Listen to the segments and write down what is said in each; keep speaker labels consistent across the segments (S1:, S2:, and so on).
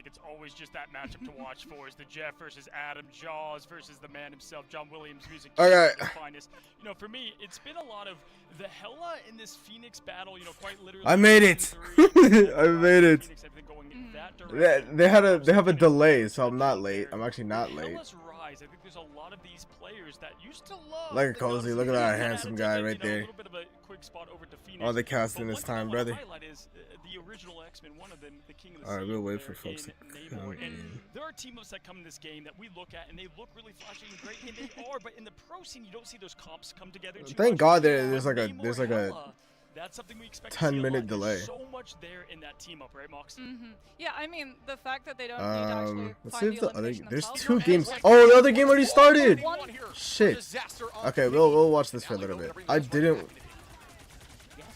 S1: think it's always just that matchup to watch for is the Jeff versus Adam, Jaws versus the man himself, John Williams, music finest. You know, for me, it's been a lot of the Hella in this Phoenix battle, you know, quite literally.
S2: I made it. I made it. They have a delay, so I'm not late. I'm actually not late.
S1: I think there's a lot of these players that used to love.
S2: Like a cozy, look at that handsome guy right there. All the casting this time, brother. Alright, we'll wait for folks to come in.
S1: There are team-ups that come in this game that we look at and they look really flashy and great, and they are, but in the pro scene you don't see those comps come together.
S2: Thank God there's like a
S1: that's something we expect
S2: 10-minute delay.
S1: So much there in that team up, right, Mox?
S3: Yeah, I mean the fact that they don't need to actually
S2: let's
S3: find
S2: see if
S3: the
S2: the other
S3: elimination
S2: there's
S3: themselves.
S2: 2 games. Oh, the other game already started. Shit. Okay, we'll watch this for a little bit.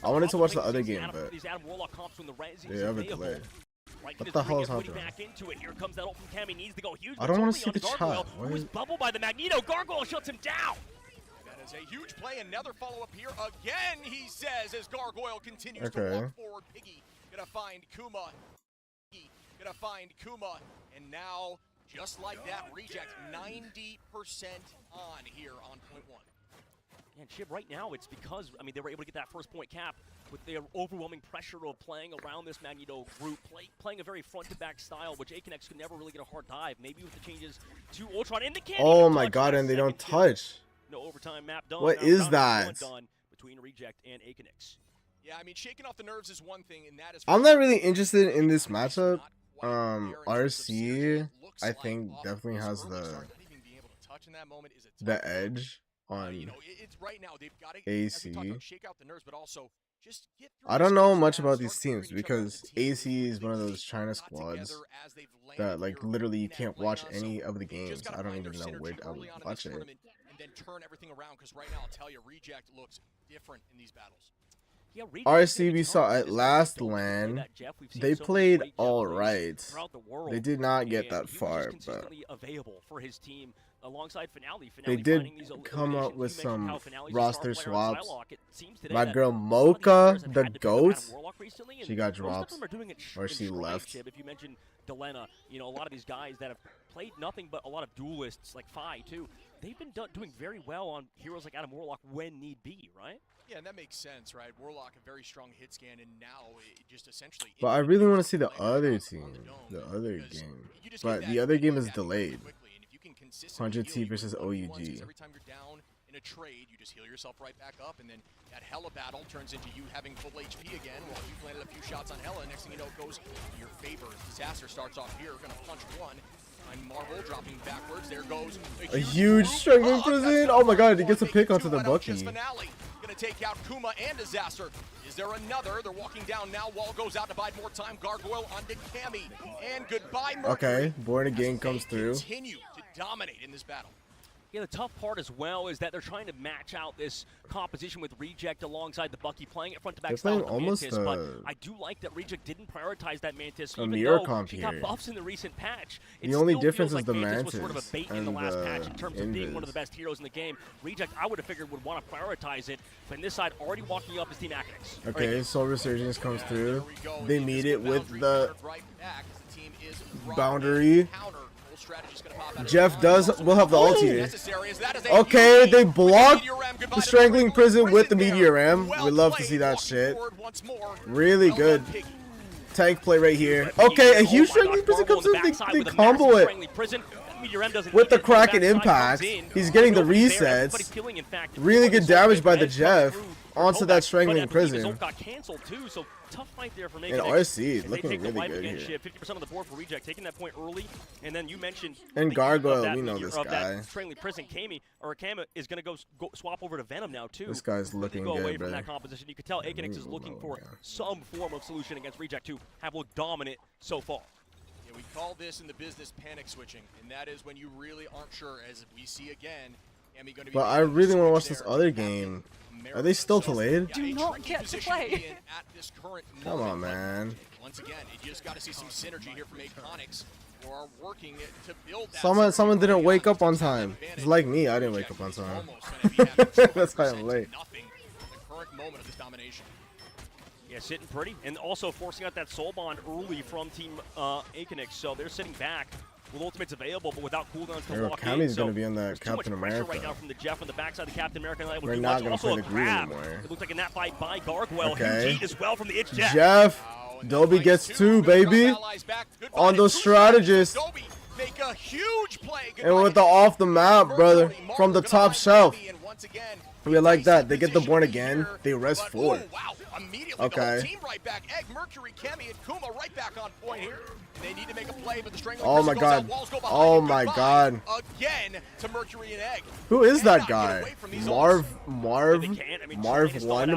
S2: I wanted to watch the other game, but they have a delay. What the hell is happening? I don't want to see the chat.
S4: Who's bubbled by the Magneto? Gargoyle shuts him down. That is a huge play. Another follow-up here again, he says, as Gargoyle continues to walk forward. Piggy gonna find Kuma. Piggy gonna find Kuma. And now, just like that, Reject 90% on here on point 1. And Chib, right now, it's because, I mean, they were able to get that first point cap with their overwhelming pressure of playing around this Magneto group, playing a very front-to-back style, which Aconex could never really get a hard dive. Maybe with the changes to Ultron in the cannon.
S2: Oh my God, and they don't touch.
S4: No overtime map done.
S2: What is that?
S4: Done between Reject and Aconex. Yeah, I mean, shaking off the nerves is one thing, and that is.
S2: I'm not really interested in this matchup. RC, I think, definitely has the edge on AC. I don't know much about these teams because AC is one of those China squads that, like, literally you can't watch any of the games. I don't even know where I would watch it.
S4: Then turn everything around, because right now I'll tell you, Reject looks different in these battles. Yeah,
S2: RC we saw at last LAN, they played alright. They did not get that far, but they did come up with some roster swaps. My girl Mocha, the GOAT, she got dropped, or she left.
S4: If you mentioned Delena, you know, a lot of these guys that have played nothing but a lot of duelists, like Phi too, they've been doing very well on heroes like Adam Warlock when need be, right? Yeah, and that makes sense, right? Warlock, a very strong hit scan, and now it just essentially...
S2: But I really want to see the other team, the other game. But the other game is delayed. 100T versus OUG.
S4: Every time you're down in a trade, you just heal yourself right back up, and then that Hella battle turns into you having full HP again while you've landed a few shots on Hella. Next thing you know, it goes in your favor. Disaster starts off here, gonna punch one. And Marvel dropping backwards. There goes
S2: a huge strangling prison. Oh my God, he gets a pick onto the Bucky.
S4: Gonna take out Kuma and Disaster. Is there another? They're walking down now. Wall goes out to bide more time. Gargoyle onto Cammy. And goodbye, Mercury.
S2: Okay, Born Again comes through.
S4: Continue to dominate in this battle. Yeah, the tough part as well is that they're trying to match out this composition with Reject alongside the Bucky, playing it front to back style with Mantis, but I do like that Reject didn't prioritize that Mantis, even though she got buffs in the recent patch.
S2: The only difference is the Mantis
S4: was sort of a bait in the last patch in terms of being one of the best heroes in the game. Reject, I would have figured, would want to prioritize it, but in this side, already walking up is Team Aconex.
S2: Okay, Soul Resurgence comes through. They meet it with the boundary. Jeff will have the ulti here. Okay, they block the Strangling Prison with the Meteor Ram. We love to see that shit. Really good tank play right here. Okay, a huge Strangling Prison comes in. They combo it with the Kraken Impact. He's getting the resets. Really good damage by the Jeff onto that Strangling Prison.
S4: Tough fight there for
S2: and RC looking really good here.
S4: 50% of the board for Reject, taking that point early, and then you mentioned
S2: and Gargoyle, we know this guy.
S4: Strangling Prison, Kami is going to go swap over to Venom now too.
S2: This guy's looking
S4: go
S2: good,
S4: away
S2: brother.
S4: From that composition. You can tell Aconex is looking for some form of solution against Reject to have looked dominant so far. Yeah, we call this in the business panic switching, and that is when you really aren't sure, as we see again.
S2: But I really want to watch this other game. Are they still delayed?
S3: Do not get to play.
S2: Come on, man.
S4: Once again, you just got to see some synergy here from Aconex, who are working to build
S2: that. Someone didn't wake up on time. It's like me, I didn't wake up on time. That's why I'm late.
S4: The current moment of this domination. Yeah,
S5: Yeah, sitting pretty, and also forcing out that soul bond early from Team Akonix, so they're sitting back with ultimates available, but without cooldowns to lock in.
S2: Cammy's gonna be on that
S5: There's
S2: Captain
S5: too much pressure
S2: America
S5: right now from the Jeff on the backside of the Captain America.
S2: We're not gonna
S5: also
S2: play
S5: a
S2: the green
S5: grab.
S2: anymore.
S5: It looks like in that fight by Gargoyle.
S2: Okay.
S5: Huge heat as well from the itch Jeff.
S2: Jeff, Dobie gets 2, baby, on those strategists.
S4: Make a huge play.
S2: And with the off the map, brother, from the top shelf. We like that. They get the born again. They rest 4. Okay.
S4: Team right back. Egg, Mercury, Kemi, and Kuma right back on point here. They need to make a play, but the strangling
S2: Oh my god. Oh my god.
S4: Again to Mercury and Egg.
S2: Who is that guy? Marv 1,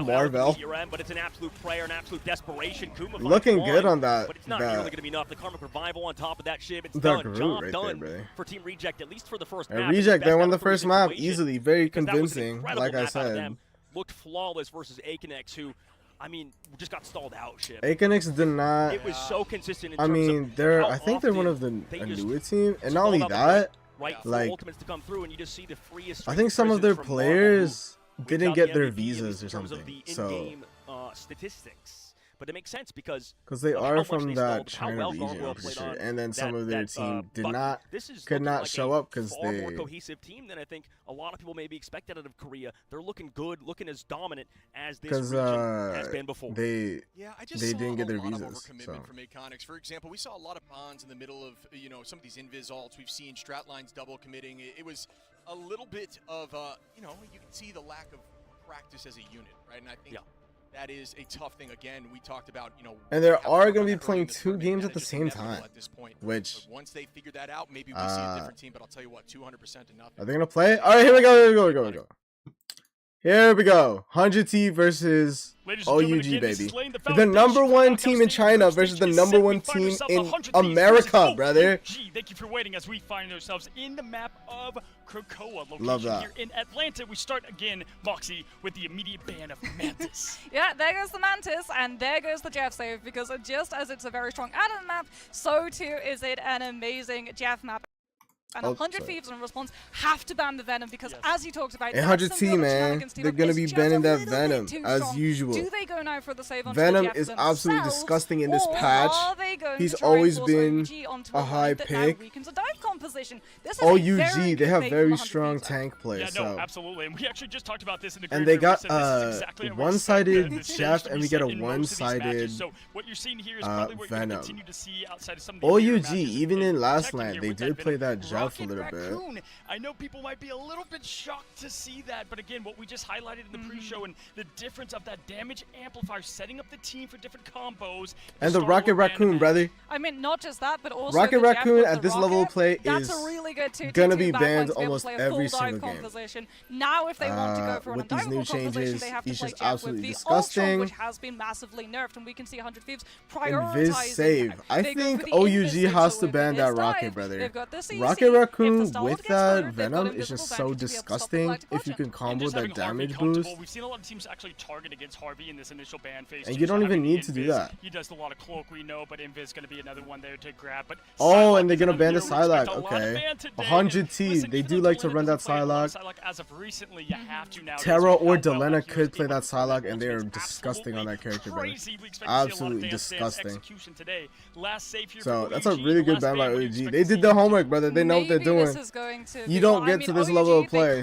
S2: Marvel.
S5: But it's an absolute prayer, an absolute desperation. Kuma
S2: looking good on that.
S5: But it's not nearly going to be enough. The Karmic Revival on top of that shit. It's
S2: The
S5: done.
S2: Groot
S5: Job
S2: right
S5: done
S2: there,
S5: for Team Reject, at least for the first
S2: And
S5: map.
S2: Reject, they won the
S5: Best out of
S2: first map
S5: situation,
S2: easily. Very
S5: because that was an
S2: convincing,
S5: incredible
S2: like I
S5: map out of
S2: said.
S5: them. Looked flawless versus Akonix, who, I mean, just got stalled out. Shit.
S2: Akonix did not.
S5: It was so consistent. In
S2: I
S5: terms
S2: mean,
S5: of
S2: they're.
S5: how
S2: I think they're one of
S5: often
S2: the
S5: they just
S2: newer team, and not
S5: stalled
S2: only
S5: out the
S2: that,
S5: right for
S2: like,
S5: ultimates to come through, and you just see the freest.
S2: I think some of their players didn't get their visas or
S5: in terms of
S2: something.
S5: the
S2: So,
S5: in-game statistics. But it makes sense because
S2: they
S5: of
S2: are
S5: how much
S2: from
S5: they
S2: that
S5: stalled, how
S2: China
S5: well
S2: region,
S5: Gargoyle
S2: I'm pretty
S5: played
S2: sure.
S5: on
S2: And then some of their team did
S5: but
S2: not,
S5: this is
S2: could
S5: looking
S2: not
S5: like
S2: show
S5: a
S2: up because
S5: far more
S2: they.
S5: cohesive team than I think a lot of people maybe expected out of Korea. They're looking good, looking as dominant as this region has been before.
S2: They
S4: They
S2: didn't get their
S4: a lot
S2: visas,
S4: of overcommitment
S2: so.
S4: from Akonix. For example, we saw a lot of bonds in the middle of some of these invis alts. We've seen Stratlines double committing. It was a little bit of you can see the lack of practice as a unit, right? And I think that is a tough thing. Again, we talked about
S2: And they are going to be playing 2 games at the same time,
S4: at this point.
S2: which.
S4: But once they figure that out, maybe we see a different team. But I'll tell you what, 200% to nothing.
S2: Are they gonna play? All right, here we go. Here we go. 100T versus OUG, baby. The number 1 team in China versus the number 1 team in America, brother.
S1: Thank you for waiting as we find ourselves in the map of Krakoa location.
S2: Love that.
S1: Here in Atlanta. We start again, Moxie, with the immediate ban of Mantis.
S3: Yeah, there goes the Mantis, and there goes the Jeff save, because just as it's a very strong Adam map, so too is it an amazing Jeff map. And 100 Thieves in response have to ban the Venom because, as you talked about,
S2: 100T, man, they're gonna be banning that Venom as usual.
S3: Do they go now for the save on
S2: Venom is absolutely disgusting in this patch. He's always been a high pick. OUG, they have very strong tank play.
S1: Yeah,
S2: so.
S1: no, absolutely. And we actually just talked about this in the
S2: And they got
S1: exactly
S2: one-sided Jeff, and we get a one-sided
S1: so what you're seeing here is probably what you're
S2: Venom.
S1: continue to see outside of some of the
S2: OUG, even in last LAN, they did play that Jeff a little bit.
S1: I know people might be a little bit shocked to see that, but again, what we just highlighted in the pre-show and the difference of that damage amplifier setting up the team for different combos.
S2: And the Rocket Raccoon, brother.
S3: I mean, not just that, but also
S2: Rocket Raccoon at this level of play
S3: is
S2: really
S3: good
S2: gonna be banned almost every single game.
S3: Now, if they want to go for
S2: with
S3: an
S2: these new changes,
S3: they have to
S2: he's
S3: play
S2: just
S3: Jeff
S2: absolutely
S3: with the
S2: disgusting.
S3: Ultron, which has been massively nerfed, and we can see 100 Thieves prioritizing.
S2: Viz save. I think OUG has to ban that Rocket, brother. Rocket Raccoon with that Venom is just so disgusting if you can combo that damage boost.
S1: We've seen a lot of teams actually target against Harvey in this initial ban phase.
S2: And you don't even need to do that.
S1: He does a lot of cloak, we know, but Invis is going to be another one there to grab. But
S2: oh, and they're going to ban the Psylocke. Okay. 100T, they do like to run that Psylocke. Terra or Delena could play that Psylocke, and they are disgusting on that character, bro. Absolutely disgusting. So that's a really good ban by OUG. They did their homework, brother. They know what they're doing. You don't get to this level of play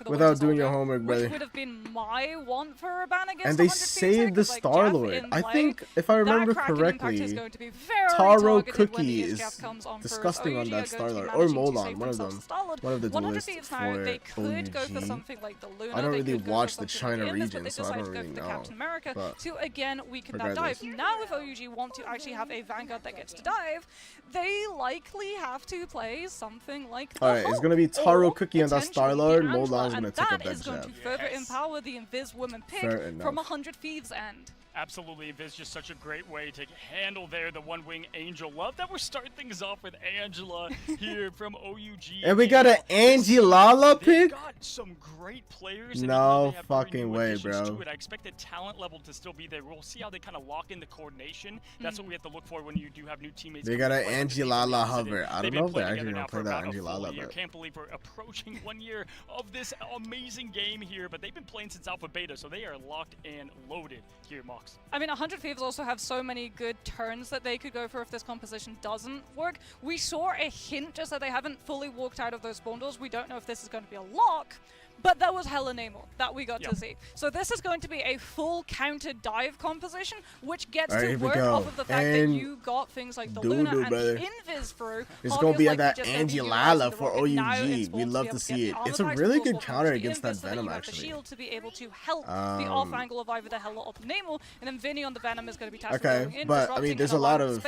S2: without doing your homework, brother. And they saved the Star-Lord. I think, if I remember correctly, Taro Cookie is disgusting on that Star-Lord. Or Molon, one of them. One of the duelists for OUG. I don't really watch the China region, so I don't really know. But
S3: to again weaken that dive. Now if OUG want to actually have a Vanguard that gets to dive, they likely have to play something like the
S2: Alright, it's gonna be Taro Cookie on that Star-Lord. Molon's gonna take up that
S3: is going to further empower the Invis woman pick from 100 Thieves end.
S1: Absolutely, Invis just such a great way to handle there the one-wing Angel. Love that we're starting things off with Angela here from OUG.
S2: And we got an Angelala pick?
S1: Got some great players.
S2: No fucking way, bro.
S1: I expect the talent level to still be there. We'll see how they kind of lock in the coordination. That's what we have to look for when you do have new teammates.
S2: They got an Angelala hover. I don't know if they're actually going to play that Angelala, but...
S1: Can't believe we're approaching 1 year of this amazing game here, but they've been playing since Alpha Beta, so they are locked and loaded here, Mox. box.
S3: I mean, 100 Thieves also have so many good turns that they could go for if this composition doesn't work. We saw a hint just that they haven't fully walked out of those spawn doors. We don't know if this is going to be a lock, but that was hella Namor that we got to see. So this is going to be a full counter dive composition, which gets to work off of the fact that you got things like the Luna and the Invis through.
S2: It's going to be at that Angie Lala for OUG. We love to see it. It's a really good counter against that Venom, actually.
S3: The shield to be able to help the off angle of either the Hela or Namor, and then Vinny on the Venom is going to be tasked with going in,
S2: but I mean, there's a lot of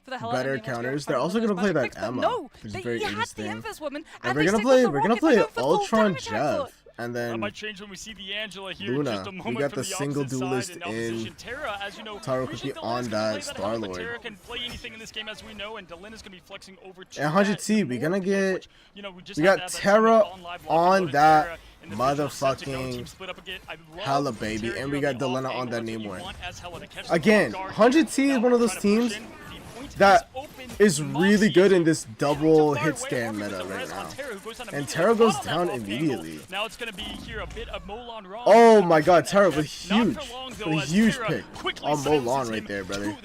S2: better counters. They're also going to play that Emma, which is very interesting. And we're gonna play Ultron Jeff. And then
S1: that might change when we see the Angela here
S2: Luna.
S1: in just a moment.
S2: We got
S1: from
S2: the single duelist
S1: in Terra, as you know,
S2: Taro could be on that Star-Lord.
S1: Terra can play anything in this game, as we know, and Delina's gonna be flexing over to
S2: and 100T, we're gonna get we got Terra on that motherfucking Hella baby, and we got Delina on that Namor. Again, 100T is one of those teams that is really good in this double hit stand meta right now. And Terra goes down immediately.
S1: Now it's going to be here a bit of Molan Ron.
S2: Oh my god, Terra with huge pick on Molan right there, brother.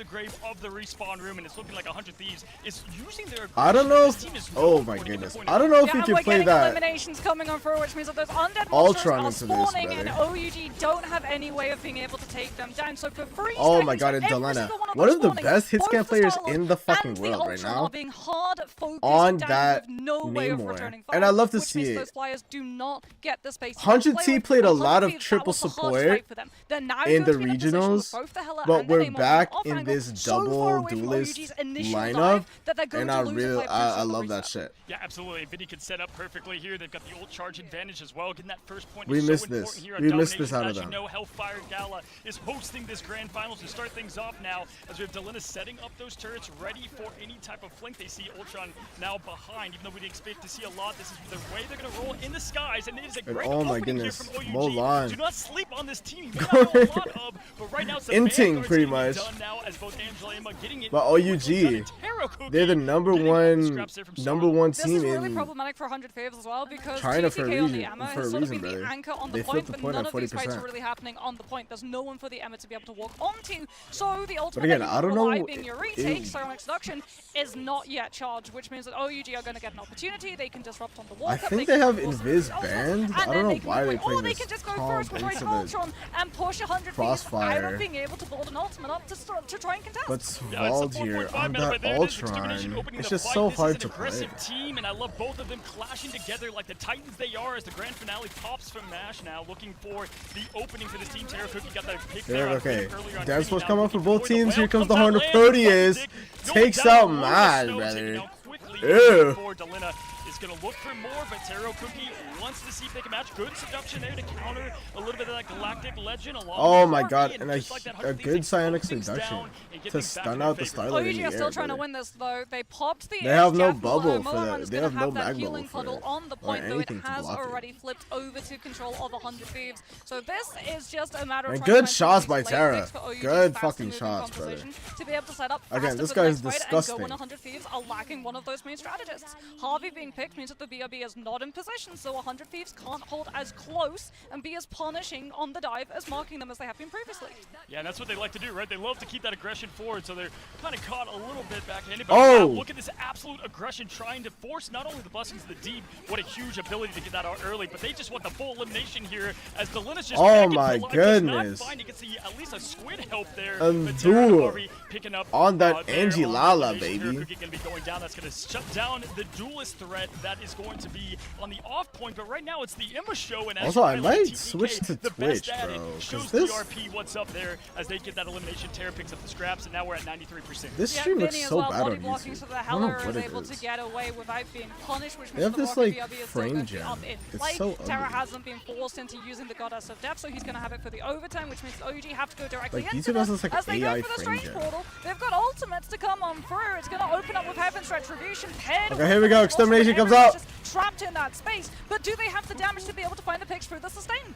S2: I don't know if, oh my goodness. I don't know if we can play that
S3: eliminations coming on through, which means that those undead
S2: Ultron
S3: monsters
S2: into
S3: are
S2: this,
S3: spawning, and
S2: brother.
S3: OUG don't have any way of being able to take them down. So for free
S2: Oh my god, and Delina, one of the best hit scan players in the fucking world right now, on that Namor, and I love to see it. 100T played a lot of triple support in the regionals, but we're back in this double duelist lineup, and I love that shit.
S1: Yeah, absolutely. Vinny can set up perfectly here. They've got the ult charge advantage as well. Getting that first point
S2: We
S1: is
S2: missed
S1: so
S2: this.
S1: important here
S2: We
S1: on
S2: missed this
S1: Domination.
S2: out of
S1: As you
S2: them.
S1: know, Hellfire Gala is hosting this grand finals to start things off now, as we have Delina setting up those turrets ready for any type of flank. They see Ultron now behind, even though we didn't expect to see a lot. This is the way they're going to roll in the skies, and it is a great
S2: oh my
S1: opening
S2: goodness,
S1: here from OUG.
S2: Molan.
S1: Do not sleep on this team. We have a lot of, but right now it's the
S2: Inting, pretty much.
S1: done now, as both Angela and Emma getting it.
S2: But OUG, they're the number one team
S3: This is really
S2: in
S3: problematic for 100 Faves as well, because
S2: China for a
S3: TTK on the
S2: reason,
S3: Emma
S2: for a
S3: has sort of
S2: reason,
S3: been the
S2: brother.
S3: anchor on
S2: They
S3: the
S2: flipped
S3: point,
S2: the
S3: but
S2: point
S3: none
S2: at
S3: of these fights are
S2: 40%.
S3: really happening on the point. There's no one for the Emma to be able to walk onto, so the ultimate
S2: again,
S3: that you
S2: I don't
S3: rely
S2: know
S3: being your retake, Siren Seduction, is not yet charged, which means that OUG are going to get an opportunity. They can disrupt on the walk.
S2: I think they have Invis banned. I don't know why they play
S3: Or they
S2: this
S3: can just go
S2: calm
S3: first with
S2: into
S3: Ultron
S2: the
S3: and push 100
S2: Crossfire.
S3: out of being able to build an ultimate up to try and contest.
S2: but Svald here on that Ultron. It's just so hard to play.
S1: Team, and I love both of them clashing together like the Titans they are, as the grand finale pops from MASH now, looking for the opening for this team. Terra Cookie got that pick there.
S2: Okay, Dance Force come up for both teams. Here comes the Horn of Proteus. Takes out Mad, brother. Ew.
S1: Delina is going to look for more, but Terra Cookie wants to see if they can match. Good seduction there to counter a little bit of that Galactic Legend along
S2: Oh
S1: with
S2: my
S1: Harvey,
S2: god,
S1: and
S2: and
S1: just like that,
S2: a
S1: 100
S2: good
S1: Thieves
S2: psionic
S1: slow things
S2: seduction
S1: down and get
S2: to
S1: things back
S2: stun
S1: in
S2: out the
S1: favor.
S2: Starlight in
S3: OUG
S2: the
S3: are still
S2: air,
S3: trying to
S2: brother.
S3: win this though. They popped the
S2: They have no
S3: Jeff
S2: bubble
S3: below.
S2: for
S3: Molan
S2: that.
S3: is
S2: They
S3: gonna
S2: have no
S3: that
S2: mag
S3: healing
S2: bubble for
S3: puddle
S2: it,
S3: on the
S2: or
S3: point, though it
S2: anything to
S3: has
S2: block it.
S3: already flipped over to control of 100 Thieves. So this is just a matter of
S2: And
S3: trying
S2: good
S3: to
S2: shots
S3: find
S2: by
S3: late
S2: Terra.
S3: picks for OUG's
S2: Good
S3: faster
S2: fucking
S3: moving
S2: shots, brother.
S3: composition to be able to set up
S2: Again,
S3: faster
S2: this
S3: for
S2: guy
S3: the
S2: is
S3: next fight and go
S2: disgusting.
S3: when 100 Thieves are lacking one of those main strategists. Harvey being picked means that the BRB is not in position, so 100 Thieves can't hold as close and be as punishing on the dive as marking them as they have been previously.
S1: Yeah, and that's what they like to do, right? They love to keep that aggression forward, so they're kind of caught a little bit backhanded. But
S2: Oh!
S1: wow, look at this absolute aggression, trying to force not only the blessings of the deep, what a huge ability to get that out early, but they just want the full elimination here, as Delina's just
S2: Oh
S1: begging
S2: my
S1: for life,
S2: goodness.
S1: not finding to see at least a squid help there.
S2: And
S1: but Terra
S2: duel
S1: Harvey picking up
S2: on that
S1: there
S2: Angie
S1: on the
S2: Lala,
S1: elimination. Terra
S2: baby.
S1: Cookie gonna be going down. That's gonna shut down the duelist threat that is going to be on the off point, but right now it's the Emma show, and as
S2: Also, I
S1: you
S2: might
S1: highlighted,
S2: switch
S1: TTK,
S2: to
S1: the
S2: Twitch,
S1: best at it,
S2: bro, 'cause
S1: shows
S2: this-
S1: DRP what's up there as they get that elimination. Terra picks up the scraps, and now we're at 93%.
S2: This
S3: Yeah,
S2: stream looks
S3: Vinny as
S2: so
S3: well,
S2: bad
S3: body
S2: on
S3: blocking,
S2: YouTube.
S3: so the
S2: I don't
S3: Heller
S2: know
S3: is
S2: what it
S3: able to
S2: is.
S3: get away without being punished, which
S2: They
S3: means
S2: have
S3: the
S2: this,
S3: Rocket
S2: like,
S3: BRB is still
S2: frame
S3: going to be
S2: jam.
S3: up in
S2: It's
S3: play.
S2: so
S3: Terra
S2: ugly.
S3: hasn't been forced into using the Goddess of Death, so he's going to have it for the overtime, which means OUG have to go directly
S2: Like,
S3: into
S2: YouTube has
S3: this.
S2: this, like,
S3: As they
S2: AI
S3: go for the
S2: frame
S3: Strange
S2: jam.
S3: Portal, they've got ultimates to come on through. It's going to open up with Heaven's Retribution. Paired
S2: Okay, here we go.
S3: with
S2: Extermination comes
S3: everyone's
S2: out.
S3: just trapped in that space, but do they have the damage to be able to find the picks through the sustain?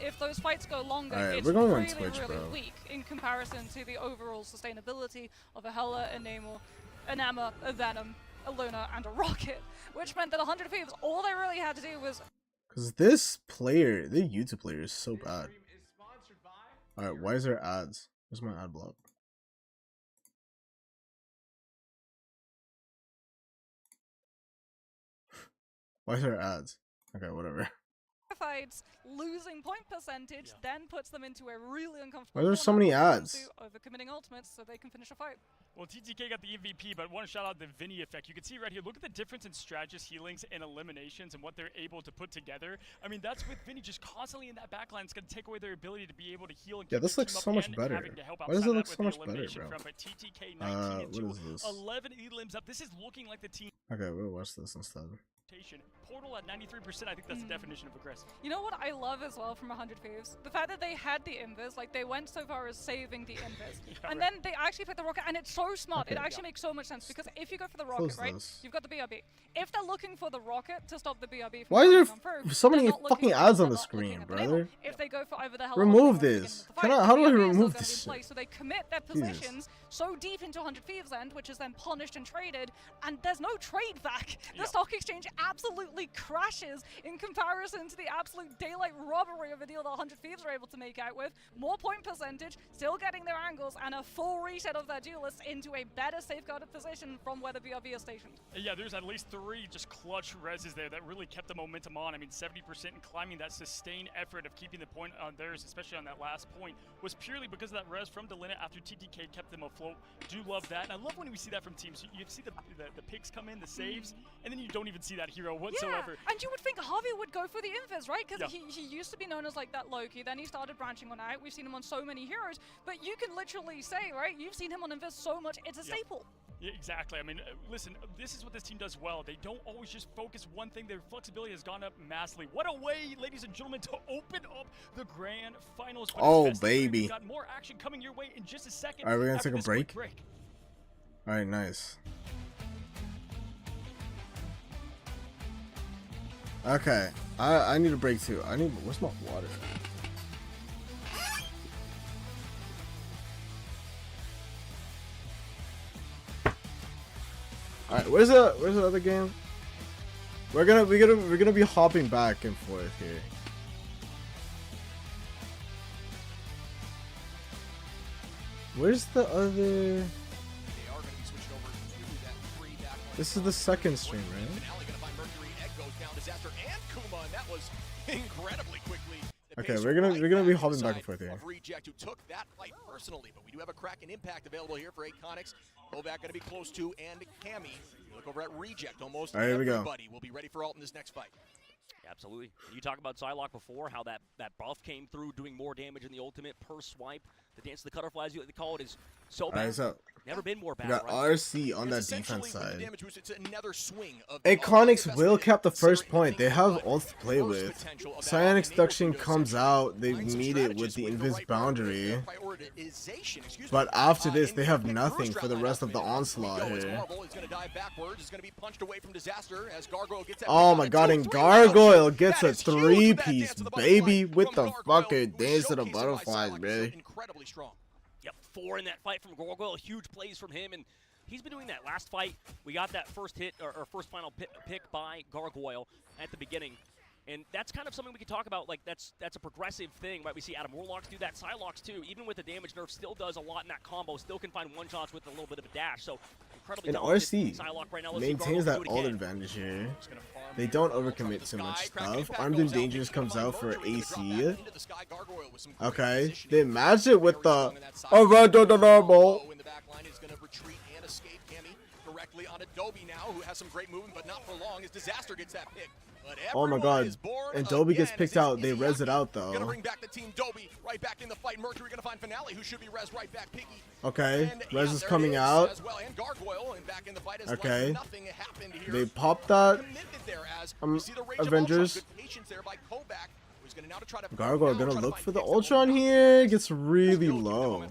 S3: if those fights go longer,
S2: Alright,
S3: it's
S2: we're going on
S3: really,
S2: Twitch,
S3: really
S2: bro.
S3: weak in comparison to the overall sustainability of a Hela, a Namor, an Emma, a Venom, a Luna, and a Rocket, which meant that 100 Thieves, all they really had to do was
S2: Cause this player, the YouTube player, is so bad. All right, why is there ads? Where's my ad block? Why is there ads? Okay, whatever.
S3: Fights, losing point percentage, then puts them into a really uncomfortable.
S2: Why are there so many ads?
S3: Overcommitting ultimates so they can finish a fight.
S1: Well, TTK got the MVP, but want to shout out the Vinny effect. You can see right here, look at the difference in Strategist healings and eliminations and what they're able to put together. I mean, that's with Vinny just constantly in that backline. It's going to take away their ability to be able to heal and
S2: yeah, this looks so much better. Why does it look so much better, bro?
S1: From TTK 19 and 2,
S2: what is this?
S1: 11 elims up. This is looking like the team.
S2: Okay, we'll watch this instead.
S1: Portal at 93%, I think that's the definition of aggressive.
S3: You know what I love as well from 100 Thieves? The fact that they had the invis, like they went so far as saving the invis.
S1: Yeah,
S3: and then they actually picked the rocket, and it's so smart.
S2: Okay.
S3: It actually makes so much sense, because if you go for the rocket, right, you've got the BRB. If they're looking for the rocket to stop the BRB from
S2: why are there
S3: through,
S2: so many fucking ads on the screen, brother?
S3: If they go for either the hell
S2: remove this. How do I remove this shit?
S3: So they commit their positions so deep into 100 Thieves End, which is then punished and traded, and there's no trade back. The stock exchange absolutely crashes in comparison to the absolute daylight robbery of a deal that 100 Thieves are able to make out with. More point percentage, still getting their angles, and a full reset of their duelists into a better safeguarded position from where the BRB is stationed.
S1: Yeah, there's at least 3 just clutch reses there that really kept the momentum on. I mean, 70% and climbing that sustained effort of keeping the point on theirs, especially on that last point, was purely because of that res from Delina after TTK kept them afloat. Do love that, and I love when we see that from teams. You see the picks come in, the saves, and then you don't even see that hero whatsoever.
S3: Yeah, and you would think Harvey would go for the invis, right? Because he used to be known as like that Loki, then he started branching on out. We've seen him on so many heroes, but you can literally say, right, you've seen him on invis so much, it's a staple.
S1: Yeah, exactly. I mean, listen, this is what this team does well. They don't always just focus one thing. Their flexibility has gone up massively. What a way, ladies and gentlemen, to open up the grand finals.
S2: Oh, baby.
S1: We've got more action coming your way in just a second.
S2: All right, we're going to take a break. All right, nice. Okay, I need a break too. Where's my water? All right, where's the other game? We're gonna be hopping back and forth here. Where's the other? This is the second stream, right? Okay, we're gonna be hopping back and forth here.
S4: Reject who took that fight personally, but we do have a Kraken impact available here for Iconics. Novak gonna be close to, and Cammy. You look over at Reject, almost everybody will be ready for Alt in this next fight.
S5: Absolutely. You talk about Psylocke before, how that buff came through, doing more damage in the ultimate per swipe. The dance of the Cutterflies, they call it, is so bad.
S2: So
S5: never been more bad.
S2: We got
S5: right?
S2: RC on that defense side.
S4: Boost,
S2: Iconics will cap the first point. They have ult to play with. Psionic Seduction comes out. They meet it with the Invis boundary. But after this, they have nothing for the rest of the onslaught here. Oh my god, and Gargoyle gets a 3-piece, baby, with the fucking dance of the butterflies, man.
S4: Incredibly strong.
S5: Yep, 4 in that fight from Gargoyle. Huge plays from him, and he's been doing that. Last fight, we got that first hit, or first final pick by Gargoyle at the beginning. And that's kind of something we can talk about. Like, that's a progressive thing, right? We see Adam Warlocks do that, Psylocke too. Even with the damage nerf, still does a lot in that combo. Still can find one-shots with a little bit of a dash. So, incredibly talented.
S2: RC
S5: right now.
S2: maintains that ult advantage here. They don't overcommit too much stuff. Armed and Dangerous comes out for AC. Okay, they match it with the normal.
S4: Directly on Adobe now, who has some great movement, but not for long, as Disaster gets that pick.
S2: Oh my god, and Dobie gets picked out. They res it out though.
S4: Gonna bring back the team Dobie right back in the fight. Mercury gonna find Finale, who should be res right back. Piggy.
S2: Okay, res is coming out.
S4: As well, and Gargoyle, and back in the fight as
S2: okay,
S4: like nothing happened here.
S2: They popped that. Avengers. Gargoyle gonna look for the Ultron here. Gets really low.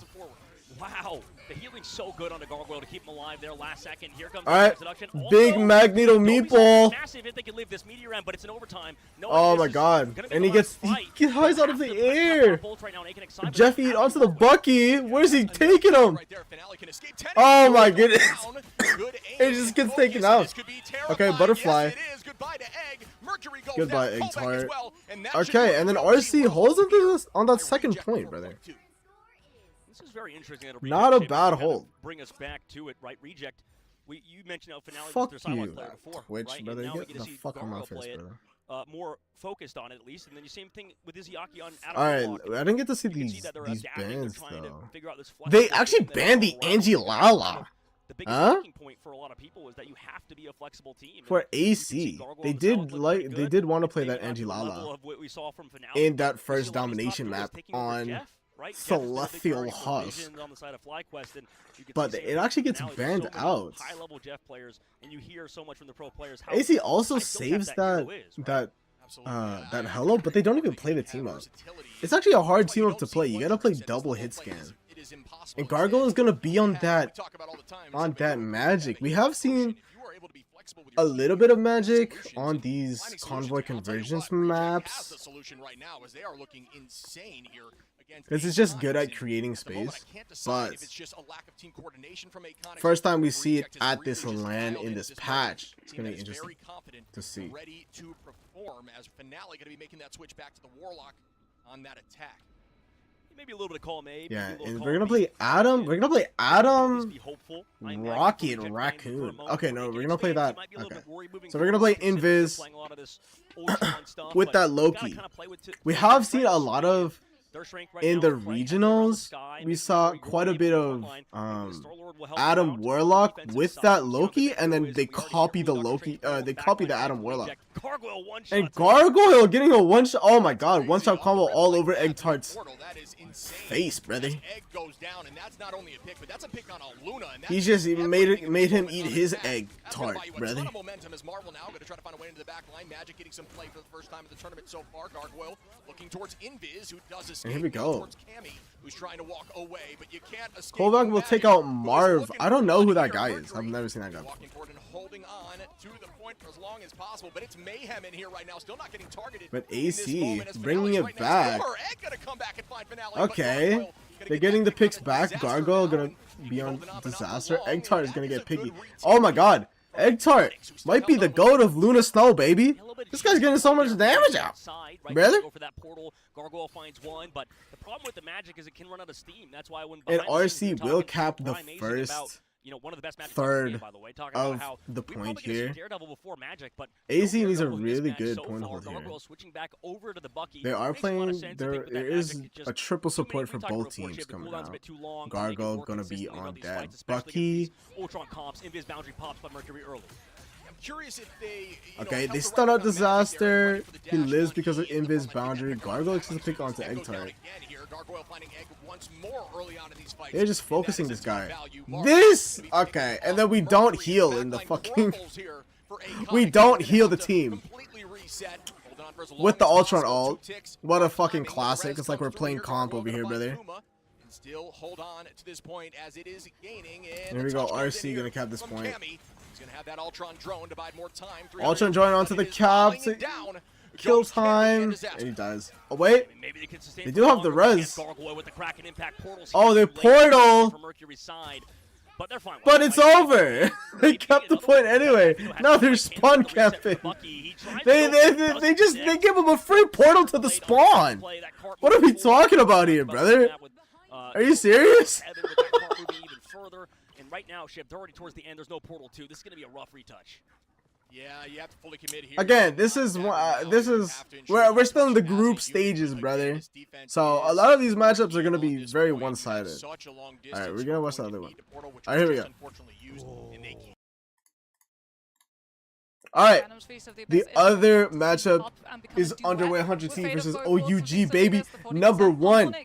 S5: Wow, the healing's so good on the Gargoyle to keep him alive there last second. Here comes
S2: the
S5: seduction.
S2: Big Magneto meatball.
S5: Massive if they can live this meteor end, but it's an overtime. No,
S2: oh my god. And he hides out of the air. Jeff eat onto the Bucky. Where's he taking him? Oh my goodness. It just gets taken out. Okay, Butterfly.
S4: goodbye to Egg. Mercury goes
S2: Goodbye,
S4: down,
S2: Egg
S4: pullback as
S2: Tart.
S4: well, and that
S2: Okay, and then RC holds on that second point, brother.
S5: This is very interesting.
S2: Not a bad hold.
S5: Bring us back to it, right? Reject. You mentioned El Finale
S2: Fuck
S5: was their
S2: you,
S5: silent player before,
S2: Twitch,
S5: right?
S2: brother.
S5: And now we
S2: Get
S5: get to
S2: the
S5: see
S2: fuck on my
S5: Gargoyle
S2: face,
S5: play it,
S2: brother.
S5: more focused on it at least, and then the same thing with Izzyaki on Adam.
S2: Alright, I didn't get to see
S5: You can
S2: these
S5: that they're
S2: these
S5: adapting, they're
S2: bans
S5: trying
S2: though.
S5: to figure out this
S2: They
S5: flexible
S2: actually
S5: game that
S2: banned the
S5: all around.
S2: Angie Lala.
S5: The biggest
S2: Huh?
S5: sticking point for a lot of people was that you have to be a flexible team.
S2: For
S5: And you can see
S2: AC,
S5: Gargoyle
S2: they
S5: themselves
S2: did
S5: look
S2: like
S5: pretty
S2: they
S5: good.
S2: did want to
S5: It's
S2: play
S5: maybe
S2: that
S5: not
S2: Angie
S5: to the level
S2: Lala
S5: of what we saw from Finale.
S2: in that first
S5: Izzy's top
S2: domination
S5: three was
S2: map
S5: taking over
S2: on
S5: Jeff, right? Jeff has been a big
S2: Celestial
S5: target for
S2: Husk.
S5: Visions on the side of FlyQuest, and you can
S2: But
S5: see
S2: it actually gets
S5: Finale,
S2: banned
S5: there's so many
S2: out.
S5: high-level Jeff players, and you hear so much from the pro players how
S2: AC also
S5: how dope
S2: saves
S5: hero
S2: that
S5: is, right?
S2: that hello, but they don't even play the team up. It's actually a hard team up to play. You gotta play double hit scan. And Gargoyle is gonna be on that magic. We have seen a little bit of magic on these convoy convergence maps. Because it's just good at creating space. But first time we see it at this LAN in this patch, it's gonna be interesting to see.
S4: Ready to perform as Finale gonna be making that switch back to the Warlock on that attack.
S5: Maybe a little bit of column A.
S2: Yeah,
S5: maybe a little
S2: and
S5: column
S2: we're gonna
S5: B.
S2: play Adam. We're gonna play Adam,
S5: Be hopeful. I imagine
S2: Rocket,
S5: Reject
S2: Raccoon.
S5: playing for a moment
S2: Okay,
S5: for
S2: no,
S5: Reject
S2: we're gonna play
S5: fans,
S2: that.
S5: might be a little
S2: Okay.
S5: bit worried moving
S2: So we're gonna play
S5: forward, considering
S2: Invis
S5: playing a lot of this Ultron stuff,
S2: with
S5: but
S2: that
S5: you gotta
S2: Loki.
S5: kinda play with
S2: We
S5: with
S2: have
S5: their
S2: seen a
S5: strengths.
S2: lot of
S5: Their strength right
S2: in
S5: now
S2: the
S5: is playing around the
S2: regionals.
S5: sky,
S2: We
S5: making
S2: saw
S5: sure you
S2: quite a
S5: run
S2: bit
S5: into the
S2: of
S5: front line. Maybe the Star-Lord will help you
S2: Adam
S5: out.
S2: Warlock
S5: Defensive
S2: with
S5: side,
S2: that
S5: see how the
S2: Loki,
S5: big
S2: and
S5: hero
S2: then
S5: is,
S2: they
S5: and we already
S2: copy
S5: hear
S2: the
S5: Dr.
S2: Loki.
S5: Strange going
S2: They
S5: back
S2: copy
S5: line
S2: the
S5: again
S2: Adam
S5: for
S2: Warlock.
S5: Reject. Gargoyle one
S2: And
S5: shot.
S2: Gargoyle getting a one shot. Oh my god, one shot combo all over Egg Tart's face, brother.
S4: Egg goes down, and that's not only a pick, but that's a pick on a Luna. And
S2: He just made him eat his Egg Tart, brother.
S4: Momentum as Marvel now going to try to find a way into the back line. Magic getting some play for the first time in the tournament so far. Gargoyle looking towards Invis, who does escape.
S2: And here we go.
S4: Towards Cammy, who's trying to walk away, but you can't escape.
S2: Kovac will take out Marv.
S4: looking
S2: I don't know who that
S4: for
S2: guy is. I've
S4: Mercury.
S2: never seen that guy before.
S4: Walking forward and holding on to the point for as long as possible, but it's mayhem in here right now. Still not getting targeted.
S2: But
S4: in this
S2: AC
S4: moment as
S2: bringing
S4: Finale's
S2: it
S4: right next
S2: back.
S4: door. Egg gonna come back and find Finale, but
S2: Okay,
S4: Gargoyle gonna
S2: they're
S4: get
S2: getting
S4: that
S2: the
S4: pick
S2: picks
S4: on
S2: back.
S4: Disaster
S2: Gargoyle
S4: now.
S2: gonna
S4: Maybe
S2: be on
S4: holding on, but not for
S2: Disaster.
S4: long.
S2: Egg Tart is gonna
S4: That
S2: get
S4: a
S2: piggy.
S4: good retake.
S2: Oh my god, Egg Tart might be the goat of Luna Snow, baby.
S5: A little bit
S2: This guy's getting so much damage out.
S5: Side, right?
S2: Brother?
S5: Go for that portal. Gargoyle finds one, but the problem with the magic is it can run out of steam. That's why when
S2: And
S5: behind the scenes,
S2: RC
S5: we're
S2: will
S5: talking
S2: cap
S5: to
S2: the
S5: Prime Amazing about,
S2: first
S5: you know, one of the best magic
S2: third
S5: game, by the way, talking
S2: of
S5: about how
S2: the
S5: we
S2: point
S5: probably could've
S2: here.
S5: seen Daredevil before Magic, but
S2: AC
S5: no
S2: needs a
S5: Daredevil in this
S2: really
S5: match
S2: good
S5: so
S2: point
S5: far.
S2: hold here.
S5: Gargoyle switching back over to the Bucky.
S2: They are
S5: Makes a lot of
S2: playing.
S5: sense. I think
S2: There
S5: with that
S2: is
S5: Magic, it's
S2: a
S5: just
S2: triple
S5: too many
S2: support for
S5: Green Tiger
S2: both
S5: reports
S2: teams
S5: here. The
S2: coming
S5: cooldown's a
S2: out.
S5: bit too long.
S2: Gargoyle
S5: Work
S2: gonna be
S5: consistently
S2: on
S5: on these
S2: deck.
S5: fights, especially
S2: Bucky.
S5: against these Ultron comps. Invis boundary pops by Mercury early.
S4: I'm curious if they,
S2: Okay, they stun out Disaster. He lives because of Invis boundary. Gargoyle gets to pick onto Egg Tart. They're just focusing this guy. This okay, and then we don't heal in the fucking. We don't heal the team with the Ultron ult. What a fucking classic! It's like we're playing comp over here, brother.
S4: Still hold on to this point as it is gaining.
S2: Here we go. RC gonna cap this point.
S4: He's gonna have that Ultron drone to buy more time.
S2: Ultron join onto the cap to kill time, and he dies. Oh wait,
S5: Maybe they can sustain
S2: they
S5: for
S2: do have
S5: longer.
S2: the res.
S5: Gargoyle with the Kraken impact portals
S2: Oh,
S5: here
S2: they
S5: too late
S2: portal.
S5: for Mercury's side. But they're fine.
S2: But it's over. They kept the point anyway. Now they're spawn camping. They give him a free portal to the spawn. What are we talking about here, brother? Are you serious?
S5: And right now, Ship, they're already towards the end. There's no portal 2. This is going to be a rough retouch.
S4: Yeah, you have to fully commit here.
S2: Again, we're still in the group stages, brother. So a lot of these matchups are gonna be very one-sided. All right, we're gonna watch the other one. All right, here we go. All right, the other matchup is underway. 100T versus OUG, baby. #1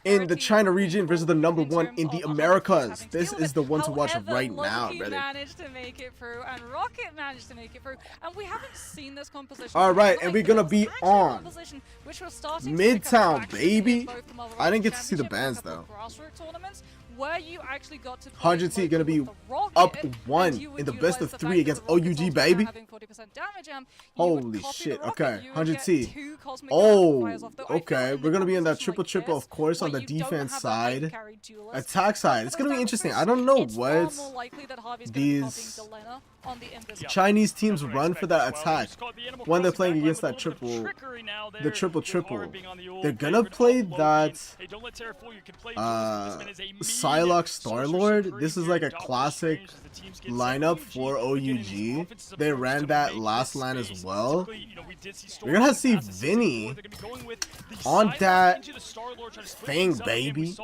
S2: in the China region versus the #1 in the Americas. This is the one to watch right now, brother.
S3: Managed to make it through, and Rocket managed to make it through, and we haven't seen this composition.
S2: All right, and we're gonna be on
S3: Midtown,
S2: Midtown, baby. I didn't get to see the bands though. Where you actually got to
S3: 100T
S2: gonna be up 1 in the best of 3 against OUG, baby. Holy shit, okay, 100T. Oh, okay, we're gonna be in that triple, of course, on the defense side. Attack side, it's gonna be interesting. I don't know what these
S3: on the Invis.
S2: Chinese teams run for that attack when they're playing against that triple They're gonna play that Psylocke Star-Lord. This is like a classic lineup for OUG. They ran that last LAN as well. We're gonna see Vinny on that thing, baby.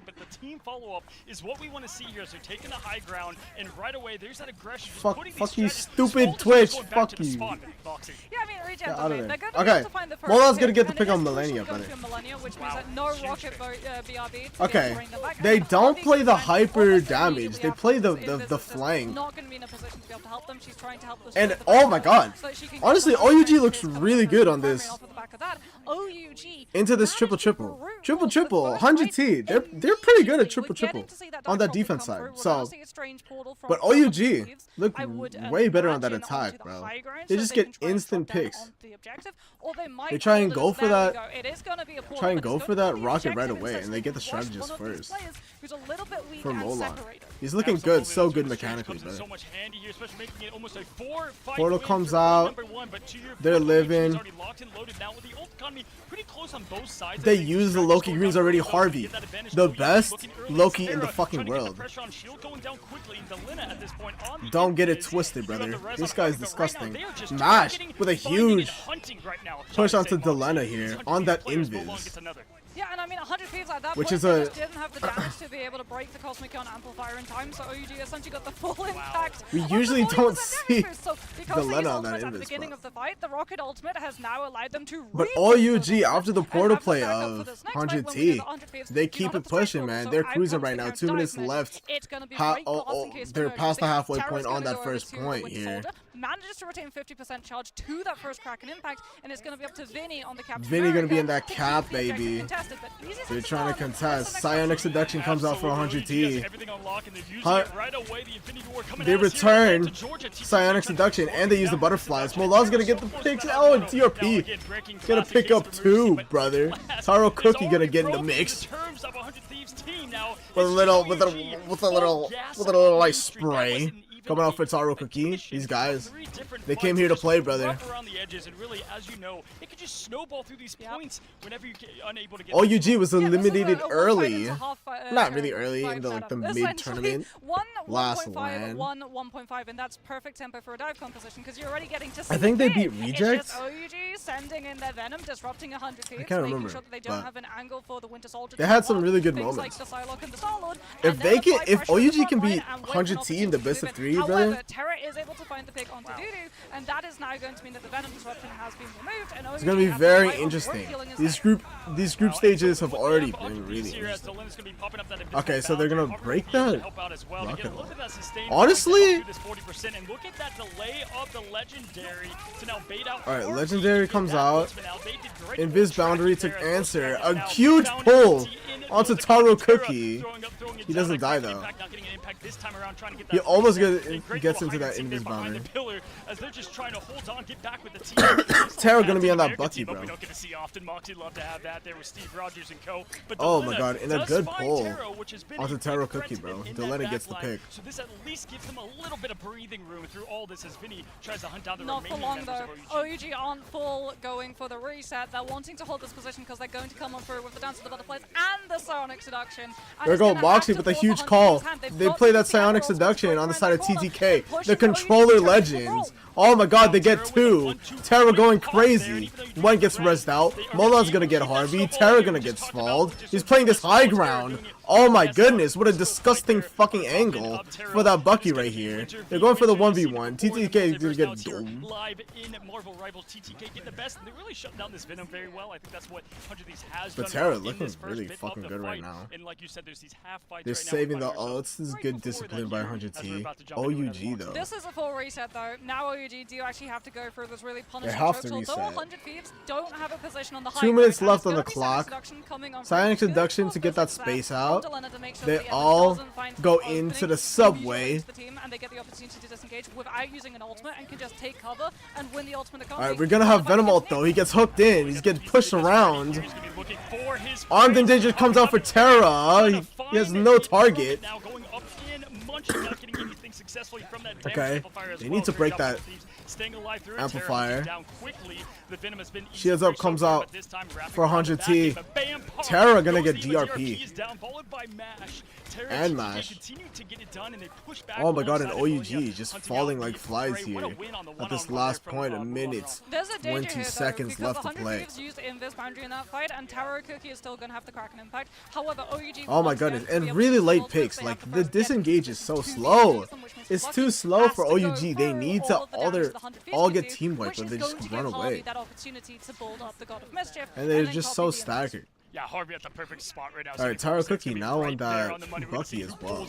S1: But the team follow-up is what we want to see here. So taking the high ground, and right away there's that aggression.
S2: Fuck you, stupid Twitch. Fuck you.
S3: Yeah, I mean, Regen,
S2: out of
S3: they're
S2: there.
S3: going
S2: Okay,
S3: to find the
S2: Molo's gonna
S3: pick,
S2: get the
S3: and
S2: pick
S3: it
S2: on
S3: is
S2: Millennia,
S3: crucial
S2: brother.
S3: going to Millennia, which means that no rocket BRB to
S2: Okay,
S3: be able to bring them back.
S2: they
S3: And
S2: don't
S3: Harvey
S2: play the
S3: can find
S2: hyper
S3: almost
S2: damage.
S3: immediately
S2: They
S3: after
S2: play
S3: this.
S2: the
S3: Invis is
S2: flank.
S3: not going to be in a position to be able to help them. She's trying to help the
S2: And
S3: Storm
S2: oh my god,
S3: so that she can get
S2: honestly,
S3: some
S2: OUG
S3: nice
S2: looks
S3: hits
S2: really
S3: coming
S2: good
S3: from
S2: on
S3: the
S2: this.
S3: off of the back of that. OUG
S2: Into this
S3: managed to
S2: triple.
S3: brute
S2: Triple
S3: force the
S2: triple.
S3: first
S2: 100
S3: fight
S2: T. They're pretty good at triple
S3: We're getting
S2: triple
S3: to see that
S2: on that
S3: dive roll
S2: defense
S3: come
S2: side.
S3: through. We're
S2: So,
S3: gonna see a strange portal from
S2: but
S3: Harvey
S2: OUG
S3: Thieves.
S2: look
S3: I would
S2: way better on that
S3: imagine
S2: attack,
S3: onto the
S2: bro.
S3: high ground
S2: They
S3: so
S2: just
S3: they
S2: get
S3: can try and
S2: instant
S3: drop down
S2: picks.
S3: on the objective, or they might
S2: They try and
S3: hold
S2: go
S3: it.
S2: for
S3: There we
S2: that.
S3: go. It is gonna be a portal,
S2: Try and
S3: but it's
S2: go
S3: gonna
S2: for
S3: be
S2: that
S3: the
S2: rocket right
S3: objective
S2: away,
S3: instead,
S2: and they get the
S3: so they can
S2: strategist
S3: rush one of these
S2: first.
S3: players who's a little bit weak
S2: For
S3: and
S2: Molan.
S3: separated.
S2: He's looking good, so good
S1: Absolutely,
S2: mechanically,
S1: comes in
S2: brother.
S1: so much handy here, especially making it almost a 4-5
S2: Portal
S1: win
S2: comes
S1: for
S2: out.
S1: number one, but to your
S2: They're
S1: point,
S2: living.
S1: he's already locked and loaded now with the ult economy pretty close on both sides.
S2: They
S1: I think
S2: use the
S1: Dragon's
S2: Loki
S1: going
S2: Greens
S1: down
S2: already.
S1: early,
S2: Harvey,
S1: get that advantage.
S2: the
S1: OUG
S2: best
S1: looking early.
S2: Loki in the
S1: Sarah
S2: fucking
S1: trying to get the
S2: world.
S1: pressure on Shield going down quickly. Delina at this point on the
S2: Don't get it
S1: Invis.
S2: twisted,
S1: You got
S2: brother.
S1: the res
S2: This
S1: on
S2: guy's
S1: Harvey, but right now
S2: disgusting.
S1: they are just
S2: Mash
S1: targeting,
S2: with a
S1: finding, and
S2: huge
S1: hunting right now.
S2: push onto
S1: Moxie.
S2: Delena here
S1: 100
S2: on that
S1: players, Molan
S2: Invis.
S1: gets another.
S3: Yeah, and I mean, 100 Thieves at that
S2: Which
S3: point,
S2: is
S3: they
S2: a-
S3: just didn't have the damage to be able to break the Cosmic Ion Amplifier in time, so OUG essentially got the full impact.
S2: We
S3: of the
S2: usually
S3: 40%
S2: don't
S3: damage
S2: see
S3: boost. So because
S2: the
S3: they
S2: Lena
S3: used
S2: on that
S3: ultimate at the
S2: Invis,
S3: beginning
S2: bro.
S3: of the fight, the Rocket Ultimate has now allowed them to
S2: But
S3: really
S2: OUG, after the
S3: and
S2: portal
S3: have the
S2: play
S3: backup for
S2: of
S3: this next
S2: 100
S3: fight when we do
S2: T,
S3: the 100 Thieves.
S2: they
S3: You
S2: keep
S3: know,
S2: it
S3: the type
S2: pushing,
S3: roll,
S2: man.
S3: so
S2: They're
S3: out
S2: cruising
S3: comes
S2: right
S3: the
S2: now.
S3: counter
S2: 2 minutes
S3: dive
S2: left.
S3: It's going to be
S2: Ha-
S3: great glass in case
S2: they're
S3: for
S2: past the
S3: emergency.
S2: halfway
S3: Terra's
S2: point
S3: gonna
S2: on that
S3: go over
S2: first
S3: to
S2: point
S3: Winter
S2: here.
S3: Soldier, manages to retain 50% charge to that first Kraken impact, and it's going to be up to Vinny on the Captain
S2: Vinny gonna be in
S3: America
S2: that
S3: to keep
S2: cap,
S3: the objective
S2: baby.
S3: contested, but easy
S2: They're
S3: to
S2: trying to
S3: start.
S2: contest.
S3: That's the next
S2: Psionic
S3: option.
S2: Seduction comes out for 100 T.
S1: Everything on lock, and they're using
S2: Huh?
S1: it right away. The Infinity War coming
S2: They
S1: at us here.
S2: return
S1: To Georgia. TTK
S2: Psionic
S1: trying to
S2: Seduction,
S1: hold
S2: and they
S1: it
S2: use the
S1: down.
S2: butterflies.
S1: Seduction
S2: Molan's gonna get
S1: so
S2: the
S1: close
S2: picks.
S1: to that
S2: Oh,
S1: middle.
S2: TRP.
S1: Now again, breaking
S2: Gonna
S1: classic
S2: pick
S1: case
S2: up
S1: of
S2: two,
S1: emergency, but
S2: brother.
S1: Glass
S2: Taro
S1: is
S2: Cookie gonna
S1: already
S2: get in the
S1: broken
S2: mix.
S1: in terms of 100 Thieves team now.
S2: With a
S1: It's
S2: little,
S1: OUG
S2: with a little
S1: full gas
S2: spray
S1: That wasn't even
S2: coming out for
S1: a
S2: Taro Cookie.
S1: condition.
S2: These guys,
S1: 3 different
S2: they came
S1: fights
S2: here to
S1: just
S2: play, brother.
S1: rough around the edges, and really, as you know, it could just snowball through these points whenever you get unable to get.
S2: OUG was
S3: Yeah, this is
S2: eliminated
S3: a one
S2: early.
S3: fight into half,
S2: Not really
S3: terrible
S2: early
S3: fight
S2: into like the
S3: setup.
S2: mid tournament.
S3: One
S2: Last
S3: 1.5,
S2: LAN.
S3: 1.5, and that's perfect tempo for a dive composition because you're already getting to see
S2: I think
S3: the
S2: they
S3: pit.
S2: beat Rejects.
S3: It's just OUG sending in their Venom, disrupting 100 Thieves,
S2: can't
S3: making
S2: remember,
S3: sure that they don't
S2: but
S3: have an angle for the Winter Soldier.
S2: they
S3: to
S2: had some
S3: block
S2: really good
S3: things
S2: moments.
S3: Like the Psylocke and the Star-Lord,
S2: If
S3: and
S2: they
S3: then
S2: can,
S3: apply
S2: if
S3: pressure on the
S2: OUG can
S3: front
S2: beat
S3: line and wait for an
S2: 100 T in the
S3: opportunity
S2: best
S3: to
S2: of
S3: move
S2: 3,
S3: in.
S2: brother.
S3: However, Terra is able to find the pick onto Dudu, and that is now going to mean that the Venom disruption has been removed. And
S2: It's gonna be very interesting. These group stages have already been really interesting. Okay, so they're gonna break that rocket. Honestly, alright, Legendary comes out. Invis Boundary took answer. A huge pull onto Taro Cookie. He doesn't die though. He almost gets into that Invis Boundary. Tara gonna be on that Bucky, bro. Oh my god, and a good pull onto Taro Cookie, bro. Delena gets the pick.
S1: So this at least gives them a little bit of breathing room through all this as Vinny tries to hunt down the
S3: Not for
S1: remaining
S3: long
S1: members
S3: though.
S1: of OUG.
S3: OUG aren't full going for the reset. They're wanting to hold this position because they're going to come on through with the Dance of the Butterflies and the Psionic Seduction. And
S2: There
S3: it's
S2: go
S3: gonna
S2: Moxie
S3: have
S2: with
S3: to
S2: a
S3: force
S2: huge
S3: 100
S2: call.
S3: Thieves' hand. They've
S2: They
S3: got
S2: play
S3: the
S2: that Psionic
S3: Emeralds
S2: Seduction
S3: right
S2: on the
S3: around
S2: side of
S3: corner
S2: TTK.
S3: and pushing
S2: The
S3: OUG
S2: controller
S3: to the
S2: legends.
S3: roll.
S2: Oh my god, they get 2. Tara going crazy. One gets rezzed out. Molan's gonna get Harvey. Tara gonna get Svald. He's playing this high ground. Oh my goodness, what a disgusting fucking angle for that Bucky right here. They're going for the 1v1. TTK is gonna get doomed.
S1: Live in Marvel Rivals, TTK get the best, and they really shut down this Venom very well. I think that's what 100 Thieves has done.
S2: But Tara
S1: in
S2: looking
S1: this first
S2: really
S1: bit of
S2: fucking
S1: the
S2: good right
S1: fight.
S2: now.
S1: And like you said, there's these half fights
S2: They're
S1: right now
S2: saving the
S1: with Fire, so
S2: ults. This is
S1: right
S2: good
S1: before
S2: discipline
S1: that
S2: by
S1: here,
S2: 100
S1: as we're
S2: T.
S1: about to jump into whatever
S2: OUG though.
S3: This is a full reset though. Now OUG do actually have to go through this really punishing
S2: have
S3: choke.
S2: to
S3: So although
S2: reset.
S3: 100 Thieves don't have a position on the high
S2: 2 minutes
S3: ground,
S2: left
S3: and
S2: on the
S3: it's gonna be
S2: clock.
S3: Psionic Seduction coming on
S2: Psionic
S3: from
S2: Seduction
S3: good
S2: to get that
S3: force
S2: space
S3: from
S2: out.
S3: Delena to make sure
S2: They
S3: that the enemy
S2: all
S3: doesn't find
S2: go
S3: some
S2: into
S3: opening,
S2: the subway.
S3: reach the team, and they get the opportunity to disengage without using an ultimate and can just take cover and win the ultimate economy.
S2: Alright, we're gonna have Venom ult though. He gets hooked in. He's getting pushed around.
S1: He's gonna be looking for his
S2: Armed and
S1: friends.
S2: Dangerous comes out for Terra. He has no target.
S1: Now going up in, munching, not getting anything successfully from that
S2: Okay,
S1: amplifier as
S2: they
S1: well.
S2: need to
S1: Great
S2: break
S1: job
S2: that
S1: from Thieves staying alive through it.
S2: amplifier.
S1: Terra down quickly. The Venom has been
S2: Shields
S1: easy
S2: up comes
S1: so far,
S2: out
S1: but this time rapid
S2: for
S1: fire
S2: 100T.
S1: back, but bam, pop,
S2: Terra gonna
S1: goes
S2: get
S1: the DRP
S2: DRP.
S1: is down, followed by Mash. Terra
S2: And
S1: they
S2: Mash.
S1: continue to get it done, and they push back.
S2: Oh my god, and
S1: alongside
S2: OUG
S1: Amelia,
S2: just
S1: hunting
S2: falling
S1: out
S2: like
S1: the
S2: flies
S1: Prey. What a
S2: here
S1: win on the
S2: at this
S1: one-on-one
S2: last
S1: there from,
S2: point, a
S1: Mulan
S2: minute.
S1: Ron.
S3: There's a danger
S2: 20
S3: here, though,
S2: seconds
S3: because
S2: left to
S3: 100
S2: play.
S3: Thieves used Invis Boundary in that fight, and Taro Cookie is still going to have the Kraken impact. However, OUG...
S2: Oh my goodness, and really late picks. Like, the disengage is so slow. It's too slow for OUG. They need to all get team wiped or they just run away. And they're just so staggered.
S1: Yeah, Harvey at the perfect spot right now.
S2: Alright, Taro Cookie now on that Bucky as well.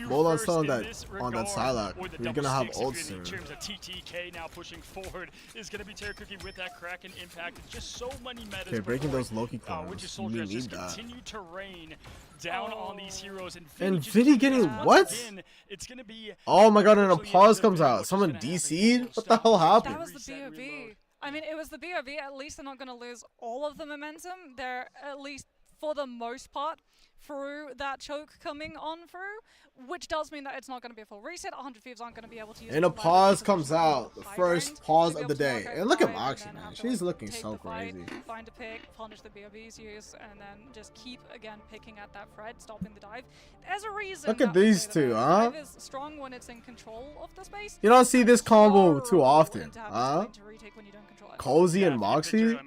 S2: Hold on still on that Psylocke. We're gonna have ult soon.
S1: In terms of TTK now pushing forward is gonna be Taro Cookie with that Kraken impact. Just so many metas.
S2: Okay, breaking those Loki
S1: Which is
S2: clones. We
S1: Soldiers
S2: need
S1: just
S2: that.
S1: continue to rain down on these heroes,
S2: And
S1: just
S2: Vinny getting
S1: once
S2: what?
S1: again, it's gonna be
S2: Oh my god, and a pause comes out. Someone DC'd? What the hell happened?
S3: That was the BOB. I mean, it was the BOB. At least they're not going to lose all of the momentum. They're at least, for the most part, through that choke coming on through, which does mean that it's not going to be a full reset. 100 Thieves aren't going to be able to use
S2: And a pause comes out. The first pause of the day. And look at Moxie, man. She's looking so crazy.
S3: Find a pick, punish the BOB's use, and then just keep, again, picking at that thread, stopping the dive. There's a reason.
S2: Look at these two, huh?
S3: Dive is strong when it's in control of the space.
S2: You don't see this combo too often,
S3: To have
S2: huh?
S3: to retake when you don't control it.
S2: Cozy and Moxie?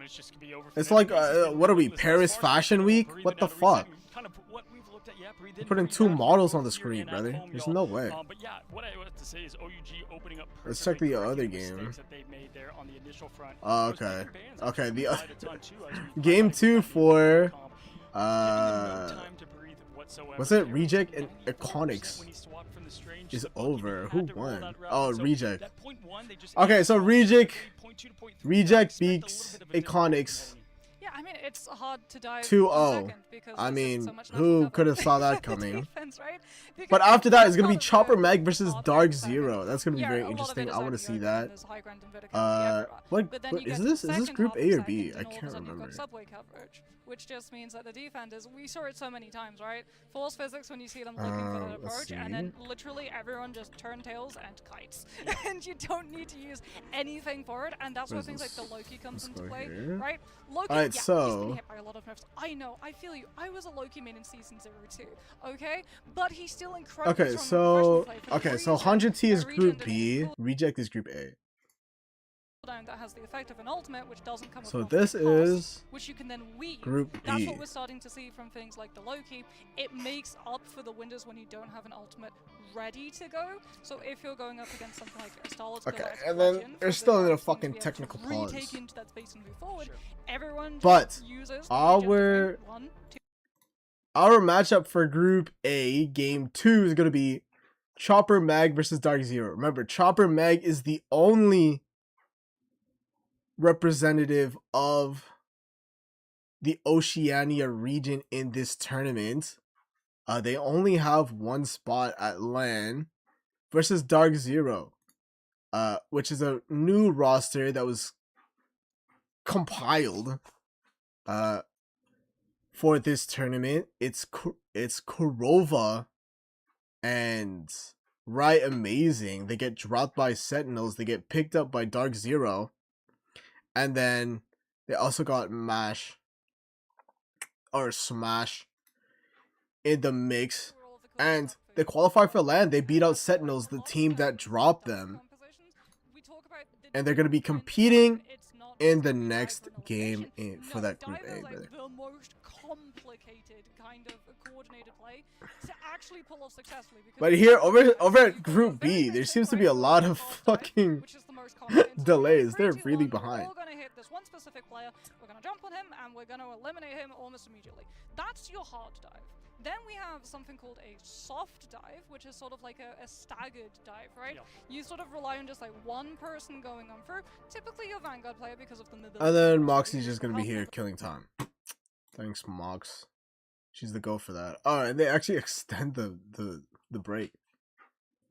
S2: It's like, what are we, Paris Fashion Week? What the fuck? Putting two models on the screen, brother. There's no way.
S1: But yeah, what I want to say is OUG opening up.
S2: Let's check the other game. Okay. Okay, the game 2 for was it Reject and Iconics is over. Who won? Oh, Reject. Okay, so Reject beats Iconics.
S3: Yeah, I mean, it's hard to dive
S2: 2-0.
S3: because
S2: I mean,
S3: so much
S2: who
S3: level
S2: could have
S3: coverage
S2: saw that
S3: for
S2: coming?
S3: defense, right?
S2: But
S3: Because
S2: after that, it's gonna be
S3: part of
S2: Chopper
S3: the
S2: Mag versus
S3: hard
S2: Dark
S3: defense
S2: Zero. That's gonna be
S3: yeah,
S2: very
S3: a lot of it
S2: interesting.
S3: is
S2: I want to
S3: only
S2: see
S3: open,
S2: that.
S3: there's high ground and vertical everywhere.
S2: What
S3: But then you
S2: is
S3: get
S2: this?
S3: to the
S2: Is this
S3: second
S2: Group
S3: half
S2: A or
S3: of
S2: B?
S3: second,
S2: I
S3: and all of a
S2: can't
S3: sudden you've got
S2: remember.
S3: subway coverage, which just means that the defenders, we saw it so many times, right? Force physics when you see them looking for that
S2: let's
S3: approach, and then literally everyone just turntails and kites, and you don't need to use anything for it, and that's where things like the Loki comes into play, right? Loki,
S2: Alright,
S3: yeah,
S2: so
S3: he's been hit by a lot of nerfs. I know, I feel you. I was a Loki main in season 0 too, okay? But he's still incredibly
S2: Okay,
S3: strong
S2: so
S3: in professional play for the
S2: so
S3: reason
S2: 100T is
S3: that
S2: Group
S3: Regent
S2: B,
S3: and
S2: Reject is Group A.
S3: cooldown that has the effect of an ultimate, which doesn't come with
S2: So
S3: multiple
S2: this
S3: costs,
S2: is
S3: which you can then weave.
S2: Group
S3: That's
S2: B.
S3: what we're starting to see from things like the Loki. It makes up for the windows when you don't have an ultimate ready to go. So if you're going up against something like a Star Wars,
S2: Okay, and then there's still a fucking technical pause.
S3: Retake into that space and move forward. Everyone
S2: But
S3: uses
S2: our matchup for Group A, Game 2, is gonna be Chopper Mag versus Dark Zero. Remember, Chopper Mag is the only representative of the Oceania region in this tournament. They only have one spot at LAN versus Dark Zero, which is a new roster that was compiled for this tournament. It's Kurova and Right Amazing. They get dropped by Sentinels. They get picked up by Dark Zero. And then they also got Mash or Smash in the mix. And they qualify for LAN. They beat out Sentinels, the team that dropped them. And they're going to be competing in the next game for that Group A, brother.
S3: The most complicated kind of coordinated play to actually pull off successfully.
S2: But here, over at Group B, there seems to be a lot of fucking delays. They're really behind.
S3: We're going to hit this one specific player, we're going to jump on him, and we're going to eliminate him almost immediately. That's your hard dive. Then we have something called a soft dive, which is sort of like a staggered dive, right? Yep. You sort of rely on just like one person going on through, typically your Vanguard player because of the mobility.
S2: And then Moxie's just going to be here killing time. Thanks, Mox. She's the go for that. Oh, and they actually extend the break.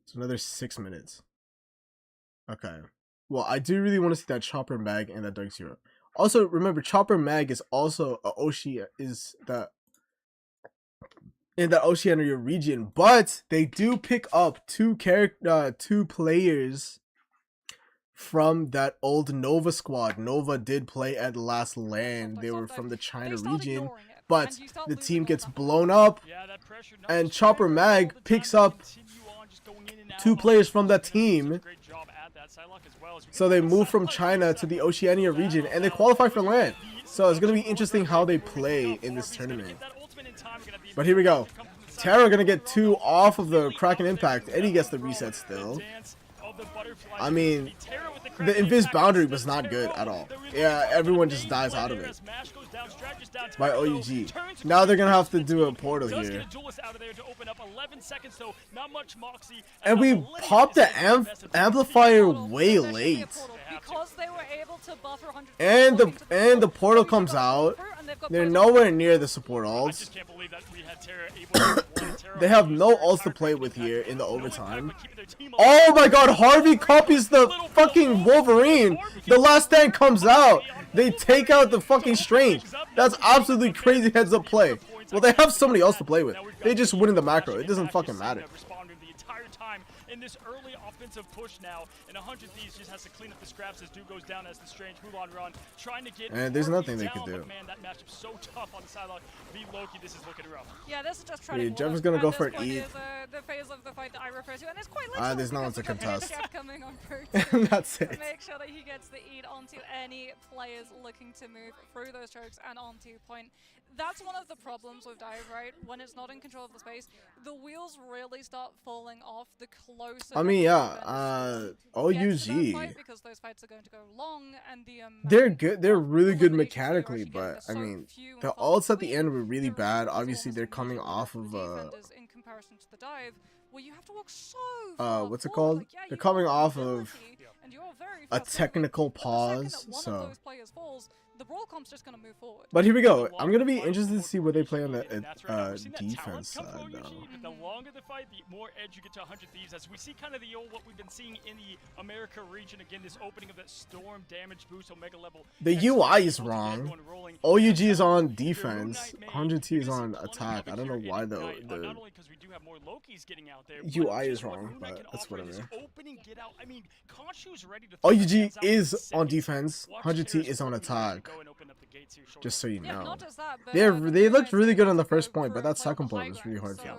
S2: It's another 6 minutes. Okay. Well, I do really want to see that Chopper Mag and that Dark Zero. Also, remember, Chopper Mag is also in the Oceania region, but they do pick up two players from that old Nova squad. Nova did play at last LAN. They were from the China region, but the team gets blown up, and Chopper Mag picks up two players from that team. So they move from China to the Oceania region, and they qualify for LAN. So it's going to be interesting how they play in this tournament. But here we go. Terra gonna get 2 off of the Kraken Impact. Eddie gets the reset still. I mean, the Invis boundary was not good at all. Yeah, everyone just dies out of it by OUG. Now they're gonna have to do a portal here. And we popped the amplifier way late. And the portal comes out. They're nowhere near the support ults. They have no ults to play with here in the overtime. Oh my god, Harvey copies the fucking Wolverine. The last stand comes out. They take out the fucking Strange. That's absolutely crazy heads up play. Well, they have somebody else to play with. They just win in the macro. It doesn't fucking matter.
S1: In this early offensive push now, and 100 Thieves just has to clean up the scraps as Dude goes down as the Strange Mulan run, trying to get.
S2: And there's nothing they can do.
S1: Man, that matchup's so tough on the sideline. V Loki, this is looking rough.
S3: Yeah, this is just trying to.
S2: Jeff is gonna go for an E.
S3: The phase of the fight that I refer to, and it's quite literal.
S2: There's no one to contest.
S3: Coming on through
S2: That's it.
S3: Make sure that he gets the eat onto any players looking to move through those chokes and onto point. That's one of the problems with Dive, right? When it's not in control of the space, the wheels really start falling off the closer.
S2: I mean, yeah, OUG.
S3: Because those fights are going to go long, and
S2: they're good. They're really good mechanically, but I mean, the ults at the end were really bad. Obviously, they're coming off of
S3: in comparison to the Dive, where you have to walk so
S2: what's it called? They're coming off of a technical pause, so.
S3: The brawl comp's just gonna move forward.
S2: But here we go. I'm gonna be interested to see what they play on the defense side, though.
S1: The longer the fight, the more edge you get to 100 Thieves. As we see kind of what we've been seeing in the America region, again, this opening of that storm damage boost, Omega level.
S2: The UI is wrong. OUG is on defense. 100T is on attack. I don't know why, though. The UI is wrong, but that's whatever. OUG is on defense. 100T is on attack. Just so you know. They looked really good on the first point, but that second point was really hard for them.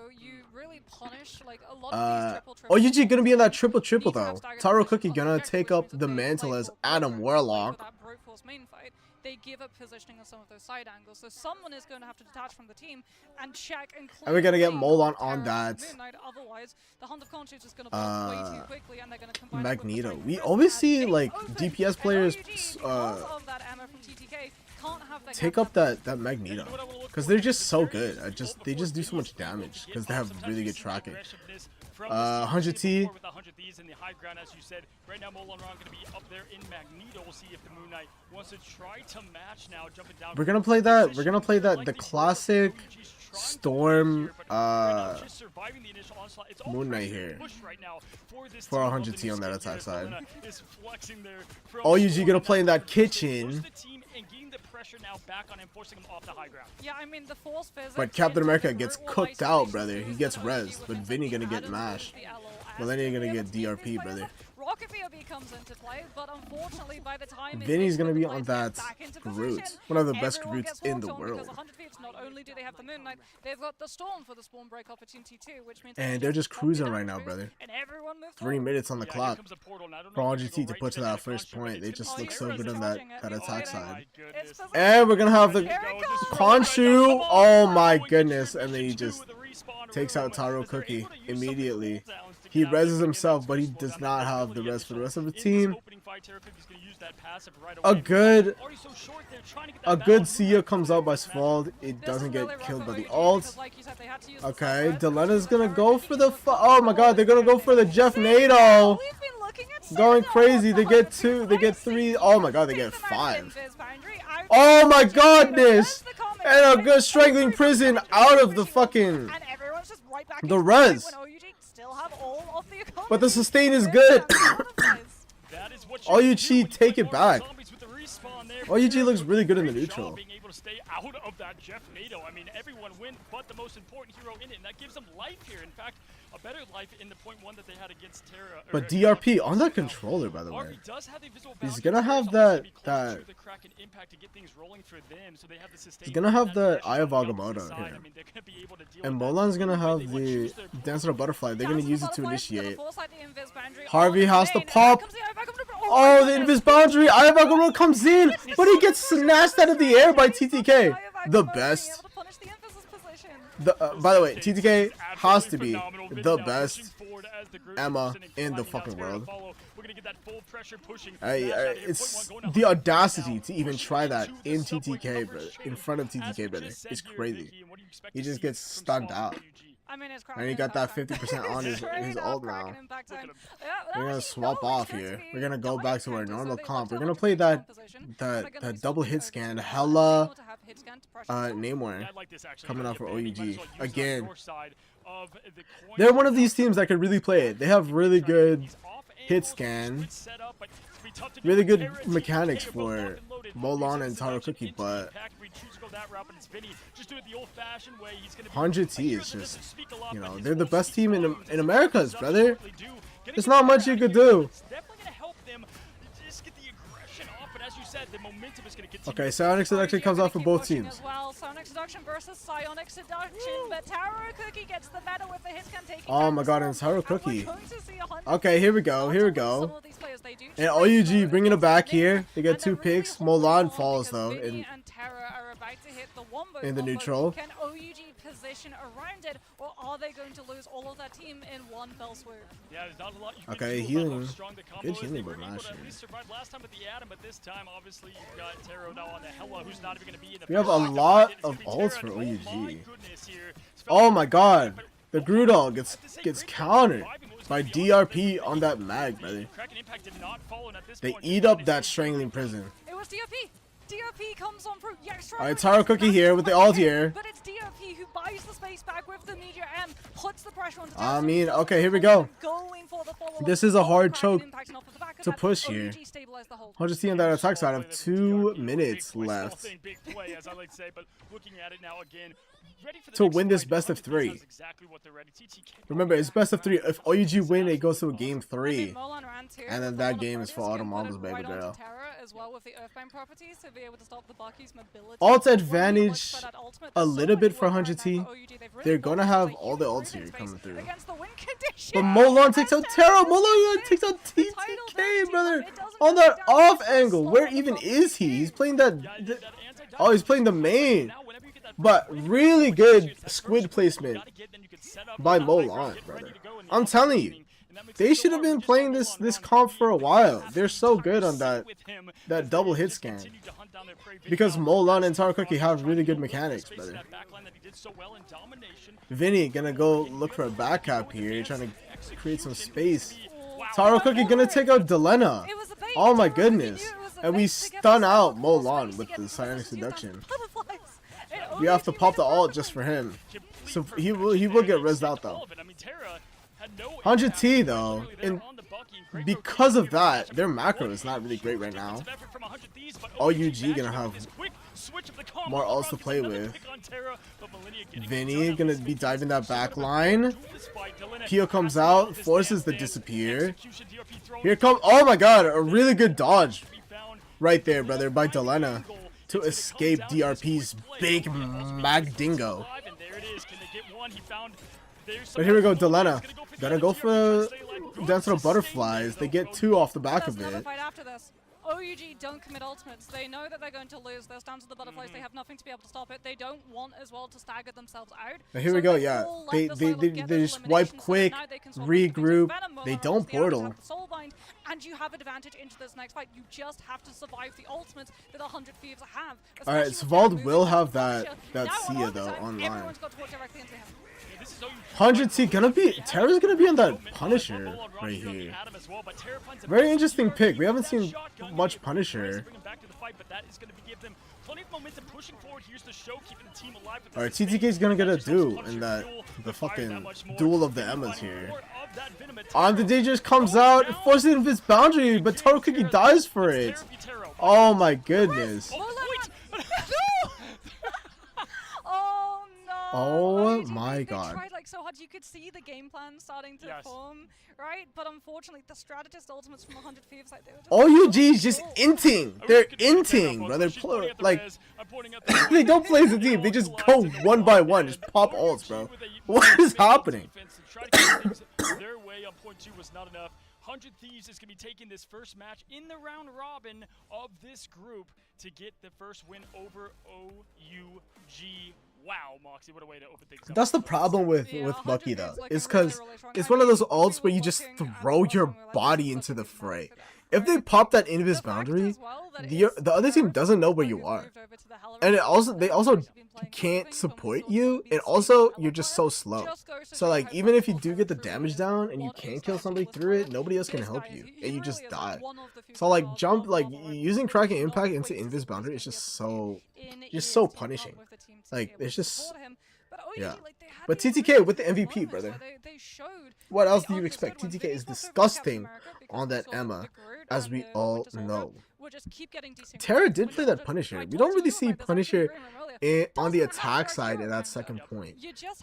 S2: OUG gonna be in that triple though. Taro Cookie gonna take up the mantle as Adam Warlock.
S3: They give up positioning on some of those side angles, so someone is going to have to detach from the team and check and clear.
S2: And we're gonna get Molon on that.
S3: Otherwise, the Hunt of Conscience is going to blow way too quickly, and they're going to combine
S2: Magneto. We always see like DPS players take up that Magneto because they're just so good. They just do so much damage because they have really good tracking. 100T.
S1: Right now, Molon going to be up there in Magneto. We'll see if the Moon Knight wants to try to match now, jumping down.
S2: We're gonna play that. We're gonna play the classic Storm Moon Knight here for 100T on that attack side. OUG gonna play in that kitchen.
S3: Yeah, I mean, the force physics,
S2: but Captain America gets cooked out, brother. He gets rezzed, but Vinny gonna get mashed. Millennia gonna get DRP, brother.
S3: Rocket VOB comes into play, but unfortunately by the time
S2: Vinny's gonna be on that Groot, one of the best Groots in the world.
S3: Not only do they have the Moon Knight, they've got the Storm for the spawn break opportunity too, which means
S2: and they're just cruising right now, brother. 3 minutes on the clock for RGT to put to that first point. They just look so good on that attack side. And we're gonna have the Khonshu. Oh my goodness! And then he just takes out Taro Cookie immediately. He reses himself, but he does not have the res for the rest of the team. A good Sia comes out by Svald. It doesn't get killed by the ult. Okay, Delena's gonna go for the oh my god, they're gonna go for the Jeff NATO. Going crazy. They get 2, they get 3. Oh my god, they get 5. Oh my godness! And a good strangling prison out of the fucking the res. But the sustain is good. OUG take it back. OUG looks really good in the neutral.
S1: Being able to stay out of that Jeff NATO. I mean, everyone wins, but the most important hero in it, and that gives them life here. In fact, a better life in the .1 that they had against Terra.
S2: But DRP on that controller, by the way. He's gonna have that he's gonna have the Eye of Agamotto here. And Molan's gonna have the Dance of the Butterfly. They're gonna use it to initiate. Harvey has to pop. Oh, the Invis Boundary. Eye of Agamotto comes in, but he gets snatched out of the air by TTK. The best. By the way, TTK has to be the best Emma in the fucking world. It's the audacity to even try that in TTK, brother. In front of TTK, brother. It's crazy. He just gets stunned out. And he got that 50% on his ult now. We're gonna swap off here. We're gonna go back to our normal comp. We're gonna play that double hit scan. Hella Namor coming out for OUG again. They're one of these teams that could really play it. They have really good hit scan, really good mechanics for Molan and Taro Cookie, but 100T is just, you know, they're the best team in Americas, brother. There's not much you could do. Okay, Psionic Seduction comes out for both teams.
S3: Psionic Seduction versus Psionic Seduction, but Taro Cookie gets the better with the hit scan taking.
S2: Oh my god, and Taro Cookie. Okay, here we go, here we go. And OUG bringing it back here. They get 2 picks. Molan falls though in the neutral.
S3: Can OUG position around it, or are they going to lose all of their team in one fell swoop?
S1: Yeah, there's not a lot you
S2: okay, healing. Good healing, but not sure.
S1: Last time with the Atom, but this time obviously you've got Taro now on the Hella, who's not even going to be in the.
S2: We have a lot of ults for OUG. Oh my god, the Grudal gets countered by DRP on that mag, brother. They eat up that Strangling Prison.
S3: It was DRP. DRP comes on through. Yes,
S2: alright, Taro Cookie here with the ult here.
S3: But it's DRP who buys the space back with the meteor and puts the pressure on the
S2: I mean, okay, here we go. This is a hard choke to push here. 100T on that attack side of 2 minutes left to win this best of 3. Remember, it's best of 3. If OUG win, it goes to a game 3. And then that game is for Automama's baby girl. Ult advantage a little bit for 100T. They're gonna have all the ults here coming through. But Molan takes out Taro. Molan takes out TTK, brother. On that off angle. Where even is he? He's playing that. Oh, he's playing the main. But really good squid placement by Molan, brother. I'm telling you, they should have been playing this comp for a while. They're so good on that double hit scan. Because Molan and Taro Cookie have really good mechanics, brother. Vinny gonna go look for a back cap here, trying to create some space. Taro Cookie gonna take out Delena. Oh my goodness. And we stun out Molan with the Psionic Seduction. We have to pop the ult just for him. So he will get rezzed out though. 100T though, and because of that, their macro is not really great right now. OUG gonna have more ults to play with. Vinny gonna be diving that back line. Pio comes out, forces the disappear. Here comes, oh my god, a really good dodge right there, brother, by Delena to escape DRP's big mag dingo. But here we go, Delena. Gotta go for Dance of the Butterflies. They get 2 off the back of it.
S3: OUG don't commit ultimates. They know that they're going to lose. Their stance of the butterflies, they have nothing to be able to stop it. They don't want as well to stagger themselves out.
S2: But here we go, yeah. They just wipe quick, regroup. They don't portal.
S3: And you have advantage into this next fight. You just have to survive the ultimates that 100 Thieves have.
S2: Alright, Svald will have that Sia though online. 100T gonna be, Terra's gonna be on that Punisher right here. Very interesting pick. We haven't seen much Punisher. Alright, TTK's gonna get a do in the fucking duel of the Emmas here. The Dangerous comes out, forcing his boundary, but Taro Cookie dies for it. Oh my goodness.
S3: Oh no!
S2: Oh
S3: OUG,
S2: my
S3: they
S2: god.
S3: tried like so hard. You could see the game plan starting to form, right? But unfortunately, the strategist ultimates from 100 Thieves, like they were just
S2: OUG is just inting. They're inting, brother. Like they don't play as a team. They just go one by one, just pop ults, bro. What is happening?
S1: Their way on point 2 was not enough. 100 Thieves is going to be taking this first match in the round robin of this group to get the first win over OUG. Wow, Moxie, what a way to open things up.
S2: That's the problem with Bucky though. It's because it's one of those ults where you just throw your body into the fray. If they pop that invis boundary, the other team doesn't know where you are, and they also can't support you, and also you're just so slow. So like even if you do get the damage down and you can kill somebody through it, nobody else can help you, and you just die. So like using Kraken Impact into invis boundary is just so punishing. Like it's just yeah. But TTK with the MVP, brother. What else do you expect? TTK is disgusting on that Emma, as we all know. Terra did play that Punisher. We don't really see Punisher on the attack side at that second point.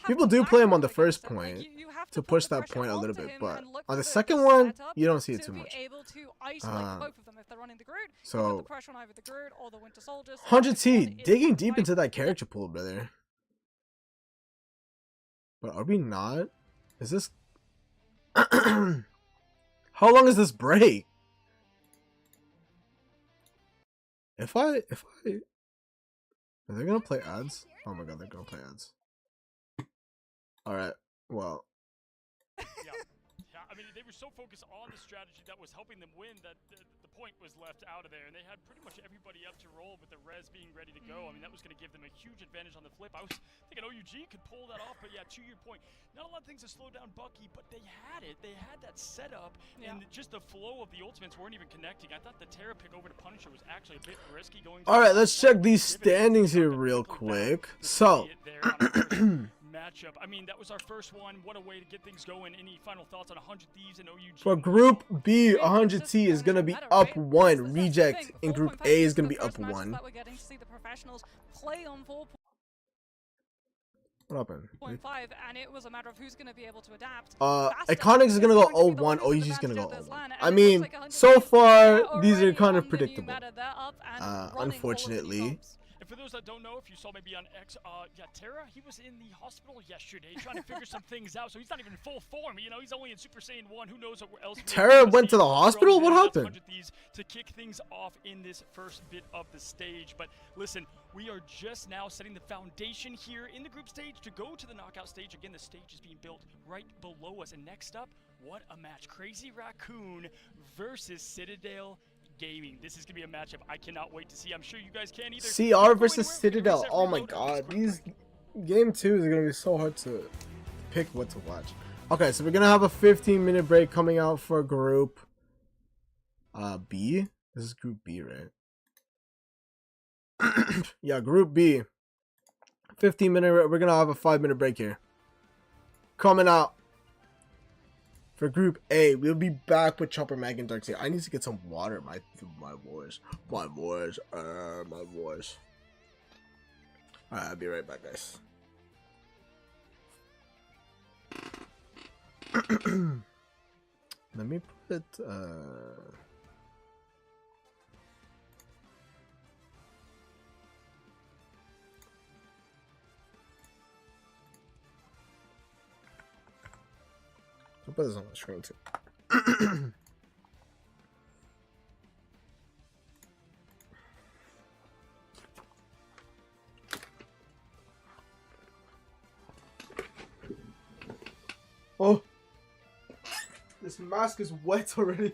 S2: People do play him on the first point to push that point a little bit, but on the second one, you don't see it too much. So 100T digging deep into that character pool, brother. But are we not? Is this... How long is this break? If I... Are they gonna play ads? Oh my god, they're gonna play ads. Alright, well...
S1: I mean, they were so focused on the strategy that was helping them win that the point was left out of there, and they had pretty much everybody up to roll with the res being ready to go. I mean, that was going to give them a huge advantage on the flip. I was thinking OUG could pull that off, but yeah, to your point, not a lot of things to slow down Bucky, but they had it. They had that setup, and just the flow of the ultimates weren't even connecting. I thought the Terra pick over to Punisher was actually a bit risky going.
S2: All right, let's check these standings here real quick. So.
S1: Matchup. I mean, that was our first one. What a way to get things going. Any final thoughts on 100 Thieves and OUG?
S2: For Group B, 100T is going to be up 1. Reject in Group A is going to be up 1. What happened?
S3: 0.5, and it was a matter of who's going to be able to adapt.
S2: Iconic is going to go 0-1, OUG is going to go 0-1. I mean, so far, these are kind of predictable. Unfortunately.
S1: And for those that don't know, if you saw maybe on X, yeah, Terra, he was in the hospital yesterday trying to figure some things out, so he's not even in full form. You know, he's only in Super Saiyan 1. Who knows what else?
S2: Terra went to the hospital? What happened?
S1: To kick things off in this first bit of the stage. But listen, we are just now setting the foundation here in the group stage to go to the knockout stage. Again, the stage is being built right below us. And next up, what a match. Crazy Raccoon versus Citadel Gaming. This is going to be a matchup I cannot wait to see. I'm sure you guys can either.
S2: CR versus Citadel. Oh my god. These game 2 is going to be so hard to pick what to watch. Okay, so we're going to have a 15-minute break coming out for Group B. This is Group B, right? Yeah, Group B. 15-minute. We're going to have a 5-minute break here. Coming out. For Group A, we'll be back with Chopper, Mag, and Darkseid. I need to get some water. My voice. Alright, I'll be right back, guys. Let me put I'll put this on the screen too. Oh, this mask is wet already.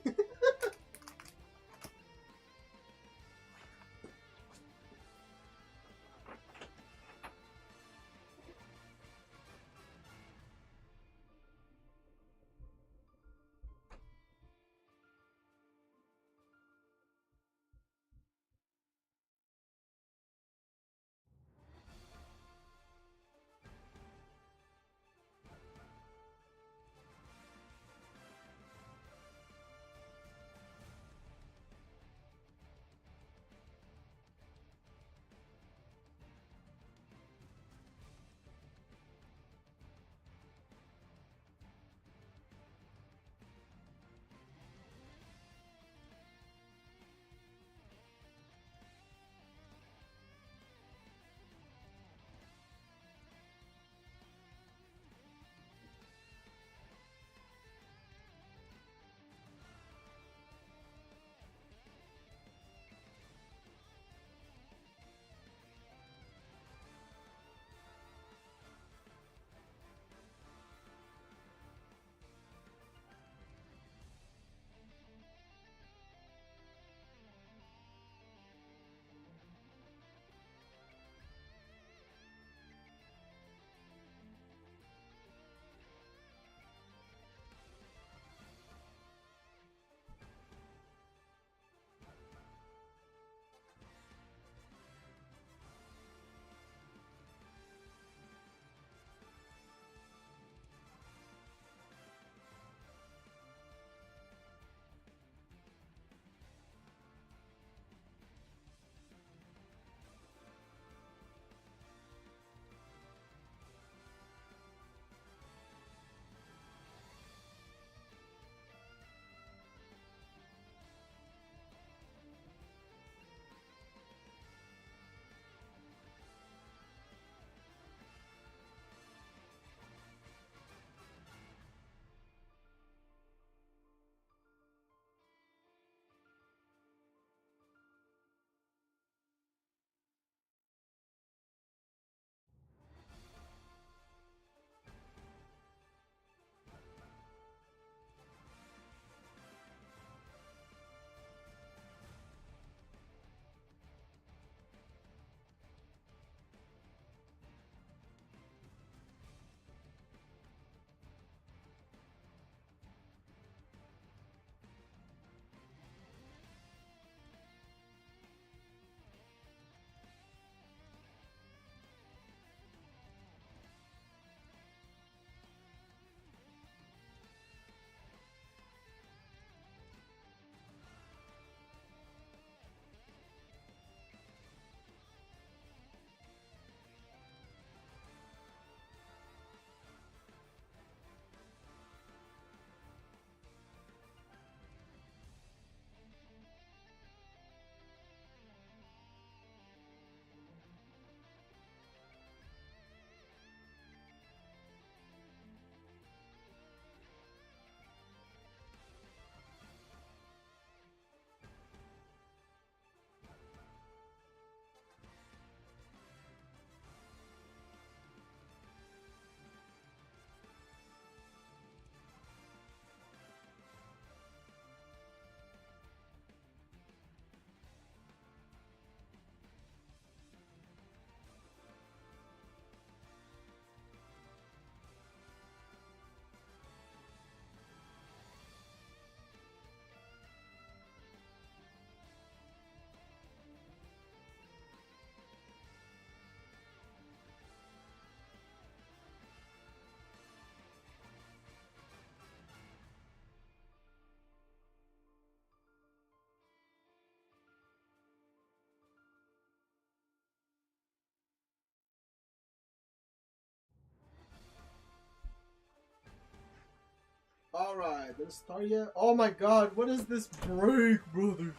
S2: Alright, did it start yet? Oh my god, what is this break, brother?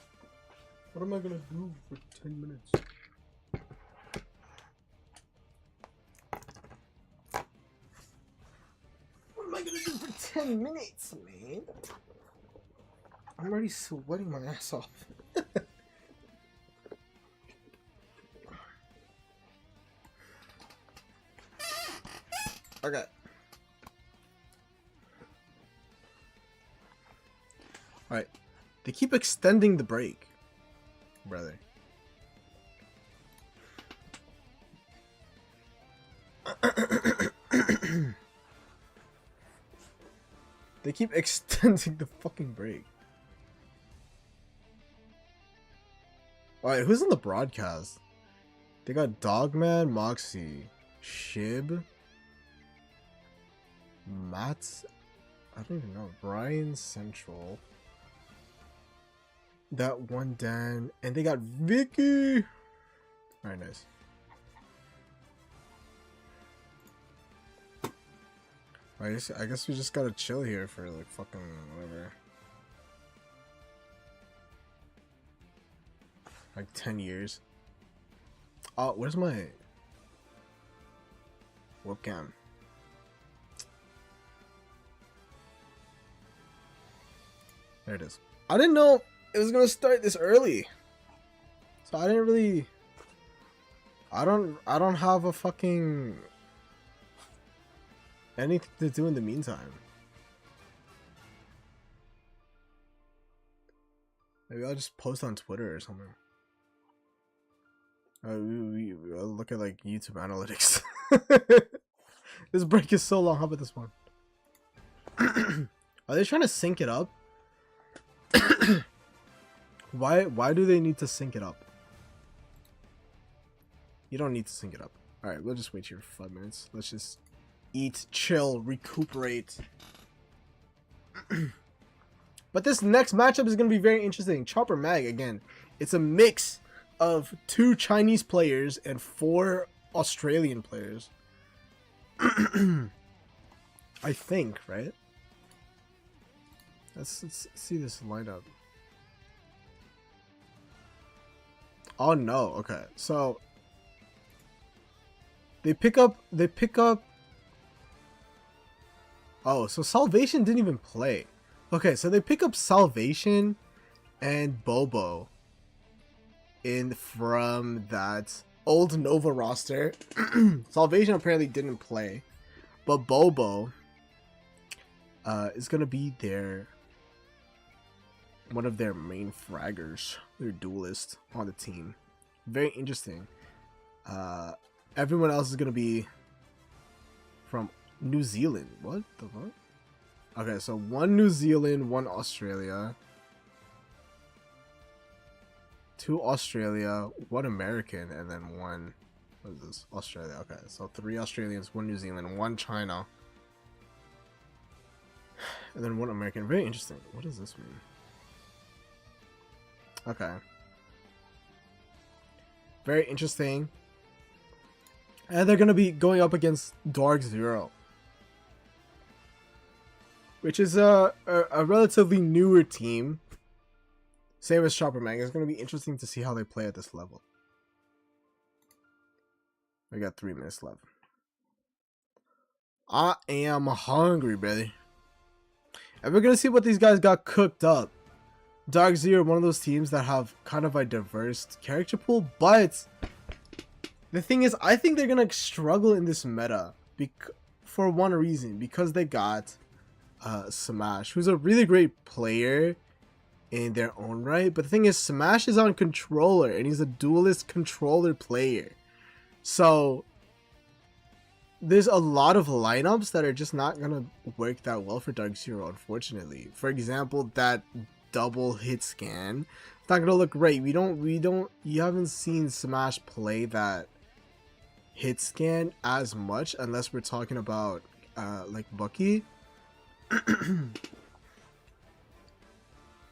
S2: What am I gonna do for 10 minutes? What am I gonna do for 10 minutes, man? I'm already sweating my ass off. Okay. Alright. They keep extending the break, brother. They keep extending the fucking break. Alright, who's on the broadcast? They got Dogman, Moxie, Shib, Matt, I don't even know, Brian Central, that one Dan, and they got Vicky. Very nice. I guess we just gotta chill here for like fucking whatever. Like 10 years. Oh, where's my webcam? There it is. I didn't know it was gonna start this early. So I didn't really I don't have a fucking anything to do in the meantime. Maybe I'll just post on Twitter or something. I'll look at like YouTube analytics. This break is so long. How about this one? Are they trying to sync it up? Why do they need to sync it up? You don't need to sync it up. Alright, we'll just wait here for 5 minutes. Let's just eat, chill, recuperate. But this next matchup is going to be very interesting. Chopper Mag, again, it's a mix of 2 Chinese players and 4 Australian players. I think, right? Let's see this lineup. Oh no, okay. So they pick up oh, so Salvation didn't even play. Okay, so they pick up Salvation and Bobo from that old Nova roster. Salvation apparently didn't play, but Bobo is gonna be one of their main fraggers, their duelist on the team. Very interesting. Everyone else is gonna be from New Zealand. What the fuck? Okay, so 1 New Zealand, 1 Australia, 2 Australia, 1 American, and then 1, what is this? Australia. Okay, so 3 Australians, 1 New Zealand, 1 China, and then 1 American. Very interesting. What does this mean? Okay. Very interesting. And they're going to be going up against Dark Zero, which is a relatively newer team. Same as Chopper Mag. It's going to be interesting to see how they play at this level. We got 3 minutes left. I am hungry, brother. And we're going to see what these guys got cooked up. Dark Zero, one of those teams that have kind of a diverse character pool, but the thing is, I think they're going to struggle in this meta for one reason, because they got Smash, who's a really great player in their own right, but the thing is, Smash is on controller, and he's a duelist controller player, so there's a lot of lineups that are just not going to work that well for Dark Zero, unfortunately. For example, that double hit scan, it's not gonna look great. You haven't seen Smash play that hit scan as much, unless we're talking about like Bucky.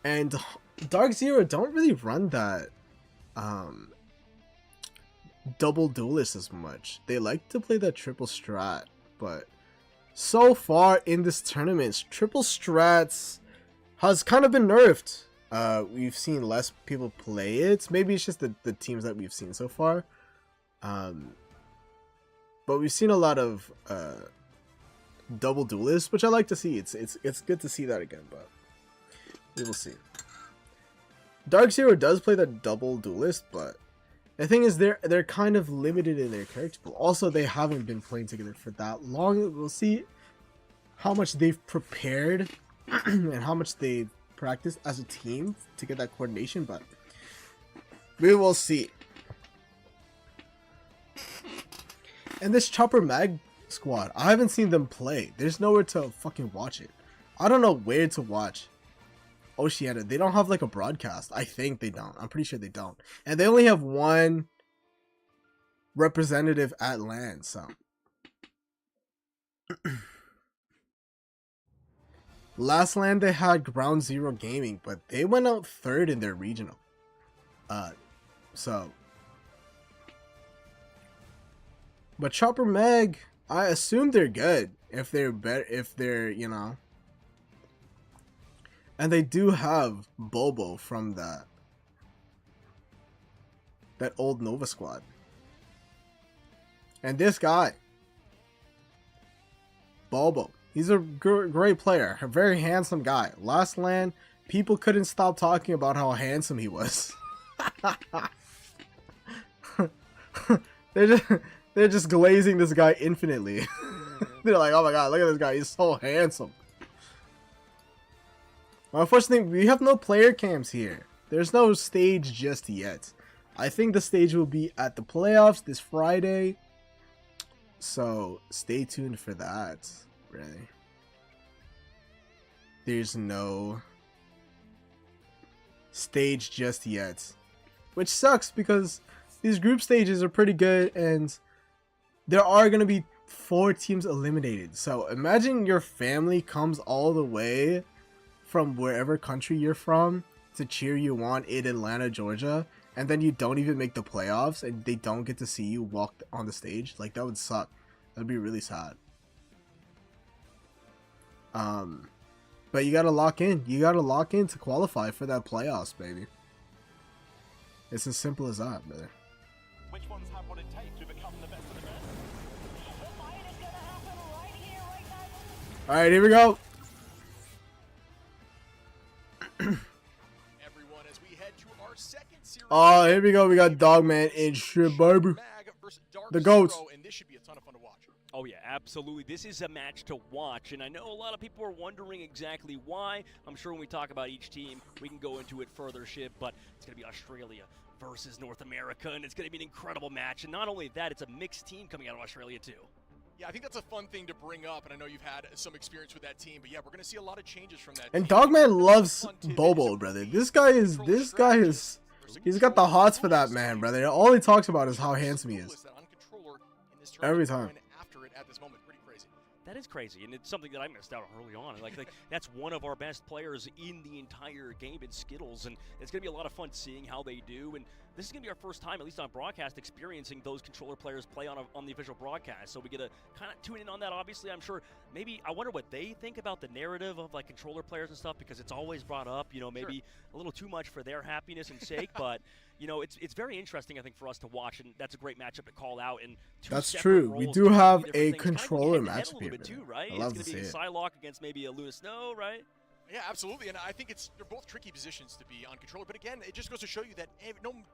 S2: And Dark Zero don't really run that double duelist as much. They like to play that triple strat, but so far in this tournament, triple strats has kind of been nerfed. We've seen less people play it. Maybe it's just the teams that we've seen so far. But we've seen a lot of double duelists, which I like to see. It's good to see that again, but we will see. Dark Zero does play the double duelist, but the thing is they're kind of limited in their character pool. Also, they haven't been playing together for that long. We'll see how much they've prepared and how much they've practiced as a team to get that coordination, but we will see. And this Chopper Mag squad, I haven't seen them play. There's nowhere to fucking watch it. I don't know where to watch Oceania. They don't have like a broadcast. I think they don't. I'm pretty sure they don't. And they only have one representative at LAN, so. Last LAN they had Ground Zero Gaming, but they went out third in their regional. But Chopper Mag, I assume they're good if they're better, if they're, you know. And they do have Bobo from that old Nova squad. And this guy, Bobo, he's a great player, a very handsome guy. Last LAN, people couldn't stop talking about how handsome he was. They're just glazing this guy infinitely. They're like, oh my god, look at this guy, he's so handsome. Well, unfortunately, we have no player cams here. There's no stage just yet. I think the stage will be at the playoffs this Friday. So, stay tuned for that, really. There's no stage just yet. Which sucks because these group stages are pretty good and there are going to be 4 teams eliminated. So imagine your family comes all the way from wherever country you're from to cheer you on in Atlanta, Georgia, and then you don't even make the playoffs and they don't get to see you walk on the stage. Like, that would suck. That'd be really sad. But you gotta lock in. You gotta lock in to qualify for that playoffs, baby. It's as simple as that, brother.
S4: Which ones have what it takes to become the best of the best?
S2: Alright, here we go.
S4: Everyone, as we head to our second series.
S2: Oh, here we go. We got Dogman and shit, baby. The GOATs.
S4: And this should be a ton of fun to watch.
S5: Oh yeah, absolutely. This is a match to watch, and I know a lot of people are wondering exactly why. I'm sure when we talk about each team, we can go into it further, Shib, but it's going to be Australia versus North America, and it's going to be an incredible match. And not only that, it's a mixed team coming out of Australia, too.
S4: Yeah, I think that's a fun thing to bring up, and I know you've had some experience with that team, but yeah, we're going to see a lot of changes from that
S2: and
S4: team.
S2: Dogman loves Bobo, brother. This guy is, he's got the hots for that man, brother. All he talks about is how handsome he is. Every time.
S4: At this moment, pretty crazy.
S5: That is crazy, and it's something that I missed out on early on. Like that's one of our best players in the entire game in Skittles, and it's going to be a lot of fun seeing how they do. And this is going to be our first time, at least on broadcast, experiencing those controller players play on the official broadcast. So we get to kind of tune in on that. Obviously, I'm sure I wonder what they think about the narrative of like controller players and stuff, because it's always brought up. You know, maybe a little too much for their happiness and sake, but. You know, it's very interesting, I think, for us to watch, and that's a great matchup to call out. And
S2: that's true. We do have a controller matchup here,
S5: too, right?
S2: I love to see it.
S5: It's going to be a Psylocke against maybe a Luna Snow, right?
S4: Yeah, absolutely, and I think they're both tricky positions to be on controller. But again, it just goes to show you that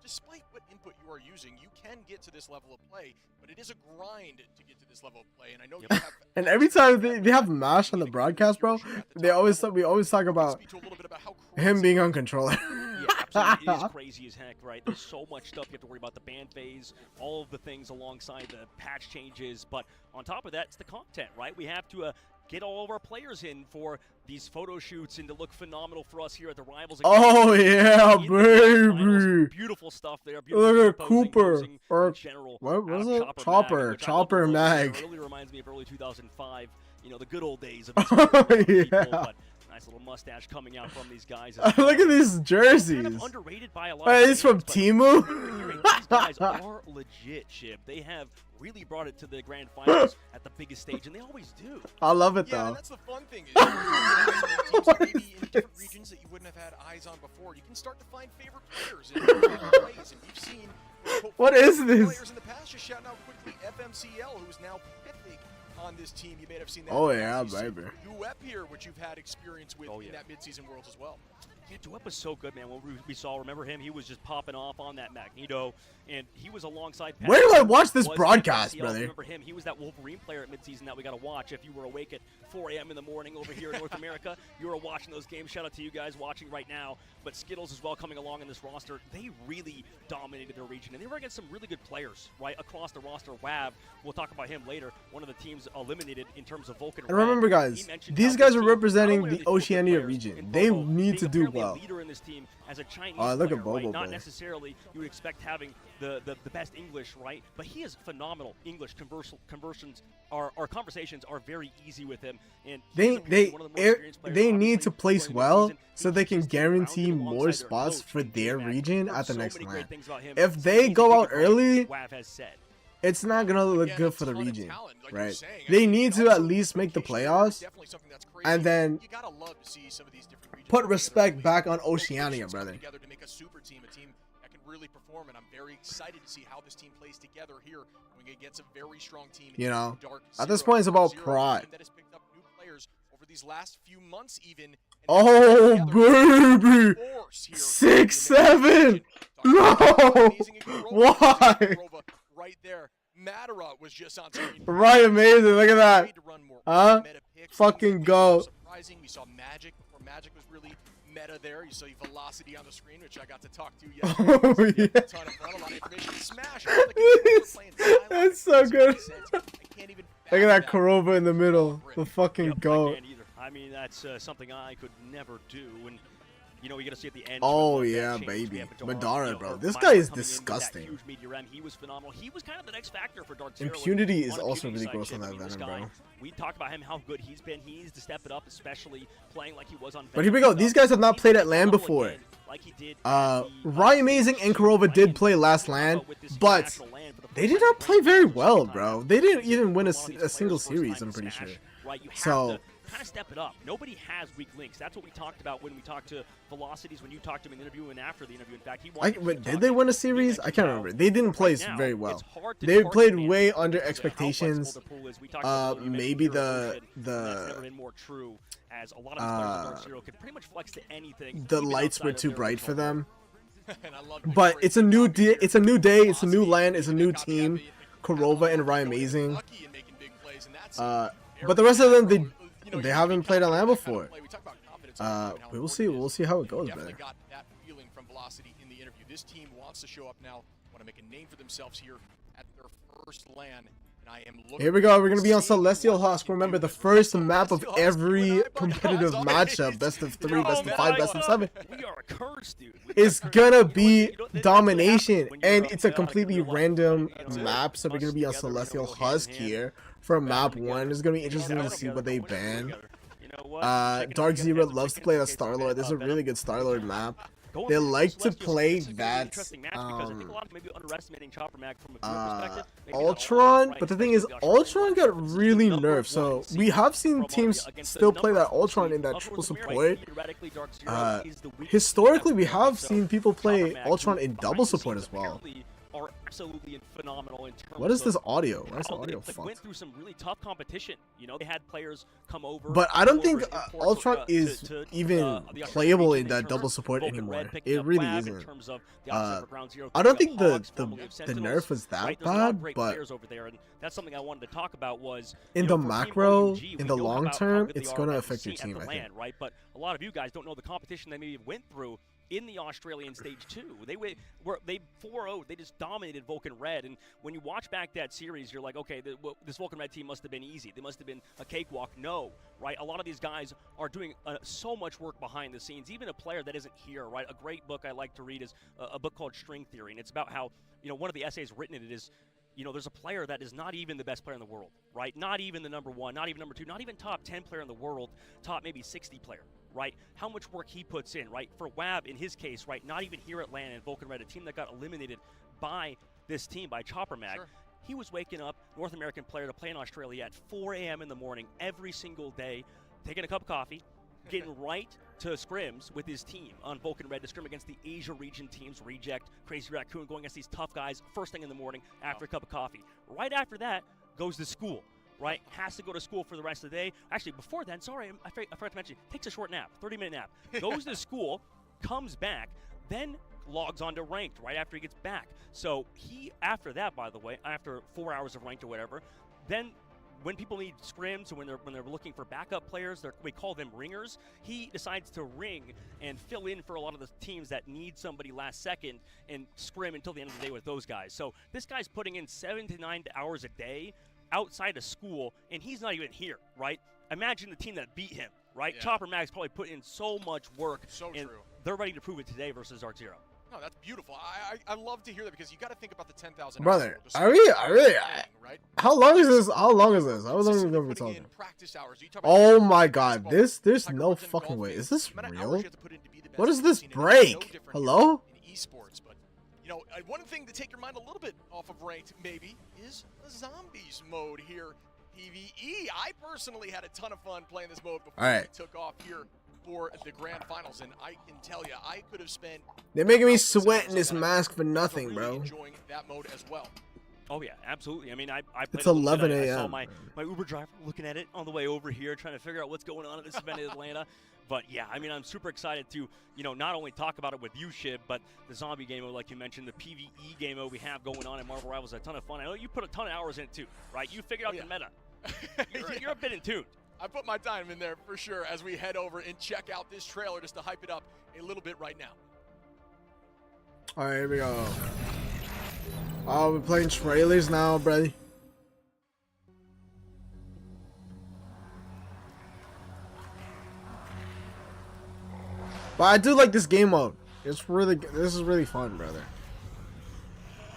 S4: despite what input you are using, you can get to this level of play. But it is a grind to get to this level of play, and I know you have.
S2: And every time they have Mash on the broadcast, bro, we always talk about him being on controller.
S5: Yeah, absolutely. It is crazy as heck, right? There's so much stuff you have to worry about, the ban phase, all of the things alongside the patch changes. But on top of that, it's the content, right? We have to get all of our players in for these photo shoots and to look phenomenal for us here at the Rivals.
S2: Oh yeah, baby!
S5: Beautiful stuff there.
S2: Look at Cooper or
S5: general.
S2: What was it? Chopper Mag.
S5: It really reminds me of early 2005. You know, the good old days of people, but nice little mustache coming out from these guys.
S2: Look at these jerseys.
S5: Kind of underrated by a lot of
S2: he's from Temu.
S5: These guys are legit, Shib. They have really brought it to the grand finals at the biggest stage, and they always do.
S2: I love it,
S4: Yeah,
S2: though.
S4: and that's the fun thing is teams that maybe in different regions that you wouldn't have had eyes on before. You can start to find favorite players and plays, and you've seen
S2: What is this?
S4: players in the past. Just shouting out quickly, FMCL, who's now Pithig on this team. You may have seen that.
S2: Oh yeah, baby.
S4: UEP here, which you've had experience with in that midseason Worlds as well.
S5: Yeah, Duep was so good, man. When we saw, remember him? He was just popping off on that Magneto, and he was alongside.
S2: Where do I watch this broadcast, brother?
S5: Remember him? He was that Wolverine player at midseason that we got to watch. If you were awake at 4 a.m. in the morning over here in North America, you were watching those games. Shout out to you guys watching right now. But Skittles as well coming along in this roster. They really dominated their region, and they were against some really good players right across the roster. WAV, we'll talk about him later. One of the teams eliminated in terms of Vulcan.
S2: And remember, guys, these guys are representing the Oceania region. They need to do well.
S5: Leader in this team as a Chinese
S2: look
S5: player,
S2: at Bobo,
S5: right? Not
S2: man.
S5: necessarily you would expect having the best English, right? But he is phenomenal English. Conversations our conversations are very easy with him, and
S2: they need to place well so they can guarantee more spots for their region at the next LAN. If they go out early, it's not gonna look good for the region, right? They need to at least make the playoffs, and then put respect back on Oceania, brother.
S4: Really perform, and I'm very excited to see how this team plays together here. When it gets a very strong team,
S2: you know, at this point, it's about pride.
S4: That has picked up new players over these last few months, even.
S2: Oh baby, 6-7. No, why?
S4: Right there, Matara was just on screen.
S2: Right, amazing. Look at that. Huh? Fucking go.
S4: Surprising. We saw Magic before Magic was really meta there. You saw Velocity on the screen, which I got to talk to yesterday.
S2: Oh, yeah.
S4: A ton of fun, a lot of information. Smash.
S2: That's so good.
S4: Look
S2: at that Kurova in the middle. The fucking goat.
S5: I can't either. I mean, that's something I could never do. And you know, we got to see at the end.
S2: Oh yeah, baby, Madara, bro. This guy is disgusting.
S5: He was phenomenal. He was kind of the next factor for Dark Zero.
S2: Impunity is also really gross on that Venom, bro.
S5: We talked about him, how good he's been. He needs to step it up, especially playing like he was on Venom.
S2: But here we go. These guys have not played at LAN before. Ryan Amazing and Kurova did play last LAN, but they did not play very well, bro. They didn't even win a single series, I'm pretty sure. So
S5: kind of step it up. Nobody has weak links. That's what we talked about when we talked to Velocities, when you talked to him in the interview and after the interview. In fact,
S2: did they win a series? I can't remember. They didn't play very well. They played way under expectations. Maybe the lights were too bright for them. But it's a new day. It's a new day. It's a new LAN. It's a new team. Kurova and Ryan Amazing. But the rest of them, they haven't played a LAN before. We'll see. We'll see how it goes, man.
S4: Got that feeling from Velocity in the interview. This team wants to show up now. Want to make a name for themselves here at their first LAN. And I am looking.
S2: Here we go. We're gonna be on Celestial Husk. Remember, the first map of every competitive matchup, best of 3, best of 5, best of 7,
S5: we are cursed, dude.
S2: is gonna be domination, and it's a completely random map. So we're gonna be on Celestial Husk here for map 1. It's gonna be interesting to see what they ban. Dark Zero loves to play that Star-Lord. This is a really good Star-Lord map. They like to play that Ultron, but the thing is, Ultron got really nerfed, so we have seen teams still play that Ultron in that triple support. Historically, we have seen people play Ultron in double support as well.
S5: Are absolutely phenomenal in terms
S2: what is this
S5: of,
S2: audio? Why is the audio
S5: fucked? Went through some really tough competition. You know, they had players come over.
S2: But I don't think Ultron is even playable in that double support anymore. It really isn't. I don't think the nerf was that bad, but
S5: that's something I wanted to talk about was
S2: in the macro, in the long term, it's going to affect your team, I think.
S5: Right? But a lot of you guys don't know the competition they maybe went through in the Australian stage 2. They 4-0'd. They just dominated Vulcan Red. And when you watch back that series, you're like, okay, this Vulcan Red team must have been easy. They must have been a cakewalk. No, right? A lot of these guys are doing so much work behind the scenes. Even a player that isn't here, right? A great book I like to read is a book called String Theory, and it's about how, you know, one of the essays written in it is, you know, there's a player that is not even the best player in the world, right? Not even the number 1, not even number 2, not even top 10 player in the world, top maybe 60 player. Right, how much work he puts in, right? For WAB, in his case, right, not even here at LAN and Vulcan Red, a team that got eliminated by this team, by Chopper Mag. Sure. he was waking up, North American player, to play in Australia at 4 a.m. in the morning every single day, taking a cup of coffee, getting right to scrims with his team on Vulcan Red to scrim against the Asia region teams, Reject, Crazy Raccoon, going against these tough guys first thing in the morning after a cup of coffee. Right after that, goes to school. Right, has to go to school for the rest of the day. Actually, before then, sorry, I forgot to mention, takes a short nap, 30-minute nap, goes to school, comes back, then logs on to Ranked right after he gets back. So he, after that, by the way, after 4 hours of Ranked or whatever, then when people need scrims, or when they're looking for backup players, we call them ringers, he decides to ring and fill in for a lot of the teams that need somebody last second and scrim until the end of the day with those guys. So this guy's putting in 7 to 9 hours a day outside of school, and he's not even here, right? Imagine the team that beat him, right? Yeah. Chopper Mag's probably put in so much work.
S4: So
S5: and
S4: true.
S5: They're ready to prove it today versus Dark Zero.
S4: No, that's beautiful. I love to hear that, because you got to think about the 10,000.
S2: Brother, I really,
S4: right?
S2: How long is this? How long is this? I was only going to be talking.
S4: Practice hours.
S2: Oh my God, there's no fucking way. Is this real? What is this break? Hello?
S4: In esports, but you know, one thing to take your mind a little bit off of Ranked, maybe, is the zombies mode here. PvE. I personally had a ton of fun playing this mode before we took off here for the grand finals, and I can tell you, I could have spent.
S2: They're making me sweat in this mask for nothing,
S4: really
S2: bro.
S4: Enjoying that mode as well.
S5: Oh yeah, absolutely. I mean, I played
S2: it's 11
S5: a.m.
S2: I
S5: saw my Uber driver looking at it on the way over here, trying to figure out what's going on at this event in Atlanta. But yeah, I mean, I'm super excited to, you know, not only talk about it with you, Shib, but the zombie game mode, like you mentioned, the PvE game mode we have going on in Marvel Rivals, a ton of fun. I know you put a ton of hours in it too, right? You figured out the meta. You're a bit in tune.
S4: I put my time in there for sure as we head over and check out this trailer just to hype it up a little bit right now.
S2: All right, here we go. Oh, we're playing trailers now, brother. But I do like this game mode. This is really fun, brother.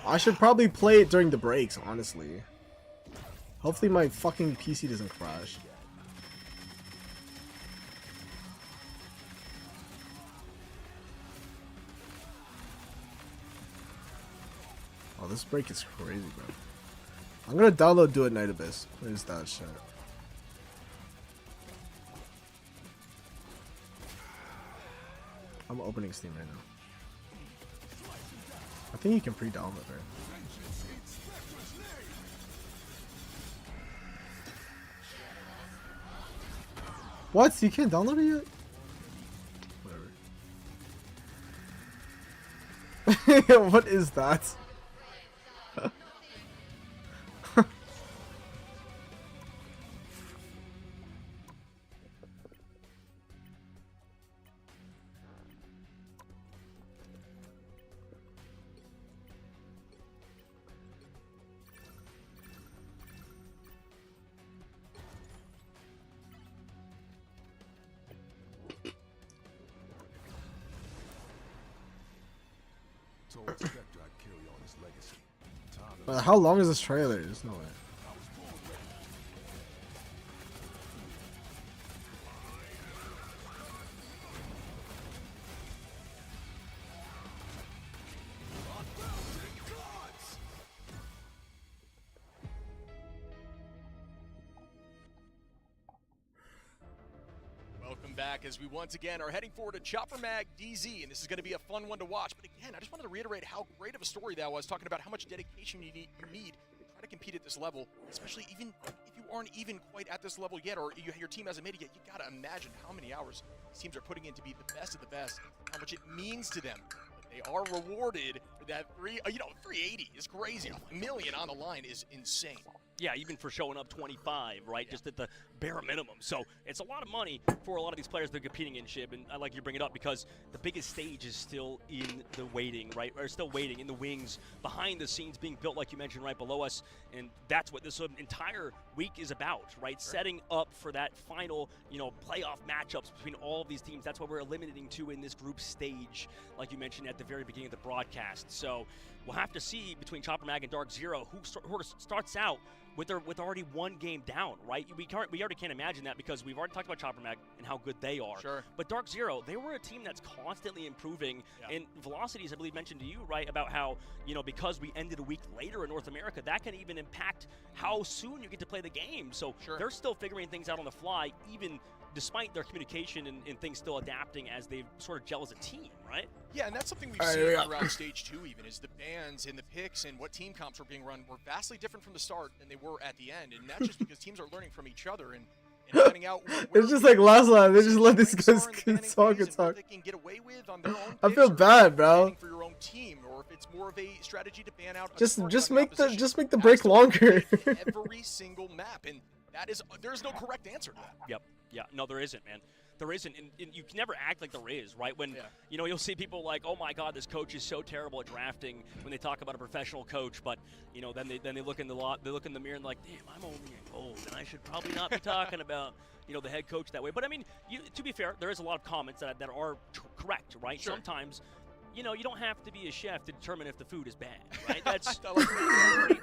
S2: I should probably play it during the breaks, honestly. Hopefully my fucking PC doesn't crash. Oh, this break is crazy, bro. I'm gonna download Do It Night Abyss. What is that shit? I'm opening Steam right now. I think you can pre-download it. What? You can't download it yet? Whatever. What is that? How long is this trailer? There's no way.
S4: Welcome back as we once again are heading forward to Chopper Mag DZ, and this is going to be a fun one to watch. But again, I just wanted to reiterate how great of a story that was, talking about how much dedication you need to try to compete at this level, especially even if you aren't even quite at this level yet, or your team hasn't made it yet. You got to imagine how many hours these teams are putting in to be the best of the best, how much it means to them. They are rewarded for that 380 is crazy. $1 million on the line is insane.
S5: Yeah, even for showing up 25, right? Yeah. Just at the bare minimum. So it's a lot of money for a lot of these players that are competing in Shib, and I like you bring it up because the biggest stage is still in the waiting, right? Or still waiting in the wings, behind the scenes, being built like you mentioned right below us, and that's what this entire week is about, right? Sure. Setting up for that final, playoff matchups between all of these teams. That's what we're eliminating to in this group stage, like you mentioned at the very beginning of the broadcast. So we'll have to see between Chopper Mag and Dark Zero who starts out with already one game down, right? We already can't imagine that because we've already talked about Chopper Mag and how good they are.
S4: Sure.
S5: But Dark Zero, they were a team that's constantly improving. And Velocities, I believe, mentioned to you, right, about how, you know, because we ended a week later in North America, that can even impact how soon you get to play the game. So they're still figuring things out on the fly, even despite their communication and things still adapting as they sort of gel as a team, right?
S4: Yeah, and that's something we've seen throughout Stage 2 even, is the bans and the picks and what team comps were being run were vastly different from the start than they were at the end. And that's just because teams are learning from each other and finding out
S2: it's just like last time, they just let these guys talk and talk.
S4: They can get away with on their own
S2: I feel bad, bro.
S4: for your own team, or if it's more of a strategy to ban out
S2: just make the break longer.
S4: Every single map, and there's no correct answer to that.
S5: Yep. Yeah, no, there isn't, man. There isn't, and you can never act like there is, right? When, you know, you'll see people like, oh my God, this coach is so terrible at drafting when they talk about a professional coach, but, you know, then they look in the mirror and like, damn, I'm only old, and I should probably not be talking about, you know, the head coach that way. But I mean, to be fair, there is a lot of comments that are correct, right?
S4: Sure.
S5: Sometimes, you know, you don't have to be a chef to determine if the food is bad, right? That's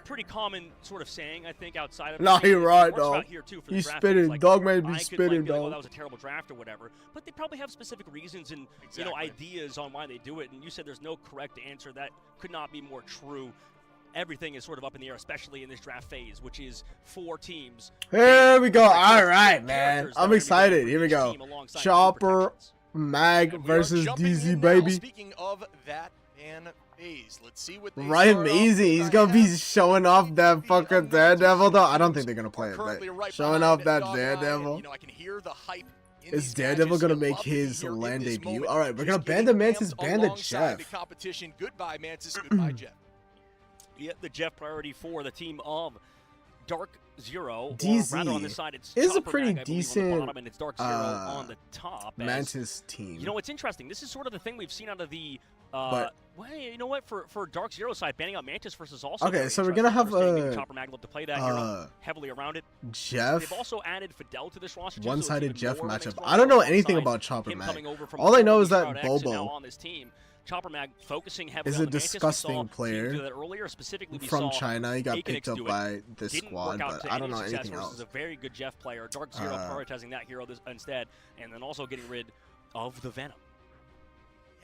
S5: pretty common sort of saying, I think, outside of.
S2: Nah, you're right, dog.
S5: He's
S2: spitting.
S5: Like,
S2: dog man be spitting,
S5: like,
S2: dog.
S5: oh, that was a terrible draft or whatever. But they probably have specific reasons and you know, ideas on why they do it. And you said there's no correct answer. That could not be more true. Everything is sort of up in the air, especially in this draft phase, which is 4 teams.
S2: Here we go. All right, man. I'm excited. Here we go. Chopper Mag versus DZ, baby.
S4: Speaking of that ban phase, let's see what
S2: Ryan Mazy, he's gonna be showing off that fucking Daredevil, though. I don't think they're gonna play it, but showing off that Daredevil.
S4: You know, I can hear the hype.
S2: Is Daredevil gonna make his LAN debut? All right, we're gonna ban the Mantis, ban the Jeff.
S4: Competition. Goodbye, Mantis. Goodbye, Jeff.
S5: Yeah, the Jeff priority for the team of Dark Zero.
S2: DZ
S5: or rather on this side, it's
S2: is a
S5: Chopper
S2: pretty
S5: Mag, I believe,
S2: decent
S5: on the bottom, and it's Dark Zero on the top.
S2: Mantis team.
S5: You know what's interesting? This is sort of the thing we've seen out of the. Well, you know what? For Dark Zero side, banning out Mantis versus also.
S2: Okay, so we're gonna have
S5: Chopper Mag love to play that hero heavily around it.
S2: Jeff.
S5: They've also added Fidel to this roster.
S2: One-sided Jeff matchup. I don't know anything about Chopper Mag. All I know is that Bobo
S5: on this team. Chopper Mag focusing heavily
S2: is
S5: on
S2: a disgusting player from China. He got picked up by this squad, but I don't know anything else.
S5: Is a very good Jeff player. Dark Zero prioritizing that hero instead, and then also getting rid of the Venom.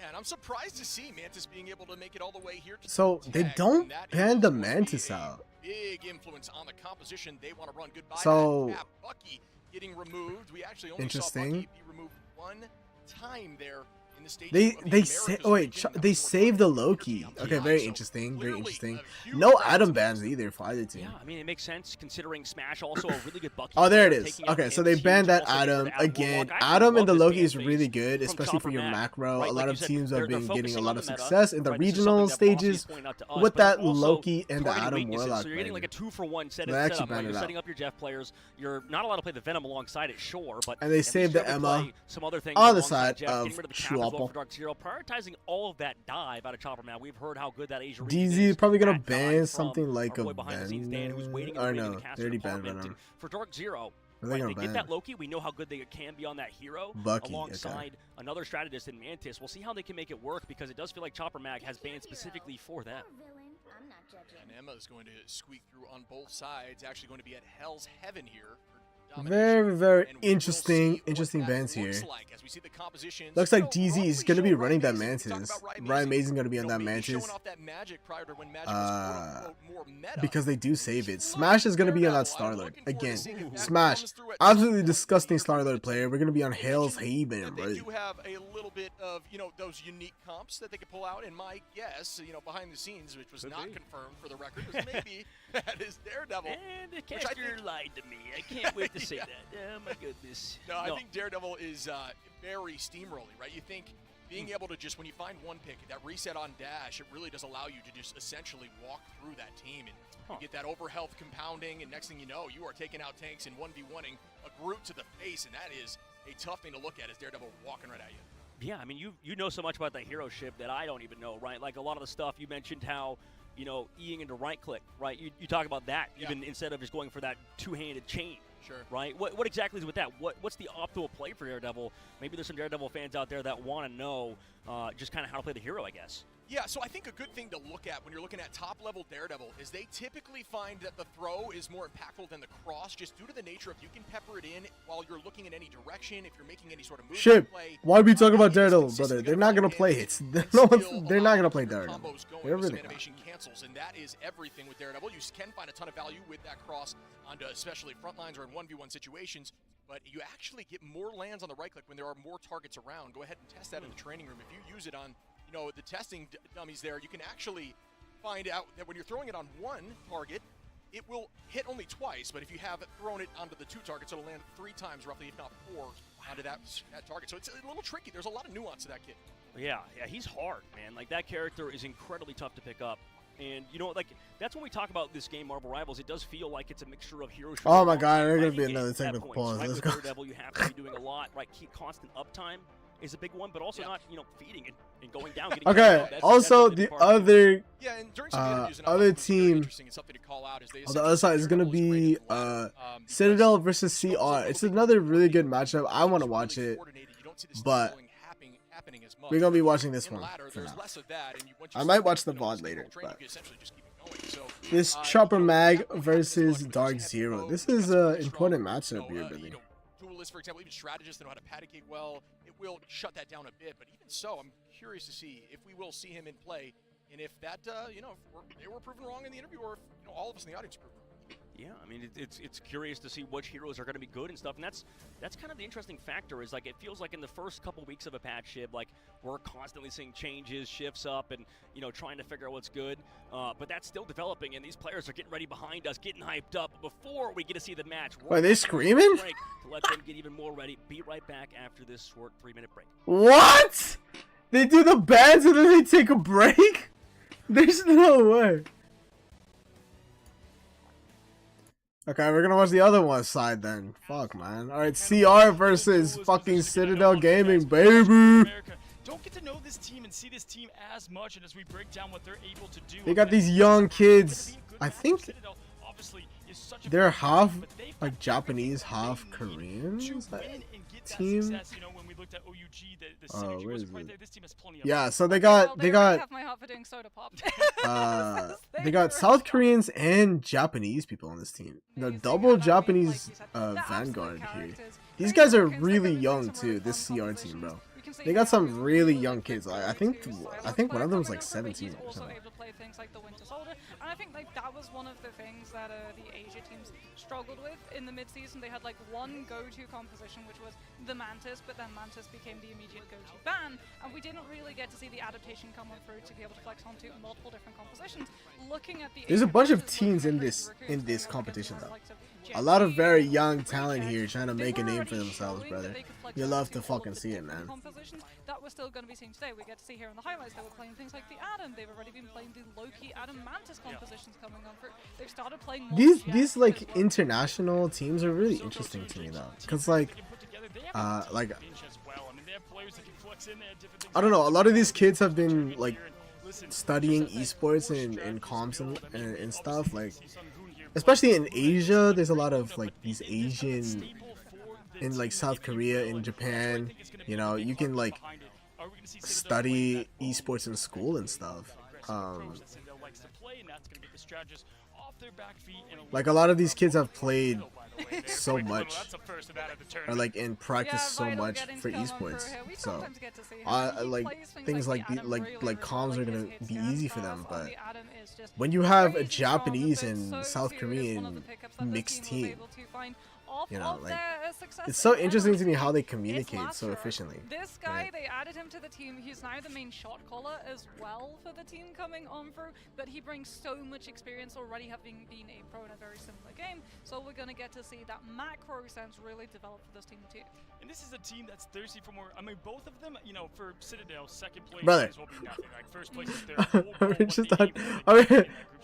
S4: Yeah, and I'm surprised to see Mantis being able to make it all the way here.
S2: So they don't ban the Mantis out.
S4: Big influence on the composition they want to run. Goodbye.
S2: So
S4: Bucky getting removed. We actually only
S2: interesting.
S4: saw Bucky be removed one time there.
S2: They saved the Loki. Okay, very interesting, very interesting. No Adam bans either for either team.
S5: Yeah, I mean it makes sense considering Smash also a really good Bucky.
S2: Oh, there it is. Okay, so they banned that Adam again. Adam and the Loki is really good, especially for your macro. A lot of teams have been getting a lot of success in the regional stages with that Loki and the Adam Warlock.
S5: So you're getting like a 2-for-1 setup. You're setting up your Jeff players. You're not allowed to play the Venom alongside it, sure, but
S2: and they saved the Emma
S5: some other things
S2: on the side of
S5: for Dark Zero, prioritizing all of that dive out of Chopper Man. We've heard how good that Asia
S2: DZ is probably gonna ban something like a Venom. Or no, they already banned Venom.
S5: For Dark Zero, they get that Loki. We know how good they can be on that hero.
S2: Bucky,
S5: alongside another strategist in Mantis. We'll see how they can make it work because it does feel like Chopper Mag has banned specifically for them.
S4: And Emma is going to squeak through on both sides. Actually going to be at Hell's Heaven here.
S2: Very, very interesting bans here. Looks like DZ is going to be running that Mantis. Ryan Mason is going to be on that Mantis. Because they do save it. Smash is going to be on that Starlord. Again, Smash. Absolutely disgusting Starlord player. We're going to be on Hell's Haven,
S4: right? They do have a little bit of, you know, those unique comps that they could pull out. And my guess, you know, behind the scenes, which was not confirmed for the record, was maybe that is Daredevil.
S5: And the caster lied to me. I can't wait to say that. Oh my goodness.
S4: No, I think Daredevil is very steamrolling, right? You think being able to just, when you find one pick, that reset on dash, it really does allow you to just essentially walk through that team and you get that overhealth compounding, and next thing you know, you are taking out tanks and 1v1ing a Groot to the face, and that is a tough thing to look at as Daredevil walking right at you.
S5: Yeah, I mean, you know so much about that hero ship that I don't even know, right? Like a lot of the stuff you mentioned how, you know, E-ing into right click, right? You talk about that even instead of just going for that two-handed chain.
S4: Sure.
S5: Right? What exactly is with that? What's the optimal play for Daredevil? Maybe there's some Daredevil fans out there that want to know just kind of how to play the hero, I guess.
S4: Yeah, so I think a good thing to look at when you're looking at top-level Daredevil is they typically find that the throw is more impactful than the cross, just due to the nature of you can pepper it in while you're looking in any direction, if you're making any sort of move play.
S2: Why are we talking about Daredevil, brother? They're not going to play it. They're not going to play Daredevil. They're really not.
S4: Cancels, and that is everything with Daredevil. You can find a ton of value with that cross onto especially front lines or in 1v1 situations, but you actually get more lands on the right click when there are more targets around. Go ahead and test that in the training room. If you use it on the testing dummies there, you can actually find out that when you're throwing it on one target, it will hit only twice, but if you have thrown it onto the two targets, it'll land 3 times roughly, if not 4, onto that target. So it's a little tricky. There's a lot of nuance to that kid.
S5: Yeah, he's hard, man. Like, that character is incredibly tough to pick up. And, like, that's when we talk about this game, Marvel Rivals. It does feel like it's a mixture of heroes.
S2: Oh, my God. There's going to be another technical pause.
S5: Right?
S2: Let's
S5: With
S2: go.
S5: Daredevil, you have to be doing a lot, right? Keep constant uptime is a big one, but also not, feeding and going down.
S2: Okay, also the other other team on the other side is going to be Citadel versus CR. It's another really good matchup. I want to watch it, but we're going to be watching this one for now. I might watch the VOD later, but this Chopper Mag versus Dark Zero. This is an important matchup here, Billy.
S4: Duelists, for example, even strategists that know how to paticate well, it will shut that down a bit. But even so, I'm curious to see if we will see him in play, and if that, if they were proven wrong in the interview, or if all of us in the audience proved wrong.
S5: Yeah, I mean, it's curious to see which heroes are going to be good and stuff, and that's kind of the interesting factor. Is like, it feels like in the first couple weeks of a patch ship, like, we're constantly seeing changes, shifts up, and trying to figure out what's good. But that's still developing, and these players are getting ready behind us, getting hyped up before we get to see the match.
S2: Are they screaming?
S5: Break to let them get even more ready. Be right back after this short 3-minute break.
S2: What? They do the bans and then they take a break? There's no way. Okay, we're gonna watch the other one side then. Fuck, man. Alright, CR versus fucking Citadel Gaming, baby.
S1: Don't get to know this team and see this team as much, and as we break down what they're able to do.
S2: They got these young kids. I think they're half like Japanese, half Korean. Is that team? Oh, where is it? Yeah, so they got they got South Koreans and Japanese people on this team. The double Japanese Vanguard here. These guys are really young too. This CR team, bro. They got some really young kids. I think one of them was like 17 or something.
S3: And I think that was one of the things that the Asia teams struggled with in the mid-season. They had like one go-to composition, which was the Mantis, but then Mantis became the immediate go-to ban, and we didn't really get to see the adaptation come on through to be able to flex onto multiple different compositions. Looking at the
S2: there's a bunch of teens in this competition though. A lot of very young talent here trying to make a name for themselves, brother. You love to fucking see it, man.
S3: That we're still going to be seeing today. We get to see here in the highlights they were playing things like the Adam. They've already been playing the Loki Adam Mantis compositions coming on through. They've started playing more
S2: these like international teams are really interesting to me though, because like I don't know, a lot of these kids have been like studying esports and comms and stuff, like especially in Asia. There's a lot of like these Asian in like South Korea, in Japan, you can like study esports in school and stuff. Like a lot of these kids have played so much, or like in practice so much for esports. So like things like comms are gonna be easy for them, but when you have a Japanese and South Korean mixed team, like it's so interesting to me how they communicate so efficiently.
S3: This guy, they added him to the team. He's now the main shot caller as well for the team coming on through, but he brings so much experience already, having been a pro in a very similar game. So we're gonna get to see that macro sense really develop for this team too.
S1: And this is a team that's thirsty for more. I mean, both of them, for Citadel, second place
S2: brother.
S1: Will be nothing. Like, first place is their whole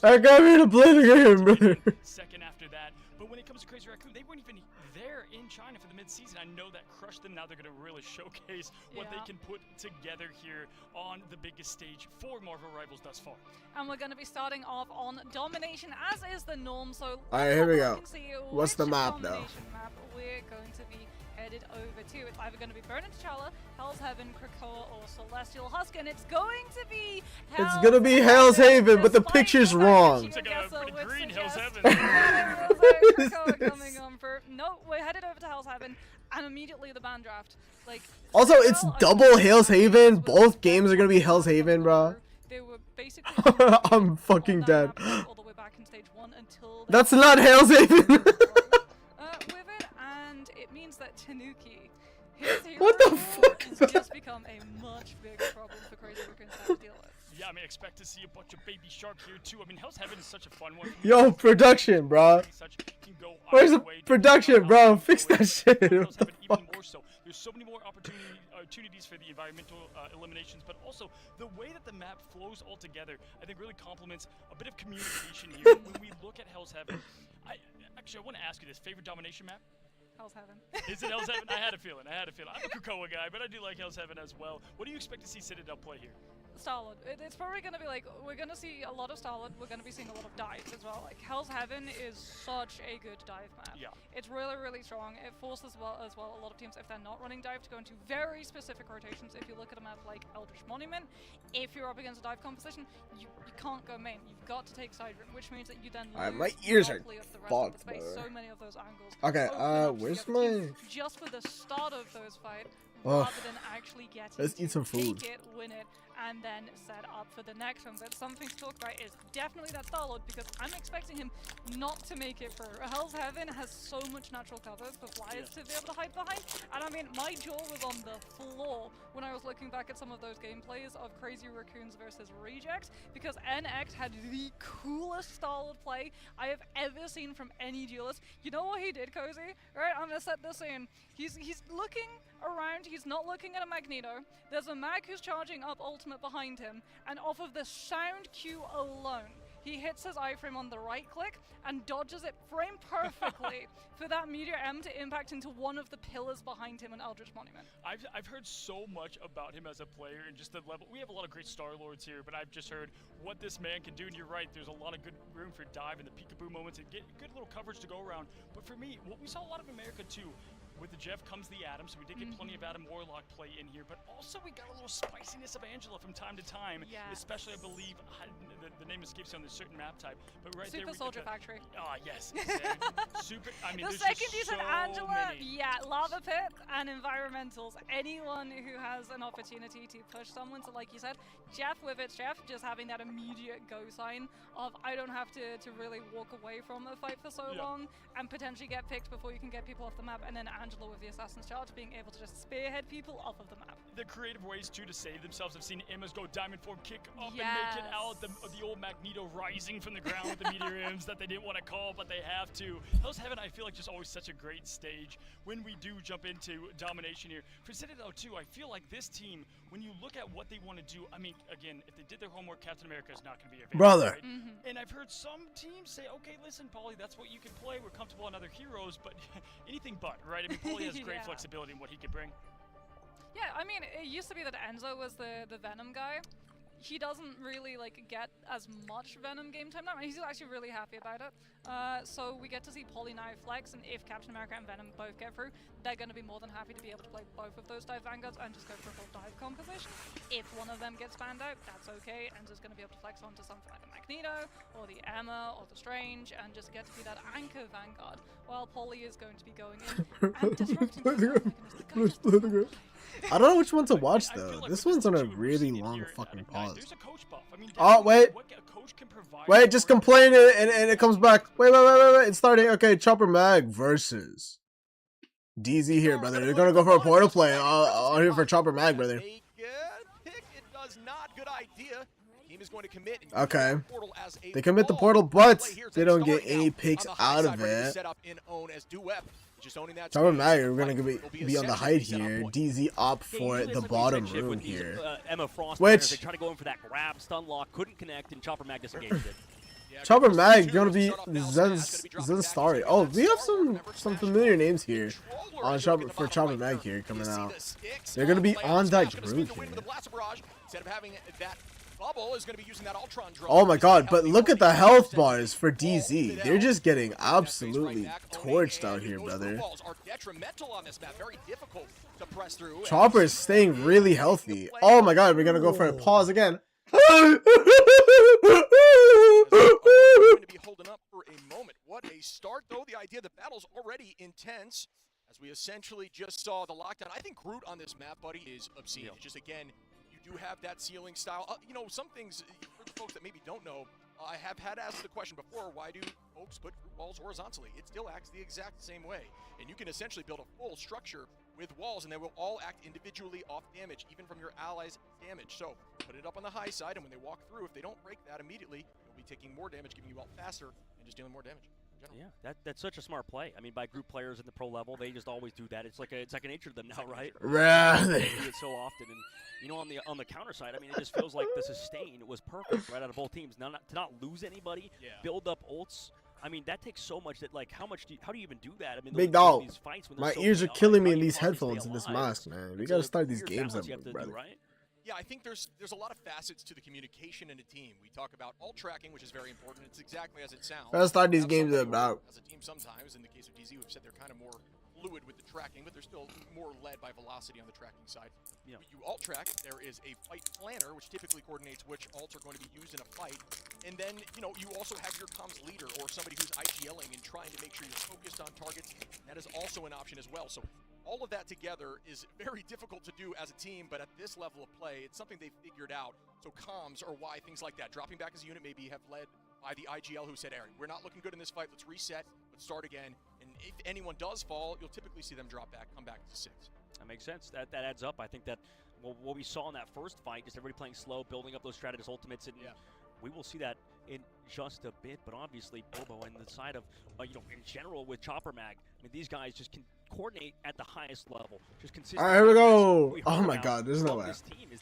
S2: I got me to play the game, brother.
S1: Second after that. But when it comes to Crazy Raccoon, they weren't even there in China for the mid-season. I know that crushed them. Now they're going to really showcase what they can put together here on the biggest stage for Marvel Rivals thus far.
S3: And we're going to be starting off on Domination, as is the norm. So
S2: alright, here we go. What's the map, though?
S3: We're going to be headed over to. It's either going to be Burning T'Challa, Hell's Heaven, Krakoa, or Celestial Husk, and it's going to be
S2: It's gonna be Hell's Haven, but the picture's wrong.
S1: It's like a pretty green Hell's Heaven.
S3: Krakoa coming on for. No, we're headed over to Hell's Heaven, and immediately the ban draft. Like.
S2: Also, it's double Hell's Haven. Both games are gonna be Hell's Haven, bro.
S3: They were basically.
S2: I'm fucking dead.
S3: All the way back in stage 1 until.
S2: That's not Hell's Haven.
S3: With it, and it means that Tanuki, his hero
S2: What the fuck is
S3: has
S2: that?
S3: just become a much bigger problem for Crazy Raccoons to have to deal with.
S1: Yeah, I mean, expect to see a bunch of baby shark here too. I mean, Hell's Heaven is such a fun one.
S2: Yo, production, bro. Where's the production, bro? Fix that shit. What the fuck?
S1: More so. There's so many more opportunities for the environmental eliminations, but also the way that the map flows all together, I think really complements a bit of communication here. When we look at Hell's Heaven, I want to ask you this: favorite domination map?
S3: Hell's Heaven.
S1: Is it Hell's Heaven? I had a feeling. I'm a Krakoa guy, but I do like Hell's Heaven as well. What do you expect to see Citadel play here?
S3: Star-Lord. It's probably going to be like, we're going to see a lot of Star-Lord, we're going to be seeing a lot of dives as well. Like, Hell's Heaven is such a good dive map.
S1: Yeah.
S3: It's really, really strong. It forces a lot of teams, if they're not running dive, to go into very specific rotations. If you look at a map like Eldritch Monument, if you're up against a dive composition, you can't go main. You've got to take side route, which means that you then lose
S2: my ears are
S3: monopoly of the rest
S2: fucked,
S3: of the space.
S2: brother.
S3: So many of those angles.
S2: Okay,
S3: open up to
S2: where's
S3: the other
S2: my...
S3: team just for the start of those fights,
S2: Ugh.
S3: rather than actually getting
S2: Let's
S3: to
S2: eat some food.
S3: take it, win it, and then set up for the next one. But something to talk about is definitely that Star-Lord, because I'm expecting him not to make it through. Hell's Heaven has so much natural cover for flyers to be able to hide behind, and I mean, my jaw was on the floor when I was looking back at some of those gameplays of Crazy Raccoons versus Reject, because NX had the coolest Star-Lord play I have ever seen from any duelist. You know what he did, Cozy? Right, I'm gonna set this in. He's looking around, he's not looking at a Magneto. There's a Mag who's charging up ultimate behind him, and off of the sound cue alone, he hits his iframe on the right click and dodges it frame perfectly for that Meteor M to impact into one of the pillars behind him in Eldritch Monument.
S1: I've heard so much about him as a player and just the level. We have a lot of great Star-Lords here, but I've just heard what this man can do, and you're right, there's a lot of good room for dive and the peekaboo moments and get good little coverage to go around. But for me, what we saw a lot of America too, with the Jeff comes the Adam, so we did get plenty of Adam Warlock play in here, but also we got a little spiciness of Angela from time to time, especially, I believe, the name escapes me on this certain map type, but right
S3: Super
S1: there we
S3: Soldier
S1: get the,
S3: Factory.
S1: Oh, yes. Super, I mean,
S3: The
S1: there's
S3: second
S1: just
S3: you said
S1: so
S3: Angela,
S1: many.
S3: yeah, Lava Pit and Environmentals. Anyone who has an opportunity to push someone, so like you said, Jeff with it, Jeff just having that immediate go sign of I don't have to really walk away from a fight for so long and potentially get picked before you can get people off the map, and then Angela with the Assassin's Charge being able to just spearhead people off of the map.
S1: The creative ways too to save themselves. I've seen Emma's go diamond form, kick up and make it out. The old Magneto rising from the ground with the meteor M's that they didn't want to call, but they have to. Hell's Heaven, I feel like just always such a great stage when we do jump into domination here. For Citadel too, I feel like this team, when you look at what they want to do, I mean, again, if they did their homework, Captain America is not going to be available.
S2: Brother.
S1: Right? And I've heard some teams say, okay, listen, Paulie, that's what you can play. We're comfortable on other heroes, but anything but, right? I mean, Paulie has great flexibility in what he can bring.
S3: Yeah, I mean, it used to be that Enzo was the Venom guy. He doesn't really get as much Venom game time now, and he's actually really happy about it. So we get to see Paulie now flex, and if Captain America and Venom both get through, they're going to be more than happy to be able to play both of those dive vanguards and just go for a full dive composition. If one of them gets banned out, that's okay. Enzo's going to be able to flex onto something like the Magneto, or the Emma, or the Strange, and just get to be that anchor vanguard, while Paulie is going to be going in and disrupting the
S2: I don't know which one to watch though. This one's on a really long fucking pause. Oh wait, wait, just complain and it comes back. Wait, it's starting. Okay, Chopper Mag versus DZ here, brother. They're gonna go for a portal play on here for Chopper Mag, brother.
S4: A good pick. It does not. Good idea. Team is going to commit.
S2: Okay, they commit the portal, but they don't get any picks out of it. Chopper Mag are gonna be on the height here. DZ opt for the bottom room here.
S5: Emma Frost,
S2: Which
S5: they try to go in for that grab, stun lock, couldn't connect, and Chopper Mag disengaged it.
S2: Chopper Mag gonna be Zen Starry. Oh, we have some familiar names here on for Chopper Mag here coming out. They're gonna be on that group here.
S4: Instead of having that Bubble is going to be using that Ultron drone.
S2: Oh my god, but look at the health bars for DZ. They're just getting absolutely torched out here, brother. Chopper is staying really healthy. Oh my god, we're going to go for a pause again.
S4: Going to be holding up for a moment. What a start, though. The idea the battle's already intense, as we essentially just saw the lockdown. I think Groot on this map, buddy, is obscene. Yeah. Just again, you do have that ceiling style. You know, some things for the folks that maybe don't know. I have had asked the question before, why do folks put Groot walls horizontally? It still acts the exact same way, and you can essentially build a full structure with walls, and they will all act individually off damage, even from your allies' damage. So put it up on the high side, and when they walk through, if they don't break that immediately, you'll be taking more damage, giving you ult faster, and just dealing more damage.
S5: Yeah, that's such a smart play. I mean, by group players in the pro level, they just always do that. It's like a nature to them now, right?
S2: Really?
S5: They do it so often, and you know, on the counter side, I mean, it just feels like the sustain was perfect right out of both teams. Now, to not lose anybody, build up ults. I mean, that takes so much. That like, how do you even do that? I mean,
S2: big dog. My ears are killing me in these headphones and this mask, man. We gotta start these games up, brother.
S4: Yeah, I think there's a lot of facets to the communication in a team. We talk about ult tracking, which is very important. It's exactly as it sounds.
S2: Gotta start these games up, bro.
S4: As a team, sometimes in the case of DZ, we've said they're kind of more fluid with the tracking, but they're still more led by velocity on the tracking side. Yeah. When you ult track, there is a fight planner, which typically coordinates which ults are going to be used in a fight. And then, you know, you also have your comms leader or somebody who's IGLing and trying to make sure you're focused on targets. That is also an option as well. So all of that together is very difficult to do as a team, but at this level of play, it's something they've figured out. So comms are why things like that, dropping back as a unit, maybe have led by the IGL who said, Aaron, we're not looking good in this fight. Let's reset. Let's start again. And if anyone does fall, you'll typically see them drop back, come back to 6.
S5: That makes sense. That adds up. I think that what we saw in that first fight, just everybody playing slow, building up those strategist ultimates, and we will see that in just a bit. But obviously, Bobo and the side of, you know, in general with Chopper Mag, I mean, these guys just can coordinate at the highest level. Just consistent.
S2: All right, here we go. Oh my God, there's no way.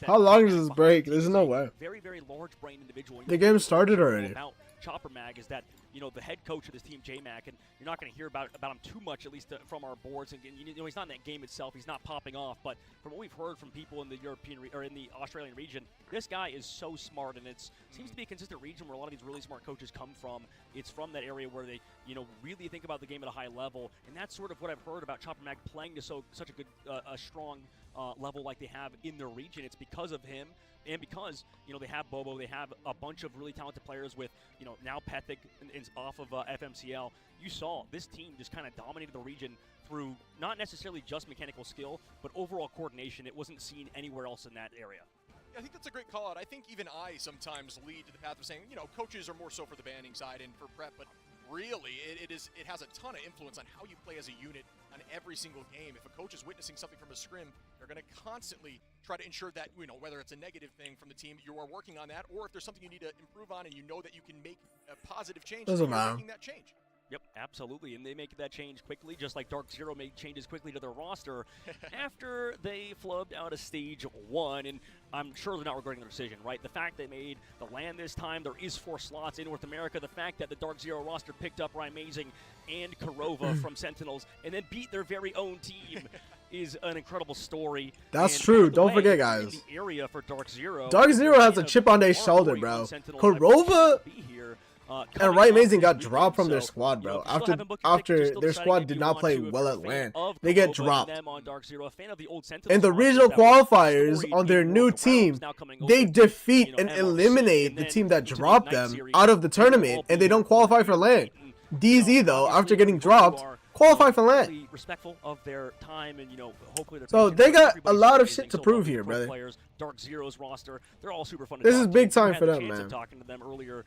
S2: How long is this break? There's no way.
S5: Very, very large brain individual.
S2: The game started already.
S5: Chopper Mag is that, you know, the head coach of this team, J-Mac, and you're not going to hear about him too much, at least from our boards. And you know, he's not in that game itself. He's not popping off. But from what we've heard from people in the European or in the Australian region, this guy is so smart, and it seems to be a consistent region where a lot of these really smart coaches come from. It's from that area where they, you know, really think about the game at a high level, and that's sort of what I've heard about Chopper Mag playing to such a good, a strong level like they have in their region. It's because of him. And because, you know, they have Bobo, they have a bunch of really talented players with, you know, now Pethic off of FMCL. You saw this team just kind of dominated the region through not necessarily just mechanical skill, but overall coordination. It wasn't seen anywhere else in that area.
S4: I think that's a great call out. I think even I sometimes lead to the path of saying, you know, coaches are more so for the banning side and for prep, but really it has a ton of influence on how you play as a unit on every single game. If a coach is witnessing something from a scrim, they're going to constantly try to ensure that, you know, whether it's a negative thing from the team, you are working on that, or if there's something you need to improve on and you know that you can make a positive change, you're making that change.
S5: Yep, absolutely, and they make that change quickly, just like Dark Zero made changes quickly to their roster after they flubbed out of Stage 1, and I'm sure they're not regretting their decision, right? The fact they made the LAN this time, there is 4 slots in North America, the fact that the Dark Zero roster picked up Amazing and Kurova from Sentinels, and then beat their very own team is an incredible story.
S2: That's true, don't forget, guys.
S5: In the area for Dark Zero
S2: has a chip on their shoulder, bro. Kurova and Amazing got dropped from their squad, bro. After their squad did not play well at LAN, they get dropped. And the regional qualifiers on their new team, they defeat and eliminate the team that dropped them out of the tournament, and they don't qualify for LAN. DZ, though, after getting dropped, qualify for LAN.
S5: Respectful of their time, and, you know, hopefully
S2: so they got a lot of shit to prove here, brother.
S5: Players, Dark Zero's roster, they're all super fun.
S2: This is big time for them, man.
S5: Talking to them earlier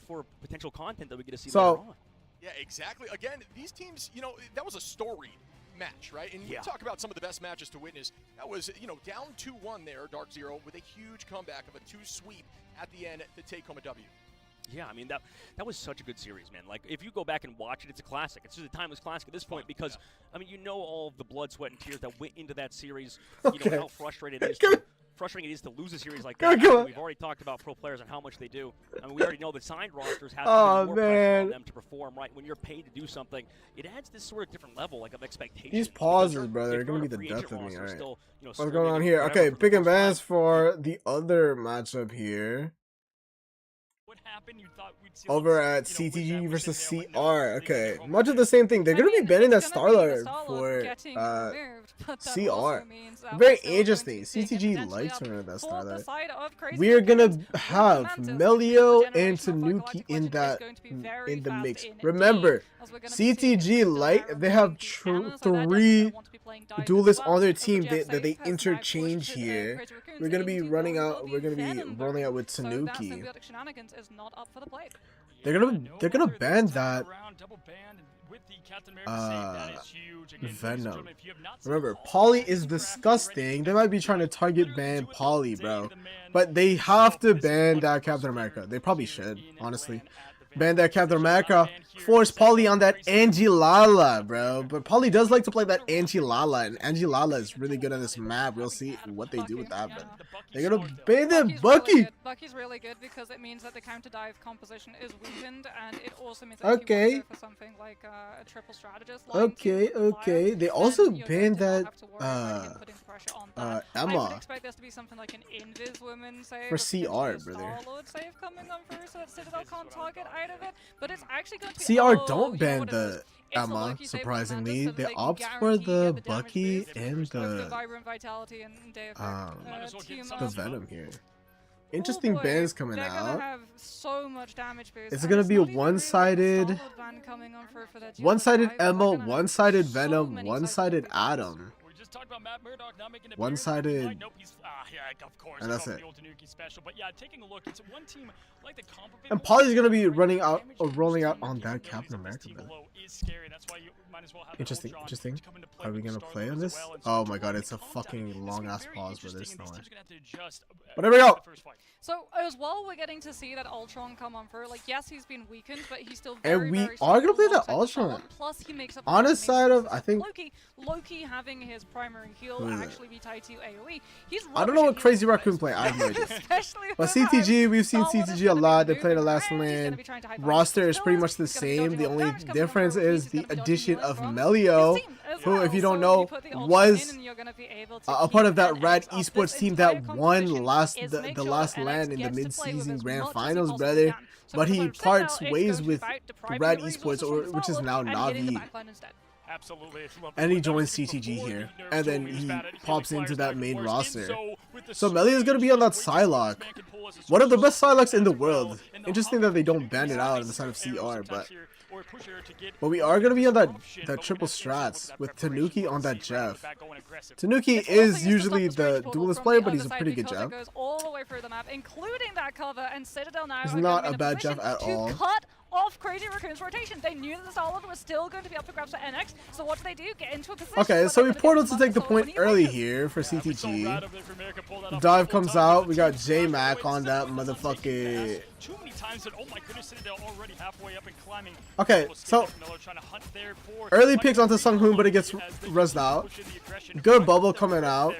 S5: for potential content that we get to see
S2: later on.
S4: Yeah, exactly. Again, these teams, you know, that was a storied match, right? And you talk about some of the best matches to witness. That was, you know, down 2-1 there, Dark Zero, with a huge comeback of a 2 sweep at the end to take home a W.
S5: Yeah, I mean, that was such a good series, man. Like, if you go back and watch it, it's a classic. It's just a timeless classic at this point because, I mean, you know all of the blood, sweat, and tears that went into that series. You know, how frustrated it is frustrating it is to lose a series like that. We've already talked about pro players and how much they do. I mean, we already know the signed rosters have more pressure on them to perform, right? When you're paid to do something, it adds this sort of different level of expectation.
S2: These pauses, bro, they're going to be the death of me. All right. Still, what's going on here? Okay, pick and bans for the other matchup here. Over at CTG versus CR. Okay, much of the same thing. They're gonna be banning that Starlord for CR. Very interesting. CTG likes running that Starlord. We are gonna have Melio and Tanuki in the mix. Remember, CTG like they have 3 duelists on their team that they interchange here. We're gonna be rolling out with Tanuki. They're gonna ban that Venom. Remember, Poly is disgusting. They might be trying to target ban Poly, bro. But they have to ban that Captain America. They probably should, honestly. Ban that Captain America. Force Poly on that Angie-Lala, bro. But Poly does like to play that Angie-Lala, and Angie-Lala is really good on this map. We'll see what they do with that. But they're gonna ban that Bucky.
S3: Bucky's really good because it means that the counter dive composition is weakened, and it also means that if you want to go for something like a triple strategist.
S2: Okay. They also banned that Emma.
S3: I would expect this to be something like an Invis woman save
S2: for CR, brother.
S3: Starlord save coming on through, so that Citadel can't target out of it. But it's actually going to be
S2: CR don't ban the Emma, surprisingly. They opt for the Bucky and the Venom here. Interesting bans coming out.
S3: Have so much damage boost.
S2: It's gonna be a one-sided Emma, one-sided Venom, one-sided Adam. One-sided, and that's it. And Poly's gonna be rolling out on that Captain America. Interesting. Are we gonna play on this? Oh my god, it's a fucking long ass pause for this. No way. But there we go.
S3: So as well, we're getting to see that Ultron come on through. Like, yes, he's been weakened, but he's still very,
S2: and we are gonna play that Ultron.
S3: Plus, he makes up
S2: on the side of, I think,
S3: Loki having his primary heal actually be tied to AOE.
S2: I don't know what Crazy Raccoon play. I have no idea. But CTG, we've seen CTG a lot. They play the last LAN. Roster is pretty much the same. The only difference is the addition of Melio, who, if you don't know, was a part of that Rad Esports team that won the last LAN in the mid-season grand finals, brother. But he parts ways with Rad Esports, which is now Navi. And he joins CTG here, and then he pops into that main roster. So Melio is going to be on that Psylocke. One of the best Psylocks in the world. Interesting that they don't ban it out on the side of CR, but we are going to be on that triple strats with Tanuki on that Jeff. Tanuki is usually the duelist player, but he's a pretty good Jeff. He's not a bad Jeff at all.
S3: Off Crazy Raccoon's rotation. They knew that the Starlord was still going to be up for grabs for NX, so what do they do? Get into a position.
S2: Okay, so we portal to take the point early here for CTG. Dive comes out. We got J-Mac on that motherfucker. Okay, so early picks onto Sung Hoon, but it gets rezzed out. Good bubble coming out.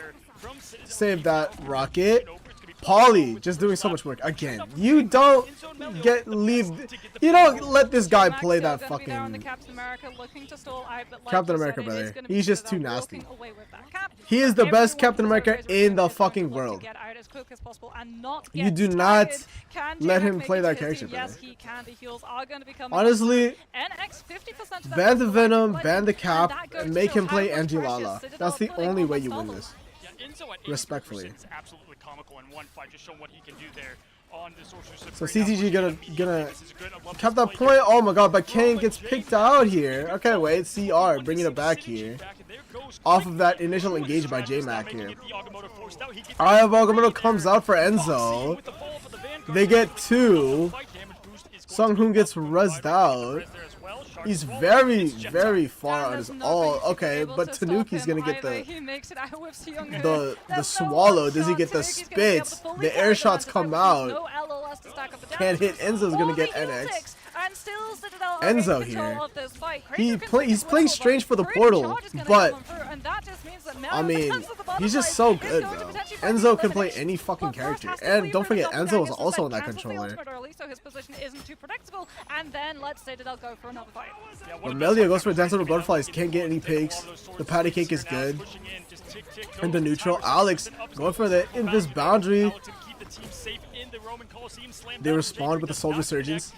S2: Save that rocket. Poly just doing so much work again. You don't let this guy play that fucking Captain America, brother. He's just too nasty. He is the best Captain America in the fucking world. You do not let him play that character, brother. Honestly, ban the Venom, ban the Cap, and make him play Angie-Lala. That's the only way you win this. Respectfully. So CTG gonna cap that point. Oh my god, but Kane gets picked out here. Okay, wait, CR bringing it back here. Off of that initial engage by J-Mac here. Alright, Agamotto comes out for Enzo. They get 2. Sung Hoon gets rezzed out. He's very, very far on his all. Okay, but Tanuki's gonna get the swallow. Does he get the spits? The air shots come out. Can't hit. Enzo's gonna get NX.
S3: And still Citadel are
S2: Enzo
S3: in control
S2: here.
S3: of this fight.
S2: He's playing strange for the portal, but I mean, he's just so good, bro. Enzo can play any fucking character, and don't forget, Enzo is also on that controller.
S3: So his position isn't too predictable, and then let Citadel go for another fight.
S2: When Melio goes for Dance with the Butterflies, can't get any picks. The patty cake is good. And the neutral, Alex going for the invis boundary. They respond with the Soldier Surgeons.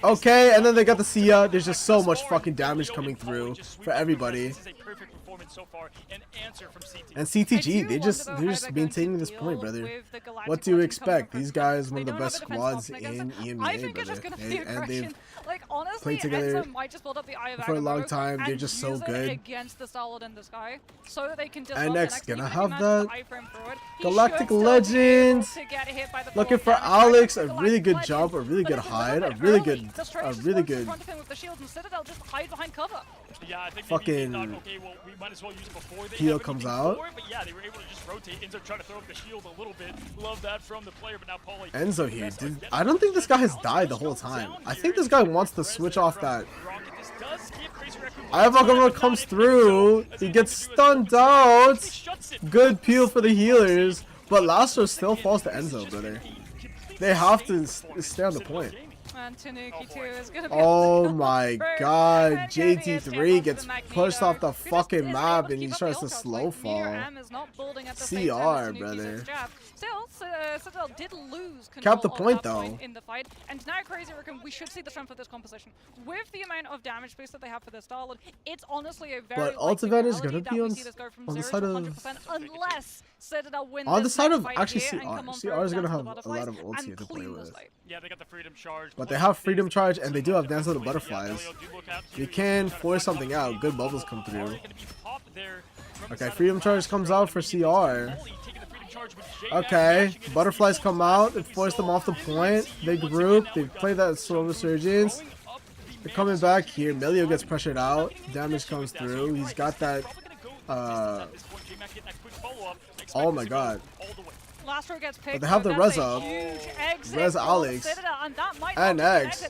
S2: Okay, and then they got the Sia. There's just so much fucking damage coming through for everybody. And CTG, they're just maintaining this point, brother. What do you expect? These guys, one of the best squads in EMEA, brother. And they've played together for a long time. They're just so good. And next, gonna have the Galactic Legends. Looking for Alex, a really good jump, a really good hide, a really good fucking heal comes out. Enzo here, dude. I don't think this guy has died the whole time. I think this guy wants to switch off that. Ivagama comes through. He gets stunned out. Good peel for the healers, but Lastro still falls to Enzo, brother. They have to stay on the point. Oh my god, JT3 gets pushed off the fucking map and he tries to slow fall. CR, brother.
S3: Citadel did lose
S2: Cap the point though.
S3: In the fight, and now Crazy Raccoon, we should see the strength of this composition. With the amount of damage boost that they have for this Starlord, it's honestly a very
S2: Ultimate is gonna be on the side of
S3: unless Citadel wins
S2: on the side of
S3: fight
S2: actually
S3: here
S2: CR is gonna have a lot of ults here to play with.
S1: Yeah, they got the freedom charge.
S2: But they have freedom charge and they do have Dance with the Butterflies. You can force something out. Good bubbles come through. Okay, freedom charge comes out for CR. Okay, butterflies come out and force them off the point. They group. They play that slow resurgence. They're coming back here. Melio gets pressured out. Damage comes through. He's got that. Oh my god. But they have the res up. Res Alex. And X.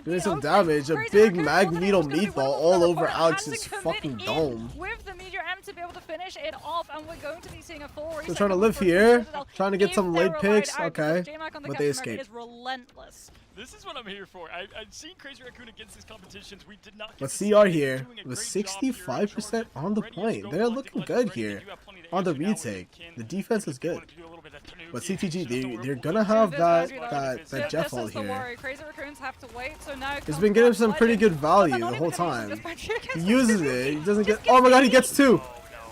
S2: Doing some damage. A big Magneto meatball all over Alex's fucking dome.
S3: To be able to finish it off, and we're going to be seeing a full reset.
S2: They're trying to live here, trying to get some late picks. Okay, but they escape.
S1: This is what I'm here for. I've seen Crazy Raccoon against these competitions. We did not.
S2: But CR here with 65% on the point. They're looking good here on the retake. The defense is good. But CTG, they're gonna have that Jeff ult here. He's been getting some pretty good value the whole time. He uses it. He doesn't get. Oh my god, he gets two.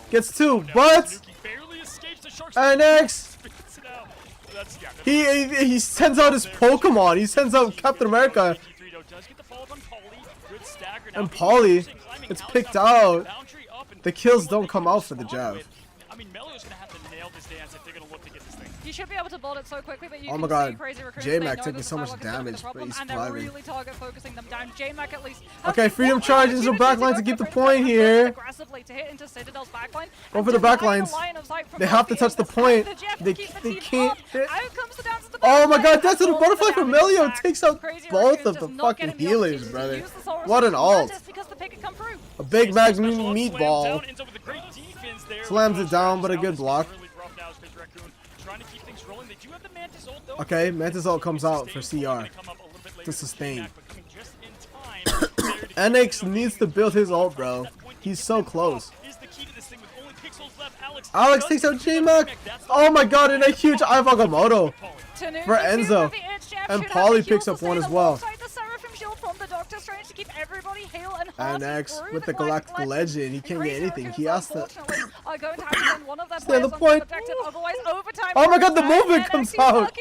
S2: Gets two, but and next. He sends out his Pokemon. He sends out Captain America. And Polly, it's picked out. The kills don't come out for the Jeff.
S1: I mean, Melio's gonna have to nail this dance if they're gonna look to get this thing.
S3: You should be able to bolt it so quickly, but you
S2: oh my
S3: can
S2: god,
S3: J-Mac
S2: taking so much damage, but he's surviving.
S3: Really target focusing them down. J-Mac at least
S2: okay, freedom charge into backline to keep the point here. Go for the backlines. They have to touch the point. They can't hit. Oh my god, that's a butterfly from Melio. Takes out both of the fucking healers, brother. What an ult. A big Magnet meatball. Slams it down, but a good block. Okay, Mantis ult comes out for CR to sustain. NX needs to build his ult, bro. He's so close. Alex takes out J-Mac. Oh my god, and a huge Ivagamoto for Enzo. And Polly picks up one as well. And X with the Galactic Legend, he can't get anything. He has to stay on the point. Oh my god, the movement comes out.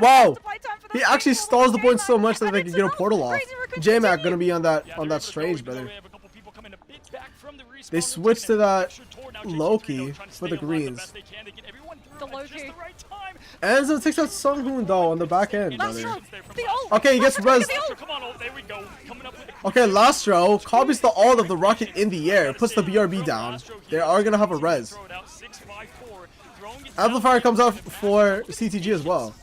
S2: Wow, he actually stalls the point so much that they can get a portal off. J-Mac gonna be on that strange, brother. They switch to that Loki for the greens. Enzo takes out Sunghoon though on the back end, brother. Okay, he gets res. Okay, Lastro copies the ult of the rocket in the air, puts the BRB down. They are gonna have a res. Amplifier comes out for CTG as well.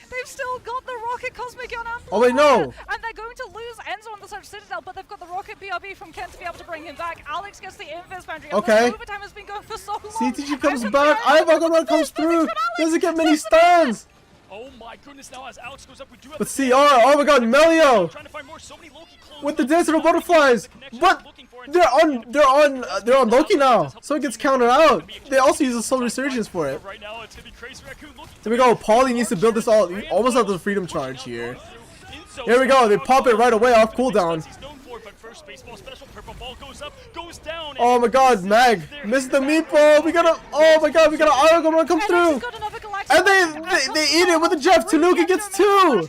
S3: They they've still got the Rocket Cosmic on Amplifier.
S2: Oh wait, no.
S3: And they're going to lose Enzo on the side of Citadel, but they've got the Rocket BRB from Kent to be able to bring him back. Alex gets the invis boundary.
S2: Okay.
S3: The overtime has been going for so long.
S2: CTG comes back. Ivagamon comes through. Doesn't get many stuns.
S1: Oh my goodness, now as Alex goes up, we do have
S2: But CR, oh my god, Melio
S1: trying to find more, so many Loki clones
S2: with the Dancer of Butterflies. But they're on Loki now, so it gets counted out. They also use the Soul Resurgence for it.
S1: Right now, it's gonna be Crazy Raccoon looking.
S2: There we go. Paulie needs to build this all. He almost has the Freedom Charge here. Here we go. They pop it right away off cooldown. Oh my god, Mag missed the meatball. We gotta. Oh my god, we got an Ivagamon come through. And they eat it with a Jeff. Tanuki gets 2.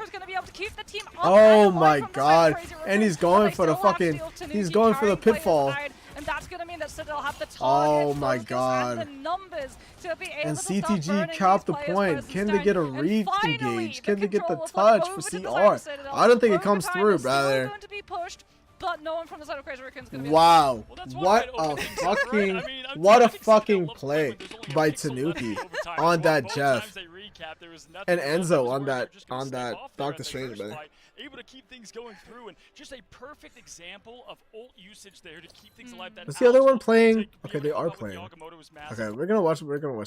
S2: Oh my god. And he's going for the fucking. He's going for the pitfall.
S3: And that's going to mean that Citadel have the
S2: Oh my god.
S3: and the numbers to be able
S2: And
S3: to start
S2: CTG
S3: burning
S2: capped the
S3: these players
S2: point.
S3: first
S2: Can
S3: and
S2: they get a
S3: stone. And
S2: reach
S3: finally,
S2: engage? Can they get the
S3: control was
S2: touch
S3: over
S2: for
S3: to the side of
S2: CR?
S3: Citadel.
S2: I don't think it comes
S3: Overtime
S2: through,
S3: is still
S2: brother.
S3: going to be pushed, but no one from the side of Crazy Raccoon's going to be
S2: Wow.
S1: Well, that's
S2: What
S1: one
S2: a
S1: way to open things up,
S2: fucking
S1: right? I mean,
S2: what a
S1: I think Citadel
S2: fucking
S1: loves
S2: play
S1: when there's only
S2: by
S1: a pixel left in
S2: Tanuki
S1: overtime.
S2: on that
S1: Both
S2: Jeff.
S1: times they recap, there was nothing
S2: And
S1: left.
S2: Enzo
S1: Those
S2: on
S1: Warriors
S2: that
S1: are just gonna
S2: on
S1: step
S2: that
S1: off there
S2: Doctor
S1: in the
S2: Strange,
S1: first
S2: brother.
S1: fight, able to keep things going through, and just a perfect example of ult usage there to keep things alive. That
S2: Is the other
S1: Alex
S2: one
S1: ult
S2: playing?
S1: take
S2: Okay,
S1: being
S2: they
S1: able to
S2: are
S1: help with
S2: playing.
S1: Yagamoto was massive.
S2: Okay, we're gonna watch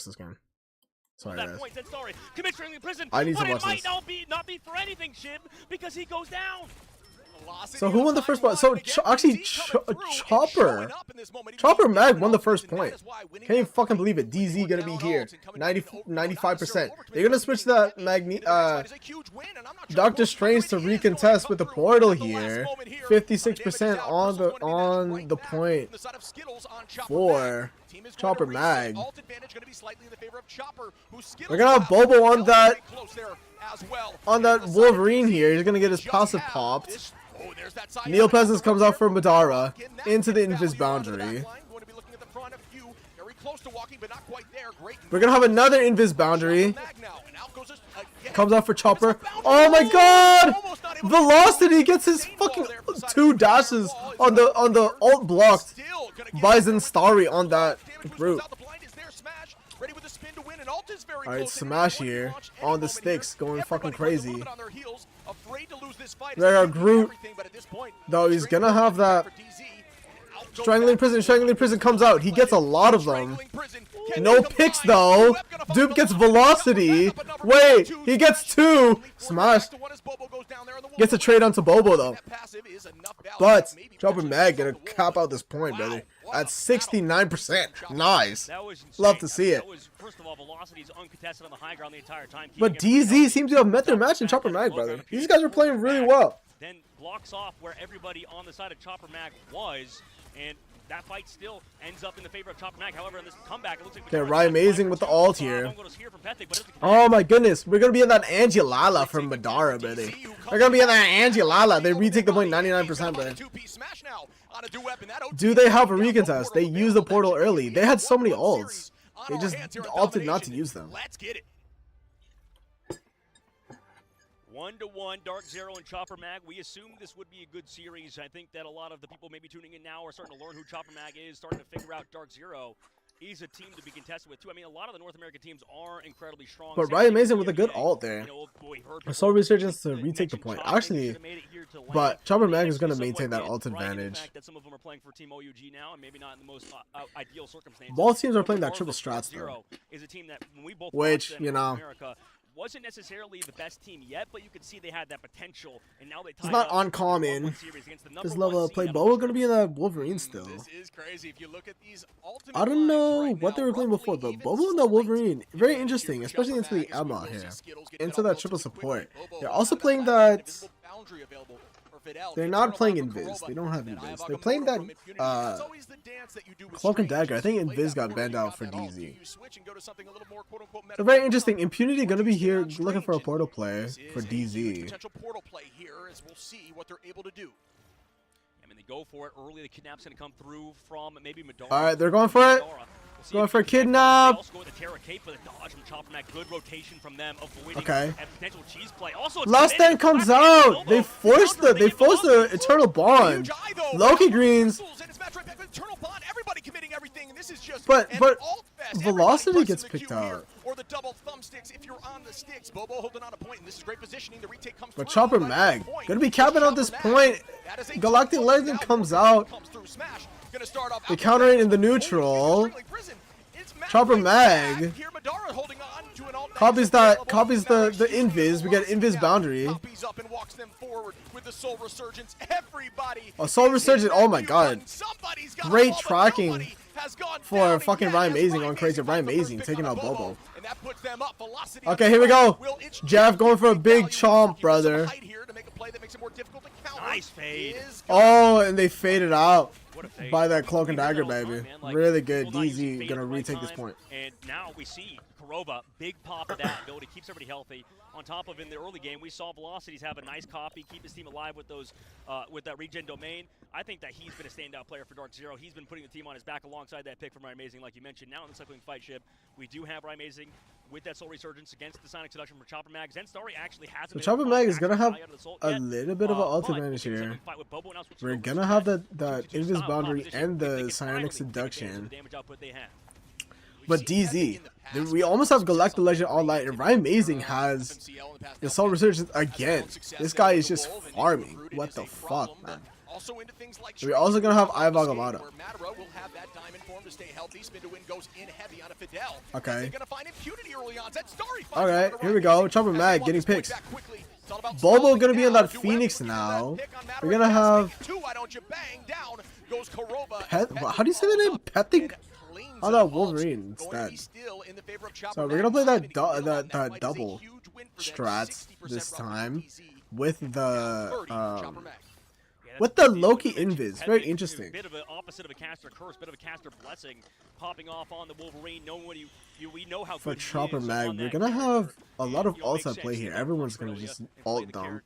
S2: this game. Sorry
S5: That
S2: guys.
S5: point, said sorry. Commit trailing in prison.
S2: I need to
S5: but
S2: watch
S5: it might
S2: this.
S5: not be for anything, Shib, because he goes down.
S2: So who won the first point? So actually, Chopper Mag won the first point. Can't even fucking believe it. DZ gonna be here. 95%. They're gonna switch that Doctor Strange to recontest with the portal here. 56% on the point for Chopper Mag. We're gonna have Bobo on that Wolverine here. He's gonna get his passive popped. Neil Peasants comes out for Madara into the invis boundary. We're gonna have another invis boundary. Comes out for Chopper. Oh my god! Velocity gets his fucking 2 dashes on the ult blocked by Zenstari on that group. Alright, Smash here on the sticks, going fucking crazy. There are Groot, though he's gonna have that Strangling Prison comes out. He gets a lot of them. No picks though. Dupe gets Velocity. Wait, he gets 2. Smash. Gets a trade onto Bobo though. But Chopper Mag gonna cap out this point, brother. At 69%. Nice. Love to see it. But DZ seems to have met their match in Chopper Mag, brother. These guys are playing really well.
S5: Then blocks off where everybody on the side of Chopper Mag was, and that fight still ends up in the favor of Chopper Mag. However, in this comeback, it looks like
S2: okay, Ryan Amazing with the ult here. Oh my goodness, we're gonna be in that Angelala from Madara, brother. We're gonna be in that Angelala. They retake the point 99%, brother. Do they have a recontest? They used the portal early. They had so many ults. They just opted not to use them.
S4: Let's get it.
S5: 1-1, Dark Zero and Chopper Mag. We assumed this would be a good series. I think that a lot of the people maybe tuning in now are starting to learn who Chopper Mag is, starting to figure out Dark Zero. He's a team to be contested with, too. I mean, a lot of the North American teams are incredibly strong.
S2: But Ryan Mason with a good ult there. Soul Resurgence to retake the point. Actually, but Chopper Mag is going to maintain that ult advantage. Both teams are playing that triple strats, though. Which, you know,
S5: wasn't necessarily the best team yet, but you could see they had that potential, and now they
S2: it's not uncommon. This level of play. Bobo going to be in that Wolverine still.
S4: This is crazy. If you look at these ultimate
S2: I don't know
S4: right
S2: what they were playing before, but Bobo and that Wolverine, very interesting, especially into the Emma here, into that triple support. They're also playing that. They're not playing Invis. They don't have Invis. They're playing that Cloak and Dagger. I think Invis got banned out for DZ. So very interesting. Impunity going to be here looking for a portal play for DZ.
S5: They go for it early. The kidnap's going to come through from maybe Madara.
S2: All right, they're going for it. Going for a kidnap. Okay. Last Stand comes out. They forced the Eternal Bond. Loki Greens. But Velocity gets picked out.
S4: the double thumbsticks if you're on the sticks. Bobo holding on a point, and this is great positioning. The retake comes
S2: But
S4: through.
S2: Chopper Mag gonna be capping out this point. Galactic Legend comes out. They counter it in the neutral. Chopper Mag copies the invis. We get invis boundary. Oh, Soul Resurgence. Oh my god. Great tracking for fucking Ryan Amazing on crazy. Ryan Amazing taking out Bobo. Okay, here we go. Jeff going for a big chomp, brother.
S5: Nice fade.
S2: Oh, and they faded out by that cloak and dagger, baby. Really good. DZ gonna retake this point.
S5: And now we see Kurova, big pop of that ability, keeps everybody healthy. On top of in the early game, we saw Velocities have a nice copy, keep his team alive with those, with that regen domain. I think that he's been a standout player for Dark Zero. He's been putting the team on his back alongside that pick from Ryan Amazing, like you mentioned. Now in the cycling fight ship, we do have Ryan Amazing with that Soul Resurgence against the Sonic Seduction from Chopper Mag. Zenstari actually has
S2: So Chopper Mag is gonna have a little bit of an ult advantage here. We're gonna have that Invis Boundary and the Sonic Seduction. But DZ, we almost have Galactic Legend online, and Ryan Amazing has the Soul Resurgence again. This guy is just farming. What the fuck, man? We're also gonna have Ivog Amada. Okay. Alright, here we go. Chopper Mag getting picks. Bobo gonna be on that Phoenix now. We're gonna have how do you say the name? Petting? Oh no, Wolverine instead. So we're gonna play that double strats this time with the Loki Invis. Very interesting.
S5: Bit of an opposite of a caster curse, bit of a caster blessing, popping off on the Wolverine. Knowing what we know how
S2: for
S5: good
S2: Chopper Mag, we're gonna have a lot of ults at play here. Everyone's gonna just ult dump.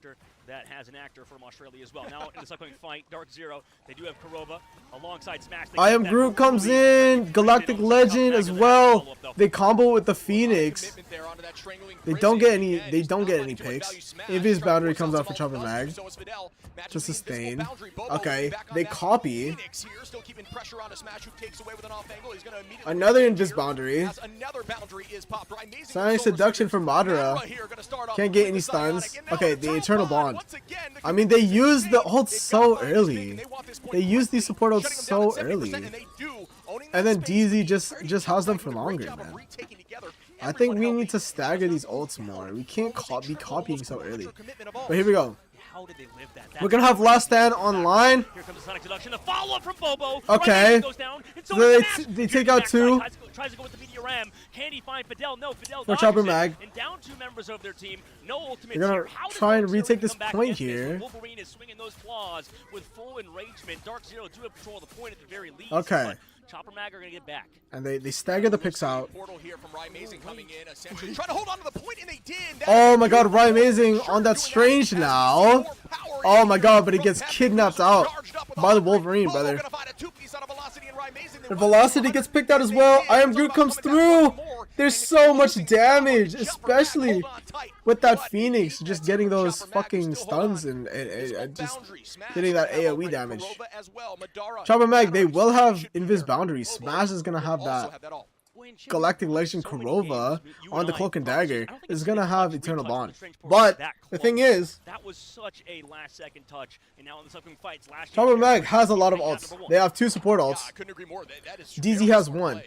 S5: That has an actor from Australia as well. Now in this upcoming fight, Dark Zero, they do have Kurova alongside Smash. I Am Groot comes
S2: in, Galactic Legend as well. They combo with the Phoenix. They don't get any picks. Invis Boundary comes out for Chopper Mag to sustain. Okay, they copy. Another Invis Boundary. Sonic Seduction for Madara. Can't get any stuns. Okay, the Eternal Bond. I mean, they use the ult so early. They use these support ults so early. And then DZ just has them for longer, man. I think we need to stagger these ults more. We can't be copying so early. But here we go. We're gonna have Last Stand online.
S5: Here comes the Sonic Seduction. A follow-up from Bobo.
S2: Okay. So they take out two.
S5: Tries to go with the meteor ram. Can he find Fidel? No, Fidel
S2: for Chopper Mag.
S5: And down two members of their team. No ultimate.
S2: They're gonna try and retake this point here.
S5: Wolverine is swinging those claws with full enragement. Dark Zero do have control of the point at the very least.
S2: Okay.
S5: Chopper Mag are gonna get back.
S2: And they stagger the picks out.
S4: Oh
S2: my god, Ryan Amazing on that Strange now. Oh my god, but he gets kidnapped out by the Wolverine, brother. The Velocity gets picked out as well. I Am Groot comes through. There's so much damage, especially with that Phoenix just getting those fucking stuns and just getting that AoE damage. Chopper Mag, they will have Invis Boundary. Smash is gonna have that. Galactic Legend Kurova on the Cloak and Dagger is gonna have Eternal Bond. But the thing is,
S5: that was such a last-second touch, and now in the upcoming fights,
S2: Chopper Mag has a lot of ults. They have two support ults. DZ has one.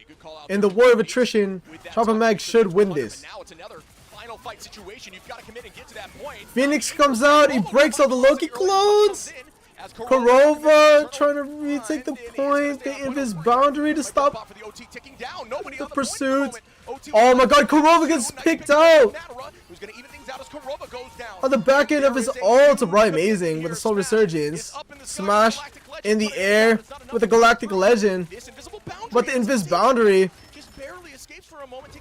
S2: In the War of Attrition, Chopper Mag should win this. Phoenix comes out, he breaks all the Loki clones. Kurova trying to retake the point. The Invis Boundary to stop the pursuit. Oh my god, Kurova gets picked out on the back end of his ult. Ryan Amazing with the Soul Resurgence. Smash in the air with the Galactic Legend. But the Invis Boundary,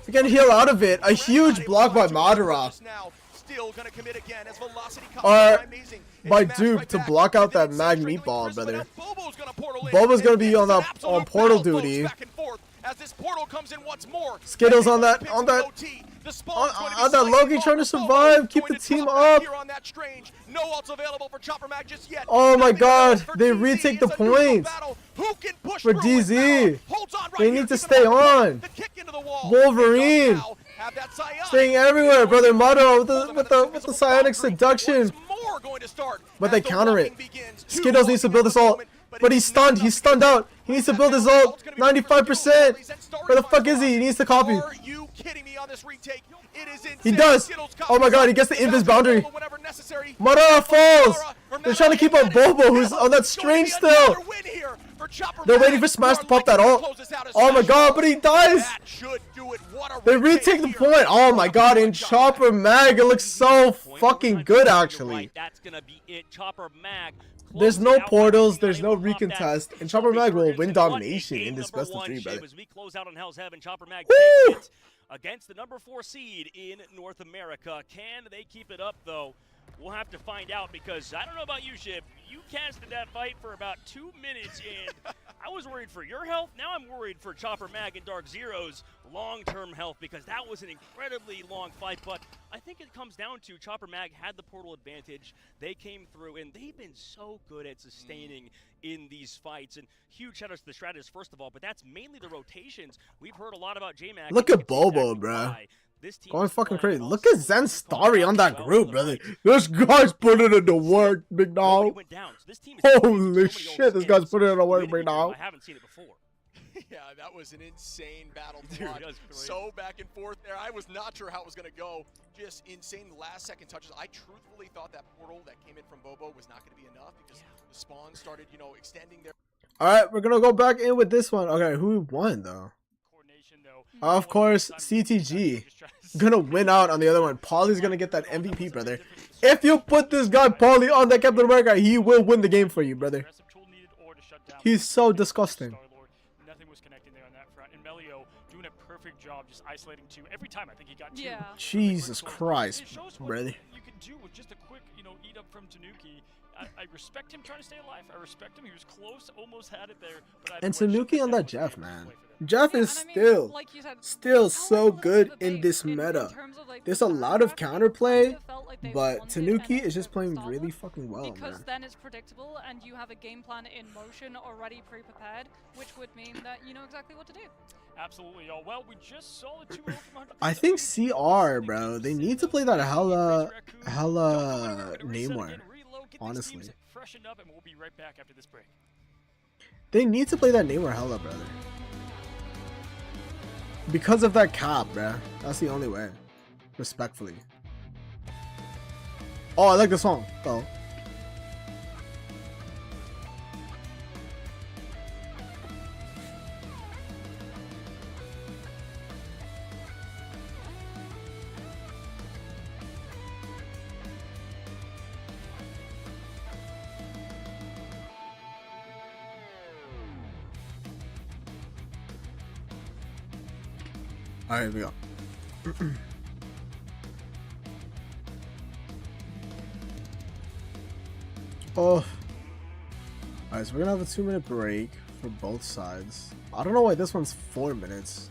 S2: he can heal out of it. A huge block by Madara. Or by Duke to block out that Mag Meatball, brother. Bobo's gonna be on that portal duty. Skittles on that Loki trying to survive, keep the team up. Oh my god, they retake the point for DZ. They need to stay on. Wolverine
S4: have that psionic.
S2: Staying everywhere, brother. Moto with the psionic seduction. But they counter it. Skittles needs to build his ult. But he's stunned. He's stunned out. He needs to build his ult. 95%. Where the fuck is he? He needs to copy.
S4: Are you kidding me on this retake? It is insane.
S2: He does. Oh my god, he gets the invis boundary. Madara falls. They're trying to keep on Bobo, who's on that strange still. They're waiting for Smash to pop that ult. Oh my god, but he dies. They retake the point. Oh my god, in Chopper Mag, it looks so fucking good actually.
S5: That's gonna be it. Chopper Mag.
S2: There's no portals, there's no recontest, and Chopper Mag will win domination in this best of 3, brother.
S5: As we close out on Hell's Heaven, Chopper Mag
S2: Woo!
S5: takes it against the number 4 seed in North America. Can they keep it up, though? We'll have to find out, because I don't know about you, Shib. You casted that fight for about 2 minutes, and I was worried for your health. Now I'm worried for Chopper Mag and Dark Zero's long-term health, because that was an incredibly long fight. But I think it comes down to Chopper Mag had the portal advantage. They came through, and they've been so good at sustaining in these fights. And huge shout-outs to the strategists, first of all, but that's mainly the rotations. We've heard a lot about J-Mag.
S2: Look at Bobo, bruh. Going fucking crazy. Look at Zen's story on that group, brother. This guy's putting in the work, big dog. Holy shit, this guy's putting in the work, big dog.
S5: I haven't seen it before.
S4: Yeah, that was an insane battle to watch. So back and forth there. I was not sure how it was going to go. Just insane last-second touches. I truthfully thought that portal that came in from Bobo was not going to be enough because the spawn started, you know, extending their...
S2: All right, we're going to go back in with this one. Okay, who won, though? Of course, CTG. Gonna win out on the other one. Pauly's gonna get that MVP, brother. If you put this guy Pauly on that Captain America, he will win the game for you, brother. He's so disgusting.
S1: Nothing was connecting there on that front. And Melio doing a perfect job just isolating 2. Every time I think he got 2.
S3: Yeah.
S2: Jesus Christ, brother.
S1: You can do with just a quick, you know, eat up from Tanuki. I respect him trying to stay alive. I respect him. He was close, almost had it there. But
S2: and Tanuki on that Jeff, man. Jeff is still so good in this meta. There's a lot of counterplay, but Tanuki is just playing really fucking well,
S3: because
S2: man.
S3: then it's predictable and you have a game plan in motion already pre-prepared, which would mean that you know exactly what to do.
S1: Absolutely, y'all. Well, we just saw the 2-0 from
S2: I think CR, bro. They need to play that hella Namor. Honestly,
S1: freshen up, and we'll be right back after this break.
S2: They need to play that Namor hella, brother. Because of that cap, bruh. That's the only way. Respectfully. Oh, I like the song, though. Alright, here we go. Oh. Alright, so we're gonna have a 2-minute break for both sides. I don't know why this one's 4 minutes.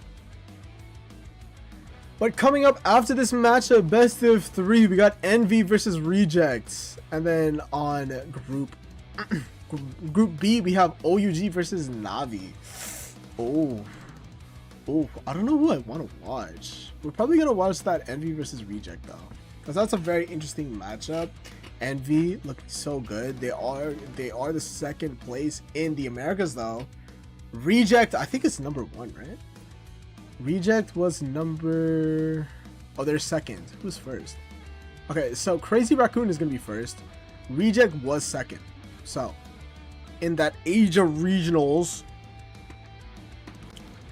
S2: But coming up after this matchup, best of 3, we got Envy versus Rejects. And then on Group B, we have OUG versus Navi. Oh, I don't know who I want to watch. We're probably going to watch that Envy versus Reject, though. Because that's a very interesting matchup. Envy looking so good. They are the 2nd place in the Americas, though. Reject, I think it's number 1, right? Reject was number... Oh, they're 2nd. Who's first? Okay, so Crazy Raccoon is going to be first. Reject was 2nd. So, in that Asia Regionals...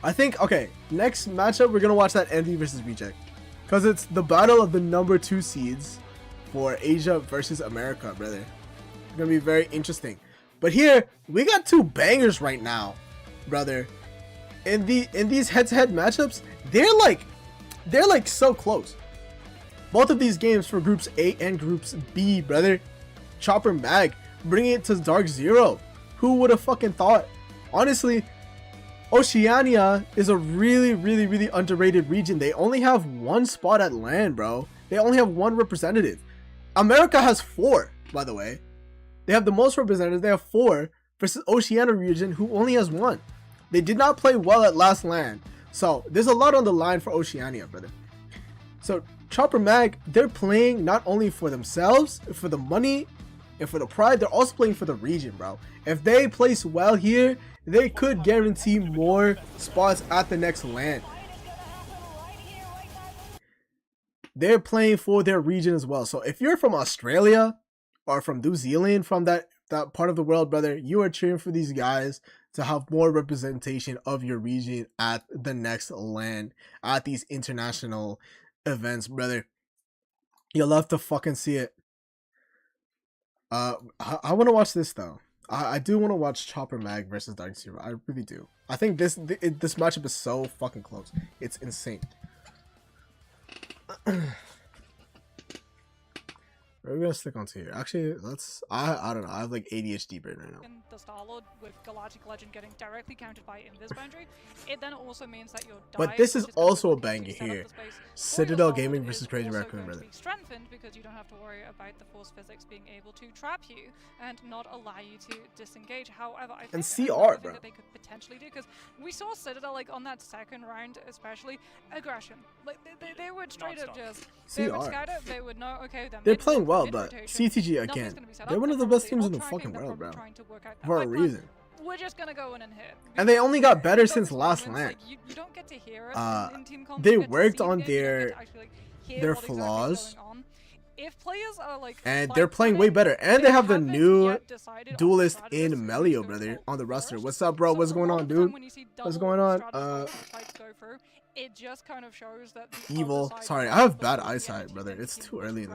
S2: I think, okay, next matchup, we're going to watch that Envy versus Reject. Because it's the battle of the number 2 seeds for Asia versus America, brother. It's going to be very interesting. But here, we got 2 bangers right now, brother. In these head-to-head matchups, they're like so close. Both of these games for Groups A and Groups B, brother. Chopper Mag, bringing it to Dark Zero. Who would have fucking thought? Honestly, Oceania is a really underrated region. They only have 1 spot at LAN, bro. They only have 1 representative. America has 4, by the way. They have the most representatives. They have 4 versus Oceania region, who only has 1. They did not play well at last LAN. So there's a lot on the line for Oceania, brother. So Chopper Mag, they're playing not only for themselves, for the money, and for the pride, they're also playing for the region, bro. If they place well here, they could guarantee more spots at the next LAN. They're playing for their region as well. So if you're from Australia or from New Zealand, from that part of the world, brother, you are cheering for these guys to have more representation of your region at the next LAN, at these international events, brother. You'll love to fucking see it. I want to watch this though. I do want to watch Chopper Mag versus Dark Zero. I really do. I think this matchup is so fucking close. It's insane. We're gonna stick onto here. Actually, let's. I don't know. I have like ADHD brain right now.
S3: The Star-Lord with Galactic Legend getting directly countered by Invis Boundary, it then also means that your
S2: but this is also a banger here. Citadel Gaming versus Crazy Raccoon, brother.
S3: Strengthened because you don't have to worry about the force physics being able to trap you and not allow you to disengage. However, I think
S2: and CR, bro.
S3: that they could potentially do, because we saw Citadel like on that second round, especially aggression. Like they would straight up just they would scout it. They would know, okay,
S2: they're playing well, but CTG again, they're one of the best teams in the fucking world, bro. For a reason.
S3: We're just gonna go in and hit.
S2: And they only got better since last LAN.
S3: Like, you don't get to hear it in team comp.
S2: They worked on their flaws.
S3: If players are like,
S2: and they're playing way better, and they have the new duelist in Melio, brother, on the roster. What's up, bro? What's going on, dude? What's going on?
S3: It just kind of shows that
S2: Evil. Sorry, I have bad eyesight, brother. It's too early.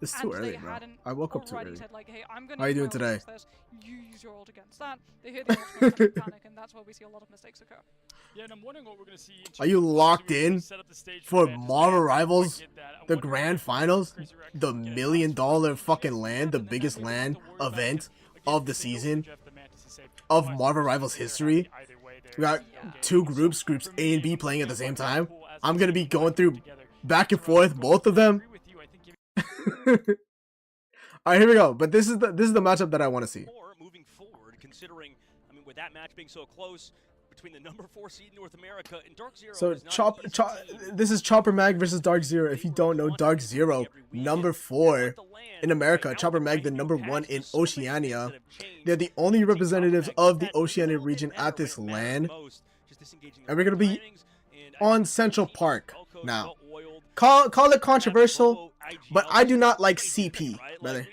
S2: It's too early, bro. I woke up too early.
S3: Said, like, hey,
S2: how are you doing today?
S3: You use your ult against that. They hear the ultimate panic, and that's where we see a lot of mistakes occur.
S1: Yeah, and I'm wondering what we're gonna see.
S2: Are you locked in for Marvel Rivals, the grand finals, the $1 million fucking LAN, the biggest LAN event of the season of Marvel Rivals history? We got two groups A and B playing at the same time. I'm gonna be going through back and forth both of them. Alright, here we go. But this is the matchup that I want to see.
S5: Moving forward, considering, I mean, with that match being so close between the number 4 seed in North America and Dark Zero.
S2: So this is Chopper Mag versus Dark Zero. If you don't know, Dark Zero, number 4 in America. Chopper Mag, the number 1 in Oceania. They're the only representatives of the Oceania region at this LAN. And we're gonna be on Central Park now. Call it controversial, but I do not like CP, brother,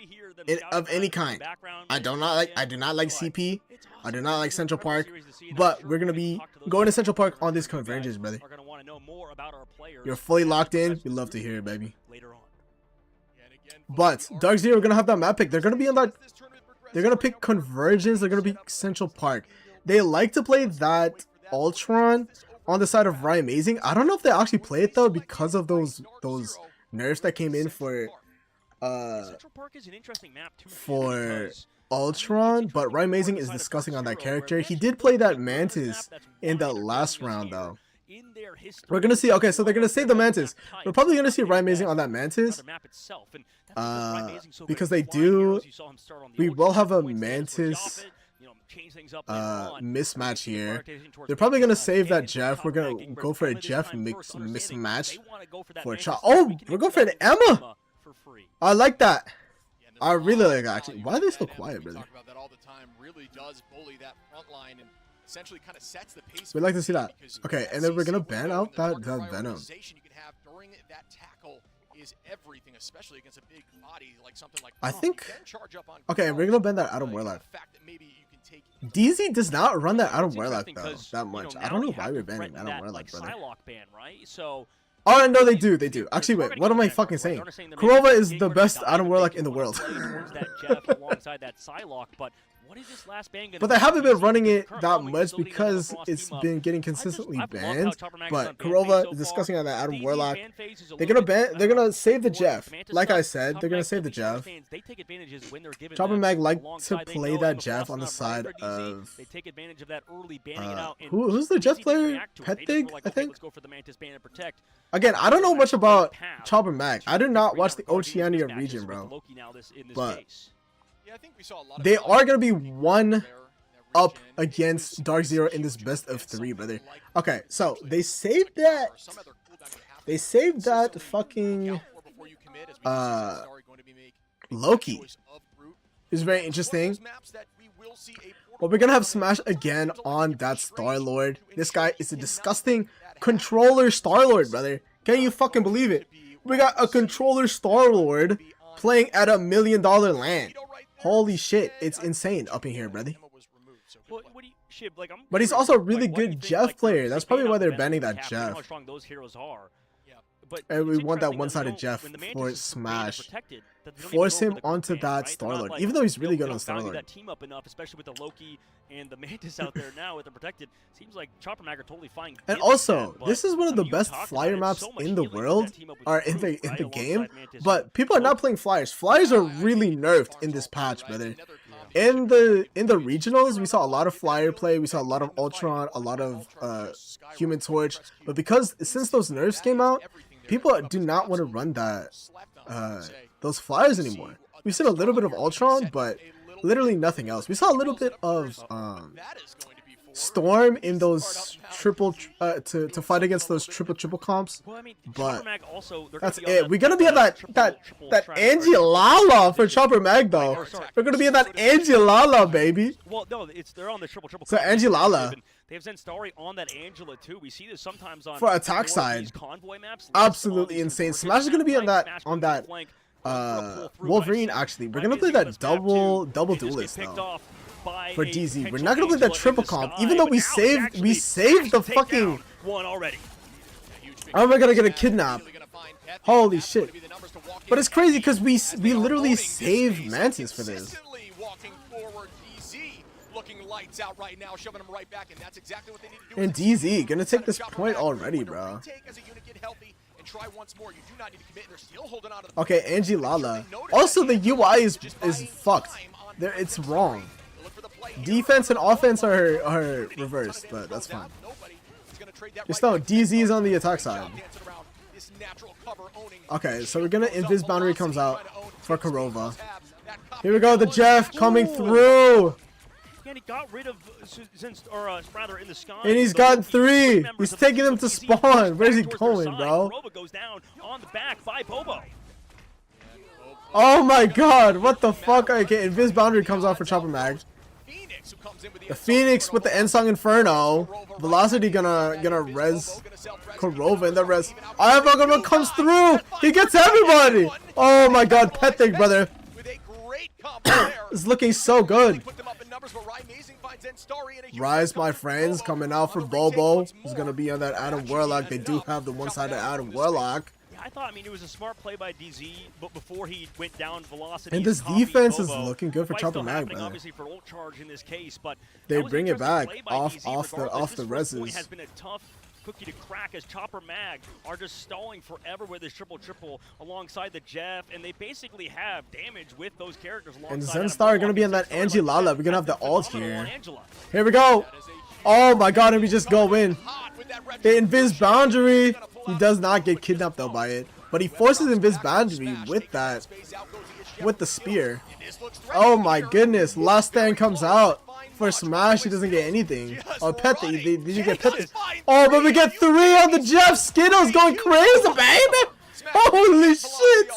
S2: of any kind. I do not like CP. I do not like Central Park, but we're gonna be going to Central Park on this convergence, brother. You're fully locked in. We love to hear it, baby. But Dark Zero are gonna have that map pick. They're gonna be on that. They're gonna pick convergence. They're gonna be Central Park. They like to play that Ultron on the side of Ryan Amazing. I don't know if they actually play it though, because of those nerfs that came in for Ultron, but Ryan Amazing is disgusting on that character. He did play that Mantis in the last round though. We're gonna see. Okay, so they're gonna save the Mantis. We're probably gonna see Ryan Amazing on that Mantis, because they do. We will have a Mantis mismatch here. They're probably gonna save that Jeff. We're gonna go for a Jeff mismatch for a shot. Oh, we're going for an Emma. I like that. I really like that, actually. Why are they so quiet, brother? We'd like to see that. Okay, and then we're gonna ban out that Venom. I think. Okay, we're gonna ban that Adam Warlock. DZ does not run that Adam Warlock though that much. I don't know why we're banning Adam Warlock, brother. Oh no, they do. Actually, wait. What am I fucking saying? Kurova is the best Adam Warlock in the world. But they haven't been running it that much because it's been getting consistently banned. But Kurova is discussing on that Adam Warlock. They're gonna save the Jeff. Like I said, they're gonna save the Jeff. Chopper Mag like to play that Jeff on the side of who's the Jeff player? Petthig, I think. Again, I don't know much about Chopper Mag. I do not watch the Oceania region, bro. But they are going to be one up against Dark Zero in this best of 3, brother. Okay, so they saved that They saved that fucking Loki. It's very interesting. But we're gonna have Smash again on that Star-Lord. This guy is a disgusting controller Star-Lord, brother. Can you fucking believe it? We got a controller Star-Lord playing at $1 million LAN. Holy shit, it's insane up in here, brother. But he's also a really good Jeff player. That's probably why they're banning that Jeff. And we want that one-sided Jeff for Smash. Force him onto that Star-Lord, even though he's really good on Star-Lord.
S5: That team up enough, especially with the Loki and the Mantis out there now with the protected. Seems like Chopper Mag are totally fine.
S2: And also, this is one of the best flyer maps in the world, or in the game. But people are not playing flyers. Flyers are really nerfed in this patch, brother. In the regionals, we saw a lot of flyer play. We saw a lot of Ultron, a lot of Human Torch. But since those nerfs came out, people do not want to run those flyers anymore. We've seen a little bit of Ultron, but literally nothing else. We saw a little bit of Storm in those triple to fight against those triple comps, but that's it. We're gonna be at that Angie Lala for Chopper Mag though. We're gonna be at that Angie Lala, baby.
S5: Well, no, they're on the triple.
S2: So Angie Lala.
S5: They have Zenstari on that Angela too. We see this sometimes on
S2: for attack side.
S5: Convoy maps.
S2: Absolutely insane. Smash is gonna be on that Wolverine. Actually, we're gonna play that double duelist though. For DZ, we're not gonna play that triple comp, even though we saved the fucking
S5: one already.
S2: How am I gonna get a kidnap? Holy shit! But it's crazy because we literally saved Mantis for this. And DZ gonna take this point already, bro. Okay, Angie Lala. Also, the UI is fucked. It's wrong. Defense and offense are reversed, but that's fine. Just know DZ is on the attack side. Okay, so we're gonna Invis Boundary comes out for Korova. Here we go, the Jeff coming through.
S5: And he got rid of rather in the sky.
S2: And he's gotten 3. He's taking them to spawn. Where's he going, bro?
S5: Goes down on the back by Bobo.
S2: Oh my god, what the fuck? Okay, Invis Boundary comes out for Chopper Mag. The Phoenix with the Ensong Inferno. Velocity gonna res Korova in the res. Iron comes through. He gets everybody. Oh my god, Pethic, brother. It's looking so good. Rise, my friends, coming out for Bobo. He's gonna be on that Adam Warlock. They do have the one-sided Adam Warlock.
S5: I thought, it was a smart play by DZ, but before he went down velocity.
S2: And this defense is looking good for Chopper Mag, man.
S5: Obviously for ult charge in this case, but
S2: they bring it back off the reses.
S5: Has been a tough cookie to crack as Chopper Mag are just stalling forever with this triple alongside the Jeff, and they basically have damage with those characters.
S2: And Zenstar are gonna be on that Angie Lala. We're gonna have the ult here. Here we go. Oh my god, and we just go in. The Invis Boundary. He does not get kidnapped though by it, but he forces Invis Boundary with the spear. Oh my goodness, Last Stand comes out for Smash. He doesn't get anything. Oh, Petty, did you get Petty? Oh, but we get 3 on the Jeff. Skittles going crazy, baby. Holy shit.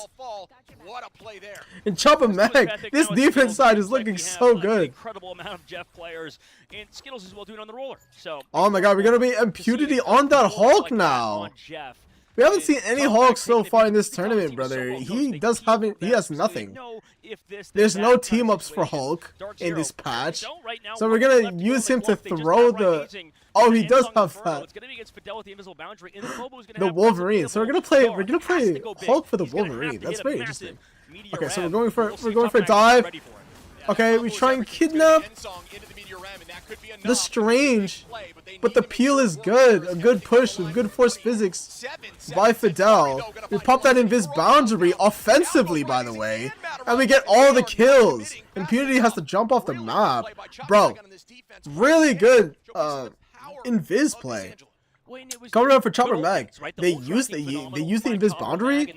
S2: And Chopper Mag, this defense side is looking so good.
S5: Incredible amount of Jeff players, and Skittles is well doing on the roller. So,
S2: oh my god, we're gonna be impunity on that Hulk now. We haven't seen any Hulk so far in this tournament, brother. He has nothing. There's no team ups for Hulk in this patch, so we're gonna use him to throw the. Oh, he does have that. The Wolverine. So we're gonna play Hulk for the Wolverine. That's very interesting. Okay, so we're going for a dive. Okay, we try and kidnap the Strange, but the peel is good. A good push with good force physics by Fidel. We pop that Invis Boundary offensively, by the way, and we get all the kills. Impunity has to jump off the map. Bro, really good Invis play. Coming up for Chopper Mag, they use the invis boundary,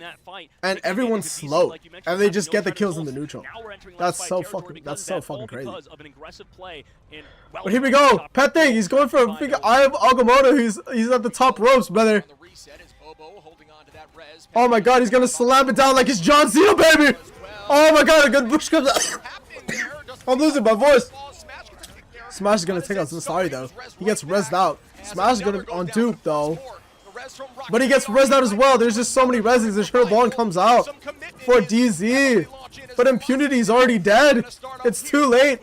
S2: and everyone's slow, and they just get the kills in the neutral. That's so fucking crazy. But here we go, Pet Thing, he's going for a big Eye of Agamotto. He's at the top ropes, brother. Oh my god, he's gonna slam it down like it's John Cena, baby. Oh my god, a good bush comes out. I'm losing my voice. Smash is gonna take out Zensari though. He gets rezzed out. Smash is gonna on dupe though. But he gets rezzed out as well. There's just so many rezzes. The Shadow Ball comes out for DZ. But Impunity's already dead. It's too late.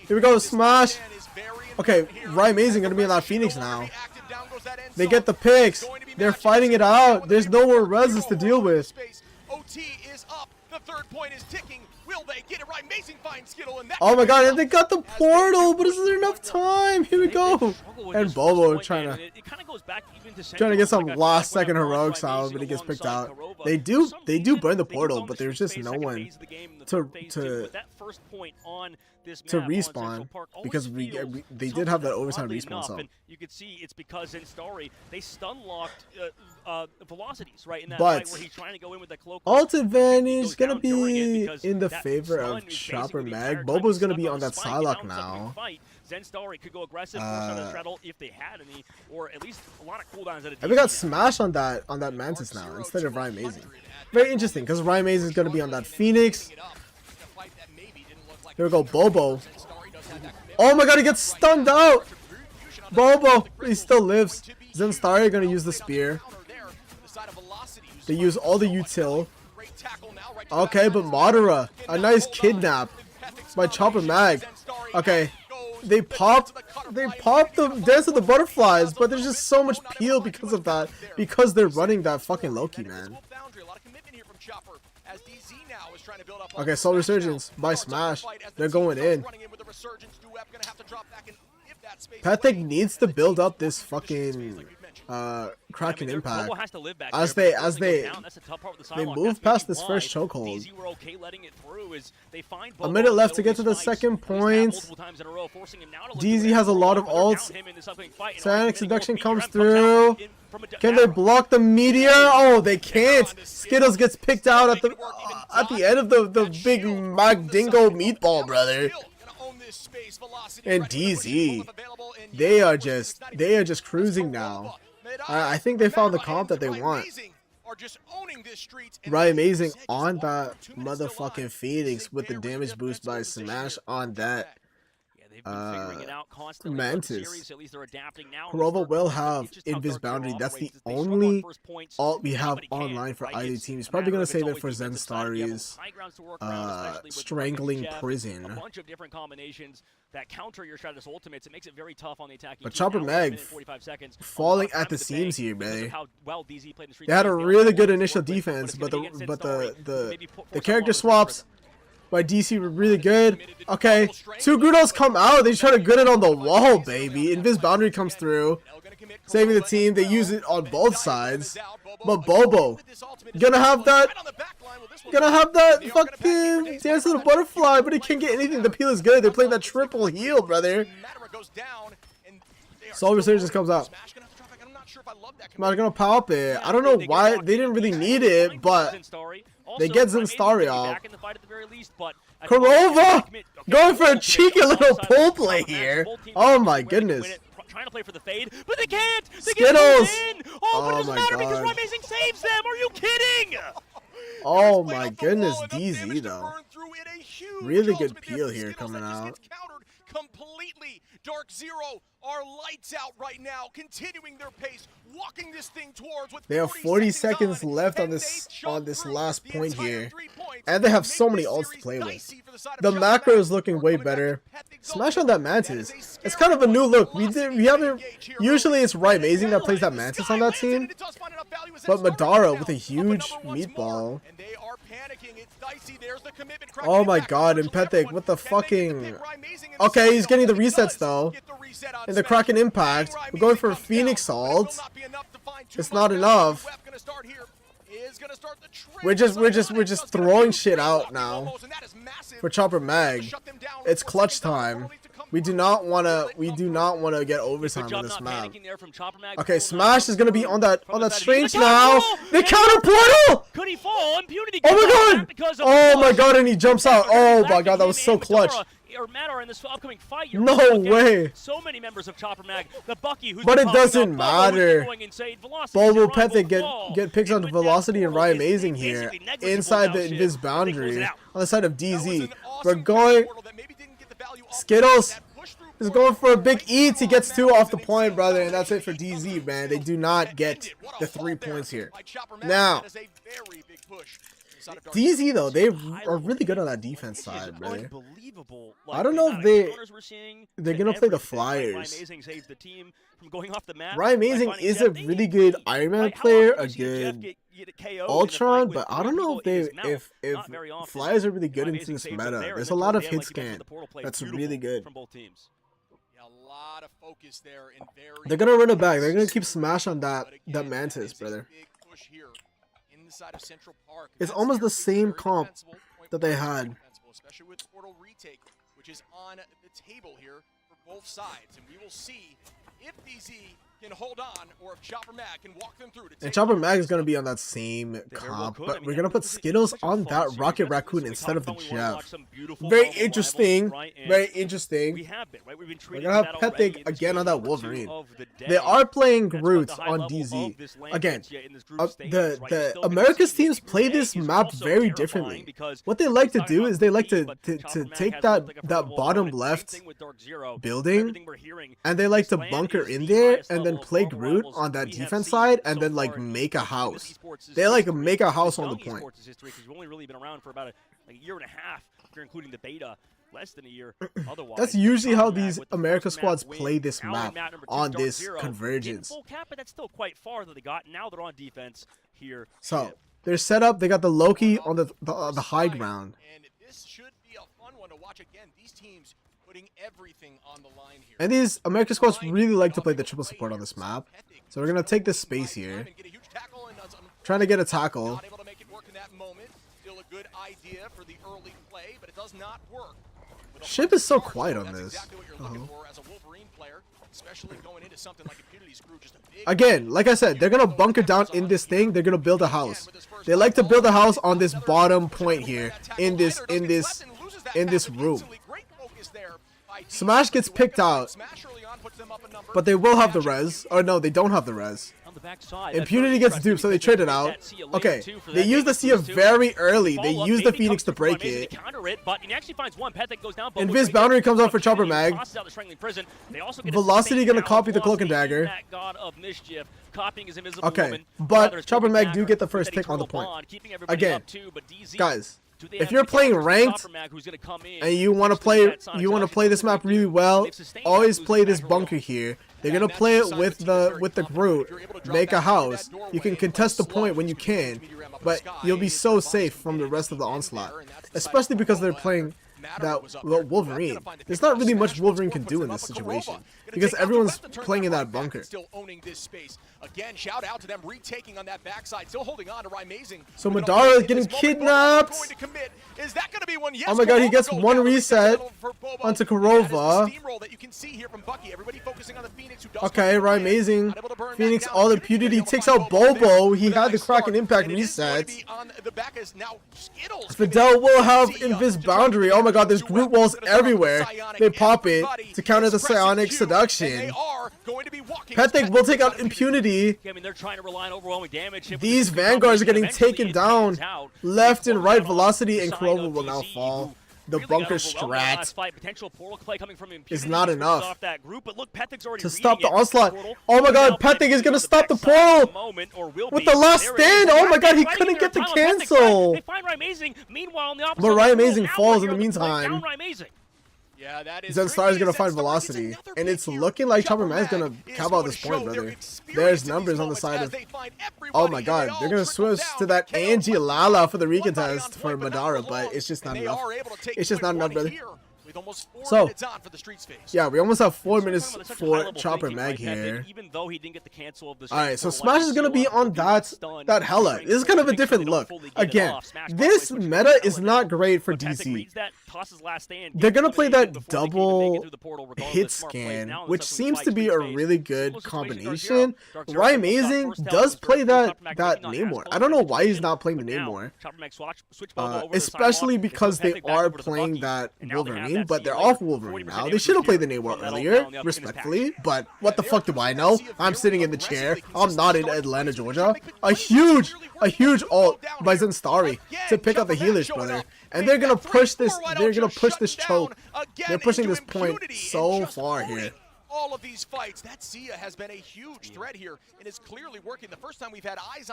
S2: Here we go, Smash. Okay, Amazing gonna be in that Phoenix now. They get the picks. They're fighting it out. There's no more rezzes to deal with.
S4: OT is up. The third point is ticking. Will they get it right? Amazing find Skittle, and
S2: oh my god, and they got the portal, but is there enough time? Here we go. And Bobo trying to get some last second heroics out, but he gets picked out. They do burn the portal, but there's just no one to respawn, because they did have that overtime respawn. So
S5: you could see it's because Zensari, they stun locked velocities right in that
S2: but
S5: fight where he's trying to go in with the cloak.
S2: Ult advantage gonna be in the favor of Chopper Mag. Bobo's gonna be on that Psylocke now.
S5: Zensari could go aggressive on the straddle if they had any, or at least a lot of cooldowns at a
S2: and we got Smash on that Mantis now instead of Amazing. Very interesting, because Amazing is gonna be on that Phoenix. Here we go, Bobo. Oh my god, he gets stunned out. Bobo, he still lives. Zensari are gonna use the spear. They use all the util. Okay, but Madara, a nice kidnap by Chopper Mag. Okay, they popped the Dance of the Butterflies, but there's just so much peel because of that, because they're running that fucking Loki, man. Okay, Soul Resurgence by Smash. They're going in. Patek needs to build up this fucking Kraken impact as they move past this first chokehold. A minute left to get to the second point. DZ has a lot of ults. Sonic Seduction comes through. Can they block the meteor? Oh, they can't. Skittles gets picked out at the end of the big Magdingo meatball, brother. And DZ, they are just cruising now. I think they found the comp that they want. Right, Amazing on that motherfucking Phoenix with the damage boost by Smash on that Mantis. Kurova will have Invis Boundary. That's the only ult we have online for either team. He's probably going to save it for Zensari's Strangling Prison. That counter your Stratus ultimates, it makes it very tough on the attacking. But Chopper Mag falling at the seams here, man. They had a really good initial defense, but the character swaps by DC were really good. Okay, two Grudos come out. They try to good it on the wall, baby. Invis Boundary comes through, saving the team. They use it on both sides. But Bobo gonna have that fucking Dance of the Butterfly, but he can't get anything. The peel is good. They're playing that triple heal, brother. Soul Resurgence comes out. I'm gonna pop it. I don't know why they didn't really need it, but they get Zensari off. Kurova going for a cheeky little pull play here. Oh my goodness.
S5: Trying to play for the fade, but they can't. They
S2: Skittles.
S5: Oh, but it doesn't matter because Amazing saves them. Are you kidding?
S2: Oh my goodness, DZ though. Really good peel here coming out.
S4: Completely. Dark Zero are lights out right now, continuing their pace, walking this thing towards.
S2: They have 40 seconds left on this last point here, and they have so many ults to play with. The macro is looking way better. Smash on that Mantis. It's kind of a new look. We haven't. Usually it's Amazing that plays that Mantis on that team, but Madara with a huge meatball. Oh my god, and Pethek with the fucking... Okay, he's getting the resets though. And the Kraken impact. We're going for a Phoenix ult. It's not enough. We're just throwing shit out now for Chopper Mag. It's clutch time. We do not want to get overtime on this map. Okay, Smash is gonna be on that strange now. They counter portal.
S5: Could he fall? Impunity.
S2: Oh my god! Oh my god! And he jumps out. Oh my god! That was so clutch.
S5: Or Matter in this upcoming fight.
S2: No way.
S5: So many members of Chopper Mag. The Bucky who's
S2: but it doesn't matter.
S5: Bobo
S2: Pethic get picks on Velocity and Ryan Amazing here inside the Invis boundary on the side of DZ. We're going. Skittles is going for a big eat. He gets 2 off the point, brother, and that's it for DZ, man. They do not get the 3 points here. Now, DZ though, they are really good on that defense side, brother. I don't know if they're gonna play the Flyers. Ryan Amazing is a really good Iron Man player, a good Ultron, but I don't know if Flyers are really good into this meta. There's a lot of hit scan that's really good. They're gonna run it back. They're gonna keep Smash on that Mantis, brother. It's almost the same comp that they had.
S4: Especially with portal retake, which is on the table here for both sides, and we will see if DZ can hold on or if Chopper Mag can walk them through.
S2: And Chopper Mag is going to be on that same comp, but we're going to put Skittles on that Rocket Raccoon instead of the Jeff. Very interesting. Very interesting. We're going to have Pethic again on that Wolverine. They are playing Groot on DZ. Again, the America's teams play this map very differently. What they like to do is they like to take that bottom left building, and they like to bunker in there and then play Groot on that defense side and then like make a house. They like make a house on the point.
S5: We've only really been around for about a year and a half, if you're including the beta. Less than a year. Otherwise,
S2: that's usually how these America squads play this map on this convergence.
S5: Full cap, but that's still quite far that they got. Now they're on defense here.
S2: So they're set up. They got the Loki on the high ground.
S4: And this should be a fun one to watch again. These teams putting everything on the line here.
S2: And these America squads really like to play the triple support on this map. So we're gonna take this space here, trying to get a tackle.
S4: Not able to make it work in that moment. Still a good idea for the early play, but it does not work.
S2: Ship is so quiet on this. Again, like I said, they're gonna bunker down in this thing. They're gonna build a house. They like to build a house on this bottom point here, in this room. Smash gets picked out, but they will have the res. Or no, they don't have the res. Impunity gets duped, so they trade it out. Okay, they use the Sia very early. They use the Phoenix to break it. Invis boundary comes out for Chopper Mag. Velocity gonna copy the Cloak and Dagger. Okay, but Chopper Mag do get the first pick on the point. Again, guys, if you're playing ranked and you want to play this map really well, always play this bunker here. They're gonna play it with the Groot. Make a house. You can contest the point when you can, but you'll be so safe from the rest of the onslaught, especially because they're playing that Wolverine. There's not really much Wolverine can do in this situation because everyone's playing in that bunker.
S4: Still owning this space. Again, shout out to them retaking on that backside, still holding on to Amazing.
S2: So Madara is getting kidnapped.
S4: Is that going to be one? Yes,
S2: oh my god, he gets one reset onto Kurova. Okay, right, Amazing. Phoenix, all impunity, takes out Bobo. He had the Kraken Impact reset. Fidel will have Invis boundary. Oh my god, there's Groot walls everywhere. They pop it to counter the Psionic Seduction. Pethic will take out Impunity. These Vanguards are getting taken down left and right. Velocity and Kurova will now fall. The bunker strat is not enough to stop the onslaught. Oh my god, Pethic is going to stop the portal with the last stand. Oh my god, he couldn't get the cancel. But Ryan Amazing falls in the meantime.
S4: Yeah, that is
S2: Zen Star is going to find Velocity. And it's looking like Chopper Man is going to cap out this point, brother. There's numbers on the side of... Oh my god, they're going to switch to that Angie Lala for the recontest for Madara, but it's just not enough. It's just not enough, brother. So, yeah, we almost have 4 minutes for Chopper Mag here. Alright, so Smash is going to be on that Hella. This is kind of a different look. Again, this meta is not great for DC.
S5: tosses last stand.
S2: They're gonna play that double hit scan, which seems to be a really good combination. Amazing does play that Namor. I don't know why he's not playing the Namor, especially because they are playing that Wolverine, but they're off Wolverine now. They should have played the Namor earlier, respectfully, but what the fuck do I know? I'm sitting in the chair. I'm not in Atlanta, Georgia. A huge ult by Zenstari to pick up the healers, brother. And they're gonna push this. They're gonna push this choke. They're pushing this point so far here.
S4: All of these fights, that Sia has been a huge threat here and is clearly working. The first time we've had eyes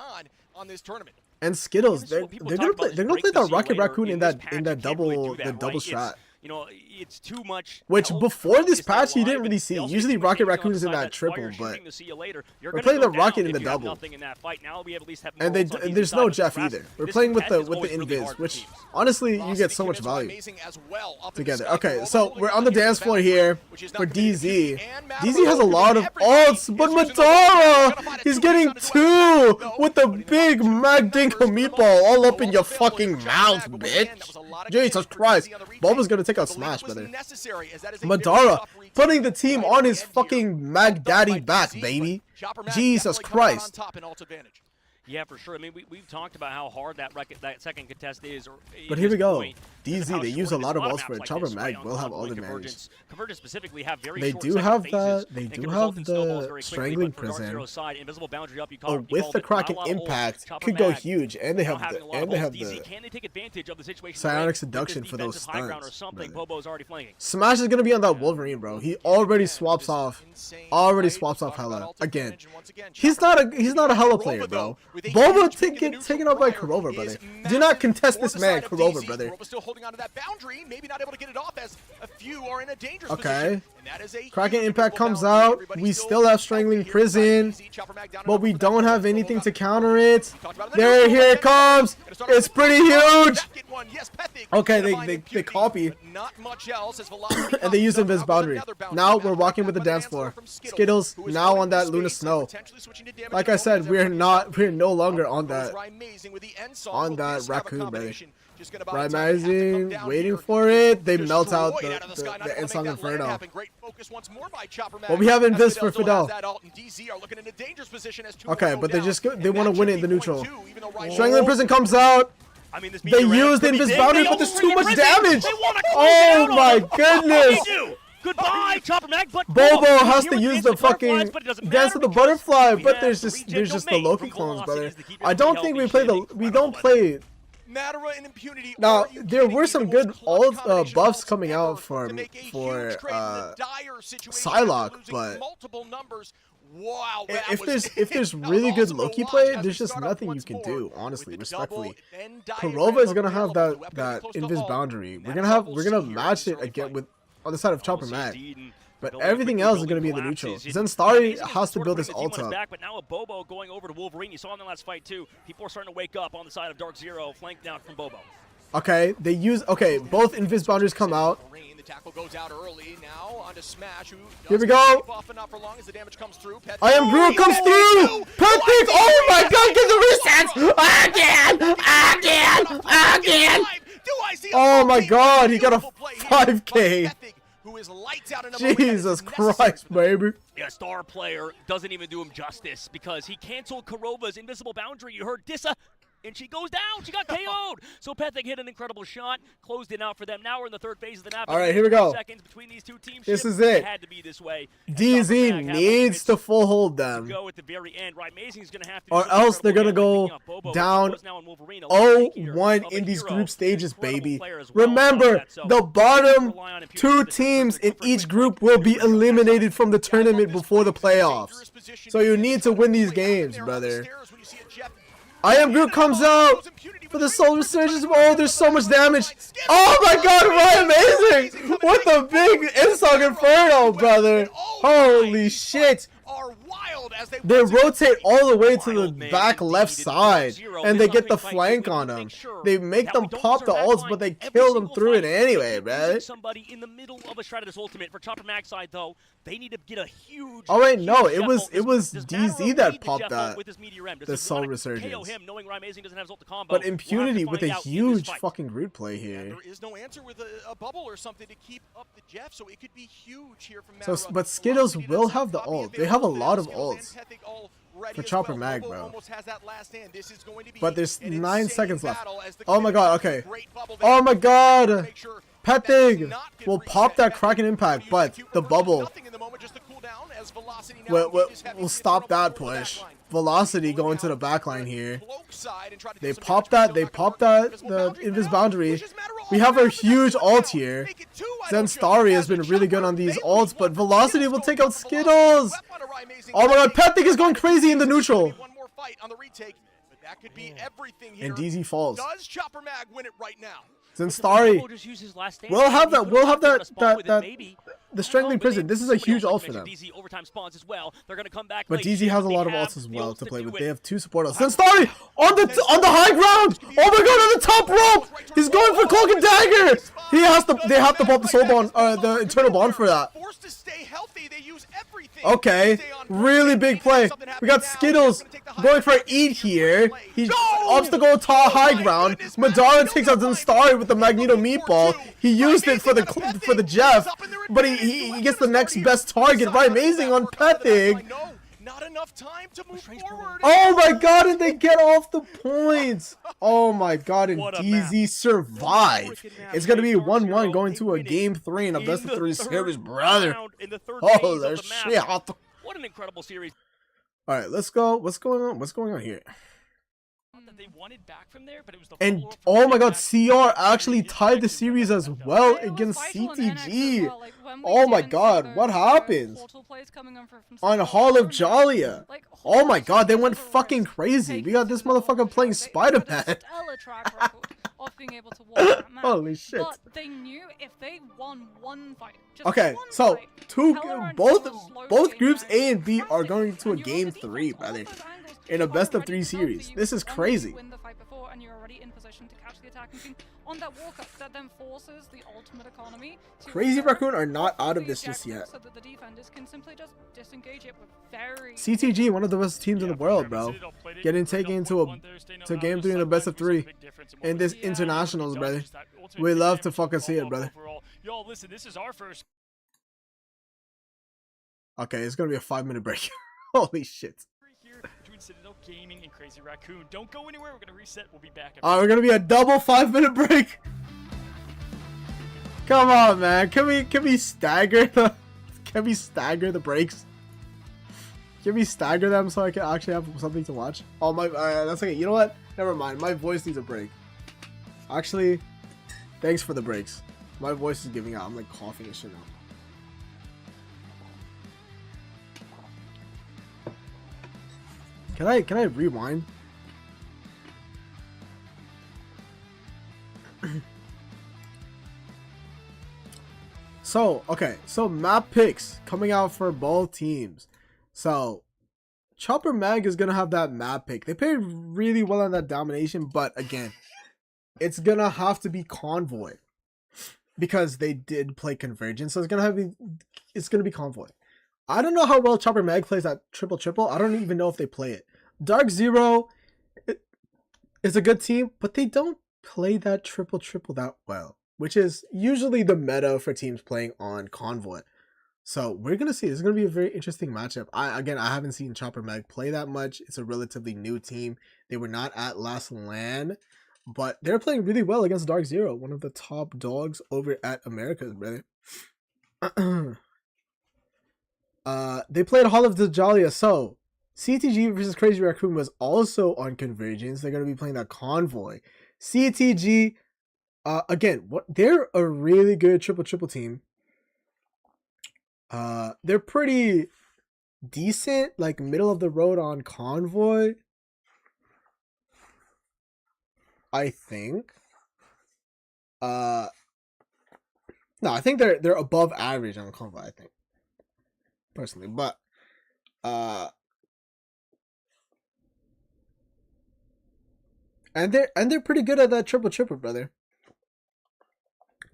S4: on this tournament.
S2: And Skittles, they're gonna play that Rocket Raccoon in that double strat.
S5: You know, it's too much.
S2: Which before this patch you didn't really see. Usually Rocket Raccoon is in that triple, but we're playing the Rocket in the double. And there's no Jeff either. We're playing with the Invis, which honestly you get so much value together. Okay, so we're on the dance floor here for DZ. DZ has a lot of ults, but Madara, he's getting 2 with the big Magdingo meatball all up in your fucking mouth, bitch. Jesus Christ. Boba's gonna take a smash, brother. Madara putting the team on his fucking Mag Daddy back, baby. Jesus Christ.
S5: Yeah, for sure. I mean, we've talked about how hard that second contest is.
S2: But here we go. DZ, they use a lot of ults for it. Chopper Mag will have all the advantage.
S5: Convergence specifically have very
S2: they do have that. They do have the Strangling Prison. Oh, with the Kraken Impact, could go huge, and they have the Psionic Seduction for those stuns. Smash is gonna be on that Wolverine, bro. He already swaps off Hela again. He's not a Hela player, bro. Boba taken up by Kurova, brother. Do not contest this man, Kurova, brother. Okay. Kraken Impact comes out. We still have Strangling Prison, but we don't have anything to counter it. Here it comes. It's pretty huge. Okay, they copy. And they use Invis Boundary. Now we're walking with the dance floor. Skittles now on that Luna Snow. Like I said, we're no longer on that Raccoon, brother. Amazing, waiting for it. They melt out the Ensong Inferno. But we have Invis for Fidel. Okay, but they want to win it in the neutral. Strangling Prison comes out. They used Invis Boundary, but there's too much damage. Oh my goodness.
S5: Goodbye, Chopper Mag, but
S2: Bobo has to use the fucking Dance with the Butterfly, but there's just the Loki clones, brother. I don't think we don't play. Now there were some good buffs coming out for Psylocke, but if there's really good Loki play, there's just nothing you can do, honestly, respectfully. Kurova is gonna have that Invis Boundary. We're gonna match it again with on the side of Chopper Mag. But everything else is going to be in the neutral. Zenstari has to build this ult up.
S5: But now a Bobo going over to Wolverine. You saw in the last fight too. People are starting to wake up on the side of Dark Zero, flanked out from Bobo.
S2: Okay, both Invis Boundaries come out.
S4: The tackle goes out early. Now onto Smash.
S2: Here we go. I am Groot comes through. Patrick, oh my God, get the resets again. Oh my God, he got a 5K. Jesus Christ, baby.
S5: Yeah, star player doesn't even do him justice because he canceled Kurova's invisible boundary. You heard Dissa, and she goes down. She got KO'd. So Pethig hit an incredible shot, closed it out for them. Now we're in the third phase of the map.
S2: All right, here we go.
S5: Seconds between these two teams.
S2: This is it.
S5: It had to be this way.
S2: DZ needs to full hold them.
S5: Go at the very end. Right, Amazing's gonna have to
S2: or else they're gonna go down 0-1 in these group stages, baby. Remember, the bottom 2 teams in each group will be eliminated from the tournament before the playoffs. So you need to win these games, brother. I Am Groot comes out for the Soul Resurgence. Oh, there's so much damage. Oh my God, Ryan Amazing with the big Ensong Inferno, brother. Holy shit. They rotate all the way to the back left side, and they get the flank on them. They make them pop the ults, but they kill them through it anyway, bro.
S5: Somebody in the middle of a Stratus ultimate for Chopper Mag side though, they need to get a huge.
S2: Oh wait, no, it was DZ that popped that. The Soul Resurgence. But Impunity with a huge fucking grid play here.
S4: There is no answer with a bubble or something to keep up the Jeff, so it could be huge here from
S2: So, but Skittles will have the ult. They have a lot of ults for Chopper Mag, bro. But there's 9 seconds left. Oh my god, okay. Oh my god! Pethig will pop that Kraken impact, but the bubble will stop that push. Velocity going to the backline here. They pop that, the Invis boundary. We have a huge ult here. Zen Starry has been really good on these ults, but Velocity will take out Skittles. Oh my god, Pethig is going crazy in the neutral. And DZ falls.
S4: Does Chopper Mag win it right now?
S2: Zen Starry. We'll have that. The Strangling Prison. This is a huge ult for them. But DZ has a lot of ults as well to play with. They have 2 support ults. Zen Starry on the high ground. Oh my god, on the top rope. He's going for Cloak and Dagger. They have to pop the soul bond, the eternal bond for that. Okay, really big play. We got Skittles going for eat here. He obstacle high ground. Madara takes out Zen Starry with the Magneto meatball. He used it for the Jeff, but he gets the next best target by amazing on Pethig.
S4: Not enough time to move forward.
S2: Oh my god, and they get off the points. Oh my god, and DZ survive. It's going to be 1-1 going to a game 3 in a best of 3 series, brother. Holy shit.
S5: What an incredible series.
S2: All right, let's go. What's going on? What's going on here?
S1: They wanted back from there, but it was the
S2: and oh my god, CR actually tied the series as well against CTG. Oh my god, what happened? On Hall of Jalia. Oh my god, they went fucking crazy. We got this motherfucker playing Spider-Man. Holy shit.
S3: But they knew if they won one fight,
S2: okay, so both groups A and B are going to a game 3, brother. In a best of 3 series. This is crazy. Crazy Raccoon are not out of this just yet. CTG, one of the best teams in the world, bro. Taken to game 3 in a best of 3 in this internationals, brother. We love to fucking see it, brother.
S1: Yo, listen, this is our first.
S2: Okay, it's gonna be a 5-minute break. Holy shit.
S1: Citadel Gaming and Crazy Raccoon. Don't go anywhere. We're gonna reset. We'll be back.
S2: We're gonna be a double 5-minute break. Come on, man. Can we stagger the breaks? Can we stagger them so I can actually have something to watch? Oh my, that's okay. You know what? Never mind. My voice needs a break. Actually, thanks for the breaks. My voice is giving out. I'm like coughing and shit now. Can I rewind? So map picks coming out for both teams. So Chopper Mag is gonna have that map pick. They played really well on that domination, but again, it's gonna have to be Convoy because they did play Convergence. So it's gonna be Convoy. I don't know how well Chopper Mag plays that triple. I don't even know if they play it. Dark Zero is a good team, but they don't play that triple that well, which is usually the meta for teams playing on Convoy. So we're going to see. This is going to be a very interesting matchup. I haven't seen Chopper Mag play that much. It's a relatively new team. They were not at last LAN, but they're playing really well against Dark Zero, one of the top dogs over at America's, brother. They played Hall of Jalia, so CTG versus Crazy Raccoon was also on Convergence. They're going to be playing that Convoy. CTG, again, they're a really good triple team. They're pretty decent, like middle of the road on Convoy, I think. No, I think they're above average on Convoy, I think. Personally, but And they're pretty good at that triple, brother.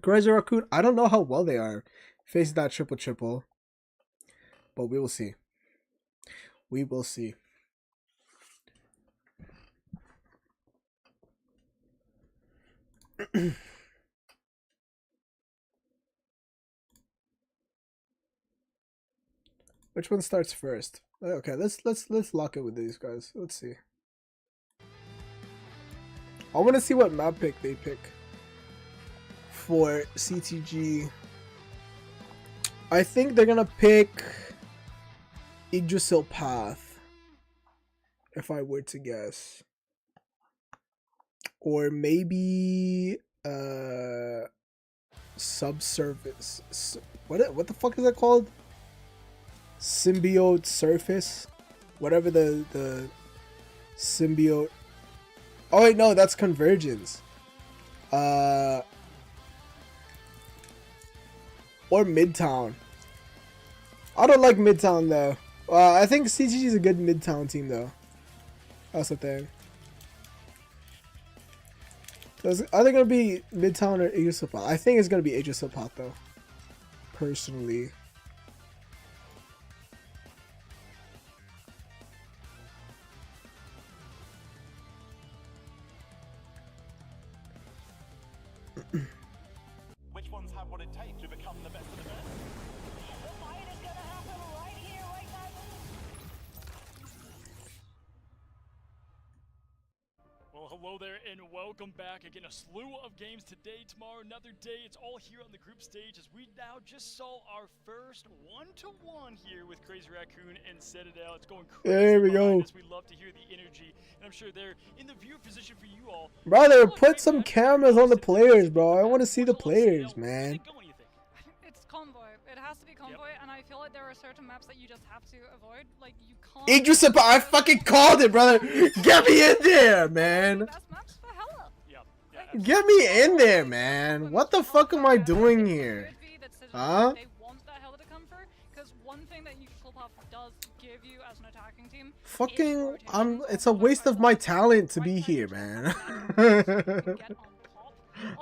S2: Crazy Raccoon, I don't know how well they are facing that triple. But we will see. We will see. Which one starts first? Okay, let's lock it with these guys. Let's see. I want to see what map pick they pick for CTG. I think they're gonna pick Yggdrasil Path, if I were to guess, or maybe Subsurface. What the fuck is that called? Symbiote Surface, whatever the symbiote. Oh wait, no, that's Convergence. Or Midtown. I don't like Midtown though. I think CGG is a good Midtown team though. That's the thing. So are they gonna be Midtown or Yggdrasil Path? I think it's gonna be Yggdrasil Path though. Personally.
S6: Which ones have what it takes to become the best of the best?
S7: The fight is gonna happen right here, right now.
S1: Well, hello there and welcome back. Again, a slew of games today, tomorrow, another day. It's all here on the group stage as we now just saw our first 1-to-1 here with Crazy Raccoon and Citadel. It's going crazy.
S2: There we go.
S1: We love to hear the energy, and I'm sure they're in the view position for you all.
S2: Brother, put some cameras on the players, bro. I want to see the players, man.
S3: It's convoy. It has to be convoy, and I feel like there are certain maps that you just have to avoid. Like you can't.
S2: Yggdrasil Path, I fucking called it, brother. Get me in there, man.
S3: Best maps for Hella.
S2: Get me in there, man. What the fuck am I doing here? Huh?
S3: They want that Hella to come through, because one thing that Yggdrasil Path does give you as an attacking team.
S2: Fucking, it's a waste of my talent to be here, man.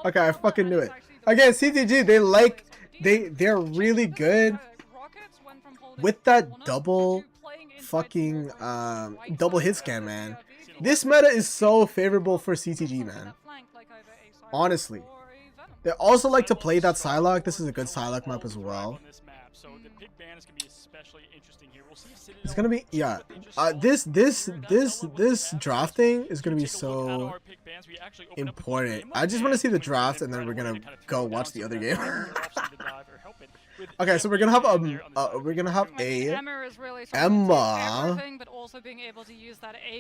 S2: Okay, I fucking knew it. Again, CTG, they're really good with that double fucking double hit scan, man. This meta is so favorable for CTG, man. Honestly. They also like to play that Psylocke. This is a good Psylocke map as well. It's gonna be, yeah. This drafting is gonna be so important. I just want to see the draft, and then we're gonna go watch the other game. Okay, so we're gonna have a Emma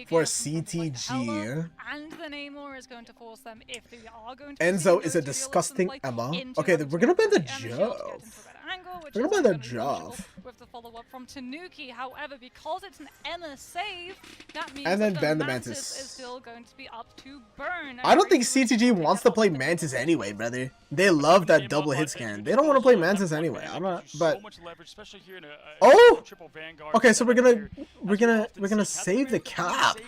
S2: for CTG.
S3: And the Namor is going to force them if they are going to.
S2: Enzo is a disgusting Emma. Okay, we're gonna ban the Jove. We're gonna ban the Jove.
S3: With the follow-up from Tanuki, however, because it's an Emma save, that means
S2: and then
S3: that
S2: ban the
S3: Mantis
S2: Mantis.
S3: is still going to be up to burn.
S2: I don't think CTG wants to play Mantis anyway, brother. They love that double hit scan. They don't want to play Mantis anyway. I'm not, but oh, okay. So we're gonna save the cap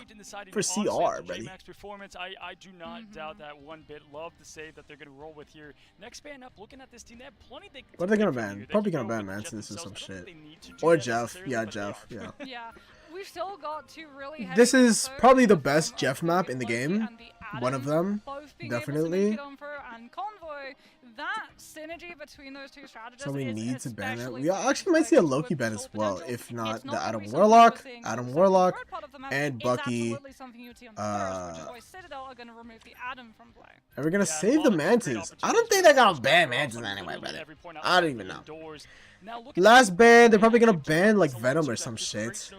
S2: for CR, buddy.
S1: I do not doubt that one bit. Love the save that they're gonna roll with here. Next ban up, looking at this team, they have plenty.
S2: What are they gonna ban? Probably gonna ban Mantis or some shit. Or Jeff. Yeah, Jeff. Yeah.
S3: Yeah. We've still got two really heavy
S2: This is
S3: episodes.
S2: probably the best Jeff map in the game.
S3: And the Adam,
S2: One of them,
S3: both being
S2: definitely.
S3: Able to make it on for, and Convoy, that synergy between those two strategists.
S2: So we
S3: is
S2: need to ban it.
S3: especially
S2: We actually might see a Loki ban as well, if not the Adam Warlock, and Bucky. And we're gonna save the Mantis. I don't think they're gonna ban Mantis anyway, brother. I don't even know. Last ban, they're probably gonna ban like Venom or some shit.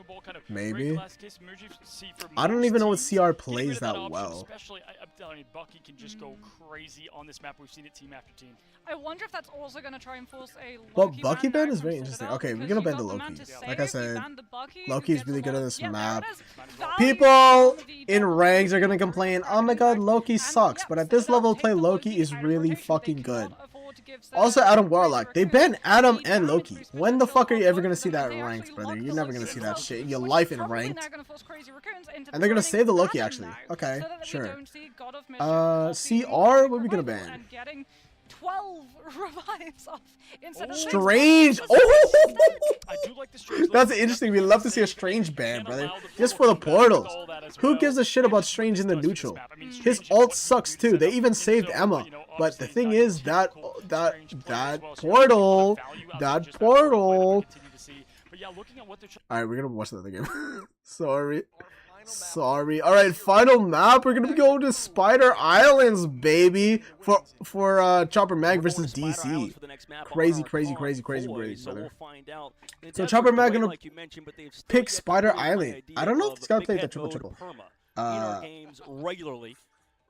S2: Maybe. I don't even know what CR plays that well.
S1: I'm telling you, Bucky can just go crazy on this map. We've seen it team after team.
S3: I wonder if that's also going to try and force a
S2: Well,
S3: Loki
S2: Bucky ban is very
S3: from
S2: interesting.
S3: Citadel,
S2: Okay, we're
S3: because
S2: gonna
S3: you
S2: ban the
S3: got
S2: Loki.
S3: Mantis
S2: Like
S3: save,
S2: I
S3: you
S2: said,
S3: ban the Bucky,
S2: Loki's
S3: gets
S2: really
S3: a
S2: good
S3: lot
S2: at
S3: of-
S2: this
S3: yeah,
S2: map.
S3: there it is. Value
S2: People
S3: on the
S2: in
S3: double
S2: ranks are gonna
S3: and
S2: complain,
S3: the
S2: oh my god,
S3: back.
S2: Loki
S3: And
S2: sucks.
S3: yeah,
S2: But at this
S3: Citadel
S2: level,
S3: take
S2: play
S3: the
S2: Loki is
S3: out of
S2: really
S3: rotation. They
S2: fucking
S3: cannot
S2: good.
S3: afford to give
S2: Also,
S3: the
S2: Adam
S3: Crazy
S2: Warlock. They
S3: Raccoons
S2: banned Adam
S3: the
S2: and Loki.
S3: damage
S2: When the
S3: boost
S2: fuck are you ever
S3: on
S2: gonna see that
S3: they
S2: ranked,
S3: actually
S2: brother?
S3: locked
S2: You're
S3: the
S2: never
S3: Loki
S2: gonna see that
S3: themselves,
S2: shit in your
S3: which
S2: life in
S3: probably
S2: ranked.
S3: now gonna force Crazy Raccoons into
S2: And they're gonna
S3: banning
S2: save the Loki,
S3: Adam
S2: actually.
S3: now,
S2: Okay,
S3: so that we
S2: sure.
S3: don't see God of Mischief copying
S2: CR, what are we gonna
S3: Revival
S2: ban?
S3: and getting 12 revives off instead of 6.
S2: Strange.
S3: Just
S2: Oh,
S1: I do like the Strange.
S2: that's interesting. We love to see a Strange ban, brother. Just for the portals. Who gives a shit about Strange in the neutral? His ult sucks too. They even saved Emma. But the thing is that portal.
S1: But yeah, looking at what they're
S2: Alright, we're gonna watch the other game. Sorry. Alright, final map. We're gonna be going to Spider Islands, baby. For Chopper Mag versus DC. Crazy, brother. So Chopper Mag gonna pick Spider Island. I don't know if this guy played the triple.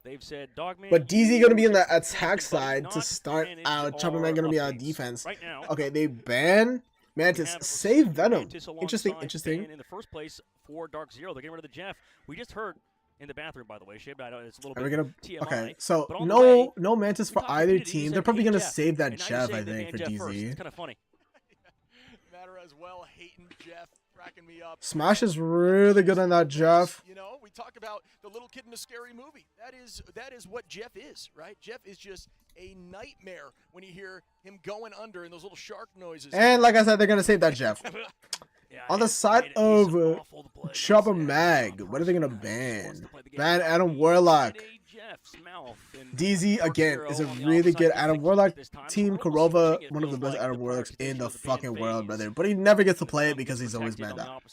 S5: They've said Dogman,
S2: but DZ gonna be in the attack side to start out. Chopper Man gonna be on defense.
S5: Right now,
S2: okay, they ban Mantis. Save Venom. Interesting.
S5: In the first place for Dark Zero, they're getting rid of the Jeff. We just heard in the bathroom, by the way, Shib. I know it's a little bit TMI.
S2: Okay, so
S5: no
S2: Mantis for either team. They're probably gonna save that Jeff, I think, for DZ.
S5: It's kind of funny.
S4: Matter as well, hating Jeff. Cracking me up.
S2: Smash is really good on that Jeff.
S4: You know, we talk about the little kid in a scary movie. That is what Jeff is, right? Jeff is just a nightmare when you hear him going under and those little shark noises.
S2: And like I said, they're gonna save that Jeff. On the side of Chopper Mag, what are they gonna ban? Ban Adam Warlock. DZ again is a really good Adam Warlock team. Korova, one of the best Adam Warlocks in the fucking world, brother. But he never gets to play it because he's always banned out.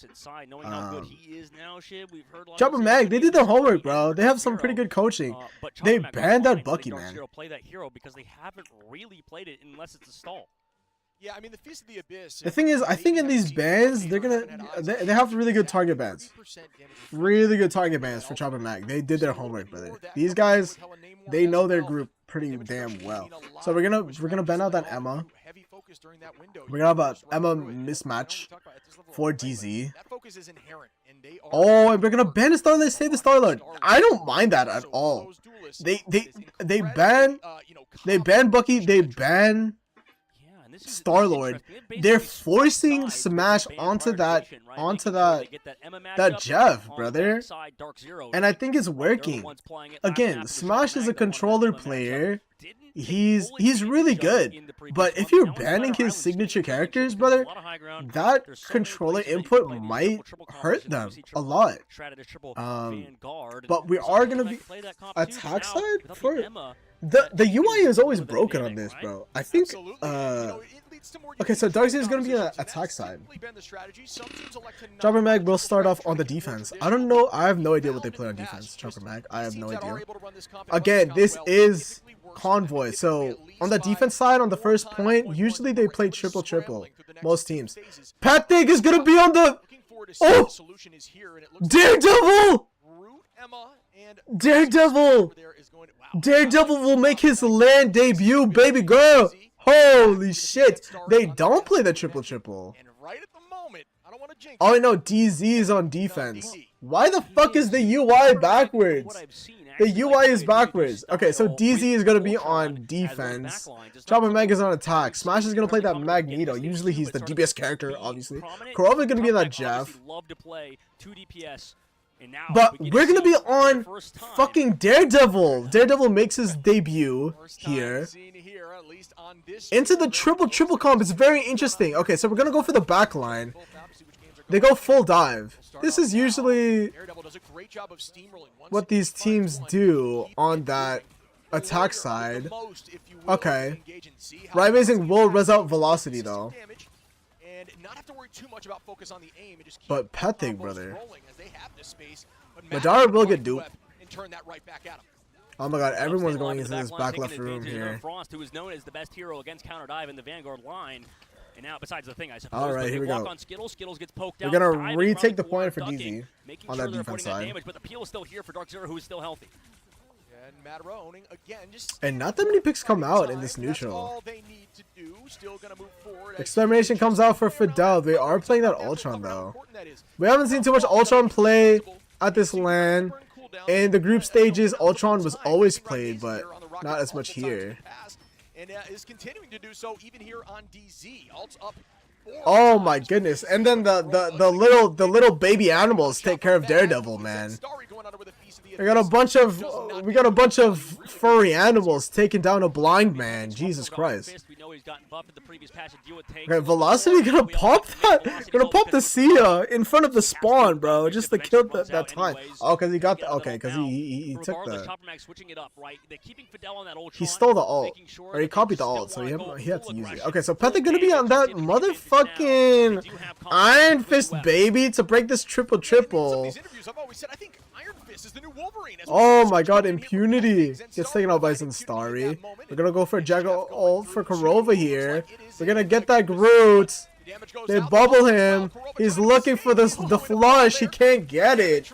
S2: Chopper Mag, they did their homework, bro. They have some pretty good coaching. They banned that Bucky, man.
S5: Play that hero because they haven't really played it unless it's a stall.
S4: Yeah, I mean the Feast of the Abyss.
S2: The thing is, I think in these bans, they have really good target bans. Really good target bans for Chopper Mag. They did their homework, brother. These guys, they know their group pretty damn well. So we're gonna ban out that Emma. We're gonna have an Emma mismatch for DZ. Oh, and we're gonna ban the Starlord, save the Starlord. I don't mind that at all. They ban Bucky. They ban Star-Lord. They're forcing Smash onto that Jeff, brother. And I think it's working. Again, Smash is a controller player. He's really good. But if you're banning his signature characters, brother, that controller input might hurt them a lot. But we are gonna be attack side for it. The UI is always broken on this, bro. I think okay, so Darkseid is gonna be an attack side. Chopper Mag will start off on the defense. I don't know. I have no idea what they play on defense. Chopper Mag, I have no idea. Again, this is Convoy. So on the defense side, on the first point, usually they play triple. Most teams. Pathig is gonna be on the Daredevil. Daredevil will make his LAN debut, baby girl. Holy shit. They don't play the triple. Oh, no, DZ is on defense. Why the fuck is the UI backwards? The UI is backwards. Okay, so DZ is going to be on defense. Chopper Mag is on attack. Smash is going to play that Magneto. Usually he's the DPS character, obviously. Korova is going to be in that Jeff. But we're going to be on fucking Daredevil. Daredevil makes his debut here. Into the triple comp. It's very interesting. Okay, so we're going to go for the back line. They go full dive. This is usually what these teams do on that attack side. Okay. Rising will res out velocity though. But Pathig, brother. Madara will get duped. Oh my god, everyone's going into this back left room here.
S5: Frost, who is known as the best hero against counter dive in the Vanguard line. And now, besides the thing, I suppose,
S2: alright, here we go.
S5: Skittles gets poked
S2: We're gonna retake the point for DZ on that defense side.
S5: Damage, but the peel is still here for Dark Zero, who is still healthy.
S2: And not that many picks come out in this neutral. Extermination comes out for Fidel. They are playing that Ultron though. We haven't seen too much Ultron play at this LAN. In the group stages, Ultron was always played, but not as much here.
S4: and is continuing to do so even here on DZ. Ult's up.
S2: Oh my goodness! And then the little baby animals take care of Daredevil, man. We got a bunch of furry animals taking down a blind man. Jesus Christ! Okay, Velocity gonna pop that? Gonna pop the Sia in front of the spawn, bro, just to kill that time. Oh, cause he got the, okay, cause he took the. He stole the ult, or he copied the ult, so he had to use it. Okay, so Petha gonna be on that motherfucking Iron Fist, baby, to break this triple. Oh my god, Impunity gets taken out by some Starry. We're gonna go for Jackal ult for Kurova here. We're gonna get that Groot. They bubble him. He's looking for the flush. He can't get it.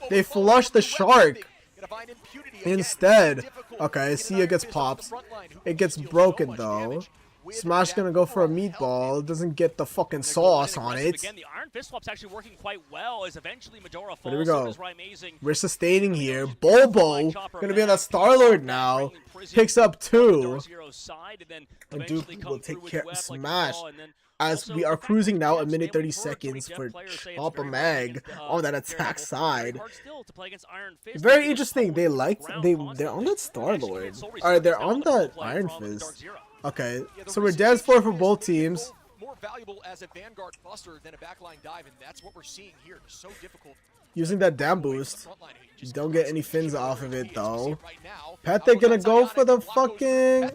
S2: They flush the shark instead. Okay, Sia gets popped. It gets broken though. Smash gonna go for a meatball. Doesn't get the fucking sauce on it.
S5: Again, the Iron Fist swap's actually working quite well as eventually Majora falls.
S2: Here we go. We're sustaining here. Bobo gonna be on that Star-Lord now. Picks up 2. And Duke will take care of Smash. As we are cruising now 1 minute 30 seconds for Chopper Mag on that attack side. Very interesting. They're on that Star-Lord. Alright, they're on that Iron Fist. Okay, so we're dead for both teams.
S4: More valuable as a Vanguard buster than a backline dive, and that's what we're seeing here. It's so difficult.
S2: Using that damn boost. You don't get any fins off of it though. Petha gonna go for the fucking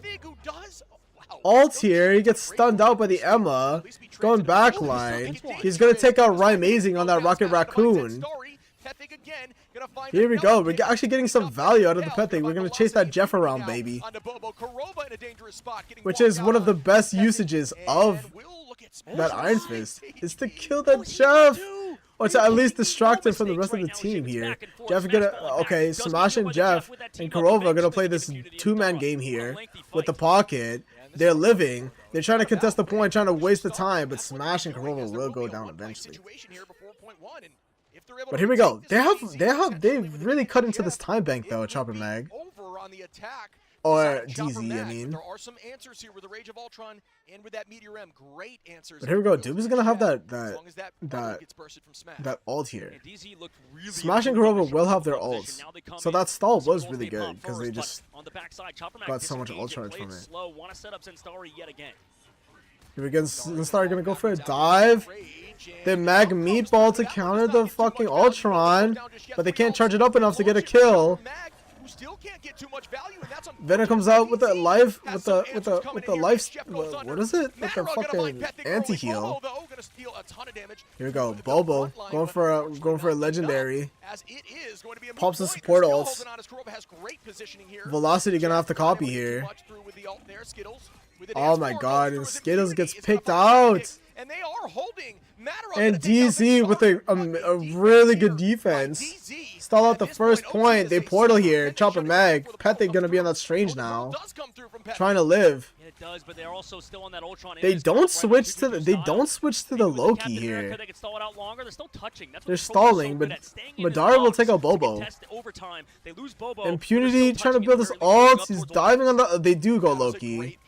S2: ult here. He gets stunned out by the Emma. Going backline. He's gonna take out Rymazing on that Rocket Raccoon. Here we go. We're actually getting some value out of the Petha. We're going to chase that Jeff around, baby. Which is one of the best usages of that Iron Fist. Is to kill that Jeff. Or to at least distract him from the rest of the team here. Jeff gonna, okay, Smash and Jeff and Kurova are going to play this 2-man game here with the pocket. They're living. They're trying to contest the point, trying to waste the time. But Smash and Kurova will go down eventually. But here we go. They've really cut into this time bank though, Chopper Mag. Or DZ, I mean.
S4: There are some answers here with the Rage of Ultron and with that Meteor M. Great answers.
S2: But here we go. Doom is gonna have that ult here. Smash and Kurova will have their ults. So that stall was really good because they just got so much ult charge from it. Here we go. Star gonna go for a dive. They mag meatball to counter the fucking Ultron, but they can't charge it up enough to get a kill. Venom comes out with the life, with the life, what is it? With the fucking anti-heal. Here we go, Bobo going for a legendary. Pops the support ults. Velocity gonna have to copy here. Oh my god, and Skittles gets picked out. And DZ with a really good defense. Stall out the first point. They portal here. Chopper Mag. Petha gonna be on that Strange now. Trying to live. They don't switch to the Loki here. They're stalling, but Madara will take out Bobo. Impunity trying to build this ult. He's diving on the. They do go Loki.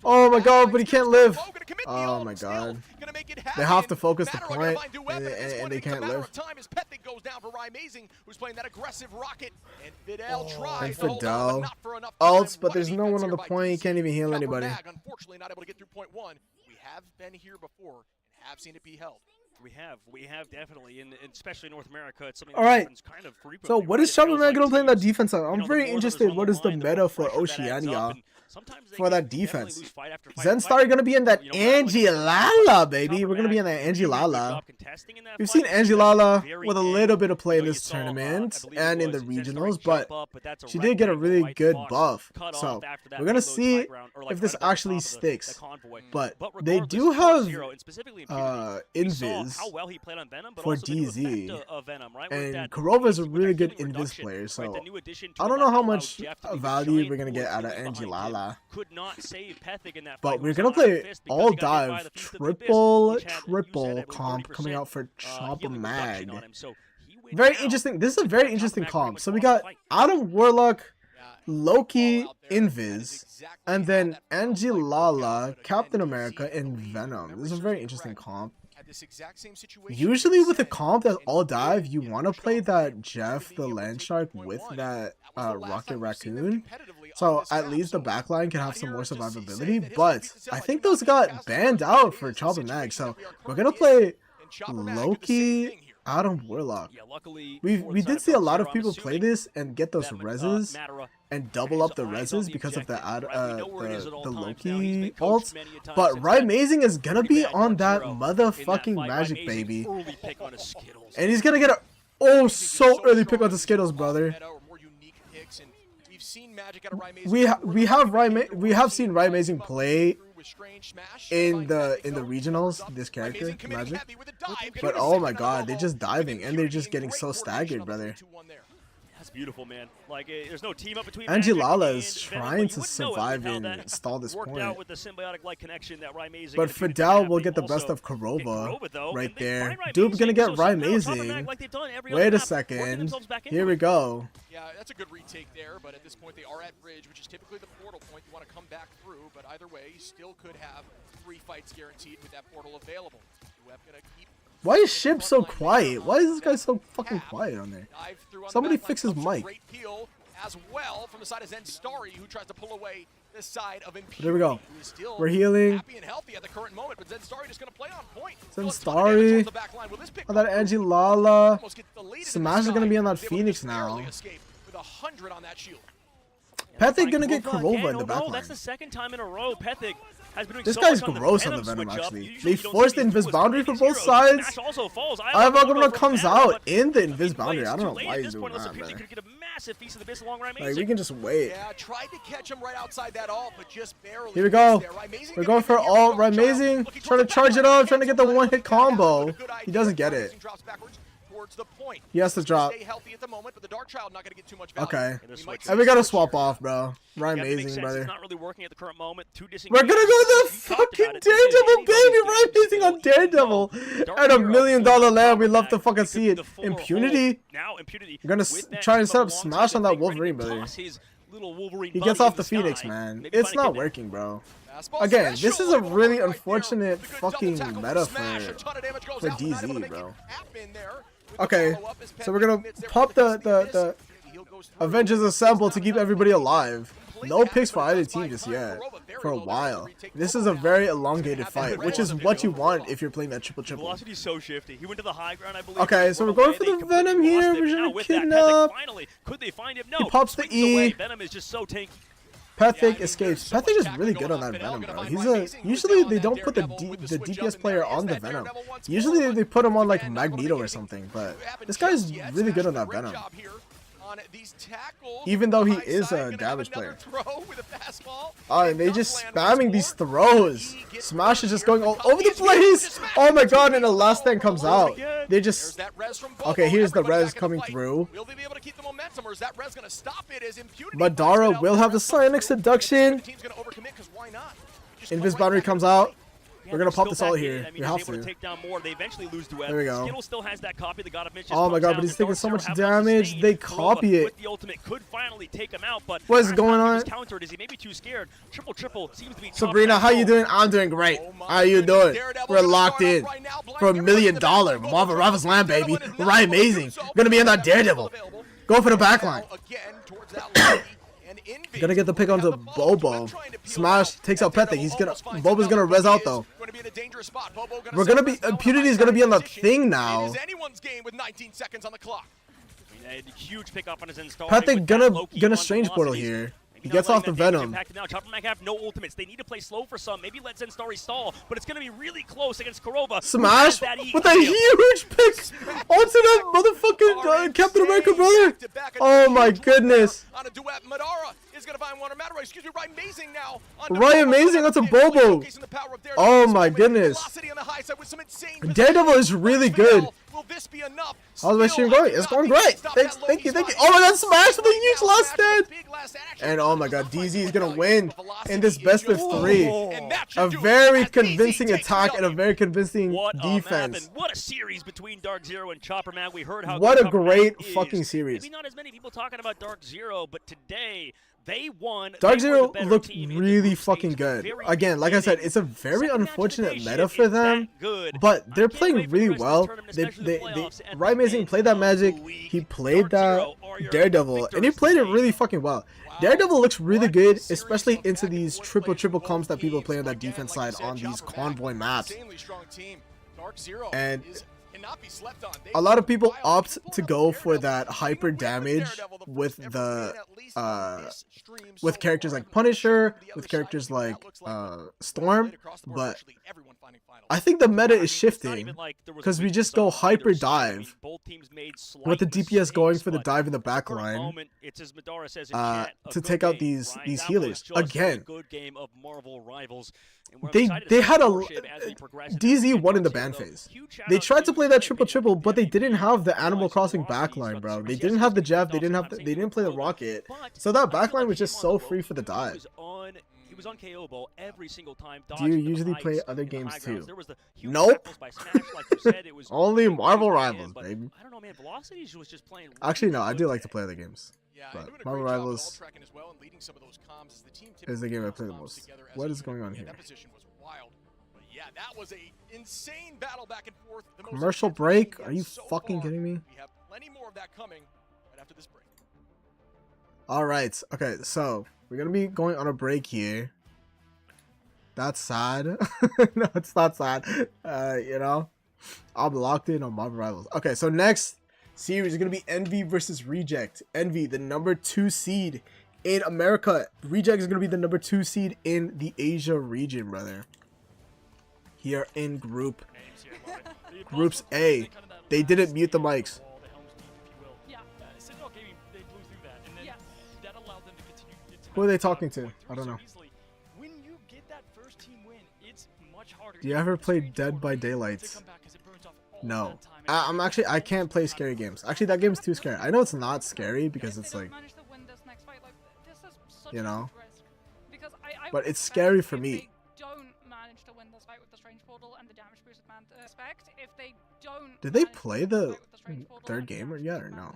S2: Oh my god, but he can't live. Oh my god. They have to focus the point, and they can't live. And Fidel ults, but there's no one on the point. He can't even heal anybody.
S4: Unfortunately, not able to get through point 1. We have been here before and have seen it be held.
S5: We have definitely, and especially in North America, it's something
S2: that
S5: happens kind of frequently.
S2: So what is Chopper Man gonna play in that defense? I'm very interested. What is the meta for Oceania for that defense? Zenstar gonna be in that Angelala, baby. We're gonna be in that Angelala. We've seen Angelala with a little bit of play in this tournament and in the regionals, but she did get a really good buff. So we're gonna see if this actually sticks. But they do have Invis for DZ, and Kurova is a really good Invis player, so I don't know how much value we're gonna get out of Angelala. But we're gonna play all dive triple comp coming out for Chopper Mag. Very interesting. This is a very interesting comp. So we got Adam Warlock Loki, Invis, and then Angelala, Captain America, and Venom. This is a very interesting comp. Usually with a comp that's all dive, you want to play that Jeff the Land Shark with that Rocket Raccoon. So at least the backline can have some more survivability. But I think those got banned out for Chopper Mag. So we're going to play Loki, Adam Warlock. We did see a lot of people play this and get those reses and double up the reses because of the Loki ult. But Right Amazing is gonna be on that motherfucking magic, baby. And he's gonna get a so early pick on the Skittles, brother. We have seen Right Amazing play in the regionals, this character Magic, but oh my god, they're just diving and they're just getting so staggered, brother.
S5: That's beautiful, man. Like, there's no team up between
S2: Angelala is trying to survive and stall this point. But Fidel will get the best of Kurova right there. Dude, gonna get Right Amazing. Wait a second. Here we go.
S4: Yeah, that's a good retake there, but at this point they are at bridge, which is typically the portal point. You want to come back through, but either way, you still could have 3 fights guaranteed with that portal available.
S2: Why is Shib so quiet? Why is this guy so fucking quiet on there? Somebody fix his mic.
S4: As well from the side of Zenstari, who tries to pull away the side of Impurity.
S2: There we go. We're healing.
S4: Happy and healthy at the current moment, but Zenstari just gonna play on point.
S2: Zenstari. Oh, that Angelala. Smash is gonna be on that Phoenix now. Pethic gonna get Kurova in the backline.
S5: That's the second time in a row Pethic has been doing
S2: this
S5: so
S2: guy's
S5: much
S2: gross on the Venom, actually. They forced the Invis boundary for both sides. Ivagumna comes out in the Invis boundary. I don't know why he's doing that, man. Like, we can just wait.
S4: Yeah, tried to catch him right outside that ult, but just barely.
S2: Here we go. We're going for ult. Right Amazing. Trying to charge it up. Trying to get the one-hit combo. He doesn't get it. He has to drop. Okay. And we gotta swap off, bro. Right Amazing, brother. We're gonna go the fucking Daredevil, baby. Right Amazing on Daredevil. At $1 million land, we love to fucking see it. Impunity. We're gonna try and set up Smash on that Wolverine, brother. He gets off the Phoenix, man. It's not working, bro. Again, this is a really unfortunate fucking meta for DZ, bro. Okay, so we're gonna pop the Avengers Assemble to keep everybody alive. No picks for either team just yet, for a while. This is a very elongated fight, which is what you want if you're playing that triple-triple.
S5: Velocity's so shifty. He went to the high ground, I believe.
S2: Okay, so we're going for the Venom here. We're gonna kidnap.
S5: Could they find him? No.
S2: He pops the E.
S5: Venom is just so tanky.
S2: Pethic escapes. Pethic is really good on that Venom, bro. Usually they don't put the DPS player on the Venom. Usually they put him on like Magneto or something, but this guy's really good on that Venom. Even though he is a damage player. Oh, and they just spamming these throws. Smash is just going all over the place. Oh my god, and the last stand comes out. They just... Okay, here's the res coming through. Madara will have the Psionic Seduction. Invis boundary comes out. We're gonna pop this all here. We have to. There we go. Oh my god, but he's taking so much damage. They copy it. What is going on? Sabrina, how you doing? I'm doing great. How you doing? We're locked in for $1 million. Marvel Rivals Land, baby. Right Amazing. Gonna be in that Daredevil. Go for the backline. Gonna get the pick onto Bobo. Smash takes out Pethic. Bobo's gonna res out though. We're gonna be Impunity is gonna be on the thing now. Pethic gonna strange portal here. He gets off the Venom.
S5: Chopper Mag have no ultimates. They need to play slow for some. Maybe let Zenstari stall, but it's going to be really close against Kurova.
S2: Smash with a huge pick onto that motherfucking Captain America, brother. Oh my goodness. Right Amazing onto Bobo. Oh my goodness. Daredevil is really good. How's my stream going? It's going great. Thank you. Oh my god, Smash with a huge last stand. And oh my god, DZ is gonna win in this best of 3. A very convincing attack and a very convincing defense.
S5: What a series between Dark Zero and Chopper Man. We heard how
S2: what a great fucking series.
S5: Maybe not as many people talking about Dark Zero, but today They won.
S2: Dark
S5: They were the
S2: Zero
S5: better
S2: looked
S5: team in the
S2: really
S5: group
S2: fucking
S5: stage
S2: good.
S5: very
S2: Again, like I said,
S5: beginning.
S2: it's a very
S5: Second
S2: unfortunate
S5: match
S2: meta
S5: is
S2: for them,
S5: that good.
S2: but they're
S5: I can't
S2: playing
S5: wait for the
S2: really
S5: rest of this
S2: well.
S5: tournament,
S2: They
S5: especially the playoffs at
S2: Riot
S5: the
S2: Amazing
S5: end
S2: played that
S5: of
S2: magic.
S5: the week.
S2: He played
S5: Dark
S2: that
S5: Zero are your
S2: Daredevil, and he
S5: victors
S2: played it
S5: today.
S2: really fucking well. Daredevil looks really good, especially into these triple comps that people play on that defense side on these convoy maps. And a lot of people opt to go for that hyper damage with the with characters like Punisher, with characters like Storm, but I think the meta is shifting because we just go hyper dive with the DPS going for the dive in the back line to take out these healers again. They had a DZ won in the ban phase. They tried to play that triple, but they didn't have the Animal Crossing backline, bro. They didn't have the Jeff. They didn't play the Rocket. So that backline was just so free for the dive.
S5: He was on KO ball every single time.
S2: Do you usually play other games too? Nope. Only Marvel Rivals, baby.
S5: I don't know, man. Velocity was just playing.
S2: Actually, no, I do like to play other games. But Marvel Rivals is the game I play the most. What is going on here?
S4: That was a insane battle back and forth.
S2: Commercial break? Are you fucking kidding me?
S4: We have plenty more of that coming right after this break.
S2: All right. Okay, so we're gonna be going on a break here. That's sad. No, it's not sad. You know, I'm locked in on Marvel Rivals. Okay, so next series is gonna be Envy versus Reject. Envy, the number 2 seed in America. Reject is gonna be the number 2 seed in the Asia region, brother. Here in groups A. They didn't mute the mics. Who are they talking to? I don't know. Do you ever play Dead by Daylight? No. I can't play scary games. Actually, that game's too scary. I know it's not scary because it's like, you know, but it's scary for me. Did they play the third game yet or no?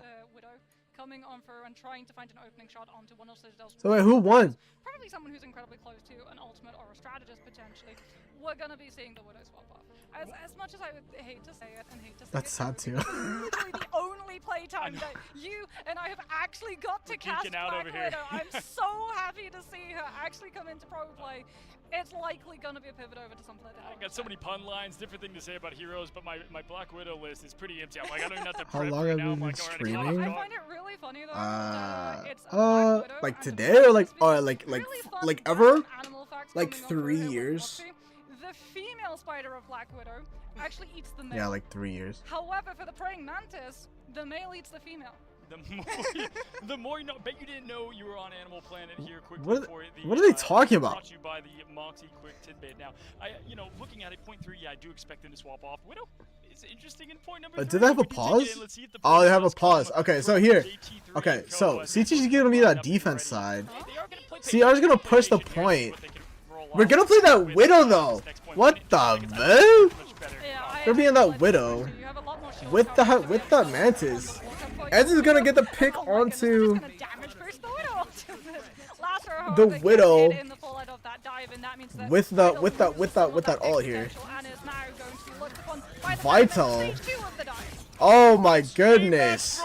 S3: Coming on through and trying to find an opening shot onto one of Citadel's.
S2: So wait, who won?
S3: Probably someone who's incredibly close to an ultimate or a strategist potentially. We're gonna be seeing the Widow swap off. As much as I would hate to say it and hate to say
S2: That's sad too.
S3: literally the only playtime that you and I have actually got to cast Black Widow. I'm so happy to see her actually come into pro play. It's likely gonna be a pivot over to something like that.
S1: I got so many pun lines, different thing to say about heroes, but my Black Widow list is pretty empty. I'm like, I don't even have to
S2: How
S1: prep
S2: long
S1: right
S2: have
S1: now.
S2: you
S1: I'm
S2: been
S1: like, alright,
S2: streaming?
S3: I find it really funny though. It's Black Widow
S2: like
S3: and
S2: today or like
S3: really fun
S2: ever?
S3: random animal facts
S2: Like
S3: coming on
S2: 3
S3: through
S2: years?
S3: The female spider of Black Widow actually eats the male.
S2: Yeah, like 3 years.
S3: However, for the praying mantis, the male eats the female.
S1: The more you know. Bet you didn't know you were on Animal Planet here. Quickly
S2: What are they talking about?
S1: Brought to you by the Moxie quick tidbit. Now, looking at it, point 3, yeah, I do expect them to swap off. Widow is interesting in point number 3.
S2: Did they have a pause? Oh, they have a pause. Okay, so here. Okay, so CTG is gonna be that defense side. CR is gonna push the point. We're gonna play that Widow though. What the man? They're being that Widow with the Mantis. Eds is gonna get the pick onto the Widow with that all here. Vital. Oh my goodness.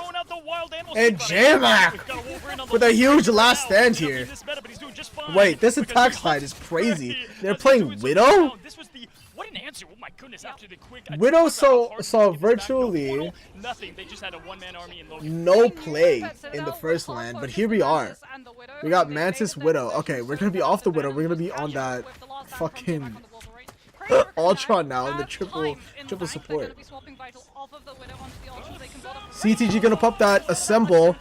S2: And J-Mac with a huge last stand here. Wait, this attack side is crazy. They're playing Widow?
S1: What an answer! Oh my goodness! After the quick
S2: Widow saw virtually no play in the first LAN, but here we are. We got Mantis Widow. Okay, we're gonna be off the Widow. We're gonna be on that fucking Ultron now in the triple support. CTG gonna pop that assemble,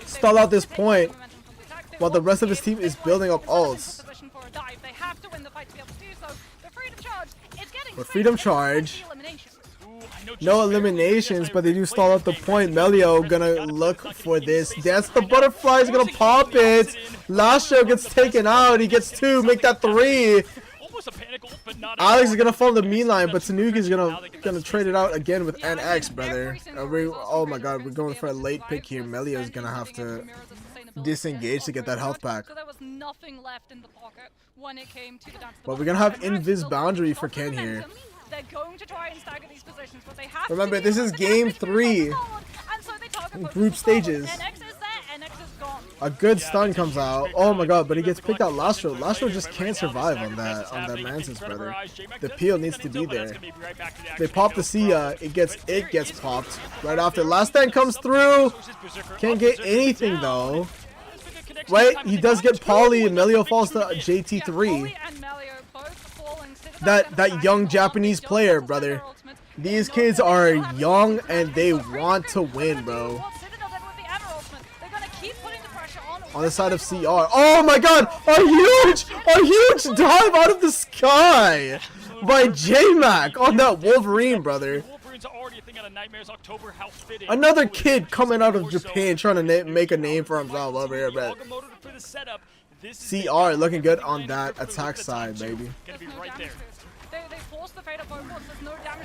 S2: stall out this point, while the rest of his team is building up ults. With Freedom Charge, no eliminations, but they do stall out the point. Melio gonna look for this. That's the butterfly is gonna pop it. Lasho gets taken out. He gets 2, make that 3. Alex is gonna follow the mean line, but Tanuki is gonna trade it out again with NX, brother. Oh my god, we're going for a late pick here. Melio is gonna have to disengage to get that health back.
S3: So there was nothing left in the pocket when it came to the dance.
S2: But we're gonna have invis boundary for Ken here.
S3: They're going to try and stagger these positions, but they have
S2: Remember,
S3: to
S2: this is game 3.
S3: and so they target
S2: Group stages.
S3: NX is there, NX is gone.
S2: A good stun comes out. Oh my god, but he gets picked out Lastro. Lastro just can't survive on that Mantis, brother. The peel needs to be there. They pop the Sia, it gets popped. Right after last stand comes through. Can't get anything though. Wait, he does get Poly and Melio falls to JT3. That young Japanese player, brother. These kids are young and they want to win, bro. On the side of CR. Oh my god! A huge dive out of the sky by J-Mac on that Wolverine, brother. Another kid coming out of Japan trying to make a name for himself over here, but CR looking good on that attack side, baby.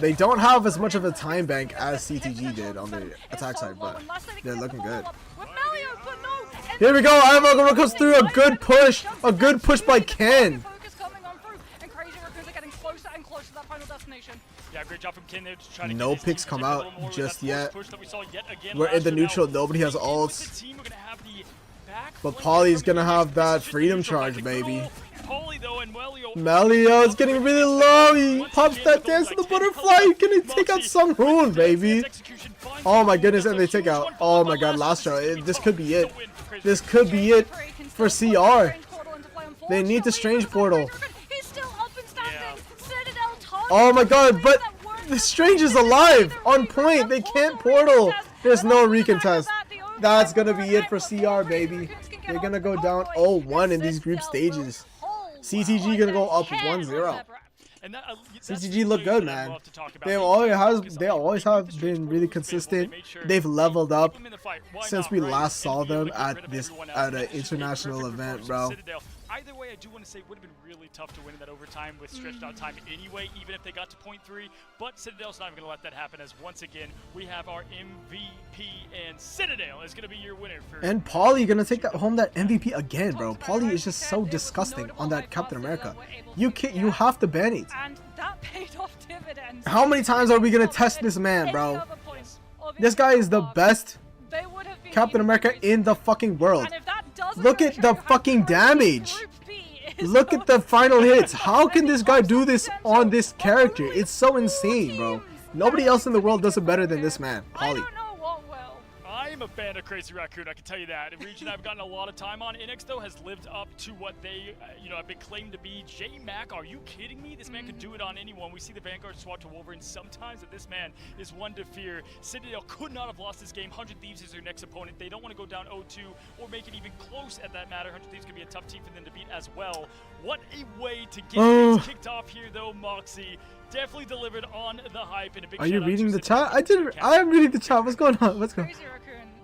S2: They don't have as much of a time bank as CTG did on the attack side, but they're looking good. Here we go, Ivory comes through, a good push by Ken.
S1: Yeah, great job from Ken there to try to
S2: no picks come out just yet. We're in the neutral, nobody has ults. But Poly's gonna have that freedom charge, baby. Melio's getting really low. He pops that dance to the butterfly. Can he take out Sunghoon, baby? Oh my goodness, and they take out. Oh my god, Lastro. This could be it. This could be it for CR. They need the Strange Portal. Oh my god, but the Strange is alive. On point. They can't portal. There's no recontest. That's gonna be it for CR, baby. They're gonna go down 0-1 in these group stages. CTG gonna go up 1-0. CTG look good, man. They always have been really consistent. They've leveled up since we last saw them at an international event, bro.
S1: Either way, I do want to say it would have been really tough to win in that overtime with stretched out time anyway, even if they got to point 3. But Citadel's not even going to let that happen, as once again, we have our MVP, and Citadel is going to be your winner.
S2: And Poly going to take home that MVP again, bro. Poly is just so disgusting on that Captain America. You have to ban it. How many times are we going to test this man, bro? This guy is the best Captain America in the fucking world. Look at the fucking damage. Look at the final hits. How can this guy do this on this character? It's so insane, bro. Nobody else in the world does it better than this man, Poly.
S1: I'm a fan of Crazy Raccoon, I can tell you that. A region I've gotten a lot of time on. Inex, though, has lived up to what they, have been claimed to be. J-Mac, are you kidding me? This man could do it on anyone. We see the Vanguard swap to Wolverine sometimes, but this man is one to fear. Citadel could not have lost this game. 100 Thieves is their next opponent. They don't want to go down 0-2 or make it even close at that matter. 100 Thieves could be a tough team for them to beat as well. What a way to get things kicked off here, though, Moxie. Definitely delivered on the hype. And a big
S2: Are you reading the chat? I am reading the chat. What's going on? What's going on?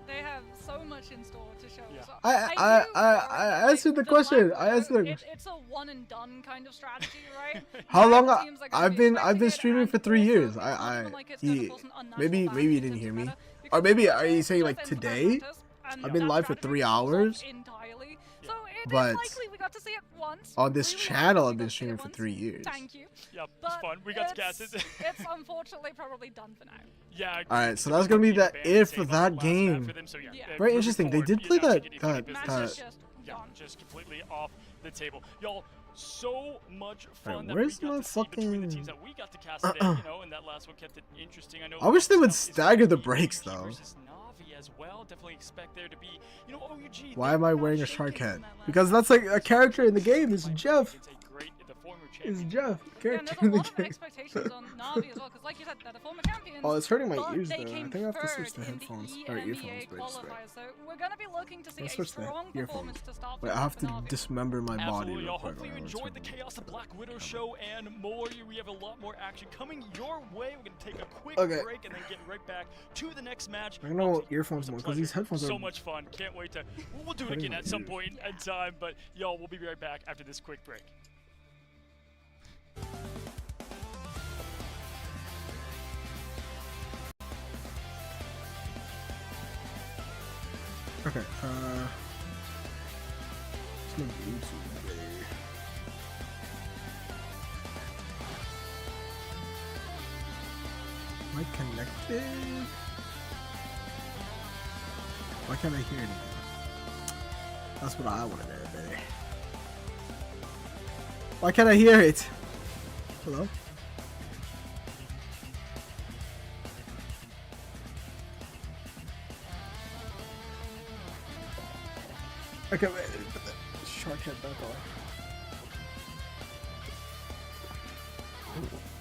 S3: They have so much in store to show.
S1: Yeah.
S3: So
S2: I answered the question. I answered.
S3: It's a one and done kind of strategy, right?
S2: How long? I've been streaming for 3 years. Maybe you didn't hear me, or maybe are you saying like today? I've been live for 3 hours. But on this channel, I've been streaming for 3 years.
S3: Thank you.
S1: Yep, it's fun. We got to cast it.
S3: It's unfortunately probably done for now.
S1: Yeah.
S2: Alright, so that's gonna be the it for that game. Very interesting. They did play that.
S1: Yeah, just completely off the table. Y'all, so much fun.
S2: Where's my fucking?
S1: The teams that we got to cast today, and that last one kept it interesting.
S2: I wish they would stagger the breaks though.
S1: As well. Definitely expect there to be, OUG.
S2: Why am I wearing a shark head? Because that's like a character in the game. It's Jeff. It's Jeff. Character in the game.
S3: Expectations on Na'Vi as well, because like you said, they're the former champions.
S2: Oh, it's hurting my ears though. I think I have to switch to headphones or earphones.
S3: So we're gonna be looking to see a
S2: switch to
S3: strong
S2: earphones.
S3: performance to start.
S2: Wait, I have to dismember my body
S1: Absolutely,
S2: real quick.
S1: hopefully you enjoyed the Chaos of Black Widow show and more. We have a lot more action coming your way. We're gonna take a quick break and then get right back to the next match.
S2: I don't know earphones more because these headphones are
S1: so much fun. Can't wait to. We'll do it again at some point in time. But y'all, we'll be right back after this quick break.
S2: Okay, my YouTube, baby. Am I connected? Why can't I hear anything? That's what I want to know, baby. Why can't I hear it? Hello? Okay, wait, put the shark head back on.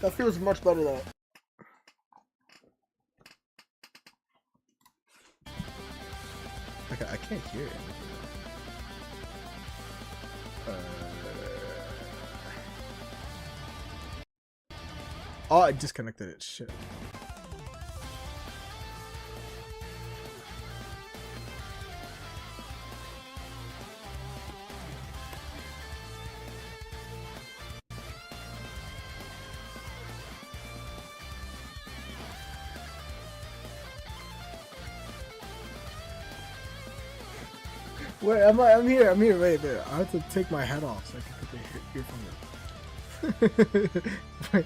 S2: That feels much better though. Okay, I can't hear it. Oh, I disconnected it. Shit. Wait, I'm here. Wait, I have to take my head off so I can put the earphone in. Wait.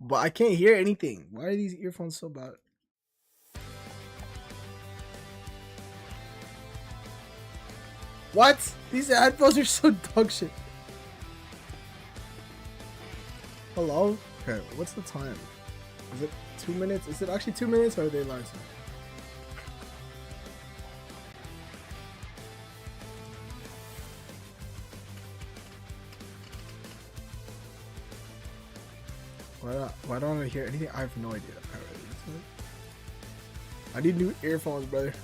S2: But I can't hear anything. Why are these earphones so bad? What? These headphones are so dog shit. Hello? Okay, what's the time? Is it 2 minutes? Is it actually 2 minutes or are they lying to me? Why don't I hear anything? I have no idea. I need new earphones, brother.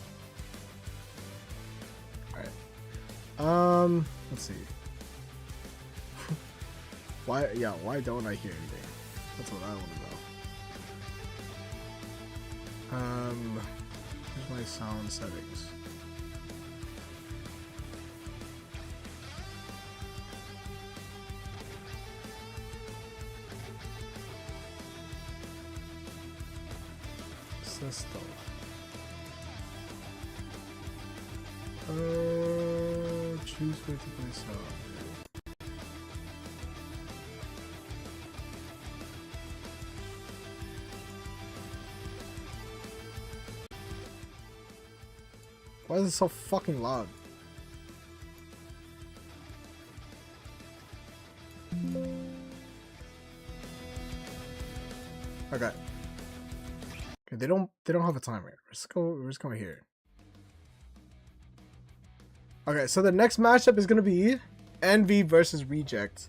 S2: Alright. Let's see. Why don't I hear anything? That's what I want to know. Here's my sound settings. System. Choose where to play sound. Why is it so fucking loud? Okay. They don't have a timer. We're just going here. Okay, so the next matchup is gonna be Envy versus Reject.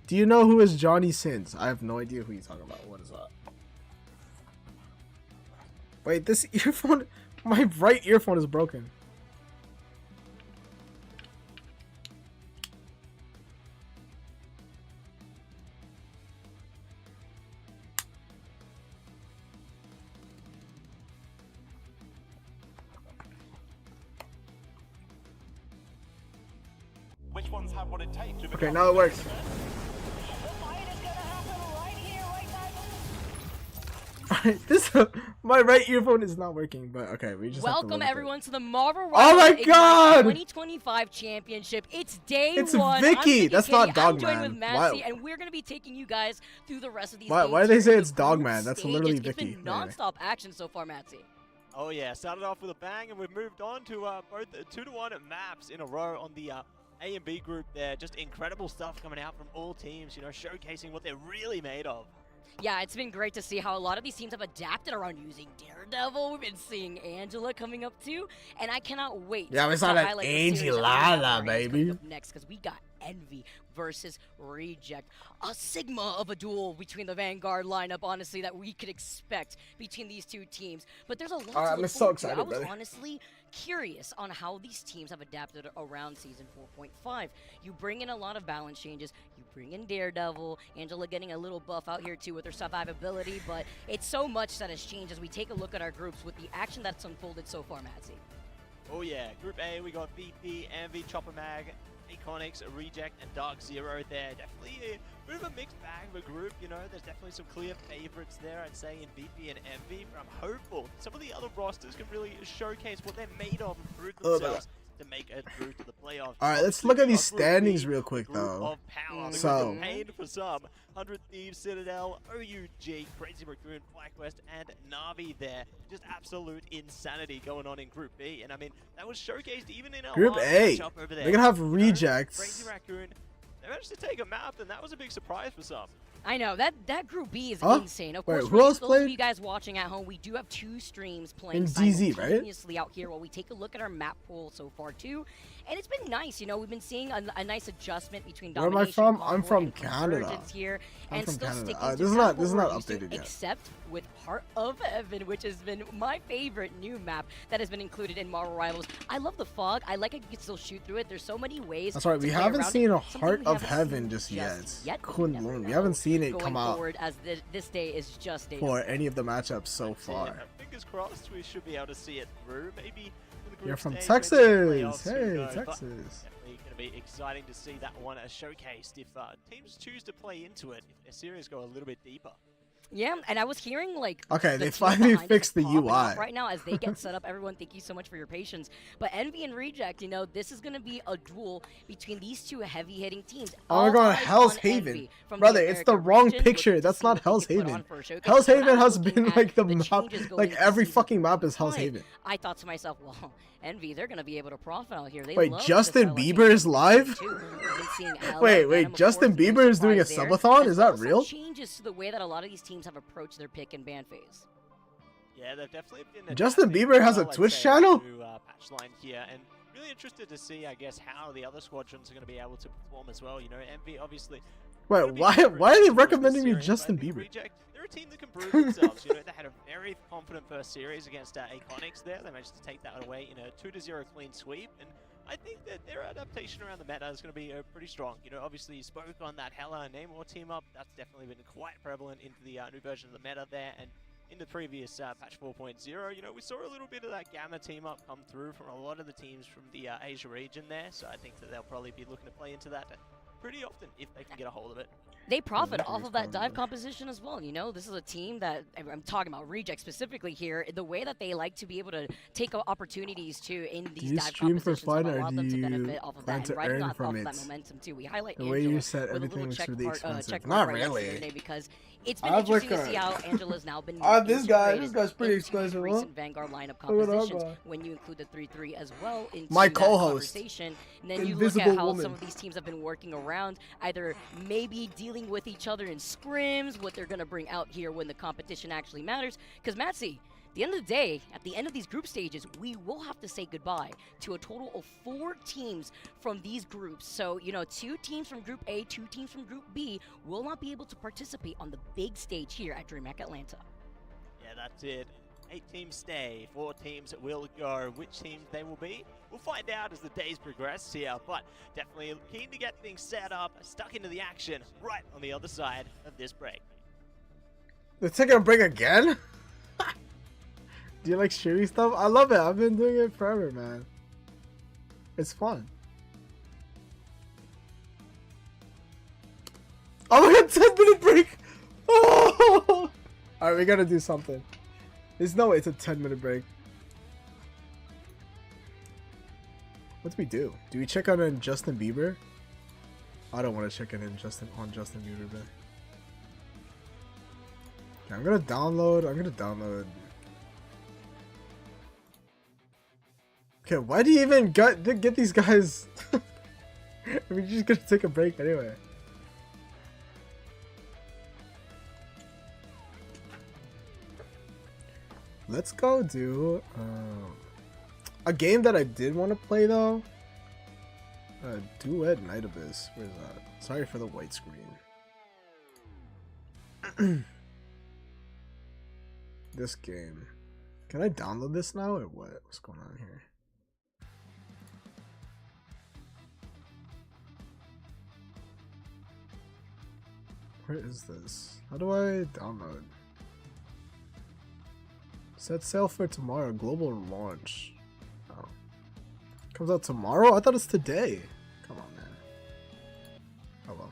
S2: Do you know who is Johnny Sins? I have no idea who you're talking about. What is that? Wait, this earphone, my right earphone is broken.
S6: Which ones have what it takes to
S2: Okay,
S6: become
S2: now it works.
S7: The fight is gonna happen right here, right now.
S2: This my right earphone is not working, but okay, we just
S8: welcome everyone to the Marvel
S2: Oh my
S8: Ignite
S2: God!
S8: 2025 Championship. It's day
S2: It's
S8: one.
S2: Vicky.
S8: I'm
S2: That's
S8: Kitty.
S2: not Dogman.
S8: I'm joined with
S2: Why-
S8: Matsy, and we're gonna be taking you guys through the rest of these.
S2: Why
S8: games
S2: do they say
S8: here in
S2: it's
S8: the group
S2: Dogman? That's
S8: stage.
S2: literally
S8: It's
S2: Vicky.
S8: been non-stop action so far, Matsy.
S9: Oh yeah, started off with a bang, and we've moved on to both 2-1 maps in a row on the A and B group there. Just incredible stuff coming out from all teams, you know, showcasing what they're really made of.
S8: Yeah, it's been great to see how a lot of these teams have adapted around using Daredevil. We've been seeing Angela coming up too, and I cannot wait.
S2: Yeah, we saw
S8: to
S2: that
S8: highlight the series that we have
S2: Angela,
S8: on our hands
S2: baby.
S8: coming up next, because we got Envy versus Reject, a sigma of a duel between the Vanguard lineup, honestly, that we could expect between these two teams. But there's a lot to
S2: I'm
S8: look
S2: so
S8: forward
S2: excited,
S8: to. I was
S2: brother.
S8: honestly curious on how these teams have adapted around Season 4.5. You bring in a lot of balance changes. You bring in Daredevil, Angela getting a little buff out here too with her survivability, but it's so much that has changed as we take a look at our groups with the action that's unfolded so far, Matsy.
S9: Oh yeah, Group A, we got VP, Envy, Chopper Mag, Iconics, Reject, and Dark Zero there. Definitely a bit of a mixed bag of a group, you know. There's definitely some clear favorites there, I'd say, in VP and Envy. But I'm hopeful some of the other rosters can really showcase what they're made of and prove themselves to make it through to the playoffs.
S2: All right, let's look at these standings real quick, though. So,
S9: pain for some. 100 Thieves, Citadel, OUG, Crazy Raccoon, FlyQuest, and Na'Vi there. Just absolute insanity going on in Group B. And I mean, that was showcased even in our
S2: Group A.
S9: matchup over there.
S2: They're gonna have rejects.
S9: Crazy Raccoon, they managed to take a map, and that was a big surprise for some.
S8: I know that Group B is insane. Of course,
S2: who
S8: for
S2: else
S8: those
S2: played?
S8: of you guys watching at home, we do have 2 streams playing
S2: In DZ, right?
S8: simultaneously out here while we take a look at our map pool so far too. And it's been nice, you know, we've been seeing a nice adjustment between
S2: Where am I
S8: domination,
S2: from? I'm
S8: Convoy,
S2: from
S8: and
S2: Canada.
S8: Convergence here,
S2: I'm
S8: and
S2: from
S8: still
S2: Canada.
S8: sticking to
S2: This is
S8: kind
S2: not
S8: of what we're used to,
S2: updated yet.
S8: except with Heart of Heaven, which has been my favorite new map that has been included in Marvel Rivals. I love the fog. I like it. You can still shoot through it. There's so many ways.
S2: That's right.
S8: to
S2: We
S8: play
S2: haven't
S8: around
S2: seen
S8: it.
S2: a
S8: Something
S2: Heart
S8: we
S2: of
S8: haven't
S2: Heaven
S8: seen
S2: just yet.
S8: but
S2: Kun
S8: you never
S2: Lun. We
S8: know
S2: haven't seen it
S8: going
S2: come out
S8: forward as this day is just day
S2: for any of the matchups so far.
S9: Yeah, fingers crossed, we should be able to see it through. Maybe in the group
S2: You're from
S9: stage,
S2: Texas.
S9: maybe in the playoffs, who
S2: Hey,
S9: knows, but
S2: Texas.
S9: definitely going to be exciting to see that one showcased if teams choose to play into it, if their series go a little bit deeper.
S8: Yeah, and I was hearing like
S2: Okay,
S8: the
S2: they
S8: team
S2: finally
S8: behind us
S2: fixed the
S8: popping off
S2: UI.
S8: right now as they get set up. Everyone, thank you so much for your patience. But Envy and Reject, you know, this is going to be a duel between these 2 heavy-hitting teams.
S2: Oh my
S8: All
S2: god,
S8: eyes
S2: Hell's
S8: on
S2: Haven.
S8: Envy from
S2: Brother,
S8: the
S2: it's the
S8: American
S2: wrong
S8: region,
S2: picture.
S8: looking to
S2: That's
S8: see
S2: not
S8: what they
S2: Hell's
S8: can put on
S2: Haven.
S8: for a showcase.
S2: Hell's
S8: When I
S2: Haven
S8: was
S2: has
S8: looking
S2: been
S8: at
S2: like the map,
S8: changes going
S2: like
S8: into
S2: every
S8: Season
S2: fucking map is
S8: 4.5,
S2: Hell's Haven.
S8: I thought to myself, well, Envy, they're going to be able to profit out here. They
S2: Wait,
S8: love
S2: Justin
S8: this LA
S2: Bieber is
S8: team
S2: live?
S8: too. We've been seeing Ella,
S2: Wait,
S8: Venom, of
S2: Justin
S8: course, being
S2: Bieber is doing a
S8: surprised
S2: subathon?
S8: there,
S2: Is
S8: as well
S2: that
S8: as
S2: real?
S8: some changes to the way that a lot of these teams have approached their pick and ban phase.
S9: Yeah, they've definitely been
S2: Justin
S9: adapting
S2: Bieber has a
S9: well, I'd
S2: Twitch
S9: say,
S2: channel?
S9: to, patch line here, and really interested to see, I guess, how the other squadrons are going to be able to perform as well. You know, Envy obviously.
S2: Wait, why are they recommending me Justin Bieber?
S9: Reject, they're a team that can prove themselves. You know, they had a very confident first series against Iconics there. They managed to take that away in a 2-0 clean sweep, and I think that their adaptation around the meta is going to be pretty strong. You know, obviously you spoke on that Hella and Namor team up. That's definitely been quite prevalent into the new version of the meta there, and in the previous patch 4.0, you know, we saw a little bit of that Gamma team up come through from a lot of the teams from the Asia region there, so I think that they'll probably be looking to play into that pretty often if they can get a hold of it.
S8: They profit off of that dive composition as well. You know, this is a team that, I'm talking about Reject specifically here, the way that they like to be able to take opportunities too in these dive compositions allow them to benefit off of that and riding off of that momentum too. We highlight
S2: the way
S8: Angela
S2: you said
S8: with a
S2: everything
S8: little
S2: was
S8: check
S2: really
S8: mark,
S2: expensive.
S8: check mark
S2: Not
S8: right next to
S2: really.
S8: her name because it's been
S2: I have
S8: interesting
S2: like
S8: to see how Angela's now been
S2: this guy
S8: integrated
S2: this guy's pretty
S8: into
S2: expensive,
S8: recent
S2: huh?
S8: Vanguard lineup
S2: Look at that
S8: compositions
S2: guy.
S8: when you include the 3-3 as well into
S2: My
S8: that
S2: co-host,
S8: conversation. And then you look
S2: Invisible
S8: at how
S2: Woman.
S8: some of these teams have been working around, either maybe dealing with each other in scrims, what they're going to bring out here when the competition actually matters. Because, Matsy, at the end of the day, at the end of these group stages, we will have to say goodbye to a total of 4 teams from these groups. So, you know, 2 teams from Group A, 2 teams from Group B will not be able to participate on the big stage here at DreamHack Atlanta.
S9: Yeah, that's it. 8 teams stay, 4 teams will go. Which teams they will be, we'll find out as the days progress here, but definitely keen to get things set up, stuck into the action right on the other side of this break.
S2: They're taking a break again? Do you like streaming stuff? I love it. I've been doing it forever, man. It's fun. Oh my god, 10-minute break! Oh! Alright, we gotta do something. There's no way it's a 10-minute break. What do we do? Do we check on Justin Bieber? I don't want to check in on Justin Bieber, man. Okay, I'm gonna download. Okay, why do you even get these guys? We're just gonna take a break anyway. Let's go do a game that I did want to play though. Duet Night Abyss. Where's that? Sorry for the white screen. This game. Can I download this now or what? What's going on here? Where is this? How do I download? Set sail for tomorrow. Global launch. Oh. Comes out tomorrow? I thought it's today. Come on, man. Oh well.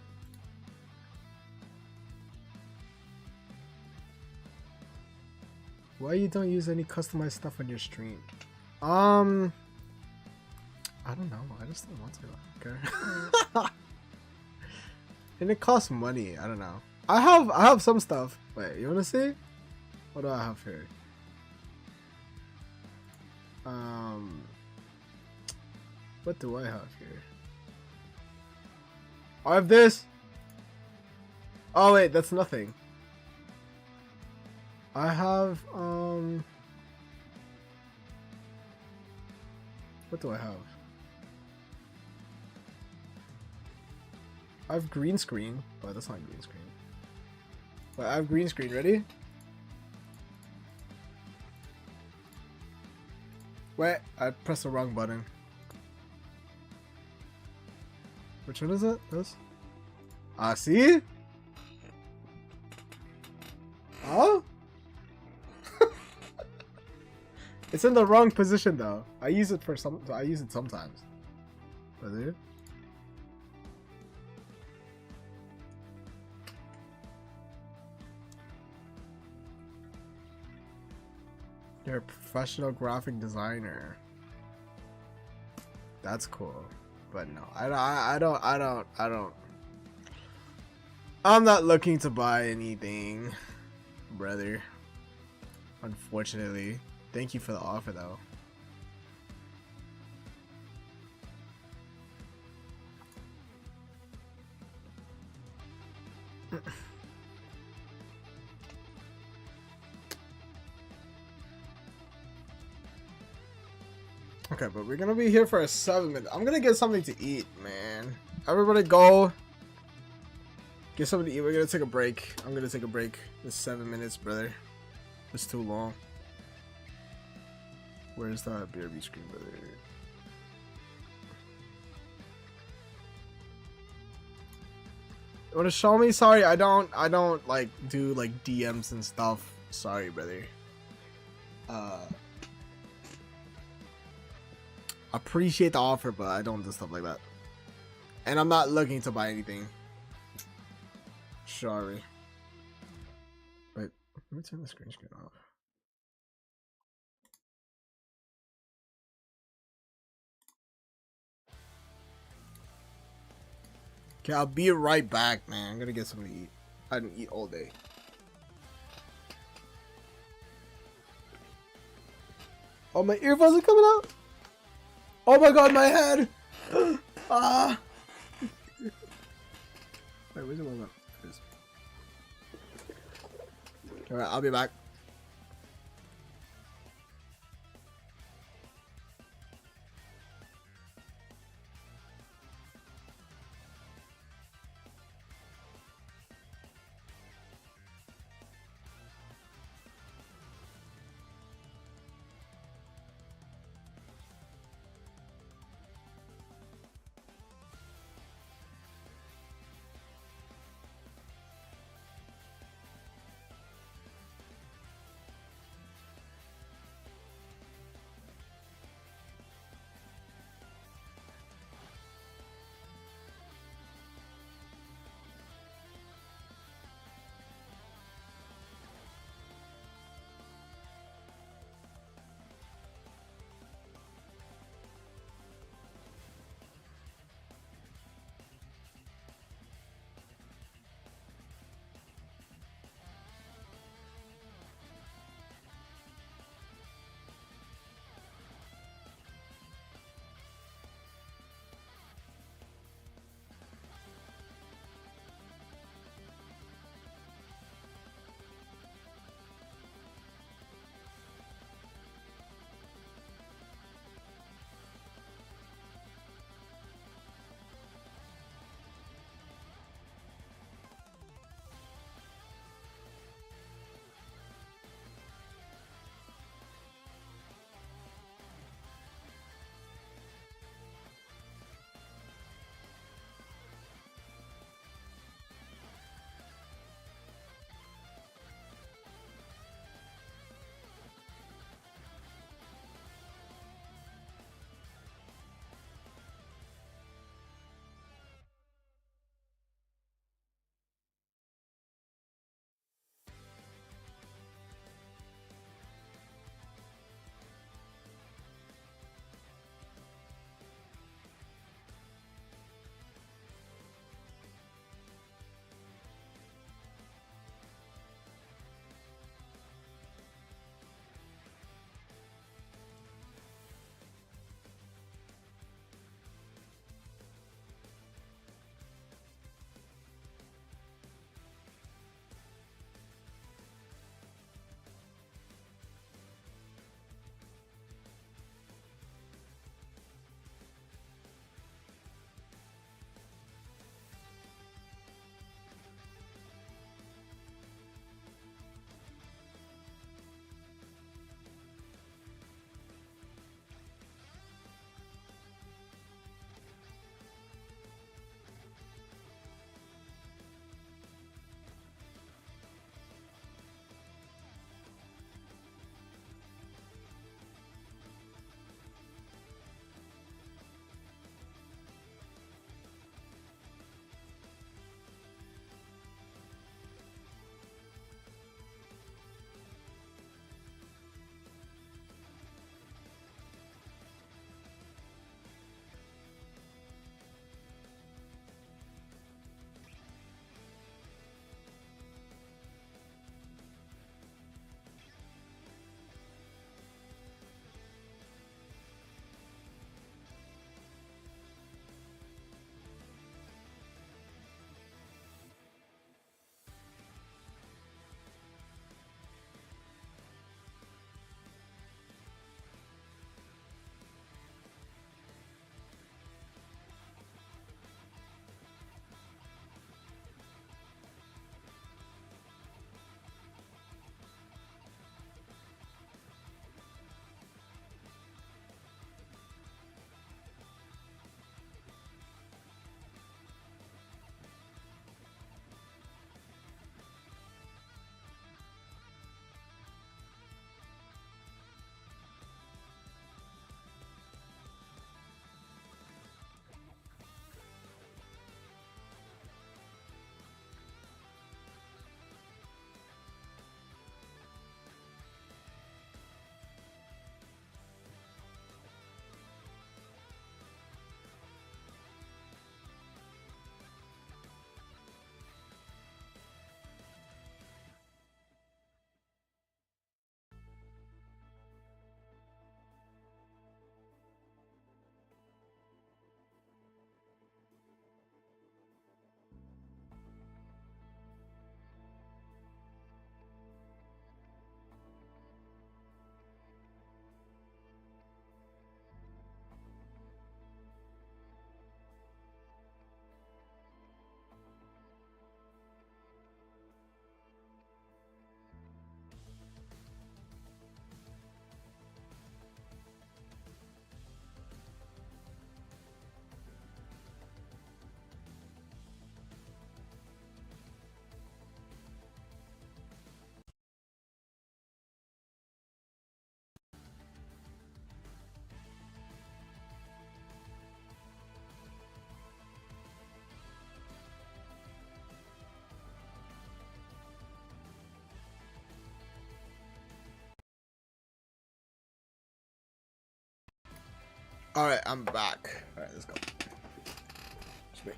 S2: Why you don't use any customized stuff on your stream? I I don't know. I just don't want to. Okay. And it costs money. I don't know. I have some stuff. Wait, you wanna see? What do I have here? What do I have here? I have this. Oh wait, that's nothing. I have what do I have? I have green screen. Oh, that's not green screen. But I have green screen. Ready? Wait, I pressed the wrong button. Which one is it? This? Ah, see? Oh? It's in the wrong position though. I use it sometimes. But dude. You're a professional graphic designer. That's cool. But no, I don't. I'm not looking to buy anything, brother. Unfortunately. Thank you for the offer though. Okay, but we're gonna be here for a 7 minute. I'm gonna get something to eat, man. Everybody go. Get something to eat. We're gonna take a break. I'm gonna take a break. It's 7 minutes, brother. It's too long. Where's that BRB screen, brother? You wanna show me? Sorry, I don't like do like DMs and stuff. Sorry, brother. Appreciate the offer, but I don't do stuff like that. And I'm not looking to buy anything. Sorry. Wait, let me turn the screen off. Okay, I'll be right back, man. I'm gonna get something to eat. I didn't eat all day. Oh, my earphones are coming out. Oh my god, my head! Ah! Wait, where's the one up? Alright, I'll be back. Alright, I'm back. Alright, let's go. Sweet.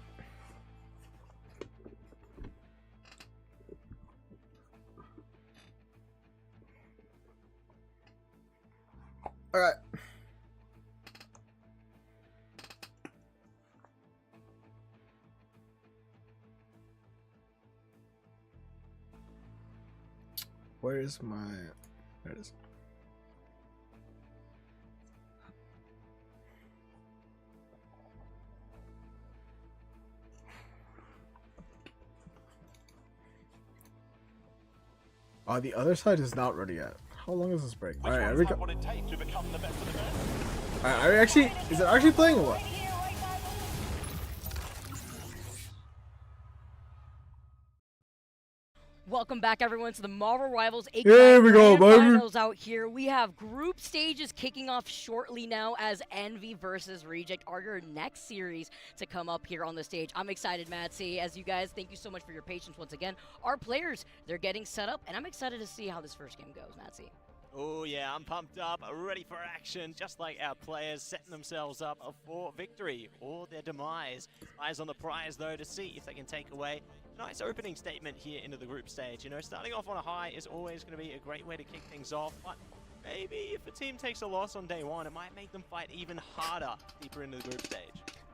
S2: Alright. Where is my... There it is. The other side is not ready yet. How long is this break? Alright, here we go. Alright, are we actually... Is it actually playing or what?
S8: Welcome back, everyone, to the Marvel Rivals 8
S2: Here we go, baby.
S8: Finals out here. We have group stages kicking off shortly now as Envy versus Reject are your next series to come up here on the stage. I'm excited, Matsy. As you guys, thank you so much for your patience once again. Our players, they're getting set up, and I'm excited to see how this first game goes, Matsy.
S9: Oh yeah, I'm pumped up, ready for action, just like our players setting themselves up for victory or their demise. Eyes on the prize though to see if they can take away a nice opening statement here into the group stage. You know, starting off on a high is always going to be a great way to kick things off, but maybe if a team takes a loss on day one, it might make them fight even harder deeper into the group stage.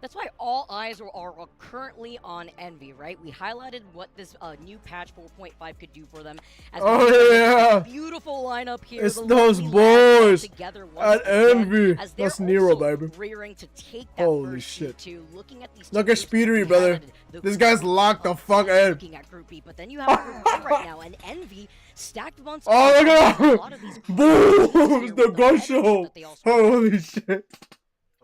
S8: That's why all eyes are currently on Envy, right? We highlighted what this new patch 4.5 could do for them. As
S2: yeah!
S8: Beautiful lineup here.
S2: It's those boys
S8: together
S2: at Envy.
S8: As
S2: that's Nero, baby.
S8: Rearing to take that
S2: holy shit.
S8: Looking at these
S2: look at Speedery, brother. This guy's locked the fuck in.
S8: Looking at Group B, but then you have Group B right now, and Envy stacked once.
S2: Oh, look at that! Boom! The gun show! Holy shit.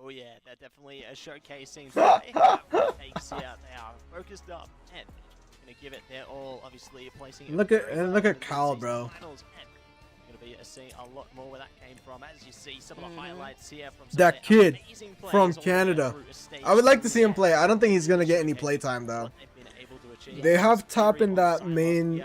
S9: Oh yeah, they're definitely showcasing that they have what it takes here. They are focused up and gonna give it their all. Obviously, placing.
S2: Look at Cal, bro.
S9: Gonna be seeing a lot more where that came from. As you see, some of the highlights here from
S2: that kid from Canada. I would like to see him play. I don't think he's gonna get any playtime though. They have Top in that main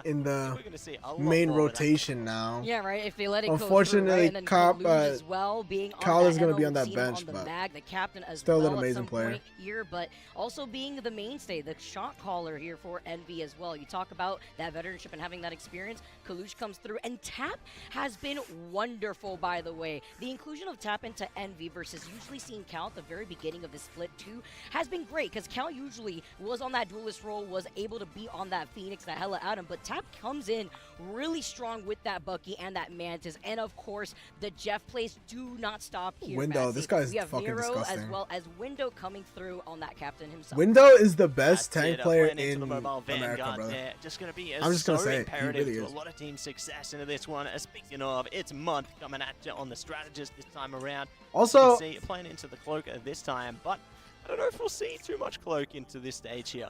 S2: main rotation now.
S8: Yeah, right. If they let it
S2: unfortunately,
S8: go through, right?
S2: Cal is going to be on that bench, but
S8: the captain as
S2: still
S8: well
S2: an amazing player
S8: here, but also being the mainstay, the shot caller here for Envy as well. You talk about that veteranship and having that experience. Kalush comes through, and Tap has been wonderful, by the way. The inclusion of Tap into Envy versus usually seeing Cal at the very beginning of the split too has been great, because Cal usually was on that duelist role, was able to be on that Phoenix, that Hella Adam, but Tap comes in really strong with that Bucky and that Mantis, and of course the Jeff plays do not stop here.
S2: Window, this guy's
S8: we have
S2: fucking
S8: Nero
S2: disgusting.
S8: As well as Window coming through on that captain himself.
S2: Window is the best tank player in America, brother.
S9: Just gonna be
S2: I'm just gonna say it.
S9: Imperative
S2: He really
S9: to
S2: is.
S9: a lot of team success into this one. Speaking of, it's Month coming at you on the strategist this time around.
S2: Also,
S9: you can see playing into the cloak this time, but I don't know if we'll see too much cloak into this stage here.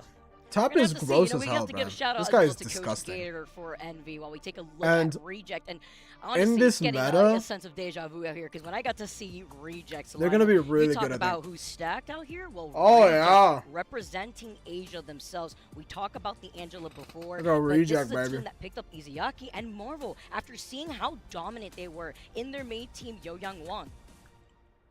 S2: Top is gross as hell, bro. This guy is disgusting.
S8: For Envy while we take a look
S2: and
S8: at Reject, and honestly,
S2: in this
S8: getting
S2: meta,
S8: a sense of deja vu out here, because when I got to see Rejects,
S2: they're gonna be really good at
S8: about
S2: that.
S8: who's stacked out here. Well,
S2: oh
S8: Reject,
S2: yeah,
S8: representing Asia themselves. We talk about the Angela before.
S2: Look at Reject,
S8: this is a
S2: baby.
S8: team that picked up Izayaki and Marvel after seeing how dominant they were in their main team, Yo Young Won.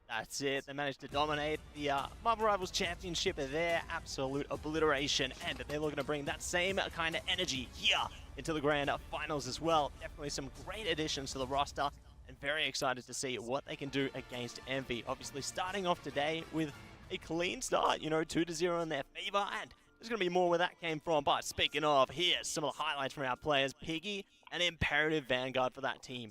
S9: That's it. They managed to dominate the Marvel Rivals Championship there. Absolute obliteration. And they're looking to bring that same kind of energy here into the grand finals as well. Definitely some great additions to the roster. And very excited to see what they can do against Envy. Obviously starting off today with a clean start. You know, 2-0 in their favor. And there's going to be more where that came from. But speaking of, here's some of the highlights from our players. Piggy, an imperative vanguard for that team.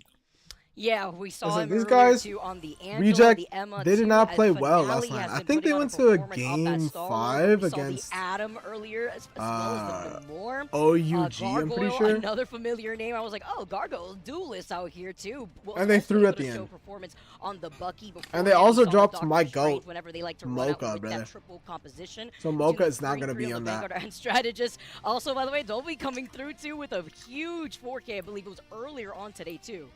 S8: Yeah, we saw him
S2: these guys,
S8: too on the Angela,
S2: Reject,
S8: the Emma,
S2: they did not play well
S8: Finale
S2: last night. I think they went to a game 5 against
S8: the Adam earlier, as well as the Moore.
S2: OUG, I'm pretty sure.
S8: Another familiar name. I was like, oh, Gargoyle duelist out here too.
S2: And they threw at the end.
S8: Performance on the Bucky
S2: and they also dropped my goat,
S8: whenever they like to
S2: Mocha, brother.
S8: Triple composition.
S2: So Mocha is not going to be on that.
S8: And strategist. Also, by the way, Dolby coming through too with a huge 4K. I believe it was earlier on today too.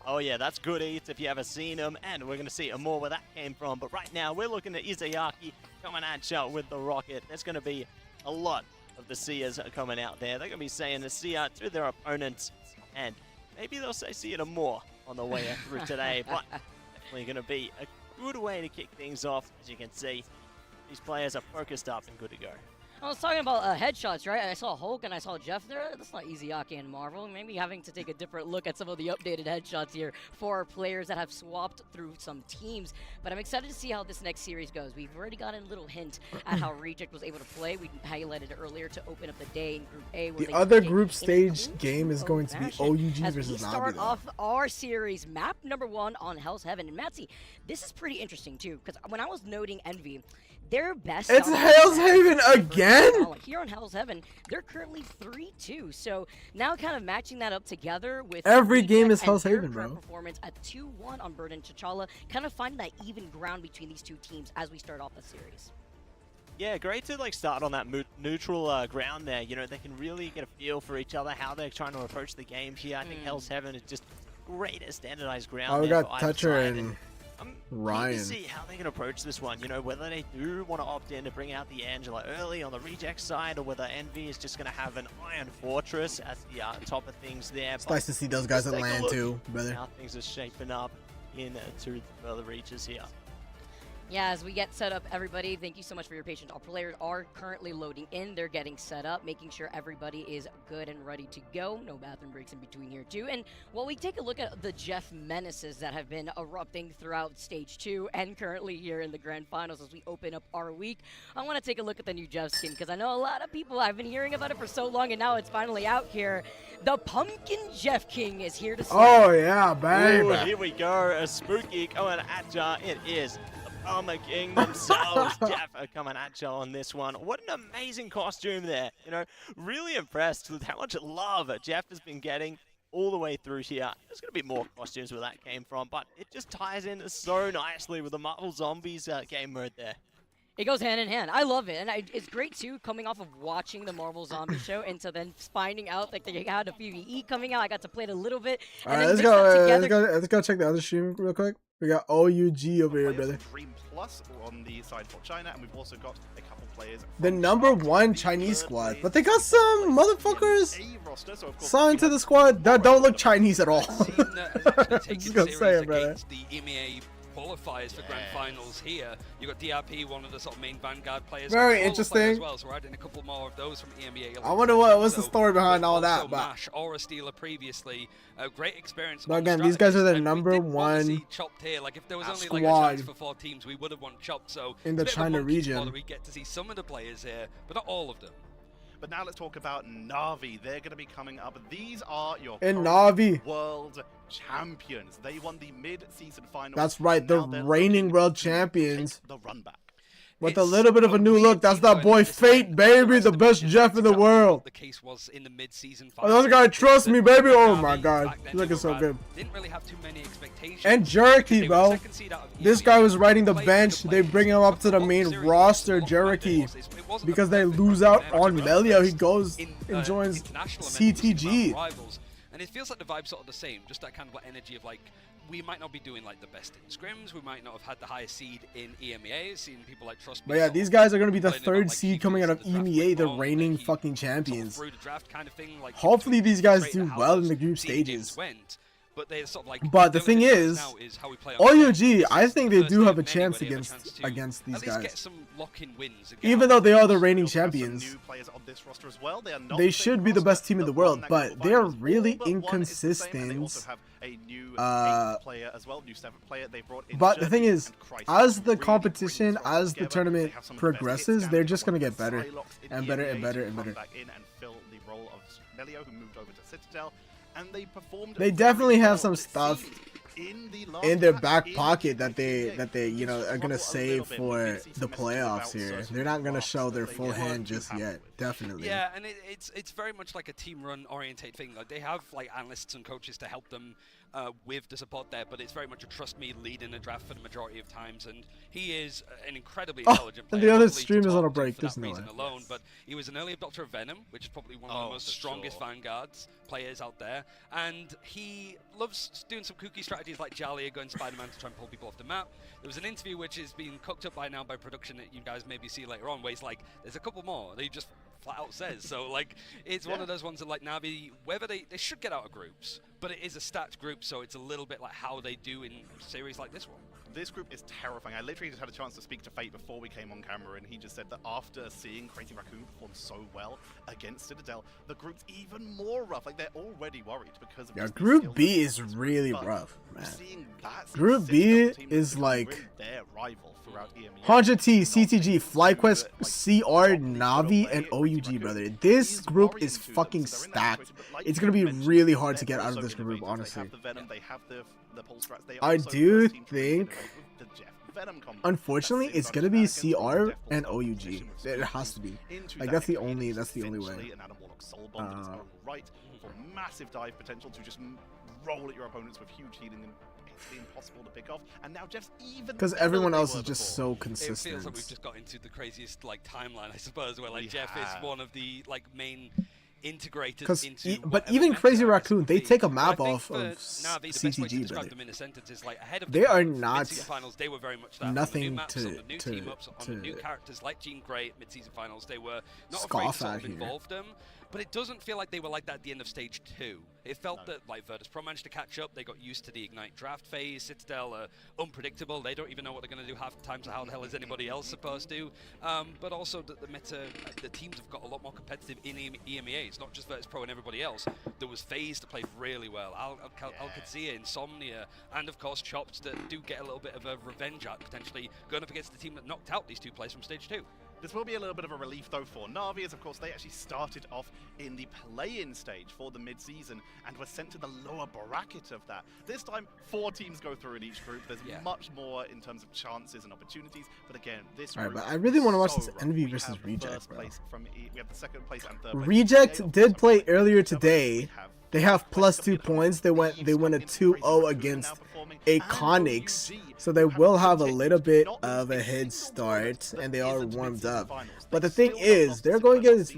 S9: Oh yeah, that's good eats if you ever seen him, and we're going to see more where that came from. But right now, we're looking at Izayaki coming at you with the rocket. There's going to be a lot of the Seers coming out there. They're going to be saying the Seer to their opponents, and maybe they'll say Seer to more on the way through today. But definitely going to be a good way to kick things off. As you can see, these players are focused up and good to go.
S8: I was talking about headshots, right? I saw Hulk and I saw Jeff there. That's not Izayaki and Marvel. Maybe having to take a different look at some of the updated headshots here for players that have swapped through some teams. But I'm excited to see how this next series goes. We've already gotten a little hint at how Reject was able to play. We highlighted it earlier to open up the day in Group A. Where
S2: the other group stage game is going to be OUG versus Navi.
S8: Start off our series, map number 1 on Hell's Heaven. And Matsy, this is pretty interesting too, because when I was noting Envy, their best.
S2: It's Hell's Haven again?
S8: Here on Hell's Heaven, they're currently 3-2. So now kind of matching that up together with
S2: every game is Hell's Haven, bro.
S8: Performance at 2-1 on Bird and T'Challa, kind of finding that even ground between these two teams as we start off the series.
S9: Yeah, great to like start on that neutral ground there. You know, they can really get a feel for each other, how they're trying to approach the game here. I think Hell's Heaven is just great at standardized ground.
S2: Oh, we got Toucher and Ryan.
S9: To see how they can approach this one, you know, whether they do want to opt in to bring out the Angela early on the reject side, or whether Envy is just going to have an Iron Fortress at the top of things there.
S2: It's nice to see those guys at LAN too, brother.
S9: How things are shaping up into the further reaches here.
S8: Yeah, as we get set up, everybody, thank you so much for your patience. Our players are currently loading in. They're getting set up, making sure everybody is good and ready to go. No bathroom breaks in between here, too. And while we take a look at the Jeff menaces that have been erupting throughout Stage 2 and currently here in the Grand Finals as we open up our week, I want to take a look at the new Jeff skin because I know a lot of people have been hearing about it for so long, and now it's finally out here. The Pumpkin Jeff King is here to see.
S2: Oh, yeah, baby.
S9: Ooh, here we go. A spooky coming at ya. It is Armor King themselves. Jeff are coming at you on this one. What an amazing costume there. You know, really impressed with how much love Jeff has been getting all the way through here. There's going to be more costumes where that came from, but it just ties in so nicely with the Marvel Zombies game mode there.
S8: It goes hand in hand. I love it. And it's great, too, coming off of watching the Marvel Zombie show and so then finding out that they had a PvE coming out. I got to play it a little bit.
S2: All right, let's go check the other stream real quick. We got OUG over here, brother.
S6: Dream Plus on the side for China, and we've also got a couple players.
S2: The #1 Chinese squad, but they got some motherfuckers signed to the squad that don't look Chinese at all. I'm just gonna say it, brother.
S10: The EMEA qualifiers for grand finals here. You got DRP, one of the sort of main Vanguard players.
S2: Very interesting.
S10: As well, so we're adding a couple more of those from EMEA.
S2: I wonder what's the story behind all that.
S10: But Mash, Aura Stealer previously, a great experience.
S2: But again, these guys are the #1
S10: Chopped here. Like if there was only
S2: squad
S10: like a chance for 4 teams, we would have won Chopped. So
S2: in the China region,
S10: we get to see some of the players here, but not all of them.
S6: But now let's talk about Na'Vi. They're going to be coming up. These are your
S2: Na'Vi
S6: world champions. They won the mid-season final.
S2: That's right, the reigning world champions.
S6: The run back.
S2: With a little bit of a new look. That's that boy Fate, baby, the best Jeff in the world.
S10: The case was in the mid-season
S2: final. That guy trusts me, baby. Oh my god, he's looking so good.
S10: Didn't really have too many expectations.
S2: And Jericho, bro. This guy was riding the bench. They bring him up to the main roster, Jericho, because they lose out on Melio. He goes and joins CTG.
S10: And it feels like the vibe's sort of the same, just that kind of like energy of like, we might not be doing like the best in scrims, we might not have had the highest seed in EMEA, seeing people like Trust Me.
S2: But yeah, these guys are going to be the 3rd seed coming out of EMEA, the reigning fucking champions. Hopefully these guys do well in the group stages.
S10: But they're sort of like,
S2: but the thing is, OUG, I think they do have a chance against these guys. Even though they are the reigning champions, they should be the best team in the world, but they're really inconsistent. But the thing is, as the competition, as the tournament progresses, they're just going to get better and better and better and better.
S6: And they performed.
S2: They definitely have some stuff in their back pocket that they you know are gonna save for the playoffs here. They're not gonna show their full hand just yet. Definitely.
S10: Yeah, and it's very much like a team run oriented thing. Like they have like analysts and coaches to help them with the support there, but it's very much a trust me lead in the draft for the majority of times, and he is an incredibly intelligent player.
S2: And the other stream is on a break, there's no way.
S10: Alone, but he was an early adopter of Venom, which is probably one of the most strongest Vanguards players out there, and he loves doing some kooky strategies like Jalia going Spider-Man to try and pull people off the map. There was an interview which is being cooked up by now by production that you guys maybe see later on, where he's like, there's a couple more that he just flat out says. So like, it's one of those ones that like Na'Vi, whether they should get out of groups, but it is a stats group, so it's a little bit like how they do in series like this one.
S6: this group is terrifying. I literally just had a chance to speak to Fate before we came on camera, and he just said that after seeing Crazy Raccoon perform so well against Citadel, the group's even more rough. Like, they're already worried because of
S2: Group B is really rough, man. Group B is like
S6: their rival throughout EMEA.
S2: 100T, CTG, FlyQuest, CR, Navi, and OUG, brother. This group is fucking stacked. It's gonna be really hard to get out of this group, honestly. I do think, unfortunately, it's gonna be CR and OUG. It has to be. Like, that's the only way.
S6: For massive dive potential to just roll at your opponents with huge healing and basically impossible to pick off. And now Jeff's even
S2: because everyone else is just so consistent.
S10: It feels like we've just got into the craziest like timeline, I suppose, where like Jeff is one of the like main integrators into.
S2: But even Crazy Raccoon, they take a map off of
S10: Navi,
S2: CTG,
S10: brother. Them in a sentence is like ahead of
S2: they are not
S10: finals. They were very much that.
S2: Nothing
S10: on the new maps,
S2: to
S10: on the new team ups, on the new characters like Jean Grey at mid-season finals. They were not afraid to sort of involve them. But it doesn't feel like they were like that at the end of Stage 2. It felt that like Virtus Pro managed to catch up. They got used to the Ignite draft phase. Citadel are unpredictable. They don't even know what they're going to do half the time, so how the hell is anybody else supposed to? But also the meta, the teams have got a lot more competitive in EMEA. It's not just Virtus Pro and everybody else. There was FaZe that played really well. Alcazia, Insomnia, and of course Chopped that do get a little bit of a revenge at potentially going up against the team that knocked out these two players from Stage 2.
S6: This will be a little bit of a relief, though, for Na'Vi, as of course they actually started off in the play-in stage for the mid-season and were sent to the lower bracket of that. This time, 4 teams go through in each group. There's much more in terms of chances and opportunities, but again, this group
S2: but I really want to watch this Envy versus Reject, bro.
S6: We have the second place and third place.
S2: Reject did play earlier today. They have +2 points. They went a 2-0 against Iconics, so they will have a little bit of a head start, and they are warmed up. But the thing is, they're going against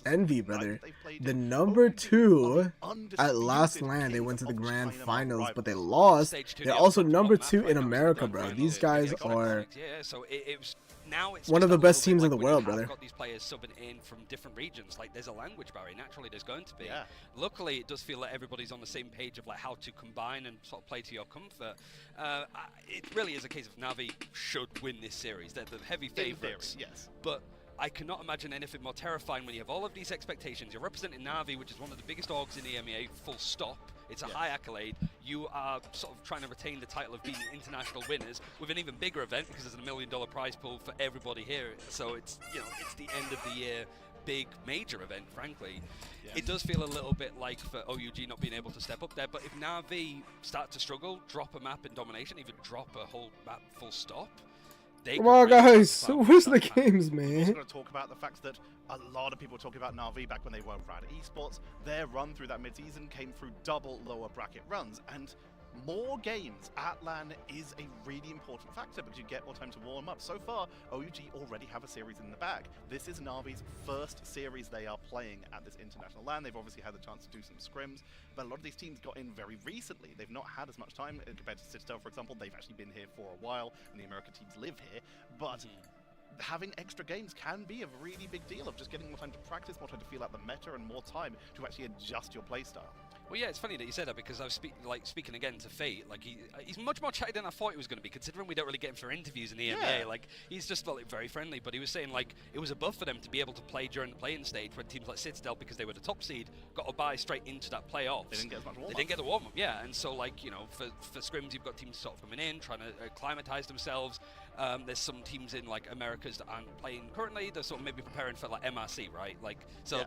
S2: Envy, brother. The number 2 at last LAN, they went to the grand finals, but they lost. They're also number 2 in America, bro. These guys are one of the best teams in the world, brother.
S10: Got these players subbing in from different regions. Like, there's a language barrier. Naturally, there's going to be. Luckily, it does feel like everybody's on the same page of like how to combine and sort of play to your comfort. It really is a case of Na'Vi should win this series. They're the heavy favorites. But I cannot imagine anything more terrifying when you have all of these expectations. You're representing Na'Vi, which is one of the biggest orgs in the EMEA, full stop. It's a high accolade. You are sort of trying to retain the title of being international winners with an even bigger event because there's a $1 million prize pool for everybody here. So it's, you know, it's the end of the year big major event, frankly. It does feel a little bit like for OUG not being able to step up there, but if Na'Vi start to struggle, drop a map in domination, even drop a whole map full stop,
S2: come on, guys, where's the games, man?
S6: I'm also going to talk about the fact that a lot of people talking about Na'Vi back when they were proud of esports. Their run through that mid-season came through double lower bracket runs, and more games at LAN is a really important factor because you get more time to warm up. So far, OUG already have a series in the bag. This is Na'Vi's first series they are playing at this international LAN. They've obviously had the chance to do some scrims, but a lot of these teams got in very recently. They've not had as much time compared to Citadel, for example. They've actually been here for a while, and the American teams live here, but having extra games can be a really big deal of just getting more time to practice, more time to feel out the meta, and more time to actually adjust your playstyle.
S10: Well, yeah, it's funny that you said that because I was speaking again to Fate. Like he's much more chatty than I thought he was going to be, considering we don't really get him for interviews in the EMEA. Like he's just like very friendly, but he was saying like it was a buff for them to be able to play during the play-in stage when teams like Citadel, because they were the top seed, got to buy straight into that playoffs.
S6: They didn't get as much warm-up.
S10: They didn't get the warm-up, yeah. And so like, you know, for scrims, you've got teams sort of coming in, trying to acclimatize themselves. There's some teams in like Americas that aren't playing currently. They're sort of maybe preparing for like MRC, right? Like so.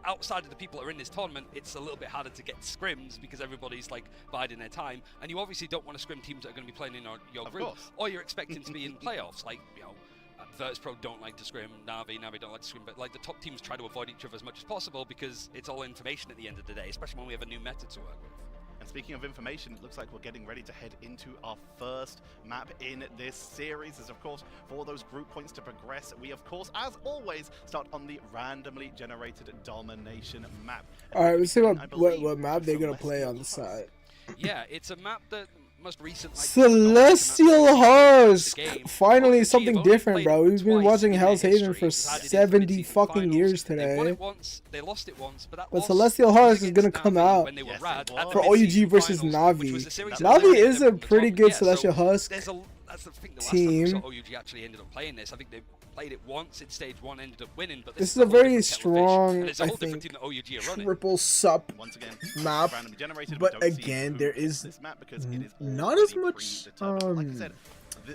S10: Outside of the people that are in this tournament, it's a little bit harder to get scrims because everybody's like biding their time, and you obviously don't want to scrim teams that are going to be playing in your group, or you're expecting to be in playoffs. Like, you know, Virtus Pro don't like to scrim, Na'Vi don't like to scrim, but like the top teams try to avoid each other as much as possible because it's all information at the end of the day, especially when we have a new meta to work with.
S6: And speaking of information, it looks like we're getting ready to head into our first map in this series. As of course, for those group points to progress, we of course, as always, start on the randomly generated domination map.
S2: All right, let's see what map they're gonna play on the side.
S10: Yeah, it's a map that most recent. Like,
S2: Celestial Husk! Finally
S10: OUG
S2: something
S10: have only
S2: different,
S10: played
S2: bro. We've been
S10: twice
S2: watching
S10: in their
S2: Hell's Haven
S10: history.
S2: for
S10: They've had it in
S2: 70
S10: season
S2: fucking
S10: finals.
S2: years
S10: They won
S2: today.
S10: it once, they lost it once, but that
S2: But
S10: loss
S2: Celestial
S10: was
S2: Husk is
S10: against
S2: gonna come
S10: Na'Vi
S2: out
S10: when they were
S6: Yes,
S10: rad
S6: it
S10: at the
S2: for
S10: mid-season
S2: OUG versus
S10: finals, which was
S2: Na'Vi.
S10: a series that
S2: Na'Vi
S10: eliminated
S2: is
S10: them
S2: a
S10: from the
S2: pretty
S10: top.
S2: good
S10: Yeah,
S2: Celestial
S10: so
S2: Husk
S10: that's the thing. The last
S2: team.
S10: time we saw OUG actually ended up playing this, I think they played it once in stage 1, ended up winning. But
S2: This is
S10: a
S2: a
S10: whole
S2: very
S10: different kettle of fish,
S2: strong,
S10: and it's a
S2: I
S10: whole different
S2: think,
S10: team that OUG are running.
S2: triple sup
S6: Once again,
S2: map.
S6: randomly generated. We
S2: But
S6: don't see
S2: again,
S6: who
S2: there
S6: wins
S2: is
S6: this map because it is
S2: not as
S6: already
S2: much
S6: predetermined. Like I said,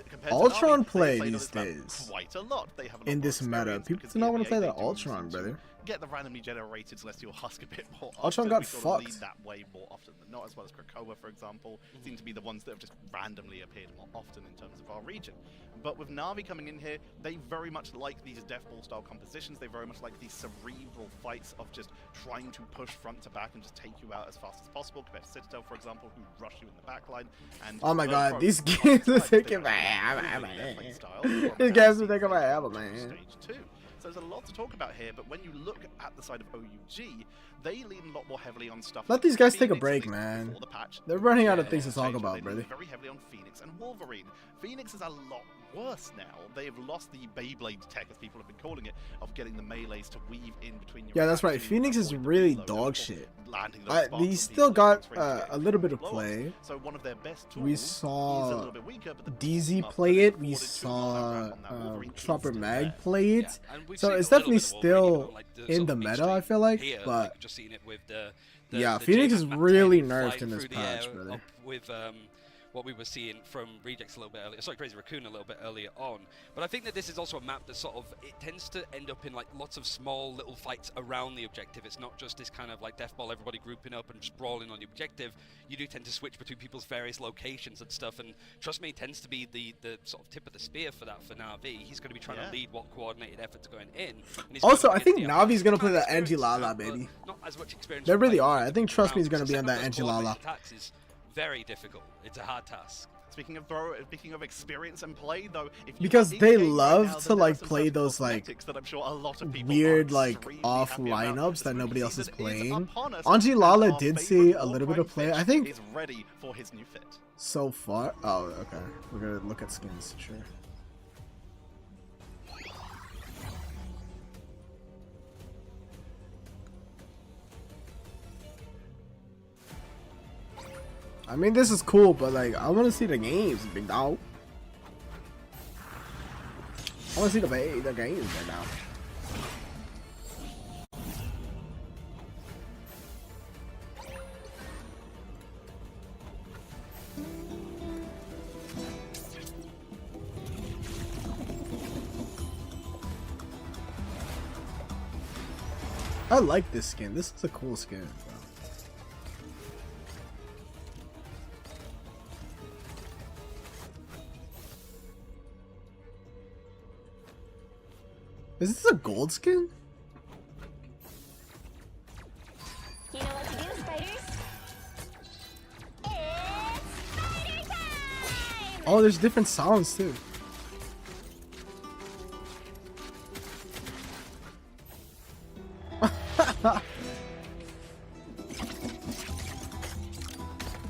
S6: compared to
S2: Ultron
S6: Na'Vi, they
S2: play
S6: played on
S2: these
S6: this map
S2: days
S6: quite a lot. They have a lot
S2: in
S6: more
S2: this meta.
S6: experience
S2: People
S6: because
S2: do not want to play
S6: EVA,
S2: that
S6: they do
S2: Ultron,
S6: seem to
S2: brother.
S6: Get the randomly generated Celestial Husk a bit more
S2: Ultron
S6: often.
S2: got
S6: We sort of lead
S2: fucked.
S6: that way more often than not, as well as Krakoa, for example, seem to be the ones that have just randomly appeared more often in terms of our region. But with Na'Vi coming in here, they very much like these death ball style compositions. They very much like these cerebral fights of just trying to push front to back and just take you out as fast as possible, compared to Citadel, for example, who rush you in the backline. And
S2: Oh my god,
S6: Pro,
S2: these
S6: on
S2: games
S6: the
S2: are
S6: side,
S2: taking
S6: they
S2: my
S6: have
S2: hammer,
S6: improved their play
S2: man.
S6: style from
S2: These
S6: that
S2: games are
S6: season
S2: taking my
S6: to
S2: hammer, man.
S6: Stage 2. So there's a lot to talk about here, but when you look at the side of OUG, they lean a lot more heavily on stuff.
S2: Let
S6: like
S2: these guys take a
S6: Phoenix,
S2: break,
S6: at least
S2: man.
S6: before the patch.
S2: They're running out of
S6: Yeah,
S2: things to talk
S6: stage,
S2: about,
S6: they
S2: brother.
S6: lean very heavily on Phoenix and Wolverine. Phoenix is a lot worse now. They have lost the Beyblade tech, as people have been calling it, of getting the melees to weave in between your
S2: Yeah, that's right.
S6: attacks,
S2: Phoenix is
S6: avoid the
S2: really
S6: reload, and
S2: dog
S6: of course,
S2: shit.
S6: landing those sparks
S2: He
S6: on
S2: still
S6: people
S2: got
S6: against range
S2: a little bit of
S6: blow-ups.
S2: play.
S6: So one of their best tools,
S2: We
S6: he's a
S2: saw
S6: little bit weaker, but the
S2: DZ
S6: beat 'em up
S2: play
S6: that
S2: it.
S6: is
S2: We
S6: afforded to Na'Vi
S2: saw
S6: on that Wolverine is
S2: Chopper
S6: still
S2: Mag
S6: there.
S2: play it.
S10: Yeah, and we've
S2: So
S10: seen
S2: it's
S10: a little
S2: definitely
S10: bit of Wolverine,
S2: still
S10: like
S2: in
S10: sort
S2: the
S10: of
S2: meta,
S10: extreme
S2: I feel like,
S10: here,
S2: but
S10: we've just seen it with
S2: yeah,
S10: the
S2: Phoenix
S10: J-Mac
S2: is
S10: Mach
S2: really
S10: 10
S2: nerfed
S10: flying
S2: in this
S10: through the
S2: patch,
S10: air
S2: brother.
S10: up with what we were seeing from Rejects a little bit earlier. Sorry, Crazy Raccoon a little bit earlier on. But I think that this is also a map that sort of, it tends to end up in like lots of small little fights around the objective. It's not just this kind of like death ball, everybody grouping up and just brawling on the objective. You do tend to switch between people's various locations and stuff. And trust me, it tends to be the sort of tip of the spear for that for Na'Vi. He's going to be trying to lead what coordinated efforts are going in. And he's
S2: Also,
S10: going
S2: I think
S10: against the
S2: Navi's gonna play
S10: opponent.
S2: that Anti-Lala,
S10: But
S2: baby.
S10: not as much experience
S2: They
S10: with
S2: really
S10: playing
S2: are. I think Trust Me is
S10: around.
S2: gonna be
S10: So
S2: on that
S10: setting up those
S2: Anti-Lala.
S10: coordinated attacks is very difficult. It's a hard task.
S6: Speaking of experience and play, though, if you
S2: Because
S6: are
S2: they
S6: in-game
S2: love
S6: right now,
S2: to,
S6: then there are
S2: like,
S6: some
S2: play
S6: certain
S2: those, like,
S6: cosmetics that I'm sure a lot of people
S2: weird,
S6: are
S2: like,
S6: extremely
S2: off
S6: happy about.
S2: lineups
S6: The
S2: that nobody else is
S6: spring season
S2: playing.
S6: upon us,
S2: Anji
S6: and
S2: Lala
S6: our
S2: did
S6: favorite
S2: see a little bit of
S6: Wolverine
S2: play. I
S6: fish
S2: think
S6: is ready for his new fit.
S2: so far. Oh, okay. We're gonna look at skins, sure. I mean, this is cool, but like, I want to see the games, big dog. I want to see the games right now. I like this skin. This is a cool skin, bro. Is this a gold skin?
S7: You know what to do, spiders? It's spider time!
S2: Oh, there's different sounds too.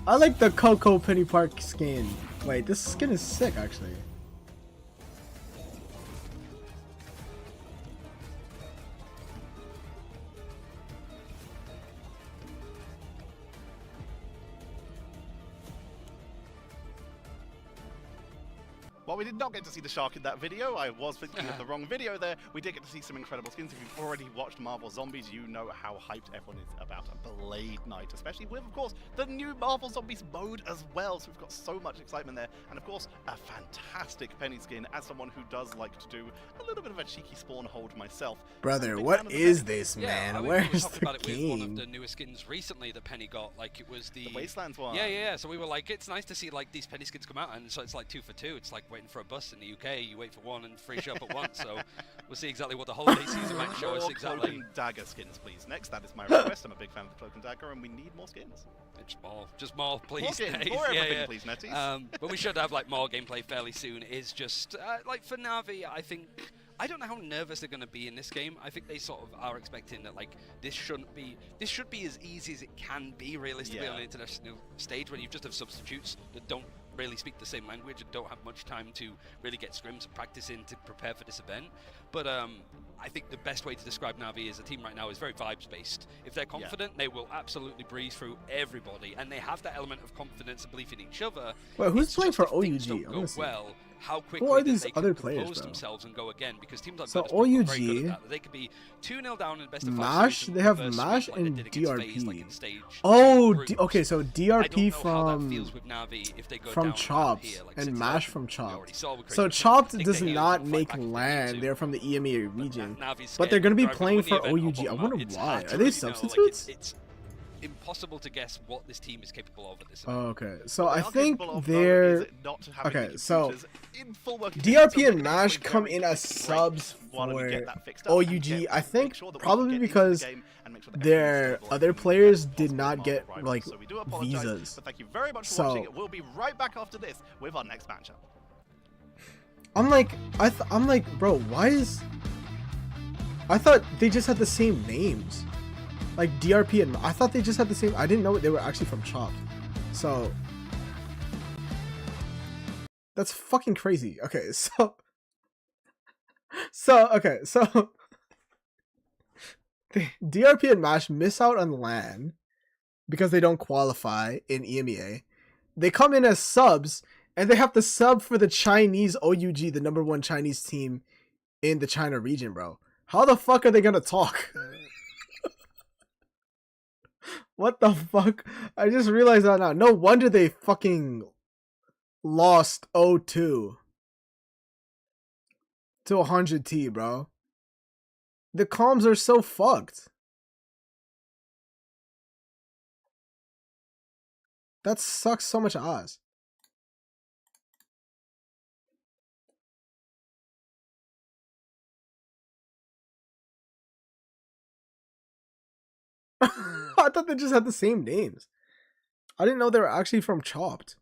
S2: I like the Coco Penny Park skin. Wait, this skin is sick actually.
S6: While we did not get to see the shark in that video, I was thinking of the wrong video there. We did get to see some incredible skins. If you've already watched Marvel Zombies, you know how hyped everyone is about Blade Knight, especially with, of course, the new Marvel Zombies mode as well. So we've got so much excitement there. And, of course, a fantastic Penny skin as someone who does like to do a little bit of a cheeky spawn hold myself.
S2: Brother, what is this, man?
S10: I mean,
S2: Where's
S10: we were talking
S2: the
S10: about it with one of
S2: game?
S10: the newer skins recently that Penny got. Like it was the
S6: Wastelands one.
S10: Yeah. So we were like, it's nice to see like these Penny skins come out, and so it's like 2 for 2. It's like waiting for a bus in the UK. You wait for one and free show up at once. So we'll see exactly what the holiday season might show us
S6: More
S10: exactly.
S6: Cloak and Dagger skins, please. Next, that is my request. I'm a big fan of the Cloak and Dagger, and we need more skins.
S10: Just more, please.
S6: More skins,
S10: Dave.
S6: more
S10: Yeah,
S6: everything,
S10: yeah.
S6: please, Netties.
S10: But we should have like more gameplay fairly soon. Is just like for Na'Vi, I think I don't know how nervous they're going to be in this game. I think they sort of are expecting that like this should be as easy as it can be realistically on an international stage when you just have substitutes that don't really speak the same language and don't have much time to really get scrims and practice in to prepare for this event. But I think the best way to describe Na'Vi as a team right now is very vibes based. If they're confident, they will absolutely breeze through everybody, and they have that element of confidence and belief in each other.
S2: Wait, who's playing for
S10: OUG? How quickly
S2: who are these
S10: they
S2: other
S10: can
S2: players,
S10: compose
S2: bro?
S10: themselves and go again, because teams like
S2: So
S10: Virtus are very good
S2: OUG,
S10: at that. They could be 2-0 down in best of 5
S2: Mash,
S10: series
S2: they have
S10: in the first
S2: Mash
S10: week, like they
S2: and
S10: did against
S2: DRP.
S10: FaZe, like in stage
S2: Oh,
S10: groups.
S2: okay, so
S10: I don't
S2: DRP
S10: know how that feels with Na'Vi if they go
S2: from
S10: down
S2: Chopped
S10: here, like
S2: and
S10: Citadel,
S2: Mash from
S10: we
S2: Chopped.
S10: already saw with
S2: So
S10: Crazy
S2: Chopped
S10: Prince. I think
S2: does
S10: they're here
S2: not
S10: to fight
S2: make
S10: back if they need
S2: LAN.
S10: to.
S2: They're from the EMEA
S10: But
S2: region,
S10: Na'Vi's
S2: but they're
S10: scared.
S2: gonna be
S10: They're either
S2: playing
S10: gonna
S2: for
S10: win the event
S2: OUG.
S10: or
S2: I
S10: bottom
S2: wonder
S10: out. It's
S2: why.
S10: hard to
S2: Are they
S10: really know. Like,
S2: substitutes?
S10: it's impossible to guess what this team is capable of at this
S2: Oh,
S10: event.
S2: okay. So
S6: What
S2: I
S6: they are
S2: think
S6: capable of, though,
S2: they're
S6: is not having
S2: okay.
S6: the
S2: So
S6: computers in full working condition,
S2: DRP
S6: so
S2: and
S6: they can
S2: Mash
S6: actually
S2: come
S6: very
S2: in as
S6: quickly
S2: subs
S6: wanted to
S2: for
S6: get that fixed up and
S2: OUG.
S6: get-
S2: I think
S6: make sure that we can
S2: probably
S6: get into the
S2: because
S6: game and make sure that
S2: their
S6: everything's stable
S2: other
S6: and
S2: players
S6: possible
S2: did not
S6: for
S2: get
S6: rivals.
S2: like
S6: So we do apologize,
S2: visas.
S6: but thank you very much for
S2: So-
S6: watching. We'll be right back after this with our next matchup.
S2: I'm like, I'm like, bro, why is? I thought they just had the same names, like DRP and I thought they just had the same. I didn't know they were actually from Chopped, so that's fucking crazy. Okay, so the DRP and Mash miss out on LAN because they don't qualify in EMEA. They come in as subs. And they have to sub for the Chinese OUG, the #1 Chinese team in the China region, bro. How the fuck are they gonna talk? What the fuck? I just realized that now. No wonder they fucking lost 0-2 to 100T, bro. The comms are so fucked. That sucks so much ass. I thought they just had the same names. I didn't know they were actually from Chopped.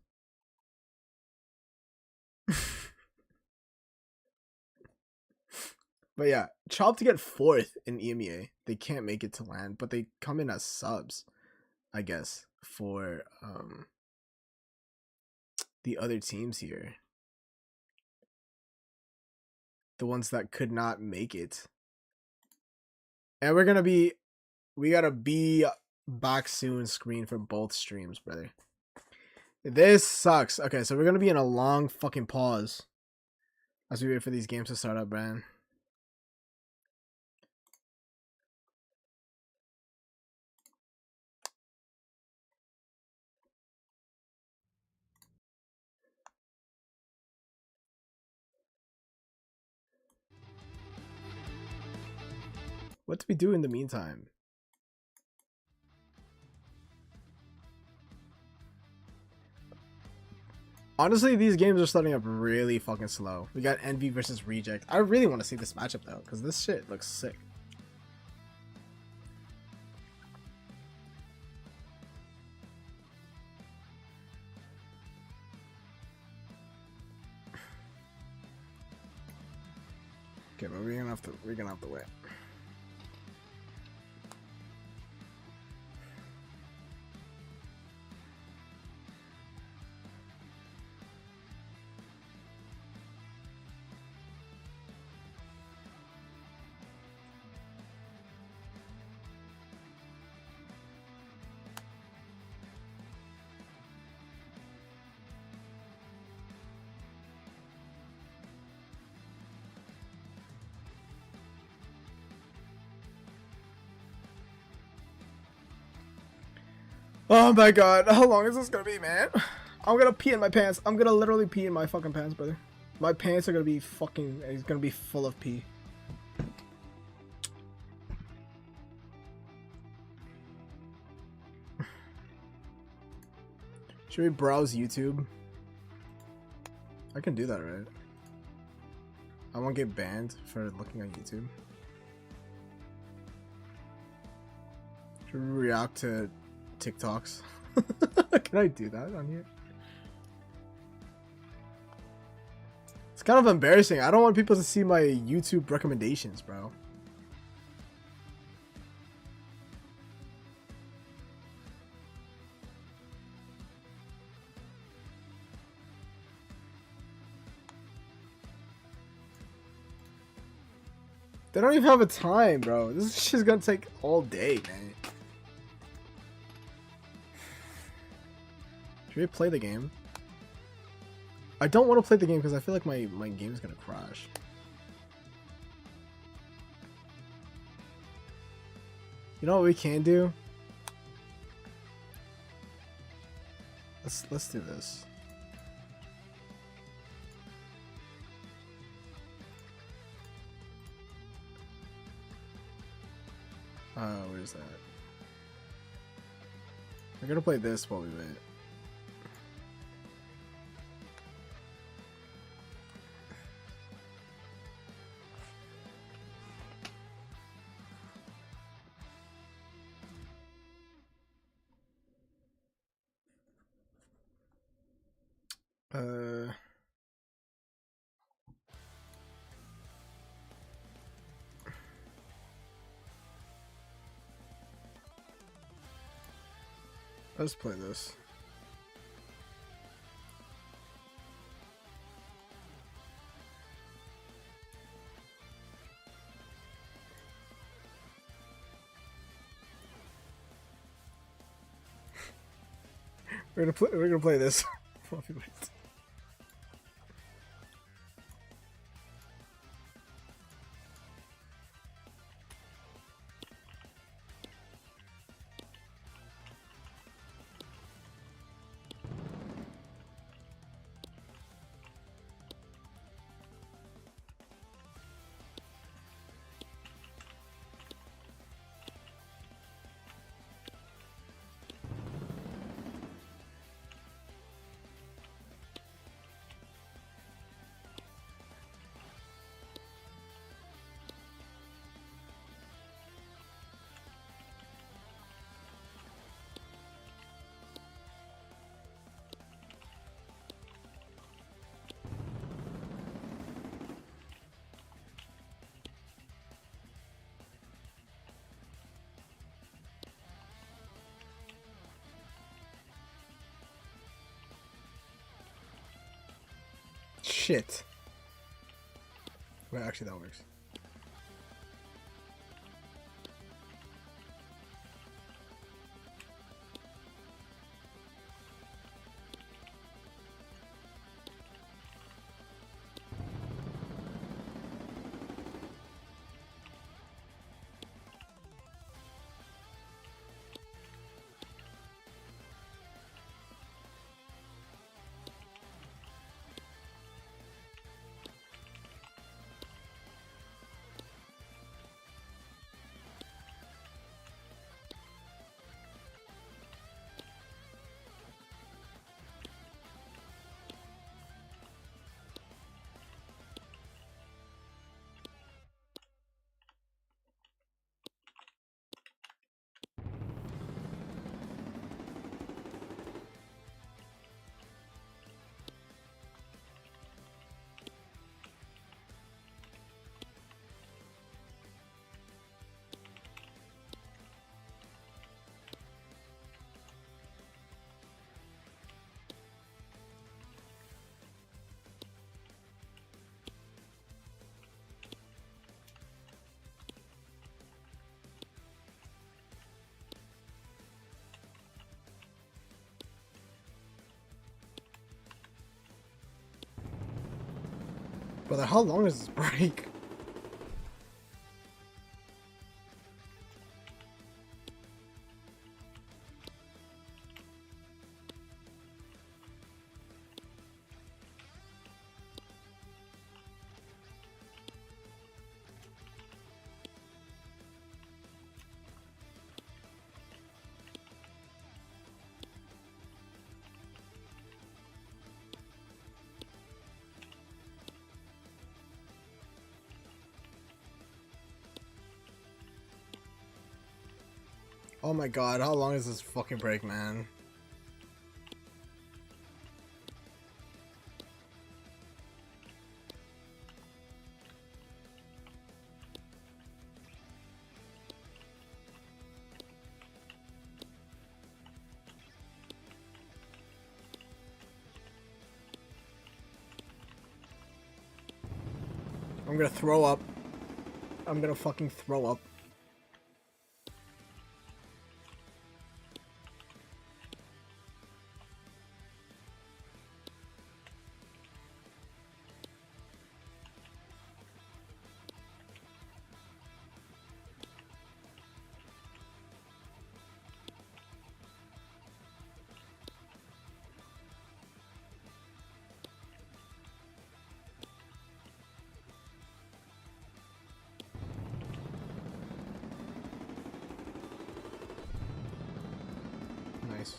S2: But yeah, Chopped to get 4th in EMEA. They can't make it to LAN, but they come in as subs, I guess, for the other teams here. The ones that could not make it. And we gotta be back soon screen for both streams, brother. This sucks. Okay, so we're gonna be in a long fucking pause as we wait for these games to start up, man. What do we do in the meantime? Honestly, these games are starting up really fucking slow. We got Envy versus Reject. I really want to see this matchup though, because this shit looks sick. Okay, but we're gonna have to wait. Oh my god, how long is this gonna be, man? I'm gonna pee in my pants. I'm gonna literally pee in my fucking pants, brother. My pants are gonna be fucking, it's gonna be full of pee. Should we browse YouTube? I can do that, right? I won't get banned for looking on YouTube. Should we react to TikToks? Can I do that on here? kind of embarrassing. I don't want people to see my YouTube recommendations, bro. They don't even have a time, bro. This shit's gonna take all day, man. Should we play the game? I don't want to play the game because I feel like my game is gonna crash. You know what we can do? Let's do this. Where's that? We're gonna play this while we wait. Let's play this. We're gonna play this. Shit. Wait, actually that works. Brother, how long is this break? Oh my god, how long is this fucking break, man? I'm gonna throw up. I'm gonna fucking throw up. Nice.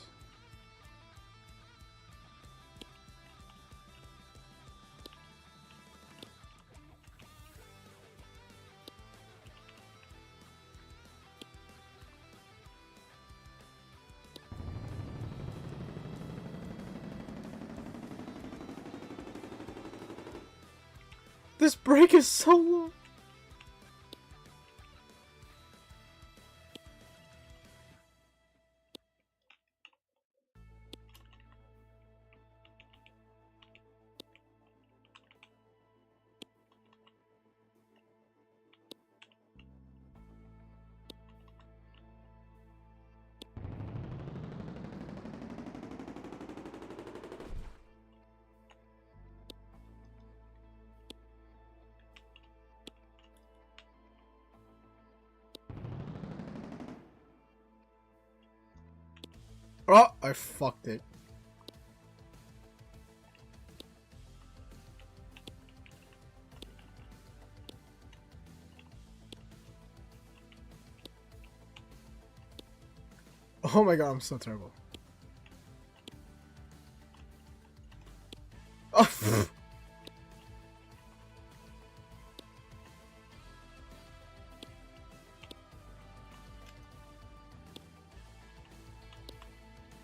S2: This break is so long. Oh, I fucked it. Oh my god, I'm so terrible. Oh,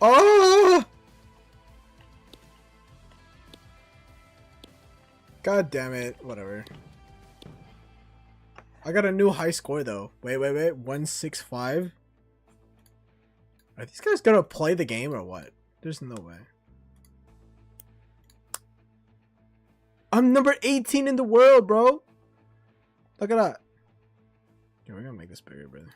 S2: oh! God damn it. Whatever. I got a new high score though. Wait. 165? Are these guys gonna play the game or what? There's no way. I'm number 18 in the world, bro. Look at that. Yeah, we're gonna make this bigger, brother.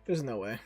S2: There's no way.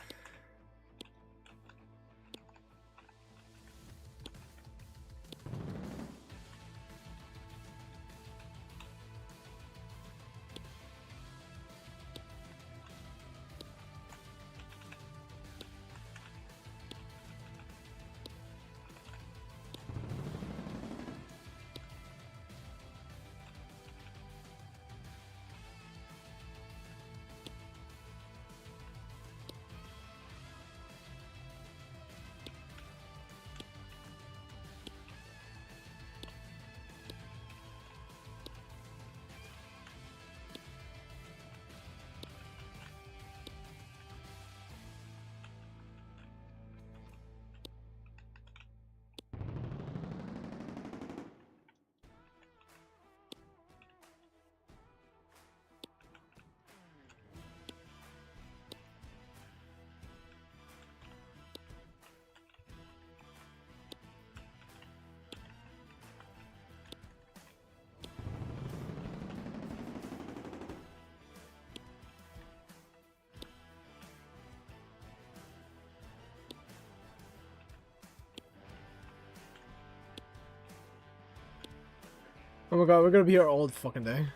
S2: Oh my god, we're gonna be here all fucking day.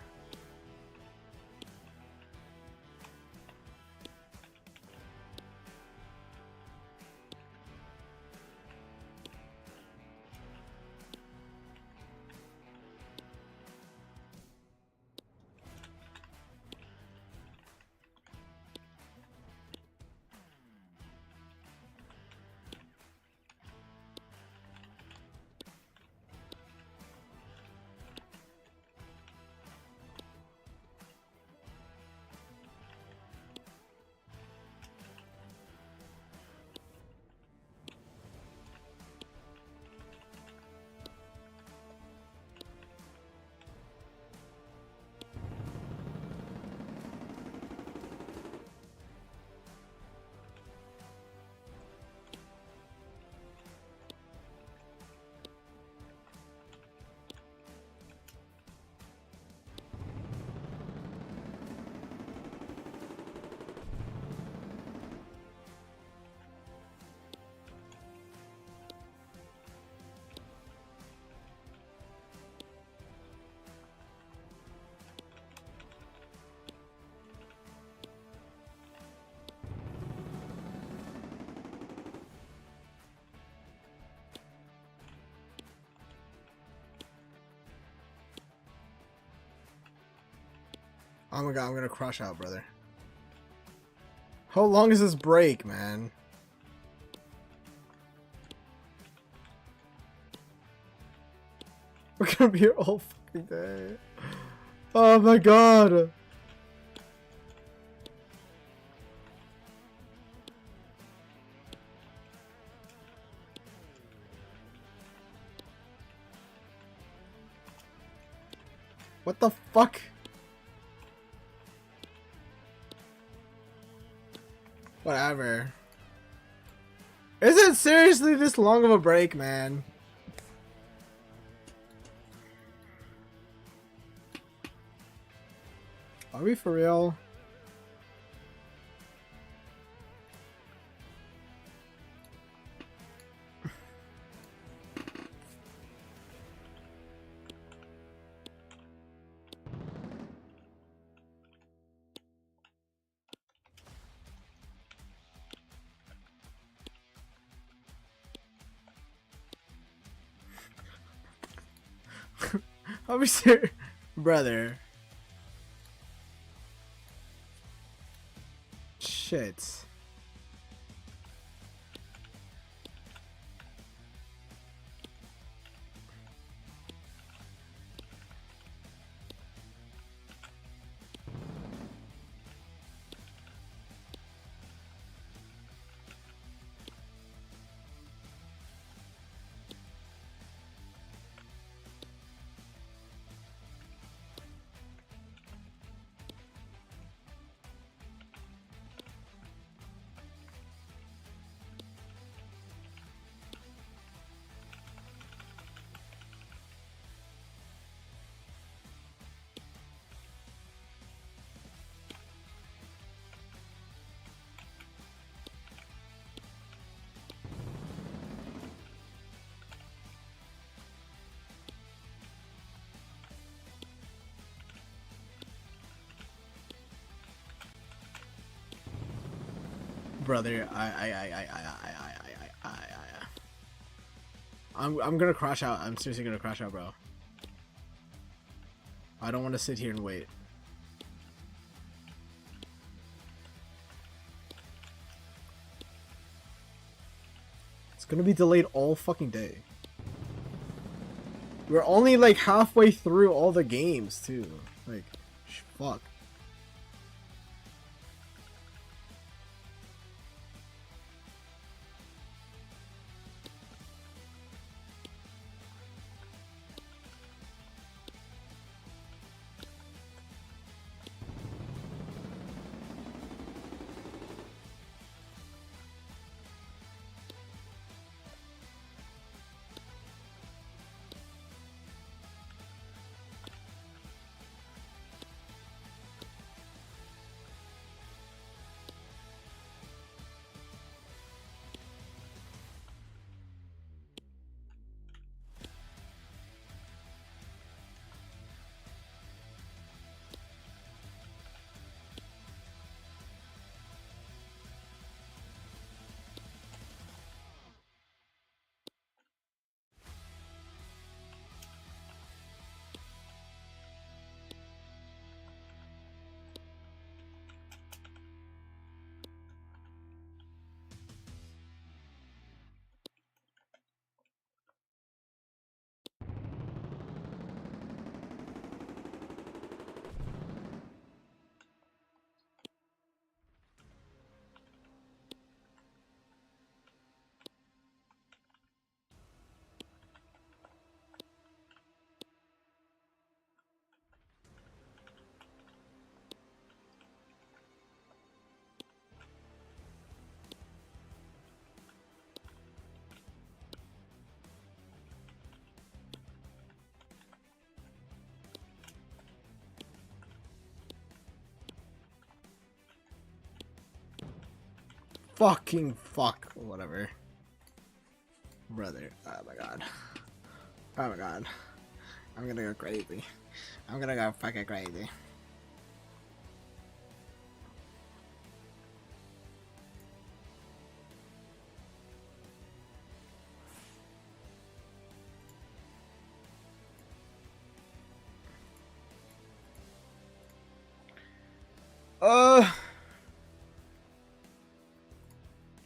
S2: Oh my god, I'm gonna crush out, brother. How long is this break, man? We're gonna be here all fucking day. Oh my god. What the fuck? Whatever. Is it seriously this long of a break, man? Are we for real? Are we serious? Brother. Shit. Brother, I'm gonna crash out. I'm seriously gonna crash out, bro. I don't want to sit here and wait. It's gonna be delayed all fucking day. We're only like halfway through all the games too. Like, fuck. Fucking fuck. Whatever. Brother. Oh my god. Oh my god. I'm gonna go crazy. I'm gonna go fucking crazy.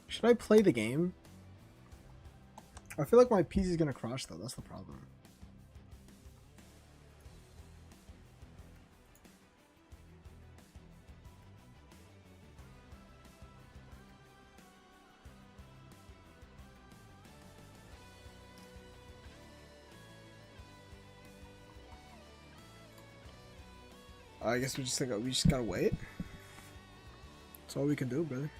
S2: Should I play the game? I feel like my PC is gonna crash though. That's the problem. I guess we just gotta wait. That's all we can do, brother.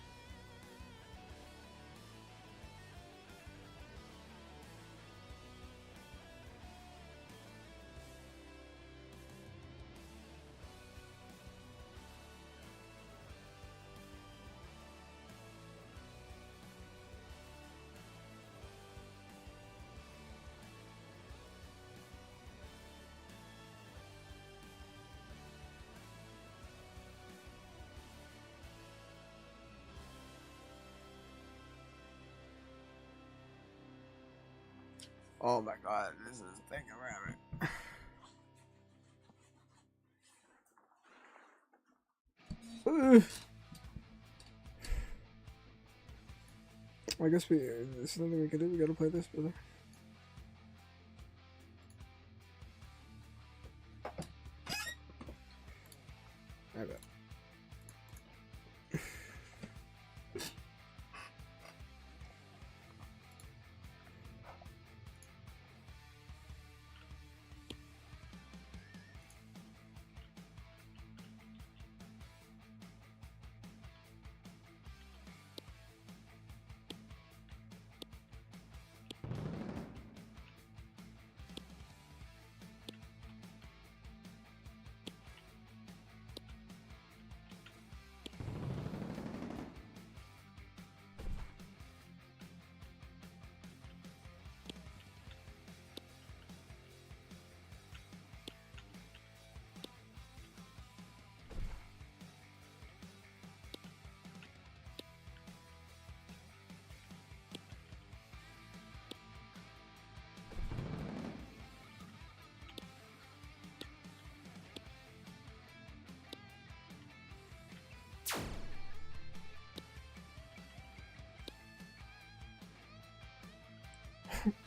S2: Oh my god, this is taking forever. I guess there's nothing we can do. We gotta play this, brother. I bet.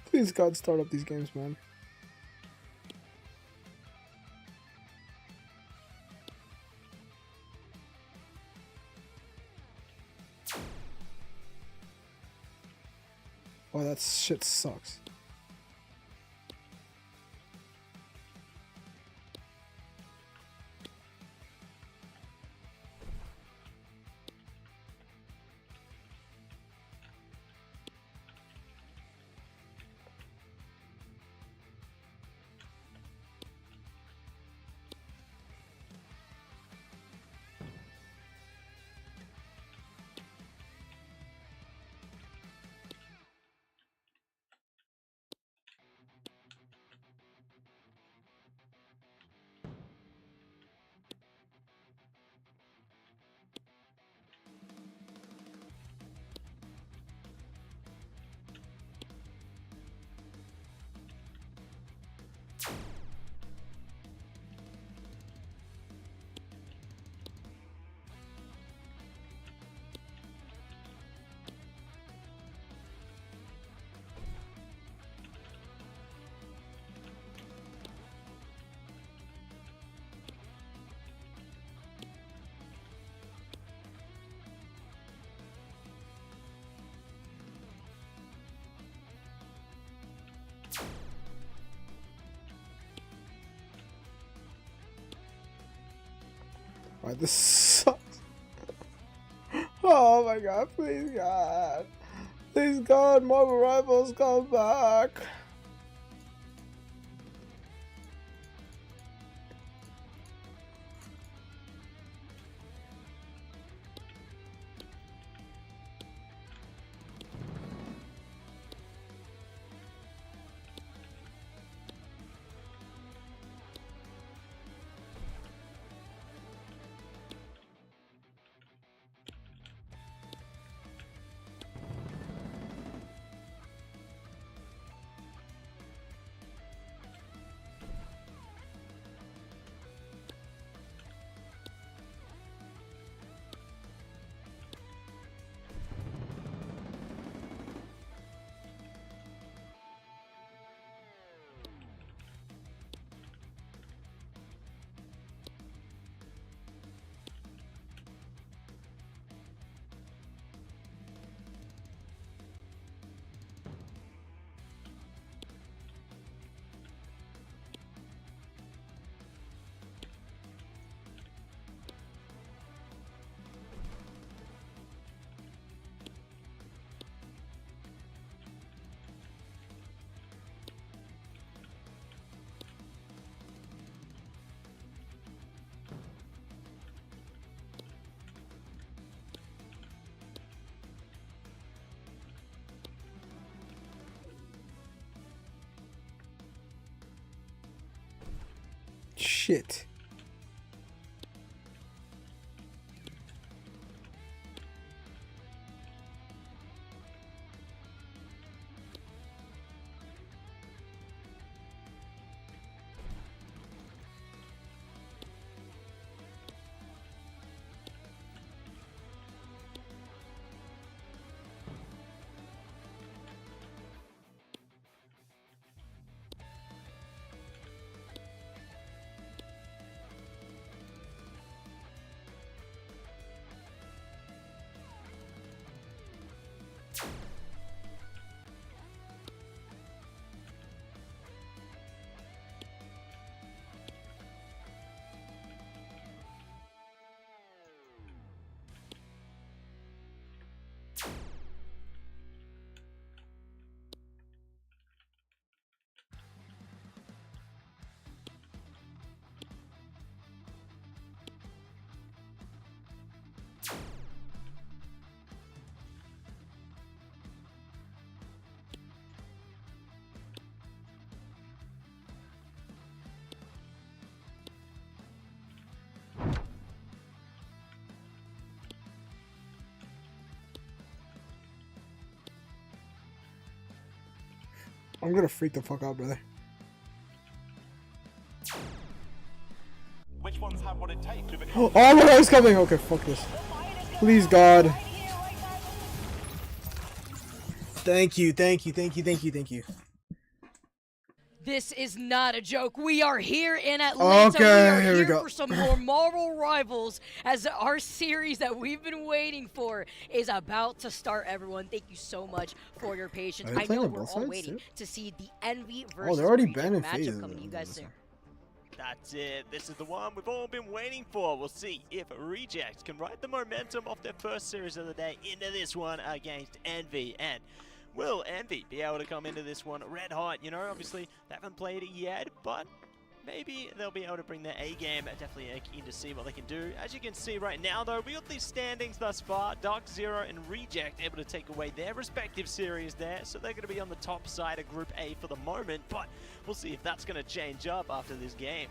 S2: Please God, start up these games, man. Oh, that shit sucks. Alright, this sucks. Oh my god, please God. Please God, Marvel Rivals, come back. shit. I'm gonna freak the fuck out, brother.
S6: Which ones have what it takes to
S2: Oh my god, it's coming! Okay, fuck this. Please, God. Thank you, thank you, thank you, thank you, thank you.
S8: This is not a joke. We are here in Atlanta.
S2: Okay,
S8: we are
S2: here we
S8: here
S2: go.
S8: for some more Marvel Rivals as our series that we've been waiting for is about to start, everyone. Thank you so much for your patience.
S2: Are they
S8: I
S2: playing
S8: know
S2: on
S8: we're
S2: both
S8: all
S2: sides,
S8: waiting
S2: too?
S8: to see the Envy versus
S2: they're already
S8: Reject
S2: banning
S8: matchup
S2: phases.
S8: coming to you guys soon.
S9: That's it. This is the one we've all been waiting for. We'll see if Reject can ride the momentum of their first series of the day into this one against Envy. And will Envy be able to come into this one red hot? You know, obviously, they haven't played it yet, but maybe they'll be able to bring their A game. Definitely keen to see what they can do. As you can see right now, though, we got these standings thus far. Dark Zero and Reject able to take away their respective series there, so they're going to be on the top side of Group A for the moment, but we'll see if that's going to change up after this game.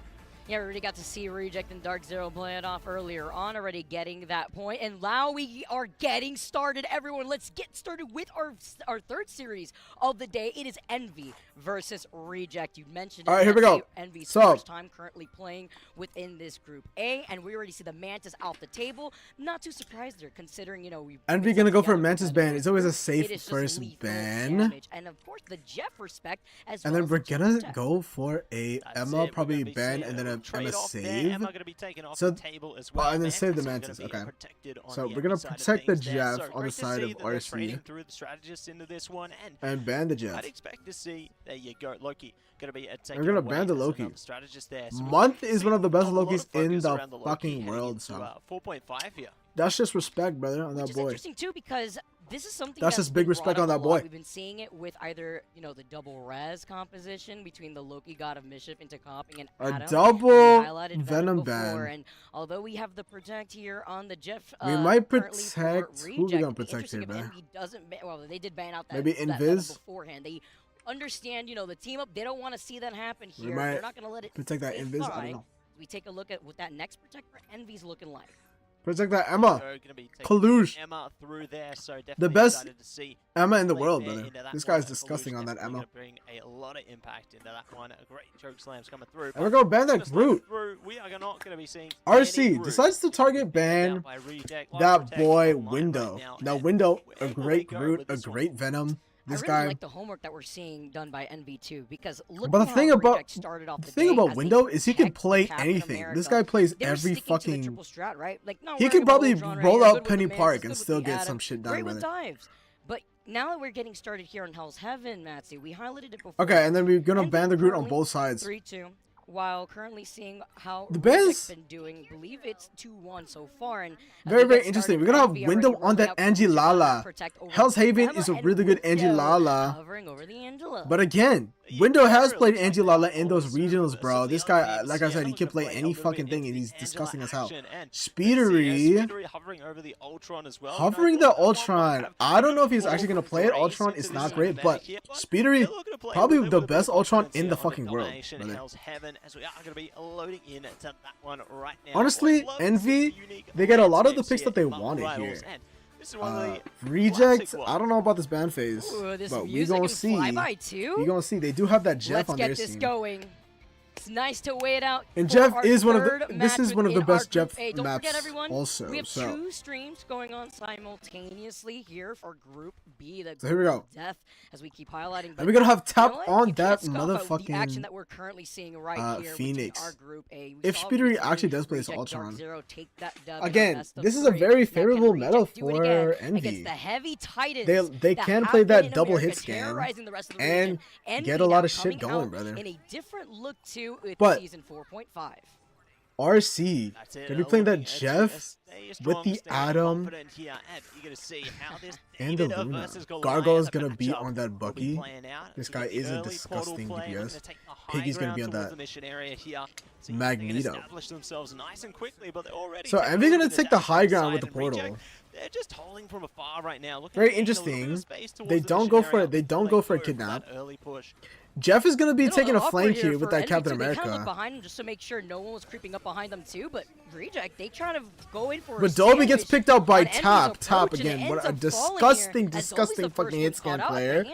S8: Yeah, we already got to see Reject and Dark Zero play it off earlier on, already getting that point. And now we are getting started. Everyone, let's get started with our third series of the day. It is Envy versus Reject. You mentioned it.
S2: All right, here we go.
S8: Envy's
S2: So,
S8: first time currently playing within this Group A, and we already see the Mantis off the table. Not too surprised there, considering, you know, we've
S2: Envy
S8: been
S2: gonna go for a
S8: together
S2: Mantis
S8: together.
S2: ban. It's always a
S8: It
S2: safe
S8: is just
S2: first
S8: lethal
S2: ban.
S8: damage. And of course, the Jeff respect as
S2: And
S8: well
S2: then
S8: as
S2: we're
S8: the Jeff
S2: gonna
S8: protect.
S2: go for a
S9: That's
S2: Emma,
S9: it. We're
S2: probably
S9: gonna be
S2: ban,
S9: seeing
S2: and then
S9: a
S2: a Emma
S9: trade-off there.
S2: save.
S9: Emma gonna be taken off
S2: So-
S9: the table as well.
S2: and then save the
S9: Mantis is
S2: Mantis,
S9: gonna be
S2: okay.
S9: protected on
S2: So
S9: the
S2: we're
S9: enemy
S2: gonna
S9: side of
S2: protect the
S9: things there.
S2: Jeff
S9: So
S2: on the
S9: great to
S2: side
S9: see
S2: of
S9: that they're
S2: RC.
S9: trading through the strategists into this one, and
S2: And ban the
S9: I'd
S2: Jeff.
S9: expect to see, there you go, Loki gonna be taken
S2: gonna
S9: away
S2: ban the
S9: as
S2: Loki.
S9: another strategist there. So
S2: Month
S9: we'll
S2: is
S9: see
S2: one of the best
S9: a lot of
S2: Lokis in
S9: focus
S2: the
S9: around Loki
S2: fucking
S9: heading
S2: world,
S9: into,
S2: so.
S9: 4.5 here.
S2: That's just respect, brother, on
S8: Which
S2: that
S8: is
S2: boy.
S8: interesting too, because this is something
S2: That's
S8: that's
S2: just big
S8: been
S2: respect
S8: brought
S2: on
S8: up
S2: that
S8: a lot.
S2: boy.
S8: We've been seeing it with either, you know, the double res composition between the Loki God of Mischief into comping and
S2: A
S8: Adam.
S2: double
S8: We highlighted
S2: Venom
S8: before,
S2: ban.
S8: and although we have the protect here on the Jeff,
S2: We might
S8: currently for
S2: protect- who we
S8: Reject,
S2: gonna
S8: it'd be
S2: protect
S8: interesting
S2: here,
S8: if
S2: man?
S8: Envy doesn't well, they did ban out that,
S2: Maybe
S8: that Venom
S2: Invis?
S8: beforehand. They understand, you know, the team up, they don't want to see that happen
S2: We
S8: here.
S2: might
S8: They're not going to let it
S2: protect that
S8: stay
S2: Invis, I don't
S8: fly.
S2: know.
S8: We take a look at what that next protect for Envy's looking like.
S2: Protect that Emma.
S9: So gonna be taking
S2: Colluge.
S9: Emma through there, so definitely
S2: The best
S9: excited to see
S2: Emma in the
S9: play
S2: world,
S9: there
S2: brother.
S9: into that
S2: This
S9: one.
S2: guy's disgusting
S9: Colluge
S2: on that
S9: definitely
S2: Emma.
S9: gonna bring a lot of impact into that one. A great choke slams coming through.
S2: And we're gonna ban that
S9: Just let it
S2: Groot.
S9: through. We are not going to be seeing
S2: RC
S9: any Groot.
S2: decides to target ban
S9: By Reject, like
S2: that
S9: Protect
S2: boy
S9: online
S2: Window.
S9: right now,
S2: Now
S9: and
S2: Window, a
S9: where will
S2: great
S9: they go
S2: Groot,
S9: with
S2: a
S9: this one?
S2: great Venom. This
S8: I really
S2: guy.
S8: like the homework that we're seeing done by NV2 because look
S2: But
S8: at
S2: the
S8: how
S2: thing about
S8: Reject started off
S2: the
S8: the
S2: thing
S8: day
S2: about
S8: as
S2: Window
S8: they
S2: is he can
S8: protect
S2: play
S8: Captain
S2: anything.
S8: America.
S2: This guy plays
S8: They were
S2: every
S8: sticking to the
S2: fucking.
S8: triple strat, right? Like, no,
S2: He
S8: we're
S2: could
S8: gonna
S2: probably
S8: go Ultron right
S2: roll
S8: here,
S2: out
S8: good with
S2: Penny
S8: the
S2: Park
S8: Mantis,
S2: and
S8: good with
S2: still
S8: the
S2: get
S8: Atom,
S2: some shit done
S8: great
S2: with
S8: with
S2: it.
S8: dives. But now that we're getting started here on Hell's Heaven, Matsy, we highlighted it before.
S2: Okay, and then we're gonna
S8: Envy
S2: ban the Groot on
S8: currently
S2: both sides.
S8: 3-2. While currently seeing how
S2: The
S8: Reject's
S2: bans-
S8: been doing, believe it's 2-1 so far. And as
S2: Very,
S8: we
S2: very
S8: get
S2: interesting.
S8: started,
S2: We're gonna have
S8: Envy
S2: Window
S8: already
S2: on that
S8: rolling out
S2: Angie
S8: Collusion
S2: Lala.
S8: Protect over
S2: Hell's Haven
S8: Emma
S2: is a
S8: and
S2: really good Angie
S8: Window
S2: Lala.
S8: hovering over the Angela.
S2: But again, Window has played Angelala in those regionals, bro. This guy, like I said, he can play any fucking thing, and he's disgusting as hell. Speedery
S9: hovering over the Ultron as well.
S2: Hovering the Ultron. I don't know if he's actually gonna play it. Ultron is not great, but Speedery probably the best Ultron in the fucking world. Honestly, Envy, they get a lot of the picks that they wanted here. Reject, I don't know about this ban phase, but we gonna see. We gonna see. They do have that Jeff on their team.
S8: Let's get this going. It's nice to wait out.
S2: And Jeff is one of the. This is one of the best Jeff maps. Also,
S8: we have 2 streams going on simultaneously here for Group B.
S2: So here we go.
S8: Death, as we keep highlighting.
S2: And we're gonna have tap on that motherfucking
S8: action that we're currently seeing right here
S2: Phoenix.
S8: our Group A.
S2: If Speedery actually does play this Ultron, again, this is a very favorable meta for Envy.
S8: The heavy
S2: they can play that double hit scan and get a lot of shit going, brother.
S8: In a different look too.
S2: But
S8: season 4.5.
S2: RC, they'll be playing that Jeff with the Atom and the Luna. Gargoyle is gonna be on that Bucky. This guy is a disgusting DPS. Piggy's gonna be on that Magneto. So Envy gonna take the high ground with the portal.
S9: They're just holding from afar right now.
S2: Very interesting. They don't go for it. They don't go for a kidnap. Jeff is going to be taking a flank here with that Captain America.
S8: They kind of look behind him just to make sure no one was creeping up behind them too, but Reject, they try to go in for
S2: but Dolby gets picked out by Tap. Tap again. What a disgusting fucking hit scan player.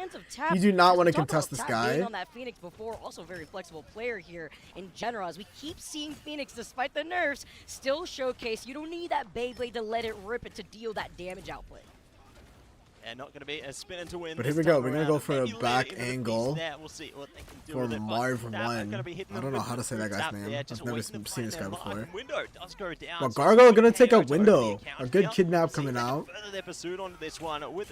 S2: You do not want to contest this guy.
S8: On that Phoenix before, also very flexible player here in general. As we keep seeing Phoenix, despite the nerfs, still showcase you don't need that Beyblade to let it rip it to deal that damage output.
S9: And not going to be a spin to win.
S2: But here we go. We're going to go for a back angle for Marv 1. I don't know how to say that guy's name. I've never seen this guy before. But Gargoyle going to take a window. A good kidnap coming out.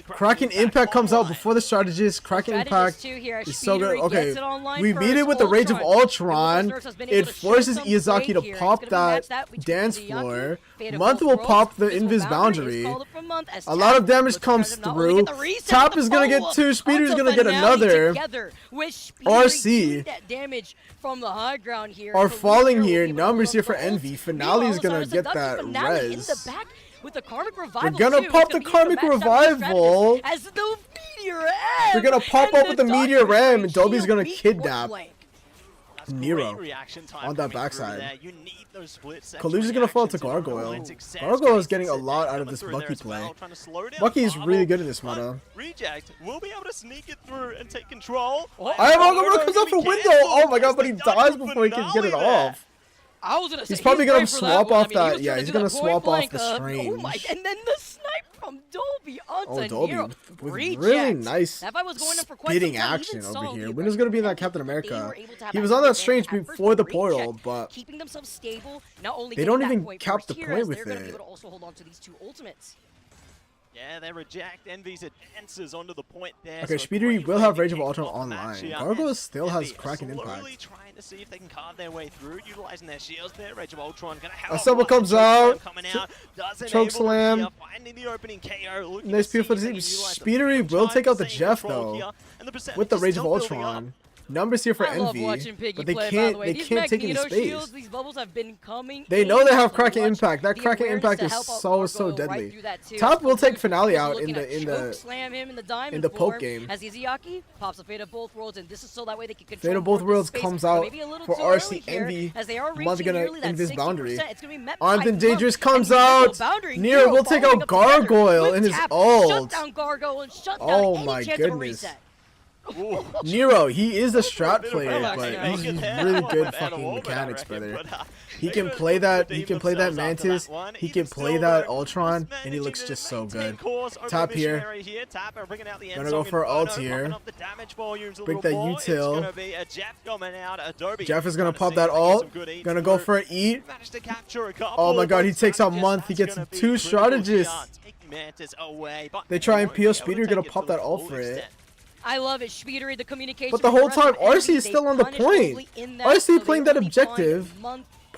S2: Kraken Impact comes out before the strategist. Kraken Impact is so good. Okay, we beat it with the Rage of Ultron. It forces Izaki to pop that dance floor. Month will pop the Invis boundary. A lot of damage comes through. Tap is gonna get 2, Speeder's gonna get another. RC are falling here. Numbers here for Envy. Finale is gonna get that res. We're gonna pop the Karmic Revival. We're gonna pop up with the Meteor Ram, and Dolby's gonna kidnap Nero on that backside. Kaluja's gonna fall to Gargoyle. Gargoyle is getting a lot out of this Bucky play. Bucky is really good in this meta.
S9: Reject will be able to sneak it through and take control.
S2: I have Gargoyle comes out for window. Oh my god, but he dies before he can get it off. He's probably gonna swap off that. Yeah, he's gonna swap off the strange.
S8: And then the snipe from Dolby onto Nero.
S2: Really nice spitting action over here. Window's gonna be in that Captain America. He was on that strange before the portal, but they don't even cap the point with it.
S9: Yeah, they reject Envy's advances onto the point there.
S2: Okay, Speedery will have Rage of Ultron online. Gargoyle still has Kraken Impact.
S9: Trying to see if they can carve their way through, utilizing their shields there. Rage of Ultron gonna have
S2: Assemble comes out. Choke slam.
S9: Finding the opening KO.
S2: Nice beautiful team. Speedery will take out the Jeff though with the Rage of Ultron. Numbers here for Envy, but they can't take any space. They know they have Kraken Impact. That Kraken Impact is so deadly. Top will take Finale out in the poke game.
S8: As Izaki pops a Fate of Both Worlds, and this is so that way they can control
S2: Fate of Both Worlds comes out for RC Envy. Month's gonna Invis boundary. Armed and Dangerous comes out. Nero will take out Gargoyle in his ult. Oh my goodness. Nero, he is a strat player, but he's really good fucking mechanics, brother. He can play that Mantis, he can play that Ultron, and he looks just so good. Top here. Gonna go for ult here. Break that util. Jeff is gonna pop that ult. Gonna go for an eat. Oh my god, he takes out Month. He gets 2 strategists. They try and peel Speeder, gonna pop that ult for it.
S8: I love it, Speedery, the communication.
S2: But the whole time, RC is still on the point. RC playing that objective,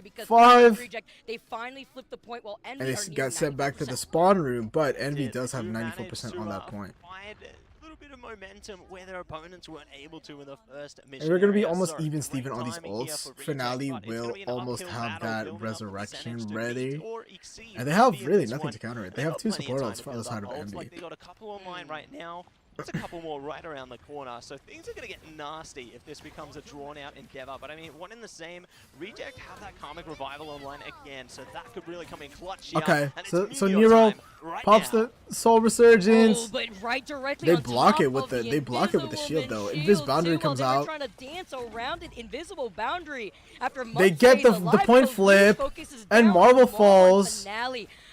S8: victory because
S2: 5.
S8: Reject, they finally flipped the point while Envy
S2: And
S8: are
S2: they
S8: near
S2: got sent back to
S8: 94%.
S2: the spawn room, but Envy
S9: Did.
S2: does have
S9: Do manage
S2: 94%
S9: to,
S2: on that point.
S9: find a little bit of momentum where their opponents weren't able to in the first mission.
S2: And we're going to be
S9: area.
S2: almost
S9: So,
S2: even
S9: great
S2: Steven on these
S9: timing here
S2: ults.
S9: for Reject,
S2: Finale
S9: but it's gonna
S2: will
S9: be an
S2: almost
S9: uphill
S2: have
S9: battle,
S2: that
S9: building up the
S2: resurrection
S9: percentage to
S2: ready.
S9: beat or exceed
S2: And they have
S9: Envy in
S2: really
S9: this
S2: nothing
S9: one.
S2: to counter it. They
S9: They've
S2: have
S9: got
S2: 2
S9: plenty of
S2: support
S9: time
S2: ults
S9: to
S2: for the
S9: build
S2: side
S9: up
S2: of
S9: ults,
S2: Envy.
S9: like they got a couple online right now. There's a couple more right around the corner, so things are going to get nasty if this becomes a drawn-out endeavor. But I mean, one in the same. Reject have that Karmic Revival online again, so that could really come in clutch here.
S2: Okay,
S9: And
S2: so Nero
S9: right
S2: pops
S9: now.
S2: the Soul Resurgence.
S8: Oh, but right directly
S2: They
S8: on
S2: block
S8: top
S2: it with
S8: of
S2: the shield though.
S8: shield
S2: Invis boundary
S8: too, while
S2: comes
S8: they were
S2: out.
S8: trying to dance around an invisible boundary after
S2: They get the point flip, and Marvel falls.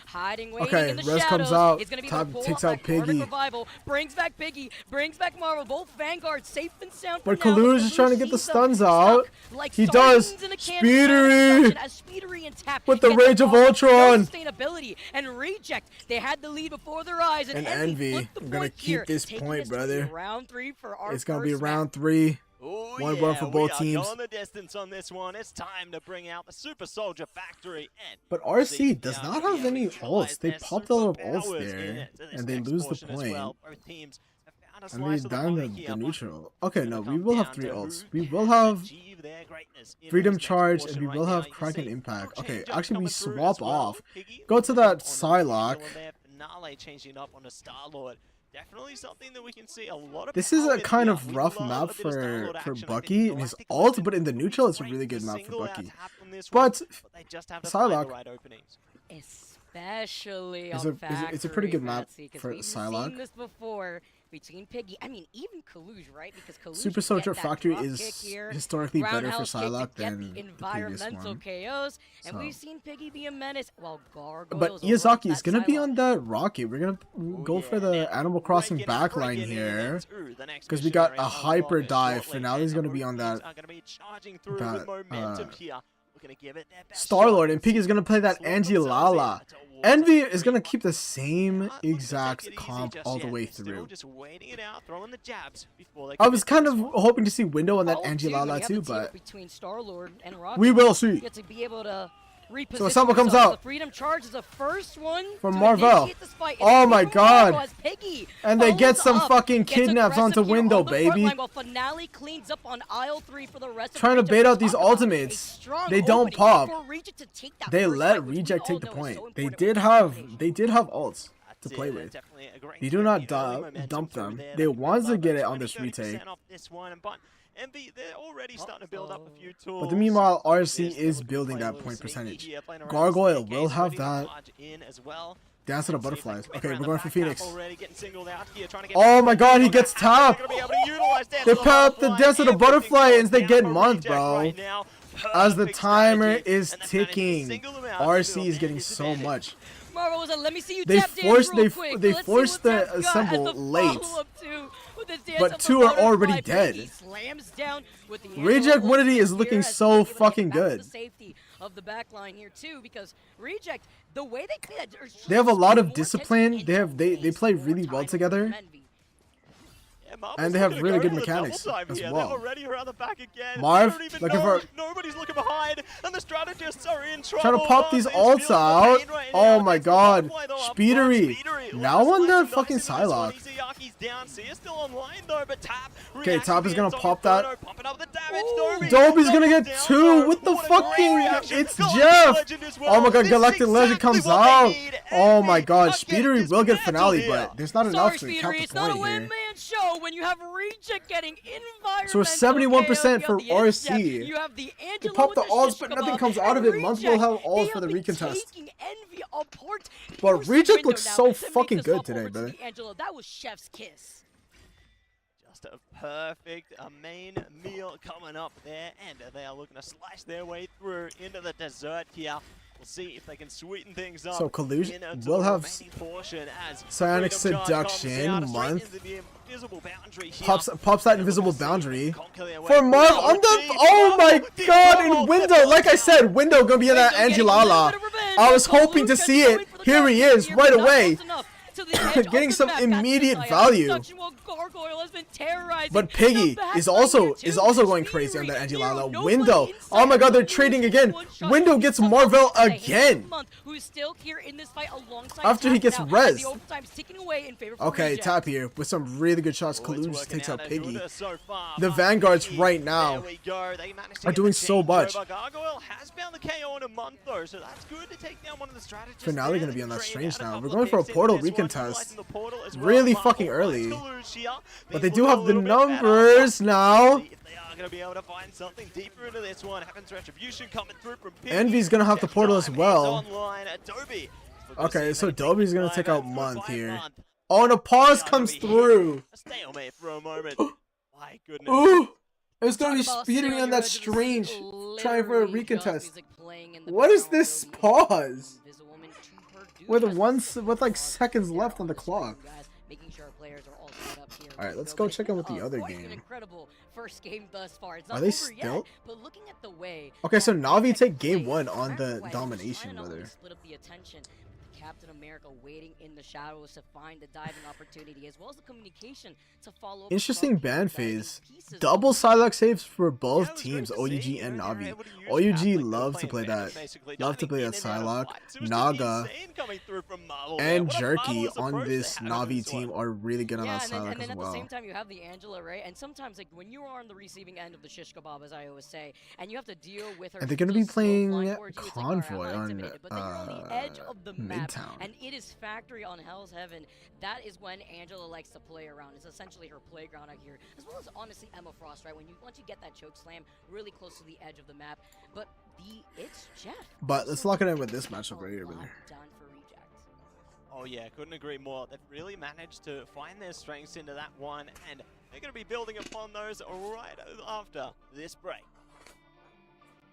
S8: Hiding, waiting
S2: Okay,
S8: in the
S2: Res
S8: shadows.
S2: comes out.
S8: It's gonna be
S2: Top
S8: the pull
S2: takes
S8: up
S2: out
S8: by Karmic
S2: Piggy.
S8: Revival, brings back Piggy, brings back Marvel. Both Vanguards safe and sound.
S2: But
S8: for now,
S2: Kaluge is trying to get the
S8: Kaluge sees them
S2: stuns out.
S8: stuck like
S2: He does.
S8: sardines in a can of
S2: Speedery
S8: as Speedery and Tap
S2: with the
S8: get
S2: Rage of
S8: ball, no
S2: Ultron.
S8: sustainability and Reject. They had the lead before their eyes, and
S2: Envy.
S8: flipped the
S2: I'm gonna
S8: point
S2: keep
S8: here,
S2: this
S8: taking
S2: point,
S8: us to
S2: brother.
S8: Round 3 for our
S2: It's gonna be
S8: first
S2: round
S8: match.
S2: 3.
S9: Oh,
S2: 1-1 for both
S9: we
S2: teams.
S9: are going the distance on this one. It's time to bring out the Super Soldier Factory. And
S2: But RC does not have any ults. They popped a lot of ults there, and they lose the point.
S9: Both teams have found a
S2: I
S9: slice
S2: mean,
S9: of the
S2: down
S9: pie
S2: the
S9: here, but
S2: neutral. Okay,
S9: it's
S2: no,
S9: gonna
S2: we
S9: come
S2: will have
S9: down
S2: 3
S9: to
S2: ults.
S9: who
S2: We
S9: can
S2: will have
S9: achieve their greatness in
S2: Freedom
S9: this next
S2: Charge,
S9: portion
S2: and we
S9: right
S2: will
S9: now.
S2: have
S9: You can
S2: Kraken
S9: see
S2: Impact.
S9: little
S2: Okay,
S9: change-up
S2: actually we
S9: coming through
S2: swap
S9: as well.
S2: off.
S9: Piggy
S2: Go to
S9: on
S2: that
S9: the
S2: Psylocke.
S9: middle there, Finale changing up on a Star-Lord. Definitely something that we can see a lot of.
S2: This is
S9: power
S2: a
S9: in
S2: kind
S9: here.
S2: of
S9: We
S2: rough
S9: love
S2: map
S9: a bit of Star-Lord
S2: for
S9: action. I think
S2: Bucky and his
S9: Galactic
S2: ult,
S9: Legend
S2: but in the
S9: would be
S2: neutral it's a
S9: great
S2: really
S9: to
S2: good map for
S9: single out
S2: Bucky.
S9: Tap on this one,
S2: But
S9: they just have to find the
S2: Psylocke
S9: right openings.
S8: Especially
S2: It's
S8: on
S2: it's a pretty good
S8: Factory,
S2: map
S8: Betsy, 'cause
S2: for
S8: we've
S2: Psylocke.
S8: seen this before between Piggy. I mean, even Kaluge, right? Because Kaluge
S2: Super
S8: can
S2: Soldier
S8: get that
S2: Factory
S8: drop
S2: is
S8: kick here,
S2: historically better for
S8: roundhouse kick to
S2: Psylocke
S8: get
S2: than
S8: the
S2: the previous
S8: environmental
S2: one.
S8: KOs, and
S2: So.
S8: we've seen Piggy be a menace. While Gargoyles
S2: But
S8: overruns
S2: Iyazaki is
S8: that
S2: gonna be
S8: Psylocke.
S2: on that rocket. We're gonna go for the Animal Crossing backline here, because we got a hyper dive. Finale's gonna be on that Star-Lord, and Piggy is gonna play that Angelala. Envy is gonna keep the same exact comp all the way through. I was kind of hoping to see Window on that Angelala too, but
S8: between Star-Lord and Rocket,
S2: we will see.
S8: you get to be able to reposition
S2: So Assemble comes
S8: yourself.
S2: out.
S8: The Freedom Charge is the first one
S2: From
S8: to
S2: Marvel.
S8: initiate this fight.
S2: Oh
S8: It's
S2: my
S8: Freedom
S2: God.
S8: Marvel as Piggy
S2: And they get
S8: follows
S2: some
S8: up,
S2: fucking
S8: gets
S2: kidnaps onto
S8: aggressive here
S2: Window,
S8: on the front
S2: baby.
S8: line while Finale cleans up on aisle 3 for the rest of
S2: Trying to
S8: Reject.
S2: bait out these
S8: Talk about
S2: ultimates.
S8: a strong
S2: They don't
S8: opening
S2: pop.
S8: for Reject to take that
S2: They
S8: first
S2: let
S8: fight, which we
S2: Reject
S8: all
S2: take the
S8: know is
S2: point.
S8: so
S2: They
S8: important
S2: did
S8: with
S2: have
S8: combination.
S2: ults to play with.
S9: Definitely a great
S2: They do
S9: get
S2: not
S9: the early momentum
S2: dump
S9: through
S2: them.
S9: there.
S2: They
S9: They
S2: want to
S9: love
S2: get
S9: it.
S2: it on this
S9: 20-30%
S2: retake.
S9: off this one, but Envy, they're already starting to build up a few tools.
S2: But meanwhile, RC
S9: Yes, they're
S2: is
S9: looking to
S2: building
S9: play a
S2: that
S9: little
S2: point
S9: sneaky
S2: percentage.
S9: here, playing around
S2: Gargoyle
S9: the
S2: will
S9: staircase,
S2: have
S9: ready to
S2: that.
S9: charge in as well.
S2: Dance to the
S9: See if they
S2: butterflies.
S9: can make
S2: Okay,
S9: around
S2: we're
S9: the
S2: going for
S9: back
S2: Phoenix.
S9: half already, getting singled out here, trying to get
S2: Oh
S9: back
S2: my
S9: to
S2: God,
S9: the
S2: he
S9: back
S2: gets
S9: half. They're
S2: tapped.
S9: gonna be able to utilize Dance
S2: They
S9: to the
S2: pop the
S9: butterfly.
S2: Dance to the
S9: Everything
S2: butterfly
S9: goes
S2: and they
S9: down
S2: get
S9: for
S2: month,
S9: Reject
S2: bro.
S9: right now.
S2: As the
S9: Perfect
S2: timer
S9: strategy,
S2: is
S9: and they've managed to
S2: ticking,
S9: single them out.
S2: RC
S9: Little
S2: is getting
S9: man
S2: so
S9: disadvantage.
S2: much.
S8: Marvel was a let me see you
S2: They
S8: tap dance
S2: forced-
S8: real
S2: they-
S8: quick.
S2: they
S8: Let's see
S2: forced
S8: what
S2: the
S8: Tap's got as
S2: assemble
S8: the
S2: late.
S8: follow-up to with this dance
S2: But
S8: of the
S2: 2 are already
S8: butterfly.
S2: dead.
S8: Piggy slams down with the
S2: Reject
S8: Angela
S2: Winity
S8: Wolf
S2: is
S8: here
S2: looking
S8: as
S2: so
S8: he's able to get
S2: fucking
S8: back to
S2: good.
S8: the safety of the back line here too, because Reject, the way they play that,
S2: They have a lot of
S8: more
S2: discipline.
S8: tension
S2: They play
S8: more
S2: really well
S8: time
S2: together.
S8: from Envy.
S2: And they have
S9: Marvel's
S2: really
S9: looking
S2: good
S9: to go for the
S2: mechanics
S9: double time
S2: as
S9: here.
S2: well.
S9: They're already around the back again.
S2: Marv,
S9: They don't even
S2: looking
S9: know.
S2: for-
S9: Nobody's looking behind, and the strategists are in trouble.
S2: Trying to pop these
S9: Marvel's
S2: ults
S9: feeling the
S2: out.
S9: pain right
S2: Oh
S9: now.
S2: my
S9: That's the
S2: God.
S9: butterfly, though, up front.
S2: Speedery.
S9: Speedery,
S2: Now
S9: looks
S2: on
S9: like
S2: the
S9: some
S2: fucking
S9: dice into this one.
S2: Psylocke.
S9: Izayaki's down. Sia's still online though, but Tap.
S2: Okay, Tap is gonna
S9: reacts
S2: pop
S9: to the
S2: that.
S9: Pumping up the damage.
S8: Ooh.
S2: Dobby's gonna
S9: doubles
S2: get
S9: down
S2: 2
S9: though.
S2: with the
S9: What a great
S2: fucking.
S9: reaction.
S2: It's
S9: Galactic
S2: Jeff.
S9: Legend as well.
S2: Oh my God,
S9: This is
S2: Galactic Legend
S9: exactly
S2: comes
S9: what they
S2: out.
S9: need.
S2: Oh my
S9: Envy
S2: God,
S9: are getting
S2: Speedery will get
S9: dismantled
S2: finale,
S9: here.
S2: but there's not
S8: Sorry,
S2: enough to
S8: Speedery,
S2: count the
S8: it's not a
S2: point here.
S8: one-man show when you have Reject getting environmental
S2: So 71%
S8: KO.
S2: for
S8: You have the
S2: RC.
S8: Instep, you have the Angela
S2: pop
S8: with
S2: the ults,
S8: shish
S2: but
S8: kebab,
S2: nothing comes out of
S8: and
S2: it. Month will
S8: Reject,
S2: have ults
S8: they
S2: for the
S8: have been
S2: recontest.
S8: taking Envy apart.
S2: But
S8: Here's
S2: Reject
S8: Window
S2: looks
S8: now
S2: so
S8: to make
S2: fucking
S8: this
S2: good
S8: hop
S2: today,
S8: over to
S2: brother.
S8: the Angela. That was chef's kiss.
S9: Just a perfect main meal coming up there, and they are looking to slice their way through into the dessert here. We'll see if they can sweeten things up.
S2: So Kaluge
S9: into
S2: will
S9: the
S2: have
S9: remaining portion as
S2: Psionic
S9: Freedom Charge comes
S2: Seduction
S9: down straight
S2: month.
S9: into the invisible boundary here.
S2: Pops that invisible boundary.
S9: Conquer their way
S2: For
S9: through.
S2: Marv on the. Oh my God! In Window, like I said, Window gonna be in that Angelala. I was hoping to see it. Here he is, right away. Getting some immediate value. But Piggy is also going crazy on that Angelala. Window. Oh my God, they're trading again. Window gets Marvel again. After he gets res. Okay, Tap here with some really good shots. Kaluge takes out Piggy. The Vanguards right now are doing so much.
S9: Gargoyle has found the KO in a month though, so that's good to take down one of the strategists.
S2: Finale
S9: there.
S2: gonna
S9: They
S2: be
S9: can
S2: on that
S9: trade
S2: strange
S9: out a
S2: now.
S9: couple
S2: We're
S9: of
S2: going for a
S9: picks
S2: portal
S9: into this one,
S2: recontest.
S9: utilizing the portal as well.
S2: Really
S9: Marvel
S2: fucking
S9: finds
S2: early.
S9: Kaluge here.
S2: But they do have the numbers now.
S9: If they are going to be able to find something deeper into this one. Heaven's Retribution coming through from Piggy.
S2: Envy's going to have the portal as well.
S9: Online. Adobe.
S2: Okay, so Adobe's going to take out Month here. Oh, and a pause comes through.
S9: A stalemate for a moment. My goodness.
S2: Ooh! It's going to be speeding on that strange. Trying for a recontest. What is this pause? With like seconds left on the clock. Alright, let's go check in with the other game. Are they still? Okay, so Na'Vi take game 1 on the domination, brother.
S8: Captain America waiting in the shadows to find the diving opportunity, as well as the communication to follow up.
S2: Interesting ban phase. Double Psylocke saves for both teams, OUG and Na'Vi. OUG love to play that. Love to play that Psylocke. Naga and Jerky on this Na'Vi team are really good on that Psylocke
S8: and then
S2: as
S8: at
S2: well.
S8: the same time you have the Angela, right? And sometimes like when you are on the receiving end of the shish kebab, as I always say, and you have to deal with her.
S2: And they're gonna be playing Convoy on Midtown.
S8: And it is Factory on Hell's Heaven. That is when Angela likes to play around. It's essentially her playground out here, as well as honestly Emma Frost, right? Once you get that choke slam really close to the edge of the map, but it's Jeff.
S2: But let's lock it in with this matchup right here, brother.
S9: Oh yeah, couldn't agree more. They've really managed to find their strengths into that one, and they're going to be building upon those right after this break.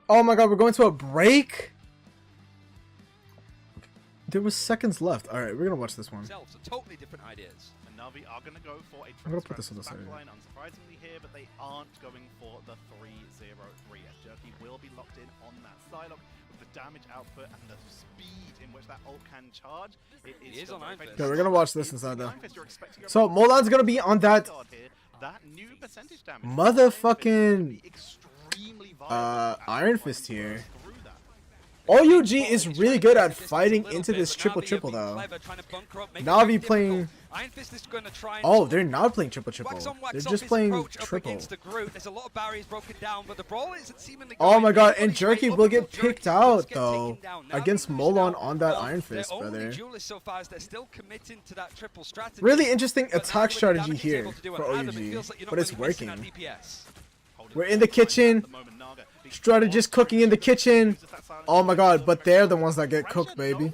S2: Oh my god, we're going to a break? There was seconds left. All right, we're gonna watch this one.
S10: Totally different ideas.
S6: And Na'Vi are gonna go for a
S2: I'm gonna put this on the side.
S6: backline, unsurprisingly here, but they aren't going for the 3-0-3. As Jerky will be locked in on that Psylocke with the damage output and the speed in which that ult can charge. It is on Iron Fist.
S2: Okay, we're gonna watch this inside though. So Molan's gonna be on that motherfucking Iron Fist here. OUG is really good at fighting into this triple though. Na'Vi playing. Oh, they're not playing triple. They're just playing triple. Oh my god, and Jerky will get picked out though against Molon on that Iron Fist, brother. Really interesting attack strategy here for OUG, but it's working. We're in the kitchen. Strategist cooking in the kitchen. Oh my god, but they're the ones that get cooked, baby.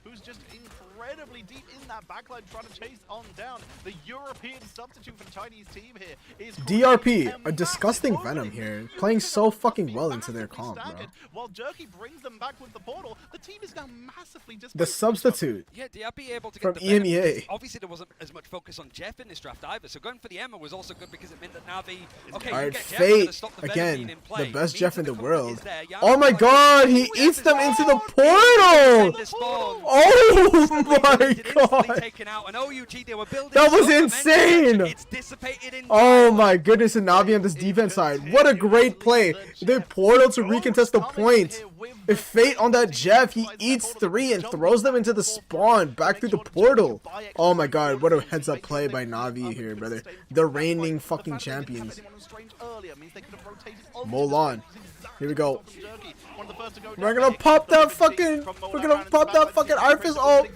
S6: Who's just incredibly deep in that backline trying to chase on down. The European substitute for the Chinese team here is
S2: DRP, a disgusting Venom here, playing so fucking well into their comp, bro.
S6: While Jerky brings them back with the portal, the team is now massively just
S2: the substitute.
S10: Yeah, DRP able to get
S2: from
S10: the
S2: EMEA.
S10: Obviously, there wasn't as much focus on Jeff in this draft either, so going for the Emma was also good because it meant that Na'Vi. Okay,
S2: alright,
S10: Jeff,
S2: Fate again, the best Jeff in the world. Oh my god, he eats them into the portal! Oh my god! That was insane! Oh my goodness, and Na'Vi on this defense side. What a great play! The portal to recontest the point. If Fate on that Jeff, he eats 3 and throws them into the spawn back through the portal. Oh my god, what a heads up play by Na'Vi here, brother. The reigning fucking champions. Molan. Here we go. We're gonna pop that fucking Iron Fist ult.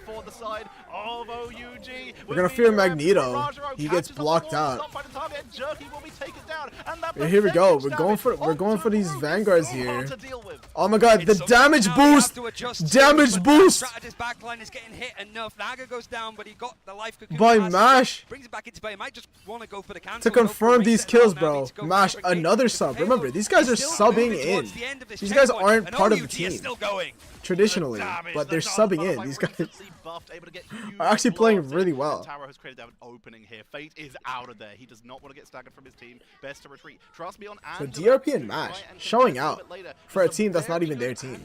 S2: We're gonna fear Magneto. He gets blocked out. Here we go. We're going for these Vanguards here. Oh my god, the damage boost! Damage boost! By Mash! To confirm these kills, bro. Mash, another sub. Remember, these guys are subbing in. These guys aren't part of the team traditionally, but they're subbing in. These guys are actually playing really well.
S6: Tower has created an opening here. Fate is out of there. He does not want to get staggered from his team. Best to retreat. Trust me on
S2: so DRP and Mash showing out for a team that's not even their team.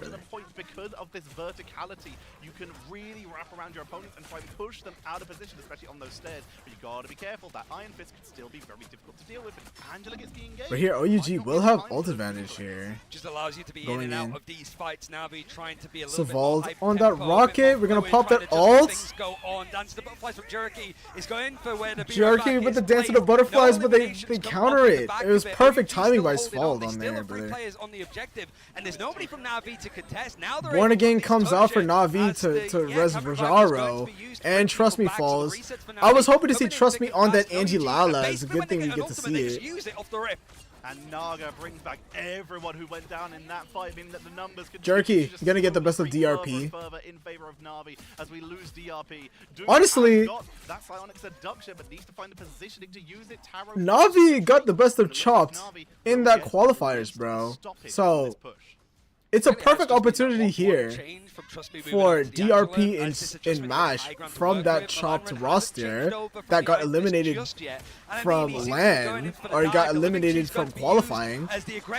S6: Because of this verticality, you can really wrap around your opponents and try and push them out of position, especially on those stairs. But you gotta be careful. That Iron Fist can still be very difficult to deal with. And Angela gets engaged.
S2: But here, OUG will have ult advantage here.
S10: Just allows you to be in and out of these fights. Na'Vi trying to be a little
S2: Savald
S10: bit
S2: on that rocket. We're gonna pop that ult.
S10: Go on. Dance to the butterflies from Jerky is going for where the
S2: Jerky with the dance of the butterflies guys, but they counter it. It was perfect timing by Svald on there, brother.
S10: Players on the objective, and there's nobody from Na'Vi to contest. Now
S2: Born Again comes out for Na'Vi to res Rajaro, and Trust Me falls. I was hoping to see Trust Me on that Angie Lala. It's a good thing we get to see it.
S6: And Naga brings back everyone who went down in that fight, meaning that the numbers
S2: Jerky, you're gonna get the best of DRP.
S6: In favor of Na'Vi as we lose DRP.
S2: Honestly,
S6: that psionic seduction, but needs to find the positioning to use it.
S2: Na'Vi got the best of Chopped in that qualifiers, bro. So it's a perfect opportunity here for DRP in MASH from that Chopped roster that got eliminated from LAN, or got eliminated from qualifying.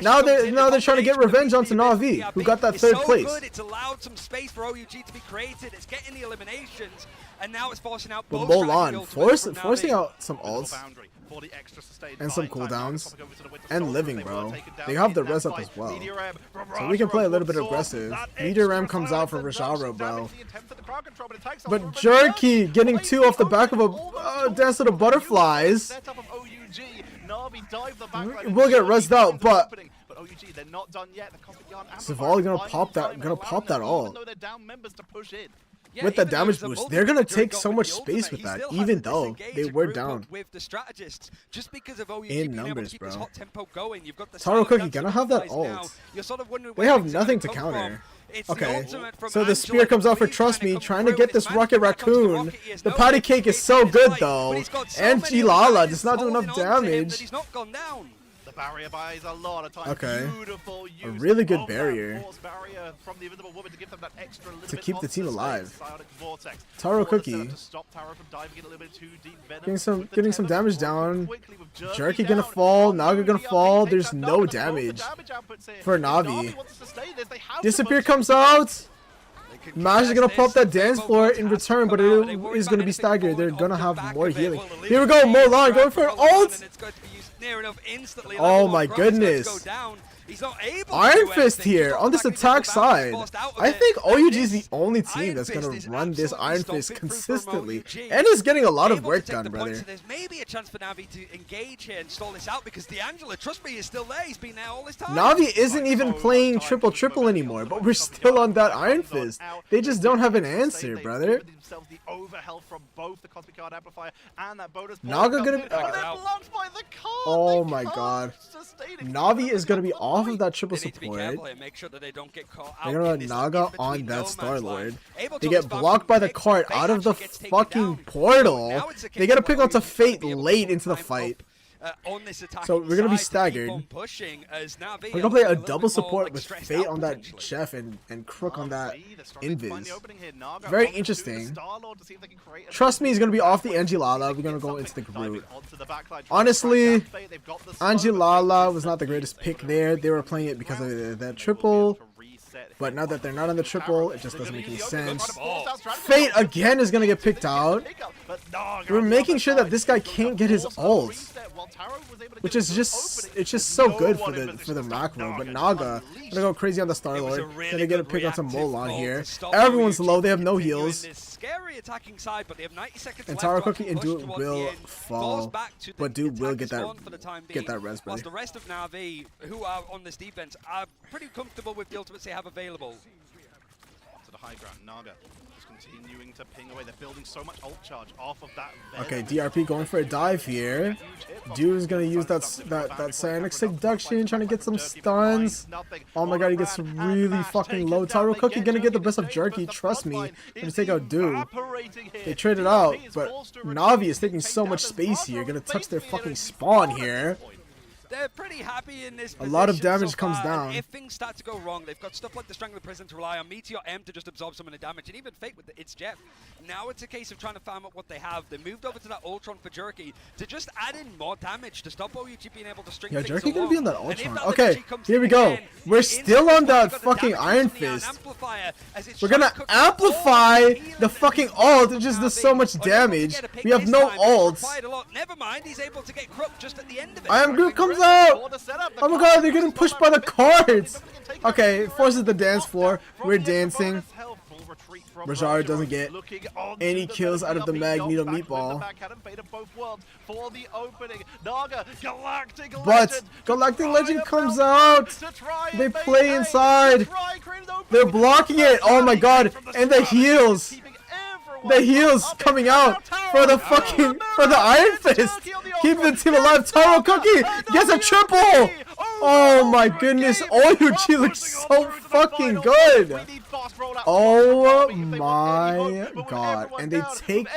S2: Now they're trying to get revenge onto Na'Vi, who got that third place.
S10: It's allowed some space for OUG to be created. It's getting the eliminations, and now it's forcing out
S2: both Molan forcing out some ults and some cooldowns and living, bro. They have the res up as well, so we can play a little bit aggressive. Meteor Ram comes out for Rajaro, bro. But Jerky getting 2 off the back of a Dance of the Butterflies. We'll get rezzed out, but Zavali gonna pop that all. With the damage boost, they're gonna take so much space with that, even though they were down in numbers, bro. Taro Cookie gonna have that ult. They have nothing to counter. Okay, so the spear comes out for Trust Me, trying to get this Rocket Raccoon. The patty cake is so good though, and G-Lala does not do enough damage.
S6: Barrier buys a lot of time.
S2: Okay.
S6: Beautiful
S2: a really good barrier
S6: from the Invisible Woman to give them that extra
S2: to keep the team alive.
S6: Vortex.
S2: Taro Cookie getting some damage down. Jerky gonna fall. Naga gonna fall. There's no damage for Na'Vi. Disappear comes out. Mash is gonna pop that dance floor in return, but it is gonna be staggered. They're gonna have more healing. Here we go, Molan going for an ult. Oh my goodness. Iron Fist here on this attack side. I think OUG is the only team that's going to run this Iron Fist consistently. And is getting a lot of work done, brother.
S10: There's maybe a chance for Na'Vi to engage here and stall this out because D'Angelo, trust me, is still there. He's been there all this time.
S2: Na'Vi isn't even playing triple anymore, but we're still on that Iron Fist. They just don't have an answer, brother. Naga gonna be... oh my god. Na'Vi is gonna be off of that triple support. They're gonna let Naga on that Star-Lord. They get blocked by the cart out of the fucking portal. They get a pick onto Fate late into the fight. So we're gonna be staggered. We're gonna play a double support with Fate on that Chef and Crook on that Invis. Very interesting. Trust Me is gonna be off the Angelala. We're gonna go into the Groot. Honestly, Angelala was not the greatest pick there. They were playing it because of that triple. But now that they're not on the triple, it just doesn't make any sense. Fate again is gonna get picked out. We're making sure that this guy can't get his ult, which is just so good for the macro. But Naga gonna go crazy on the Star-Lord. Gonna get a pick on some Molan here. Everyone's low. They have no heals. And Taro Cookie and Dude will fall, but Dude will get that res, buddy.
S10: The rest of Na'Vi, who are on this defense, are pretty comfortable with the ultimates they have available.
S6: To the high ground, Naga just continuing to ping away. They're building so much ult charge off of that.
S2: Okay, DRP going for a dive here. Dude is gonna use that psionic seduction, trying to get some stuns. Oh my god, he gets really fucking low. Taro Cookie gonna get the best of Jerky. Trust me, gonna take out Dude. They traded out, but Na'Vi is taking so much space here. Gonna touch their fucking spawn here.
S10: They're pretty happy in this position.
S2: A lot of damage comes down.
S10: If things start to go wrong, they've got stuff like the Strangler Prison to rely on, Meteor M to just absorb some of the damage, and even Fate with It's Jeff. Now it's a case of trying to farm up what they have. They moved over to that Ultron for Jerky to just add in more damage to stop OUG being able to string things
S2: Jerky
S10: along.
S2: gonna be on that Ultron. Okay, here we go. We're still on that fucking Iron Fist. We're gonna amplify the fucking ult. It just does so much damage. We have no ults.
S10: Never mind, he's able to get Crook just at the end of it.
S2: I Am Groot comes out. Oh my god, they're getting pushed by the cards. Okay, it forces the dance floor. We're dancing. Rajaro doesn't get any kills out of the Magneto meatball. But Galactic Legend comes out. They play inside. They're blocking it. Oh my god. And the heals. The heals coming out for the Iron Fist. Keeping the team alive. Taro Cookie gets a triple. Oh my goodness. OUG looks so fucking good. Oh my god. And they take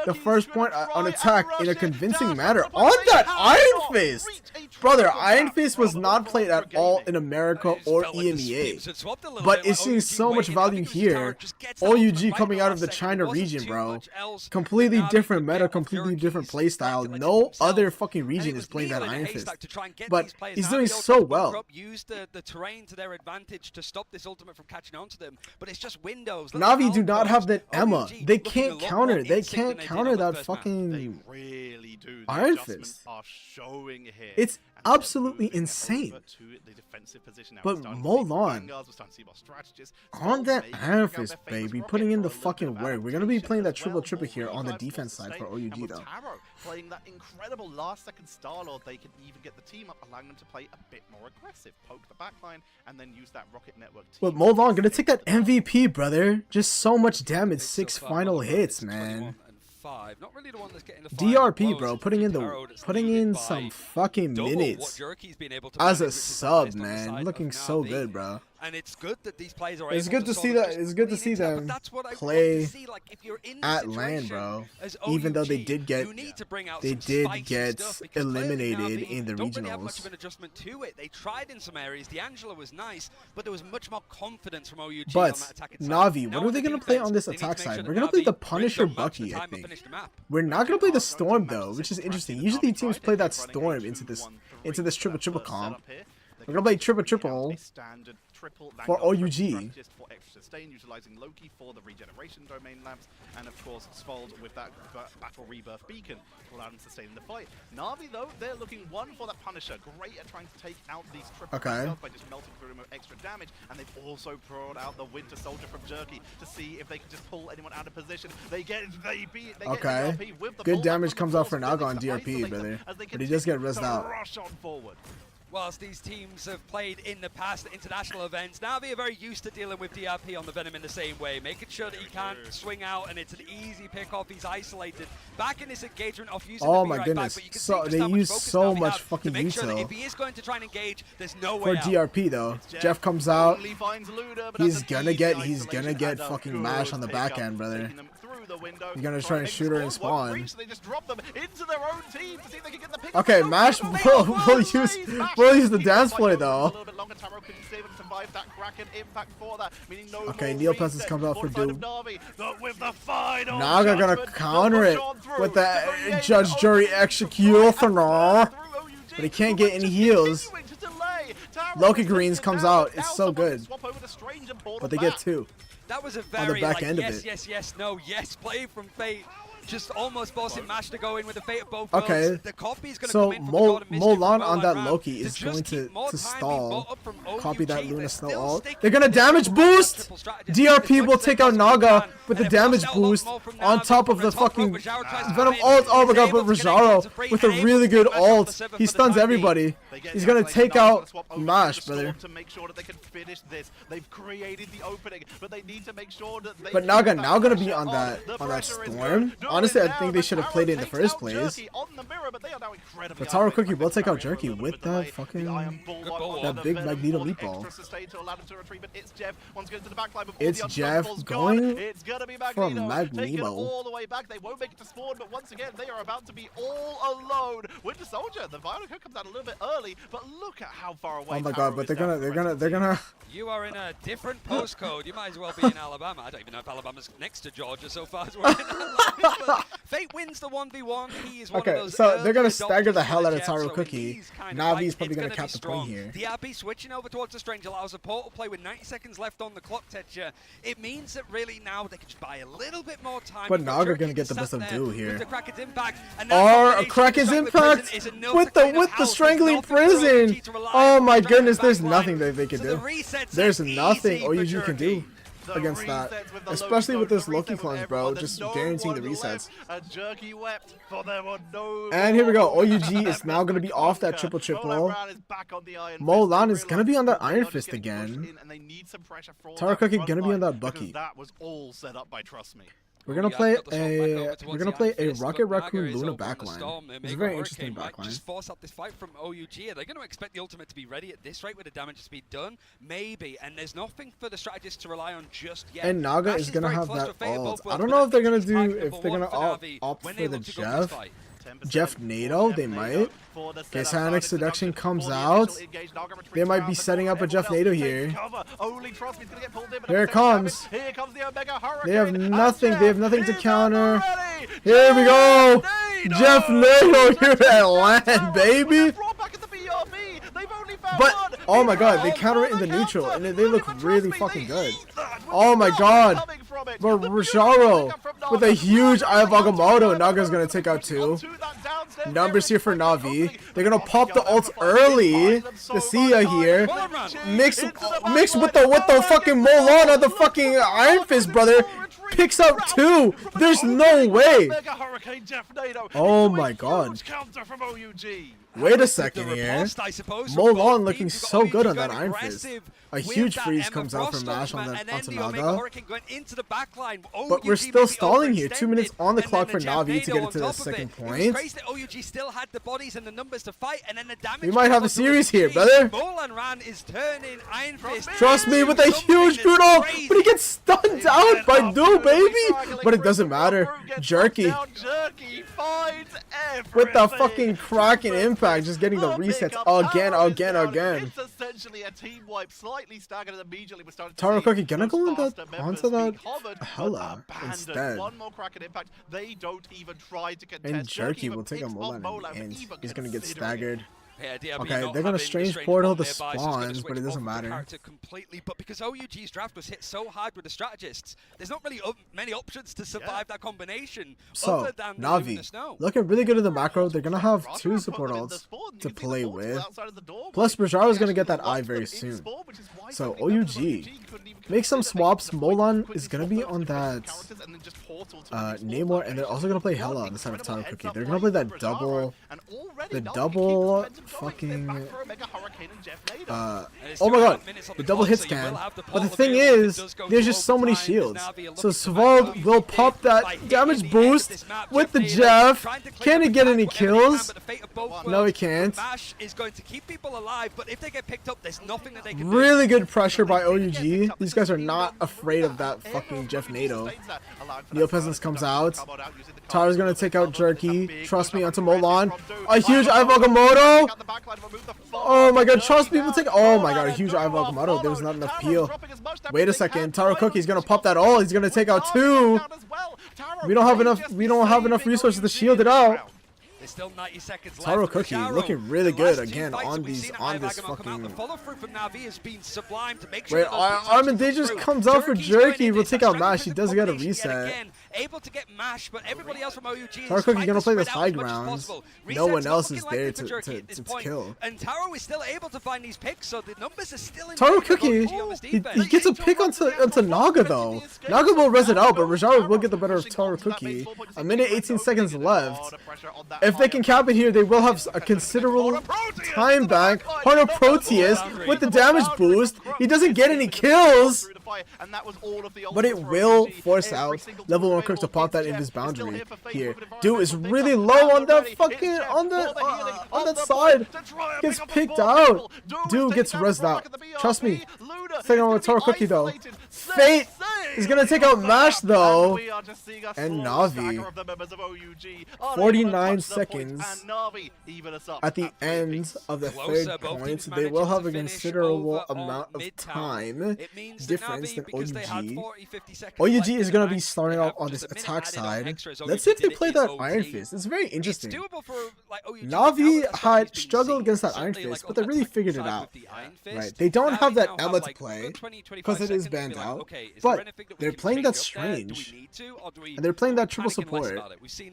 S2: the first point on attack in a convincing manner on that Iron Fist. Brother, Iron Fist was not played at all in America or EMEA. But it's seeing so much value here. OUG coming out of the China region, bro. Completely different meta, completely different playstyle. No other fucking region is playing that Iron Fist. But he's doing so well.
S10: Use the terrain to their advantage to stop this ultimate from catching on to them, but it's just windows.
S2: Na'Vi do not have that Emma. They can't counter. They can't counter that fucking Iron Fist. It's absolutely insane. But Molon on that Iron Fist, baby, putting in the fucking work. We're gonna be playing that triple here on the defense side for OUG though.
S6: Playing that incredible last-second Star-Lord, they can even get the team up, allowing them to play a bit more aggressive, poke the backline, and then use that Rocket Network team.
S2: But Molon gonna take that MVP, brother. Just so much damage, 6 final hits, man.
S10: Not really the one that's getting the
S2: DRP, bro, putting in some fucking minutes as a sub, man. Looking so good, bro.
S10: And it's good that these players are
S2: It's good to see that. It's good to see them play at LAN, bro. Even though they did get eliminated in the regionals.
S10: Don't really have much of an adjustment to it. They tried in some areas. D'Angelo was nice, but there was much more confidence from OUG on that attacking side.
S2: Navi, what are they gonna play on this attack side? We're gonna play the Punisher Bucky, I think. We're not gonna play the Storm though, which is interesting. Usually teams play that Storm into this triple comp. We're gonna play triple for OUG.
S6: Utilizing Loki for the regeneration domain lamps, and of course Svold with that battle rebirth beacon to allow them to sustain the fight. Na'Vi though, they're looking one for that Punisher, great at trying to take out these triple by just melting through them with extra damage, and they've also brought out the Winter Soldier from Jerky to see if they can just pull anyone out of position. They get DRP with the
S2: good damage comes out for Naga on DRP, brother, but he just get rezzed out.
S6: Rush on forward.
S10: Whilst these teams have played in the past at international events, Na'Vi are very used to dealing with DRP on the Venom in the same way, making sure that he can't swing out and it's an easy pick off. He's isolated. Back in this engagement off using the
S2: my goodness,
S10: back,
S2: so they use so much fucking util.
S10: If he is going to try and engage, there's no way
S2: for DRP though. Jeff comes out. He's gonna get fucking mashed on the back end, brother. He's gonna try and shoot her and spawn. Okay, Mash will use the dance play though. Okay, Neoplasmus comes out for Doom. Naga gonna counter it with that Judge Jury Executioner, but he can't get any heals. Loki Greens comes out. It's so good, but they get 2.
S10: That was a very
S2: on the back end of it.
S10: Yes play from Fate. Just almost forcing Mash to go in with the fate of both
S2: okay,
S10: worlds. The copy's gonna
S2: so
S10: come in from
S2: Molon on that Loki is going to stall. Copy that Luna Snow ult. They're gonna damage boost! DRP will take out Naga with the damage boost on top of the fucking Venom ult. Oh my god, but Rajaro with a really good ult. He stuns everybody. He's gonna take out Mash, brother. But Naga now gonna be on that Storm. Honestly, I think they should have played it in the first place. But Taro Cookie will take out Jerky with that fucking big Magneto meatball. It's Jeff going for Magneto.
S6: They won't make it to spawn, but once again they are about to be all alone. Winter Soldier, the Violent Hook comes out a little bit early, but look at how far away.
S2: Oh my god, but they're gonna.
S10: You are in a different postcode. You might as well be in Alabama. I don't even know if Alabama's next to Georgia so far as we're in Alabama. Fate wins the 1v1. He is one of those
S2: so they're gonna stagger the hell out of Taro Cookie. Navi's probably gonna cap the point here.
S10: DRP switching over towards the Strange allows a portal play with 90 seconds left on the clock, Tetcher. It means that really now they can just buy a little bit more time.
S2: But Naga gonna get the best of do here.
S10: Or
S2: Kraken's impact with the strangling prison. Oh my goodness, there's nothing that they can do. There's nothing OUG can do. against that, especially with this Loki cleanse, bro. Just guaranteeing the resets.
S6: Jerky wept, for there were no
S2: And here we go. OUG is now going to be off that triple. Molan is going to be on that Iron Fist again. Taro Cookie going to be on that Bucky.
S6: That was all set up by Trust Me.
S2: We're gonna play a Rocket Raccoon Luna backline. It's a very interesting backline.
S10: Just force out this fight from OUG. Are they going to expect the ultimate to be ready at this rate with the damage speed done? Maybe. And there's nothing for the strategists to rely on just yet.
S2: And Naga is gonna have that ult. I don't know if they're gonna opt for the Jeff NATO, they might. Okay, Sonic Seduction comes out. They might be setting up a Jeff NATO here. Here it comes. They have nothing. They have nothing to counter. Here we go. Jeff NATO here at LAN, baby. But, oh my god, they counter it in the neutral, and they look really fucking good. Oh my god. But Rojaro with a huge Eye of Agamotto. Naga's gonna take out 2. Numbers here for Na'Vi. They're gonna pop the ult early. The Sia here. Mix with the fucking Molan on the fucking Iron Fist, brother. Picks up 2. There's no way. Oh my god. Wait a second here. Molan looking so good on that Iron Fist. A huge freeze comes out from Mash onto Naga. But we're still stalling here. 2 minutes on the clock for Na'Vi to get it to the second point. We might have a series here, brother. Trust me, with a huge brute ult, but he gets stunned out by Do, baby. But it doesn't matter. Jerky. With the fucking Kraken impact, just getting the resets again.
S6: It's essentially a team wipe, slightly staggered and immediately we're starting to
S2: Taro
S6: see
S2: Cookie gonna go onto that
S6: covered,
S2: Hella instead.
S6: One more Kraken impact. They don't even try to contest.
S2: And Jerky will take on Molan and he's gonna get staggered.
S10: Yeah,
S2: okay, they're gonna strange portal the spawns, but it doesn't matter.
S10: Completely, but because OUG's draft was hit so hard with the strategists, there's not really many options to survive that combination.
S2: So, Na'Vi, looking really good in the macro. They're gonna have 2 support ults to play with. Plus, Brajaro's gonna get that eye very soon. So, OUG, make some swaps. Molan is gonna be on that Namor, and they're also gonna play Hella on the side of Taro Cookie. They're gonna play that double fucking oh my god, the double hit scan. But the thing is, there's just so many shields. So Svald will pop that damage boost with the Jeff. Can he get any kills? No, he can't. Really good pressure by OUG. These guys are not afraid of that fucking Jeff NATO. Neopeasants comes out. Taro's gonna take out Jerky. Trust me, onto Molan. A huge Eye of Agamotto. Oh my god, trust me, oh my god, a huge Eye of Agamotto. There was not enough peel. Wait a second, Taro Cookie's gonna pop that all. He's gonna take out 2. We don't have enough resources to shield it out.
S10: Still 90 seconds left.
S2: Taro Cookie looking really good again on this fucking.
S10: The follow through from Na'Vi has been sublime to make
S2: sure. Wait, Armin Day just comes out for Jerky. We'll take out Mash. He does get a reset.
S10: Able to get Mash, but everybody else from OUG
S2: Taro Cookie gonna play this high ground. No one else is there to kill.
S10: And Taro is still able to find these picks, so the numbers are still in.
S2: Taro Cookie, he gets a pick onto Naga though. Naga will res it out, but Rajaro will get the better of Taro Cookie. A minute 18 seconds left. If they can cap it here, they will have a considerable time back. Hunter Proteus with the damage boost. He doesn't get any kills, but it will force out level 1 Crook to pop that in this boundary here. Dude is really low on that fucking on that side. Gets picked out. Dude gets rezzed out. Trust me. Taking on with Taro Cookie though. Fate is gonna take out Mash though. And Na'Vi. 49 seconds at the end of the third point. They will have a considerable amount of time difference than OUG. OUG is gonna be starting off on this attack side. Let's see if they play that Iron Fist. It's very interesting. Na'Vi had struggled against that Iron Fist, but they really figured it out. Right? They don't have that Emma to play because it is banned out, but they're playing that Strange, and they're playing that triple support,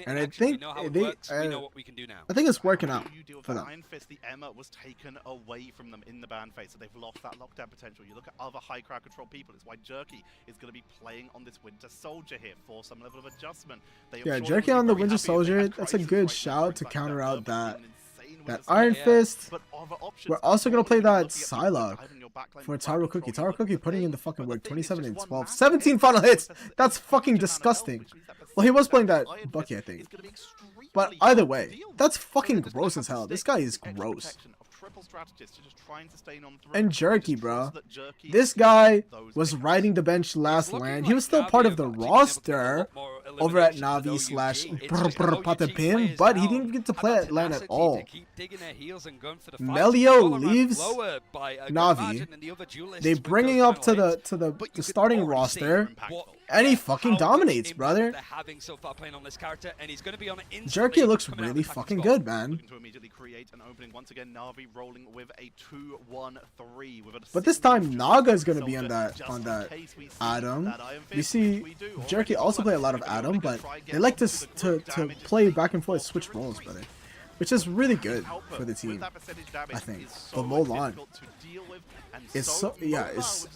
S2: and I think I think it's working out for them.
S6: Iron Fist, the Emma was taken away from them in the ban phase, so they've lost that lockdown potential. You look at other high crowd control people confidence, why Jerky is going to be playing on this Winter Soldier here for some level of adjustment.
S2: Yeah, Jerky on the Winter Soldier, that's a good shout to counter out that Iron Fist. We're also going to play that Psylocke for Taro Cookie. Taro Cookie putting in the fucking work. 27 and 12. 17 final hits! That's fucking disgusting. Well, he was playing that Bucky, I think. But either way, that's fucking gross as hell. This guy is gross. And Jerky, bro. This guy was riding the bench last LAN. He was still part of the roster over at Navi slash Patapim, but he didn't get to play at LAN at all. Melio leaves Navi. They bring him up to the starting roster, and he fucking dominates, brother. Jerky looks really fucking good, man. But this time Naga is gonna be on that Adam. You see, Jerky also play a lot of Adam, but they like to play back and forth, switch roles, brother, which is really good for the team, I think. But Molan is is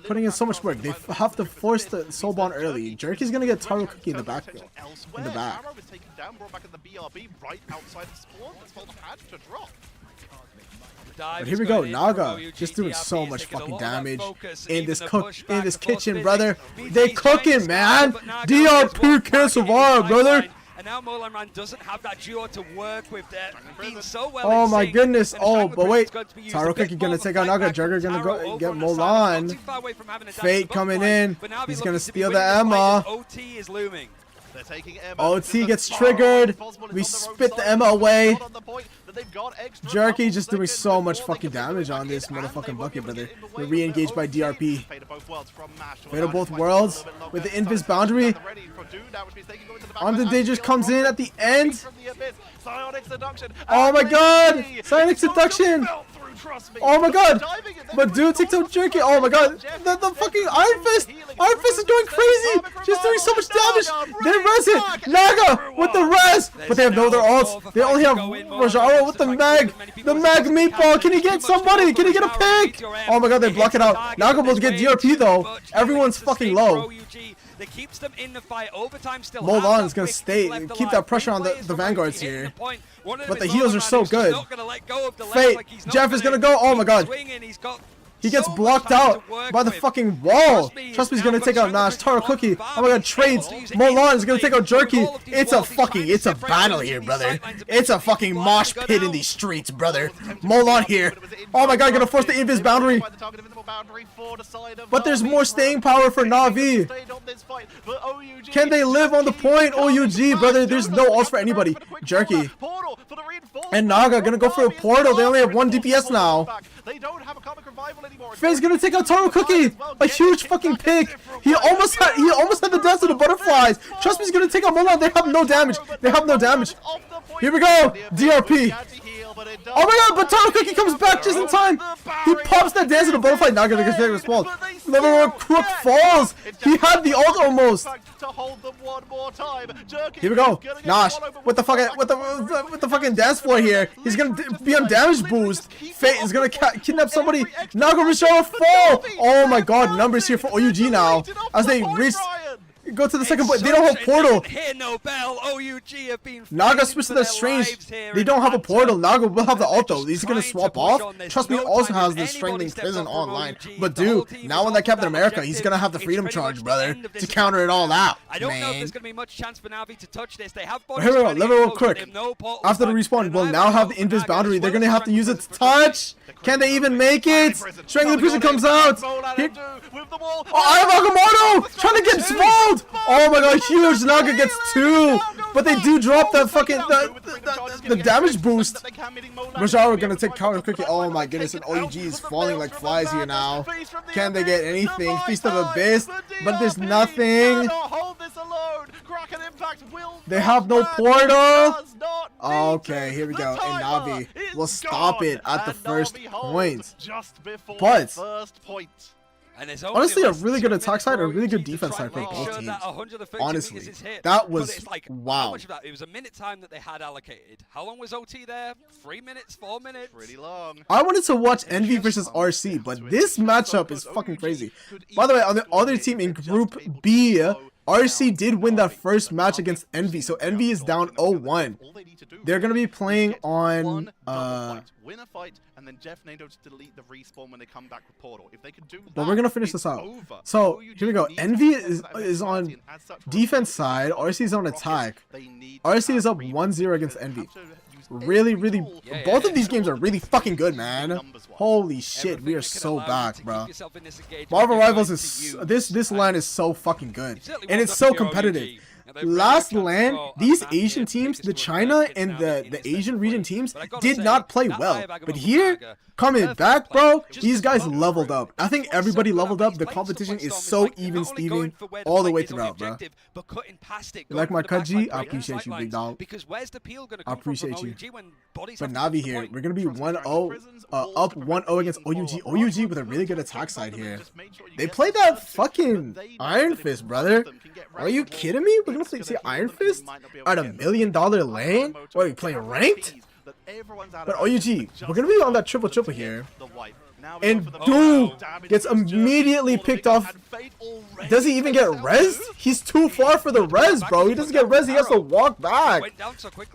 S2: putting in so much work. They have to force the Soulbond early. Jerky's gonna get Taro Cookie in the back. But here we go, Naga just doing so much fucking damage in this kitchen, brother. They cooking, man. DRP can't survive, brother.
S10: And now Molan doesn't have that duo to work with. Being so well.
S2: Oh my goodness. Oh, but wait. Taro Cookie gonna take out Naga. Jugger gonna go get Molan. Fate coming in. He's gonna steal the Emma.
S10: OT is looming.
S2: OT gets triggered. We spit the Emma away. Jerky just doing so much fucking damage on this motherfucking bucket, brother. We're re-engaged by DRP. Fate of both worlds with the Invis boundary. Armed and Dangerous comes in at the end. Oh my god! Psionic Seduction! Oh my god! But dude, TikTok Jerky! Oh my god! The fucking Iron Fist! Iron Fist is going crazy! She's doing so much damage! They res it! Naga with the res! But they have no other ults! They only have Rajaro with the mag! The mag meatball! Can he get somebody? Can he get a pick? Oh my god, they block it out! Naga will get DRP though! Everyone's fucking low.
S10: That keeps them in the fight. Overtime still.
S2: Molan is gonna stay, keep that pressure on the vanguards here. But the heals are so good. Fate, Jeff is gonna go. Oh my god. He gets blocked out by the fucking wall. Trust me, he's gonna take out Nash. Taro Cookie. Oh my god, trades. Molan is gonna take out Jerky. It's a battle here, brother. It's a fucking mosh pit in these streets, brother. Molan here. Oh my god, gonna force the Invis boundary. But there's more staying power for Na'Vi. Can they live on the point? OUG, brother. There's no ults for anybody. Jerky. And Naga gonna go for a portal. They only have 1 DPS now. Faye's gonna take out Taro Cookie. A huge fucking pick. He almost had the dance of the butterflies. Trust me, he's gonna take out Molan. They have no damage. Here we go. DRP. Oh my god, but Taro Cookie comes back just in time. He pops that dance of the butterfly. Not gonna get respawned. Level 1 Crook falls. He had the ult almost. Here we go. Nash with the fucking dance floor here. He's gonna be on damage boost. Fate is gonna kidnap somebody. Naga Rishara fall. Oh my god, numbers here for OUG now as they reach. Go to the second point. They don't have portal. Naga switched to the strange. They don't have a portal. Naga will have the ult though. He's gonna swap off. Trust me, also has the strangling prison online. But dude, now on that Captain America, he's gonna have the freedom charge, brother, to counter it all out.
S10: I don't know if there's gonna be much chance for Navi to touch this. They have
S2: here we go. Level quick. After the respawn, we'll now have the Invis boundary. They're gonna have to use it to touch. Can they even make it? Strangling prison comes out. Oh, I have Agamotto trying to get swallowed. Oh my god, huge. Naga gets 2. But they do drop that fucking the damage boost. Rajaro gonna take Taro Cookie. Oh my goodness, and OUG is falling like flies here now. Can they get anything? Feast of Abyss, but there's nothing. They have no portal. Okay, here we go. And Navi will stop it at the first point. But
S10: And
S2: honestly a really good attack side, a really good defense side for both teams. Honestly, that was wow.
S10: How much of that? It was a minute time that they had allocated. How long was OT there? 3 minutes, 4 minutes?
S6: Pretty long.
S2: I wanted to watch Envy versus RC, but this matchup is fucking crazy. By the way, on the other team in Group B, RC did win that first match against Envy, so Envy is down 0-1. They're gonna be playing on
S6: win a fight, and then Jeff Nado to delete the respawn when they come back with Portal. If they could do that,
S2: but we're gonna finish this out. So here we go. Envy is on defense side. RC is on attack. RC is up 1-0 against Envy. Really, both of these games are really fucking good, man. Holy shit, we are so back, bro. Marvel Rivals is this LAN is so fucking good, and it's so competitive. Last LAN, these Asian teams, the China and the Asian region teams, did not play well. But here, coming back, bro, these guys leveled up. I think everybody leveled up. The competition is so even Steven all the way throughout, bro. You like my cut, G? I appreciate you, big dog. I appreciate you. But Navi here, we're going to be 1-0, up 1-0 against OUG. OUG with a really good attack side here. They played that fucking Iron Fist, brother. Are you kidding me? We're going to see Iron Fist at $1 million lane? What, are we playing ranked? But OUG, we're going to be on that triple here. And dude gets immediately picked off. Does he even get res? He's too far for the res, bro. He doesn't get res. He has to walk back.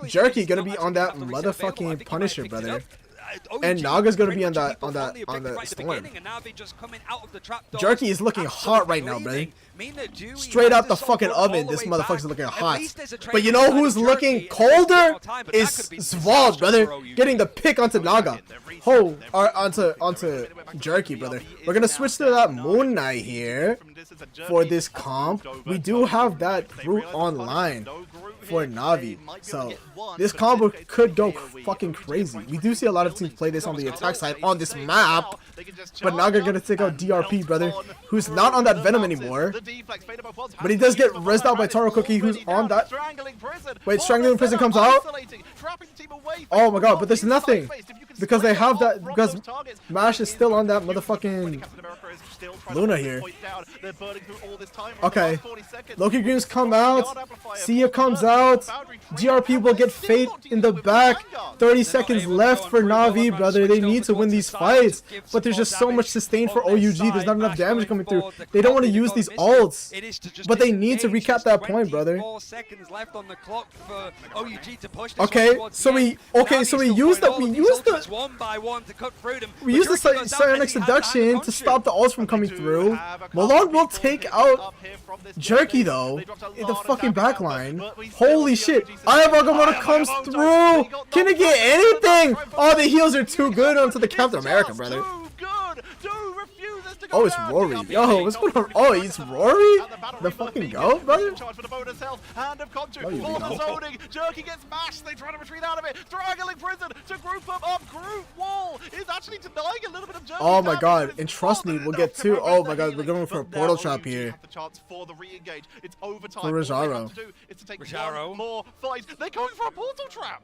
S2: Jerky gonna be on that motherfucking Punisher, brother. And Naga's gonna be on the storm. Jerky is looking hot right now, brother. Straight out the fucking oven, this motherfucker's looking hot. But you know who's looking colder? Is Zvald, brother. Getting the pick onto Naga. Onto Jerky, brother. We're gonna switch to that Moon Knight here for this comp. We do have that Groot online for Navi, so this combo could go fucking crazy. We do see a lot of teams play this on the attack side on this map, but Naga gonna take out DRP, brother, who's not on that Venom anymore, but he does get rezzed out by Taro Cookie, who's on that. Wait, Strangling Prison comes out. Oh my god, but there's nothing because they have that, because Mash is still on that motherfucking Luna here. Okay, Loki Greens come out, Sia comes out, GRP will get Fate in the back. 30 seconds left for Na'Vi, brother. They need to win these fights, but there's just so much sustain for OUG. There's not enough damage coming through. They don't want to use these ults, but they need to recap that point, brother. Okay, so we use the Psionic Seduction to stop the ults from coming through. Malone will take out Jerky though in the fucking backline. Holy shit! Ayabagamona comes through. Can it get anything? Oh, the heals are too good onto the Captain America, brother. Oh, it's Rory. Yo, what's going on? Oh, it's Rory? The fucking goat, brother?
S6: Jerky gets mashed. They try to retreat out of it. Straggling Prison to group up. Group Wall is actually denying a little bit of Jerky.
S2: Oh my god, and trust me, we'll get two. Oh my god, we're going for a portal trap here.
S6: It's overtime.
S2: For Rojaro.
S6: More fight. They're going for a portal trap.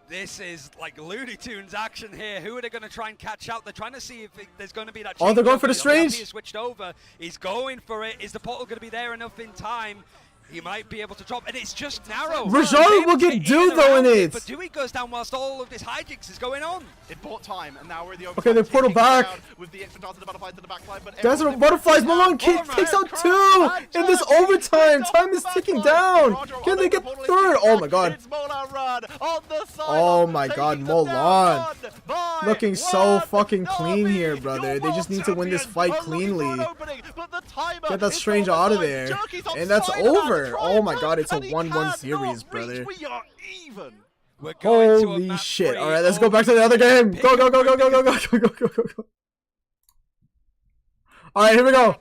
S10: This is like Looney Tunes action here. Who are they going to try and catch out? They're trying to see if there's going to be that.
S2: Oh, they're going for the strange.
S10: He switched over. He's going for it. Is the portal going to be there enough in time? He might be able to drop, and it's just narrow.
S2: Rajaro will get Dewey though in it.
S10: But Dewey goes down whilst all of this hijinks is going on.
S6: It bought time, and now we're the
S2: okay, they portal back.
S6: With the extra to the butterflies to the back line, but
S2: Desert Butterflies, Malone takes out two in this overtime. Time is ticking down. Can they get third? Oh my god. Oh my god, Molan. Looking so fucking clean here, brother. They just need to win this fight cleanly. Get that strange out of there. And that's over. Oh my god, it's a 1-1 series, brother. Holy shit. Alright, let's go back to the other game. Go. Alright, here we go.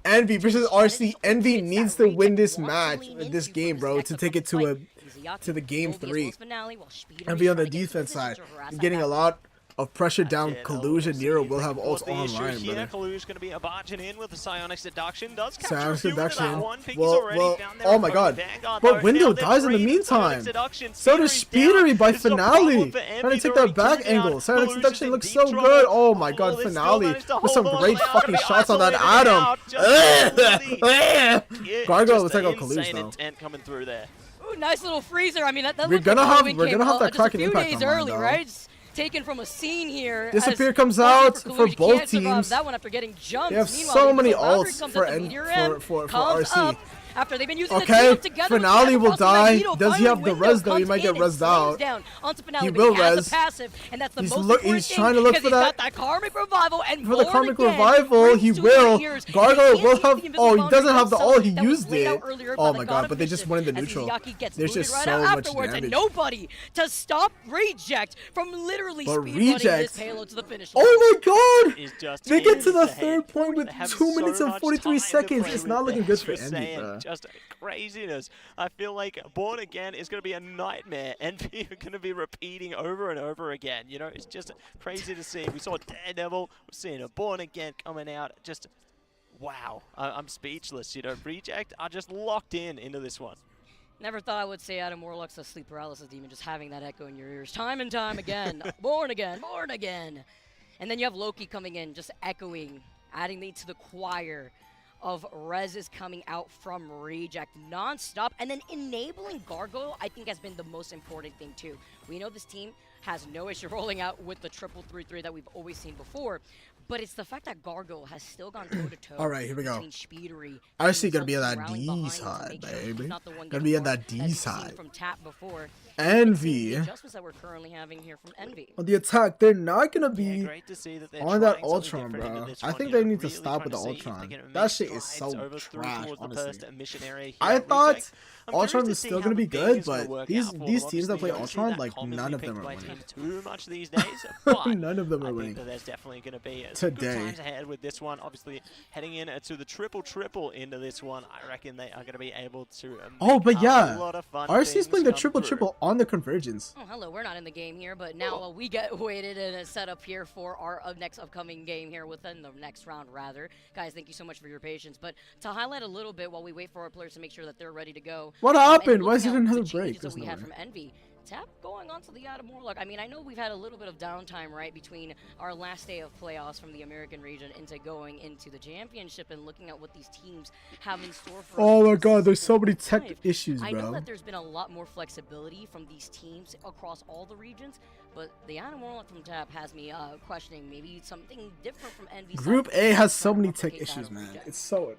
S2: Envy versus RC. Envy needs to win this match, this game, bro, to take it to the game 3. Envy on the defense side. Getting a lot of pressure down Kaluge, and Nero will have ults online,
S9: here.
S2: brother.
S9: Kaluge going to be barging in with the Psionic Seduction. Does capture
S2: Psionic
S9: a few into that
S2: Seduction.
S9: one. Piggy's
S2: Well,
S9: already down there
S2: oh
S9: on
S2: my
S9: the
S2: god.
S9: Vanguard,
S2: But
S9: though.
S2: Window
S9: Now they're
S2: dies in the
S9: free. Psionic
S2: meantime.
S9: Seduction.
S2: So does Speedery by
S9: This is a
S2: Finale.
S9: problem for
S2: Trying
S9: Envy.
S2: to take
S9: They're
S2: that back
S9: already down.
S2: angle. Psionic
S9: Kaluge
S2: Seduction
S9: is in
S2: looks
S9: deep
S2: so
S9: trouble.
S2: good. Oh my
S9: Oh,
S2: god,
S9: they still
S2: Finale
S9: managed to
S2: with some
S9: hold on.
S2: great
S9: They are
S2: fucking
S9: gonna be
S2: shots on that
S9: isolated
S2: Adam.
S9: out. Just
S2: Gargoyle will
S9: just
S2: take out
S9: the
S2: Kaluge
S9: insane
S2: though.
S9: intent coming through there.
S8: Ooh, nice little freezer. I mean, that
S2: We're
S8: looked
S2: gonna
S8: like
S2: have-
S8: Owen
S2: we're
S8: came
S2: gonna have that
S8: just a
S2: cracking
S8: few
S2: impact
S8: days
S2: online,
S8: early,
S2: though.
S8: right? Just taken from a scene here.
S2: Disappear
S8: as
S2: comes
S8: unfortunate
S2: out
S8: for
S2: for
S8: Kaluge,
S2: both
S8: can't survive
S2: teams.
S8: that one after getting jumped.
S2: They have
S8: Meanwhile,
S2: so
S8: the
S2: many
S8: Invisible Boundary
S2: ults
S8: comes
S2: for
S8: at the meteor ram,
S2: for
S8: comes
S2: RC.
S8: up after they've been using the
S2: Okay,
S8: team up together.
S2: Finale will die.
S8: Magneto
S2: Does he have the
S8: finally
S2: res though? He
S8: comes
S2: might get
S8: in and
S2: rezzed
S8: slams
S2: out.
S8: down onto Finale,
S2: He
S8: but
S2: will
S8: has
S2: res.
S8: a passive, and that's the
S2: He's
S8: most
S2: look-
S8: important
S2: he's
S8: thing,
S2: trying to look
S8: because
S2: for
S8: he's
S2: that-
S8: got that Karmic Revival, and
S2: For the
S8: Born
S2: Karmic
S8: Again
S2: Revival,
S8: brings
S2: he
S8: to
S2: will.
S8: their ears.
S2: Gargoyle
S8: They
S2: will
S8: can't
S2: have.
S8: see the
S2: Oh, he
S8: Invisible
S2: doesn't have the
S8: Boundary
S2: ult. He
S8: that was
S2: used
S8: laid out
S2: it.
S8: earlier
S2: Oh
S8: by
S2: my
S8: the
S2: god!
S8: God
S2: But they just went in the
S8: as
S2: neutral.
S8: Izayaki gets
S2: There's
S8: booted
S2: just
S8: right
S2: so
S8: out
S2: much
S8: afterwards, and
S2: damage.
S8: nobody to stop Reject from literally
S2: But
S8: speedrunning
S2: Reject-
S8: this payload to the finish line.
S2: Oh my god!
S9: Is just
S2: They get to the
S9: ahead.
S2: third point with
S9: They have
S2: 2 minutes
S9: so
S2: and
S9: much
S2: 43
S9: time to
S2: seconds.
S9: play
S2: It's
S9: with
S2: not looking
S9: there,
S2: good for
S9: just
S2: Envy,
S9: saying,
S2: bro.
S9: Just craziness. I feel like Born Again is going to be a nightmare. Envy are going to be repeating over and over again. You know, it's just crazy to see. We saw Daredevil. We're seeing a Born Again coming out. Just, wow. I'm speechless. You know, Reject are just locked into this one.
S8: Never thought I would say Adam Warlock's a sleep paralysis demon, just having that echo in your ears time and time again. Born again, born again. And then you have Loki coming in, just echoing, adding to the choir of res is coming out from Reject non-stop. And then enabling Gargoyle, I think, has been the most important thing too. We know this team has no issue rolling out with the triple 3-3 that we've always seen before. But it's the fact that Gargoyle has still gone toe-to-toe.
S2: All right, here we go.
S8: between Speedery
S2: RC
S8: and
S2: gonna be on
S8: Sultan
S2: that
S8: rallying
S2: D
S8: behind him to
S2: side,
S8: make sure he's
S2: baby.
S8: not the one
S2: Gonna
S8: getting
S2: be on
S8: hurt,
S2: that D
S8: as we've seen
S2: side.
S8: from Tap before.
S2: Envy.
S8: The adjustments that we're currently having here from Envy.
S2: On the attack, they're not gonna
S9: Yeah,
S2: be
S9: great to see that they're
S2: on that
S9: trying something
S2: Ultron,
S9: different into
S2: bro.
S9: this
S2: I
S9: one,
S2: think
S9: you know,
S2: they need to
S9: really
S2: stop with the
S9: trying to see if they
S2: Ultron.
S9: can
S2: That
S9: make
S2: shit is
S9: strides
S2: so
S9: over through
S2: trash,
S9: towards the
S2: honestly.
S9: first mission area here
S2: I
S9: at
S2: thought
S9: Reject. I'm
S2: Ultron
S9: curious
S2: was
S9: to see
S2: still
S9: how
S2: gonna
S9: the
S2: be
S9: big
S2: good,
S9: is gonna
S2: but
S9: work
S2: these
S9: out for
S2: these
S9: them.
S2: teams that
S9: Obviously,
S2: play
S9: don't see
S2: Ultron,
S9: that
S2: like
S9: commonly
S2: none of
S9: picked
S2: them are
S9: by
S2: winning.
S9: teams too much these days, but
S2: None of them
S9: I
S2: are
S9: think
S2: winning.
S9: that there's definitely going to be some good
S2: Today.
S9: times ahead with this one. Obviously, heading in to the triple into this one, I reckon they are going to be able to
S2: Oh,
S9: make
S2: but yeah,
S9: a lot of fun
S2: RC's
S9: things
S2: playing the
S9: come through.
S2: triple on the convergence.
S8: Oh, hello, we're not in the game here, but now we get waited and set up here for our next upcoming game here within the next round, rather. Guys, thank you so much for your patience. But to highlight a little bit while we wait for our players to make sure that they're ready to go.
S2: What
S8: and
S2: happened? Why is
S8: looking
S2: it
S8: at
S2: another
S8: the
S2: break?
S8: changes
S2: There's
S8: that we
S2: no
S8: had
S2: way.
S8: from Envy. Tap going on to the Adam Warlock. I mean, I know we've had a little bit of downtime, right, between our last day of playoffs from the American region into going into the championship and looking at what these teams have in store for us.
S2: Oh my
S8: for
S2: god, there's so
S8: season
S2: many
S8: 4.5.
S2: tech issues,
S8: I know
S2: bro.
S8: that there's been a lot more flexibility from these teams across all the regions, but the Adam Warlock from Tap has me questioning maybe something different from Envy.
S2: Group A has so many tech issues, man. It's so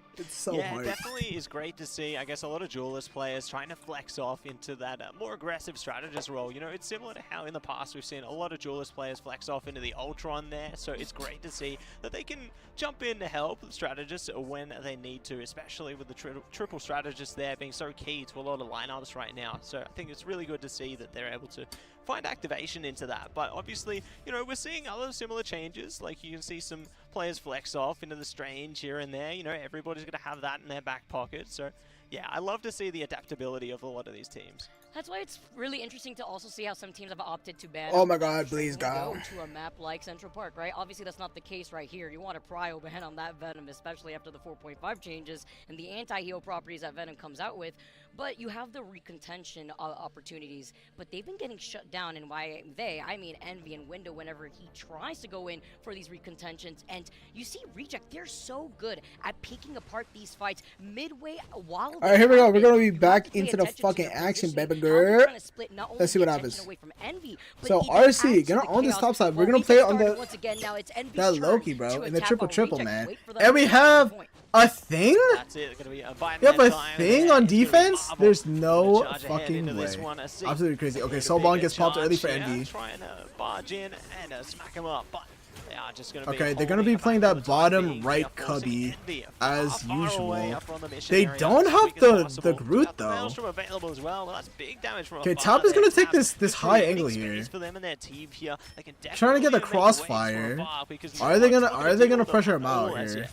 S9: Yeah,
S2: hard.
S9: it definitely is great to see. I guess a lot of duelist players trying to flex off into that more aggressive strategist role. You know, it's similar to how in the past we've seen a lot of duelist players flex off into the Ultron there. So it's great to see that they can jump in to help the strategists when they need to, especially with the triple strategist there being so key to a lot of lineups right now. So I think it's really good to see that they're able to find activation into that. But obviously, you know, we're seeing other similar changes. Like you can see some players flex off into the Strange here and there. You know, everybody's going to have that in their back pocket. So yeah, I love to see the adaptability of a lot of these teams.
S8: That's why it's really interesting to also see how some teams have opted to ban.
S2: Oh my god, please
S8: go
S2: God.
S8: to a map like Central Park, right? Obviously, that's not the case right here. You want a prio ban on that Venom, especially after the 4.5 changes and the anti-heal properties that Venom comes out with. But you have the recontention opportunities, but they've been getting shut down. And why I mean Envy and Window whenever he tries to go in for these recontentions. And you see Reject, they're so good at picking apart these fights midway while.
S2: Alright, here we go. We're gonna be
S8: you have
S2: back
S8: to pay
S2: into the
S8: attention to
S2: fucking
S8: their
S2: action,
S8: positioning,
S2: baby
S8: how they're
S2: girl.
S8: trying to split not only
S2: Let's see what
S8: the
S2: happens.
S8: attention away from Envy, but
S2: So
S8: even
S2: RC,
S8: adds to
S2: gonna
S8: the
S2: own this
S8: chaos.
S2: top side. We're
S8: While
S2: gonna
S8: Reject
S2: play on
S8: started
S2: the
S8: once again, now it's Envy's
S2: that
S8: turn
S2: Loki, bro,
S8: to
S2: in the
S8: attack
S2: triple
S8: on
S2: man.
S8: Reject. Wait for them
S2: And we
S8: to get to the
S2: have
S8: point.
S2: a thing?
S9: That's it. Gonna be a
S2: You have a thing on defense? There's no fucking way.
S9: Absolutely
S2: Absolutely crazy. Okay, Soulbon gets popped early for Envy.
S9: Trying to barge in and smack him up, but they are just gonna be
S2: Okay, they're gonna
S9: holding
S2: be playing
S9: back
S2: that
S9: for the time
S2: bottom
S9: being.
S2: right
S9: They are forcing
S2: cubby
S9: Envy
S2: as
S9: far away
S2: usual.
S9: up on the mission
S2: They
S9: area
S2: don't
S9: as
S2: have
S9: quick as
S2: the
S9: possible.
S2: Groot
S9: Got the
S2: though.
S9: Maelstrom available as well. Well, that's big damage from
S2: Okay,
S9: afar
S2: Top is
S9: there.
S2: gonna take
S9: Tap
S2: this high
S9: creating
S2: angle
S9: space
S2: here.
S9: for them and their team here. They can
S2: Trying to get the
S9: definitely make waves from
S2: crossfire.
S9: afar because
S2: Are they
S9: no
S2: gonna
S9: one's looking to deal with
S2: pressure
S9: them
S2: him
S9: at
S2: out
S9: all as
S2: here?
S9: yet.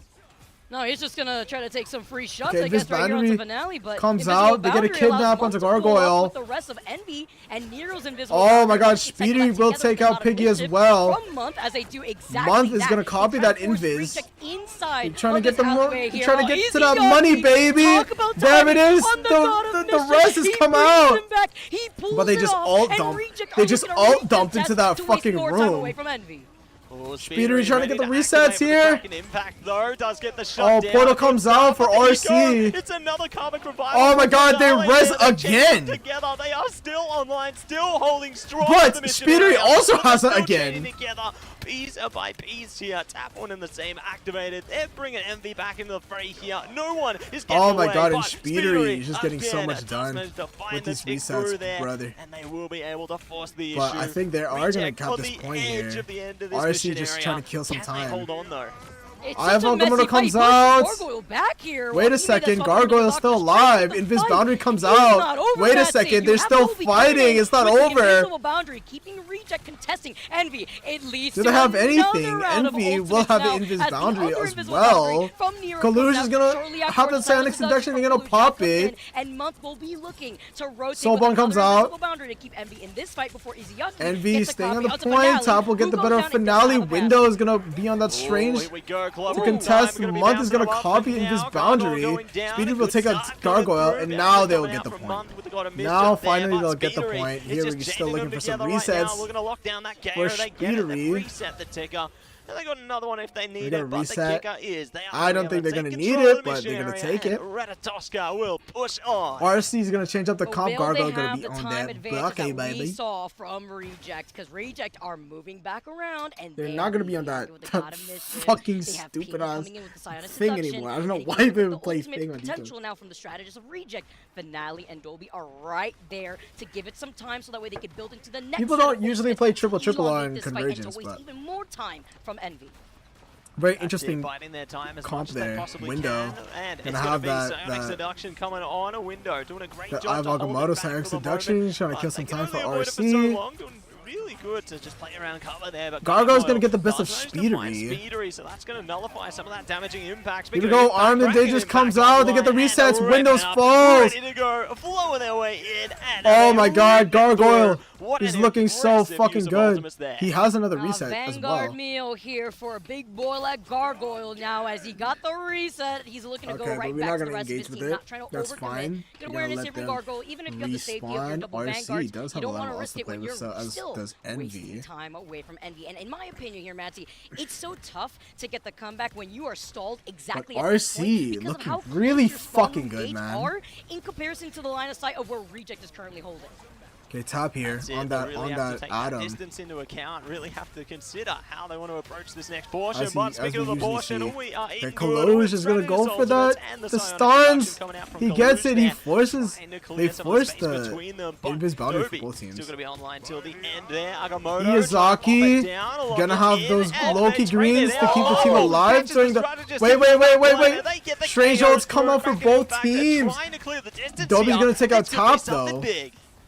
S8: No, he's just gonna try to take some free shots,
S2: Okay,
S8: I guess, right here onto
S2: Boundary
S8: Finale, but
S2: comes
S8: Invisible
S2: out, they get a
S8: Boundary allows
S2: kidnap
S8: Monk
S2: onto
S8: to pull up
S2: Gargoyle.
S8: with the rest of Envy, and Nero's Invisible
S2: Oh
S8: Boundary
S2: my god,
S8: looks to
S2: Speedy
S8: collect
S2: will
S8: together
S2: take
S8: with a
S2: out
S8: lot of
S2: Piggy as
S8: mischief
S2: well.
S8: From Month, as they do exactly
S2: Month is
S8: that.
S2: gonna copy
S8: They try
S2: that
S8: to force
S2: invis.
S8: Reject inside
S2: They're trying to
S8: of
S2: get
S8: this
S2: the
S8: alleyway here.
S2: trying to
S8: Oh,
S2: get
S8: easy
S2: to that
S8: Yogi.
S2: money, baby.
S8: Talk about
S2: There it
S8: timing
S2: is.
S8: on the God of
S2: The
S8: Mischief.
S2: rest has
S8: He
S2: come
S8: brings
S2: out.
S8: him back. He pulls
S2: But they
S8: it
S2: just
S8: off,
S2: alt
S8: and
S2: dump.
S8: Reject
S2: They
S8: are
S2: just
S8: looking to
S2: alt dumped
S8: recontest
S2: into that
S8: to waste
S2: fucking
S8: more time
S2: room.
S8: away from Envy.
S9: Oh,
S2: Speeder trying to get the
S9: ready
S2: resets
S9: activate
S2: here.
S9: with the Kraken impact though, does get the
S2: Oh,
S9: shot down.
S2: Portal comes out for
S9: But there you
S2: RC.
S9: go. It's another Karmic Revival.
S2: Oh my
S9: from
S2: god, they
S9: Finale
S2: res
S9: there. They chain them
S2: again.
S9: Together. They are still online, still holding strong.
S2: But
S9: to the mission
S2: Speeder
S9: area.
S2: also
S9: But they're
S2: has it
S9: still
S2: again.
S9: chaining Together, piece by piece here. Tap one and the same activated. They're bringing Envy back into the fray here. No one is getting
S2: Oh my
S9: away,
S2: god, and
S9: but
S2: Speedery is just getting so
S9: again
S2: much
S9: does
S2: done
S9: manage to find
S2: with
S9: the
S2: these
S9: tick through
S2: resets,
S9: there,
S2: brother.
S9: and they will be able to force the
S2: But
S9: issue.
S2: I think they are going to
S9: Reject
S2: cap
S9: on
S2: this
S9: the
S2: point
S9: edge
S2: here.
S9: of the end of this
S2: RC
S9: mission
S2: just
S9: area.
S2: trying to kill some
S9: Can they
S2: time.
S9: hold on though?
S8: It's
S2: I have
S8: such a
S2: Algomoto
S8: messy
S2: comes
S8: fight.
S2: out.
S8: Gargoyle back here.
S2: Wait a second, Gargoyle's still alive. Invis Boundary comes out. Wait a second, they're still fighting. It's not over.
S8: Boundary, keeping Reject contesting Envy. It leads
S2: Do
S8: to
S2: they have
S8: another
S2: anything?
S8: round of
S2: Envy will
S8: ultimates
S2: have
S8: now,
S2: an Invis
S8: as the
S2: Boundary
S8: other
S2: as
S8: Invisible
S2: well.
S8: Boundary from Nero
S2: Kaluj
S8: comes
S2: is
S8: out
S2: gonna
S8: shortly
S2: have
S8: afterwards.
S2: the Sonic Seduction. They're gonna
S8: Kaluj
S2: pop
S8: comes in,
S2: it.
S8: and Month will be looking to rotate
S2: Soulbone
S8: with
S2: comes
S8: another
S2: out.
S8: Invisible Boundary to keep Envy in this fight before Izzyaki
S2: Envy
S8: gets a
S2: staying on
S8: copy
S2: the
S8: onto
S2: point.
S8: Finale,
S2: Top will
S8: who
S2: get the
S8: goes
S2: better
S8: down and gets
S2: Finale.
S8: out of path.
S2: Window is gonna be on that strange
S9: Here we go, Glover.
S2: to contest.
S9: Time,
S2: Month is gonna
S9: bounce
S2: copy
S9: them up
S2: Invis
S9: now.
S2: Boundary.
S9: Gargoyle going down.
S2: Speedy
S9: A
S2: will
S9: good
S2: take out
S9: start coming
S2: Gargoyle,
S9: through.
S2: and
S9: Bounce
S2: now they will
S9: coming
S2: get
S9: out
S2: the
S9: from
S2: point.
S9: Month with the God of
S2: Now
S9: Mischief there,
S2: finally
S9: but
S2: they'll get the
S9: Speedery
S2: point.
S9: is
S2: Here we're
S9: just
S2: still
S9: chaining
S2: looking
S9: them
S2: for some
S9: together right now,
S2: resets.
S9: looking to lock down that
S2: For
S9: kicker. They get it. They
S2: Speedery.
S9: reset the ticker. And they got another one if they need
S2: gonna
S9: it, but
S2: reset.
S9: the kicker is they are
S2: I don't think they're
S9: going
S2: gonna
S9: to
S2: need
S9: control
S2: it,
S9: the
S2: but
S9: mission
S2: they're gonna
S9: area,
S2: take it.
S9: and Ratatoska will push on.
S2: RC is gonna change up the
S8: But
S2: comp.
S8: will
S2: Gargoyle
S8: they
S2: gonna
S8: have
S2: be
S8: the
S2: on
S8: time
S2: that
S8: advantage
S2: blockade,
S8: that we
S2: baby.
S8: saw from Reject? Because Reject are moving back around, and
S2: They're not gonna be on that
S8: with the God of Mischief.
S2: fucking
S8: They have
S2: stupid
S8: Ping
S2: ass
S8: coming in with the Psionic
S2: thing
S8: Seduction,
S2: anymore. I don't know
S8: and
S2: why
S8: again,
S2: they
S8: with the
S2: play
S8: ultimate
S2: Thing on
S8: potential
S2: defense.
S8: now from the strategists of Reject. Finale and Dolby are right there to give it some time, so that way they can build into the next.
S2: People
S8: set
S2: don't
S8: of
S2: usually
S8: ultimates
S2: play
S8: to
S2: triple
S8: elongate
S2: on
S8: this fight and to
S2: Convergence,
S8: waste
S2: but
S8: even more time from Envy.
S2: very
S9: That's it,
S2: interesting
S9: biding their time as
S2: comp
S9: much as they
S2: there.
S9: possibly
S2: Window.
S9: can. And
S2: Gonna
S9: it's
S2: have
S9: gonna be
S2: that-
S9: Psionic
S2: that-
S9: Seduction coming on a window, doing a great
S2: The
S9: job to hold it
S2: Agamotto
S9: back
S2: Sonic
S9: for the
S2: Seduction,
S9: moment.
S2: trying to kill
S9: But
S2: some
S9: they can
S2: time for
S9: only avoid it for so
S2: RC.
S9: long, doing really good to just play around cover there. But
S2: Gargoyle's gonna get the best
S9: does
S2: of
S9: manage to find
S2: Speedery.
S9: Speedery, so that's gonna nullify some of that damaging impact.
S2: Here we go, Armed and Dangerous comes out, they get the resets, Windows falls.
S9: Ready to go, flowing their way in. And
S2: Oh
S9: a
S2: my god, Gargoyle
S9: What
S2: is
S9: an
S2: looking so
S9: impressive
S2: fucking
S9: use of
S2: good.
S9: ultimates there.
S2: He has another reset as
S8: Vanguard
S2: well.
S8: meal here for a big boy like Gargoyle now. As he got the reset, he's looking to go
S2: Okay, but
S8: right
S2: we're
S8: back
S2: not
S8: to the
S2: gonna
S8: rest of his
S2: engage with
S8: team,
S2: it.
S8: not trying to
S2: That's
S8: overcommit.
S2: fine.
S8: Good
S2: You gotta
S8: awareness
S2: let
S8: here from
S2: them
S8: Gargoyle, even if you have the safety of your
S2: respawn.
S8: double
S2: RC
S8: vanguards,
S2: does
S8: you
S2: have a
S8: don't
S2: lot
S8: want
S2: of
S8: to
S2: ults
S8: risk
S2: to
S8: it
S2: play
S8: when
S2: with,
S8: you're
S2: so as
S8: still
S2: does
S8: wasting
S2: Envy.
S8: time away from Envy. And in my opinion here, Matty, it's so tough to get the comeback when you are stalled exactly
S2: But
S8: at this point
S2: RC
S8: because of
S2: looking
S8: how close
S2: really
S8: your spawn
S2: fucking good,
S8: gates
S2: man.
S8: are in comparison to the line of sight of where Reject is currently holding.
S2: Okay, top here
S9: That's it,
S2: on
S9: they
S2: that
S9: really have to take that
S2: Atom.
S9: distance into account. Really have to consider how they want to approach this next portion.
S2: As
S9: But speaking of the
S2: usually
S9: portion,
S2: see.
S9: we are
S2: Okay,
S9: in
S2: Kaluj is gonna go for that. The stuns. He gets it. He forces. They force the Invis Boundary for both teams.
S9: Still gonna be online till the end there. Agamotto
S2: Miyazaki gonna have those Loki greens to keep the team alive during the. Wait. Strange ults come out for both teams. Dobby's gonna take out top though.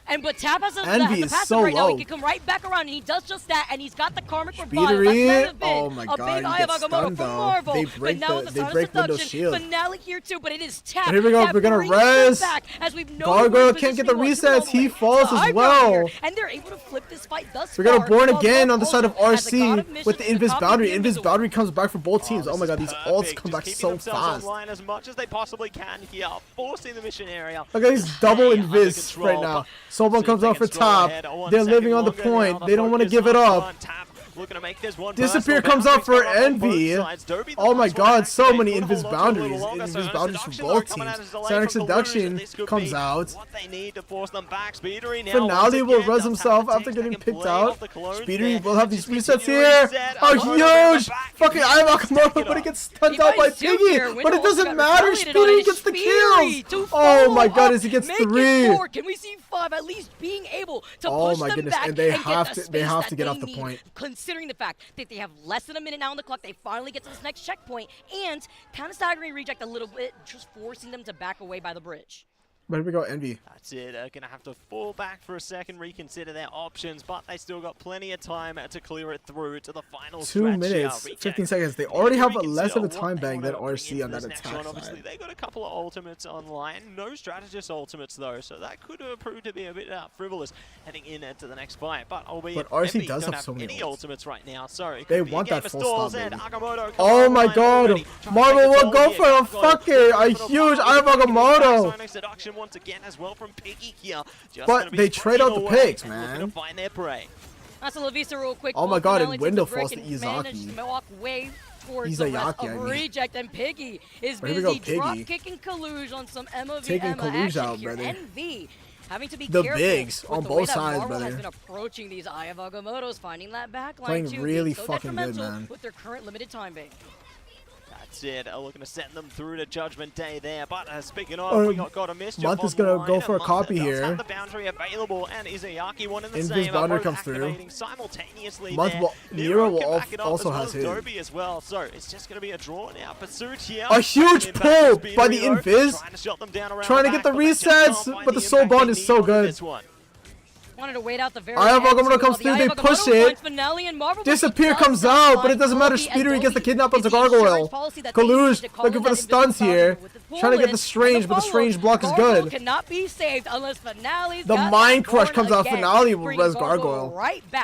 S8: And but Tap has a
S2: Envy
S8: the
S2: is
S8: passive
S2: so
S8: right now.
S2: low.
S8: He can come right back around, and he does just that. And he's got the Karmic Revive.
S2: Speedery.
S8: That have been
S2: Oh my
S8: a
S2: god,
S8: big
S2: he
S8: eye of
S2: gets
S8: Agamotto
S2: stunned
S8: from
S2: though.
S8: Marvel.
S2: They
S8: But
S2: break
S8: now
S2: the
S8: with
S2: they
S8: Sonic
S2: break Windows
S8: Seduction,
S2: shield.
S8: Finale here too, but it is Tap.
S2: Here we go,
S8: that
S2: we're gonna
S8: brings them
S2: res.
S8: back, as we've known
S2: Gargoyle
S8: we're
S2: can't get the
S8: positioning
S2: resets. He falls as
S8: eyebrow
S2: well.
S8: here, and they're able to flip this fight thus
S2: We're gonna
S8: far.
S2: born
S8: While
S2: again
S8: both
S2: on the side of
S8: ultimates as the God
S2: RC
S8: of Mischief
S2: with the
S8: is
S2: Invis
S8: copying
S2: Boundary.
S8: the
S2: Invis
S8: Invisible.
S2: Boundary comes back for both teams. Oh my god, these ults come back so fast.
S9: Online as much as they possibly can here, forcing the mission area.
S2: Look at these double
S9: Stay under
S2: Invis
S9: control,
S2: right now.
S9: but
S2: Soulbone comes out for top. They're living on the point. They don't want to give it up. Disappear comes out for Envy. Oh my god, so many Invis Boundaries. Invis Boundaries for both teams. Sonic Seduction comes out. Finale will res himself after getting picked out. Speedery will have these resets here. Oh, huge! Fucking I have Agamotto, but he gets stunned out by Piggy. But it doesn't matter. Speedery gets the kills. Oh my god, as he gets 3.
S8: Can we see 5 at least being able to
S2: Oh
S8: push
S2: my
S8: them
S2: goodness,
S8: back
S2: and they
S8: get
S2: have
S8: the
S2: to-
S8: space
S2: they have
S8: that
S2: to get
S8: they
S2: off the
S8: need,
S2: point.
S8: considering the fact that they have less than a minute now on the clock. They finally get to this next checkpoint and kind of staggering Reject a little bit, just forcing them to back away by the bridge.
S2: Where we go, Envy?
S9: That's it. Going to have to fall back for a second, reconsider their options, but they still got plenty of time to clear it through to the final
S2: 2 minutes, 15 seconds. They already have less of a time bank than RC on that attack
S9: Obviously,
S2: side.
S9: they got a couple of ultimates online. No strategist ultimates, though, so that could prove to be a bit frivolous heading into the next fight. But
S2: RC does have so many
S9: ultimates right now, so
S2: they want that full stop, baby. Oh my god! Marvel will go for a fucking huge Eye of Agamotto!
S9: Seduction once again as well from Piggy here.
S2: But they trade out the picks, man.
S9: Find their prey.
S8: That's a Lavisa real quick.
S2: Oh my god, and Window falls to Izaki.
S8: Walk way towards the rest of Reject, and Piggy is busy drop kicking Kaluj on some Emma v Emma action out, here. NV having to be
S2: the
S8: careful
S2: bigs
S8: with
S2: on
S8: the
S2: both
S8: way
S2: sides,
S8: that
S2: brother.
S8: Has been approaching these Eye of Agamottos, finding that backline
S2: playing
S8: too,
S2: really
S8: so
S2: fucking good,
S8: detrimental
S2: man.
S8: with their current limited time bank.
S9: That's it. Looking to send them through to Judgment Day there. But speaking of, we got a mischief.
S2: Month is gonna go for a copy here.
S9: Have the boundary available, and Izayaki one in the
S2: Invis
S9: same.
S2: boundary comes through.
S9: Simultaneously
S2: Month Nero will also has his.
S9: Derby as well. So it's just gonna be a drawn out pursuit here.
S2: A huge pull by the Invis. Trying to get the resets, but the soul bond is so good.
S8: Wanted to wait out the very
S2: Eye of Agamotto comes through, they push it. Disappear comes out, but it doesn't matter. Speedery gets the kidnap onto Gargoyle. Kaluj looking for the stuns here. Trying to get the Strange, but the Strange block is good.
S8: Cannot be saved unless Finale's
S2: the Mind Crush comes out. Finale will res Gargoyle.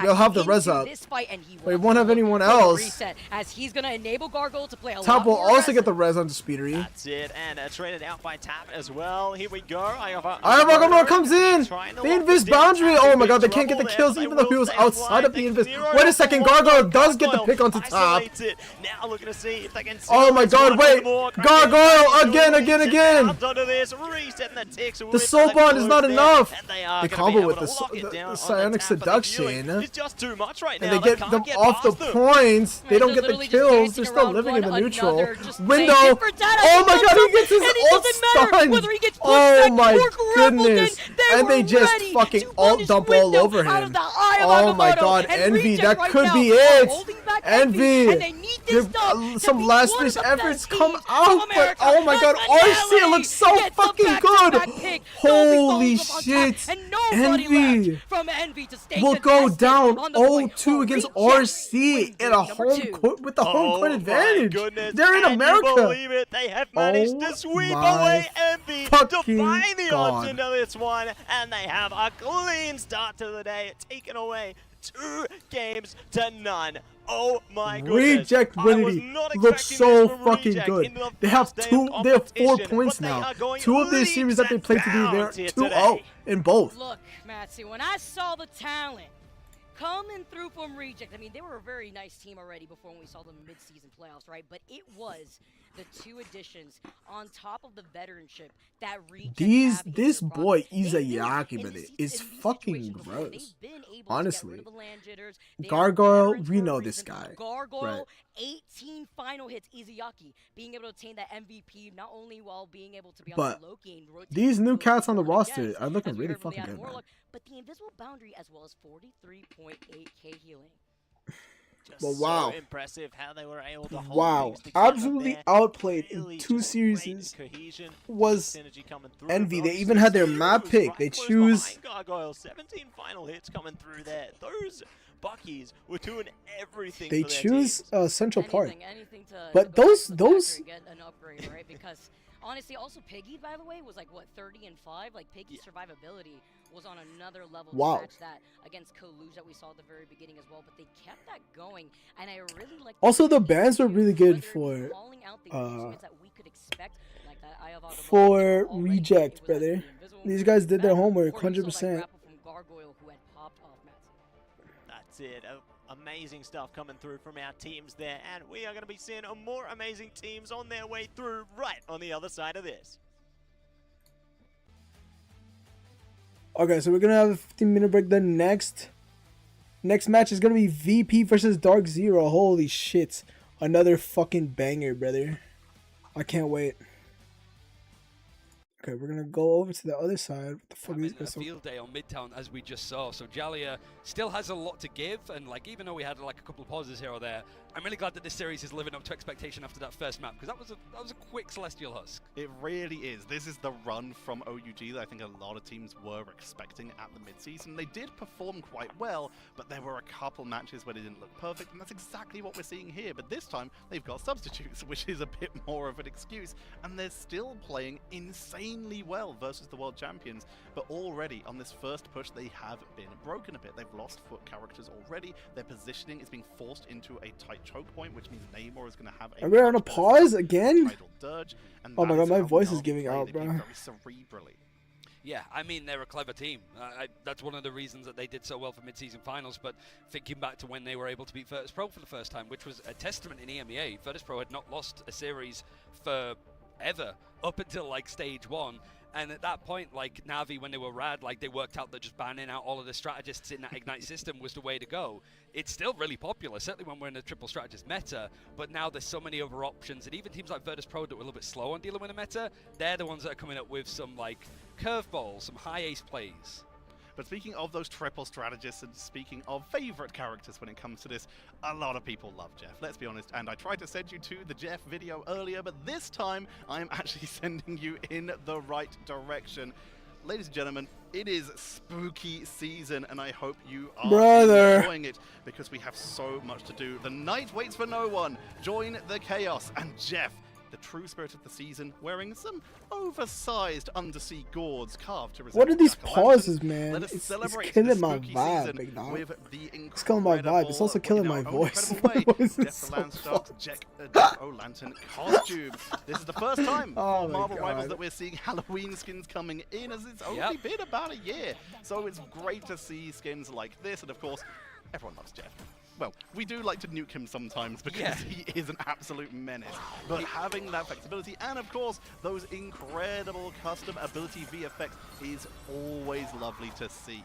S2: They'll have the res up. But he won't have anyone else.
S8: As he's going to enable Gargoyle to play a
S2: Tap will also get the res onto Speedery.
S9: That's it, and traded out by Tap as well. Here we go.
S2: Eye of Agamotto comes in. The Invis boundary. Oh my god, they can't get the kills even though he was outside of the Invis. Wait a second, Gargoyle does get the pick onto top. Oh my god, wait. Gargoyle again. The soul bond is not enough. The combo with the psionic seduction.
S9: It's just too much right now.
S2: And they get them off the points. They don't get the kills. They're still living in the neutral. Window. Oh my god, he gets his ult stunned. Oh my goodness. And they just fucking ult dump all over him. Oh my god, Envy, that could be it. Envy. Some last space efforts come out, but oh my god, RC looks so fucking good. Holy shit. Envy will go down 0-2 against RC in a home court with the home court advantage. They're in America.
S9: They have managed to sweep away Envy to find the option of this one, and they have a clean start to the day, taking away 2 games to none. Oh my goodness.
S2: Reject Winity looks so fucking good. They have 4 points now. 2 of their series that they played today, they're 2-0 in both.
S8: Look, Matsy, when I saw the talent coming through from Reject, I mean, they were a very nice team already before when we saw them in mid-season playoffs, right? But it was the 2 additions on top of the veteranship that Reject
S2: this boy Izayaki, brother, is fucking gross. Honestly. Gargoyle, we know this guy.
S8: Gargoyle, 18 final hits. Izayaki being able to obtain that MVP not only while being able to be on the low game.
S2: These new cats on the roster are looking really fucking good, man.
S8: But the invisible boundary as well as 43.8k healing.
S2: But wow,
S9: so impressive how they were able to hold
S2: absolutely outplayed in 2 series was Envy. They even had their map pick. They choose
S9: Gargoyle. 17 final hits coming through there. Those Buckies were doing everything.
S2: They choose Central Park.
S8: Anything to
S2: but those
S8: get an upgrade, right? Because honestly, also Piggy, by the way, was like what 30 and 5. Like Piggy's survivability was on another level to match that against Kaluj that we saw at the very beginning as well. But they kept that going, and I really like.
S2: Also, the bans were really good for Reject, brother. These guys did their homework 100%.
S9: That's it. Amazing stuff coming through from our teams there, and we are going to be seeing more amazing teams on their way through right on the other side of this.
S2: Okay, so we're gonna have a 15-minute break. The next match is gonna be VP versus Dark Zero. Holy shit, another fucking banger, brother. I can't wait. Okay, we're gonna go over to the other side. What the fuck is
S10: A
S2: this?
S10: field day on Midtown, as we just saw. So Jalia still has a lot to give, and like even though we had like a couple of pauses here or there, I'm really glad that this series is living up to expectation after that first map, because that was a quick Celestial Husk.
S6: It really is. This is the run from OUG that I think a lot of teams were expecting at the mid-season. They did perform quite well, but there were a couple matches where they didn't look perfect, and that's exactly what we're seeing here. But this time, they've got substitutes, which is a bit more of an excuse, and they're still playing insanely well versus the world champions. But already on this first push, they have been broken a bit. They've lost foot characters already. Their positioning is being forced into a tight choke point, which means Namor is going to have a...
S2: Are we on a pause again?
S6: Dirge, and
S2: oh my god, my voice is
S6: Navi
S2: giving
S6: play.
S2: out,
S6: They
S2: bro.
S6: play very cerebrally.
S10: Yeah, I mean, they're a clever team. That's one of the reasons that they did so well for mid-season finals, but thinking back to when they were able to beat Virtus Pro for the first time, which was a testament in EMEA. Virtus Pro had not lost a series for ever up until like stage 1. And at that point, like Navi, when they were rad, like they worked out that just banning out all of the strategists in that Ignite system was the way to go. It's still really popular, certainly when we're in a triple strategist meta, but now there's so many other options, and even teams like Virtus Pro that were a little bit slow on dealing with a meta, they're the ones that are coming up with some like curveballs, some high ace plays.
S6: But speaking of those triple strategists and speaking of favorite characters when it comes to this, a lot of people love Jeff, let's be honest. And I tried to send you to the Jeff video earlier, but this time I'm actually sending you in the right direction. Ladies and gentlemen, it is spooky season, and I hope you are enjoying it, because we have so much to do. The night waits for no one. Join the chaos, and Jeff, the true spirit of the season, wearing some oversized undersea gourds carved to resemble
S2: What are these
S6: jack-o'-lanterns.
S2: pauses, man?
S6: Let us
S2: It's
S6: celebrate
S2: killing
S6: the
S2: my
S6: spooky
S2: vibe,
S6: season
S2: big dog.
S6: with the
S2: It's killing my vibe. It's also killing my voice.
S6: Jeff the Landstark's Jack-o'-lantern costume. This is the first time for Marvel Rivals that we're seeing Halloween skins coming in, as it's only been about a year. So it's great to see skins like this, and of course, everyone loves Jeff. Well, we do like to nuke him sometimes because he is an absolute menace. But having that flexibility and, of course, those incredible custom ability VFX is always lovely to see.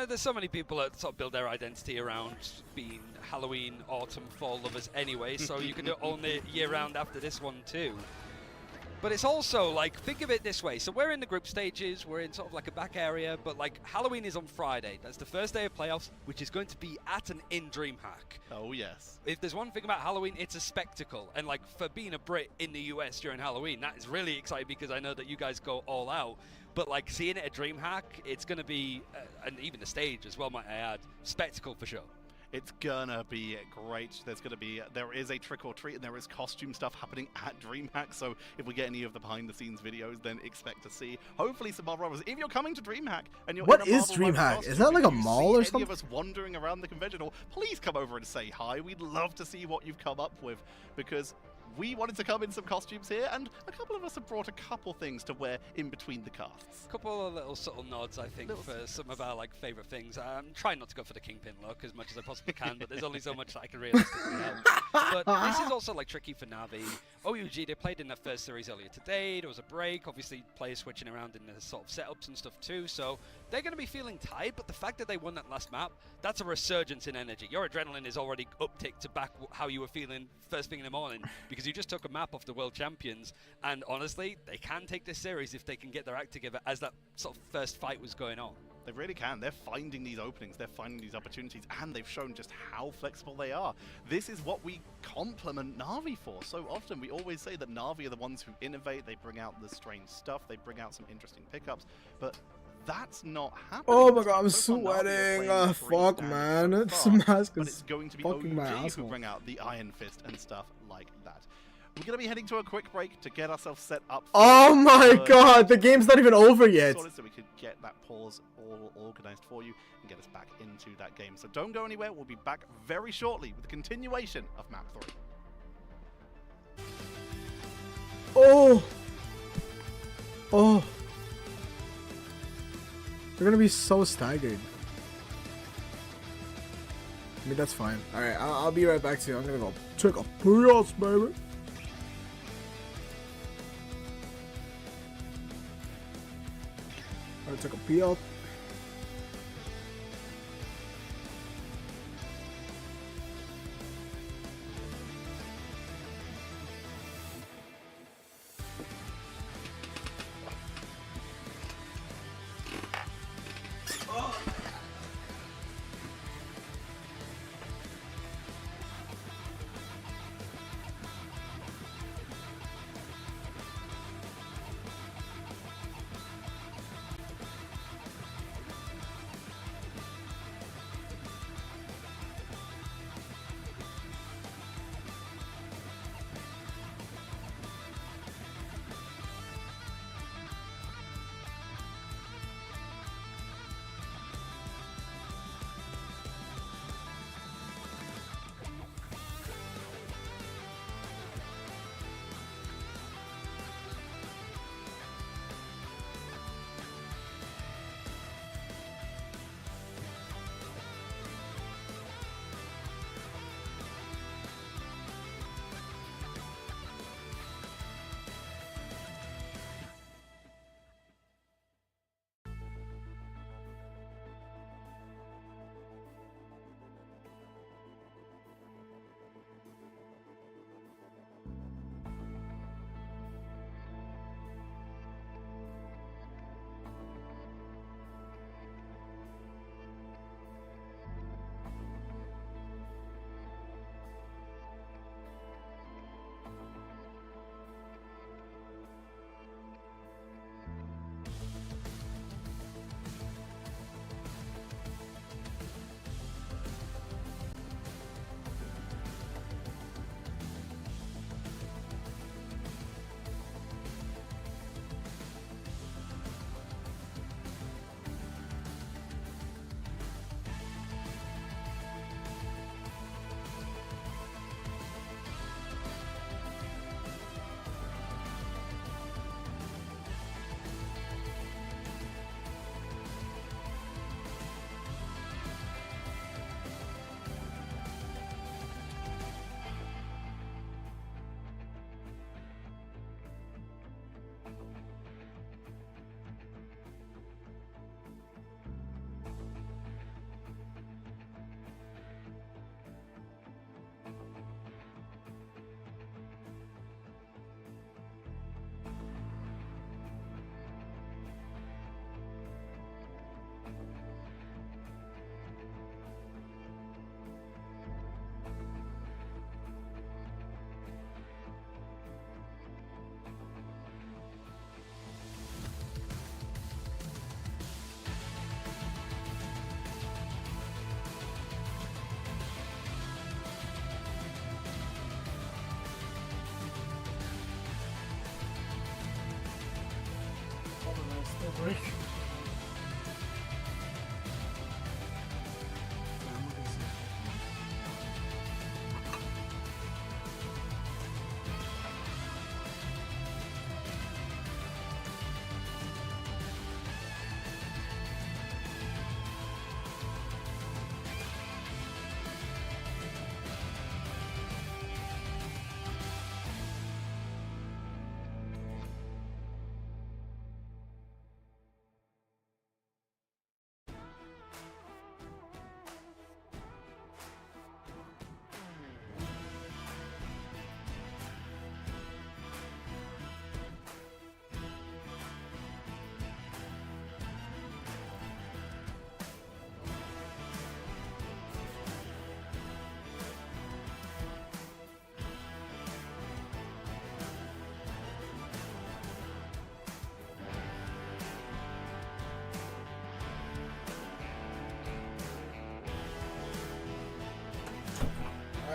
S10: There's so many people that sort of build their identity around being Halloween, autumn, fall lovers anyway, so you can do it all year round after this one too. But it's also, like, think of it this way. So we're in the group stages, we're in sort of like a back area, but like Halloween is on Friday. That's the first day of playoffs, which is going to be at an in-DreamHack.
S6: Oh, yes.
S10: If there's one thing about Halloween, it's a spectacle. And like for being a Brit in the US during Halloween, that is really exciting because I know that you guys go all out. But like seeing it at DreamHack, it's going to be, and even the stage as well, might I add, spectacle for sure.
S6: It's gonna be great. There is a trick or treat, and there is costume stuff happening at DreamHack. So if we get any of the behind-the-scenes videos, then expect to see hopefully some Marvel Rivals. If you're coming to DreamHack and you're
S2: what
S6: in a
S2: is
S6: Marvel
S2: DreamHack?
S6: Costume,
S2: Is that like a mall or
S6: any
S2: something?
S6: of us wandering around the convention hall, please come over and say hi. We'd love to see what you've come up with, because we wanted to come in some costumes here, and a couple of us have brought a couple things to wear in between the casts.
S10: A couple of little subtle nods, I think, for some of our like favorite things. I'm trying not to go for the Kingpin look as much as I possibly can, but there's only so much that I can realistically help. But this is also like tricky for Navi. OUG, they played in their first series earlier today. There was a break. Obviously, players switching around in the sort of setups and stuff too. So they're going to be feeling tired, but the fact that they won that last map, that's a resurgence in energy. Your adrenaline is already upticked to back how you were feeling first thing in the morning, because you just took a map off the world champions, and honestly, they can take this series if they can get their act together as that sort of first fight was going on.
S6: They really can. They're finding these openings, they're finding these opportunities, and they've shown just how flexible they are. This is what we compliment Na'Vi for. So often we always say that Na'Vi are the ones who innovate, they bring out the strange stuff, they bring out some interesting pickups, but that's not happening.
S2: Oh my god, I'm sweating. Fuck, man. This mask
S6: but
S2: is
S6: it's going to be
S2: fucking my
S6: OG
S2: asshole.
S6: who bring out the Iron Fist and stuff like that. We're going to be heading to a quick break to get ourselves set up.
S2: Oh my god, the game's not even over yet.
S6: So we could get that pause all organized for you and get us back into that game. So don't go anywhere. We'll be back very shortly with the continuation of Map 3.
S2: Oh. Oh. They're gonna be so staggered. I mean, that's fine. Alright, I'll be right back to you. I'm gonna go check a Prius, baby. Alright, take a pee out.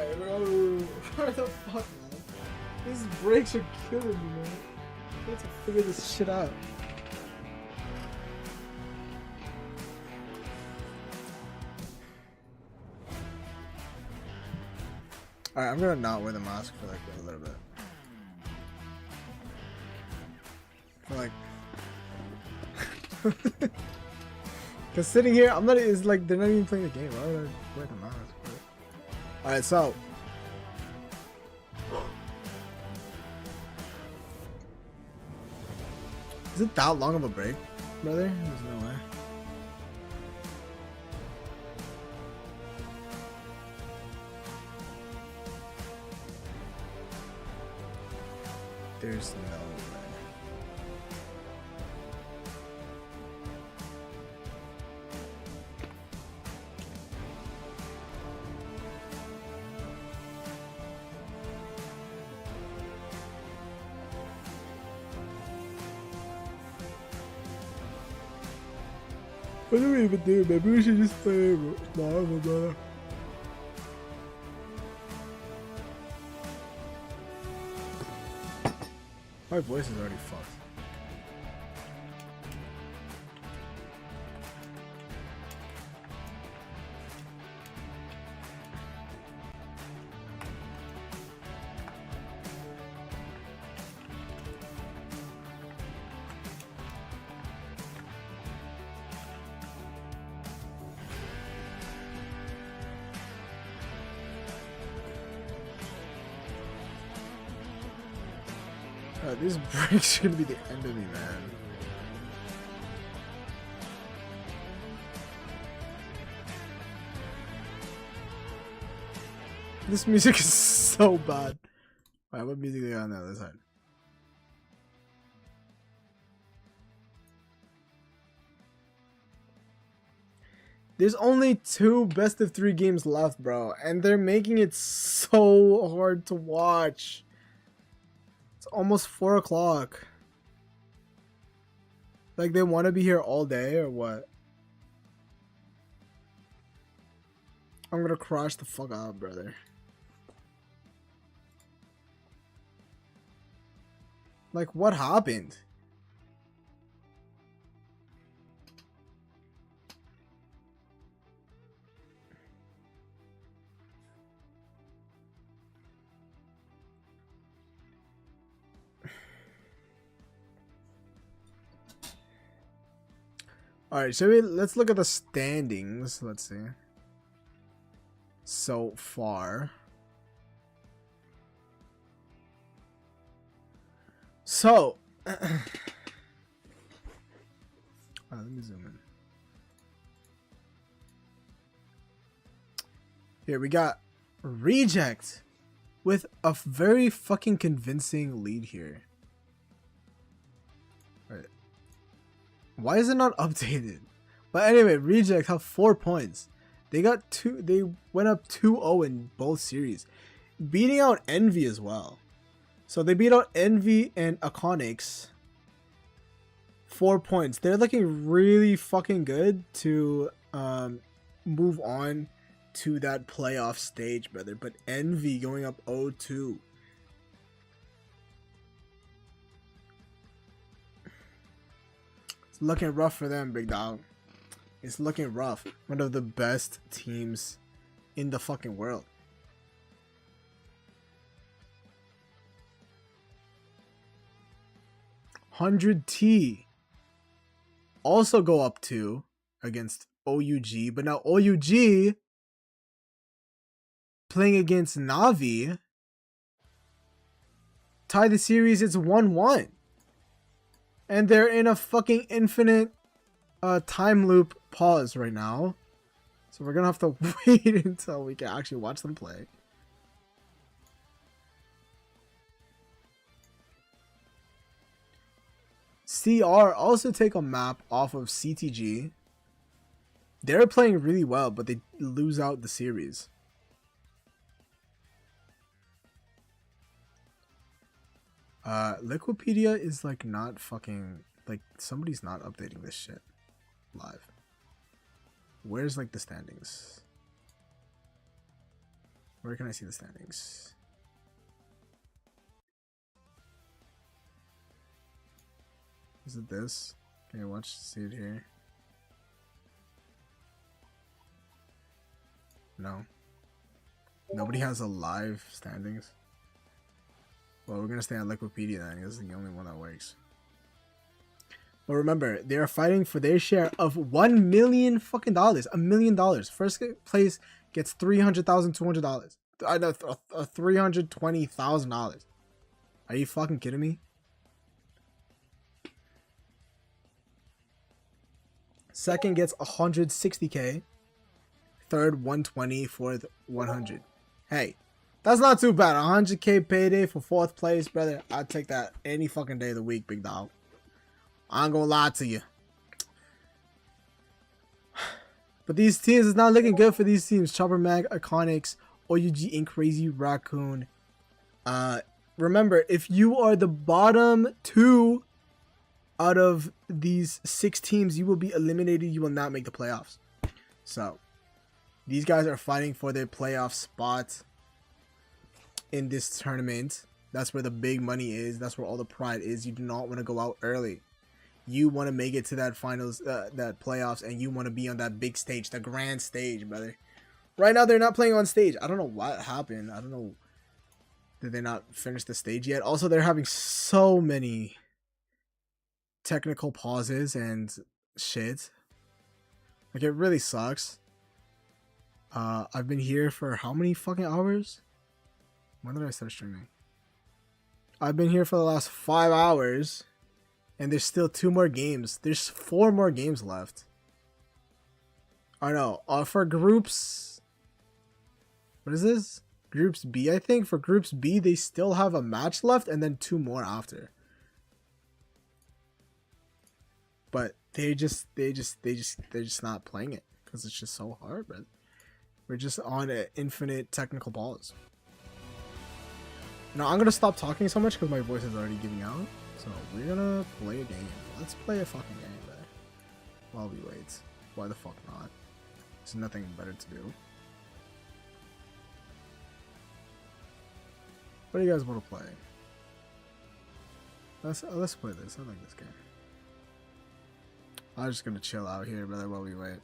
S2: Alright, where the fuck, man? These breaks are killing me, man. I have to figure this shit out. Alright, I'm gonna not wear the mask for like a little bit. For like, cause sitting here, I'm not. It's like they're not even playing the game. Why would I wear the mask? Alright, so. Is it that long of a break, brother? There's no way. There's no way. What do we even do? Maybe we should just play Marvel, brother. My voice is already fucked. This break's gonna be the end of me, man. This music is so bad. Alright, what music they got on the other side? There's only 2 best of 3 games left, bro, and they're making it so hard to watch. It's almost 4 o'clock. Like, they want to be here all day or what? I'm gonna crash the fuck out, brother. Like, what happened? Alright, let's look at the standings. Let's see. So far. So. Alright, let me zoom in. Here we got Reject with a very fucking convincing lead here. Alright. Why is it not updated? But anyway, Reject have 4 points. They went up 2-0 in both series, beating out Envy as well. So they beat out Envy and Iconics. 4 points. They're looking really fucking good to move on to that playoff stage, brother. But Envy going up 0-2. It's looking rough for them, big dog. It's looking rough. One of the best teams in the fucking world. $100T also go up 2 against OUG, but now OUG playing against Na'Vi tie the series. It's 1-1, and they're in a fucking infinite time loop pause right now, so we're gonna have to wait until we can actually watch them play. CR also take a map off of CTG. They're playing really well, but they lose out the series. Liquipedia is like not fucking, like, somebody's not updating this shit live. Where's like the standings? Where can I see the standings? Is it this? Can you see it here? No. Nobody has a live standings. Well, we're gonna stay on Liquipedia then. This is the only one that works. But remember, they are fighting for their share of $1 million fucking dollars. $1 million. First place gets $300,200. I know, $320,000. Are you fucking kidding me? Second gets $160K. Third, $120. Fourth, $100. Hey, that's not too bad. $100K payday for fourth place, brother. I'd take that any fucking day of the week, big dog. I ain't gonna lie to you. But these teams is not looking good for these teams. Chopper Mag, Iconics, OUG, and Crazy Raccoon. Remember, if you are the bottom 2 out of these 6 teams, you will be eliminated. You will not make the playoffs. So, these guys are fighting for their playoff spot in this tournament. That's where the big money is. That's where all the pride is. You do not want to go out early. You want to make it to that finals, that playoffs, and you want to be on that big stage, the grand stage, brother. Right now, they're not playing on stage. I don't know what happened. I don't know. Did they not finish the stage yet? Also, they're having so many technical pauses and shit. Like, it really sucks. I've been here for how many fucking hours? When did I start streaming? I've been here for the last 5 hours. And there's still 2 more games. There's 4 more games left. I know. For groups... What is this? Groups B, I think. For groups B, they still have a match left and then 2 more after. But they're just not playing it. Because it's just so hard, man. We're just on an infinite technical pause. Now, I'm going to stop talking so much because my voice is already giving out. So, we're gonna play a game. Let's play a fucking game, man. While we wait. Why the fuck not? There's nothing better to do. What do you guys want to play? Let's play this. I like this game. I'm just gonna chill out here, brother, while we wait.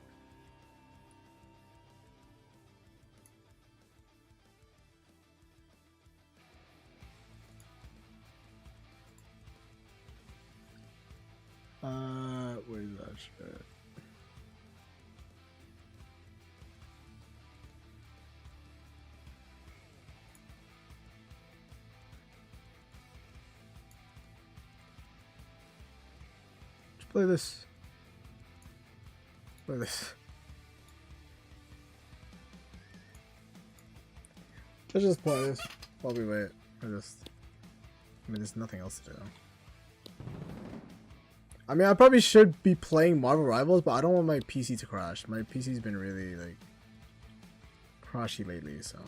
S2: Where's that shit? Let's play this. Play this. Let's just play this while we wait. I mean, there's nothing else to do. I mean, I probably should be playing Marvel Rivals, but I don't want my PC to crash. My PC's been really, like, crashy lately, so...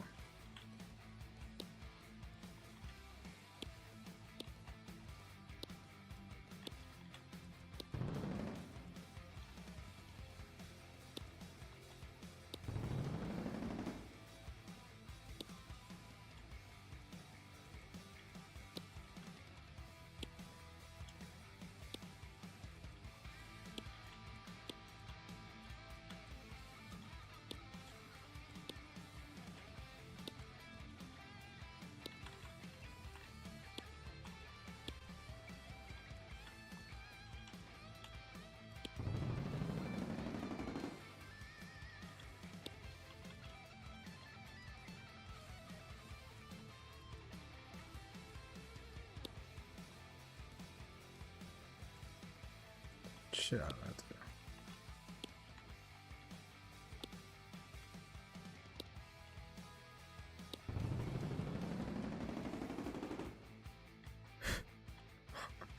S2: Shit out of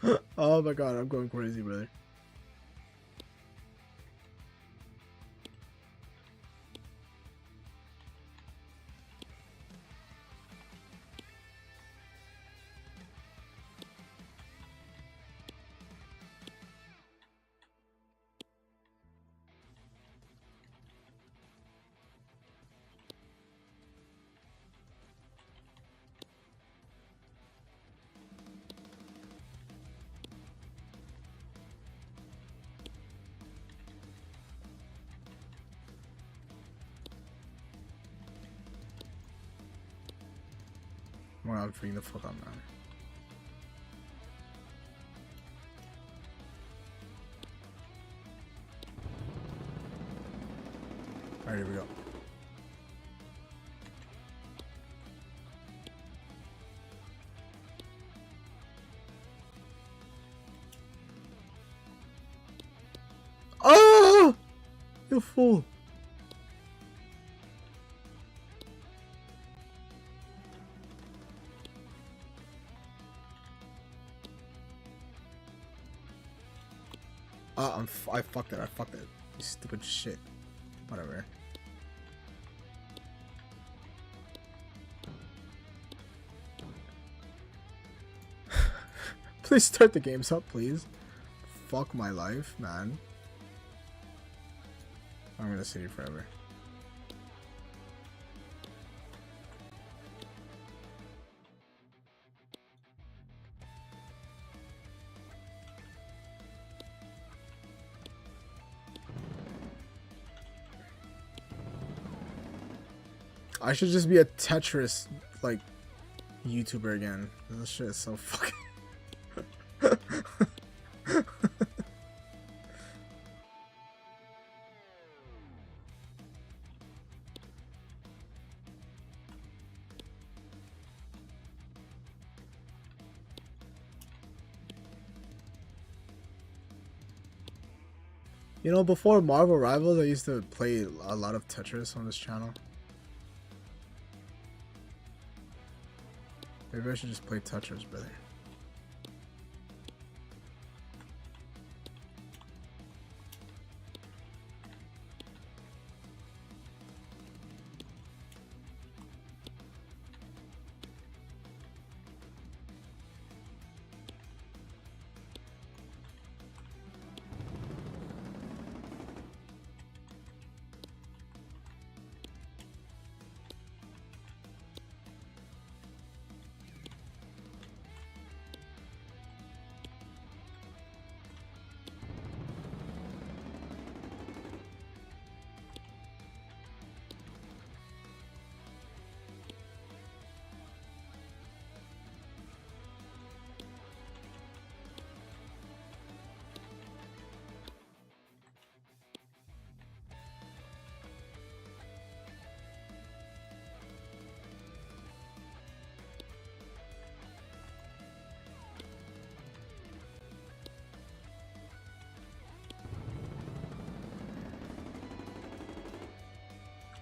S2: that. Oh my god, I'm going crazy, brother. Well, I'm freaking the fuck out, man. Alright, here we go. Oh! You fool. I fucked it. I fucked it. You stupid shit. Whatever. Please start the games up, please. Fuck my life, man. I'm gonna sit here forever. I should just be a Tetris, like, YouTuber again. This shit is so fucking... You know, before Marvel Rivals, I used to play a lot of Tetris on this channel. Maybe I should just play Tetris, brother.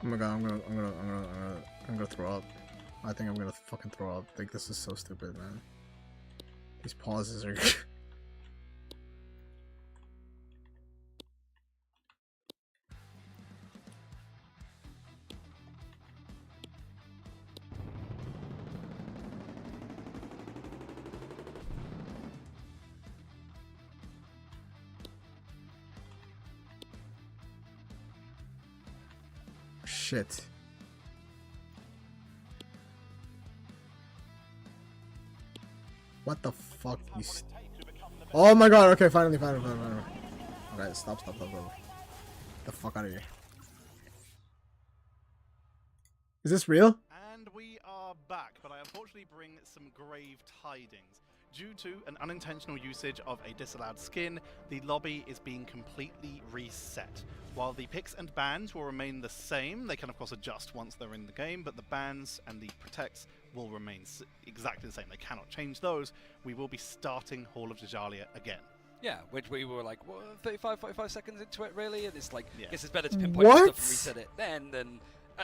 S2: Oh my god, I'm gonna throw up. I think I'm gonna fucking throw up. Like, this is so stupid, man. These pauses are... Shit. What the fuck? Oh my god, okay, finally. Alright, stop. The fuck out of here. Is this real?
S6: And we are back, but I unfortunately bring some grave tidings. Due to an unintentional usage of a disallowed skin, the lobby is being completely reset. While the picks and bans will remain the same, they can of course adjust once they're in the game, but the bans and the protects will remain exactly the same. They cannot change those. We will be starting Hall of Jajalia again.
S10: Yeah, which we were like, what, 45 seconds into it, really? And it's like,
S6: yeah.
S10: I guess it's better to pinpoint stuff and reset it then than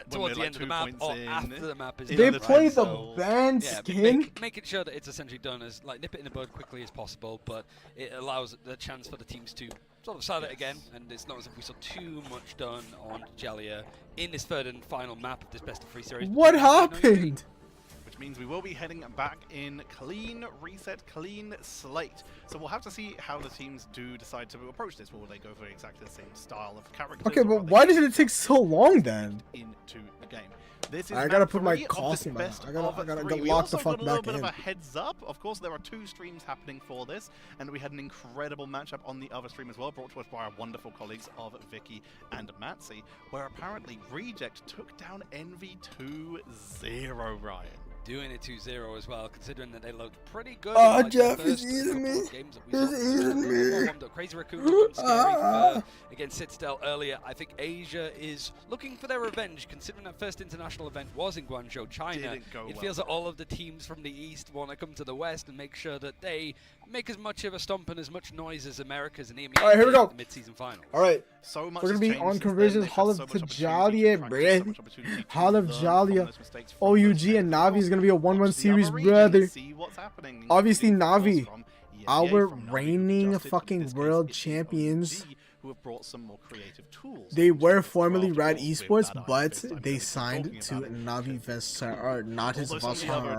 S10: towards the
S6: like
S10: end of the map or after the map is
S2: they
S10: done.
S2: play
S10: right?
S2: the band skin?
S10: Making sure that it's essentially done as, like, nip it in the bud quickly as possible, but it allows the chance for the teams to sort of start it again, and it's not as if we saw too much done on Jalia in this third and final map of this best of 3 series.
S2: What happened?
S6: Which means we will be heading back in clean reset, clean slate. So we'll have to see how the teams do decide to approach this. Will they go for exactly the same style of characters?
S2: Okay, but why did it take so long then?
S6: Into the game. This is
S2: I gotta put my
S6: costume
S2: on. I gotta
S6: we
S2: lock the
S6: also
S2: fuck
S6: got a
S2: back
S6: little bit
S2: in.
S6: of a heads up. Of course, there are 2 streams happening for this, and we had an incredible matchup on the other stream as well, brought to us by our wonderful colleagues of Vicky and Matsy, where apparently Reject took down Envy 2-0, Ryan.
S10: doing it 2-0 as well, considering that they looked pretty good.
S2: Oh,
S10: in, like,
S2: Jeff
S10: the
S2: is
S10: first
S2: eating me.
S10: games that we saw. Crazy Raccoon looking scary against Citadel earlier. I think Asia is looking for their revenge, considering that first international event was in Guangzhou, China. It feels that all of the teams from the East want to come to the West and make sure that they make as much of a stomp and as much noise as America's and EMEA.
S2: All right, here we go.
S10: The mid-season finals.
S2: All right.
S6: So much
S2: We're going to be on Conversions Hall of Tajalia, bruh. Hall of Jalia. OUG and Navi is going to be a 1-1 series, brother. Obviously, Navi, our reigning fucking world champions.
S6: Who have brought some more creative tools.
S2: They were formerly Rad Esports, but they signed to Navi Vestar, or not his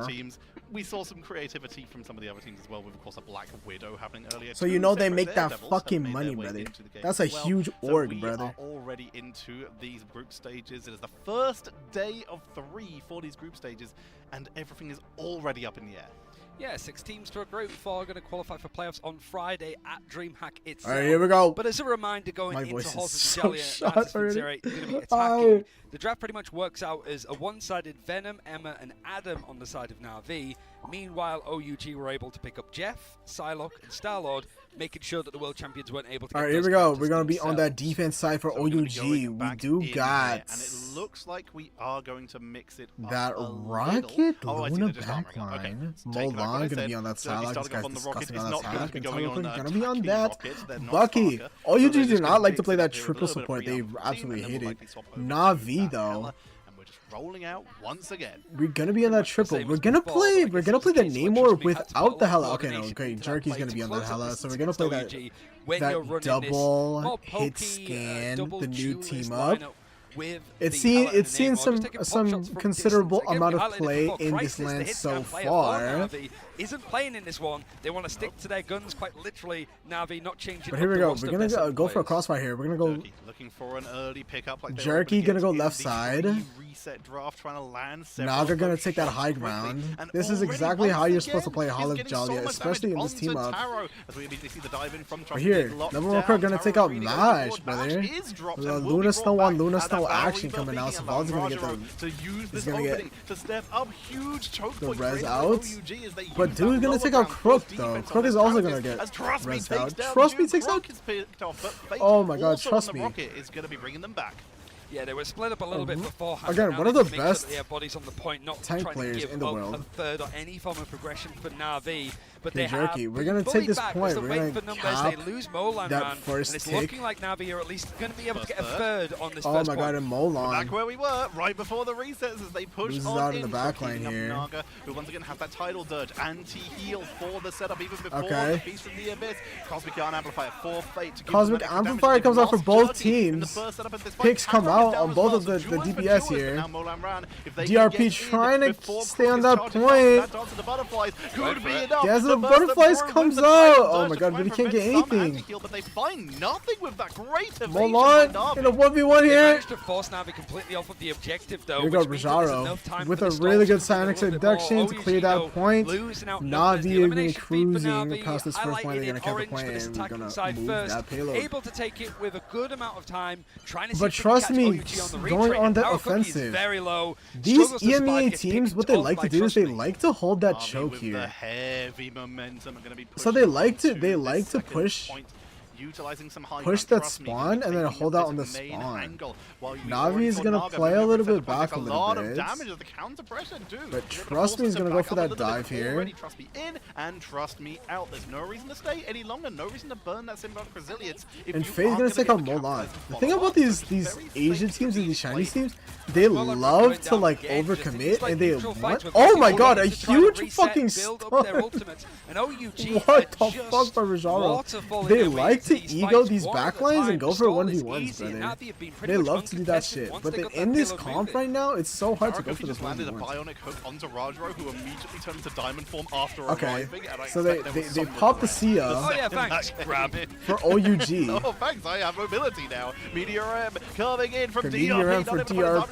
S6: teams. We saw some creativity from some of the other teams as well, with of course a Black Widow happening earlier.
S2: So you know they make that fucking money, brother. That's a huge org, brother.
S6: We are already into these group stages. It is the first day of 3 for these group stages, and everything is already up in the air.
S10: Yeah, 6 teams to a group. 4 are going to qualify for playoffs on Friday at DreamHack itself.
S2: All right, here we go.
S10: But as a reminder, going into Halls of Jalia, going to be attacking.
S2: Oh.
S10: The draft pretty much works out as a one-sided Venom, Emma, and Adam on the side of Na'Vi. Meanwhile, OUG were able to pick up Jeff, Psylocke, and Starlord, making sure that the world champions weren't able to get
S2: All right, here we go. We're going to be on that defense side for OUG. We do got...
S6: And it looks like we are going to mix it
S2: that Rocket Luna backline. Mulan going to be on that side. This guy's disgusting on that side. And Tyler going to be on that. Bucky. OUG do not like to play that triple support. They absolutely hate it. Na'Vi, though.
S6: Rolling out once again.
S2: We're gonna be on that triple. We're gonna play the Namor without the Hella. Okay, no, okay, Jerky's gonna be on that Hella, so we're gonna play that double hit scan, the new team up. It's seen some considerable amount of play in this LAN so far.
S10: Isn't playing in this one. They want to stick to their guns quite literally. Navi not changing.
S2: But here we go. We're gonna go for a crossfire here. We're gonna go.
S6: Looking for an early pickup. Like
S2: Jerky gonna go left side.
S6: Reset draft, trying to land.
S2: Naga gonna take that high ground. This is exactly how you're supposed to play Hall of Jalia, especially in this team up. Right here, number 1 pro gonna take out Mash, brother. Luna Snow on Luna Snow action coming out. So Val's gonna get the res out. But dude's gonna take out Crook though. Crook is also gonna get res out. Trust me takes out. Oh my god, trust me.
S6: Is gonna be bringing them back.
S10: Yeah, they were split up a little bit beforehand.
S2: Again, one of the best
S10: bodies on the point, not
S2: tank players in the world.
S10: A third or any form of progression for Na'Vi. But
S2: they
S10: Jerky,
S2: we're gonna take this point. We're gonna cap
S10: they lose Molan
S2: that first
S10: and it's
S2: tick.
S10: looking like Na'Vi are at least going to be able to get a third on this
S2: oh
S10: first
S2: my god, and Molan.
S6: Back where we were, right before the resets as they push on
S2: out in the back line here.
S6: Naga, who once again have that tidal dirge, anti-heal for the setup even before the Beast from the Abyss. Cosmic Yarn Amplifier for Fate.
S2: Cosmic Amplifier comes out for both teams. Picks come out on both of the DPS here. DRP trying to stay on that point. As the butterflies comes out. Oh my god, but he can't get anything. Molan in a 1v1 here.
S10: To force Na'Vi completely off of the objective though.
S2: Here we go, Rajaro with a really good Sinex reduction to clear that point. Na'Vi are being cruising past this first point. They're gonna cap the point and we're gonna move that payload.
S10: Able to take it with a good amount of time. Trying to
S2: but trust me, going on the offensive. These EMEA teams, what they like to do is they like to hold that choke here. So they like to push that spawn and then hold out on the spawn. Na'Vi is gonna play a little bit back a little bit. But trust me, he's gonna go for that dive here.
S6: Trust me in and trust me out. There's no reason to stay any longer, no reason to burn that symbiotic resilience.
S2: And Faye's gonna take out Molan. The thing about these Asian teams and these Chinese teams, they love to like overcommit and they want. Oh my god, a huge fucking stun! What the fuck by Rajaro? They like to ego these backlines and go for 1v1s, brother. They love to do that shit. But then in this comp right now, it's so hard to go for this 1v1s.
S6: Bionic hook onto Rajaro, who immediately turned into diamond form after
S2: arriving. So they pop the Sia.
S10: Oh yeah, thanks. Grab it.
S2: For OUG.
S6: Oh thanks, I have mobility now. Meteor M coming in from
S2: DRP. For DRP.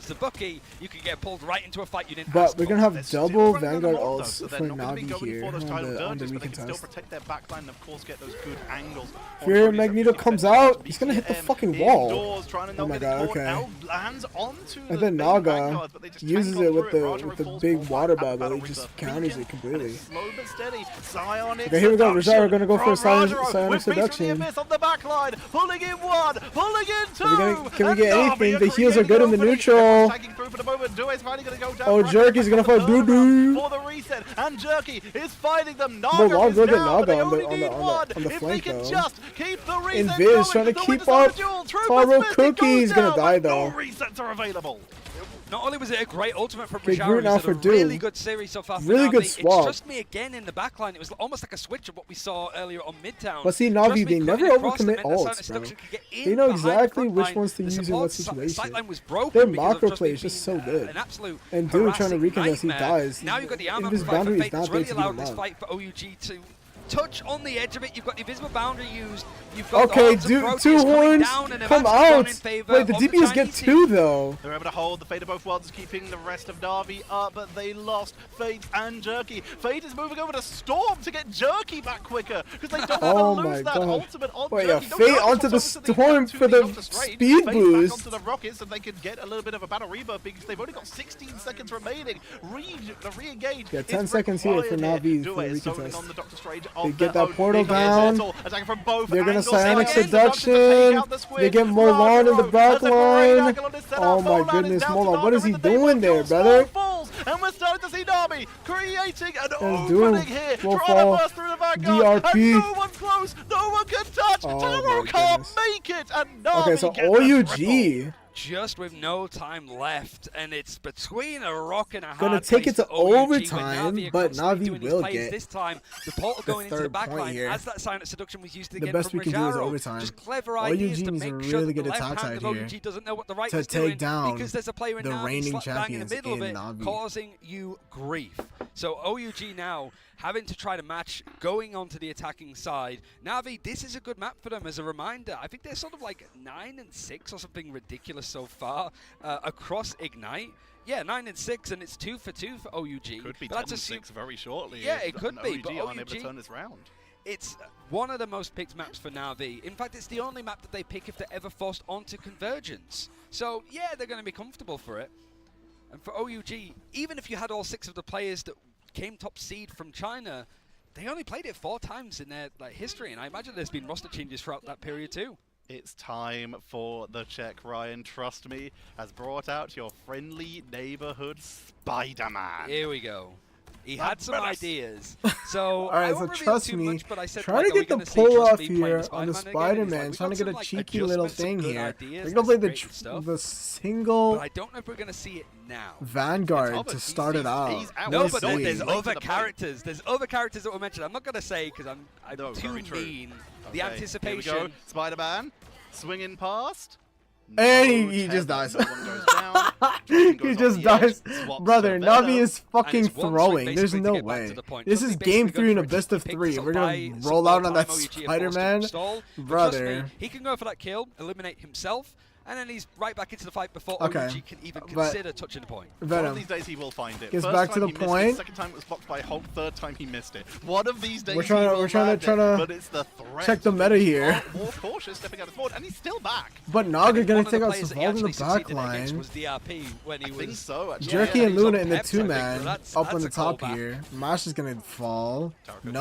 S10: towards the Bucky, you could get pulled right into a fight you didn't
S2: But
S10: ask
S2: we're
S10: for.
S2: gonna have
S6: They're
S2: double
S6: still running
S2: Vanguard
S6: them on, though,
S2: ults
S6: so
S2: for
S6: they're not going to be
S2: Navi
S6: going
S2: here
S6: for those
S2: on
S6: title
S2: the
S6: dirges, but they can still
S2: recontest.
S6: protect their backline and of course get those good angles.
S2: Here Magneto comes out. He's gonna hit the fucking wall.
S6: Indoors, trying to
S2: Oh my
S6: not get
S2: god,
S6: caught.
S2: okay.
S6: lands onto
S2: And
S6: the
S2: then
S6: main
S2: Naga
S6: vanguards, but they just
S2: uses
S6: tank
S2: it
S6: on
S2: with
S6: through
S2: the
S6: Raja
S2: with the
S6: falls
S2: big
S6: forward
S2: water
S6: at Battle
S2: bubble. He
S6: Reaver.
S2: just counters
S6: Beacon,
S2: it completely.
S6: and it's slow but steady. Psionic
S2: Okay, here we go.
S6: seduction
S2: Rajara gonna go for a
S6: from
S2: psionic
S6: Rajaro with Beast from the
S2: seduction.
S6: Abyss on the back line, pulling in one, pulling in two.
S2: Can we
S6: and
S2: get
S6: Na'Vi
S2: anything?
S6: are
S2: The heals are
S6: creating
S2: good
S6: an
S2: in the
S6: opening.
S2: neutral.
S6: Everyone's tagging through for the moment. Due's finally going to go down.
S2: Oh,
S6: Raja
S2: Jerky's
S6: for
S2: gonna
S6: the
S2: fight
S6: turnaround
S2: Doo-Doo.
S6: for the reset, and Jerky is fighting them.
S2: No,
S6: Naga
S2: I'll
S6: is
S2: go get
S6: down, but they
S2: Naga on the-
S6: only need
S2: on the-
S6: one.
S2: on the
S6: If
S2: flank,
S6: they can
S2: though.
S6: just keep the reset
S2: Invis
S6: going,
S2: trying to
S6: the
S2: keep
S6: Winter Soldier
S2: up.
S6: duel, True
S2: Taro
S6: Smith, it
S2: Cookie
S6: goes
S2: is gonna
S6: down,
S2: die,
S6: but
S2: though.
S6: No resets are available.
S10: Not only was it a great ultimate from
S2: Okay,
S10: Rajaro,
S2: Groot now
S10: he's
S2: for
S10: had a really
S2: Doom.
S10: good series so far for
S2: Really good
S10: Na'Vi.
S2: swap.
S10: It's Trust Me again in the backline. It was almost like a switch of what we saw earlier on Midtown.
S2: But see,
S10: Trust
S2: Na'Vi,
S10: Me
S2: they never
S10: cutting across
S2: overcommit
S10: meant that
S2: ults,
S10: Silent Seduction
S2: bro.
S10: could get in
S2: They know
S10: behind the
S2: exactly
S10: front
S2: which
S10: line.
S2: ones to
S10: The
S2: use in
S10: support
S2: what
S10: si-
S2: situation.
S10: Sightline was broken
S2: Their
S10: because of
S2: macro
S10: Trust
S2: play
S10: Me
S2: is just
S10: being,
S2: so good.
S10: An absolute
S2: And Doom trying to
S10: harassing
S2: recontest, he
S10: nightmare.
S2: dies.
S10: Now you've got the armor
S2: Invis
S10: provider
S2: boundary
S10: for
S2: is
S10: Fate
S2: not
S10: that's
S2: there
S10: really
S2: to get
S10: allowed
S2: him
S10: this
S2: out.
S10: fight for OUG to touch on the edge of it. You've got the invisible boundary used. You've got
S2: Okay,
S10: the
S2: two
S10: coming
S2: horns
S10: down and a
S2: come
S10: match that's gone
S2: out.
S10: in favor
S2: Wait, the
S10: of
S2: DPS get
S10: Chinese
S2: two
S10: team.
S2: though.
S6: They're able to hold the Fate of both worlds, keeping the rest of Na'Vi up, but they lost Fate and Jerky. Fate is moving over to Storm to get Jerky back quicker, because they don't
S2: Oh
S6: want to
S2: my
S6: lose that
S2: God.
S6: ultimate on
S2: Wait,
S6: Jerky.
S2: yeah,
S6: No,
S2: Fate
S6: Jerky
S2: onto the
S6: swaps over to
S2: Storm
S6: Doctor
S2: for the
S6: Doctor Strange.
S2: speed
S6: Fate
S2: boost.
S6: back onto the Rockets, so they could get a little bit of a battle rebirth because they've only got 16 seconds remaining. Re-engage.
S2: Yeah, 10
S6: is
S2: seconds here for
S6: required
S2: Na'Vi
S6: Due
S2: for
S6: is
S2: recontest.
S6: zoning on the Doctor Strange
S2: They
S6: of
S2: get
S6: their
S2: that
S6: own.
S2: portal
S6: Big Iron
S2: down.
S6: Turtle attacking from both
S2: They're gonna
S6: angles.
S2: Psionic
S6: Again, the Doctor to take
S2: seduction.
S6: out the squid.
S2: They get Mulan in the back line. Oh my goodness, Mulan, what is he doing there, brother?
S6: And we're starting to see Na'Vi creating an
S2: And Doom
S6: opening here.
S2: will
S6: Trying
S2: fall.
S6: to burst through the vanguard.
S2: DRP.
S6: And no one close. No one can touch.
S2: Oh
S6: Taro
S2: my
S6: can't
S2: goodness.
S6: make it. And Na'Vi
S2: Okay, so
S6: get the triple.
S2: OUG
S10: Just with no time left, and it's between a rock and a hard
S2: gonna take
S10: place
S2: it to
S10: for OUG,
S2: overtime,
S10: where Na'Vi are
S2: but
S10: constantly
S2: Na'Vi
S10: doing these
S2: will
S10: plays.
S2: get
S10: This time, the portal going into the
S2: third
S10: back
S2: point
S10: line,
S2: here.
S10: as that silent seduction was used
S2: The
S10: again
S2: best
S10: from
S2: we can do is
S10: Rajaro.
S2: overtime.
S10: Just clever
S2: OUG
S10: ideas to
S2: needs a
S10: make sure
S2: really
S10: that the
S2: good
S10: left
S2: attack
S10: hand of
S2: side here
S10: OUG doesn't know what the right
S2: to
S10: was
S2: take
S10: doing,
S2: down
S10: because there's a player in
S2: the
S10: Na'Vi
S2: reigning
S10: slap bang in the
S2: champions
S10: middle of
S2: in
S10: it,
S2: Na'Vi.
S10: causing you grief. So OUG now having to try to match going onto the attacking side. Na'Vi, this is a good map for them as a reminder. I think they're sort of like 9-6 or something ridiculous so far across Ignite. Yeah, 9-6, and it's 2 for 2 for OUG.
S6: Could be
S10: But
S6: 10-6 very shortly.
S10: Yeah,
S6: if
S10: it could be, but
S6: OUG aren't able to
S10: OUG
S6: turn this round.
S10: it's one of the most picked maps for Na'Vi. In fact, it's the only map that they pick if they're ever forced onto Convergence. So, yeah, they're going to be comfortable for it. And for OUG, even if you had all 6 of the players that came top seed from China, they only played it 4 times in their history, and I imagine there's been roster changes throughout that period too.
S6: It's time for the check. Ryan, trust me, has brought out your friendly neighborhood Spider-Man.
S10: Here we go. He had some ideas. So,
S2: All right,
S10: I
S2: so
S10: won't reveal
S2: trust
S10: too
S2: me,
S10: much, but I said,
S2: trying to
S10: like, are we
S2: get the
S10: gonna see
S2: pull
S10: Trust
S2: off
S10: Me playing
S2: here
S10: the
S2: on the
S10: Spider-Man again? He's
S2: Spider-Man,
S10: like,
S2: trying
S10: we've
S2: to
S10: got
S2: get a
S10: some, like,
S2: cheeky little
S10: adjustments, some
S2: thing
S10: good
S2: here.
S10: ideas,
S2: They're gonna
S10: there's
S2: play
S10: some great stuff.
S2: the single
S10: But I don't know if we're going to see it now.
S2: Vanguard
S6: Thomas,
S2: to start it out.
S6: he's out.
S10: No,
S2: We'll
S10: but
S2: see.
S10: there's
S6: Late
S10: other
S6: to the play.
S10: characters. There's other characters that were mentioned. I'm not going to say because I'm
S6: No,
S10: too
S6: very true.
S10: mean. The
S6: Okay,
S10: anticipation.
S6: Here we go. Spider-Man swinging past.
S2: And
S6: No
S2: he just
S6: tether.
S2: dies.
S6: No one goes down.
S2: He
S6: Goes
S2: just
S6: off the edge,
S2: dies.
S6: swaps
S2: Brother,
S6: to
S2: Na'Vi
S6: Venom.
S2: is fucking
S10: it's one swing
S2: throwing. There's
S10: basically to
S2: no
S10: get back
S2: way.
S10: to the point.
S2: This
S10: Trust
S2: is
S10: me,
S2: game
S10: basically
S2: 3 in a
S10: going for it.
S2: best of
S10: He picked
S2: 3.
S10: this up
S2: We're
S10: by
S2: gonna
S10: some
S2: roll out on
S10: time.
S2: that
S10: OUG are forced to
S2: Spider-Man.
S10: stall. But trust
S2: Brother.
S10: me, he can go for that kill, eliminate himself, and then he's right back into the fight before
S2: Okay.
S10: OUG can even
S2: But-
S10: consider touching the point.
S6: One of
S2: Venom.
S6: these days he will find it.
S2: Gets
S6: First
S2: back to
S6: time
S2: the
S6: he missed
S2: point.
S6: it, second time it was blocked by Hulk, third time he missed it. One of these days
S2: We're trying to-
S6: he will
S2: we're trying to-
S6: land
S2: trying
S6: it,
S2: to
S6: but it's the threat.
S2: check the meta here.
S6: More cautious, stepping out of board, and he's still back.
S2: But
S10: I
S2: Naga
S10: think
S2: gonna
S10: one of
S2: take
S10: the
S2: out
S10: players that he
S2: Savald in the
S10: actually
S2: back
S10: succeeded against
S2: line.
S10: was DRP when he
S6: I think
S10: was
S6: so, actually.
S2: Jerky
S10: Yeah,
S2: and
S10: he's on
S2: Luna in the
S10: Peps, I think,
S2: 2-man
S10: so that's
S2: up on
S10: a
S2: the top
S10: callback.
S2: here. Mash is gonna fall. So
S6: Taking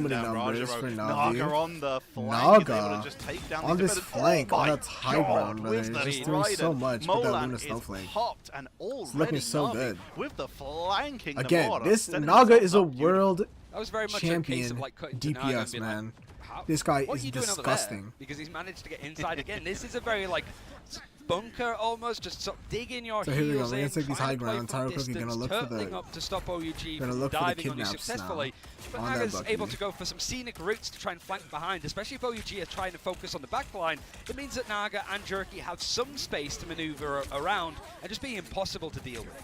S2: many
S6: down
S2: numbers
S6: Rajaro.
S2: for
S6: Naga
S2: Na'Vi.
S6: on the flank is
S2: Naga
S6: able to just take down
S2: on
S6: these
S2: this
S6: defenders.
S2: flank,
S6: Oh
S2: on
S6: my
S2: that high
S6: God,
S2: ground, brother.
S6: with
S2: He's
S6: the
S2: just doing so
S6: trident,
S2: much with that
S6: Molan
S2: Luna
S6: is
S2: Snowflake.
S6: popped and already
S2: looking so
S6: Na'Vi
S2: good.
S6: with the flanking
S2: Again,
S6: Namora,
S2: this
S6: setting
S2: Naga
S6: himself
S2: is a
S6: up beautifully.
S2: world
S10: That was very much a case
S2: champion
S10: of like cutting to Naga and
S2: DPS,
S10: being
S2: man.
S10: Like, how,
S2: This guy
S10: what
S2: is
S10: are you doing over
S2: disgusting.
S10: there? Because he's managed to get inside again. This is a very like bunker almost, just sort of digging your
S2: So here we go,
S10: heels
S2: we're
S10: in,
S2: gonna take these
S10: trying
S2: high
S10: to play
S2: ground.
S10: from
S2: Taro Cookie gonna
S10: distance,
S2: look for
S10: turtling
S2: the-
S10: up to stop OUG
S2: gonna
S10: from
S2: look for the
S10: diving on you
S2: kidnaps
S10: successfully. But
S2: on that
S10: Naga's
S2: Bucky.
S10: able to go for some scenic routes to try and flank behind, especially if OUG are trying to focus on the back line. It means that Naga and Jerky have some space to maneuver around and just being impossible to deal with.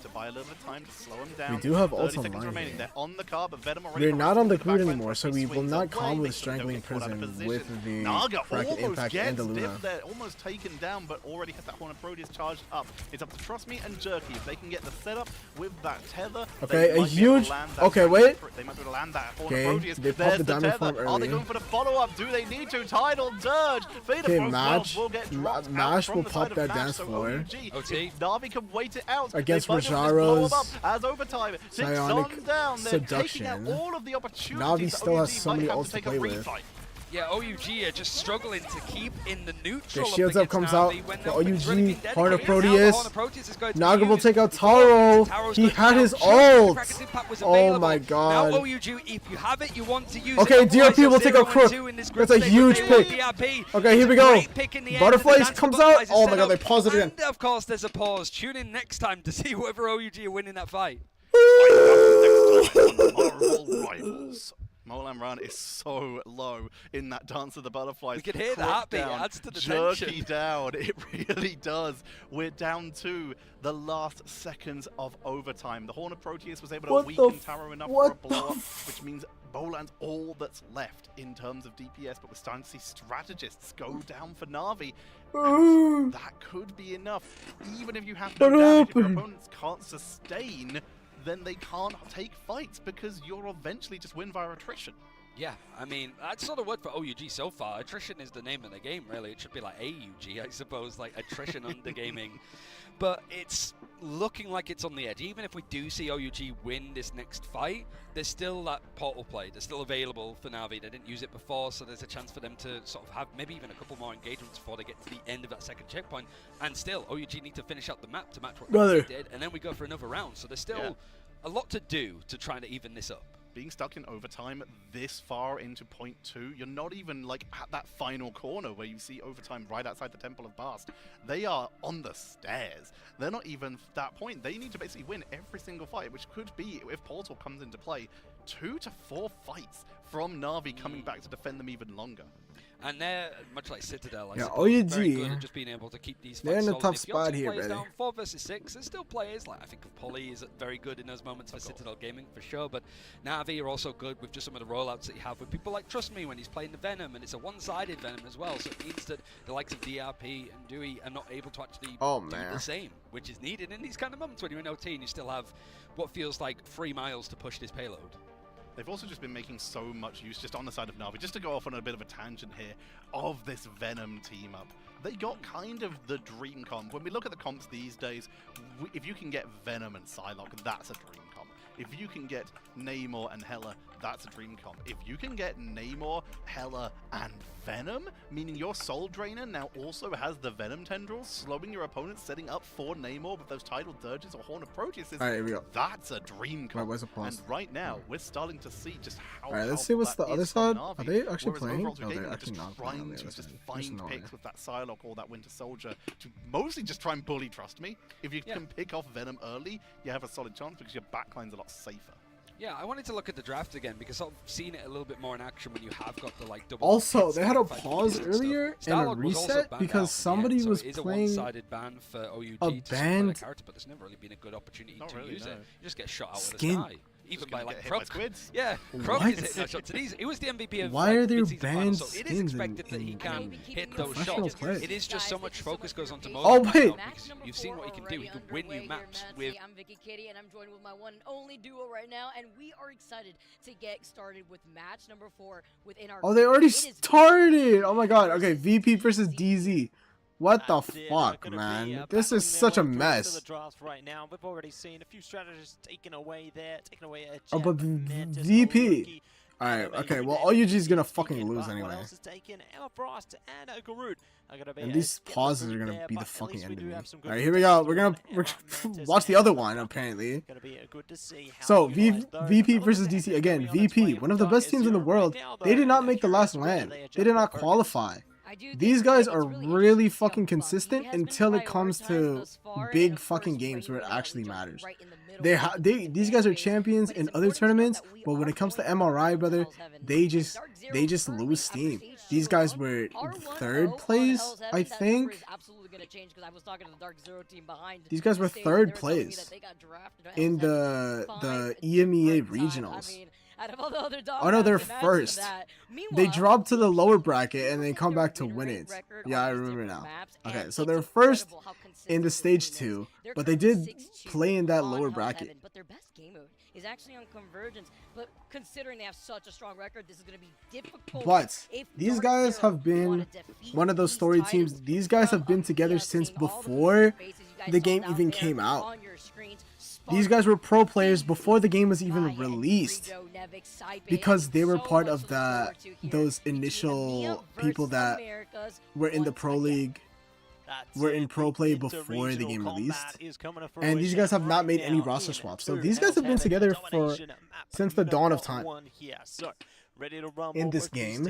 S6: to buy a little bit of time to slow him down.
S2: We do have
S6: 30
S2: ult
S6: seconds
S2: online
S6: remaining.
S2: here.
S6: They're on the car, but Venom already
S2: We're not on the grid
S6: backline.
S2: anymore, so we will
S6: Swings
S2: not
S6: away.
S2: combo
S6: They
S2: with
S6: still don't
S2: Strangling
S6: get caught out of
S2: Prison
S6: position.
S2: with the
S6: Naga
S2: Cracket
S6: almost
S2: Impact
S6: gets
S2: and the Luna.
S6: Div there, almost taken down, but already has that Horn of Proteus charged up. It's up to Trust Me and Jerky. If they can get the setup with that tether,
S2: Okay,
S6: they
S2: a
S6: might be able to
S2: huge.
S6: land that
S2: Okay, wait.
S6: They might be able to land that Horn
S2: Okay,
S6: of Proteus.
S2: they popped
S6: There's
S2: the
S6: the
S2: diamond
S6: tether.
S2: form
S6: Are they
S2: early.
S6: going for the follow-up? Do they need to? Tidal Dirge. bit
S2: Okay,
S6: of both
S2: Match.
S6: worlds will get dropped out
S2: Mash
S6: from
S2: will
S6: the
S2: pop
S6: side of
S2: that
S6: Match,
S2: dance
S6: so
S2: floor.
S6: OUG,
S10: OT.
S6: if Na'Vi can wait it out
S2: Against
S6: they might be able to just blow
S2: Rajaro's
S6: them up as overtime. 6
S2: psionic
S6: on down. They're taking out
S2: seduction.
S6: all of the opportunities
S2: Na'Vi
S6: that
S2: still
S6: OUG
S2: has so
S6: might
S2: many
S6: have
S2: ults
S6: to
S2: to
S6: take a
S2: play with.
S6: refight.
S10: Yeah, OUG are just struggling to keep in the neutral.
S2: The shields up comes out. The OUG Horn of
S10: Now the
S2: Proteus.
S10: Horn of Proteus is going to
S2: Naga
S10: be
S2: will
S10: used.
S2: take out
S10: Before,
S2: Taro.
S10: Taro's
S2: He
S10: going
S2: had
S10: down
S2: his
S10: just as the
S2: ult.
S10: Kraken's impact was
S2: Oh
S10: available.
S2: my god.
S10: Now OUG, if you have it, you want to use
S2: Okay,
S10: it.
S2: DRP will take out
S10: 0-2
S2: Crook.
S10: in this group
S2: That's a
S10: stage,
S2: huge
S10: but they want
S2: pick.
S10: DRP.
S2: Okay, here we
S10: It's a
S2: go.
S10: great pick in the end.
S2: Butterflies
S10: The dance
S2: comes
S10: Butterflies
S2: out.
S10: is
S2: Oh my
S10: set
S2: god, they
S10: up.
S2: paused it again.
S10: And of course, there's a pause. Tune in next time to see whether OUG are winning that fight.
S6: Marvel Rivals. Molan Run is so low in that Dance of the Butterflies.
S10: We can hear the
S6: Crook
S10: heartbeat,
S6: down,
S10: adds to the
S6: jerky
S10: tension.
S6: down. It really does. We're down to the last seconds of overtime. The Horn of Proteus was able to weaken Taro enough for a blow-up, which means Bolan's all that's left in terms of DPS, but we're starting to see strategists go down for Na'Vi. And that could be enough. Even if you have no damage, if your opponents can't sustain, then they can't take fights because you'll eventually just win via attrition.
S10: Yeah, I mean, that's not a word for OUG so far. Attrition is the name of the game, really. It should be like AUG, I suppose, like attrition under gaming. But it's looking like it's on the edge. Even if we do see OUG win this next fight, there's still that portal play that's still available for Na'Vi. They didn't use it before, so there's a chance for them to sort of have maybe even a couple more engagements before they get to the end of that second checkpoint. And still, OUG need to finish out the map to match what they did, and then we go for another round. So there's still a lot to do to try to even this up.
S6: Being stuck in overtime this far into point 2, you're not even like at that final corner where you see overtime right outside the Temple of Bast. They are on the stairs. They're not even at that point. They need to basically win every single fight, which could be, if Portal comes into play, 2 to 4 fights from Na'Vi coming back to defend them even longer.
S10: And they're much like Citadel, I
S2: Yeah,
S10: suppose,
S2: OUG,
S10: very good at just being able to keep these fights
S2: they're in a
S10: solid.
S2: tough
S10: If you're
S2: spot
S10: two
S2: here,
S10: players
S2: brother.
S10: down 4 versus 6, there's still players like I think Polly is very good in those moments for Citadel Gaming for sure. But Na'Vi are also good with just some of the rollouts that you have with people like Trust Me when he's playing the Venom, and it's a one-sided Venom as well. So it means that the likes of DRP and Dewey are not able to actually do the same, which is needed in these kind of moments when you're in OT and you still have what feels like 3 miles to push this payload.
S6: They've also just been making so much use, just on the side of Na'Vi, just to go off on a bit of a tangent here, of this Venom team-up. They got kind of the dream comp. When we look at the comps these days, if you can get Venom and Psylocke, that's a dream comp. If you can get Namor and Hela, that's a dream comp. If you can get Namor, Hela, and Venom, meaning your Soul Drainer now also has the Venom tendrils, slowing your opponents, setting up for Namor with those Tidal Dirges or Horn of Proteus,
S2: Alright, here we go.
S6: that's a dream comp.
S2: Where's the pause?
S6: And right now, we're starting to see just how
S2: Alright, let's see what's the other side. Are they actually playing?
S6: No,
S2: they're
S6: just
S2: actually not
S6: trying
S2: playing.
S6: to just
S2: There's
S6: find
S2: no
S6: picks
S2: way.
S6: with that Psylocke or that Winter Soldier to mostly just try and bully Trust Me. If you can pick off Venom early, you have a solid chance because your backline's a lot safer.
S10: Yeah, I wanted to look at the draft again because I've seen it a little bit more in action when you have got the like double.
S2: Also, they had a
S10: hits,
S2: pause
S10: and
S2: earlier and a
S10: Starlord was also
S2: reset
S10: banned
S2: because
S10: out,
S2: somebody
S10: so
S2: was
S10: it is a
S2: playing
S10: one-sided ban for OUG
S2: a
S10: to play
S2: banned
S10: the character, but there's never really been a good opportunity
S6: Not
S10: to
S6: really,
S10: use
S6: no.
S10: it. You just get shot out of the
S2: Skin.
S10: sky. Even by like
S6: hit by
S10: Crook.
S6: squids.
S10: Yeah, Crook
S2: What?
S10: is hitting those shots. And it was the MVP of
S2: Why are there
S10: mid-season finals,
S2: banned
S10: so it is
S2: skins
S10: expected that he
S2: in
S10: can hit those
S2: professional
S10: shots.
S2: play?
S10: It is just so much focus goes on to
S2: Oh,
S10: Molan
S2: wait.
S10: now because you've seen what he can do. He can win you maps with.
S8: I'm Vicky Kitty, and I'm joined with my one and only duo right now, and we are excited to get started with match number 4 within our.
S2: Oh, they already
S8: It is
S2: started! Oh my god. Okay, VP versus DZ. What the
S9: That's it.
S2: fuck,
S9: Gonna be,
S2: man? This is
S9: battling
S2: such a
S9: their way through
S2: mess.
S9: the draft right now. We've already seen a few strategists taken away there, taking away a
S2: Oh, but
S9: Jeff, Mantis,
S2: VP.
S9: Oluki,
S2: Alright,
S9: and
S2: okay, well,
S9: Maybe
S2: OUG is gonna
S9: taken,
S2: fucking lose
S9: but
S2: anyway.
S9: What else is taken? Emma Frost and Garud are gonna be
S2: And
S9: a
S2: these
S9: skip
S2: pauses are
S9: group
S2: gonna
S9: there,
S2: be the
S9: but at
S2: fucking
S9: least we
S2: end of
S9: do
S2: me.
S9: have some good
S2: Alright, here we go. We're gonna
S9: contestants on Mantis
S2: watch the
S9: and
S2: other one,
S9: Garud.
S2: apparently.
S9: Gonna be good to see how
S2: So,
S9: they utilize those.
S2: VP
S9: But
S2: versus
S9: look at
S2: DC
S9: that,
S2: again.
S9: on its way
S2: VP, one of the
S9: from
S2: best teams in the
S9: Dark
S2: world.
S9: right now,
S2: They did
S9: though,
S2: not make the last
S9: curious whether
S2: LAN.
S9: they
S2: They did not
S9: adjust their
S2: qualify.
S8: I do think
S2: These
S8: that
S2: guys
S8: it's
S2: are
S8: really
S2: really
S8: interesting
S2: fucking
S8: how Bungie
S2: consistent
S8: has been
S2: until it comes
S8: prioritized
S2: to
S8: thus far, and
S2: big
S8: of
S2: fucking
S8: course,
S2: games where it
S8: Rainbow
S2: actually
S8: jumped
S2: matters.
S8: right in the middle of the
S2: These guys are
S8: race.
S2: champions
S8: But
S2: in
S8: it's
S2: other
S8: important to note
S2: tournaments,
S8: that we
S2: but when
S8: are
S2: it comes to
S8: going
S2: MRI,
S8: into
S2: brother,
S8: Hell's Heaven.
S2: they
S8: Dark
S2: just
S8: Zero
S2: lose
S8: currently
S2: steam.
S8: after stage
S2: These
S8: 2
S2: guys
S8: alone
S2: were
S8: are
S2: 3rd
S8: 1-0 on
S2: place,
S8: Hell's
S2: I
S8: Heaven. That number
S2: think.
S8: is absolutely gonna change because I was talking to the Dark Zero team behind
S2: These guys
S8: the
S2: were
S8: stage,
S2: 3rd
S8: and they were telling me
S2: place
S8: that they got drafted to
S2: in
S8: Hell's
S2: the
S8: Heaven 5
S2: EMEA
S8: different times.
S2: regionals.
S8: I mean, out of all the other dogs,
S2: Oh no, they're
S8: imagine
S2: first.
S8: that.
S2: They
S8: Meanwhile,
S2: drop to the lower
S8: VP
S2: bracket and they come
S8: their
S2: back to
S8: win
S2: win
S8: rate
S2: it.
S8: record
S2: Yeah,
S8: on
S2: I
S8: these
S2: remember
S8: different
S2: now.
S8: maps,
S2: Okay,
S8: and
S2: so
S8: it's
S2: they're first
S8: incredible how
S2: in the
S8: consistent
S2: stage
S8: this team is.
S2: 2,
S8: They're
S2: but they
S8: currently
S2: did
S8: 6-2
S2: play in that
S8: on
S2: lower
S8: Hell's
S2: bracket.
S8: Heaven, but their best game mode is actually on Convergence. But considering they have such a strong record, this is going to be difficult.
S2: But these guys have been one of those story teams. These guys have been together since before the game even came out. These guys were pro players before the game was even released, because they were part of those initial people that were in the pro league, were in pro play before the game released. And these guys have not made any roster swaps, so these guys have been together since the dawn of time in this game,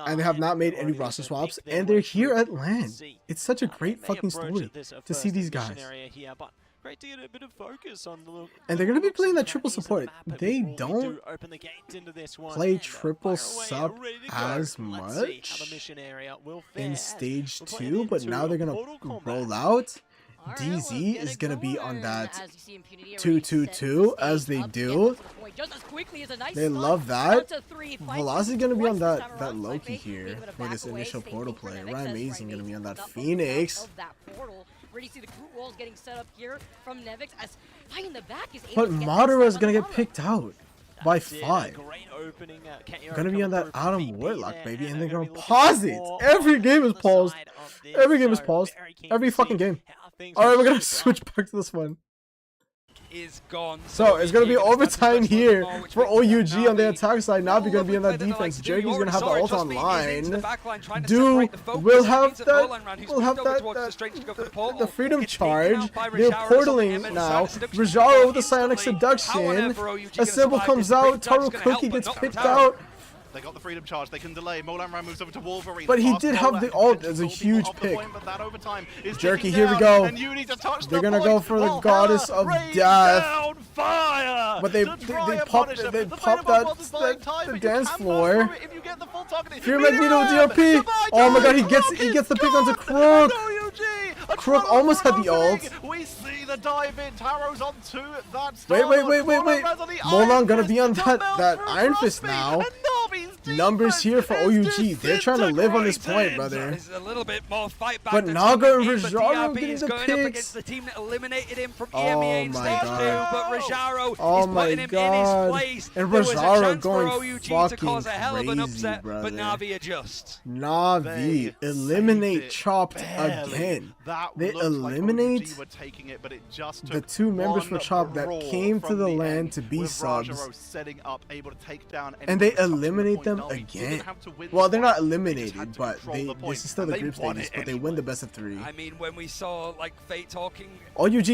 S2: and they have not made any roster swaps, and they're here at LAN. It's such a great fucking story to see these guys.
S9: Great to get a bit of focus on the
S2: and they're going to be playing that triple support. They don't play triple sup as much in stage 2, but now they're going to roll out. DZ is going to be on that 2-2-2 as they do. They love that. Velocity is going to be on that Loki here for this initial portal play. Ryan Amazing going to be on that Phoenix.
S8: Already see the group walls getting set up here from Nevix as Fight in the back is able
S2: but Madara is going to get picked out by 5.
S9: Going
S2: to be on that Adam Warlock, baby, and they're going to pause it. Every game is paused. Every game is paused. Every fucking game. Alright, we're going to switch back to this one.
S10: Is gone.
S2: So it's going to be overtime here for OUG on the attack side. Navi going to be on that defense. Jerky's going to have the ult online. Do will have the freedom charge. They're portaling now. Rajaro with the Psionic Seduction. A symbol comes out. Taro Cookie gets picked out.
S6: They got the freedom charge. They can delay. Molan Ram moves over to Wolverine.
S2: But he did have the ult as a huge pick. Jerky, here we go. They're gonna go for the goddess of death. But they popped the dance floor. Fear Magneto DRP. Oh my god, he gets the pick onto Crook. Crook almost had the ult.
S6: We see the dive in. Taro's on 2.
S2: Wait. Molan gonna be on that Iron Fist now. Numbers here for OUG. They're trying to live on this point, brother.
S10: There's a little bit more fight back.
S2: But Naga and Rajaro getting the
S10: going up against
S2: picks.
S10: the team that eliminated him from EMEA in stage 2, but Rajaro
S2: Oh
S10: is
S2: my
S10: putting him in
S2: god.
S10: his place.
S2: And
S10: There was a
S2: Rajaro
S10: chance for
S2: going
S10: OUG to
S2: fucking
S10: cause a hell of an
S2: crazy,
S10: upset,
S2: brother.
S10: but Navi adjust.
S2: Navi eliminate Chopped again. They eliminate the 2 members for Chopped that came to the LAN to be subs, and they eliminate them again. Well, they're not eliminated, but this is still the group stages, but they win the best of 3.
S10: I mean, when we saw like Fate talking,
S2: OUG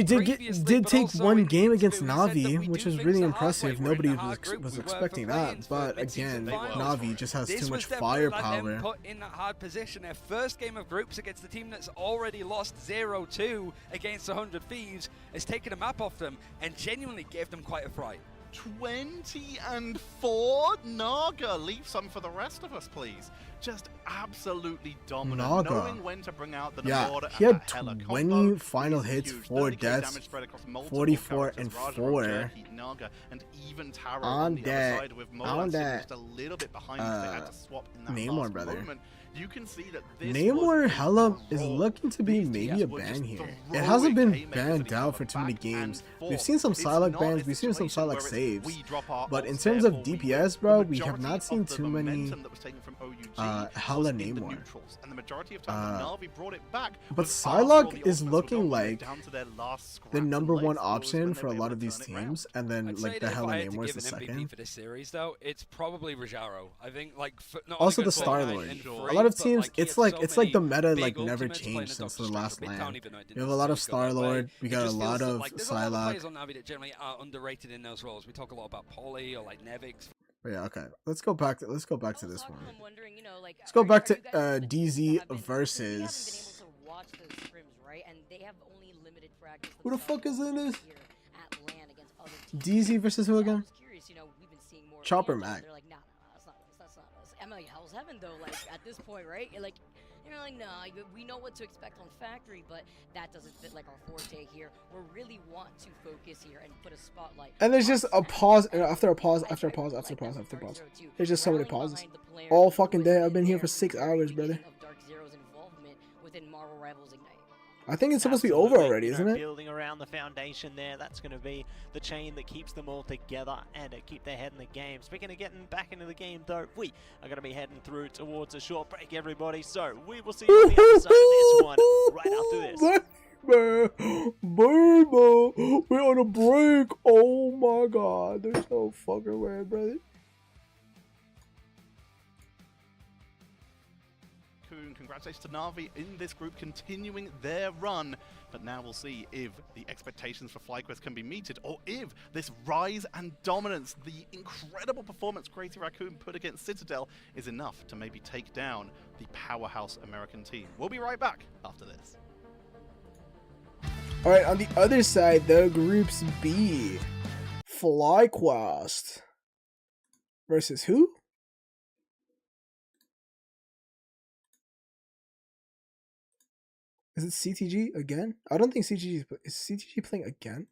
S2: did take one game against Navi, which was really impressive. Nobody was expecting that, but again, Navi just has too much firepower.
S10: Put in that hard position. Their first game of groups against the team that's already lost 0-2 against 100 Thieves has taken a map off them and genuinely gave them quite a fright.
S6: 20-4. Naga, leave some for the rest of us, please. Just absolutely dominant.
S2: Naga.
S6: Knowing when to bring out the
S2: He had 20 final hits, 4 deaths, 44 and 4 on that Namor, brother.
S6: You can see that this
S2: Namor hella is looking to be maybe a ban here. It hasn't been banned out for too many games. We've seen some Psylocke bans, we've seen some Psylocke saves, but in terms of DPS, bro, we have not seen too many hella Namor. But Psylocke is looking like the #1 option for a lot of these teams, and then like the hella Namor is the second.
S10: For this series, though, it's probably Rajaro. I think like
S2: also the Star-Lord. A lot of teams, it's like the meta like never changed since the last LAN. We have a lot of Star-Lord, we got a lot of Psylocke.
S10: On Navi that generally are underrated in those roles. We talk a lot about Poly or like Nevix.
S2: Yeah, okay. Let's go back to this one. Let's go back to DZ versus. Who the fuck is in this? DZ versus who again? Chopper Mac.
S8: Hell's Heaven though, like at this point, right? You're like, nah, we know what to expect on Factory, but that doesn't fit like our forte here. We really want to focus here and put a spotlight.
S2: And there's just a pause after a pause after a pause after a pause after a pause. There's just so many pauses. All fucking day. I've been here for 6 hours, brother. I think it's supposed to be over already, isn't it?
S9: Building around the foundation there, that's going to be the chain that keeps them all together and keep their head in the game. Speaking of getting back into the game, though, we are going to be heading through towards a short break, everybody. So we will see you on the other side of this one right after this.
S2: Baby, we're on a break. Oh my god, there's no fucking way, brother.
S6: Congratulations to Na'Vi in this group continuing their run, but now we'll see if the expectations for FlyQuest can be meted, or if this rise and dominance, the incredible performance Crazy Raccoon put against Citadel, is enough to maybe take down the powerhouse American team. We'll be right back after this.
S2: Alright, on the other side, though, Groups B, FlyQuest versus who? Is it CTG again? I don't think CTG is CTG playing again.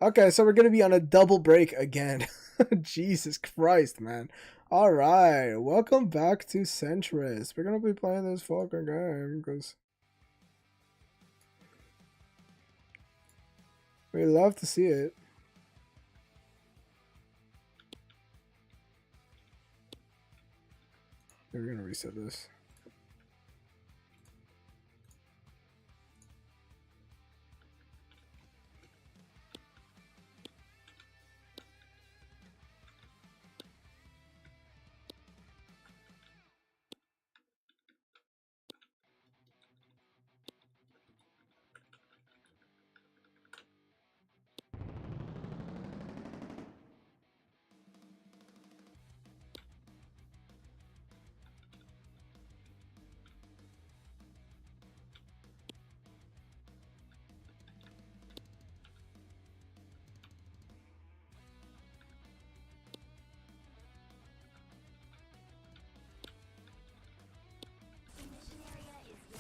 S2: Okay, so we're gonna be on a double break again. Jesus Christ, man. Alright, welcome back to Centris. We're gonna be playing this fucking game because we love to see it. We're gonna reset this.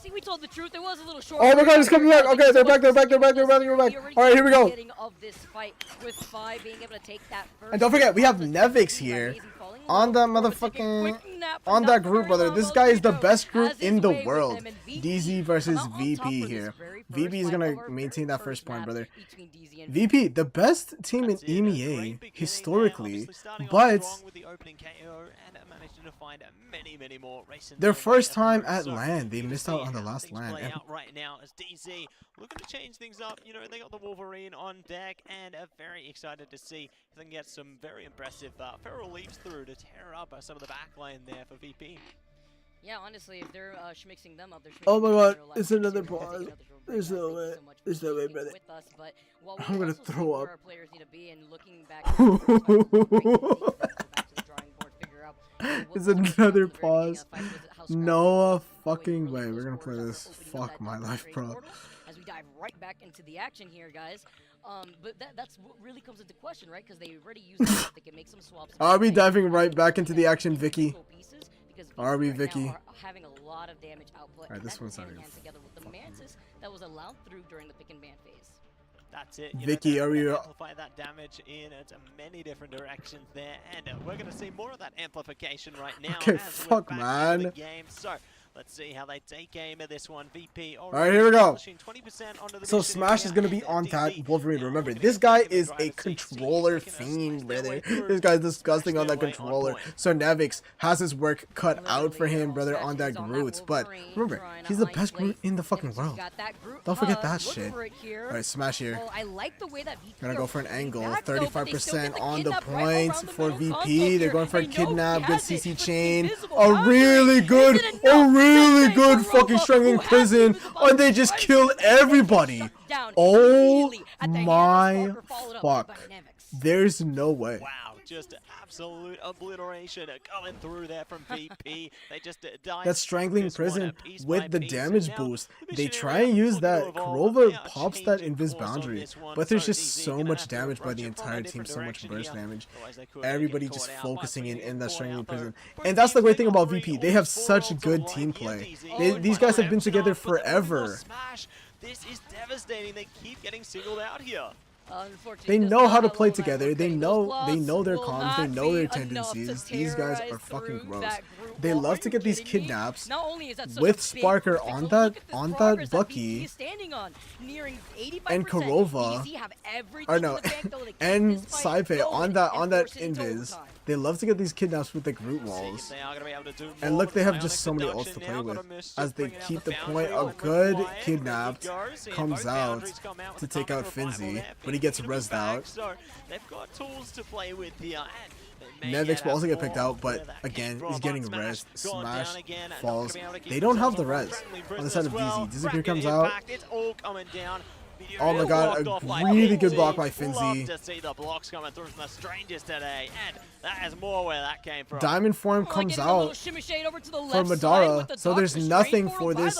S8: See, we told the truth. It was a little short.
S2: Oh my god, it's coming back. Okay, they're back. Alright, here we go.
S8: Of this fight with Fi being able to take that first.
S2: And don't forget, we have Nevix here on that motherfucking, on that group, brother. This guy is the best group in the world. DZ versus VP here. VP is gonna maintain that first point, brother. VP, the best team in EMEA historically, but their first time at LAN, they missed out on the last LAN.
S9: Right now as DZ looking to change things up. You know, they got the Wolverine on deck and are very excited to see if they can get some very impressive feral leaps through to tear up some of the backline there for VP.
S8: Yeah, honestly, if they're schmixing them up, they're
S2: oh my god, it's another pause. There's no way. There's no way, brother. I'm gonna throw up. It's another pause. No fucking way. We're gonna play this. Fuck my life, bro.
S8: As we dive right back into the action here, guys. But that's what really comes into question, right? Because they already used it. They can make some swaps.
S2: Are we diving right back into the action, Vicky? Are we, Vicky?
S8: Having a lot of damage output.
S2: Alright, this one's not even.
S8: Together with the Mantis that was allowed through during the pick and ban phase.
S9: That's it.
S2: Vicky, are we
S9: amplify that damage in many different directions there, and we're going to see more of that amplification right now.
S2: Okay,
S9: as
S2: fuck, man.
S9: The game. So let's see how they take aim of this one. VP.
S2: All right, here we go. So Smash is gonna be on that Wolverine. Remember, this guy is a controller fiend, brother. This guy's disgusting on that controller. So Nevix has his work cut out for him, brother, on that Groot. But remember, he's the best Groot in the fucking world. Don't forget that shit. All right, Smash here. Gonna go for an angle. 35% on the points for VP. They're going for a kidnap. Good CC chain. A really good. Really good fucking strangling prison, and they just kill everybody. Oh my fuck. There's no way.
S9: Wow, just absolute obliteration coming through there from VP. They just died.
S2: That strangling prison with the damage boost. They try and use that. Clover pops that invis boundary, but there's just so much damage by the entire team, so much burst damage. Everybody just focusing in that strangling prison. And that's the great thing about VP. They have such good team play. These guys have been together forever.
S9: This is devastating. They keep getting singled out here.
S2: They know how to play together. They know their comms. They know their tendencies. These guys are fucking gross. They love to get these kidnaps with Sparker on that Bucky and Korova, or no, and Saipe on that Invis. They love to get these kidnaps with the group walls. And look, they have just so many ults to play with as they keep the point. A good kidnapped comes out to take out Finzi, but he gets rezzed out. Nevix will also get picked out, but again, he's getting rezzed. Smash falls. They don't have the res on the side of DZ. Disappear comes out. Oh my god, a really good block by Finzi. Diamond form comes out for Madara, so there's nothing for this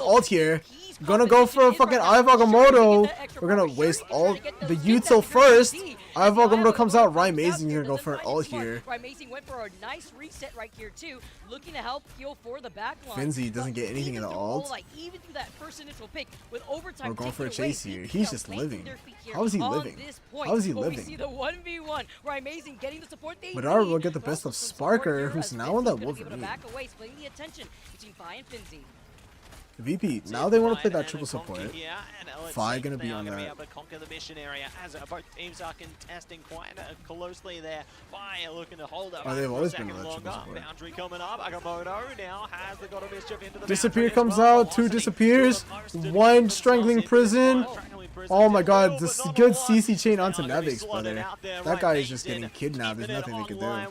S2: ult here. Gonna go for a fucking Ivagamoto. We're gonna waste all the util first. Ivagamoto comes out. Rymazing's gonna go for an ult here.
S8: Rymazing went for a nice reset right here too, looking to help heal for the back line.
S2: Finzi doesn't get anything in the ult.
S8: Like, even through that first initial pick, with overtime
S2: we're going for a chase here. He's just living. How is he living? How is he living?
S8: We see the 1v1. Rymazing getting the support they
S2: Madara will get the best of Sparker, who's now on that Wolverine.
S8: Back away, splitting the attention between Fi and Finzi.
S2: VP, now they want to play that triple support. Fi gonna be on that.
S9: Conquer the mission area as both teams are contesting quite closely there. Fi looking to hold up.
S2: Oh, they've always been on that triple support.
S9: Boundary coming up. Agamotto now has the God of Mischief into the
S2: Disappear comes out. 2 disappears. 1 strangling prison. Oh my god, this good CC chain onto Nevix, brother. That guy is just getting kidnapped. There's nothing they can do. Okay,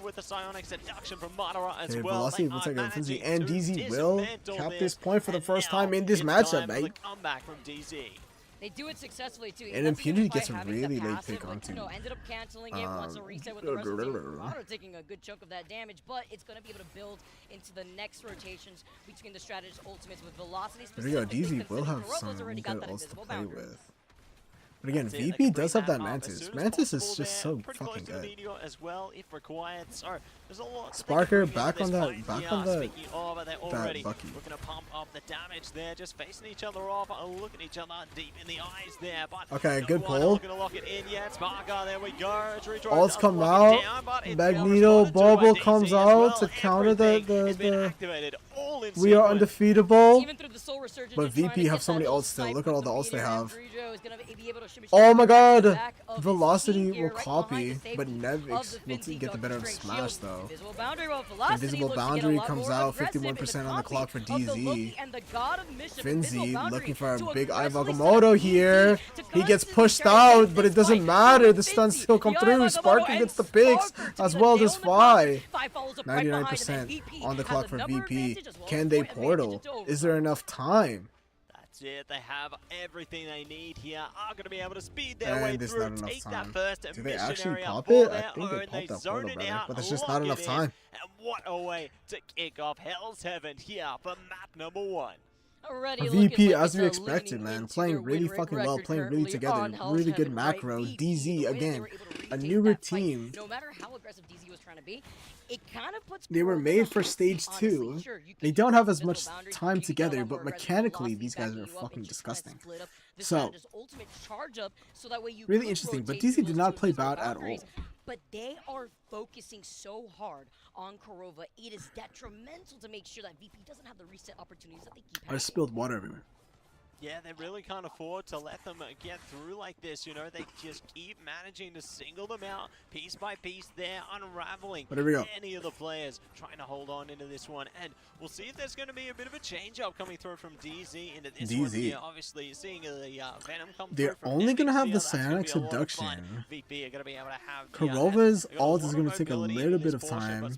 S2: Velocity will take out Finzi, and DZ will cap this point for the first time in this matchup, mate.
S8: They do it successfully too.
S2: And Impunity gets a really late pick onto.
S8: Ended up canceling it once a reset with the rest of the team. Mono taking a good chunk of that damage, but it's going to be able to build into the next rotations between the strategist ultimates with Velocity.
S2: There we go. DZ will have some good ults to play with. But again, VP does have that Mantis. Mantis is just so fucking good. Sparker back on that Bucky.
S9: Looking to pump up the damage there, just facing each other off, looking each other deep in the eyes there. But
S2: okay, good pull.
S9: Ults
S2: come out. Magneto bubble comes out to counter the we are undefeatable. But VP have so many ults still. Look at all the ults they have. Oh my god! Velocity will copy, but Nevix will get the better of Smash though. Invisible Boundary comes out, 51% on the clock for DZ. Finzi looking for a big Ivagamoto here. He gets pushed out, but it doesn't matter. The stuns still come through. Sparker gets the picks as well as Fi. 99% on the clock for VP. Can they portal? Is there enough time?
S9: It. They have everything they need here. Are going to be able to speed their way through. Take that first
S2: do they actually
S9: area
S2: pop it? I think
S9: own.
S2: they popped that portal, brother. But there's just
S9: lock
S2: not enough time.
S9: And what a way to kick off Hell's Heaven here for map number 1.
S2: VP, as we expected, man. Playing really fucking well, playing really together. Really good macro. DZ, again, a newer team.
S8: No matter how aggressive DZ was trying to be, it kind of puts
S2: they were made for stage 2. They don't have as much time together, but mechanically, these guys are fucking disgusting. So, really interesting, but DZ did not play bad at all.
S8: But they are focusing so hard on Korova, it is detrimental to make sure that VP doesn't have the reset opportunities that they keep having.
S2: I spilled water everywhere.
S9: Yeah, they really can't afford to let them get through like this, you know, they just keep managing to single them out piece by piece. They're unraveling any of the players trying to hold on into this one, and we'll see if there's going to be a bit of a change up coming through from DZ into this one here. Obviously, seeing the Venom come
S2: they're
S9: through
S2: only going to have the Psionic Seduction.
S9: VP are going to be able to have
S2: Korova's ult is going to take a little bit of time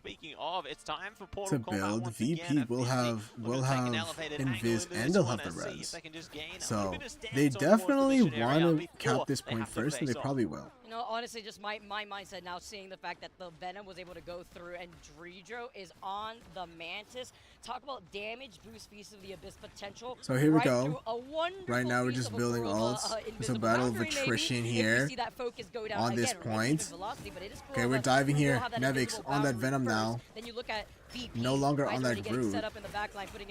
S9: it's time for
S2: to build. VP will have Invis and they'll have the res. So they definitely want to cap this point first, and they probably will.
S8: You know, honestly, just my mindset now, seeing the fact that the Venom was able to go through and Dredro is on the Mantis. Talk about damage boost piece of the Abyss potential.
S2: So here we go. Right now we're just building ults. It's a battle of attrition here on this point. Okay, we're diving here. Nevix on that Venom now.
S8: Then you look at
S2: no longer on that group.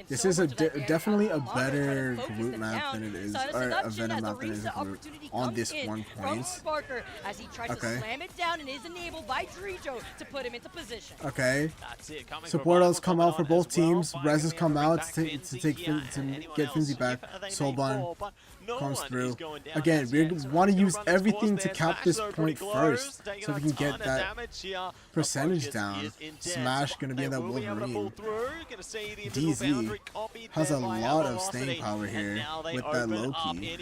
S2: This is definitely a better group map than it is, or a Venom map than it is a group on this one point. Okay. Okay. Supporters come out for both teams. Reses come out to get Finzi back. Soulbun comes through. Again, we want to use everything to cap this point first, so we can get that percentage down. Smash gonna be in that Wolverine. DZ has a lot of staying power here with that Loki.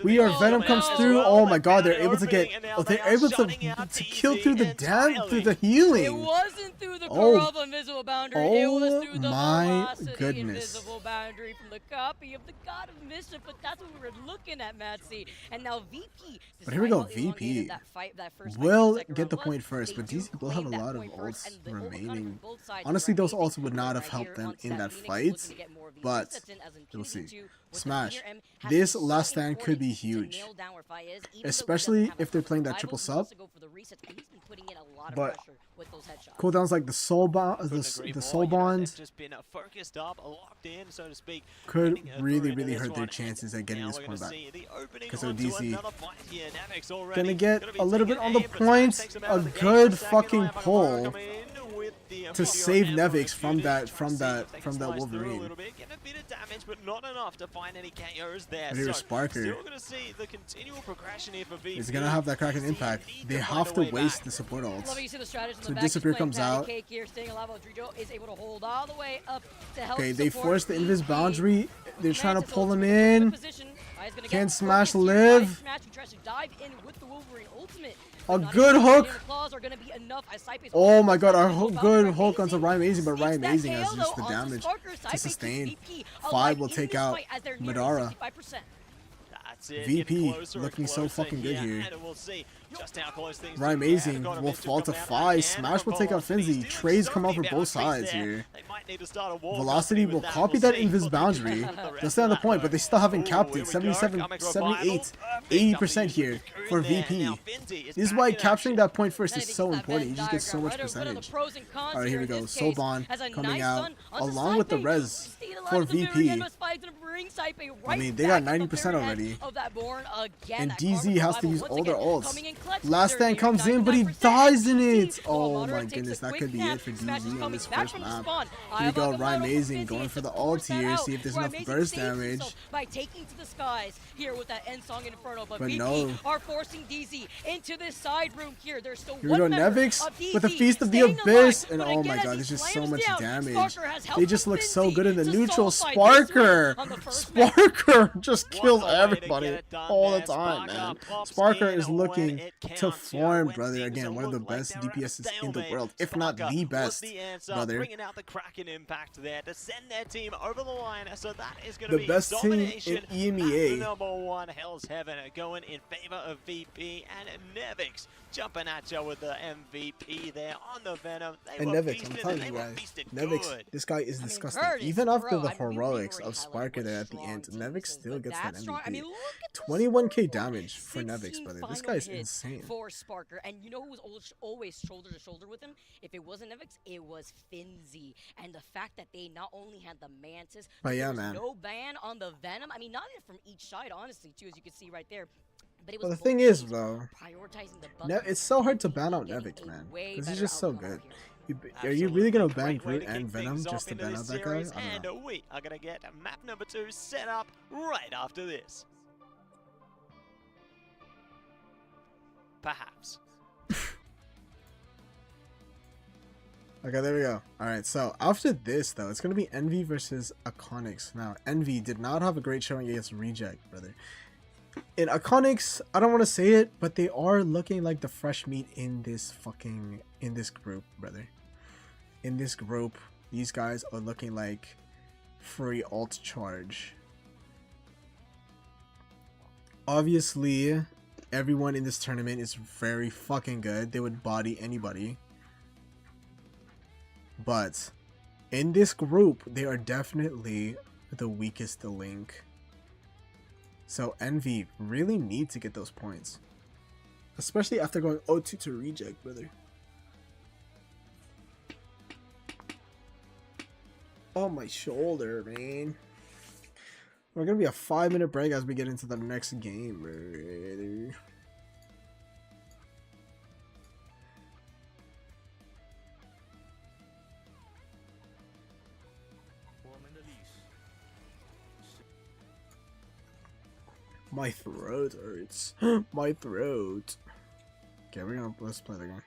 S2: We are Venom comes through. Oh my God, they're able to get. Oh, they're able to kill through the through the healing.
S8: It wasn't through the corrupt invisible boundary. It was through the velocity invisible boundary from the copy of the God of Mischief. But that's what we were looking at, Matsy. And now VP.
S2: But here we go. VP will get the point first, but DZ will have a lot of ults remaining. Honestly, those ults would not have helped them in that fight, but we'll see. Smash. This last stand could be huge, especially if they're playing that triple sub. But cooldowns like the soul bond, could really hurt their chances at getting this point back. Because of DC gonna get a little bit on the points, a good fucking pull to save Nevix from that Wolverine. And here's Sparker. He's gonna have that Kraken impact. They have to waste the support ults. So Disappear comes out. Okay, they force the invis boundary. They're trying to pull him in. Can Smash live? A good hook. Oh my God, our good hook onto Ryan Amazing, but Ryan Amazing has just the damage to sustain. 5 will take out Madara. VP looking so fucking good here. Ryan Amazing will fall to 5. Smash will take out Finzi. Trades come out for both sides here. Velocity will copy that invis boundary. They'll stay on the point, but they still haven't capped it. 77, 78, 80% here for VP. This is why capturing that point first is so important. You just get so much percentage. Alright, here we go. Soulbon coming out along with the res for VP. I mean, they got 90% already. And DZ has to use all their ults. Last stand comes in, but he dies in it. Oh my goodness, that could be it for DZ on this first map. Here we go, Ryan Amazing going for the ult here, see if there's enough burst damage. But no. Here we go, Nevix with the Feast of the Abyss, and oh my God, there's just so much damage. They just look so good in the neutral. Sparker just kills everybody all the time, man. Sparker is looking to form, brother. Again, one of the best DPSs in the world, if not the best, brother. The best team in EMEA.
S9: Number 1, Hell's Heaven going in favor of VP, and Nevix jumping at you with the MVP there on the Venom.
S2: And Nevix, I'm telling you guys, Nevix, this guy is disgusting. Even after the heroics of Sparker there at the end, Nevix still gets that MVP. 21k damage for Nevix, brother. This guy is insane.
S8: For Sparker, and you know who was always shoulder to shoulder with him? If it wasn't Nevix, it was Finzi. And the fact that they not only had the Mantis, but there was no ban on the Venom. I mean, not even from each side, honestly, too, as you can see right there. But it was
S2: the thing is, though, it's so hard to ban out Nevix, man, because he's just so good. Are you really gonna ban Groot and Venom just to ban out that guy? I don't know.
S9: And we are gonna get map number 2 set up right after this. Perhaps.
S2: Okay, there we go. Alright, so after this, though, it's going to be Envy versus Iconics. Now, Envy did not have a great showing against Reject, brother. In Iconics, I don't want to say it, but they are looking like the fresh meat in this group, brother. In this group, these guys are looking like free alt charge. Obviously, everyone in this tournament is very fucking good. They would body anybody. But in this group, they are definitely the weakest link. So Envy really need to get those points. Especially after going 0-2 to Reject, brother. Oh, my shoulder, man. We're gonna be a 5-minute break as we get into the next game, brother. My throat hurts. My throat. Okay, let's play the game.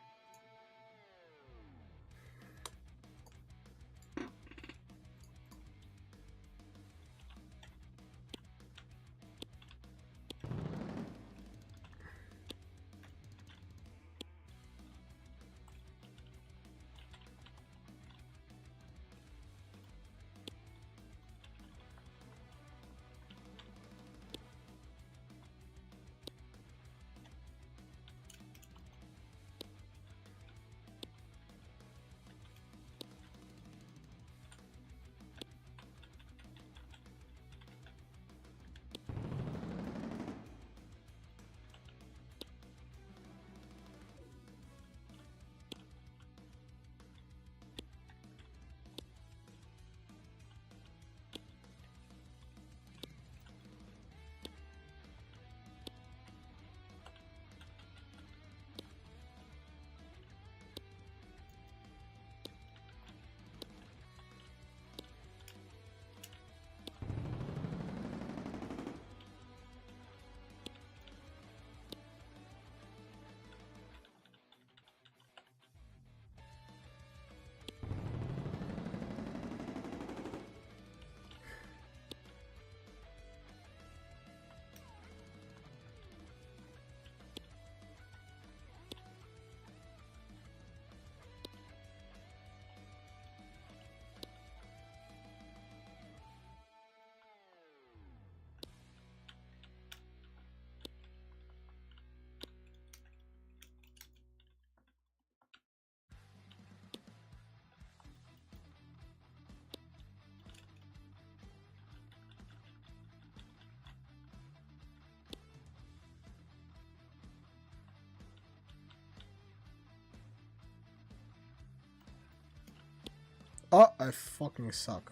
S2: Oh, I fucking suck.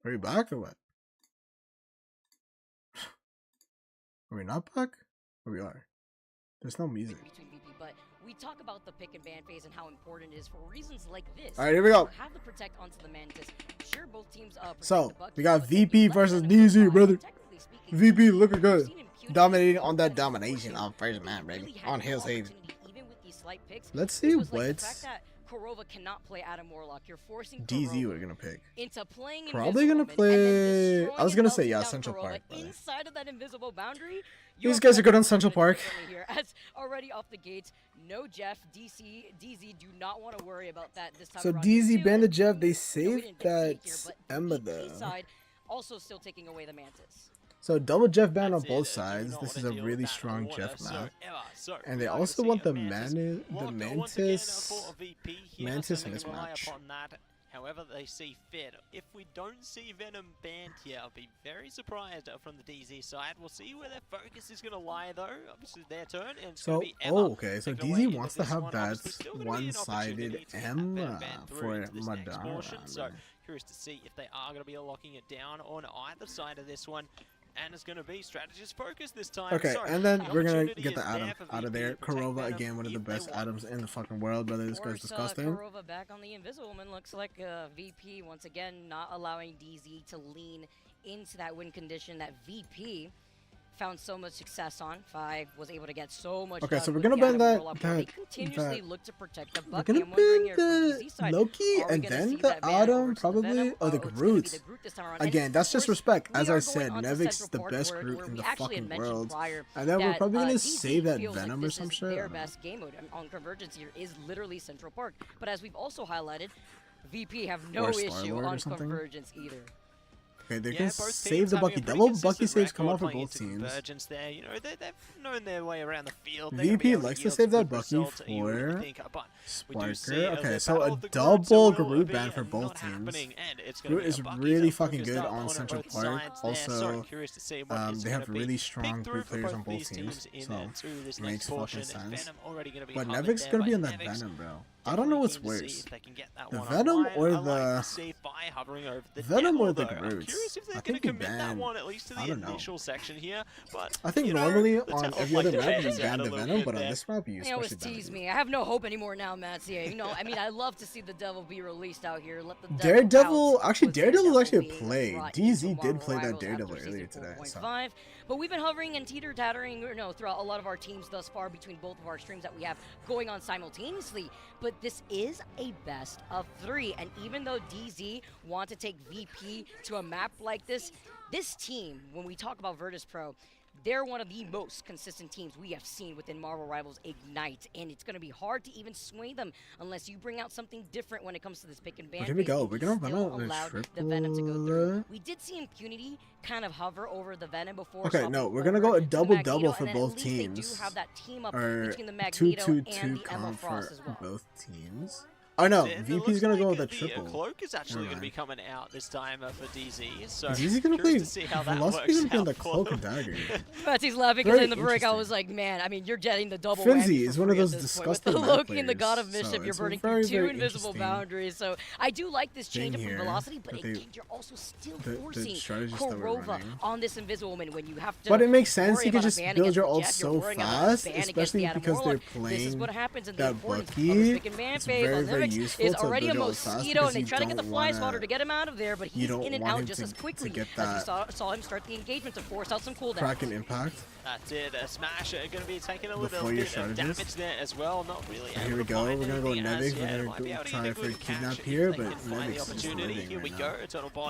S2: Are we back or what? Are we not back? Or we are? There's no music.
S8: But we talk about the pick and ban phase and how important it is for reasons like this.
S2: All right, here we go.
S8: Have the protect onto the Mantis. Sure, both teams
S2: so we got VP versus DZ, brother. VP looking good, dominating on that domination on first man, baby, on Hill's Haven. Let's see what
S8: Korova cannot play Adam Warlock. You're forcing
S2: DZ we're gonna pick.
S8: Into playing
S2: probably gonna play. I was gonna say yeah, Central Park.
S8: Inside of that invisible boundary.
S2: These guys are good on Central Park.
S8: Here, as already off the gates, no Jeff, DZ do not want to worry about that this time.
S2: So DZ banned the Jeff. They saved that Emma though.
S8: Also still taking away the Mantis.
S2: So double Jeff ban on both sides. This is a really strong Jeff map. And they also want the Mantis mismatch.
S9: However they see fit. If we don't see Venom banned here, I'll be very surprised from the DZ side. We'll see where their focus is going to lie though. Obviously their turn. And it's
S2: so, okay, so DZ wants to have that one-sided M for Madara.
S9: So curious to see if they are going to be locking it down on either side of this one. And it's going to be strategist focus this time.
S2: Okay, and then we're going to get the Adam out of there. Korova, again, one of the best Adams in the fucking world, brother. This guy's disgusting.
S8: Korova back on the Invisible Man. Looks like VP, once again, not allowing DZ to lean into that win condition that VP found so much success on. Five was able to get so much.
S2: Okay, so we're gonna ban that.
S8: Look to protect the
S2: we're gonna ban the Loki and then the Adam, probably. Oh, the Groot. Again, that's just respect. As I said, Nevic's the best Groot in the fucking world. And then we're probably gonna save that Venom or some shit.
S8: Their best game mode on Convergence here is literally Central Park. But as we've also highlighted, VP have no issue on Convergence either.
S2: Okay, they can save the Bucky. Double Bucky saves come out for both teams.
S9: There. You know, they've known their way around the field.
S2: VP likes to save that Bucky for Sparker. Okay, so a double Groot ban for both teams. Groot is really fucking good on Central Park. Also, they have really strong Groot players on both teams, so it makes fucking sense. But Nevic's gonna be in that Venom, bro. I don't know what's worse, the Venom or the Groot. I think the ban. I don't know. I think normally on every other map you ban the Venom, but on this map you especially ban
S8: tease me. I have no hope anymore now, Matsuya. You know, I mean, I love to see the Devil be released out here. Let the
S2: Daredevil. Actually, Daredevil is actually a play. DZ did play that Daredevil earlier today. So.
S8: But we've been hovering and teeter-tattering, you know, throughout a lot of our teams thus far between both of our streams that we have going on simultaneously. But this is a best of 3, and even though DZ want to take VP to a map like this team, when we talk about Virtus Pro, they're one of the most consistent teams we have seen within Marvel Rivals Ignite, and it's going to be hard to even sway them unless you bring out something different when it comes to this pick and ban.
S2: Here we go. We're going to run out
S8: the Venom to go through. We did see Impunity kind of hover over the Venom before.
S2: Okay, no, we're going to go a double-double for both teams.
S8: They do have that team up
S2: or
S8: between the Magneto
S2: 2-2-2
S8: and the Emma Frost as well.
S2: Both teams. Oh no, VP's gonna go with a triple.
S9: Cloak is actually going to be coming out this time for DZ. So
S2: DZ's gonna play. Velocity's gonna play the Cloak and Dagger.
S8: Matty's laughing because in the break I was like, man, I mean, you're getting the double.
S2: Finzi is one of those disgusting
S8: with the Loki and the God of Mischief. You're burning through 2 invisible boundaries. So I do like this change up from Velocity, but again, you're also still forcing Korova on this Invisible Woman when you have to.
S2: But it makes sense. You can just build your ult so fast, especially because they're playing that Bucky. It's very useful
S8: is already
S2: to
S8: a mosquito, and they try to get the fly swatter to get him out of there, but he's in and out just as quickly as you saw him start the engagement to force out some cooldowns.
S2: Crack an impact.
S9: That's it. Smash going to be taking a little bit of damage there as well. Not really.
S2: Here we go. We're going to go Nevik. We're going to try for a kidnap here, but Nevik's just
S9: Here we go.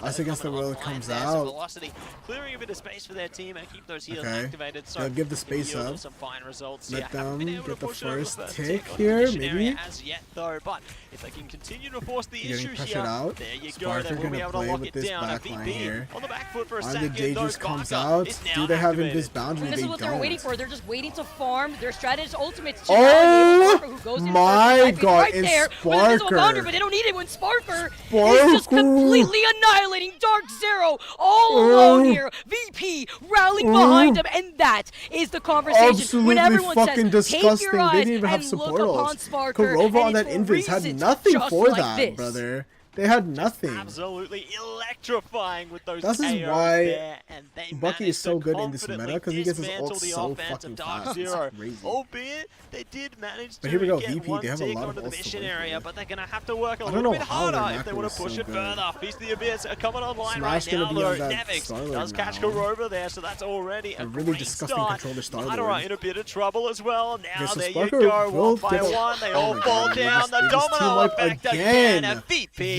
S2: Us Against the World comes out.
S9: Velocity clearing a bit of space for their team and keep those heals activated. So
S2: they'll give the space up.
S9: Some fine results.
S2: Let them get the first tick here, maybe.
S9: As yet though, but if they can continue to force the issues
S2: here, there you go. They will be able to lock it down.
S9: VP on the back foot for a
S2: second. The J just comes out. Do they have Invis boundary?
S8: This is what they're waiting for. They're just waiting to farm their strategist ultimates.
S2: Oh my god,
S8: right
S2: it's Sparker.
S8: Boundary, but they don't need it when Sparker is just completely annihilating Dark Zero all alone here. VP rallying behind him, and that is the conversation.
S2: Absolutely
S8: when everyone
S2: fucking
S8: says,
S2: disgusting.
S8: Take your eyes
S2: they didn't even have support ults. Korova on that Invis had nothing for that, brother. They had nothing.
S9: Absolutely electrifying with those
S2: This is why
S9: there, and
S2: Bucky is so good in this meta, because he gets his ult so fucking fast. It's crazy.
S9: Albeit, they did manage to
S2: here we go.
S9: get
S2: VP,
S9: one
S2: they have a
S9: tick
S2: lot of
S9: onto the
S2: ults
S9: mission
S2: to
S9: area, but they're going to have to work a
S2: I
S9: little bit
S2: don't know
S9: harder if they want to push it further. Feast the Abyss are coming online
S2: Smash
S9: right now, though.
S2: Nevix
S9: does catch Korova there, so that's already a
S2: really
S9: great
S2: disgusting
S9: start.
S2: controller start.
S9: Madara in a bit of trouble as well. Now
S2: so
S9: there you
S2: Sparker
S9: go, one by one. They all fall down. The domino effect again. And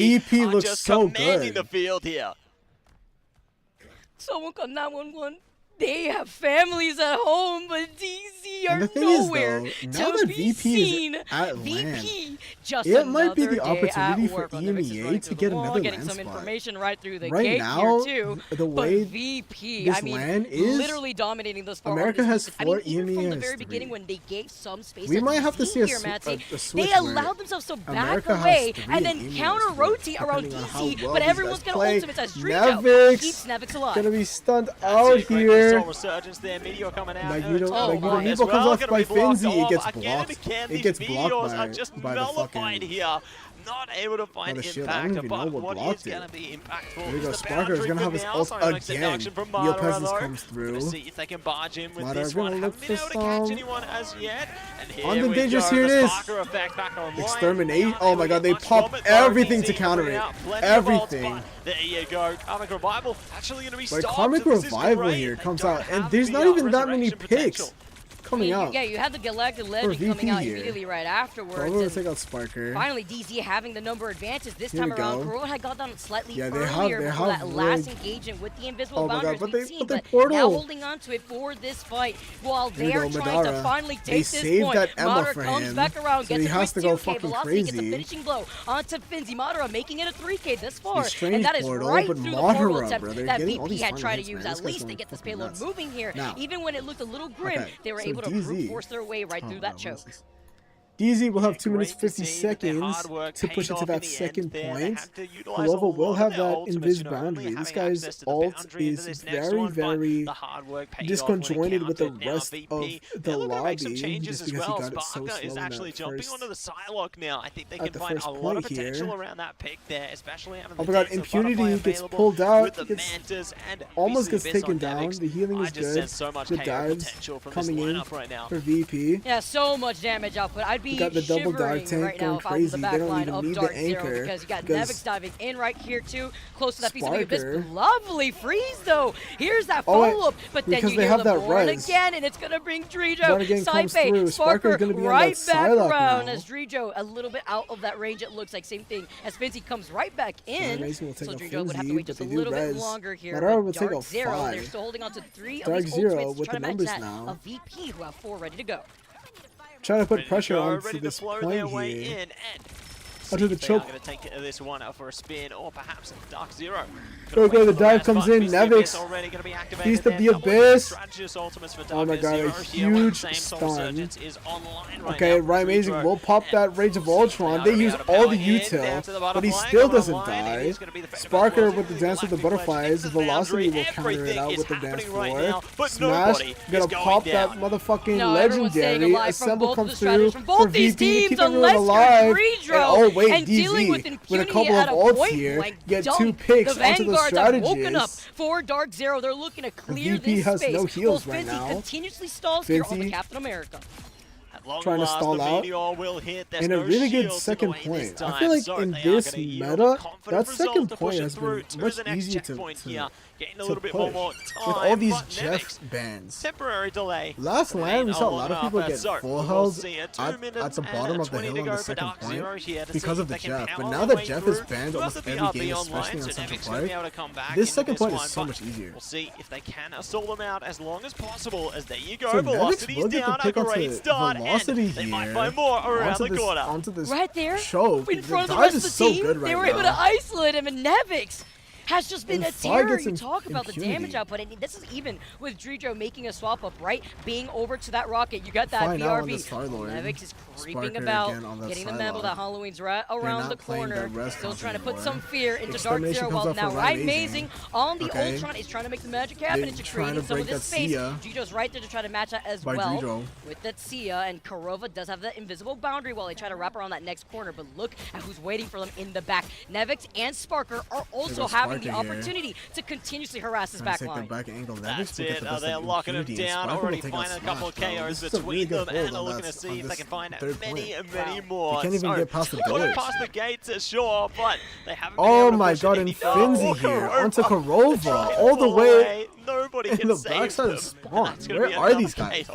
S2: VP looks so good.
S9: The field here.
S8: Someone call 911. They have families at home, but DZ are
S2: now
S8: nowhere
S2: that
S8: to be seen.
S2: At
S8: VP just
S2: it might be the opportunity for EMEA to get another
S8: getting
S2: LAN
S8: some
S2: spot.
S8: information right through the
S2: right
S8: gate
S2: now,
S8: here too.
S2: The way
S8: VP,
S2: this
S8: I mean,
S2: LAN is
S8: literally dominating those far.
S2: America has 4,
S8: even
S2: EMEA
S8: from the
S2: has
S8: very
S2: 3.
S8: beginning when they gave some space.
S2: We might have to see a switch.
S8: They allowed themselves to back away and then counter rotate around DC, but everyone's gonna ultimate as Street out. Keeps Nevix alive.
S2: Gonna be stunned out here.
S9: There, Meteor coming out.
S2: Magneto comes off by Finzi. It gets blocked by the fucking.
S9: Here. Not able to find impact, but what is going to be impactful
S2: here we go.
S9: is the
S2: Sparker is going to have his ult again. Neo Presence comes through.
S9: See if they can barge in with
S2: Madara
S9: this one.
S2: Haven't
S9: been able to catch anyone as yet. And here
S2: on the
S9: we
S2: Dangerous,
S9: go.
S2: here it is. Exterminate. Oh my god, they pop everything to counter it. Everything.
S9: There you go. Karmic Revival actually going to be stopped.
S2: Karmic Revival here comes out, and there's not even that many picks. coming out.
S8: Yeah, you had the Galactic Legend coming out immediately right afterwards.
S2: I'm going to take out Sparker.
S8: Finally, DZ having the number advantage this time around. Corova had got down slightly
S2: they
S8: earlier
S2: have
S8: before that last engagement with the invisible boundaries we've seen, but now holding on to it for this fight while they are trying to finally take this point. Madara comes back around, gets a quick 2K, Velocity gets a finishing blow onto Finzi. Madara making it a 3K this far, and that is right through the portal attempt that VP had tried to use. At least they get this payload moving here. Even when it looked a little grim, they were able to brute force their way right through that choke.
S2: DZ will have 2 minutes 50 seconds to push into that second point. Corova will have that invis boundary. This guy's ult is very, very disconjointed with the rest of the lobby just because he got it so slow in that first point here. Oh my god, Impunity gets pulled out, almost gets taken down. The healing is good. Good dives coming in for VP.
S8: Yeah, so much damage output. I'd be
S2: got the double dive tank
S8: right
S2: going
S8: now
S2: crazy.
S8: The
S2: They don't
S8: of
S2: even need
S8: Dark
S2: the anchor.
S8: Zero because you got Nevix diving in right here too, close to that piece of the abyss. Lovely freeze though. Here's that follow-up, but then you hear the board again, and it's gonna bring Drijo, Saipe, Sparker right back around as Drijo a little bit out of that range. It looks like same thing as Finzi comes right back in. So Drijo would have to wait just a little bit longer here. Dark Zero, they're still holding on to 3 of these ultimates, trying to match that of VP who have 4 ready to go.
S2: Trying to put pressure onto this point here. Onto the choke.
S9: Going to take this one out for a spin, or perhaps Dark Zero.
S2: Okay, the dive comes in. Nevix, Feast of the Abyss. Oh my god, a huge stun. Okay, Right Amazing will pop that Rage of Ultron. They use all the util, but he still doesn't die. Sparker with the Dance with the Butterflies. Velocity will counter it out with the dance floor. Smash, gonna pop that motherfucking legendary. Assemble comes through for VP, keep everyone alive. Oh wait, DZ with a couple of ults here, get 2 picks onto the
S8: woken up for Dark Zero. They're looking to clear this
S2: has
S8: space.
S2: no heals right now.
S8: Continuously stalls here on the Captain America.
S2: Trying to stall out in a really good second point. I feel like in this meta, that second point has been much easier to push with all these Jeff bans.
S9: Temporary delay.
S2: Last LAN, we saw a lot of people get full health at the bottom of the hill on the second point because of the Jeff. But now that Jeff is banned almost every game, especially on Central Park, this second point is so much easier.
S9: We'll see if they can stall them out as long as possible. As there you go, Velocity's down, a great start. They might find more around the corner.
S8: Right there,
S2: choke.
S8: in front of the rest of the team, they were able to isolate him, and Nevix has just been a terror. You talk about the damage output, and this is even with Drijo making a swap up, right? Being over to that rocket, you got that BRB. Nevix is creeping about, getting the memo that Halloween's right around the corner. Still trying to put some fear into Dark Zero, while now Right Amazing on the Ultron is trying to make the magic happen into creating some of this space. Drijo's right there to try to match that as well with that Sia, and Corova does have that invisible boundary while they try to wrap around that next corner, but look at who's waiting for them in the back. Nevix and Sparker are also having the opportunity to continuously harass his backline.
S9: That's it. They're locking him down. Already finding a couple of KOs between them, and they're looking to see if they can find many more.
S2: They can't even get past the doors.
S9: Past the gates, sure, but they haven't.
S2: Oh my god, and Finzi here onto Corova all the way in the backside of spawn. Where are these guys?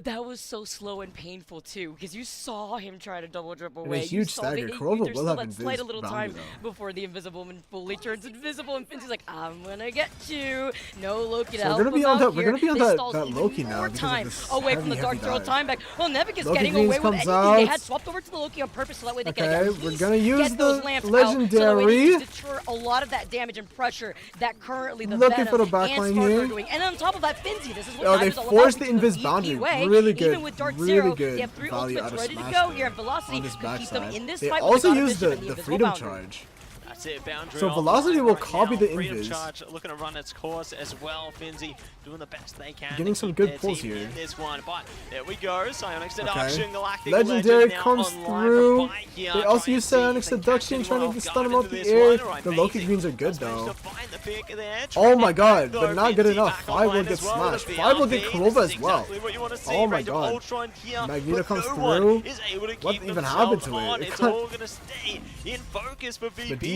S8: That was so slow and painful too, because you saw him try to double drip away.
S2: A huge stagger. Corova will have
S8: slight a little time before the Invisible Man fully turns invisible, and Finzi's like, "I'm gonna get you." No Loki to help him out here.
S2: We're gonna be on that Loki now
S8: because time away from the Dark Zero time back. Well, Nevik is getting away with anything. They had swapped over to the Loki on purpose so that way they can at least get those lamps out, so that way they deter a lot of that damage and pressure that currently the Venom and Spark are doing. And on top of that, Finzi, this is what
S2: they forced the invis boundary. Really good.
S8: Even with Dark Zero, they have 3 ultimates ready to go here, and Velocity can keep them in this fight.
S2: They also use the Freedom Charge.
S9: That's it, boundary.
S2: So Velocity will copy the invis.
S9: Charge looking to run its course as well. Finzi doing the best they can.
S2: Getting some good pulls here.
S9: In this one, but there we go. Psionic Seduction, Galactic
S2: Legendary comes through. They also use Psionic Seduction, trying to stun him out the air. The Loki greens are good though. Oh my god, but not good enough. 5 will get smashed. 5 will get Corova as well. Oh my god. Magneto comes through. What even happened to it?
S9: It's all gonna stay in focus for VP.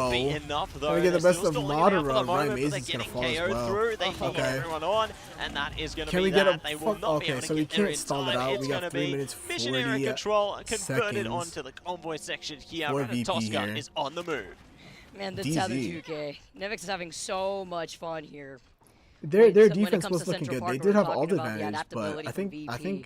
S2: bro.
S9: Be enough, though.
S2: Can we get the
S9: They're
S2: best
S9: still
S2: of
S9: stalling
S2: modern
S9: out for the
S2: run? Ryan
S9: moment, but
S2: Mason's
S9: they're
S2: gonna
S9: getting
S2: fall as
S9: KO'd
S2: well.
S9: through. They need
S2: Okay.
S9: everyone on, and that is going to
S2: Can
S9: be
S2: we get
S9: that.
S2: a
S9: They will
S2: fuck?
S9: not be
S2: Okay,
S9: able to
S2: so we
S9: get there
S2: can't
S9: in
S2: stall it
S9: time.
S2: out.
S9: It's
S2: We
S9: going
S2: got
S9: to
S2: 3
S9: be
S2: minutes
S9: mission area
S2: 40
S9: control converted
S2: seconds
S9: onto the convoy section here,
S2: for
S9: and
S2: VP
S9: Tosca
S2: here.
S9: is on the move.
S8: Man, the
S2: DZ.
S8: Tether 2K. Nevix is having so much fun here.
S2: Their
S8: When it
S2: defense
S8: comes
S2: was
S8: to
S2: looking
S8: Central
S2: good.
S8: Park,
S2: They
S8: we're
S2: did have
S8: talking
S2: all the
S8: about the
S2: advantage, but
S8: adaptability
S2: I
S8: from
S2: think
S8: VP.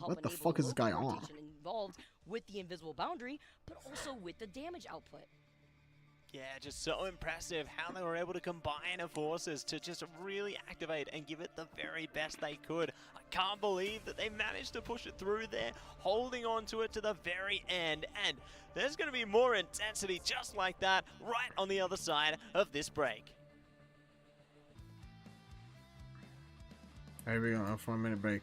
S8: help
S2: What the
S8: enable
S2: fuck is this guy
S8: local
S2: on?
S8: rotation involved with the invisible boundary, but also with the damage output.
S9: Yeah, just so impressive how they were able to combine their forces to just really activate and give it the very best they could. I can't believe that they managed to push it through there, holding on to it to the very end. And there's going to be more intensity just like that right on the other side of this break.
S2: Here we go, a 4-minute break.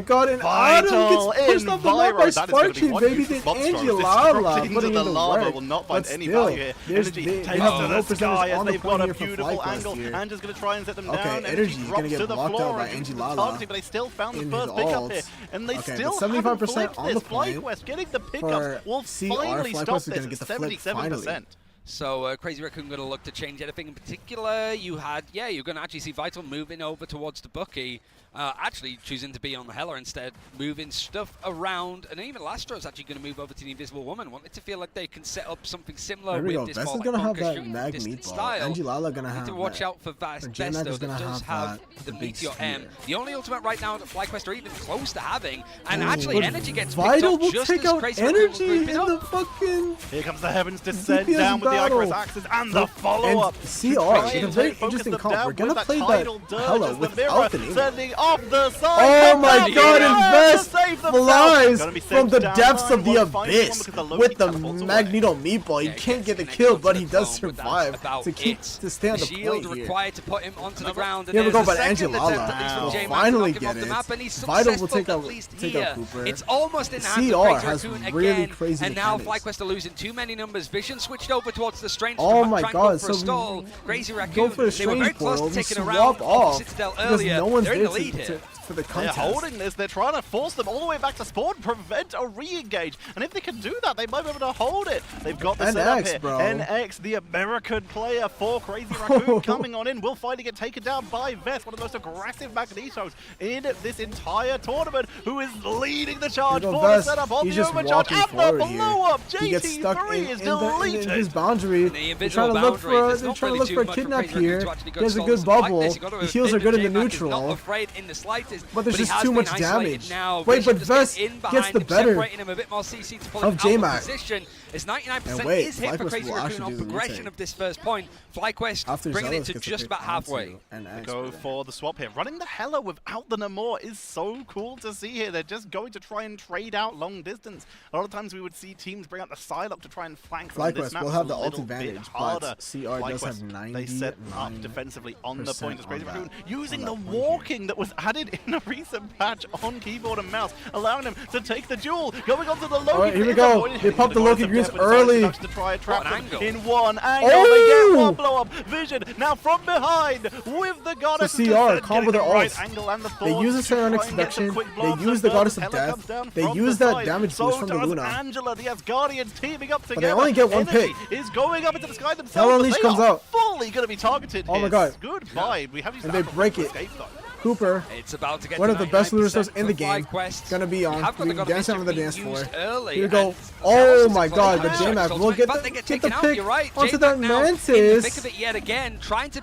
S2: my god, and Adam
S6: Vital
S2: gets pushed
S6: in
S2: off the map by
S6: Viral. That is going to be
S2: Sparchy,
S6: one
S2: baby.
S6: huge
S2: The
S6: monster.
S2: Angie
S6: This
S2: Lala
S6: dropped into
S2: putting
S6: the
S2: in the
S6: lava
S2: work.
S6: will not find
S2: But
S6: any
S2: still,
S6: value here.
S2: there's
S6: Energy
S2: they
S6: takes
S2: have
S6: to
S2: no
S6: the
S2: percentage
S6: sky
S2: on
S6: as
S2: the
S6: they've
S2: point
S6: got a
S2: here for
S6: beautiful
S2: FlyQuest
S6: angle.
S2: here.
S6: Angel's going to try and set them
S2: Okay,
S6: down.
S2: Energy's gonna
S6: drops
S2: get
S6: to the
S2: blocked out
S6: floor
S2: by
S6: and
S2: Angie
S6: the
S2: Lala
S6: targeting, but they still found the
S2: in
S6: first
S2: his
S6: pickup
S2: ult.
S6: here. And they
S2: Okay,
S6: still
S2: but 75%
S6: haven't flipped
S2: on the
S6: this.
S2: point
S6: FlyQuest getting the
S2: for
S6: pickups will
S2: CR.
S6: finally
S2: FlyQuest
S6: stop
S2: is gonna
S6: this
S2: get
S6: at
S2: the flip
S6: 77%.
S2: finally.
S10: So Crazy Raccoon going to look to change anything in particular. You're going to actually see Vital moving over towards the Bucky. actually choosing to be on the Hela instead, moving stuff around, and even Lastra is actually going to move over to the Invisible Woman. Wanted to feel like they can set up something similar
S2: There we
S10: with
S2: go.
S10: this
S2: Vest
S10: more
S2: is gonna have that
S10: bunker
S2: mag
S10: distance
S2: meatball.
S10: style.
S2: Angelala gonna have
S10: Need to watch
S2: that.
S10: out for Vest,
S2: J-Mac
S10: though,
S2: is
S10: that
S2: gonna
S10: does have the
S2: big
S10: Meteor
S2: sphere.
S10: M. The only ultimate right now that FlyQuest are even close to having, and
S2: Ooh,
S10: actually
S2: but
S10: Energy gets
S2: Vital
S10: picked
S2: will
S10: up just
S2: take
S10: as
S2: out
S10: Crazy
S2: Energy
S10: Raccoon
S2: in
S10: will group
S2: the fucking.
S6: Here comes the Heavens Descent
S2: DPS
S6: down with the
S2: battle.
S6: Icarus Axis and the follow-up.
S2: And CR, it's a very interesting comp. We're gonna play that Hela without the name.
S6: Sending off the side.
S2: Oh my god, Invest flies
S6: Gonna be
S2: from
S6: saved
S2: the
S6: down
S2: depths
S6: line.
S2: of the
S6: Won't find anyone
S2: abyss
S6: because the Loki
S2: with the
S6: teleports away.
S2: Magneto meatball. He can't get the kill, but he does survive to stay on the
S10: shield
S2: plate here.
S10: required to put him onto the ground. And
S2: Here we go,
S10: there's
S2: but
S10: the second
S2: Angelala
S10: attempt, at least from
S2: will
S10: J-Mac, to
S2: finally
S10: knock him off
S2: get
S10: the
S2: it.
S10: map, and he's
S2: Vital will
S10: successful
S2: take out
S10: at least
S2: take
S10: here.
S2: out Cooper.
S10: It's almost in the hands
S2: CR
S10: of Crazy
S2: has
S10: Raccoon
S2: really
S10: again,
S2: crazy
S10: and now
S2: mechanics.
S10: FlyQuest are losing too many numbers. Vision switched over towards the Strange
S2: Oh
S10: to
S2: my
S10: try and
S2: god,
S10: go for a
S2: so
S10: stall.
S2: we
S10: Crazy
S2: go
S10: Raccoon,
S2: for a
S10: they were very
S2: strange
S10: close
S2: portal,
S10: to
S2: we
S10: taking a
S2: swap
S10: round
S2: off
S10: Citadel
S2: because
S10: earlier.
S2: no one's
S10: They're in
S2: there
S10: the lead here.
S2: for the
S6: They're
S2: contest.
S6: holding this. They're trying to force them all the way back to spawn, prevent a re-engage. And if they can do that, they might be able to hold it. They've got the setup here.
S2: bro.
S6: NX, the American player for Crazy Raccoon, coming on in. Will finally get taken down by Vest, one of the most aggressive Magnetos in this entire tournament, who is leading the charge
S2: Here
S6: for
S2: go
S6: the
S2: Vest.
S6: setup on
S2: He's
S6: the
S2: just
S6: overcharge.
S2: walking
S6: And the
S2: forward here.
S6: blow-up.
S2: He gets stuck
S6: JT3 is deleted.
S2: in his boundary.
S10: The
S2: They're trying to look for a kidnap here. He has a good bubble. The heals are good in the neutral. But there's just too much damage. Wait, but Vest gets the better of J-Mac.
S10: It's 99%
S2: And wait,
S10: is hit for
S2: FlyQuest
S10: Crazy
S2: will
S10: Raccoon
S2: actually
S10: on
S2: do the
S10: progression
S2: retake.
S10: of this first point. FlyQuest
S2: After
S10: bringing it
S2: Zealous
S10: to
S2: gets
S10: just
S2: a
S10: about
S2: pick
S10: halfway.
S2: onto NX,
S6: Go
S2: bro.
S6: for the swap here. Running the Hela without the Namor is so cool to see here. They're just going to try and trade out long distance. A lot of times we would see teams bring out the Psylocke to try and flank on this
S2: FlyQuest
S6: map.
S2: will
S6: It's
S2: have
S6: a
S2: the ult
S6: little bit
S2: advantage,
S6: harder.
S2: but CR does have
S6: FlyQuest,
S2: 90.
S6: they set up defensively on the point as Crazy
S2: on
S6: Raccoon,
S2: that-
S6: using the
S2: on that point here.
S6: walking that was added in a recent patch on keyboard and mouse, allowing them to take the duel. Going on to the Loki.
S2: Alright, here we
S6: is
S2: go.
S6: avoided.
S2: They popped the
S6: Gonna
S2: Loki
S6: go
S2: greens
S6: for the
S2: early.
S6: To try and trap
S10: What an
S6: them
S10: angle.
S6: in one angle.
S2: Oh!
S6: They get one blow up. Vision now from behind with the goddess.
S2: So
S6: of
S2: CR,
S6: Descent,
S2: combo
S6: getting
S2: their
S6: the right
S2: ults.
S6: angle and the
S2: They
S6: thought
S2: use the
S6: to try
S2: Psionic
S6: and get some
S2: Seduction,
S6: quick blow
S2: they
S6: ups
S2: use
S6: and
S2: the Goddess
S6: bursts.
S2: of
S6: Hela
S2: Death,
S6: comes down
S2: they
S6: from
S2: use
S6: the
S2: that
S6: side.
S2: damage
S6: So
S2: boost from the
S6: does
S2: Luna.
S6: Angela, the Asgardians teaming up together.
S2: they only get one
S6: Energy
S2: pick.
S6: is going up into the sky themselves.
S2: Hela
S6: but
S2: Unleashed
S6: they
S2: comes
S6: are
S2: out.
S6: fully going to be targeted
S2: Oh my
S6: here.
S2: god.
S6: Goodbye. We have used
S2: And
S6: that
S2: they
S6: for
S2: break
S6: quick
S2: it.
S6: escape, though.
S2: Cooper,
S10: It's about to get
S2: one
S10: to
S2: of the best looter
S10: 99%
S2: stuffs in the
S10: for
S2: game,
S10: FlyQuest.
S2: gonna be on.
S10: You have got
S2: We
S10: the God of
S2: dancing on the
S10: Mystery
S2: dance
S10: being
S2: floor.
S10: used early,
S2: Here we go.
S10: and
S2: Oh
S10: Zealous
S2: my
S10: is
S2: god,
S10: playing
S2: the J-Mac
S10: Ultimate,
S2: will get
S10: but
S2: the,
S10: they get
S2: get the
S10: taken out,
S2: pick
S10: you're right.
S2: onto
S10: J-Mac
S2: that
S10: now in the thick
S2: Mantis.
S10: of it yet again, trying to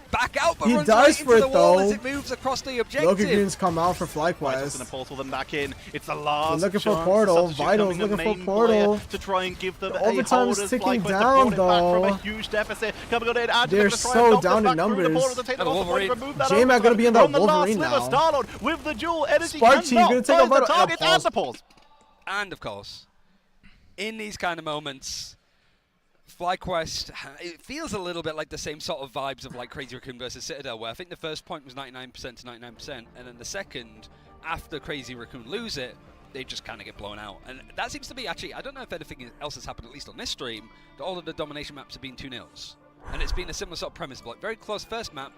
S10: back out, but
S2: He
S10: runs
S2: dies
S10: right
S2: for
S10: into
S2: it,
S10: the wall as
S2: though.
S10: it moves across the
S2: Loki
S10: objective.
S2: greens come out for
S6: Vital's going to
S2: FlyQuest.
S6: portal them back in. It's the last
S2: looking for
S6: chance.
S2: portal.
S6: Substitute
S2: Vital's
S6: coming, the
S2: looking for
S6: main
S2: portal.
S6: player to try and give them
S2: The
S6: a
S2: overtime
S6: hold
S2: is
S6: as
S2: ticking
S6: FlyQuest
S2: down,
S6: have brought it back from
S2: though.
S6: a huge deficit. Coming on in, Angela
S2: They're
S6: gonna try
S2: so
S6: and knock
S2: down
S6: them
S2: in
S6: back through the
S2: numbers.
S6: portal to take them
S10: Oh,
S6: off the point,
S10: Wolverine.
S6: remove that
S2: J-Mac
S6: overtime.
S2: gonna be in that
S6: From the last
S2: Wolverine
S6: sliver,
S2: now.
S6: Star-Lord with the duel. Energy
S2: Sparky
S6: cannot
S2: gonna take
S6: find
S2: a
S6: the
S2: Vital-
S6: target
S2: pause.
S6: and the pause.
S10: And of course, in these kind of moments, FlyQuest, it feels a little bit like the same sort of vibes of like Crazy Raccoon versus Citadel, where I think the first point was 99% to 99%, and then the second, after Crazy Raccoon lose it, they just kind of get blown out. And that seems to be actually, I don't know if anything else has happened, at least on this stream, but all of the domination maps have been 2-0s. And it's been a similar sort of premise, but like very close first map.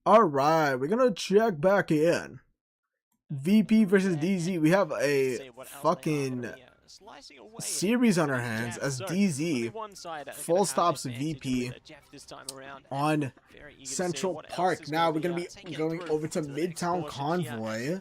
S2: Alright, we're gonna check back in. VP versus DZ. We have a fucking series on our hands as DZ full stops VP on Central Park. Now we're gonna be going over to Midtown Convoy.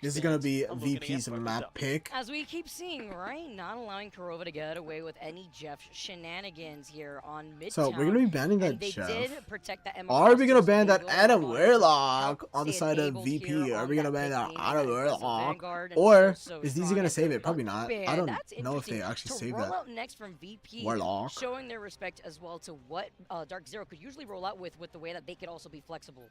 S2: This is gonna be VP's map pick.
S8: As we keep seeing, right? Not allowing Kurova to get away with any Jeff shenanigans here on Midtown.
S2: So we're gonna be banning that
S8: They
S2: Jeff.
S8: did protect the
S2: Are we gonna ban that
S8: Emerald
S2: Adam
S8: Stars
S2: Warlock on the
S8: stay
S2: side of
S8: enabled
S2: VP?
S8: here
S2: Are
S8: on
S2: we gonna
S8: that
S2: ban that
S8: big
S2: Adam
S8: lead versus
S2: Warlock?
S8: Vanguard, and
S2: Or
S8: so
S2: is DZ
S8: strong
S2: gonna
S8: as
S2: save
S8: the
S2: it? Probably
S8: Thunder
S2: not.
S8: Band.
S2: I don't
S8: That's
S2: know if they
S8: interesting.
S2: actually
S8: To
S2: save
S8: roll
S2: that.
S8: out next from VP,
S2: Warlock.
S8: showing their respect as well to what Dark Zero could usually roll out with the way that they could also be flexible.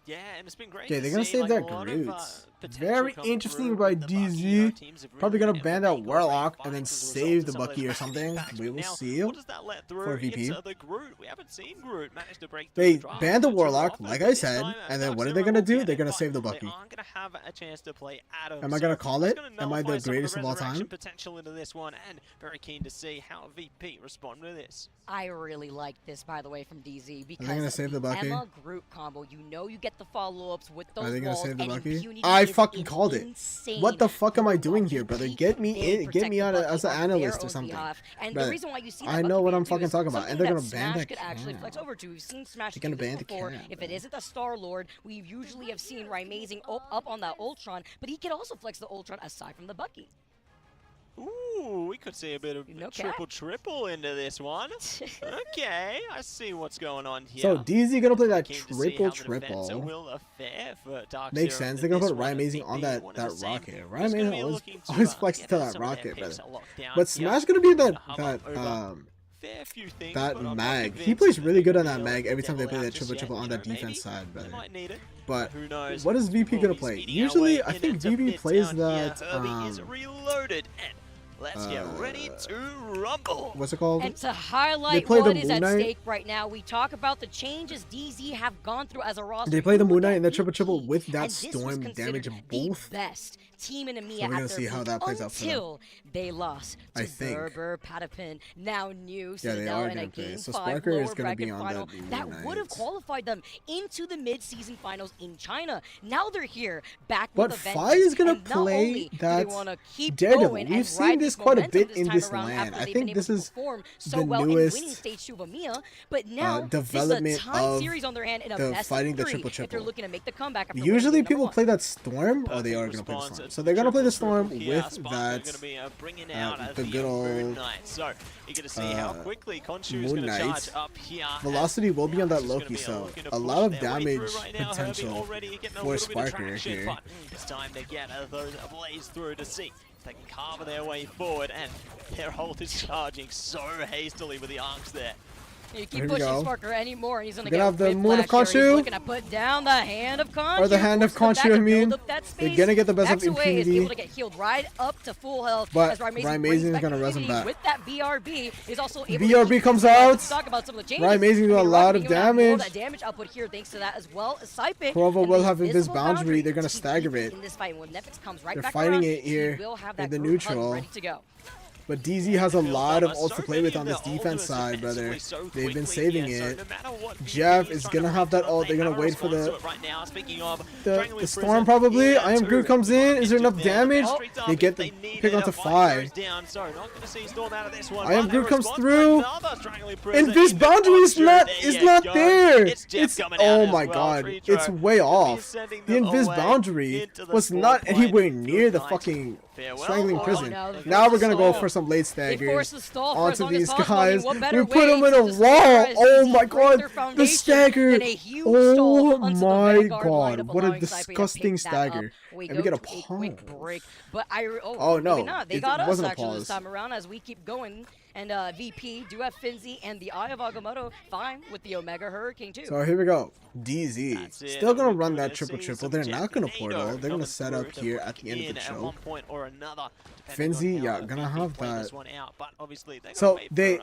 S9: Yeah, and it's been great.
S2: Okay,
S9: to
S2: they're gonna
S9: see,
S2: save
S9: like,
S2: that
S9: a lot
S2: Groot.
S9: of, potential
S2: Very
S9: come
S2: interesting
S9: through
S2: by
S9: with the Bucky.
S2: DZ.
S9: You know, teams have
S2: Probably
S9: really
S2: gonna ban that
S9: got great
S2: Warlock and
S9: fights
S2: then
S9: as a
S2: save
S9: result
S2: the
S9: of some of
S2: Bucky or
S9: those
S2: something.
S9: backs.
S2: We will
S9: Now,
S2: see
S9: what does that let through
S2: for VP.
S9: into the Groot? We haven't seen Groot manage to break through
S2: They
S9: the draft.
S2: banned the
S9: It's
S2: Warlock,
S9: rough,
S2: like
S9: but
S2: I
S9: this
S2: said,
S9: time,
S2: and then
S9: Dark
S2: what are
S9: Zero
S2: they gonna
S9: will
S2: do?
S9: get
S2: They're
S9: it,
S2: gonna
S9: but
S2: save the
S9: They
S2: Bucky.
S9: aren't gonna have a chance to play Adam.
S2: Am I
S9: so
S2: gonna call
S9: it's
S2: it?
S9: gonna
S2: Am I
S9: nullify
S2: the
S9: some
S2: greatest of all
S9: resurrection
S2: time?
S9: potential into this one, and very keen to see how VP respond to this.
S8: I really like this, by the way, from DZ because
S2: gonna save the Bucky?
S8: Emma Groot combo. You know, you get the follow-ups with those
S2: Are they gonna
S8: walls
S2: save the
S8: and
S2: Bucky?
S8: impunity
S2: I
S8: is
S2: fucking called it. What the fuck am I doing here, brother? Get me on as an analyst or something.
S8: And the reason why you see
S2: I know what I'm fucking talking about. And they're gonna ban that
S8: actually flex over to. We've seen Smash
S2: they're gonna ban the
S8: before.
S2: cat,
S8: If it isn't the Star Lord, we usually have seen Rymazing up on that Ultron, but he can also flex the Ultron aside from the Bucky.
S9: Ooh, we could see a bit of triple into this one. Okay, I see what's going on here.
S2: So DZ gonna play that triple. Makes sense. They're gonna put Rymazing on that rocket. Rymazing always flexes to that rocket, brother. But Smash gonna be that mag. He plays really good on that mag every time they play that triple on that defense side, brother. But what is VP gonna play? Usually, I think VP plays that.
S9: Let's get ready to rumble.
S2: What's it called?
S8: And to highlight what is at stake right now, we talk about the changes DZ have gone through as a roster.
S2: They play the Moon Knight and the triple with that storm damage of both.
S8: The best team in EMEA
S2: so we're gonna see how that plays out for them.
S8: Until they lost to Berber, Patapin, now new
S2: Citadel
S8: in a Game 5
S2: lower
S8: is gonna be on final that would have qualified them into the mid-season finals in China. Now they're here, back with
S2: But Fi is gonna play that Daredevil. We've seen this quite a bit in this LAN. I think this is the newest development of the fighting the triple. Usually people play that Storm, or they are going to play the Storm. So they're going to play the Storm with that, the good old Moon Knight. Velocity will be on that Loki, so a lot of damage potential for Sparker here.
S9: It's time to get those blaze through to see. They can carve their way forward, and their ult is charging so hastily with the arcs there.
S8: You keep pushing Sparker anymore, and he's gonna
S2: have the Moon of Khonshu.
S8: Looking to put down the Hand of Khonshu.
S2: Or the Hand of Khonshu, I mean. They're gonna get the best of Impunity.
S8: Able to get healed right up to full health.
S2: But Rymazing is gonna res him back.
S8: With that BRB, is also able
S2: BRB comes out.
S8: Talk about some of the changes.
S2: Rymazing do a lot of damage.
S8: That damage output here, thanks to that as well. Saipe.
S2: Corvo will have this boundary. They're gonna stagger it.
S8: In this fight, when Netflix comes right
S2: They're
S8: back
S2: fighting
S8: around,
S2: it here in the neutral.
S8: Ready to go.
S2: But DZ has a lot of ults to play with on this defense side, brother. They've been saving it. Jeff is going to have that ult. They're going to wait for the storm probably. I Am Groot comes in. Is there enough damage? They get the pick onto Fi. I Am Groot comes through. And this boundary is not there. It's, oh my god. It's way off. The Invis boundary was not anywhere near the fucking strangling prison. Now we're gonna go for some late staggers onto these guys. We put them in a wall. Oh my god, the stagger. Oh my god, what a disgusting stagger. And we get a pause. Oh no,
S8: they got us actually this time around as we keep going. And VP do have Finzi and the Eye of Agamotto fine with the Omega Hurricane too.
S2: So here we go. DZ still gonna run that triple. They're not gonna portal. They're gonna set up here at the end of the show. Finzi, yeah, gonna have that. So they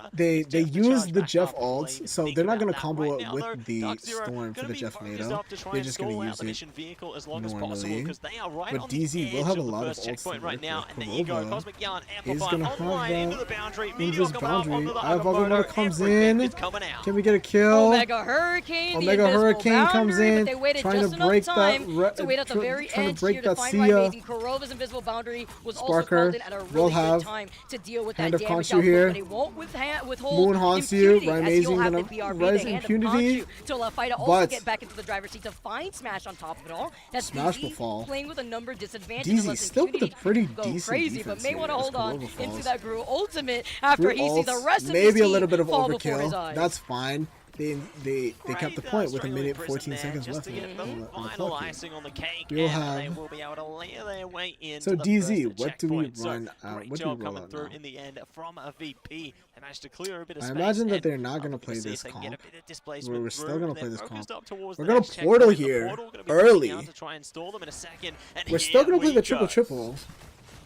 S2: use the Jeff ult, so they're not gonna combo it with the Storm for the Jeff NATO. They're just gonna use it normally. But DZ will have a lot of ults to work with. Corova is gonna have that in this boundary. Agamotto comes in. Can we get a kill?
S8: Omega Hurricane
S2: comes in, trying to break that. Trying to break that Sia.
S8: Korova's invisible boundary was
S2: Sparker
S8: at a really
S2: will have
S8: time to deal with
S2: Hand
S8: that
S2: of
S8: damage
S2: Khonshu here.
S8: Moon
S2: haunts you. Rymazing gonna res Impunity.
S8: But get back into the driver's seat to find Smash on top of it all. That's
S2: Smash will fall.
S8: Playing with a number disadvantage.
S2: DZ still with a pretty decent
S8: crazy,
S2: defense
S8: but may want to hold on
S2: falls.
S8: into that Gru ultimate after he sees the rest of
S2: maybe
S8: his
S2: a little bit of
S8: fall before his
S2: overkill.
S8: eyes.
S2: That's fine. They kept the point with a minute 14 seconds left on the clock. You'll have so DZ. What do we run out? What do we roll out now?
S9: In the end from a VP, they managed to clear a bit of
S2: I
S9: space.
S2: imagine that they're not gonna play this comp. We're still gonna play this comp. We're gonna
S9: portal
S2: portal here early.
S9: to try and stall them in a second.
S2: We're still gonna play the triple.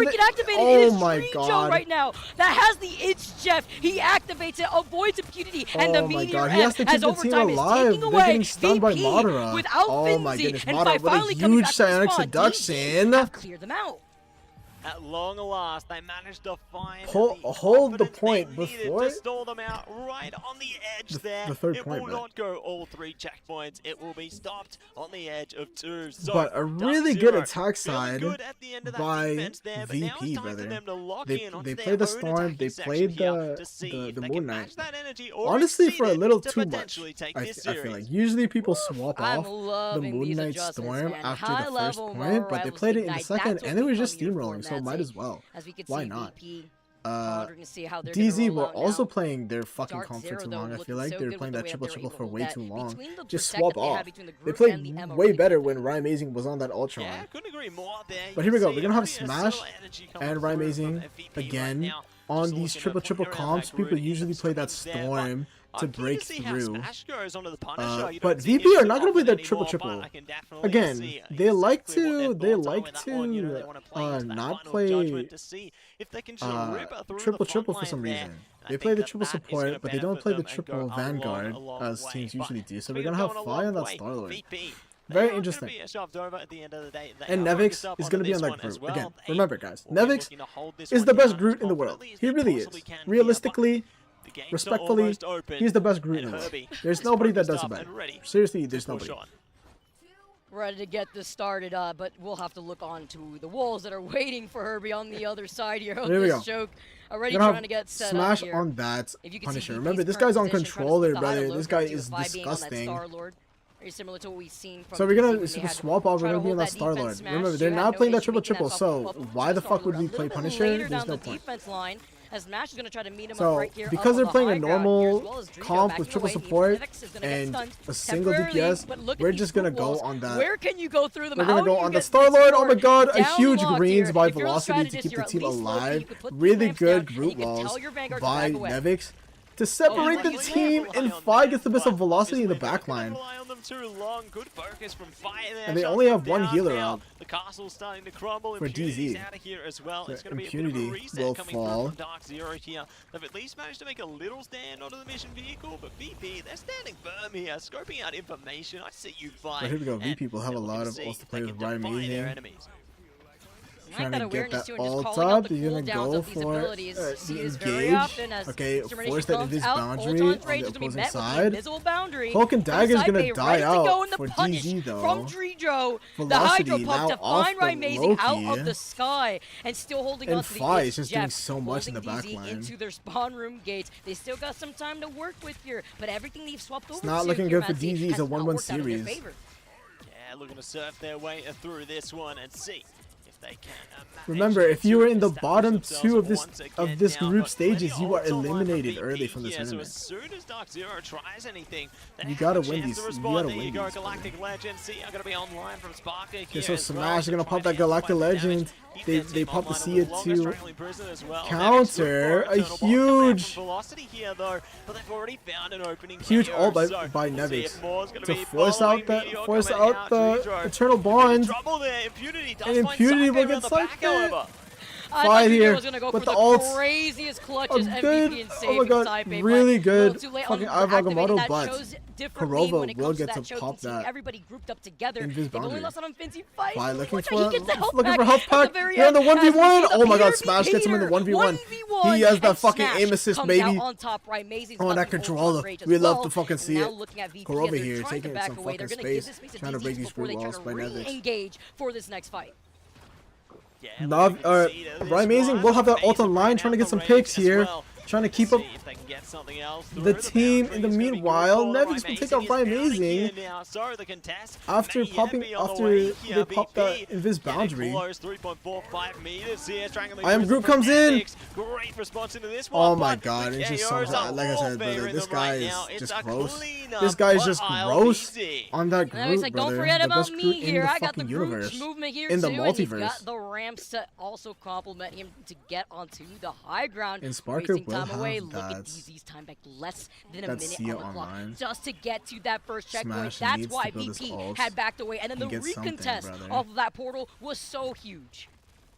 S8: he can activate it.
S2: Oh
S8: it is
S2: my
S8: Dream
S2: God.
S8: Joe right now that has the It's Jeff. He activates it, avoids impunity, and the
S2: Oh my
S8: Meteor
S2: God, he has
S8: M
S2: to
S8: as
S2: keep the team
S8: overtime is
S2: alive.
S8: taking
S2: They're
S8: away
S2: getting stunned by
S8: VP
S2: Madara.
S8: without
S2: Oh my
S8: Finzi,
S2: goodness,
S8: and
S2: Madara
S8: by
S2: with
S8: finally
S2: a
S8: coming
S2: huge
S8: back to the
S2: psionic
S8: spawn,
S2: seduction.
S8: have cleared them out.
S9: At long last, they managed to find
S2: Hold the point
S9: they needed
S2: before
S9: to stall them out right on the edge there.
S2: the third
S9: it
S2: point,
S9: will
S2: but
S9: not go all 3 checkpoints. It will be stopped on the edge of 2. So
S2: but a really good attack side by VP, brother. They played the Storm, they played the Moon Knight. Honestly, for a little too much, I feel like. Usually people swap off the Moon Knight Storm after the first point, but they played it in the second, and it was just steamrolling, so might as well. Why not? DZ were also playing their fucking comp for too long. I feel like they were playing that triple for way too long. Just swap off. They played way better when Ryan was on that Ultron.
S9: Yeah, couldn't agree more there.
S2: But here we go. We're gonna have Smash and Ryan again on these triple comps. People usually play that Storm to break through. But VP are not gonna play that triple. Again, they like to not play triple for some reason. They play the triple support, but they don't play the triple Vanguard as teams usually do. So we're gonna have Fi on that Star-Lord. Very interesting. And Nevix is going to be on that group. Again, remember guys, Nevix is the best Groot in the world. He really is. Realistically, respectfully, he's the best Groot in the world. There's nobody that does it better. Seriously, there's nobody.
S8: Ready to get this started, but we'll have to look on to the walls that are waiting for Herbie on the other side here.
S2: There we go.
S8: Joke already trying to get set
S2: Smash
S8: up here.
S2: on that Punisher. Remember, this guy's on controller, brother. This guy is disgusting.
S8: Very similar to what we've seen from
S2: so we're gonna swap off. We're gonna be on that Star-Lord. Remember, they're not playing that triple, so why the fuck would we play Punisher? There's no point.
S8: As Smash is going to try to meet him
S2: so,
S8: up right here
S2: because they're playing a normal comp with triple
S8: away,
S2: support and a single DPS, we're just going to go on that.
S8: Where can you go through them?
S2: We're going to go on the Star-Lord. Oh my god, a huge greens by Velocity to keep the team alive. Really good group walls by Nevix to separate the team, and Fi gets the best of Velocity in the backline. And they only have one healer out.
S9: The castle's starting to crumble.
S2: For DZ.
S9: Out of here as well. It's going to be
S2: Impunity will fall.
S9: Here. They've at least managed to make a little stand onto the mission vehicle, but VP, they're standing firm here, scoping out information. I see you fight.
S2: But here we go. VP will have a lot of ults to play with Ryan here. Trying to get that ult up, he's gonna go for the engage. Okay, force that Invis boundary on the opposing side. Cloak and Dagger is gonna die out for DZ though.
S8: From Drijo,
S2: Velocity
S8: the Hydro
S2: now
S8: to
S2: off
S8: find Ryan out of the sky and still holding on to the
S2: Fi is just doing
S8: Jeff,
S2: so much in the
S8: DZ
S2: backline.
S8: into their spawn room gates. They still got some time to work with here, but everything they've swapped over.
S2: It's not looking good for DZ. It's a 1-1 series.
S9: Yeah, looking to surf their way through this one and see.
S2: Remember, if you were in the bottom 2 of this group stages, you are eliminated early from the tournament.
S9: As soon as Dark Zero tries anything,
S2: you gotta win these. You gotta win these.
S9: Galactic Legend. See, I'm gonna be online from Sparker here.
S2: Okay, so Smash are gonna pop that Galactic Legend. They pop the Sia to counter a huge ult by Nevix to force out the Eternal Bond, and Impunity will get psyched. Fi here with the ults. A good, oh my god, really good fucking Ivagamoto, but Kurova will get to pop that Invis boundary. Fi looking for health pack here in the 1v1. Oh my god, Smash gets him in the 1v1. He has that fucking aim assist, baby. Oh, that controller. We love to fucking see it. Kurova here taking some fucking space, trying to break these group walls by Nevix.
S8: Engage for this next fight.
S2: Ryan will have that ult online, trying to get some picks here, trying to keep up the team. In the meanwhile, Nevix will take out Ryan after they pop that Invis boundary. Group comes in. Oh my god, it's just so hard. Like I said, brother, this guy is just gross. This guy is just gross on that group,
S8: like,
S2: brother.
S8: don't forget about
S2: best
S8: me
S2: group
S8: here.
S2: in the
S8: I got the
S2: fucking
S8: group
S2: universe.
S8: movement here
S2: In the
S8: too,
S2: multiverse.
S8: and you've got the ramps to also complement him to get onto the high ground.
S2: And Sparker
S8: Wasting
S2: will
S8: time away.
S2: have
S8: Look at
S2: that.
S8: DZ's time back less than a
S2: That's
S8: minute
S2: Sia
S8: on the
S2: online.
S8: clock just to get to that first checkpoint.
S2: Smash
S8: That's
S2: needs
S8: why
S2: to build his
S8: VP
S2: ults
S8: had backed away, and then the
S2: and get something,
S8: recontest
S2: brother.
S8: off of that portal was so huge.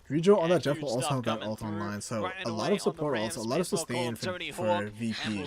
S2: Drijo on that Jeff will also have that ult online, so a lot of support ults, a lot of sustain for VP.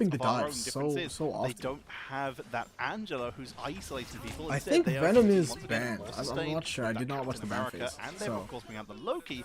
S2: skipping the
S6: of our own
S2: dives
S6: differences.
S2: so often.
S6: They don't have that Angela who's isolating people.
S2: I
S6: Instead,
S2: think
S6: they are
S2: Venom
S6: keeping
S2: is
S6: once again
S2: banned.
S6: more
S2: I'm
S6: sustained
S2: not sure. I
S6: with
S2: did
S6: that
S2: not watch the
S6: Captain
S2: ban
S6: America,
S2: phase.
S6: and they're of course bringing out the Loki.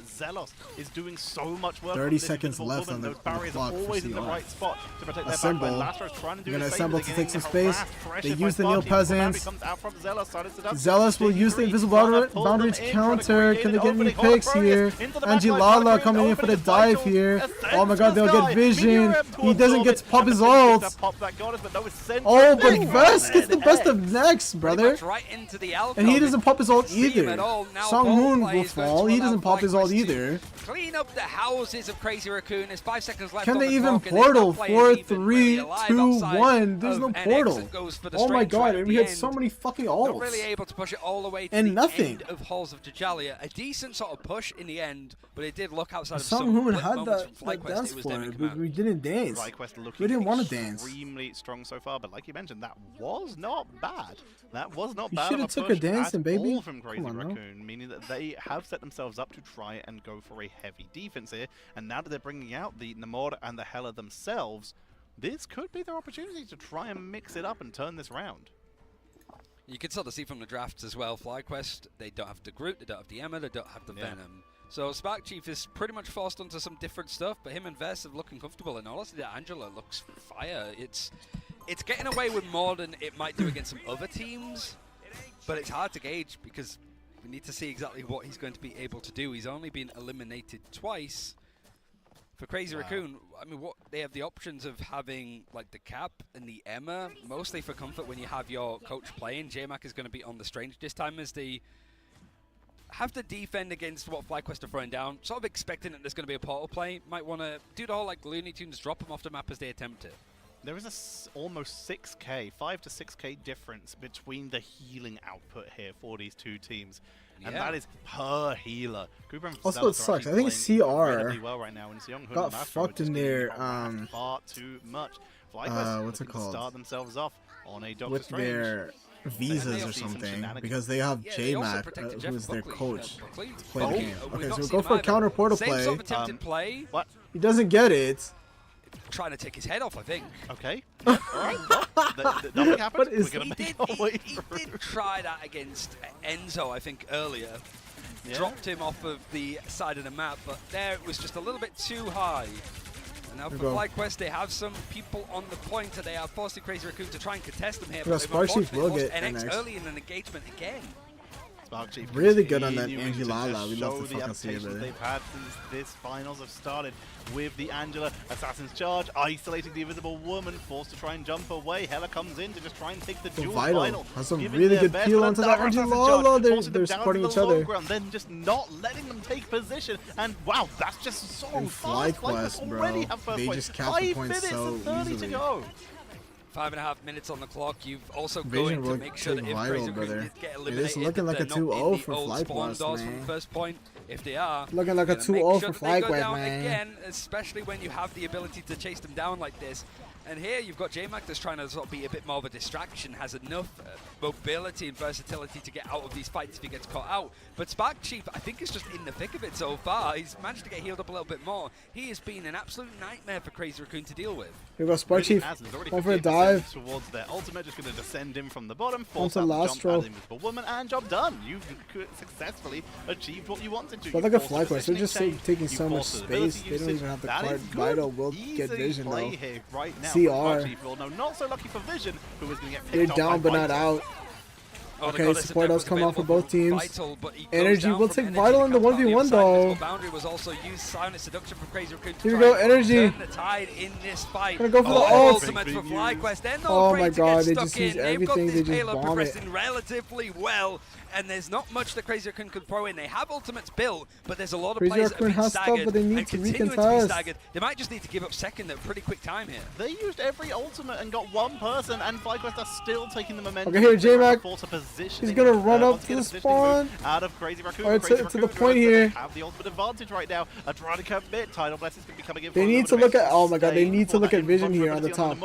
S6: Zelos is doing so much work.
S2: 30 seconds left on the
S6: barriers
S2: clock
S6: are
S2: for
S6: always in the
S2: CR.
S6: right spot to protect their
S2: Assemble.
S6: backline. Lastro's trying to do
S2: They're gonna
S6: the same,
S2: assemble
S6: but
S2: to
S6: they're
S2: take some
S6: getting
S2: space.
S6: harassed,
S2: They
S6: pressured
S2: use
S6: by
S2: the Neo
S6: Sparky.
S2: Peasants.
S6: Comes out from Zelos, started to
S2: Zealous will use the invisible boundary to counter. Can they get any picks here? Angelala coming in for the dive here. Oh my god, they'll get vision. He doesn't get to pop his ult.
S6: pop that goddess, but no, it's sent.
S2: Oh, but Vesk gets the best of next, brother.
S10: Right into the alcove.
S2: And he doesn't pop his ult either.
S10: Now
S2: Songhoon will fall. He doesn't pop his ult either.
S10: Clean up the houses of Crazy Raccoon. There's 5 seconds left.
S2: Can
S10: on
S2: they
S10: the
S2: even
S10: clock,
S2: portal? 4, 3, 2, 1. There's no portal. Oh my god, and we had so many fucking ults.
S10: Not really able to push it all the way to
S2: and
S10: the
S2: nothing.
S10: end of Halls of Jajalia. A decent sort of push in the end, but it did look outside of
S2: Songhoon
S10: some
S2: had
S10: that
S2: that dance for it, but we didn't dance. We didn't want to dance.
S6: Extremely strong so far, but like you mentioned, that was not bad. That was not
S2: You
S6: bad.
S2: should have took a dancing, baby.
S6: From Crazy Raccoon, meaning that they have set themselves up to try and go for a heavy defense here. And now that they're bringing out the Namor and the Hela themselves, this could be their opportunity to try and mix it up and turn this round.
S10: You can sort of see from the drafts as well, FlyQuest, they don't have the Groot, they don't have the Emma, they don't have the Venom. So Spark Chief is pretty much forced onto some different stuff, but him and Vess are looking comfortable, and honestly, that Angela looks fire. It's getting away with more than it might do against some other teams, but it's hard to gauge because we need to see exactly what he's going to be able to do. He's only been eliminated twice. For Crazy Raccoon, I mean, what they have the options of having like the Cap and the Emma, mostly for comfort when you have your coach playing. J-Mac is going to be on the Strange this time as they have to defend against what FlyQuest are throwing down. Sort of expecting that there's going to be a portal play. Might want to do the whole like Looney Tunes, drop them off the map as they attempt it.
S6: There is a almost 6k, 5 to 6k difference between the healing output here for these two teams. And that is per healer.
S2: Also, it sucks. I think CR
S6: well right now, and
S2: got fucked in their
S6: far too much.
S2: What's it called?
S6: Start themselves off on a Doctor
S2: with
S6: Strange.
S2: Their visas or something, because they have J-Mac, who is their coach, to play the game. Okay, so we'll go for a counter portal play.
S10: Sort of attempted play.
S6: What?
S2: He doesn't get it.
S10: Trying to take his head off, I think.
S6: Okay. All right. Nothing happened. We're going to make our way through.
S10: He did try that against Enzo, I think, earlier. Yeah. Dropped him off of the side of the map, but there it was just a little bit too high. And now for FlyQuest, they have some people on the point, and they are forcing Crazy Raccoon to try and contest them here. But
S2: Spark Chief will get
S10: NX early in an engagement again.
S2: Really good on that Angela. We love to fucking see it, brother.
S6: They've had this finals have started with the Angela Assassin's Charge, isolating the Invisible Woman, forced to try and jump away. Hela comes in to just try and take the dual final.
S2: Has some really good peel onto that Angela. They're supporting each other.
S6: Then just not letting them take position. And wow, that's just so fast.
S2: FlyQuest, bro. They just cap the points so easily.
S10: 5.5 minutes on the clock. You've also going to make sure that if Crazy Raccoon get eliminated,
S2: it is looking like a 2-0 for FlyQuest, man.
S10: From the first point. If they are,
S2: looking like a 2-0 for FlyQuest, man.
S10: Again, especially when you have the ability to chase them down like this. And here you've got J-Mac that's trying to sort of be a bit more of a distraction, has enough mobility and versatility to get out of these fights if he gets caught out. But Spark Chief, I think, is just in the thick of it so far. He's managed to get healed up a little bit more. He has been an absolute nightmare for Crazy Raccoon to deal with.
S2: Here we go, Spark Chief. Going for a dive.
S6: Towards their ultimate, just going to descend in from the bottom.
S2: Onto last row.
S6: Woman, and job done. You've successfully achieved what you wanted to.
S2: But look at FlyQuest. They're just taking so much space. They don't even have the card. Vital will get vision, though.
S6: Right now.
S2: CR.
S6: No, not so lucky for Vision, who is going to get
S2: They're down but not out. Okay, support does come out for both teams.
S10: Vital,
S2: Energy will take Vital in the 1v1 though.
S10: Boundary was also used silent seduction from Crazy Raccoon.
S2: Here we go, Energy.
S10: Turn the tide in this fight.
S2: Gonna go for the ult.
S10: Ultimate for FlyQuest. They're not
S2: oh my god, they
S10: stuck
S2: just
S10: in.
S2: use everything. They just bomb it.
S10: Progressing relatively well. And there's not much that Crazy Raccoon could throw in. They have ultimates built, but there's a lot of players that have been staggered
S2: but they need
S10: and
S2: to
S10: continuing to be staggered. They might just need to give up second at a pretty quick time here.
S6: They used every ultimate and got one person, and FlyQuest are still taking the momentum.
S2: Okay, here, J-Mac. He's gonna run up to the spawn.
S6: Out of Crazy Raccoon.
S2: Alright, to the point here.
S6: Have the ultimate advantage right now. Adronica mid. Tidal Blessings could be coming in.
S2: They need to look at. Oh my god, they need to look at Vision here on the top.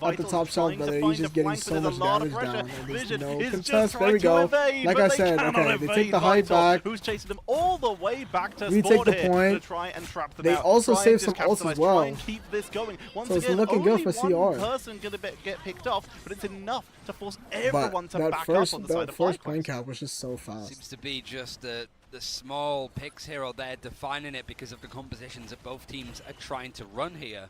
S2: At the top shelf, brother. He's just getting so much damage down. There's no contest. There we go. Like I said, okay, they take the height back.
S6: Who's chasing them all the way back to
S2: we take the point.
S6: To try and trap them
S2: they
S6: out.
S2: Also save some ults as well.
S6: Try and keep this going. Once
S2: so it's
S6: again,
S2: looking good for CR.
S6: One person gonna get picked off, but it's enough to force everyone to back up on the side of
S2: that first point cap was just so fast.
S10: Seems to be just the small picks here or there defining it because of the compositions that both teams are trying to run here.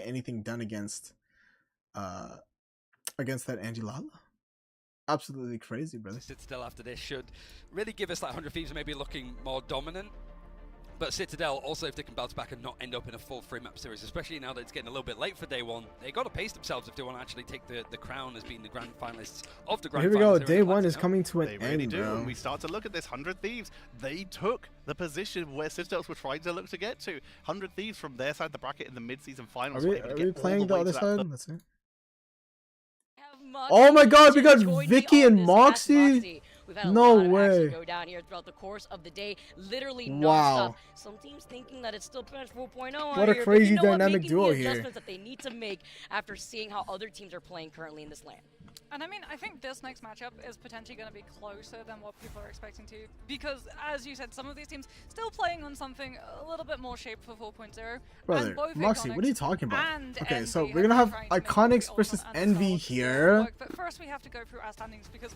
S2: get anything done against that Angelala. Absolutely crazy, brother.
S10: Citadel after this should really give us that 100 Thieves maybe looking more dominant. But Citadel also, if they can bounce back and not end up in a full 3-map series, especially now that it's getting a little bit late for day one, they got to pace themselves if they want to actually take the crown as being the grand finalists of the grand
S2: Here we
S10: finals.
S2: go. Day one is coming to an
S6: they
S2: end,
S6: really do.
S2: bro.
S6: When we start to look at this, 100 Thieves, they took the position where Citadels were trying to look to get to. 100 Thieves from their side of the bracket in the mid-season finals.
S2: Are we playing the other side? Let's see. Oh my God, we got Vicky and Moxie.
S8: We've had a
S2: No
S8: lot of
S2: way.
S8: action go down here throughout the course of the day, literally
S2: Wow.
S8: nonstop. Some teams thinking that it's still patch 4.0 out
S2: What a
S8: here,
S2: crazy
S8: but you know
S2: dynamic
S8: what?
S2: duo
S8: Making the
S2: here.
S8: adjustments that they need to make after seeing how other teams are playing currently in this LAN.
S3: And I mean, I think this next matchup is potentially going to be closer than what people are expecting to, because as you said, some of these teams still playing on something a little bit more shaped for 4.0.
S2: Brother,
S3: and both
S2: Moxie,
S3: Iconics
S2: what are you talking about?
S3: and
S2: Okay,
S3: Envy
S2: so we're
S3: have
S2: gonna have
S3: been trying to make
S2: Iconics
S3: the
S2: versus
S3: Ultimate and
S2: Envy
S3: Solid
S2: here.
S3: work, but first we have to go through our standings because,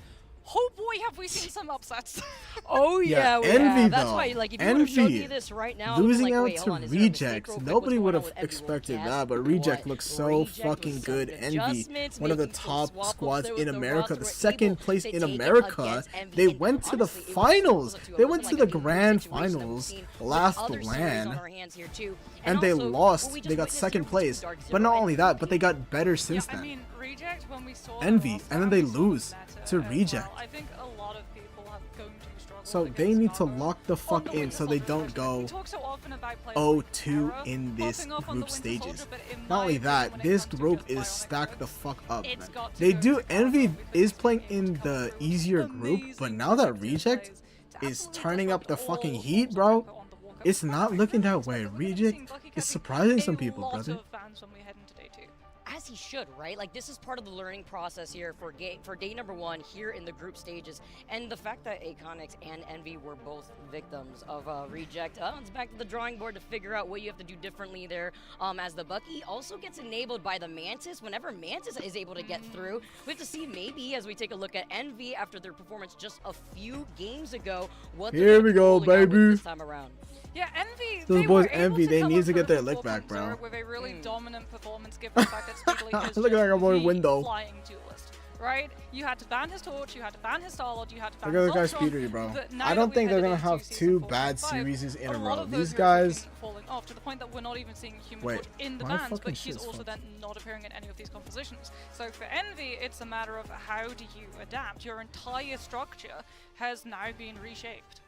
S3: oh boy, have we seen some upsets.
S8: Oh
S2: Yeah,
S8: we
S2: Envy
S8: have. That's
S2: though.
S8: why, like, if you would have showed me
S2: Envy
S8: this right now, I would've
S2: losing
S8: been like,
S2: out
S8: wait,
S2: to
S8: hold on, is there a mistake
S2: Rejects.
S8: real quick?
S2: Nobody
S8: What's
S2: would
S8: going on
S2: have
S8: with Envy?
S2: expected
S8: Guess
S2: that, but Reject
S8: what?
S2: looks so
S8: Reject
S2: fucking
S8: with
S2: good.
S8: some
S2: Envy,
S8: adjustments,
S2: one of the
S8: making some
S2: top
S8: swap-ups
S2: squads
S8: there
S2: in
S8: with the
S2: America,
S8: roster,
S2: the
S8: were
S2: second
S8: able
S2: place
S8: to
S2: in
S8: take it
S2: America.
S8: against Envy.
S2: They
S8: And
S2: went to the
S8: honestly, it was
S2: finals.
S8: close to
S2: They
S8: it.
S2: went
S8: It
S2: to
S8: wasn't
S2: the
S8: like a
S2: grand
S8: situation that we've
S2: finals
S8: seen with
S2: last
S8: other series on
S2: LAN.
S8: our hands here too.
S2: And they
S8: also,
S2: lost.
S8: what we just
S2: They got
S8: witnessed
S2: second
S8: here
S2: place.
S8: between
S2: But not
S8: Dark
S2: only
S8: Zero
S2: that, but they got better since
S3: yeah, I
S2: then.
S3: mean, Reject, when we saw
S2: Envy,
S3: their roster
S2: and then they
S3: we saw the
S2: lose
S3: meta
S2: to
S3: as
S2: Reject.
S3: well. I think a lot of people are going to struggle
S2: So
S3: against
S2: they need to
S3: Nago
S2: lock the
S3: on
S2: fuck
S3: the
S2: in
S3: Winter
S2: so they
S3: Soldier
S2: don't
S3: especially. We
S2: go
S3: talk so often about players like
S2: 0-2
S3: Terra
S2: in this
S3: popping off on the
S2: group
S3: Winter
S2: stages.
S3: Soldier, but in
S2: Not
S3: my
S2: only
S3: opinion,
S2: that,
S3: when it
S2: this
S3: comes to
S2: group
S3: just
S2: is
S3: Bionic
S2: stacked the
S3: Ghost,
S2: fuck up,
S3: it's
S2: man.
S3: got to
S2: They
S3: go
S2: do
S3: to
S2: Envy
S3: Gargoyle
S2: is
S3: because
S2: playing
S3: he's been able
S2: in
S3: to come
S2: the
S3: through with
S2: easier group,
S3: amazing
S2: but now that
S3: defensive
S2: Reject
S3: plays to
S2: is
S3: absolutely
S2: turning up the
S3: disrupt
S2: fucking
S3: all
S2: heat,
S3: forms of
S2: bro,
S3: tempo on the walkout.
S2: it's not
S3: I
S2: looking
S3: really
S2: that way.
S3: expect that we're gonna be
S2: Reject
S3: seeing Bucky
S2: is
S3: catching
S2: surprising some
S3: a
S2: people,
S3: lot
S2: brother.
S3: of fans when we head into day 2.
S8: As he should, right? Like, this is part of the learning process here for day number 1 here in the group stages. And the fact that Iconics and Envy were both victims of Reject, it's back to the drawing board to figure out what you have to do differently there. As the Bucky also gets enabled by the Mantis. Whenever Mantis is able to get through, we have to see maybe as we take a look at Envy after their performance just a few games ago, what they're
S2: Here
S8: gonna
S2: we
S8: be
S2: go,
S8: rolling out with
S2: baby.
S8: this time around.
S3: Yeah, Envy.
S2: Those
S3: They
S2: boys
S3: were able
S2: Envy,
S3: to
S2: they
S3: come
S2: need
S3: up
S2: to get their
S3: through
S2: lick back, bro.
S3: 4.0 with a really dominant performance, given the fact that Spiegel is
S2: Look at
S3: just
S2: that boy
S3: the
S2: window.
S3: flying duelist, right? You had to ban his torch, you had to ban his Starlord, you had to ban
S2: Look at
S3: his
S2: the guys
S3: Ultron,
S2: speedery, bro.
S3: but now
S2: I
S3: that
S2: don't
S3: we've
S2: think they're
S3: headed
S2: gonna
S3: into
S2: have
S3: season
S2: 2 bad
S3: 4.5,
S2: series in a
S3: lot
S2: row.
S3: of
S2: These
S3: those
S2: guys.
S3: have been falling off to the point that we're not even seeing Human
S2: Wait,
S3: Torch in the
S2: my
S3: bans,
S2: fucking
S3: but he's
S2: shit's
S3: also
S2: fucked.
S3: then not appearing in any of these compositions. So for Envy, it's a matter of how do you adapt. Your entire structure has now been reshaped.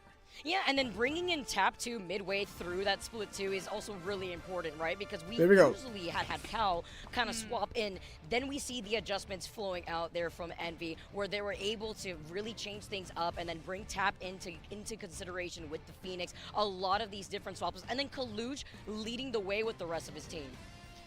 S8: Yeah, and then bringing in Tap 2 midway through that split 2 is also really important, right? Because we
S2: There we go.
S8: usually had Cal kind of swap in. Then we see the adjustments flowing out there from Envy, where they were able to really change things up and then bring Tap into consideration with the Phoenix. A lot of these different swaps, and then Kaluj leading the way with the rest of his team.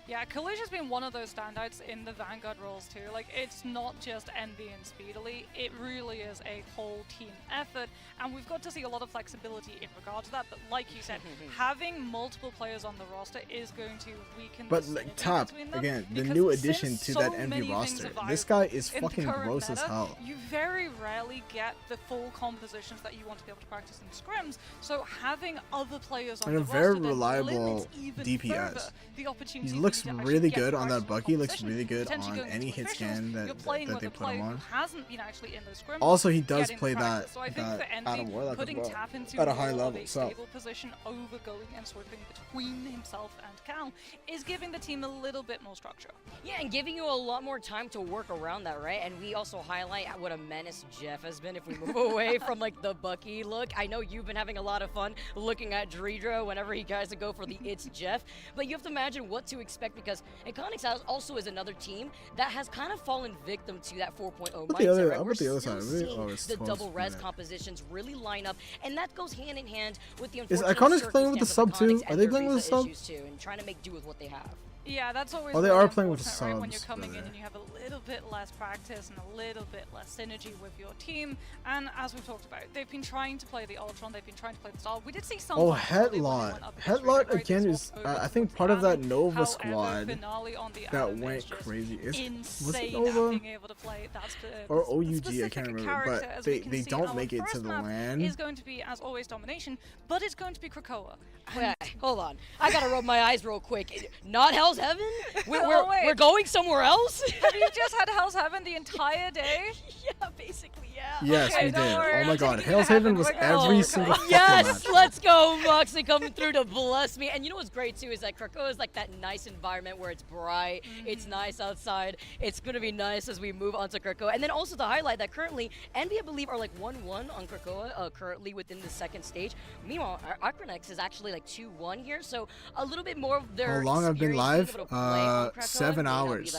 S3: Yeah, Kaluj has been one of those standouts in the Vanguard roles too. Like, it's not just Envy and Speedily, it really is a whole team effort, and we've got to see a lot of flexibility in regard to that, but like you said, having multiple players on the roster is going to weaken
S2: But
S3: the
S2: like,
S3: synergy
S2: Tap,
S3: between them,
S2: again, the
S3: because
S2: new
S3: since
S2: addition to
S3: so
S2: that
S3: many
S2: Envy
S3: things
S2: roster.
S3: are
S2: This
S3: viable
S2: guy is
S3: in the
S2: fucking
S3: current
S2: gross as
S3: meta,
S2: hell.
S3: you very rarely get the full compositions that you want to be able to practice in scrims, so having other players on
S2: And
S3: the
S2: a
S3: roster
S2: very
S3: then
S2: reliable
S3: limits even
S2: DPS.
S3: further the opportunity
S2: He
S3: for
S2: looks
S3: you to
S2: really
S3: actually get
S2: good on that
S3: practice
S2: Bucky. Looks
S3: competition,
S2: really good
S3: potentially
S2: on
S3: going
S2: any
S3: into
S2: hit
S3: officials.
S2: scan
S3: You're
S2: that
S3: playing
S2: they
S3: with a
S2: put him
S3: player
S2: on.
S3: who hasn't been actually in those scrims.
S2: Also, he does
S3: getting
S2: play
S3: practice.
S2: that
S3: So I think for Envy,
S2: Adam Warlock as
S3: putting
S2: well
S3: Tap into
S2: at a high
S3: more
S2: level.
S3: of a
S2: So
S3: stable position over going and switching between himself and Cal is giving the team a little bit more structure.
S8: Yeah, and giving you a lot more time to work around that, right? And we also highlight what a menace Jeff has been if we move away from like the Bucky look. I know you've been having a lot of fun looking at Dredro whenever he tries to go for the It's Jeff, but you have to imagine what to expect because Iconics also is another team that has kind of fallen victim to that 4.0 mindset, right?
S2: I'll
S8: We're
S2: put the other
S8: still
S2: side. Really?
S8: seeing
S2: Oh, it's
S8: the
S2: 12
S8: double res
S2: minutes.
S8: compositions really line up, and that goes hand in hand with the
S2: Is
S8: unfortunate
S2: Iconics playing with the
S8: circumstance
S2: sub
S8: of
S2: too?
S8: Iconics
S2: Are
S8: and
S2: they
S8: their
S2: playing with the
S8: visa
S2: sub?
S8: issues too, and trying to make do with what they have.
S3: Yeah, that's always
S2: Oh, they
S3: really
S2: are playing with the
S3: unfortunate, right? When you're
S2: subs,
S3: coming in
S2: brother.
S3: and you have a little bit less practice and a little bit less synergy with your team. And as we've talked about, they've been trying to play the Ultron, they've been trying to play the Star. We did see some.
S2: Oh, Headlot. Headlot again is, I think, part of that Nova squad that went crazy. Was it
S3: insane
S2: Nova?
S3: being able to play that
S2: Or OUG, I
S3: specific
S2: can't remember,
S3: character,
S2: but
S3: as we
S2: they
S3: can see.
S2: don't
S3: Our
S2: make it to
S3: first
S2: the
S3: map
S2: LAN.
S3: is going to be, as always, domination, but it's going to be Krakoa.
S8: Wait, hold on. I gotta rub my eyes real quick. Not Hell's Heaven?
S3: Oh, wait.
S8: We're going somewhere else?
S3: Have you just had Hell's Heaven the entire day?
S8: Yeah, basically, yeah.
S2: Yes,
S3: Okay,
S2: we
S3: don't
S2: did.
S3: worry,
S2: Oh my
S3: I'm
S2: god,
S3: taking
S2: Hell's
S3: you to
S2: Haven
S3: heaven.
S2: was
S3: We're going.
S2: every single fucking
S8: Yes,
S2: match.
S8: let's go, Moxie coming through to bless me. And you know what's great too is that Krakoa is like that nice environment where it's bright, it's nice outside. It's gonna be nice as we move on to Krakoa. And then also to highlight that currently Envy, I believe, are like 1-1 on Krakoa currently within the second stage. Meanwhile, Acronex is actually like 2-1 here, so a little bit more of their
S2: How long I've been
S8: experience
S2: live? live? 7 hours.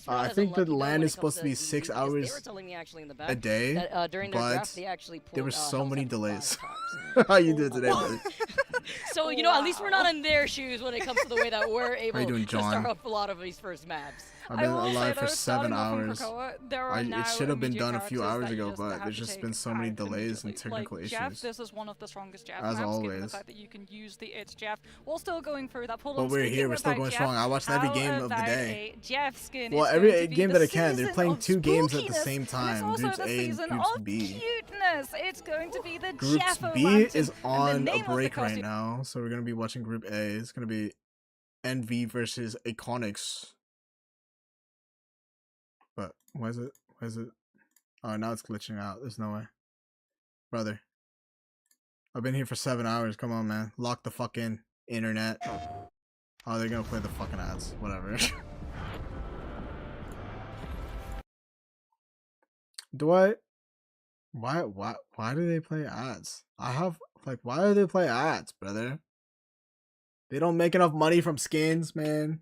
S2: I think the LAN is supposed to be 6 hours a day, but there were so many delays. How you doing today, buddy?
S8: So, you know, at least we're not in their shoes when it comes to the way that we're able
S2: doing,
S8: to start off a lot of these first maps.
S2: I've been alive for 7 hours. It should have been done a few hours ago, but there's just been so many delays and technical issues.
S3: Jeff, this is one of the strongest Jeff
S2: As
S3: maps,
S2: always.
S3: given the fact that you can use the It's Jeff while still going through that pull.
S2: But we're here, we're still going strong. I watched every game of the day.
S3: Jeff skin
S2: well, every game that I can. They're playing 2 games at the same time. Groups A and Groups B.
S3: Cuteness. It's going to be the
S2: Groups B is on a break right now, so we're going to be watching Group A. It's going to be NV versus Iconics. But why is it? Oh, now it's glitching out. There's no way. Brother. I've been here for 7 hours. Come on, man. Lock the fuck in. Internet. Oh, they're gonna play the fucking ads. Whatever. Why do they play ads? Why do they play ads, brother? They don't make enough money from skins, man.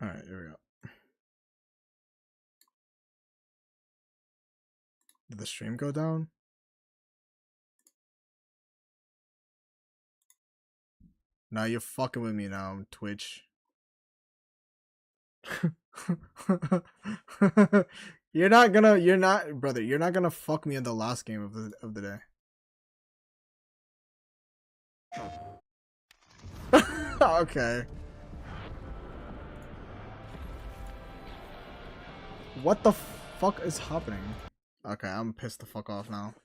S2: Alright, here we go. Did the stream go down? Now you're fucking with me now, Twitch. You're not gonna fuck me in the last game of the day. Okay. What the fuck is happening? Okay, I'm pissed the fuck off now.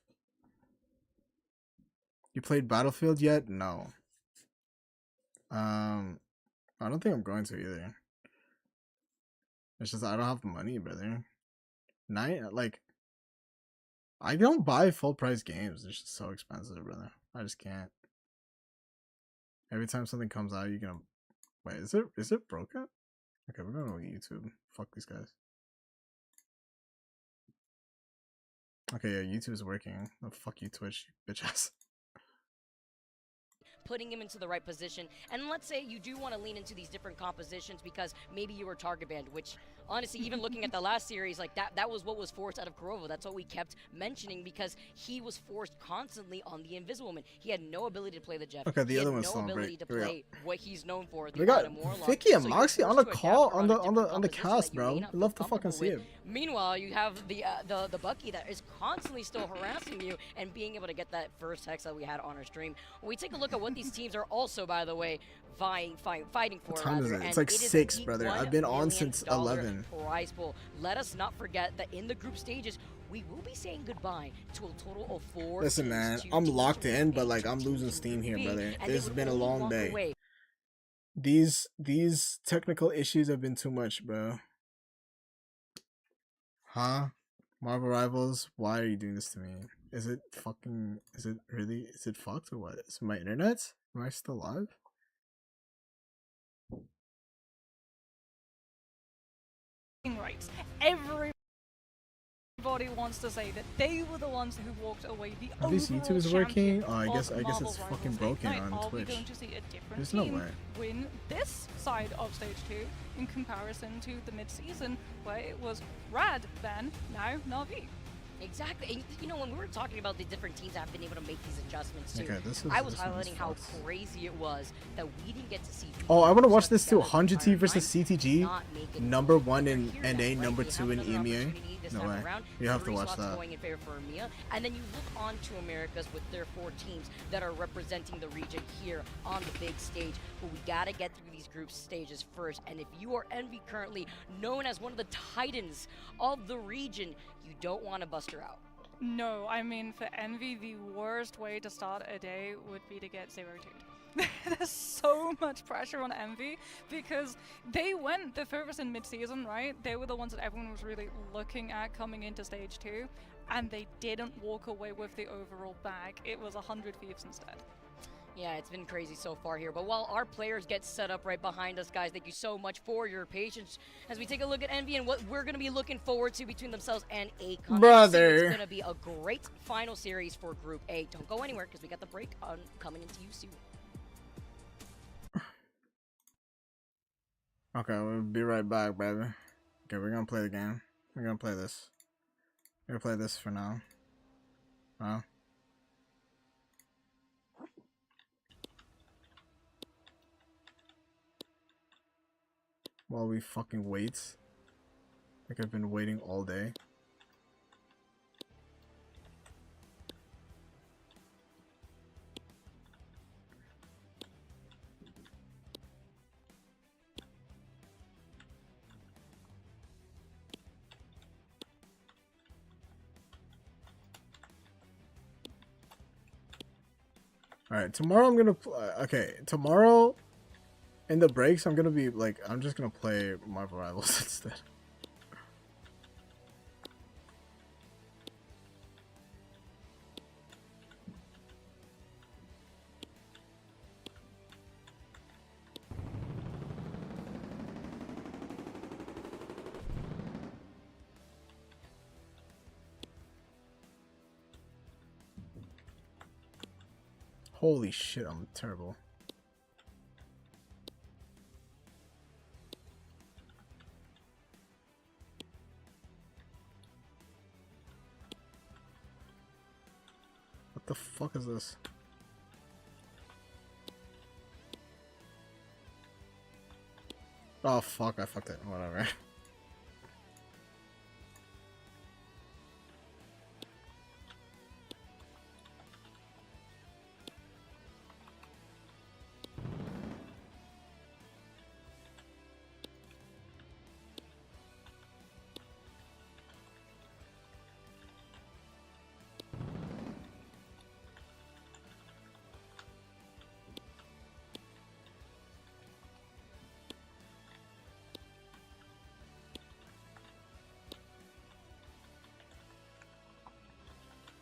S2: You played Battlefield yet? No. I don't think I'm going to either. It's just I don't have the money, brother. I don't buy full price games. It's just so expensive, brother. I just can't. Every time something comes out, you're gonna wait. Is it broken? Okay, we're going to YouTube. Fuck these guys. Okay, yeah, YouTube is working. Oh, fuck you, Twitch, you bitch ass.
S8: Putting him into the right position, and let's say you do want to lean into these different compositions because maybe you were target banned, which honestly, even looking at the last series, like that was what was forced out of Kurovo. That's what we kept mentioning because he was forced constantly on the Invisible Man. He had no ability to play the Jeff.
S2: Okay, the other one's
S8: no
S2: still on
S8: ability
S2: break.
S8: to play what he's known for.
S2: We got Vicky and Moxie on the call on the cast, bro. I'd love to fucking see it.
S8: Meanwhile, you have the Bucky that is constantly still harassing you and being able to get that first hex that we had on our stream. When we take a look at what these teams are also, by the way, fighting for.
S2: What time is it? It's like 6, brother. I've been on since 11.
S8: Prize pool. Let us not forget that in the group stages, we will be saying goodbye to a total of 4.
S2: Listen, man, I'm locked in, but like I'm losing steam here, brother. It's been a long day. These technical issues have been too much, bro. Huh? Marvel Rivals, why are you doing this to me? Is it fucked or what? Is my internet? Am I still live?
S3: Rights. Everybody wants to say that they were the ones who walked away.
S2: Are these YouTubers working? Oh, I guess it's fucking broken on Twitch.
S3: Going to see a different
S2: There's no
S3: team
S2: way.
S3: win this side of stage 2 in comparison to the mid-season where it was Rad, then now Na'Vi.
S8: Exactly. And, you know, when we were talking about the different teams that have been able to make these adjustments too,
S2: okay,
S8: I was highlighting how crazy it was that we didn't get to see.
S2: Oh, I want to watch this too. 100T versus CTG. Number 1 in NA, number 2 in EMEA. No way. You have to watch that.
S8: Going in favor for EMEA. And then you look on to Americas with their 4 teams that are representing the region here on the big stage. But we got to get through these group stages first. And if you are Envy, currently known as one of the titans of the region, you don't want to bust her out.
S3: No, I mean, for Envy, the worst way to start a day would be to get 0-2'd. There's so much pressure on Envy because they went the furthest in mid-season, right? They were the ones that everyone was really looking at coming into stage 2, and they didn't walk away with the overall bag. It was 100 Thieves instead.
S8: Yeah, it's been crazy so far here. But while our players get set up right behind us, guys, thank you so much for your patience as we take a look at Envy and what we're going to be looking forward to between themselves and Akon.
S2: Brother.
S8: It's going to be a great final series for Group A. Don't go anywhere because we got the break on coming into you soon.
S2: Okay, we'll be right back, baby. Okay, we're gonna play the game. We're gonna play this. We're gonna play this for now. Wow. While we fucking wait. Like I've been waiting all day. Alright, tomorrow I'm gonna okay, tomorrow in the breaks I'm gonna be like, I'm just gonna play Marvel Rivals instead. Holy shit, I'm terrible. What the fuck is this? Oh fuck, I fucked it. Whatever.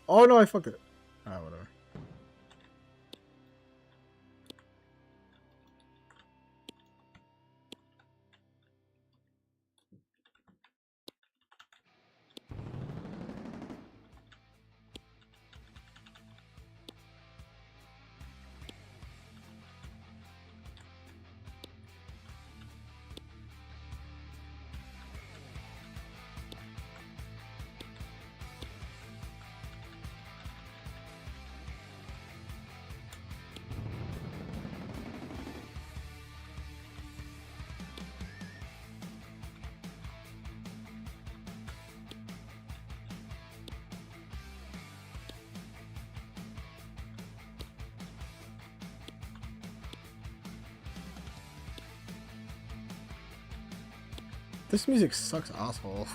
S2: Oh no, I fucked it. Ah, whatever. This music sucks, asshole.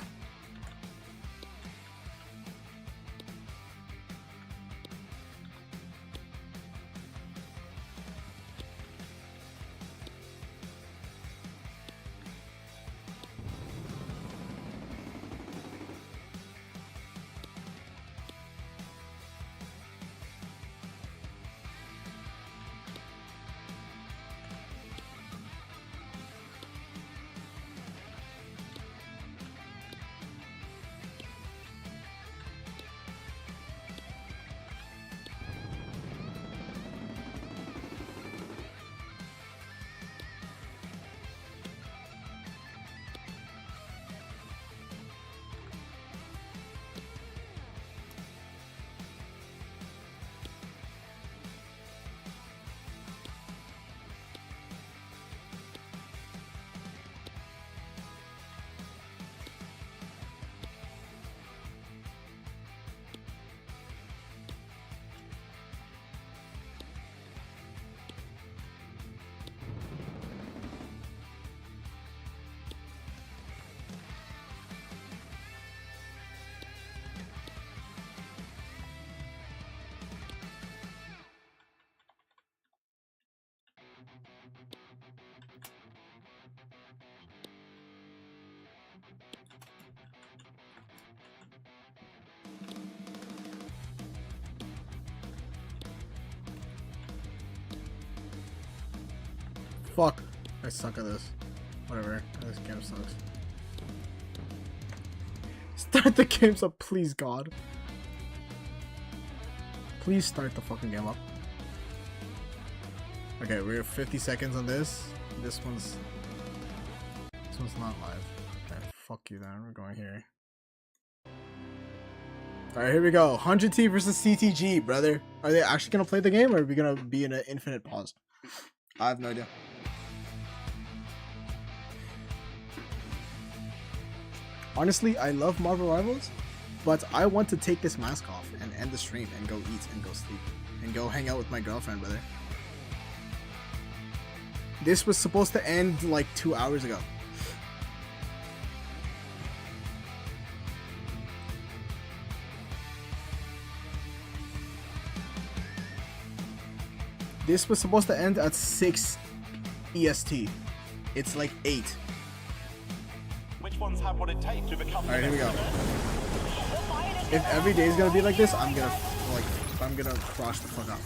S2: Fuck. I suck at this. Whatever. This game sucks. Start the games up, please, God. Please start the fucking game up. Okay, we're 50 seconds on this. This one's not live. Okay, fuck you then. We're going here. Alright, here we go. 100T versus CTG, brother. Are they actually gonna play the game, or are we gonna be in an infinite pause? I have no idea. Honestly, I love Marvel Rivals, but I want to take this mask off and end the stream and go eat and go sleep and go hang out with my girlfriend, brother. This was supposed to end like 2 hours ago. This was supposed to end at 6 EST. It's like 8.
S6: Which ones have what it takes to become?
S2: Alright, here we go. If every day is gonna be like this, I'm gonna crush the fuck up.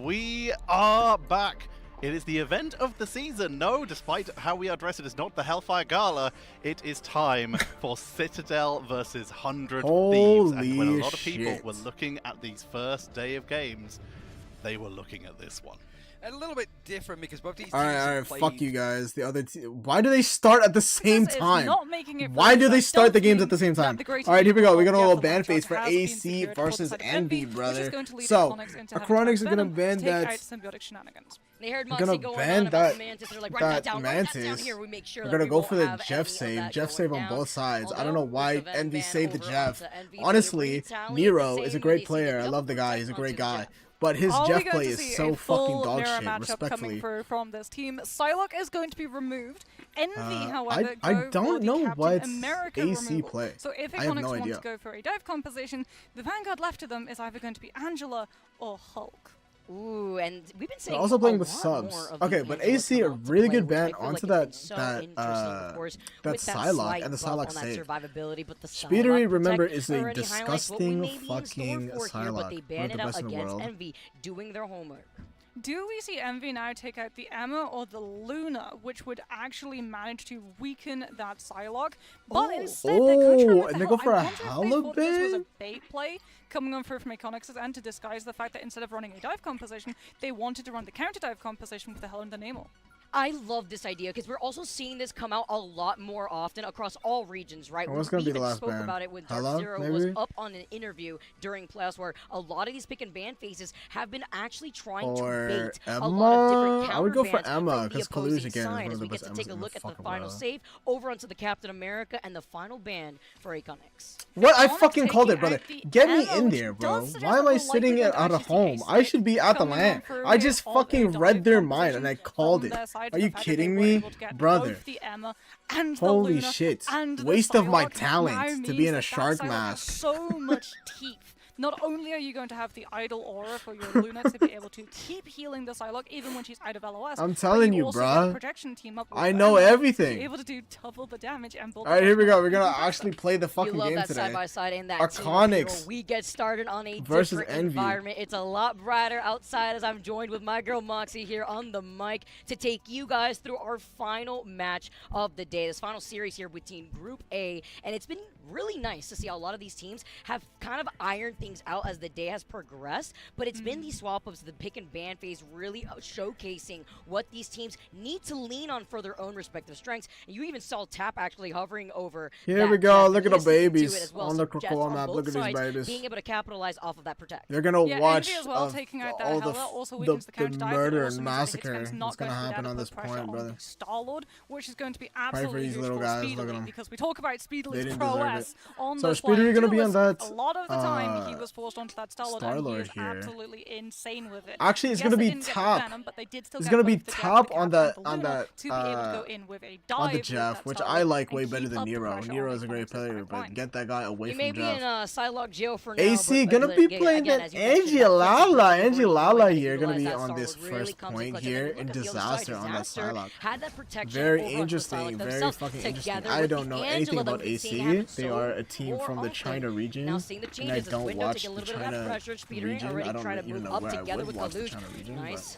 S6: We are back. It is the event of the season. No, despite how we address it as not the Hellfire Gala, it is time for Citadel versus 100 Thieves. And when a lot of people were looking at these first day of games, they were looking at this one.
S10: A little bit different because both these teams
S2: Alright, fuck you guys. The other why do they start at the same time?
S3: Not making it
S2: Why do they start the games at the same time? Alright, here we go. We're gonna roll ban face for AC versus Envy, brother. So, Acronics is gonna ban that.
S8: They heard
S2: We're gonna
S8: going
S2: ban
S8: on about
S2: that,
S8: the Mantis. They're like,
S2: that
S8: down,
S2: Mantis.
S8: here. We make sure
S2: We're
S8: that
S2: gonna
S8: we
S2: go
S8: won't
S2: for the
S8: have
S2: Jeff
S8: any of
S2: save.
S8: that
S2: Jeff
S8: going
S2: save on
S8: down.
S2: both sides. I don't know
S8: Although
S2: why
S8: most of
S2: Envy
S8: Van
S2: saved the
S8: over
S2: Jeff.
S8: onto Envy,
S2: Honestly,
S8: they retaliate
S2: Nero
S8: the
S2: is a
S8: same
S2: great
S8: way they
S2: player. I
S8: double
S2: love the guy. He's a
S8: protect
S2: great
S8: onto
S2: guy.
S8: Jeff.
S2: But his
S3: Are
S2: Jeff
S3: we going
S2: play
S3: to
S2: is
S3: see
S2: so
S3: a full
S2: fucking dog
S3: mirror
S2: shit,
S3: matchup
S2: respectfully.
S3: coming through from this team? Psylocke is going to be removed. Envy, however,
S2: I
S3: go
S2: don't
S3: for the
S2: know
S3: Captain
S2: why it's
S3: America
S2: AC
S3: removal.
S2: play.
S3: So if
S2: I have
S3: Iconics
S2: no
S3: want
S2: idea.
S3: to go for a dive composition, the Vanguard left to them is either going to be Angela or Hulk.
S8: Ooh, and we've been saying
S2: They're also playing
S8: a
S2: with
S8: lot
S2: subs.
S8: more of
S2: Okay,
S8: the
S2: but
S8: Angela
S2: AC a
S8: come out to
S2: really
S8: play,
S2: good
S8: which I
S2: ban
S8: feel like
S2: onto
S8: has been
S2: that
S8: so interesting, of course,
S2: that
S8: with that
S2: Psylocke
S8: slight
S2: and the
S8: buff on
S2: Psylocke
S8: that
S2: save.
S8: survivability, but the
S2: Speedery,
S8: Psylocke
S2: remember,
S8: protect
S2: is a
S8: already highlights what we
S2: disgusting
S8: may be in store
S2: fucking
S8: for here, but they
S2: Psylocke.
S8: ban
S2: One of
S8: it
S2: the
S8: out
S2: best in the
S8: against
S2: world.
S8: Envy, doing their homework.
S3: Do we see Envy now take out the Emma or the Luna, which would actually manage to weaken that Psylocke? But instead, they're going to run with
S2: and
S3: the
S2: they go for a
S3: I wonder if they thought this was a
S2: halibut?
S3: bait play coming on through from Iconics' end to disguise the fact that instead of running a dive composition, they wanted to run the counter dive composition with the Hell and the Nemo.
S8: I love this idea because we're also seeing this come out a lot more often across all regions, right?
S2: What's gonna
S8: We
S2: be the
S8: even
S2: last
S8: spoke
S2: ban?
S8: about it when
S2: Hello,
S8: Dark Zero was
S2: maybe?
S8: up on an interview during playoffs where a lot of these pick and ban faces have been actually trying to
S2: Or
S8: bait
S2: Emma?
S8: a lot of different
S2: I would go for
S8: counter bans
S2: Emma,
S8: from the
S2: 'cause Kalush
S8: opposing
S2: again is
S8: side
S2: one
S8: as
S2: of
S8: we
S2: the
S8: get
S2: best
S8: to take a
S2: Emmas in
S8: look
S2: the
S8: at the
S2: fucking
S8: final
S2: world.
S8: save over onto the Captain America and the final ban for Iconics.
S2: What? I
S3: Iconics
S2: fucking called it,
S3: taking
S2: brother.
S3: out the
S2: Get me
S3: Emma,
S2: in
S3: which
S2: there, bro.
S3: does suggest
S2: Why am
S3: that
S2: I
S3: the
S2: sitting
S3: likelihood
S2: out of
S3: actually
S2: home?
S3: takes
S2: I should be at the
S3: coming on
S2: LAN.
S3: through
S2: I just
S3: of a
S2: fucking
S3: dive
S2: read their mind
S3: composition
S2: and I called
S3: on
S2: it.
S3: their side
S2: Are
S3: for the
S2: you
S3: fact that
S2: kidding
S3: they were
S2: me?
S3: able to get
S2: Brother.
S3: both the Emma and
S2: Holy
S3: the Luna
S2: shit.
S3: and the
S2: Waste of my
S3: Psylocke
S2: talent
S3: now
S2: to
S3: means
S2: be in a
S3: that
S2: shark
S3: Psylocke has
S2: mask.
S3: so much teeth. Not only are you going to have the idle aura for your Luna to be able to keep healing the Psylocke even when she's out of LOS,
S2: I'm
S3: but
S2: telling you,
S3: also get
S2: bruh.
S3: a projection team up with
S2: I know
S3: Emma to
S2: everything.
S3: be able to do double the damage and build.
S2: Alright, here we go. We're gonna actually play the
S8: You
S2: fucking
S8: love
S2: game
S8: that
S2: today.
S8: side by side in that
S2: Iconics
S8: team. We get started on a
S2: versus
S8: different
S2: Envy.
S8: environment. It's a lot brighter outside as I'm joined with my girl Moxie here on the mic to take you guys through our final match of the day. This final series here between Group A, and it's been really nice to see how a lot of these teams have kind of ironed things out as the day has progressed, but it's been these swap-ups, the pick and ban phase, really showcasing what these teams need to lean on for their own respective strengths. And you even saw Tap actually hovering over.
S2: Here we go.
S8: Jeff,
S2: Look at the
S8: listening to
S2: babies
S8: it as well.
S2: on
S8: So
S2: the
S8: Jeff
S2: Krakoa
S8: on
S2: map.
S8: both
S2: Look at these
S8: sides
S2: babies.
S8: being able to capitalize off of that protect.
S2: They're gonna
S3: Yeah,
S2: watch
S3: Envy as well, taking out that
S2: all the,
S3: Hela, also weakens the counter dive, but
S2: murder
S3: also
S2: and
S3: means that the
S2: massacre
S3: Hitman's not
S2: that's gonna
S3: going to be
S2: happen
S3: able
S2: on
S3: to
S2: this
S3: put pressure
S2: point,
S3: on
S2: brother.
S3: the Star-Lord, which is going to be
S2: for
S3: absolutely
S2: these little
S3: useful
S2: guys, look at
S3: speedily,
S2: them.
S3: because we talk about
S2: They
S3: Speedly's
S2: didn't deserve
S3: prowess on
S2: So
S3: those
S2: Speedery
S3: flying
S2: gonna be on
S3: duelists.
S2: that,
S3: A lot of the time, he was forced onto that Star-Lord, and he
S2: Star-Lord
S3: is
S2: here.
S3: absolutely insane with it.
S2: Actually, it's
S3: Yes,
S2: gonna
S3: they
S2: be
S3: didn't get the
S2: top.
S3: Venom, but they did still
S2: It's
S3: get
S2: gonna
S3: both
S2: be
S3: the Jeff,
S2: top
S3: the
S2: on
S3: Captain,
S2: that
S3: and the
S2: on
S3: Luna
S2: that
S3: to be able to go in with a dive
S2: on the
S3: with
S2: Jeff,
S3: that
S2: which
S3: Star-Lord
S2: I like
S3: and
S2: way better
S3: keep
S2: than
S3: up the
S2: Nero.
S3: pressure on
S2: Nero is a
S3: Iconics'
S2: great player,
S3: back
S2: but
S3: line.
S2: get that guy away
S8: He
S2: from
S8: may be
S2: Jeff.
S8: in Psylocke jail for now.
S2: AC
S8: but
S2: gonna be
S8: again,
S2: playing
S8: as
S2: that
S8: you mentioned,
S2: Angie
S8: that
S2: Lala.
S8: flexibility
S2: Angie
S8: for
S2: Lala
S8: Iconics
S2: here gonna be
S8: utilize that
S2: on this
S8: Star-Lord really
S2: first
S8: comes in
S2: point
S8: clutch.
S2: here
S8: And then
S2: in
S8: look at the other side,
S2: disaster on that
S8: Disaster
S2: Psylocke.
S8: had that protection
S2: Very
S8: over onto the
S2: interesting,
S8: Psylocke
S2: very
S8: themselves,
S2: fucking interesting.
S8: together
S2: I
S8: with
S2: don't
S8: the
S2: know
S8: Angela
S2: anything
S8: that
S2: about
S8: we've been seeing
S2: AC.
S8: happen
S2: They
S8: so
S2: are a team
S8: more
S2: from the
S8: often.
S2: China region,
S8: Now seeing the
S2: and I
S8: changes, as
S2: don't
S8: Window
S2: watch
S8: take a
S2: the
S8: little bit of that
S2: China
S8: pressure. Speedery
S2: region.
S8: already
S2: I don't
S8: trying to
S2: even
S8: move
S2: know
S8: up
S2: where I
S8: together
S2: would
S8: with
S2: watch the
S8: Kalush.
S2: China region.
S8: Nice.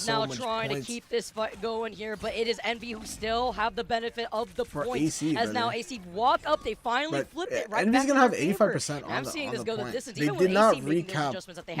S8: is
S2: so
S8: now
S2: much
S8: trying
S2: points.
S8: to keep this fight going here, but it is Envy who still have the benefit of the
S2: For
S8: points.
S2: AC,
S8: as now
S2: brother.
S8: AC walk up, they finally
S2: but
S8: flip it right
S2: Envy's
S8: back
S2: gonna
S8: in
S2: have
S8: their favor.
S2: 85%
S8: And I'm
S2: on
S8: seeing
S2: the
S8: this go the
S2: point.
S8: distance.
S2: They
S8: Even
S2: did
S8: with
S2: not
S8: AC making those
S2: recap
S8: adjustments that they
S2: the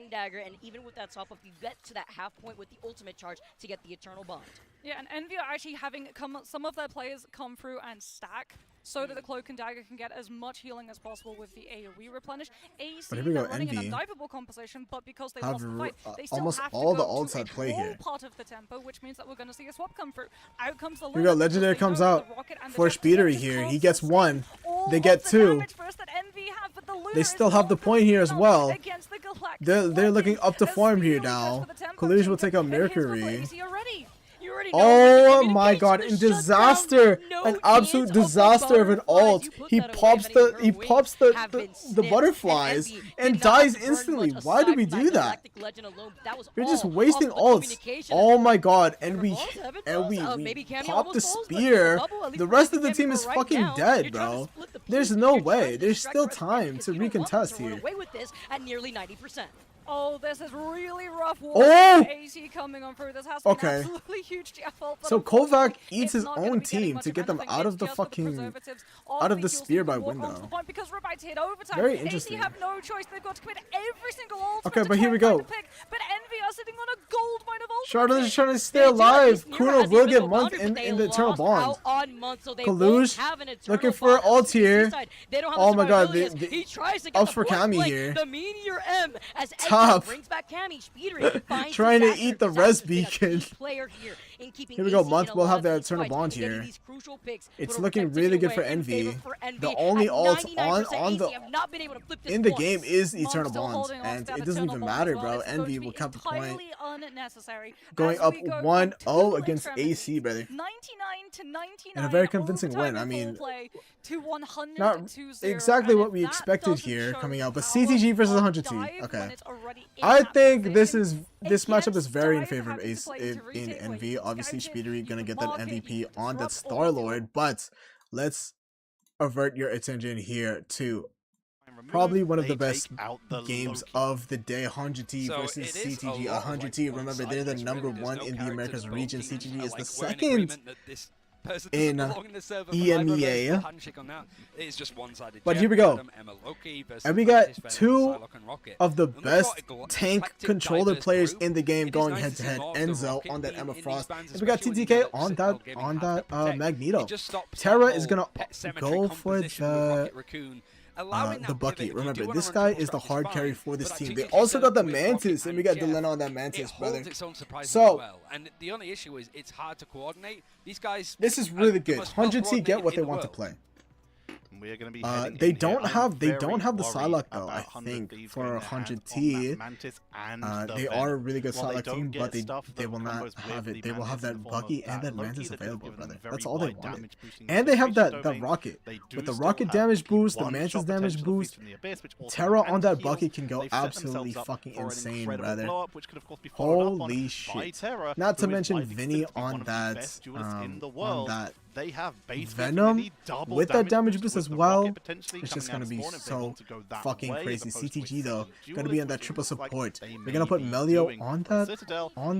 S8: and dagger, and even with that top up, you get to that half point with the ultimate charge to get the Eternal Bond.
S3: Yeah, and Envy are actually having some of their players come through and stack so that the Cloak and Dagger can get as much healing as possible with the AoE replenish. AC,
S2: here we go,
S3: they're running
S2: Envy
S3: an undiveable composition, but because they
S2: have
S3: lost the fight, they still
S2: almost
S3: have
S2: all
S3: to
S2: the
S3: go
S2: ults
S3: to
S2: at play
S3: a whole
S2: here.
S3: part of the tempo, which means that we're going to see a swap come through. Out comes the
S2: Here we go, Legendary comes out for Speedery here. He gets one. They get two. They still have the point here as well. They're looking up to farm here now. Collision will take out Mercury. Oh my god, in disaster, an absolute disaster of an ult. He pops the butterflies and dies instantly. Why do we do that? We're just wasting ults. Oh my god, and we pop the spear. The rest of the team is fucking dead, bro. There's no way. There's still time to recontest here.
S3: Oh, this is really rough.
S2: Oh!
S3: AC coming on through. This has been absolutely huge Jeff ult.
S2: So Kovac eats his own team to get them out of the fucking out of the spear by window. Very interesting.
S3: AC have no choice. They've got to commit every single ult.
S2: Okay, but here we go.
S3: But Envy are sitting on a gold mine of ult.
S2: Charlotte is trying to stay alive. Kuno will get Month in the Eternal Bond. Kalush looking for ult here. Oh my god,
S8: he tries to get
S2: ups for Cammy here.
S8: The Meteor M as
S2: Tough.
S8: brings back Cammy. Speedrun finds
S2: trying to
S8: disaster.
S2: eat the res beacon.
S8: Here
S2: we go, Month will have the Eternal Bond here. It's looking really good for Envy. The only ult in the game is Eternal Bond, and it doesn't even matter, bro. Envy will count the point. Going up 1-0 against AC, brother.
S3: 99 to 99.
S2: And a very convincing win. I mean, not exactly what we expected here coming out, but CTG versus 100T. Okay. I think this matchup is very in favor of Ace in Envy. Obviously, Speedery gonna get that MVP on that Star-Lord, but let's avert your attention here to probably one of the best games of the day. 100T versus CTG. 100T, remember, they're the #1 in the Americas region. CTG is the second in EMEA. But here we go. And we got two of the best tank controller players in the game going head to head. Enzo on that Emma Frost. And we got TTK on that Magneto. Terra is gonna go for the Bucky. Remember, this guy is the hard carry for this team. They also got the Mantis, and we got Delena on that Mantis, brother. So,
S10: and the only issue is it's hard to coordinate. These guys.
S2: This is really good. 100T get what they want to play.
S6: We are going to be
S2: they don't have the Psylocke though. I think for 100T, they are a really good Psylocke team, but they will not have it. They will have that Bucky and that Mantis available, brother. That's all they want. And they have that rocket with the rocket damage boost, the Mantis damage boost. Terra on that Bucky can go absolutely fucking insane, brother. Holy shit! Not to mention Vinny on that
S6: they have
S2: Venom with that damage boost as well. It's just gonna be so fucking crazy. CTG though gonna be on that triple support. We're gonna put Melio on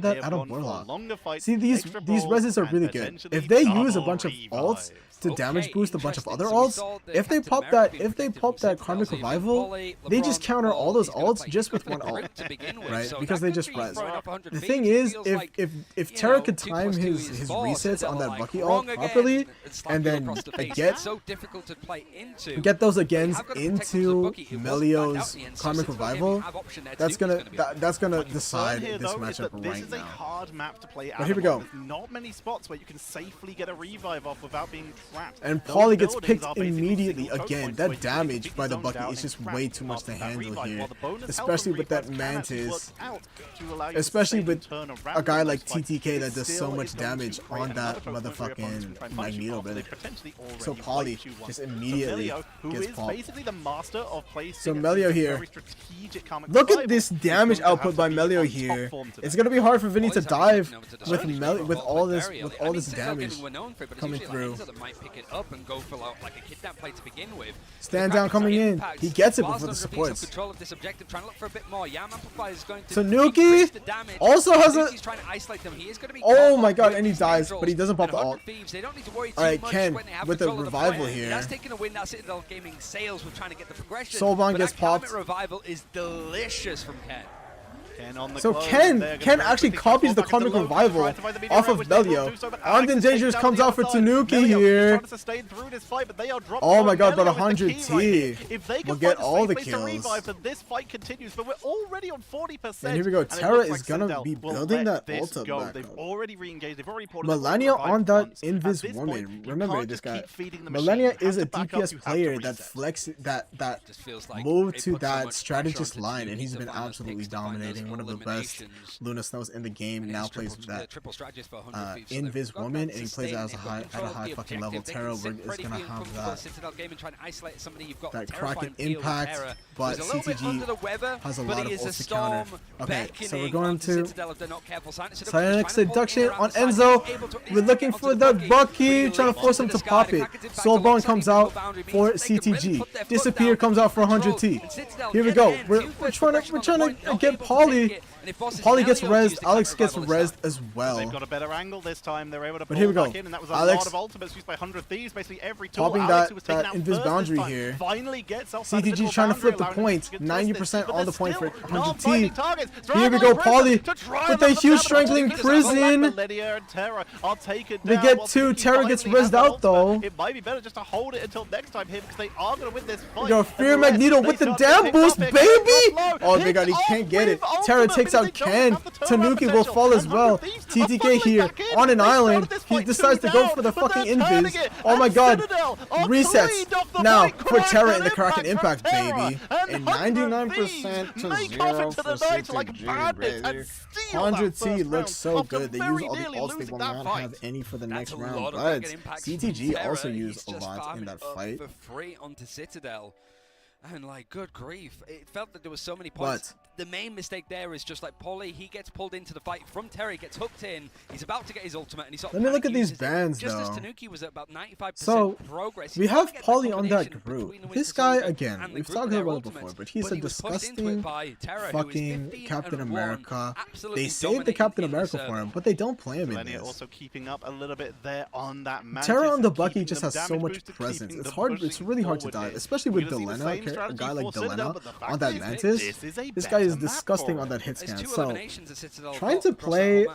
S2: that Adam Warlock. See, these reses are really good. If they use a bunch of ults to damage boost a bunch of other ults, if they pop that Karmic Revival, they just counter all those ults just with one ult, right? Because they just res. The thing is, if Terra could time his resets on that Bucky ult properly, and then get those agains into Melio's Karmic Revival, that's gonna decide this matchup right now. But here we go.
S6: Not many spots where you can safely get a revive off without being trapped.
S2: And Paulie gets picked immediately again. That damage by the Bucky is just way too much to handle here, especially with that Mantis, especially with a guy like TTK that does so much damage on that motherfucking Magneto, brother. So Paulie just immediately gets popped. So Melio here. Look at this damage output by Melio here. It's gonna be hard for Vinny to dive with all this damage coming through. Stand down coming in. He gets it before the supports. So Nuki also has a. Oh my god, and he dies, but he doesn't pop the ult. Alright, Ken with the revival here. Soulbond gets popped.
S5: Revival is delicious from Ken.
S2: So Ken actually copies the Karmic Revival off of Melio. Armed and Dangerous comes out for Tanuki here. Oh my god, but 100T will get all the kills. And here we go. Terra is gonna be building that ult up back up. Millennia on that Invis Woman. Remember this guy. Millennia is a DPS player that moved to that strategist line, and he's been absolutely dominating one of the best Luna Snows in the game. Now plays that Invis woman, and he plays it as at a high fucking level. Terra is gonna have that Kraken impact, but CTG has a lot of ult to counter. Okay, so we're going to Cyanic Seduction on Enzo. We're looking for that Bucky, trying to force him to pop it. Soulborn comes out for CTG. Disappear comes out for 100T. Here we go. We're trying to get Pauly. Pauly gets rezzed. Alex gets rezzed as well.
S6: They've got a better angle this time. They're able to
S2: but here we go.
S6: Back in, and that was a
S2: Alex
S6: lot of ultimates used by 100 Thieves. Basically every tool.
S2: Popping
S6: Alex,
S2: that invis boundary here.
S6: Finally gets
S2: CTG trying to flip the point. 90% on the point for 100T. Here we go. Pauly with a huge strangling prison. They get 2. Terra gets rezzed out though.
S6: It might be better just to hold it until next time here because they are going to win this fight.
S2: Yo, Fear Magneto with the damn boost, baby! Oh my god, he can't get it. Terra takes out Ken. Tanuki will fall as well. TTK here on an island. He decides to go for the fucking invis. Oh my god. Resets now for Terra in the Kraken impact, baby. And 99% to 0 for CTG, baby. 100T looks so good. They use all the ults. They will not have any for the next round. But CTG also used a lot in that fight.
S10: For free onto Citadel. And like, good grief, it felt that there was so many points. The main mistake there is just like Pauly, he gets pulled into the fight from Terry, gets hooked in, he's about to get his ultimate, and he's
S2: Let me look at these bans
S10: just
S2: though.
S10: Just as Tanuki was at about 95%
S2: so
S10: progress.
S2: We have Pauly on that group. This guy again, we've talked about it before, but he's a disgusting fucking Captain America. They saved the Captain America for him, but they don't play him in this.
S6: Also keeping up a little bit there on that Mantis.
S2: Terra on the Bucky just has so much presence. It's hard. It's really hard to die, especially with Delena, a guy like Delena on that Mantis. This guy is disgusting on that hit scan. So trying to play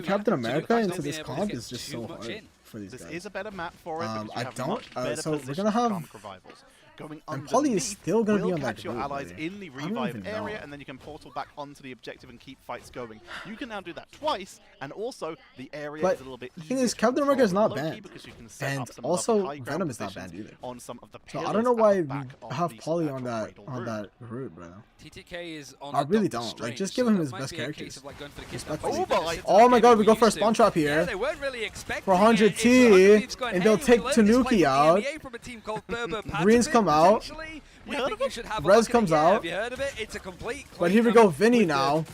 S2: Captain America into this comp is just so hard for these guys.
S6: This is a better map for it.
S2: I don't. So we're gonna have. And Pauly is still going to be on that
S6: catch your allies in the revive area, and then you can portal back onto the objective and keep fights going. You can now do that twice, and also the area is a little bit easier.
S2: The thing is, Captain America is not banned, and also Venom is not banned either. So I don't know why we have Pauly on that route, bro.
S10: TTK is on
S2: I really don't. Like, just give him his best characters.
S10: Respectfully.
S2: Oh my god, we go for a spawn trap here.
S10: Yeah, they weren't really expecting
S2: for 100T, and they'll take Tanuki out. Greens come out. Rez comes out. But here we go, Vinny now.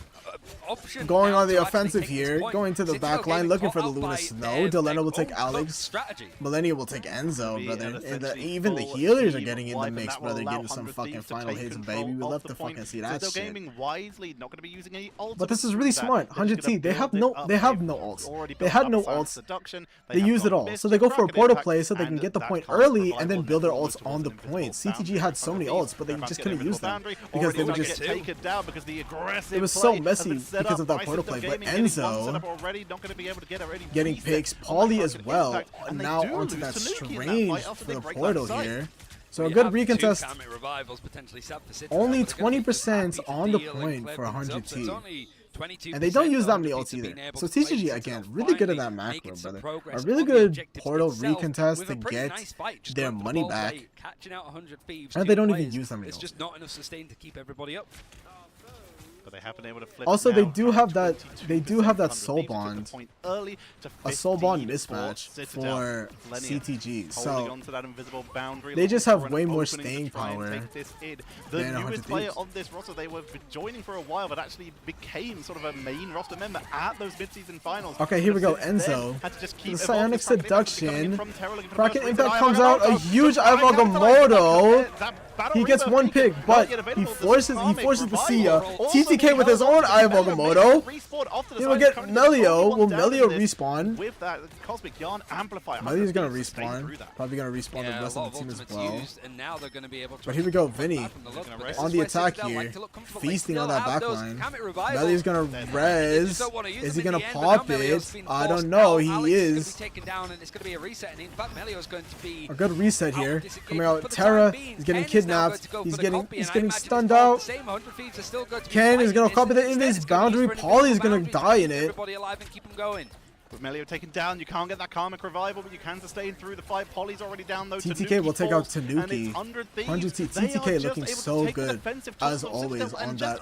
S2: Going on the offensive here, going to the back line, looking for the Luna Snow. Delena will take Alex. Millennia will take Enzo, brother. And even the healers are getting in the mix, brother. Getting some fucking final hits, baby. We love to fucking see that shit. But this is really smart. 100T, they have no ults. They had no ults. They used it all. So they go for a portal play so they can get the point early and then build their ults on the point. CTG had so many ults, but they just couldn't use them because they were just. It was so messy because of that portal play, but Enzo getting picks, Pauly as well, now onto that strange for the portal here. So a good recontest, only 20% on the point for 100T. And they don't use that many ults either. So TCG, again, really good at that macro, brother. A really good portal recontest to get their money back. And they don't even use that many ults.
S10: It's just not enough sustain to keep everybody up.
S6: But they have been able to flip
S2: also, they do have that soul bond, a soul bond mismatch for CTG. So they just have way more staying power
S6: the newest player on this roster. They were joining for a while, but actually became sort of a main roster member at those mid-season finals.
S2: Okay, here we go, Enzo. The Psionic Seduction. Kraken Impact comes out, a huge Ivalgamoto. He gets one pick, but he forces the Sia. TTK with his own Ivalgamoto. He will get Melio. Will Melio respawn? Melio's gonna respawn. Probably gonna respawn the rest of the team as well. But here we go, Vinny on the attack here, feasting on that backline. Melio's gonna res. Is he gonna pop it? I don't know. He is. A good reset here. Coming out, Terra is getting kidnapped. He's getting stunned out. Ken is gonna copy the invis boundary. Pauly is gonna die in it.
S6: With Melio taken down, you can't get that Karmic Revival, but you can sustain through the fight. Poly's already down though.
S2: TTK will take out Tanuki.
S6: 100
S2: TTK looking so good, as always, on that.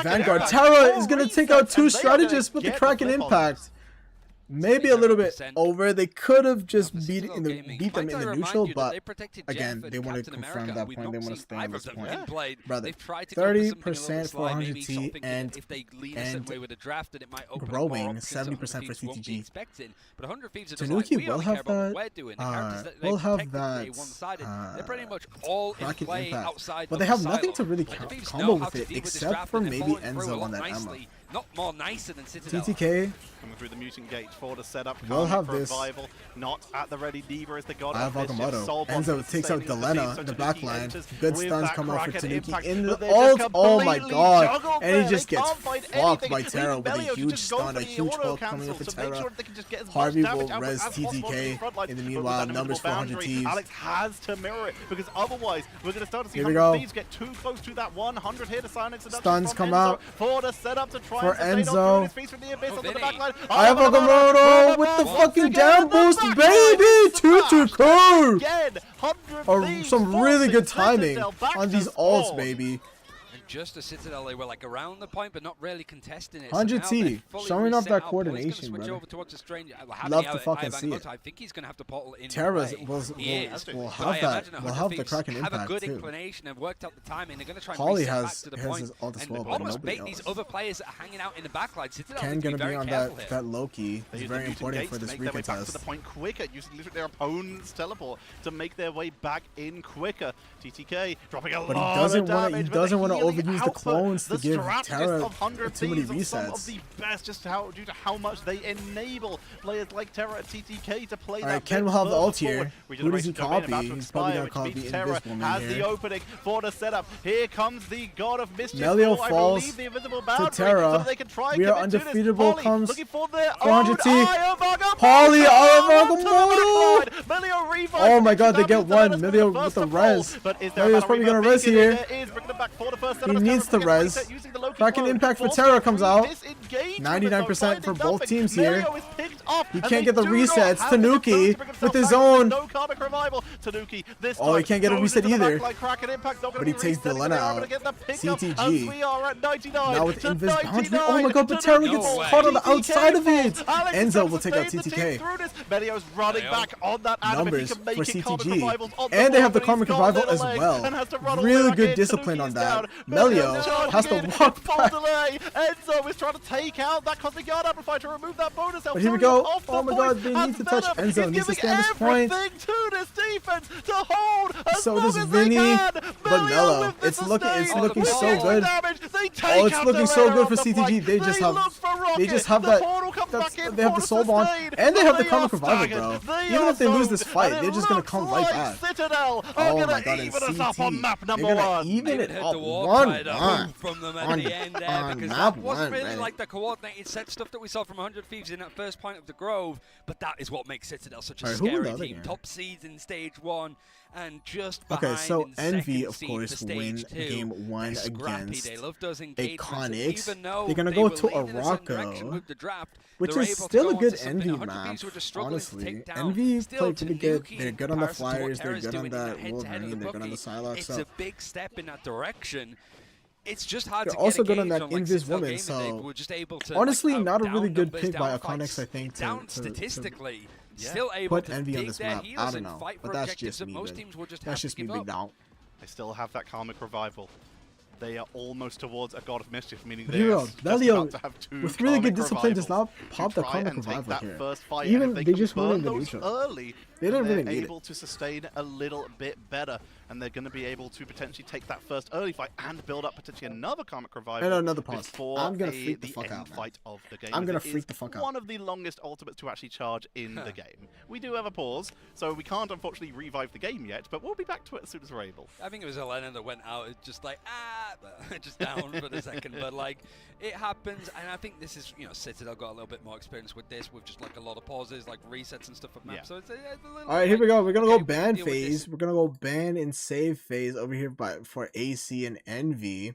S2: Vanguard.
S6: Impact.
S2: Tara is going to take out 2 strategists with the Kraken Impact. Maybe a little bit over. They could have just beat them in the neutral, but again, they want to confirm that point. They want to stay on this point. Brother, 30% for 100T and growing 70% for CTG. Tanuki will have that. Will have that.
S10: They're pretty much all in play outside,
S2: but they have nothing to really combo with it except for maybe Enzo on that ammo.
S10: Not more nicer than Citadel.
S2: TTK
S6: coming through the mutant gate for the setup.
S2: We'll have this.
S6: Revival, not at the ready. Neither is the god.
S2: I have Agamotto. Enzo takes out Delena in the back line. Good stuns come out for Tanuki in the ult. Oh my god. And he just gets fucked by Tara with a huge stun, a huge hook coming in for Tara. Harvey will res TTK. In the meanwhile, numbers for 100 Ts.
S6: Alex has to mirror it because otherwise we're going to start to see 100 Ts get too close to that 100 here to silence the
S2: stuns come out
S6: for the setup to try
S2: for Enzo.
S6: I
S2: have Agamotto with the fucking down boost, baby! 2 core! Or some really good timing on these ults, baby.
S10: Just a Citadel, they were like around the point, but not really contesting it.
S2: 100T, showing off that coordination, bro. Love to fucking see it.
S10: I think he's gonna have to portal in.
S2: Terra will have that. Will have the Kraken Impact too.
S10: Have a good inclination and worked out the timing. They're gonna try and
S2: Poly
S10: reset
S2: has
S10: back to the point
S2: his ult as well, but
S10: almost
S2: nobody
S10: bait
S2: else.
S10: these other players that are hanging out in the backline. Citadel
S2: Ken gonna be on that Loki. It's very important for this
S6: recontest.
S2: recontest.
S6: To the point quicker, using their opponent's teleport to make their way back in quicker. TTK dropping a lot of damage.
S2: He doesn't want to overuse the clones to give Tara too many resets.
S6: Some of the best, just due to how much they enable players like Terra and TTK to play.
S2: Alright, Ken will have the ult here. Who does he copy? He's probably gonna copy Invisible Man
S6: here. Has the opening for the setup. Here comes the God of Mischief.
S2: Melio falls to Terra. We are undefeatable. Comes 400T. Poly Agamotto. Oh my god, they get one. Melio with the res. Melio's probably gonna res here. He needs to res. Kraken Impact for Terra comes out. 99% for both teams here. He can't get the resets. Tanuki with his own. Oh, he can't get a reset either. But he takes Delena out. CTG. Now with Invis boundary. Oh my god, but Terra gets caught on the outside of it. Enzo will take out TTK. Numbers for CTG. And they have the Karmic Revival as well. Really good discipline on that. Melio has to walk back.
S6: Enzo is trying to take out that Cosmic Guard Amplifier to remove that bonus.
S2: But here we go. Oh my god, they need to touch Enzo. Needs to stay on this point. So does Vinny. But Mello, it's looking so good. Oh, it's looking so good for CTG. They just have that. They have the soul bond and they have the Karmic Revival, bro. Even if they lose this fight, they're just gonna come right back. Oh my god, it's CT. They're gonna even it up 1-1
S10: from them at the end there, because that wasn't really like the coordinated set stuff that we saw from 100 Thieves in that first point of the Grove, but that is what makes Citadel such a scary team. Top seeds in stage 1 and just behind.
S2: Okay, so
S10: in
S2: Envy, of
S10: seed
S2: course, win game 1 against Iconic.
S10: They're
S2: gonna go to Araco, which is still a good Envy map, honestly. Envy played pretty good. They're good on the Flyers, they're good on the Wolverine, they're good on the Psylocke.
S10: It's a big step in that direction. It's just hard
S2: They're
S10: to
S2: also
S10: get
S2: good on that Invis woman, so honestly, not a really good pick by Iconics, I think, to
S10: still able
S2: put
S10: to
S2: Envy on
S10: dig
S2: this
S10: their
S2: map.
S10: heels
S2: I don't
S10: and
S2: know,
S10: fight for
S2: but that's
S10: objectives
S2: just
S10: that
S2: me.
S10: most teams will just
S2: That's
S10: have
S2: just
S10: to
S2: me
S10: give
S2: big
S10: up.
S2: down.
S6: They still have that Karmic Revival. They are almost towards a God of Mischief, meaning
S2: they are
S6: about to have 2
S2: with really good
S6: Karmic
S2: discipline, does not
S6: Revivals
S2: pop the
S6: to try
S2: Karmic
S6: and take
S2: Revival
S6: that
S2: here.
S6: first fight.
S2: Even
S6: and if
S2: they
S6: can
S2: just went
S6: burn
S2: in the
S6: those
S2: neutral.
S6: early,
S2: They didn't really
S6: they're
S2: need
S6: able
S2: it.
S6: to sustain a little bit better, and they're going to be able to potentially take that first early fight and build up potentially another Karmic Revival.
S2: And another pause.
S6: Before
S2: I'm gonna freak the fuck
S6: end
S2: out, man.
S6: fight of the game.
S2: I'm gonna
S6: It is
S2: freak the fuck out.
S6: One of the longest ultimates to actually charge in the game. We do have a pause, so we can't unfortunately revive the game yet, but we'll be back to it as soon as we're able.
S10: I think it was Elena that went out just like, just down for the second, but like, it happens, and I think this is, Citadel got a little bit more experience with this, with just like a lot of pauses, like resets and stuff of maps, so it's a little.
S2: Alright, here we go. We're gonna go ban phase. We're gonna go ban and save phase over here for AC and Envy.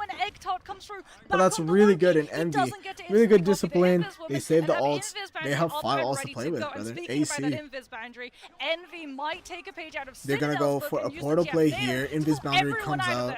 S3: when Egg Tart comes through.
S2: But that's really good in Envy. Really good discipline. They save the ults. They have 5 ults to play with, brother. AC.
S3: Envy might take a page out of
S2: They're gonna go for a portal play here. Invis boundary comes out.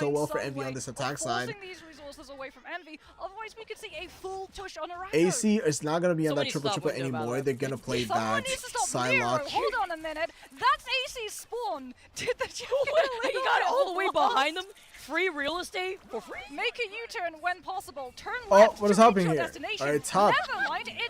S2: so well for Envy on this attack side.
S3: Forcing these resources away from Envy. Otherwise, we could see a full push on Arango.
S2: AC is not going to be on that
S8: Somebody
S2: triple
S8: stop
S2: triple
S8: window
S2: anymore.
S8: battle.
S2: They're going to play
S3: Someone
S2: that
S3: needs to stop Nero.
S2: Psylocke.
S3: Hold on a minute. That's AC's spawn. Did the
S8: He got all the way behind them. Free real estate for free.
S3: Make a U-turn when possible. Turn
S2: Oh,
S3: left
S2: what
S3: to
S2: is happening
S3: reach your
S2: here?
S3: destination.
S2: Alright, top.
S3: Never mind, it's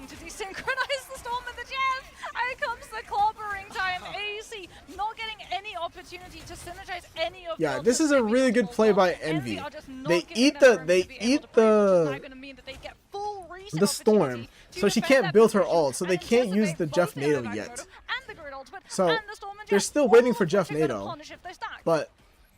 S3: attempting to desynchronize the Storm and the Jeff. Here comes the clobbering time. AC not getting any opportunity to synergize any of
S2: Yeah, this is a really good play by Envy. They eat the Storm, so she can't build her ult, so they can't use the Jeff NATO yet. So they're still waiting for Jeff NATO, but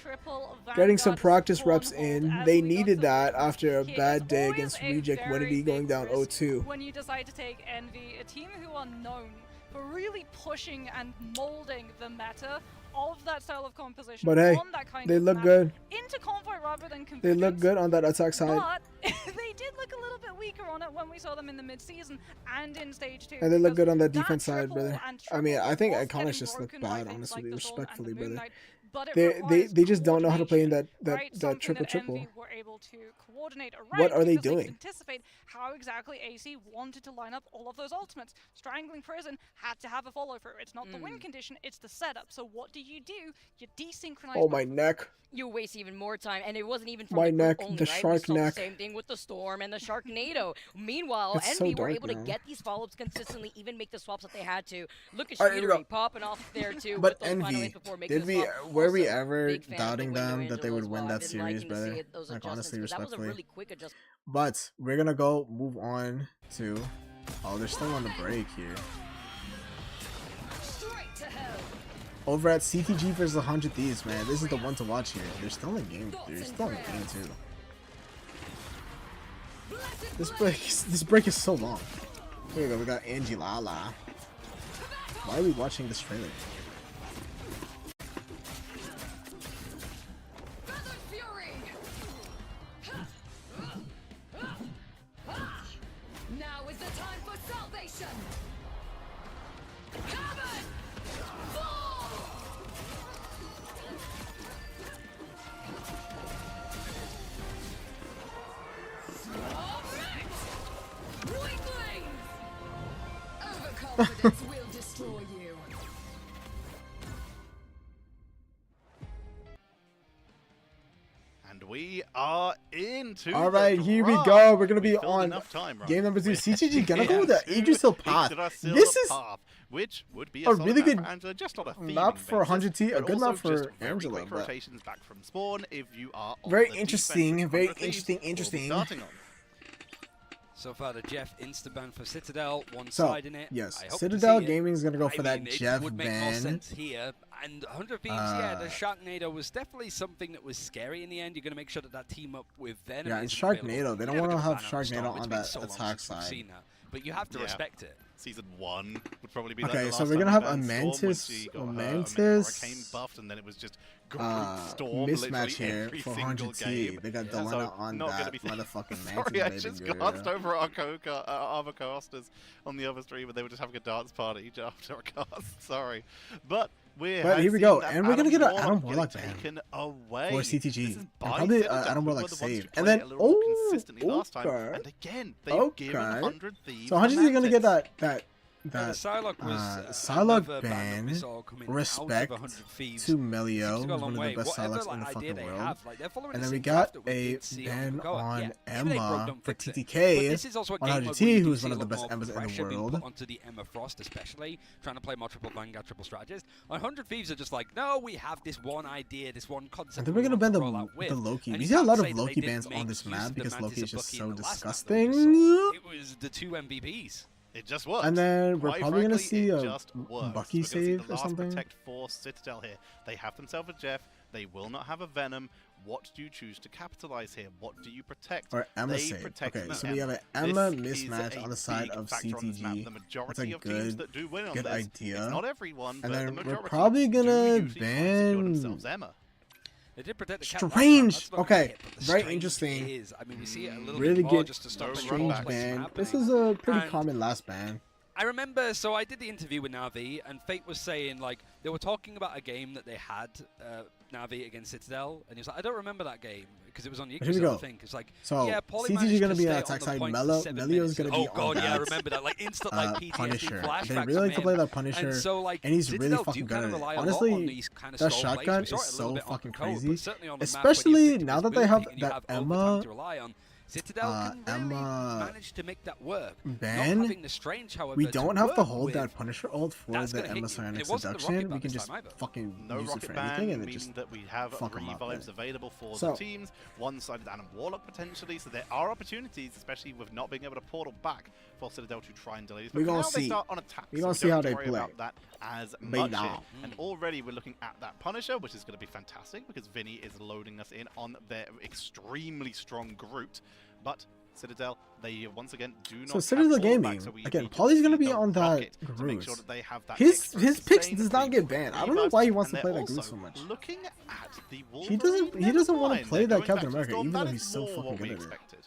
S3: triple
S2: Getting some
S3: Vanguard
S2: practice reps
S3: stronghold
S2: in.
S3: as
S2: They
S3: we got
S2: needed
S3: to
S2: that
S3: the
S2: after a
S3: here.
S2: bad
S3: It's
S2: day
S3: always
S2: against
S3: a
S2: Reject
S3: very
S2: Wendy going
S3: big
S2: down
S3: risk
S2: 0-2.
S3: when you decide to take Envy, a team who are known for really pushing and molding the meta of that style of composition.
S2: But hey,
S3: on that kind
S2: they
S3: of
S2: look
S3: map
S2: good.
S3: into Convoy rather than
S2: They look
S3: Convergence.
S2: good on that attack side.
S3: But they did look a little bit weaker on it when we saw them in the mid-season and in stage 2.
S2: And they look
S3: because
S2: good on that
S3: that
S2: defense side,
S3: triple
S2: brother.
S3: and
S2: I mean, I think
S3: was
S2: Iconics
S3: getting
S2: just looked
S3: broken by
S2: bad,
S3: things
S2: honestly,
S3: like the Storm and the
S2: respectfully,
S3: Moon
S2: brother.
S3: Knight. but it
S2: They
S3: requires
S2: just don't know how to play in that
S3: right? Something
S2: triple
S3: that
S2: triple.
S3: Envy were able to coordinate around.
S2: What are they
S3: because
S2: doing?
S3: They could anticipate how exactly AC wanted to line up all of those ultimates. Strangling Prison had to have a follow through. It's not the win condition, it's the setup. So what do? You desynchronize.
S2: Oh, my neck.
S8: You waste even more time, and it wasn't even from
S2: My
S8: the group
S2: neck,
S8: only,
S2: the
S8: right?
S2: shark
S8: we saw
S2: neck.
S8: the same thing with the Storm and the Sharknado. Meanwhile,
S2: It's so
S8: Envy were
S2: dark
S8: able
S2: now.
S8: to get these follow-ups consistently, even make the swaps that they had to. Look at
S2: All right, here we go.
S8: Shootery popping off there too.
S2: But
S8: with those final
S2: Envy,
S8: hits before making
S2: did
S8: the
S2: we
S8: swap.
S2: were we
S8: Also,
S2: ever
S8: big fan of the
S2: doubting
S8: window
S2: them that they
S8: Angela
S2: would
S8: as
S2: win
S8: well.
S2: that
S8: I've been
S2: series
S8: liking to see
S2: better?
S8: it, those
S2: Like,
S8: adjustments,
S2: honestly,
S8: 'cause that was a
S2: respectfully.
S8: really quick adjustment.
S2: But we're gonna go move on to. Oh, they're still on the break here. Over at CTG versus 100 Thieves, man. This is the one to watch here. They're still in game. They're still in game too. This break is so long. Here we go. We got Angie Lala. Why are we watching this trailer?
S7: Now is the time for salvation. Overconfidence will destroy you.
S6: And we are into.
S2: All right,
S6: the
S2: here we
S6: draft.
S2: go. We're gonna be
S6: We filled
S2: on
S6: enough time, right?
S2: game number 2.
S6: We
S2: CTG gonna
S6: actually
S2: go with the
S6: have
S2: Yggdrasil
S6: two
S2: path.
S6: Yggdrasil
S2: This is
S6: path, which would be
S2: a
S6: solid
S2: really
S6: map
S2: good
S6: for Angela, just on a theming
S2: map for
S6: basis,
S2: 100T, a
S6: but
S2: good
S6: also
S2: map for
S6: just very
S2: Angela,
S6: quick
S2: but-
S6: rotations back from spawn if you are on
S2: Very
S6: the
S2: interesting,
S6: defensive.
S2: very
S6: 100 Thieves
S2: interesting.
S6: will be starting on.
S10: So far, the Jeff insta-ban for Citadel, one
S2: So,
S10: side in it.
S2: yes,
S10: I hope to
S2: Citadel
S10: see it.
S2: Gaming is going to go for
S10: I
S2: that
S10: mean,
S2: Jeff
S10: it would make more
S2: ban.
S10: sense here. And 100 Thieves, yeah, the Sharknado was definitely something that was scary in the end. You're going to make sure that that team up with Venom
S2: Yeah, and
S10: isn't available.
S2: Sharknado, they
S10: You
S2: don't
S10: never
S2: want to
S10: get a
S2: have
S10: ban out of Storm.
S2: Sharknado
S10: It's
S2: on
S10: been
S2: that
S10: so long
S2: attack
S10: since we've
S2: side.
S10: seen that. But you have to
S6: Yeah.
S10: respect it.
S6: Season 1 would probably be like
S2: Okay,
S6: the
S2: so
S6: last
S2: we're
S6: time
S2: gonna
S6: we
S2: have
S6: banned Storm when
S2: Mantis-
S6: she got her
S2: Mantis,
S6: Hurricane buffed, and then it was just group Storm
S2: mismatch
S6: literally
S2: here
S6: every
S2: for
S6: single
S2: 100T.
S6: game.
S2: They got
S6: Yeah,
S2: Delana
S6: so
S2: on
S6: not gonna
S2: that
S6: be
S2: motherfucking Mantis.
S6: Sorry, I
S2: baby
S6: just
S2: girl.
S6: glanced over at our other co-hosters on the other stream, and they were just having a dance party after a cast. Sorry, but
S2: here we go, and we're gonna get an Adam Warlock ban
S6: taken away
S2: for CTG.
S6: This is
S2: And
S6: by
S2: probably
S6: Citadel,
S2: Adam
S6: who were
S2: Warlock
S6: the ones who
S2: save. And
S6: played
S2: then,
S6: it a little more consistently last time.
S2: okay.
S6: And again, they've given
S2: Okay.
S6: 100 Thieves
S2: So 100 is gonna get
S6: Mantis.
S2: that
S10: Psylocke was
S2: Psylocke
S10: another
S2: ban,
S10: we saw coming out of
S2: respect
S10: 100 Thieves.
S2: to Melio,
S10: Seems to go a
S2: who's
S10: long
S2: one of
S10: way.
S2: the best
S10: Whatever,
S2: Psylocks in the
S10: idea
S2: fucking
S10: they
S2: world.
S10: have, like, they're following
S2: And
S10: the
S2: then we
S10: same
S2: got
S10: path that we
S2: a
S10: did see
S2: ban
S10: Goa.
S2: on
S10: Yeah, maybe they broke,
S2: Emma
S10: don't
S2: for
S10: fix it.
S2: TTK
S10: But this is also a
S2: on
S10: game
S2: 100T,
S10: where you
S2: who's
S10: see
S2: one
S10: a
S2: of the
S10: lot
S2: best
S10: more
S2: Emmas in the
S10: pressure being
S2: world.
S10: put onto the Emma Frost, especially trying to play more triple Vanguard, triple strategist. 100 Thieves are just like, no, we have this one idea, this one concept.
S2: I think we're gonna ban the Loki. We see a lot of Loki bans on this map because Loki is just so disgusting.
S10: It was the 2 MVPs.
S6: It just works.
S2: And then we're
S6: Quite
S2: probably gonna
S6: frankly,
S2: see
S6: it
S2: a
S6: just works.
S2: Bucky
S6: We're gonna see
S2: save
S6: the
S2: or
S6: last
S2: something.
S6: Protect for Citadel here. They have themselves a Jeff. They will not have a Venom. What do you choose to capitalize here? What do you protect?
S2: Or Emma
S6: They
S2: save.
S6: protect
S2: Okay,
S6: the
S2: so we have an
S6: Emma.
S2: Emma
S6: This is
S2: mismatch
S6: a
S2: on the side
S6: big
S2: of
S6: factor on this map.
S2: CTG.
S6: The
S2: That's
S6: majority
S2: a
S6: of teams that do win on
S2: good
S6: this,
S2: idea.
S6: it's not everyone,
S2: And
S6: but
S2: then
S6: the
S2: we're
S6: majority
S2: probably
S6: do
S2: gonna
S6: usually try and secure
S2: ban-
S6: themselves Emma.
S10: They did protect the cat last time.
S2: Strange.
S10: That's not
S2: Okay,
S10: gonna hit, but the
S2: very
S10: strange
S2: interesting.
S10: is, I mean, we see it a little
S2: Really
S10: bit more
S2: good
S10: just to stop
S6: no
S10: the
S6: run
S2: strange
S6: back.
S2: ban.
S10: happening.
S2: This is a pretty
S10: And
S2: common last ban.
S10: I remember, so I did the interview with Navi, and Fate was saying, like, they were talking about a game that they had, Navi against Citadel, and he was like, I don't remember that game, because it was on
S2: Here we
S10: Yggdrasil,
S2: go.
S10: I think. It's like,
S2: So,
S10: yeah, Poly
S2: CTG
S10: managed
S2: gonna
S10: to
S2: be on
S10: stay
S2: attack
S10: the
S2: side,
S10: point for
S2: Melio's
S10: 7
S2: gonna
S10: minutes.
S2: be
S10: Oh
S2: on
S10: god, yeah, I
S2: that.
S10: remember that, like, instant, like, PTSD
S2: Punisher.
S10: flashbacks
S2: They
S10: of
S2: really like to
S10: him.
S2: play that Punisher,
S10: And so, like,
S2: and he's
S10: Citadel
S2: really
S10: do
S2: fucking good
S10: kind
S2: at
S10: of
S2: it.
S10: rely a lot
S2: Honestly,
S10: on these kind of
S2: that
S10: slow plays.
S2: shotgun
S10: We saw
S2: is
S10: it a
S2: so
S10: little bit on
S2: fucking
S10: Control,
S2: crazy.
S10: but certainly on the map when
S2: Especially
S10: you have
S2: now that
S10: Victor's
S2: they have
S10: moving and you
S2: that
S10: have overtime
S2: Emma
S10: to rely on. Citadel can really
S2: Emma
S10: manage to make that work.
S2: ban.
S10: Not having the Strange, however,
S2: We don't have to
S10: work
S2: hold
S10: with,
S2: that Punisher ult for
S10: that's
S2: the
S10: gonna hit
S2: Emma
S10: you.
S2: Cyanic
S10: And it wasn't the rocket
S2: seduction.
S10: ban
S2: We can
S10: this
S2: just
S10: time either.
S2: fucking
S6: No
S2: use it
S6: rocket
S2: for
S6: ban,
S2: anything and it
S6: meaning
S2: just
S6: that we have
S2: fuck 'em up
S6: revives
S2: there.
S6: available for
S2: So-
S6: the teams. One-sided Adam Warlock potentially, so there are opportunities, especially with not being able to portal back for Citadel to try and delay this. But
S2: We
S6: for
S2: gonna
S6: now, they
S2: see.
S6: start on attack.
S2: We
S6: so
S2: gonna
S6: we
S2: see
S6: don't
S2: how
S6: have to
S2: they
S6: worry
S2: play.
S6: about that as
S2: But
S6: much.
S2: now.
S6: Here. And already we're looking at that Punisher, which is going to be fantastic because Vinny is loading us in on their extremely strong Groot. But Citadel, they once again do not.
S2: So Citadel
S6: have
S2: Gaming,
S6: fallback, so we
S2: again,
S6: need to
S2: Poly's gonna
S6: see
S2: be
S6: the
S2: on that
S6: rocket to make
S2: Groot.
S6: sure that they have that
S2: His
S6: extra
S2: picks
S6: sustain
S2: does not
S6: speed,
S2: get banned. I don't know
S6: revives,
S2: why he wants
S6: and
S2: to play
S6: they're
S2: that Groot
S6: also
S2: so much.
S6: Looking at the
S2: He doesn't
S6: Wolverine
S2: want to
S6: line,
S2: play
S6: they're
S2: that
S6: going
S2: Captain
S6: back to
S2: America,
S6: Storm.
S2: even
S6: That
S2: though
S6: is
S2: he's so
S6: more
S2: fucking
S6: what we
S2: good at it.
S6: expected.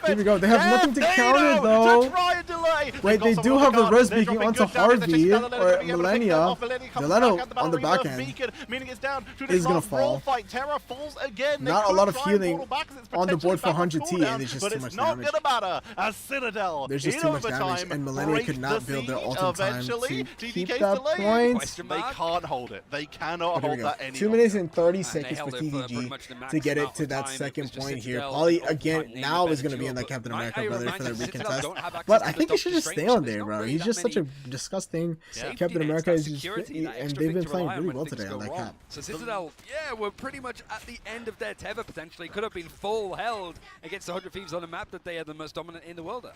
S2: Here we go. They have nothing to counter though. Wait, they do have a res beacon onto Harvey or Millennia. Millennia on the back end is gonna fall. Not a lot of healing on the board for 100T, and it's just too much damage. There's just too much damage, and Millennia could not build their ult in time to keep that point.
S6: They can't hold it. They cannot hold that any
S2: 2 minutes and 30 seconds for TDG to get it to that second point here. Probably again now is going to be in that Captain America brother for the recontest. But I think he should just stay on there, bro. He's just such a disgusting Captain America, is just, and they've been playing really well today on that cap.
S10: So Citadel, yeah, we're pretty much at the end of their tether potentially. Could have been full held against the 100 Thieves on a map that they are the most dominant in the world at.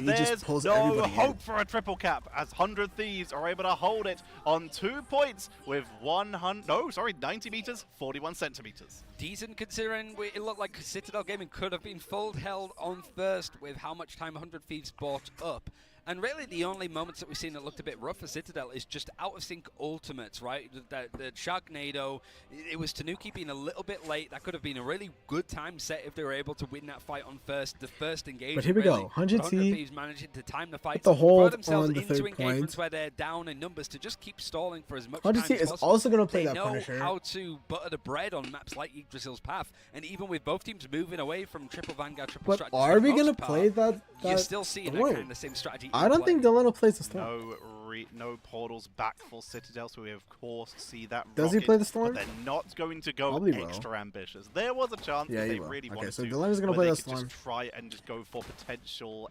S2: matter.
S6: And
S2: He just
S6: there's
S2: pulls
S6: no
S2: everybody in.
S6: hope for a triple cap as 100 Thieves are able to hold it on 2 points with 90 meters, 41 centimeters.
S10: Decent considering it looked like Citadel Gaming could have been full held on first with how much time 100 Thieves bought up. And really the only moments that we've seen that looked a bit rough for Citadel is just out of sync ultimates, right? The Sharknado, it was Tanuki being a little bit late. That could have been a really good time set if they were able to win that fight on the first engagement.
S2: But here we go, 100
S10: Thieves managing to time the fight,
S2: the hold
S10: throw themselves
S2: on the
S10: into
S2: third
S10: engagements
S2: point.
S10: where they're down in numbers to just keep stalling for as much
S2: 100
S10: time
S2: T
S10: as
S2: is
S10: possible.
S2: also going to play
S10: They
S2: that
S10: know
S2: Punisher.
S10: how to butter the bread on maps like Yggdrasil's Path, and even with both teams moving away from triple Vanguard, triple
S2: But
S10: strategy,
S2: are we going to play that
S10: you're still seeing that
S2: Storm?
S10: kind of same strategy.
S2: I don't think Delano plays the Storm.
S6: No portals back for Citadel, so we of course see that.
S2: Does he play the Storm?
S6: But they're not going to go
S2: Probably will.
S6: extra ambitious. There was a chance
S2: Yeah,
S6: if
S2: he
S6: they
S2: will.
S6: really
S2: Okay,
S6: wanted
S2: so
S6: to.
S2: Delano's going to
S6: where
S2: play
S6: they
S2: the
S6: could
S2: Storm.
S6: just try and just go for potential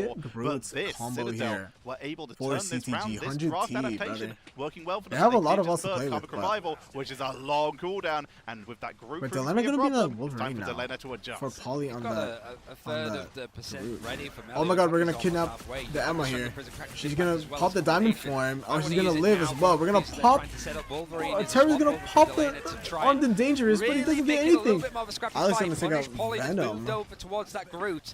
S6: sure. But
S2: Groot's
S6: this
S2: combo
S6: Citadel
S2: here
S6: were able to
S2: for
S6: turn this
S2: CTG,
S6: round, this
S2: 100
S6: draft
S2: T,
S6: adaptation,
S2: brother.
S6: working well for
S2: They
S6: them.
S2: have a lot of
S6: cleared
S2: us to
S6: first
S2: play with,
S6: Comic Revival, which is a long cooldown, and with that group
S2: Wait,
S6: proving
S2: Delena
S6: to be a
S2: gonna be in the
S6: problem, it's time
S2: Wolverine
S6: for
S2: now
S6: Delena to adjust.
S2: for Poly on
S10: Got
S2: the.
S10: a third of the percent ready for
S2: Oh my God, we're gonna
S10: Melody.
S2: kidnap the Emma here. She's gonna
S10: as well
S2: pop
S10: as
S2: the diamond
S10: formation.
S2: form. Oh,
S10: I
S2: she's
S10: wanna
S2: gonna
S10: use it
S2: live
S10: now
S2: as well.
S10: for
S2: We're gonna
S10: Fizz. They're
S2: pop.
S10: trying to set up Wolverine
S2: Oh,
S10: in the
S2: Terry's
S10: swap
S2: gonna
S10: over
S2: pop
S10: for
S2: the
S10: Delena to try
S2: armed and dangerous, but he
S10: really
S2: doesn't
S10: make
S2: get
S10: it a little
S2: anything.
S10: bit more of a scrappy
S2: Alex
S10: fight.
S2: gonna take
S10: Punish
S2: out
S10: Polly that's
S2: Venom.
S10: moved over towards that Groot.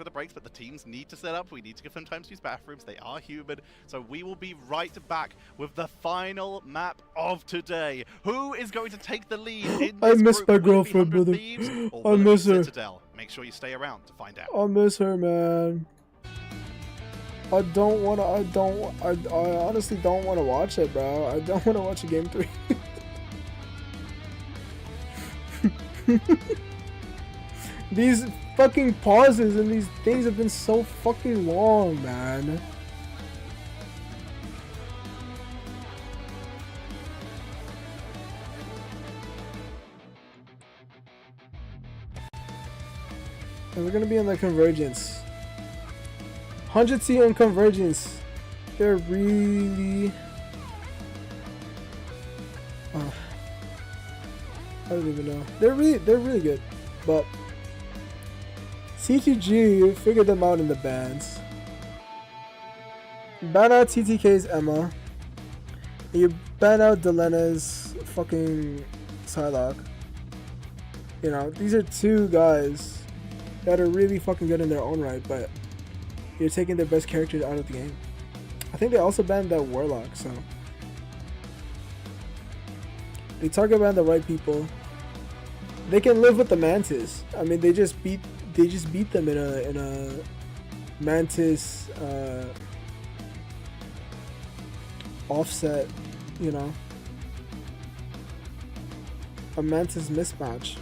S6: for the breaks, but the teams need to set up. We need to give them time to use bathrooms. They are human. So we will be right back with the final map of today. Who is going to take the lead in this
S2: I miss
S6: group?
S2: my
S6: Will it be
S2: girlfriend,
S6: 100
S2: brother.
S6: Thieves, or
S2: I
S6: will it be
S2: miss her.
S6: Citadel? Make sure you stay around to find out.
S2: I miss her, man. I don't wanna. I honestly don't wanna watch it, bro. I don't wanna watch a game 3. These fucking pauses and these things have been so fucking long, man. And we're gonna be in the convergence. 100C on convergence. They're really. I don't even know. They're really good, but CTG figured them out in the bans. Ban out TTK's Emma. You ban out Delena's fucking Psylocke. You know, these are two guys that are really fucking good in their own right, but you're taking their best characters out of the game. I think they also banned that Warlock, so they target ban the right people. They can live with the Mantis. I mean, they just beat them in a Mantis offset, you know, a Mantis mismatch,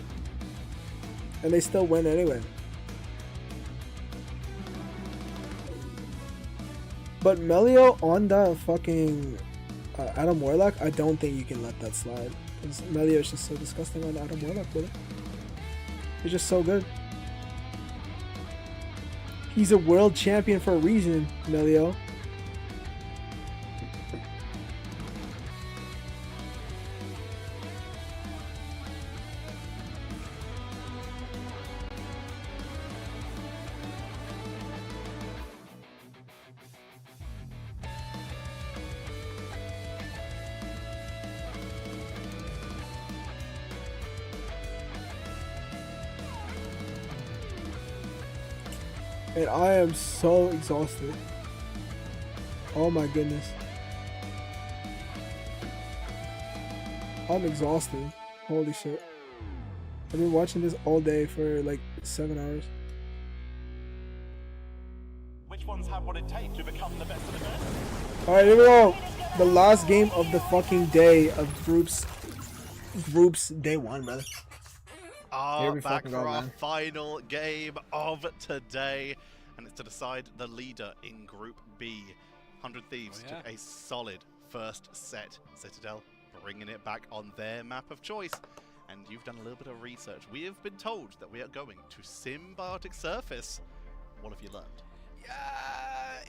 S2: and they still win anyway. But Melio on that fucking Adam Warlock, I don't think you can let that slide. Because Melio is just so disgusting on Adam Warlock, brother. He's just so good. He's a world champion for a reason, Melio. And I am so exhausted. Oh my goodness. I'm exhausted. Holy shit. I've been watching this all day for like 7 hours.
S6: Which ones have what it takes to become the best of the best?
S2: Alright, here we go. The last game of the fucking day of groups day 1, brother.
S6: Back for our final game of today, and it's to decide the leader in Group B. 100 Thieves took a solid first set. Citadel bringing it back on their map of choice, and you've done a little bit of research. We have been told that we are going to Symbiotic Surface. What have you learned?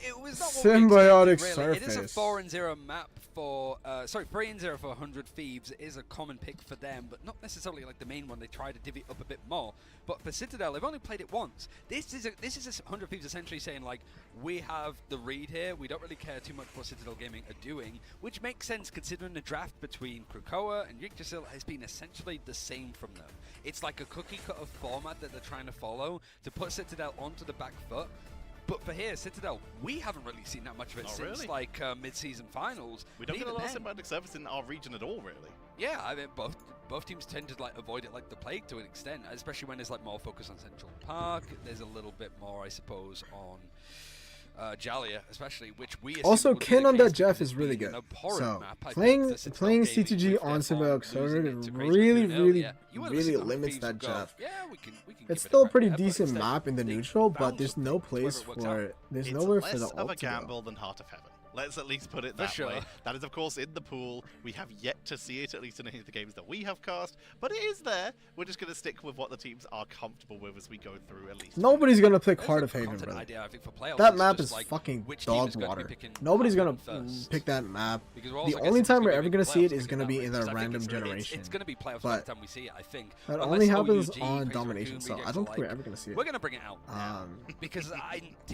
S10: It was not
S2: Symbiotic
S10: what we expected, really. It is a
S2: Surface.
S10: 4-0 map for, 3-0 for 100 Thieves. It is a common pick for them, but not necessarily like the main one. They try to divvy up a bit more. But for Citadel, they've only played it once. This is a 100 Thieves essentially saying, like, we have the read here. We don't really care too much what Citadel Gaming are doing, which makes sense considering the draft between Krakoa and Yggdrasil has been essentially the same from them. It's like a cookie-cutter format that they're trying to follow to put Citadel onto the back foot. But for here, Citadel, we haven't really seen that much of it since like mid-season finals.
S6: We don't get a lot of Symbiotic Surface in our region at all, really.
S10: Yeah, I mean, both teams tend to like avoid it like the plague to an extent, especially when there's like more focus on Central Park. There's a little bit more, I suppose, on Jalia, especially, which we
S2: also Kin on that Jeff is really good. So playing CTG on Symbiotic Surface really limits that Jeff. It's still a pretty decent map in the neutral, but there's no place for it. There's nowhere for the ult to go.
S6: It's less of a gamble than Heart of Heaven. Let's at least put it that way. That is, of course, in the pool. We have yet to see it, at least in any of the games that we have cast, but it is there. We're just going to stick with what the teams are comfortable with as we go through at least.
S2: Nobody's going to pick Heart of Haven, brother. That map is fucking dog water. Nobody's going to pick that map. The only time we're ever going to see it is going to be in the random generation.
S10: It's going to be playoffs by the time we see it, I think.
S2: That only happens on Domination, so I don't think we're ever going to see it.
S10: We're going to bring it out because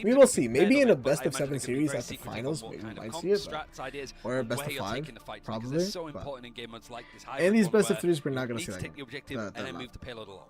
S2: we will see. Maybe in a best of 7 series at the finals, maybe we might see it.
S10: Ideas
S2: or best of 5, probably.
S10: So important in game modes like this.
S2: And these best of 3s, we're not going to see that.
S10: Take the objective and then move the payload along.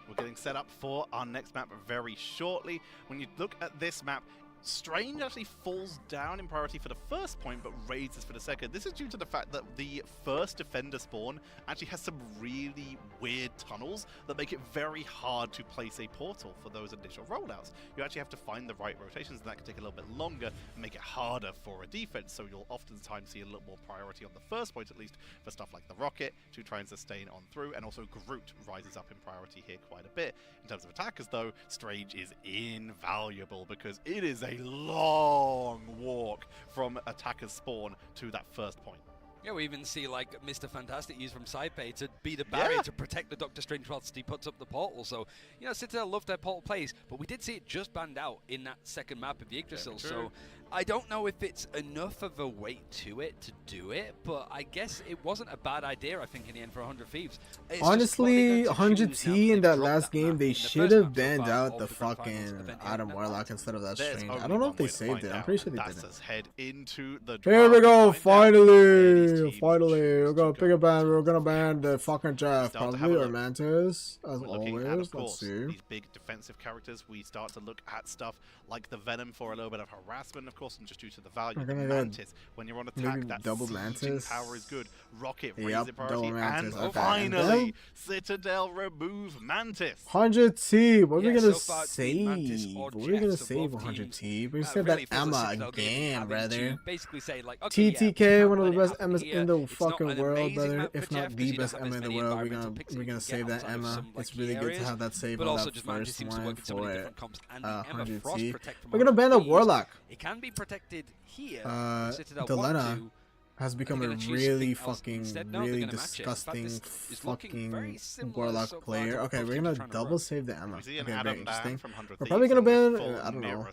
S6: We're getting set up for our next map very shortly. When you look at this map, Strange actually falls down in priority for the first point, but raises for the second. This is due to the fact that the first defender spawn actually has some really weird tunnels that make it very hard to place a portal for those initial rollouts. You actually have to find the right rotations, and that can take a little bit longer and make it harder for a defense, so you'll oftentimes see a little more priority on the first point, at least, for stuff like the rocket to try and sustain on through, and also Groot rises up in priority here quite a bit. In terms of attackers, though, Strange is invaluable because it is a long walk from attacker's spawn to that first point.
S10: Yeah, we even see like Mr. Fantastic use from Saipei to be the barrier to protect the Doctor Strange whilst he puts up the portal. So, you know, Citadel love their portal plays, but we did see it just banned out in that second map of Yggdrasil. So I don't know if it's enough of a weight to it to do it, but I guess it wasn't a bad idea, I think, in the end for 100 Thieves. It's
S2: honestly, 100T in that last game, they should have banned out the fucking Adam Warlock instead of that string. I don't know if they saved it. I'm pretty sure they didn't.
S6: Head into the
S2: Here we go, finally, we're gonna pick a band. We're gonna ban the fucking Jeff, probably, or Mantis, as always. Let's see.
S6: These big defensive characters, we start to look at stuff like the Venom for a little bit of harassment, of course, and just due to the value of the Mantis. When you're on attack, that
S2: double
S6: sieging
S2: Mantis
S6: power is good. Rocket raises it priority,
S2: double Mantis.
S6: and finally, Citadel remove Mantis.
S2: 100T. What are we gonna save? What are we gonna save 100T? We said that Emma again, brother.
S10: Basically say like, okay,
S2: TTK, one of the best Emmas in the fucking world, brother. If not the best Emma in the world, we're gonna save that Emma. It's really good to have that save on that first one for 100T. We're gonna ban the Warlock.
S10: It can be protected here.
S2: Delena has become a really fucking, really disgusting fucking Warlock player. Okay, we're gonna double save the Emma. Okay, very interesting. We're probably gonna ban, I don't know,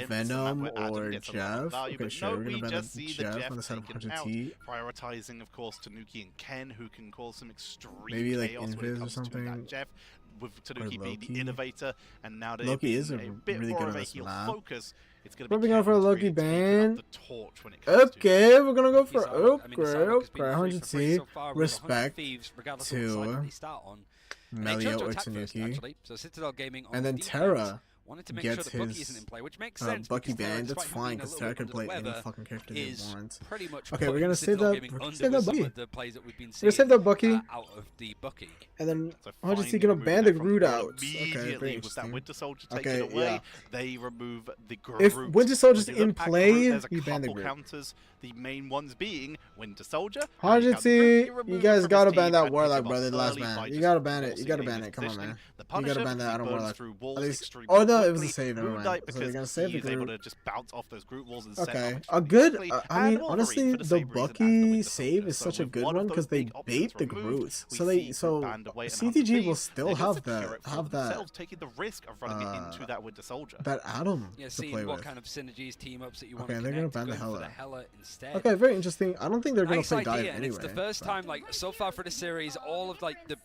S2: Venom or Jeff. Okay, sure, we're gonna ban Jeff on the side of 100T.
S6: Prioritizing, of course, Tanuki and Ken, who can cause some extreme
S2: maybe like
S6: chaos when it
S2: Invis or
S6: comes to
S2: something.
S6: that Jeff. With Tanuki being the innovator, and now
S2: Loki is a
S6: bit
S2: really
S6: more
S2: good
S6: of a
S2: on this
S6: heel
S2: map.
S6: focus. It's gonna
S2: Probably
S6: be
S2: going for a Loki
S6: the
S2: ban.
S6: torch when it comes
S2: Okay, we're gonna go for
S10: okay,
S2: 100T. Respect to Melio or Tanuki.
S10: So Citadel Gaming on
S2: and then
S10: defense
S2: Terra
S10: wanted to make
S2: gets
S10: sure the Bucky
S2: his
S10: isn't in play, which makes sense.
S2: Bucky
S10: because Terra,
S2: banned. That's
S10: despite
S2: fine
S10: being a
S2: because
S10: little
S2: Terra can
S10: bit
S2: play
S10: under the
S2: any
S10: weather,
S2: fucking character they
S10: is
S2: want.
S10: pretty much
S2: Okay, we're
S10: putting
S2: gonna save
S10: Citadel
S2: that.
S10: Gaming
S2: We're gonna
S10: under
S2: save that
S10: with some
S2: Bucky.
S10: of the plays that we've been
S2: We're
S10: seeing
S2: gonna save that Bucky.
S10: Out of the Bucky.
S2: And then
S6: So
S2: 100T gonna ban the Groot out. Okay, very
S6: with that
S2: interesting.
S6: Winter Soldier taken
S2: Okay,
S6: away,
S2: yeah.
S6: they remove the Groot.
S2: If Winter Soldier's
S6: When you
S2: in
S6: look at
S2: play,
S6: Groot, there's a
S2: you ban the
S6: couple
S2: Groot.
S6: counters. The main ones being Winter Soldier.
S2: 100T, you guys gotta ban that
S6: and
S2: Warlock,
S6: pick
S2: brother.
S6: up
S2: The last
S6: early
S2: man.
S6: by
S2: You
S6: just
S2: gotta ban it. You
S6: forcing
S2: gotta
S6: in
S2: ban
S6: his
S2: it. Come on,
S6: positioning.
S2: man.
S6: The
S2: You
S6: Punisher,
S2: gotta ban that
S6: he
S2: Adam
S6: burns
S2: Warlock.
S6: through walls
S2: At least.
S6: extremely
S2: Oh no, it was a
S6: quickly.
S2: save. Never
S6: Moon
S2: mind.
S6: Knight,
S2: So they're
S6: because
S2: gonna save
S6: he
S2: the
S6: is able
S2: Groot.
S6: to just bounce off those Groot walls and set
S2: Okay,
S6: up
S2: a good.
S6: quickly.
S2: I mean,
S6: And
S2: honestly,
S6: for the
S2: the
S6: same reason as the
S2: Bucky
S6: Winter
S2: save
S6: Soldier.
S2: is
S6: So
S2: such a
S6: with
S2: good
S6: one
S2: one
S6: of
S2: because
S6: those
S2: they
S6: big options
S2: bait the
S6: removed,
S2: Groots.
S6: we
S2: So
S6: see
S2: they
S6: Groot banned away and
S2: CTG
S6: 100T,
S2: will still
S6: they
S2: have
S6: secure
S2: that
S6: it for themselves,
S2: that
S6: taking the risk of running it into that Winter Soldier.
S2: Adam
S10: Yeah,
S2: to
S10: seeing
S2: play
S10: what
S2: with.
S10: kind of synergies, team ups that you want
S2: Okay,
S10: to
S2: they're gonna
S10: connect,
S2: ban the
S10: going for
S2: Hela.
S10: Hela instead.
S2: Okay, very interesting. I don't think they're gonna
S10: Nice
S2: play dive
S10: idea, and
S2: anyway.
S10: it's the first time, like, so far for the series, all of, like, the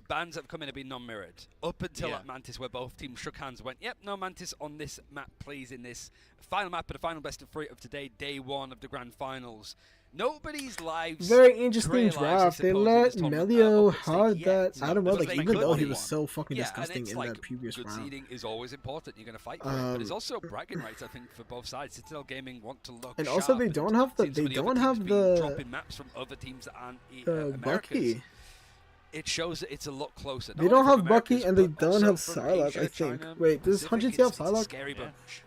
S10: bans that have come in have been non-mirrored. Up until at Mantis, where both teams shook hands and went, yep, no Mantis on this map, please, in this final map of the final best of 3 of today, day 1 of the grand finals. Nobody's lives.
S2: Very interesting
S10: career lives, I
S2: draft. They
S10: suppose, in
S2: let
S10: this tournament,
S2: Melio
S10: up at
S2: hard
S10: stake
S2: that
S10: yet.
S2: Adam Warlock,
S10: Because they
S2: even though
S10: could
S2: he
S10: be
S2: was
S10: one.
S2: so fucking
S10: Yeah, and
S2: disgusting
S10: it's
S2: in
S10: like
S2: that previous
S10: good
S2: round.
S10: seeding is always important. You're going to fight for it, but it's also bragging rights, I think, for both sides. Citadel Gaming want to look
S2: And
S10: sharp,
S2: also they don't have the
S10: seeing some of
S2: they
S10: other
S2: don't
S10: teams
S2: have
S10: being
S2: the
S10: dropping maps from other teams that aren't Americas.
S2: Bucky.
S10: It shows that it's a lot closer.
S2: They
S10: Not
S2: don't
S10: only
S2: have
S10: from
S2: Bucky
S10: Americas,
S2: and they
S10: but
S2: don't
S10: also
S2: have
S10: from
S2: Psylocke,
S10: Asia,
S2: I think.
S10: China,
S2: Wait, does
S10: Pacific.
S2: 100T have
S10: It's a
S2: Psylocke?
S10: scary bunch.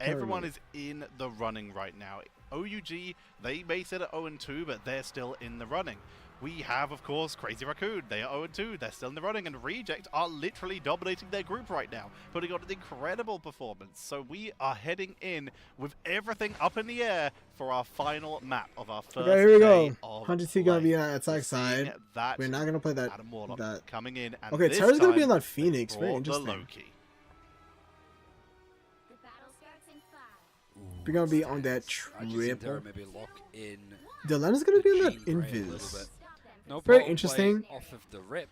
S6: Everyone is in the running right now. OUG, they may sit at 0-2, but they're still in the running. We have, of course, Crazy Raccoon. They are 0-2. They're still in the running. And Reject are literally dominating their group right now, putting on an incredible performance. So we are heading in with everything up in the air for our final map of our first
S2: Okay, here we go.
S6: day of
S2: 100T gonna
S6: play.
S2: be on attack side.
S6: That
S2: We're not gonna play that.
S6: Adam Warlock
S2: that.
S6: coming in. And
S2: Okay,
S6: this
S2: Terra's gonna be
S6: time
S2: on that Phoenix.
S6: they
S2: Very
S6: brought the
S2: interesting.
S6: Loki.
S2: We're gonna be on that
S10: Terra
S2: triple.
S10: maybe lock in.
S2: Dylan's gonna be on that
S10: Jean Grey a little
S2: Invis.
S10: bit. No
S2: Very
S10: ball play
S2: interesting.
S10: Off of the rip.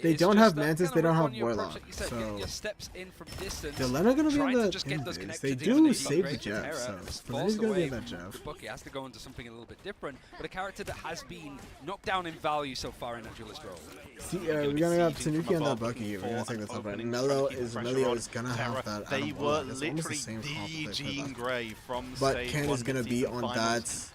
S2: They
S10: It's
S2: don't
S10: just
S2: have
S10: that
S2: Mantis,
S10: kind
S2: they
S10: of
S2: don't
S10: rip
S2: have
S10: on your approach,
S2: Warlock,
S10: like you said,
S2: so-
S10: getting your steps in from distance.
S2: Dylan are gonna be on
S10: trying to
S2: that
S10: just get those
S2: Invis.
S10: connections
S2: They
S10: in
S2: do
S10: when need
S2: save the
S10: upgrades to
S2: Jeff,
S10: Terra,
S2: so
S10: and it's
S2: Dylan's
S10: forced
S2: gonna be
S10: away
S2: on that
S10: from
S2: Jeff.
S10: the Bucky. Has to go into something a little bit different, but a character that has been knocked down in value so far in that duelist role.
S2: See, we're gonna have Tanuki on that Bucky. We're gonna take the top right. Melio is gonna have that.
S6: They
S2: Adam
S6: were
S2: Warlock. It's almost the
S6: literally
S2: same comp
S6: the
S2: as they
S6: Jean
S2: played.
S6: Grey from
S2: But
S6: stage
S2: Ken
S6: 1
S2: is gonna be
S6: mid-season
S2: on
S6: finals.
S2: that.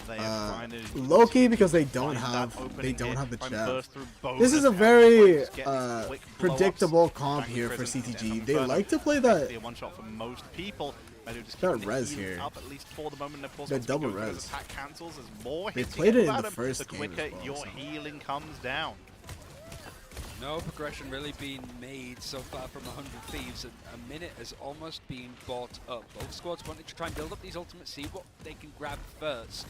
S6: They have finally
S2: Loki because they don't
S6: find that
S2: have
S6: opening hit.
S2: the
S6: Prime
S2: Jeff.
S6: burst through
S2: This is a
S6: bonus,
S2: very
S6: and get these quick
S2: predictable
S6: blow-ups.
S2: comp
S6: Bang
S2: here for
S6: prison,
S2: CTG.
S6: Death
S2: They
S6: Inferno.
S2: like to play
S6: It's
S2: that.
S6: a one shot for most people. Melio just
S2: Got
S6: keeping the
S2: res
S6: healing
S2: here.
S6: up at least for the moment. And of course,
S2: The
S6: once we
S2: double
S6: go through,
S2: res.
S6: as attack cancels as more
S2: They
S6: hits
S2: played
S6: get
S2: it in the
S6: Adam,
S2: first
S6: the
S2: game as
S6: quicker
S2: well,
S6: your
S2: so.
S6: healing comes down.
S10: No progression really being made so far from 100 Thieves, and a minute has almost been bought up. Both squads wanted to try and build up these ultimates, see what they can grab first.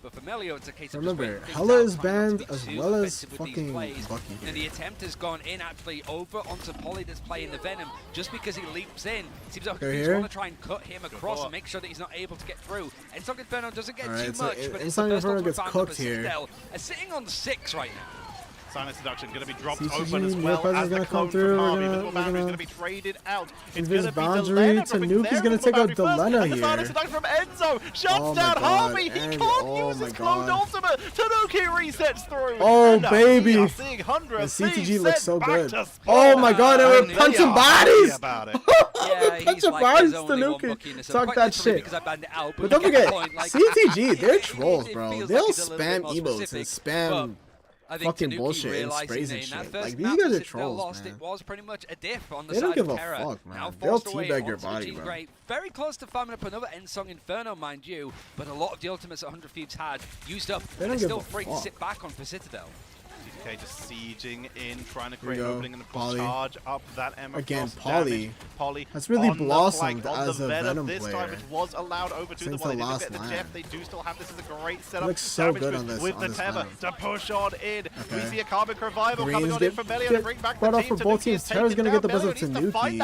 S10: But for Melio, it's a case of
S2: remember,
S10: just
S2: Hella is banned as well as fucking Bucky here.
S10: And the attempt has gone in actually over onto Polly that's playing the Venom just because he leaps in. Seems like he's want to try and cut him across and make sure that he's not able to get through. And Inside Inferno doesn't get too much, but
S2: Inside Inferno gets cooked here.
S10: Sitting on 6 right now.
S6: Silence Seduction going to be dropped
S2: CTG,
S6: open as well as the clone from Harvey. Invisible Boundary is going to be traded out. It's going to be Delena dropping
S2: Tanuki's going to take out Delena here.
S6: Silence Seduction from Enzo shuts down Harvey. He can't use his cloned ultimate. Tanuki resets through.
S2: Oh, baby. The CTG looks so good. Oh my god, and we're punching bodies. Punching bodies, Tanuki. Talk that shit. But don't forget, CTG, they're trolls, bro. They'll spam emotes and spam fucking bullshit and sprays and shit. Like, these guys are trolls, man.
S10: It was pretty much a diff on the
S2: they
S10: side
S2: don't give
S10: of
S2: a
S10: Terra.
S2: fuck, man.
S10: Now
S2: They'll
S10: teabag
S2: your body, bro.
S10: Very close to farming up another Ensong Inferno, mind you, but a lot of the ultimates that 100 Thieves had used up. They're still free to sit back on for Citadel.
S6: TTK just sieging in, trying to create an opening and charge up that Emma.
S2: Again, Polly has really blossomed as a Venom
S6: this
S2: player.
S6: Time it was allowed over to
S2: Since
S6: the
S2: the last
S6: the
S2: LAN.
S6: Jeff. They do still have this as a great setup.
S2: Looks so good on this.
S6: With the Tether to push on in. We see a Karmic Revival
S2: Greens
S6: coming on in from Melio to bring back the team.
S2: for both teams. Terra's gonna get the buzz of Tanuki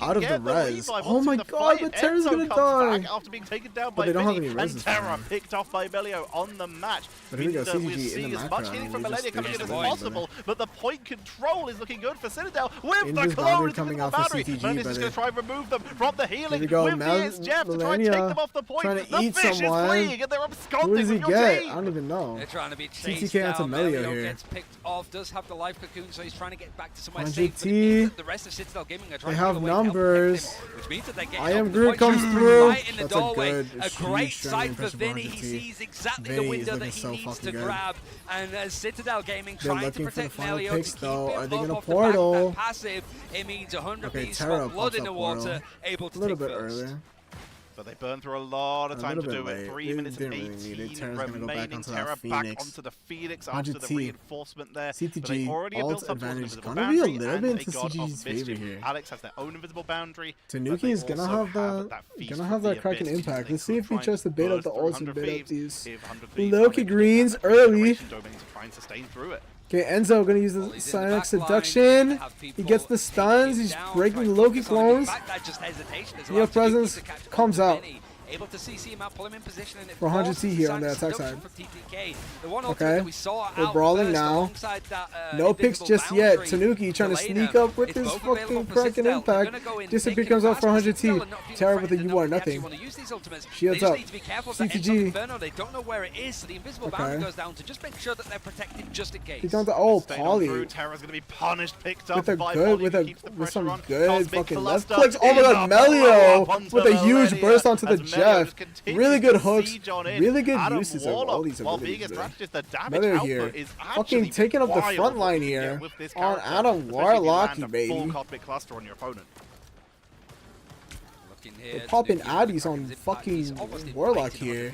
S2: out of the res. Oh my god, but Terra's gonna die.
S6: After being taken down by
S2: they don't have any
S6: and
S2: reses.
S6: Terra picked off by Melio on the match.
S2: But here we go,
S6: We're
S2: CGG
S6: seeing
S2: in the
S6: as
S2: macro.
S6: much hitting from
S2: I mean,
S6: Melania coming in as
S2: boys,
S6: possible, but the point control is looking good for Citadel with the
S2: Invis
S6: clone
S2: boundary coming out for CTG,
S6: Melania's
S2: but
S6: just going to try and remove them from the healing
S2: here we go,
S6: with the Jeff to try and take them off the point.
S2: trying to
S6: The
S2: eat
S6: fish
S2: someone.
S6: is fleeing and they're absconding
S2: Who does he
S6: with your
S2: get?
S6: team.
S2: I don't even know.
S10: They're trying to be chased
S2: TTK onto
S10: down.
S2: Melio here.
S10: Gets picked off, does have the life cocoon, so he's trying to get back to somewhere
S2: 100
S10: safe. But it means that the rest of Citadel Gaming are trying
S2: They
S10: to
S2: have
S10: get away to help
S2: numbers.
S10: protect him, which means that they're getting
S2: I am
S10: open. The
S2: Groot
S10: point
S2: comes through.
S10: right in the
S2: That's
S10: doorway.
S2: a
S10: great
S2: huge
S10: sight for
S2: impression
S10: Vinny.
S2: for
S10: He
S2: 100T.
S10: sees exactly
S2: Vinny
S10: the window
S2: is
S10: that
S2: looking
S10: he
S2: so
S10: needs to
S2: fucking good.
S10: grab. And Citadel Gaming
S2: They're
S10: trying to
S2: looking for the
S10: protect
S2: final
S10: Melio
S2: picks,
S10: to keep
S2: though.
S10: him
S2: Are they
S10: up
S2: gonna
S10: off the back of
S2: portal?
S10: that passive. It means 100
S2: Okay,
S10: Thieves
S2: Terra
S10: got blood
S2: pops
S10: in the
S2: up
S10: water,
S2: portal.
S10: able to
S2: A little
S10: take
S2: bit
S10: first.
S2: earlier.
S6: But they burn through a lot of time to do
S2: late.
S6: it. 3
S2: They
S6: minutes and
S2: didn't really need it.
S6: 18
S2: Terra's gonna go back
S6: remaining.
S2: onto that
S6: Terra back
S2: Phoenix.
S6: onto the Phoenix after the
S2: 100T.
S6: reinforcement there.
S2: CTG,
S6: but they already
S2: alt
S6: built up
S2: advantage is
S6: invisible
S2: gonna be a
S6: boundary
S2: little
S6: and
S2: bit
S6: a
S2: into
S6: god of
S2: CTG's favor
S6: mischief.
S2: here.
S6: Alex has their own invisible boundary.
S2: Tanuki is gonna have that Kraken impact. Let's see if he tries to bait up the ults and bait up these Loki greens early. Okay, Enzo gonna use the Sonic Seduction. He gets the stuns. He's breaking the Loki clones. Neo Presence comes out.
S10: Able to CC him out, pull him in position, and it
S2: For 100T here on the attack side.
S10: Okay,
S2: we're brawling now. No picks just yet. Tanuki trying to sneak up with his fucking Kraken impact. Disappear comes out for 100T. Terra with a U are nothing. Shields up. CTG.
S10: They don't know where it is, so the invisible boundary goes down to just make sure that they're protected just in case.
S2: He's on the Polly.
S6: Terra's gonna be punished, picked up
S2: with a
S6: by
S2: good,
S6: Polly,
S2: with some good fucking left clicks. Oh my god, Melio with a huge burst onto the Jeff. Really good hooks. Really good uses of all these abilities. Melio here. Fucking taking up the front line here on Adam Warlocky, baby.
S6: Full cosmic cluster on your opponent.
S2: They're popping Addies on fucking Warlock here.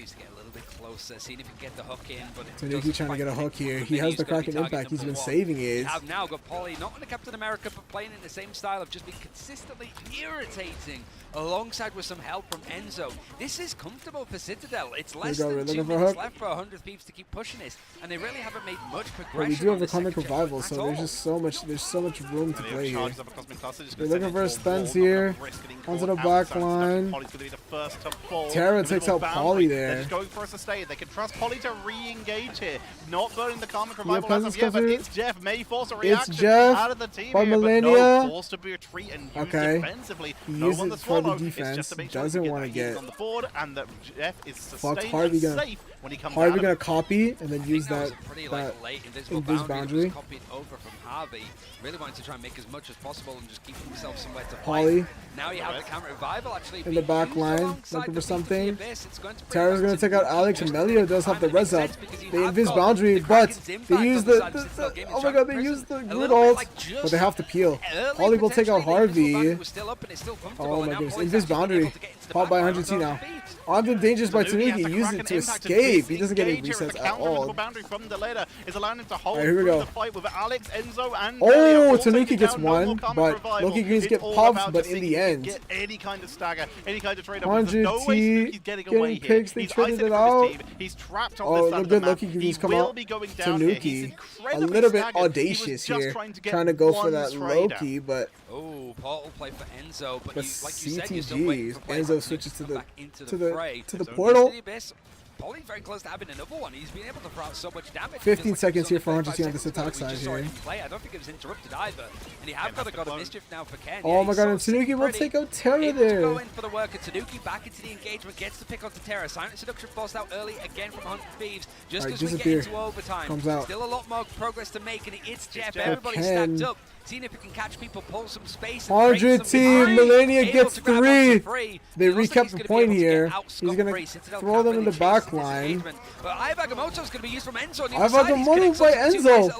S10: Seeing if he can get the hook in, but
S2: Tanuki trying to get a hook here. He has the Kraken impact. He's been saving it.
S10: Have now got Polly, not on the Captain America, but playing in the same style of just being consistently irritating, alongside with some help from Enzo. This is comfortable for Citadel. It's less than 2 minutes left for 100 Thieves to keep pushing this, and they really haven't made much progression.
S2: But we do have a Comic Revival, so there's just so much. There's so much room to play here. They're looking for stuns here. Onto the back line. Terra takes out Polly there.
S6: They're just going for a sustain. They can trust Polly to re-engage here. Not burning the Comic Revival as of yet, but it's Jeff. May force a reaction out of the team
S2: by
S6: here,
S2: Millennia.
S6: but no, forced to retreat and use defensively.
S2: He
S6: no
S2: uses
S6: on
S2: it
S6: the
S2: for the
S6: swallow.
S2: defense.
S6: It's just to make sure
S2: Doesn't
S6: want to
S2: get
S6: on the board, and that Jeff is
S2: fuck
S6: sustained
S2: Harvey
S6: and
S2: gonna
S6: safe when he comes
S2: Harvey
S6: out
S2: gonna copy and then use that invis boundary.
S10: Copied over from Harvey. Really wanted to try and make as much as possible and just keep himself somewhere to
S2: Polly.
S10: fight. Now you have the Counter Revival actually
S2: In the back line, looking for something. Terra's gonna take out Alex, and Melio does have the res up. They invis boundary, but they use the oh my god, they use the good ult, but they have to peel. Polly will take out Harvey. Oh my goodness, Nice. Invis boundary. Popped by 100T now. Onto dangerous by Tanuki. Use it to escape. He doesn't get any resets at all.
S6: Boundary from the ladder is allowing him to hold
S2: here we go.
S6: the fight with Alex, Enzo, and
S2: oh, Tanuki gets one, but Loki Greens get popped, but in the end.
S6: Get any kind of stagger, any kind of trade-off.
S2: 100T getting picks. They traded it out.
S6: He's trapped on this side of the map.
S2: Loki Greens come out.
S6: Tanuki,
S2: a little bit audacious here, trying to go for that Loki, but.
S10: Oh, portal play for Enzo, but
S2: you,
S10: like you said, you're still waiting for
S2: Enzo switches to the
S10: so
S2: portal.
S10: Polly's very close to having another one. He's been able to throw out so much damage.
S2: 15 seconds here for 100T on this attack side here.
S10: I don't think it was interrupted either. And he have got a mischief now for Ken.
S2: Oh my god, and Tanuki will take out Terra there.
S10: Go in for the work, and Tanuki back into the engagement, gets the pick onto Terra. Silent Seduction forced out early again from 100 Thieves. Just as we get into overtime.
S2: Comes out.
S10: Still a lot more progress to make, and it's Jeff. Everybody's stacked up. Seeing if he can catch people, pull some space.
S2: 100T, Millennia gets 3. They recap the point here. He's going to throw them in the back line.
S10: But Ivagamoto's going to be used from Enzo.
S2: Ivagamoto by Enzo.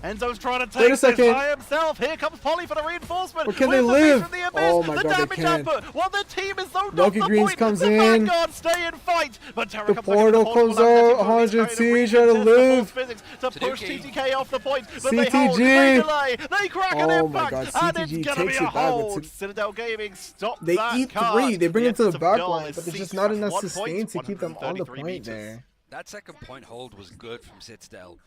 S6: Enzo's trying to take this by himself. Here comes Polly for the reinforcement.
S2: Or can they live? Oh my god, they can.
S6: Well, the team is so
S2: Loki Greens comes in.
S6: Vanguard stay and fight. But Terra
S2: the portal comes out. 100T trying to live.
S6: To push TTK off the point. But
S2: CTG.
S6: They crack an impact.
S2: Oh my god, CTG takes it back.
S6: Citadel Gaming stop
S2: They eat 3. They bring them to the back line, but there's just not enough sustain to keep them on the point there.
S10: That second point hold was good from Citadel.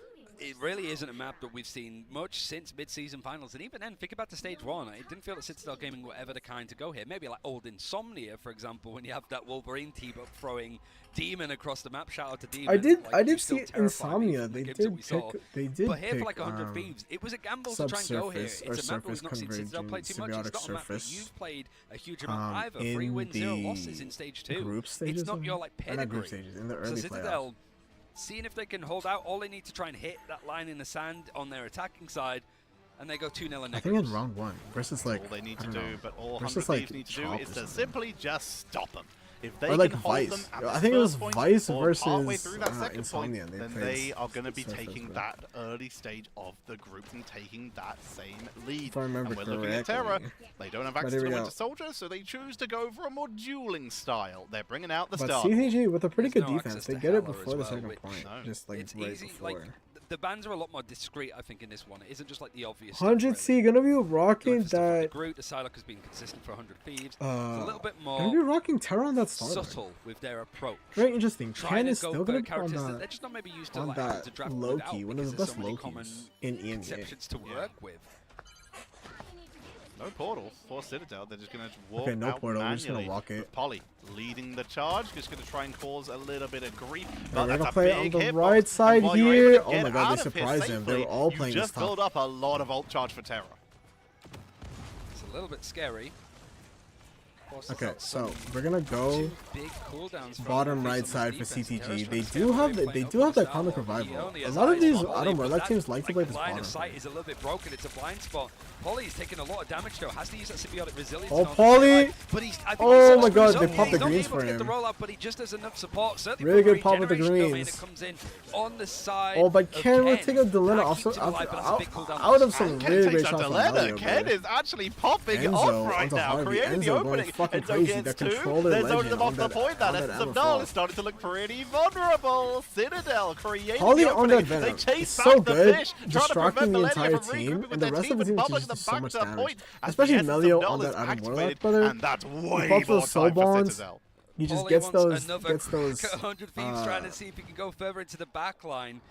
S10: It really isn't a map that we've seen much since mid-season finals, and even then, think about the stage 1. It didn't feel that Citadel Gaming were ever the kind to go here. Maybe like old Insomnia, for example, when you have that Wolverine team up throwing Demon across the map. Shout out to Demon.
S2: I did see Insomnia. They did pick.
S10: But here for like 100 Thieves, it was a gamble to try and go here. It's a map we've not seen Citadel play too much. It's not a map that you've played a huge amount either. 3 wins, 0 losses in stage 2.
S2: It's
S10: not your like pedigree.
S2: In the early
S10: so Citadel, seeing if they can hold out, all they need to try and hit that line in the sand on their attacking side, and they go 2-0 in negatives.
S2: I think in round 1 versus like
S6: all they need to do, but all 100
S2: like
S6: Thieves need to do is to simply just stop them. If they
S2: or like
S6: can hold
S2: Vice.
S6: them
S2: I think it was Vice versus
S6: through that second
S2: Insomnia.
S6: point, then they are going to be taking that early stage of the group and taking that same lead.
S2: If I remember
S6: and we're looking at Terra. They don't have access to Winter Soldier, so they choose to go for a more dueling style. They're bringing out the star.
S2: But CTG with a pretty good defense. They get it before the second point. Just like
S10: it's
S2: right
S10: easy,
S2: before.
S10: like, the bans are a lot more discreet, I think, in this one. It isn't just like the obvious
S2: 100C gonna be rocking that.
S10: Groot, the Psylocke has been consistent for 100 Thieves. It's a little bit more
S2: gonna be rocking Terra on that starter.
S10: subtle with their approach.
S2: Very interesting.
S10: Ken
S2: is still gonna be on
S10: they're just not maybe used to,
S2: on
S10: like,
S2: that
S10: to draft
S2: Loki, one of the best
S10: common
S2: Lokis in EMEA.
S10: exceptions to work with.
S6: No portal for Citadel. They're just going to walk
S2: okay, no
S6: out
S2: portal.
S6: manually.
S2: We're just going to walk it.
S6: Polly leading the charge. Just going to try and cause a little bit of grief.
S2: But
S6: we're
S2: going to play on the right side here. Oh my god, they surprised him. They were all playing this
S6: top. You just build up a lot of ult charge for Terra.
S10: It's a little bit scary.
S2: Okay, so we're gonna go bottom right side for CTG. They do have that comic revival. A lot of these Autumn Warlock teams like to play this bottom.
S10: Line of sight is a little bit broken. It's a blind spot. Polly's taking a lot of damage though. Has to use that symbiotic resilience.
S2: Oh, Polly!
S10: Oh
S2: my god, they popped the greens for him.
S10: But he just has enough support.
S2: Really good pop with the greens.
S10: Comes in on the side.
S2: Oh, but Ken will take a Delena out of some really great shots from Mario.
S6: Ken is actually popping off right now, creating the opening.
S2: Fucking crazy. The controller
S6: they're zoning them off the point now. Essence of Null is starting to look pretty vulnerable. Citadel creating
S2: Polly
S6: the
S2: on that
S6: opening.
S2: Venom.
S6: They chase
S2: it's
S6: back
S2: so
S6: the
S2: good,
S6: fish,
S2: distracting the entire team, and the rest of the team just does so much damage. Especially Melio on that Adam Warlock, brother.
S6: And that's way
S2: he pops those soul bonds. He just gets those.
S10: 100 Thieves trying to see if he can go further into the back line.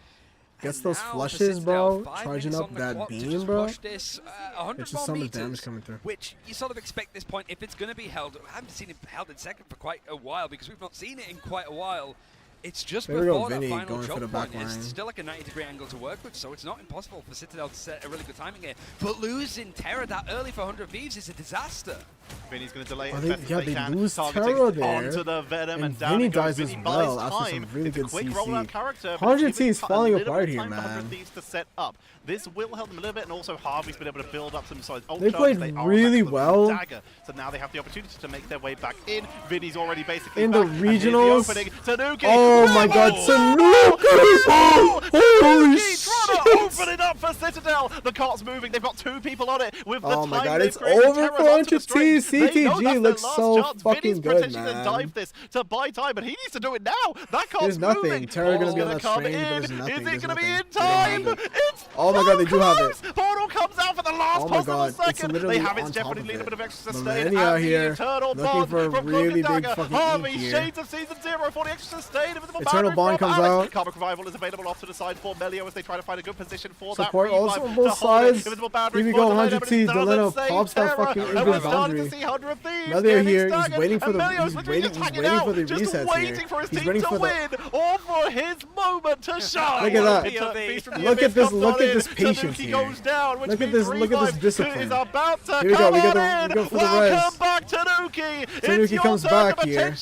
S2: Gets those flushes, bro. Charging up that beam, bro.
S10: It's
S2: just so much damage coming through.
S10: Which you sort of expect this point if it's going to be held. I haven't seen it held in second for quite a while because we've not seen it in quite a while. It's just before that final choke point. It's still like a 90-degree angle to work with, so it's not impossible for Citadel to set a really good timing here. But losing Terra that early for 100 Thieves is a disaster.
S6: Vinny's going to delay
S2: they lose Terra there,
S6: onto the Venom and
S2: Vinny dies as well after some really good CC. 100T is falling apart here, man.
S6: To set up. This will help them a little bit, and also Harvey's been able to build up some size.
S2: They played really well.
S6: Dagger, so now they have the opportunity to make their way back in. Vinny's already basically
S2: in the regionals.
S6: Tanuki.
S2: Oh my god, Tanuki! Holy shit!
S6: Open it up for Citadel. The cart's moving. They've got 2 people on it. With the
S2: oh my god, it's over for 100T. Dude, CTG looks so fucking good, man.
S6: Dive this to buy time, but he needs to do it now. That card's
S2: There's nothing.
S6: moving.
S2: Terror gonna be on that
S6: come
S2: strange,
S6: in.
S2: but there's nothing.
S6: Is it
S2: There's
S6: gonna be
S2: nothing.
S6: in time? It's
S2: oh my god, they do have it.
S6: Portal comes out for the last possible second.
S2: They
S6: have it.
S2: on
S6: Definitely
S2: top
S6: need
S2: of
S6: a bit of extra sustain.
S2: Millennia here, looking for a
S6: from
S2: really big
S6: Dagger.
S2: fucking
S6: Harvey,
S2: here.
S6: Shades of Season 0 for the extra sustain.
S2: Eternal Bond comes out.
S6: Karmic Revival is available off to the side for Melio as they try to find a good position for
S2: support
S6: that
S2: also on both sides. Here we go, 100T. Delano pops that fucking infinite boundary. Melio here, he's waiting for the resets here. He's waiting for the
S6: or for his moment to shine.
S2: Look at that. Look at this patience here. Look at this discipline. Here we go, we go for the res.
S6: Welcome back, Tanuki.
S2: Tanuki comes back here.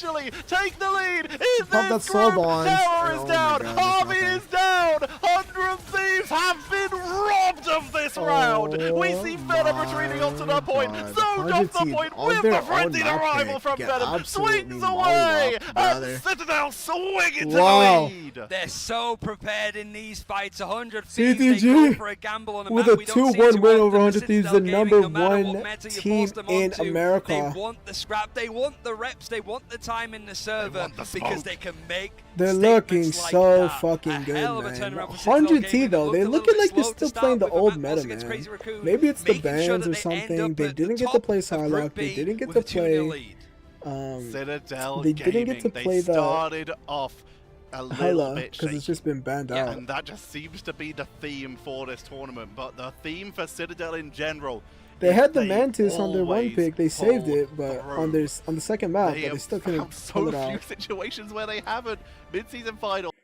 S6: Take the lead.
S2: Pump that soul bond.
S6: Tower is down. Harvey is down. 100 Thieves have been robbed of this round. We see Venom retreating onto the point. Zoned off the point with the frenzied arrival from Venom. Swings away. And Citadel swinging to the lead.
S10: They're so prepared in these fights. 100
S2: CTG
S10: Thieves, they go for a gamble on the
S2: with
S10: map.
S2: a 2-1 win over 100 Thieves, the #1 team in America.
S10: They want the scrap, they want the reps, they want the time in the server because they can make.
S2: They're looking so fucking good, man. 100T though, they're looking like they're still playing the old meta, man. Maybe it's the bans or something. They didn't get to play Psylocke. They didn't get to play.
S6: Citadel
S2: they didn't get to play the
S6: started off a little
S2: Hella
S6: bit
S2: because it's just been banned out.
S6: And that just seems to be the theme for this tournament. But the theme for Citadel in general.
S2: They had the Mantis on their one pick. They saved it, but on the second map, but they still couldn't pull it off.
S6: So few situations where they haven't. Mid-season final.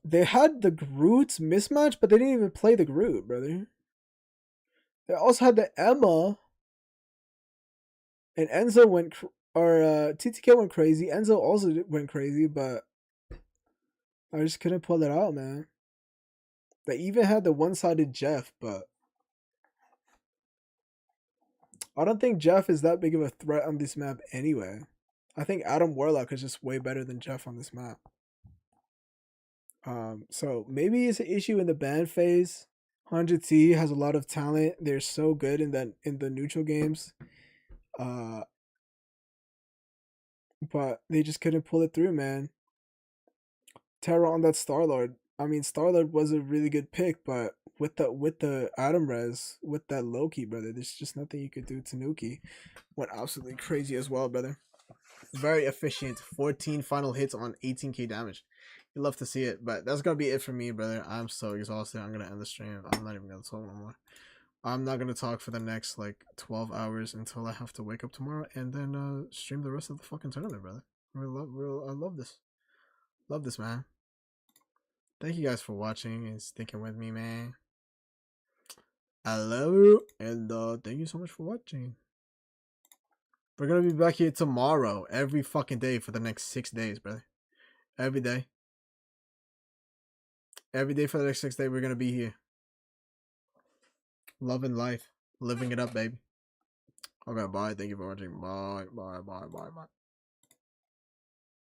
S2: They had the Groot's mismatch, but they didn't even play the Groot, brother. They also had the Emma, and Enzo went, TTK went crazy. Enzo also went crazy, but I just couldn't pull it out, man. They even had the one-sided Jeff, but I don't think Jeff is that big of a threat on this map anyway. I think Adam Warlock is just way better than Jeff on this map. So maybe it's an issue in the ban phase. 100T has a lot of talent. They're so good in the neutral games. But they just couldn't pull it through, man. Terra on that Star-Lord. I mean, Star-Lord was a really good pick, but with the Adam res, with that Loki, brother, there's just nothing you could do. Tanuki went absolutely crazy as well, brother. Very efficient. 14 final hits on 18k damage. You love to see it, but that's gonna be it for me, brother. I'm so exhausted. I'm gonna end the stream. I'm not even gonna talk no more. I'm not gonna talk for the next like 12 hours until I have to wake up tomorrow and then stream the rest of the fucking tournament, brother. I love this. Love this, man. Thank you guys for watching and sticking with me, man. I love you, and thank you so much for watching. We're gonna be back here tomorrow, every fucking day for the next 6 days, brother. Every day. Every day for the next 6 days, we're gonna be here. Loving life. Living it up, baby. Okay, bye. Thank you for watching. Bye.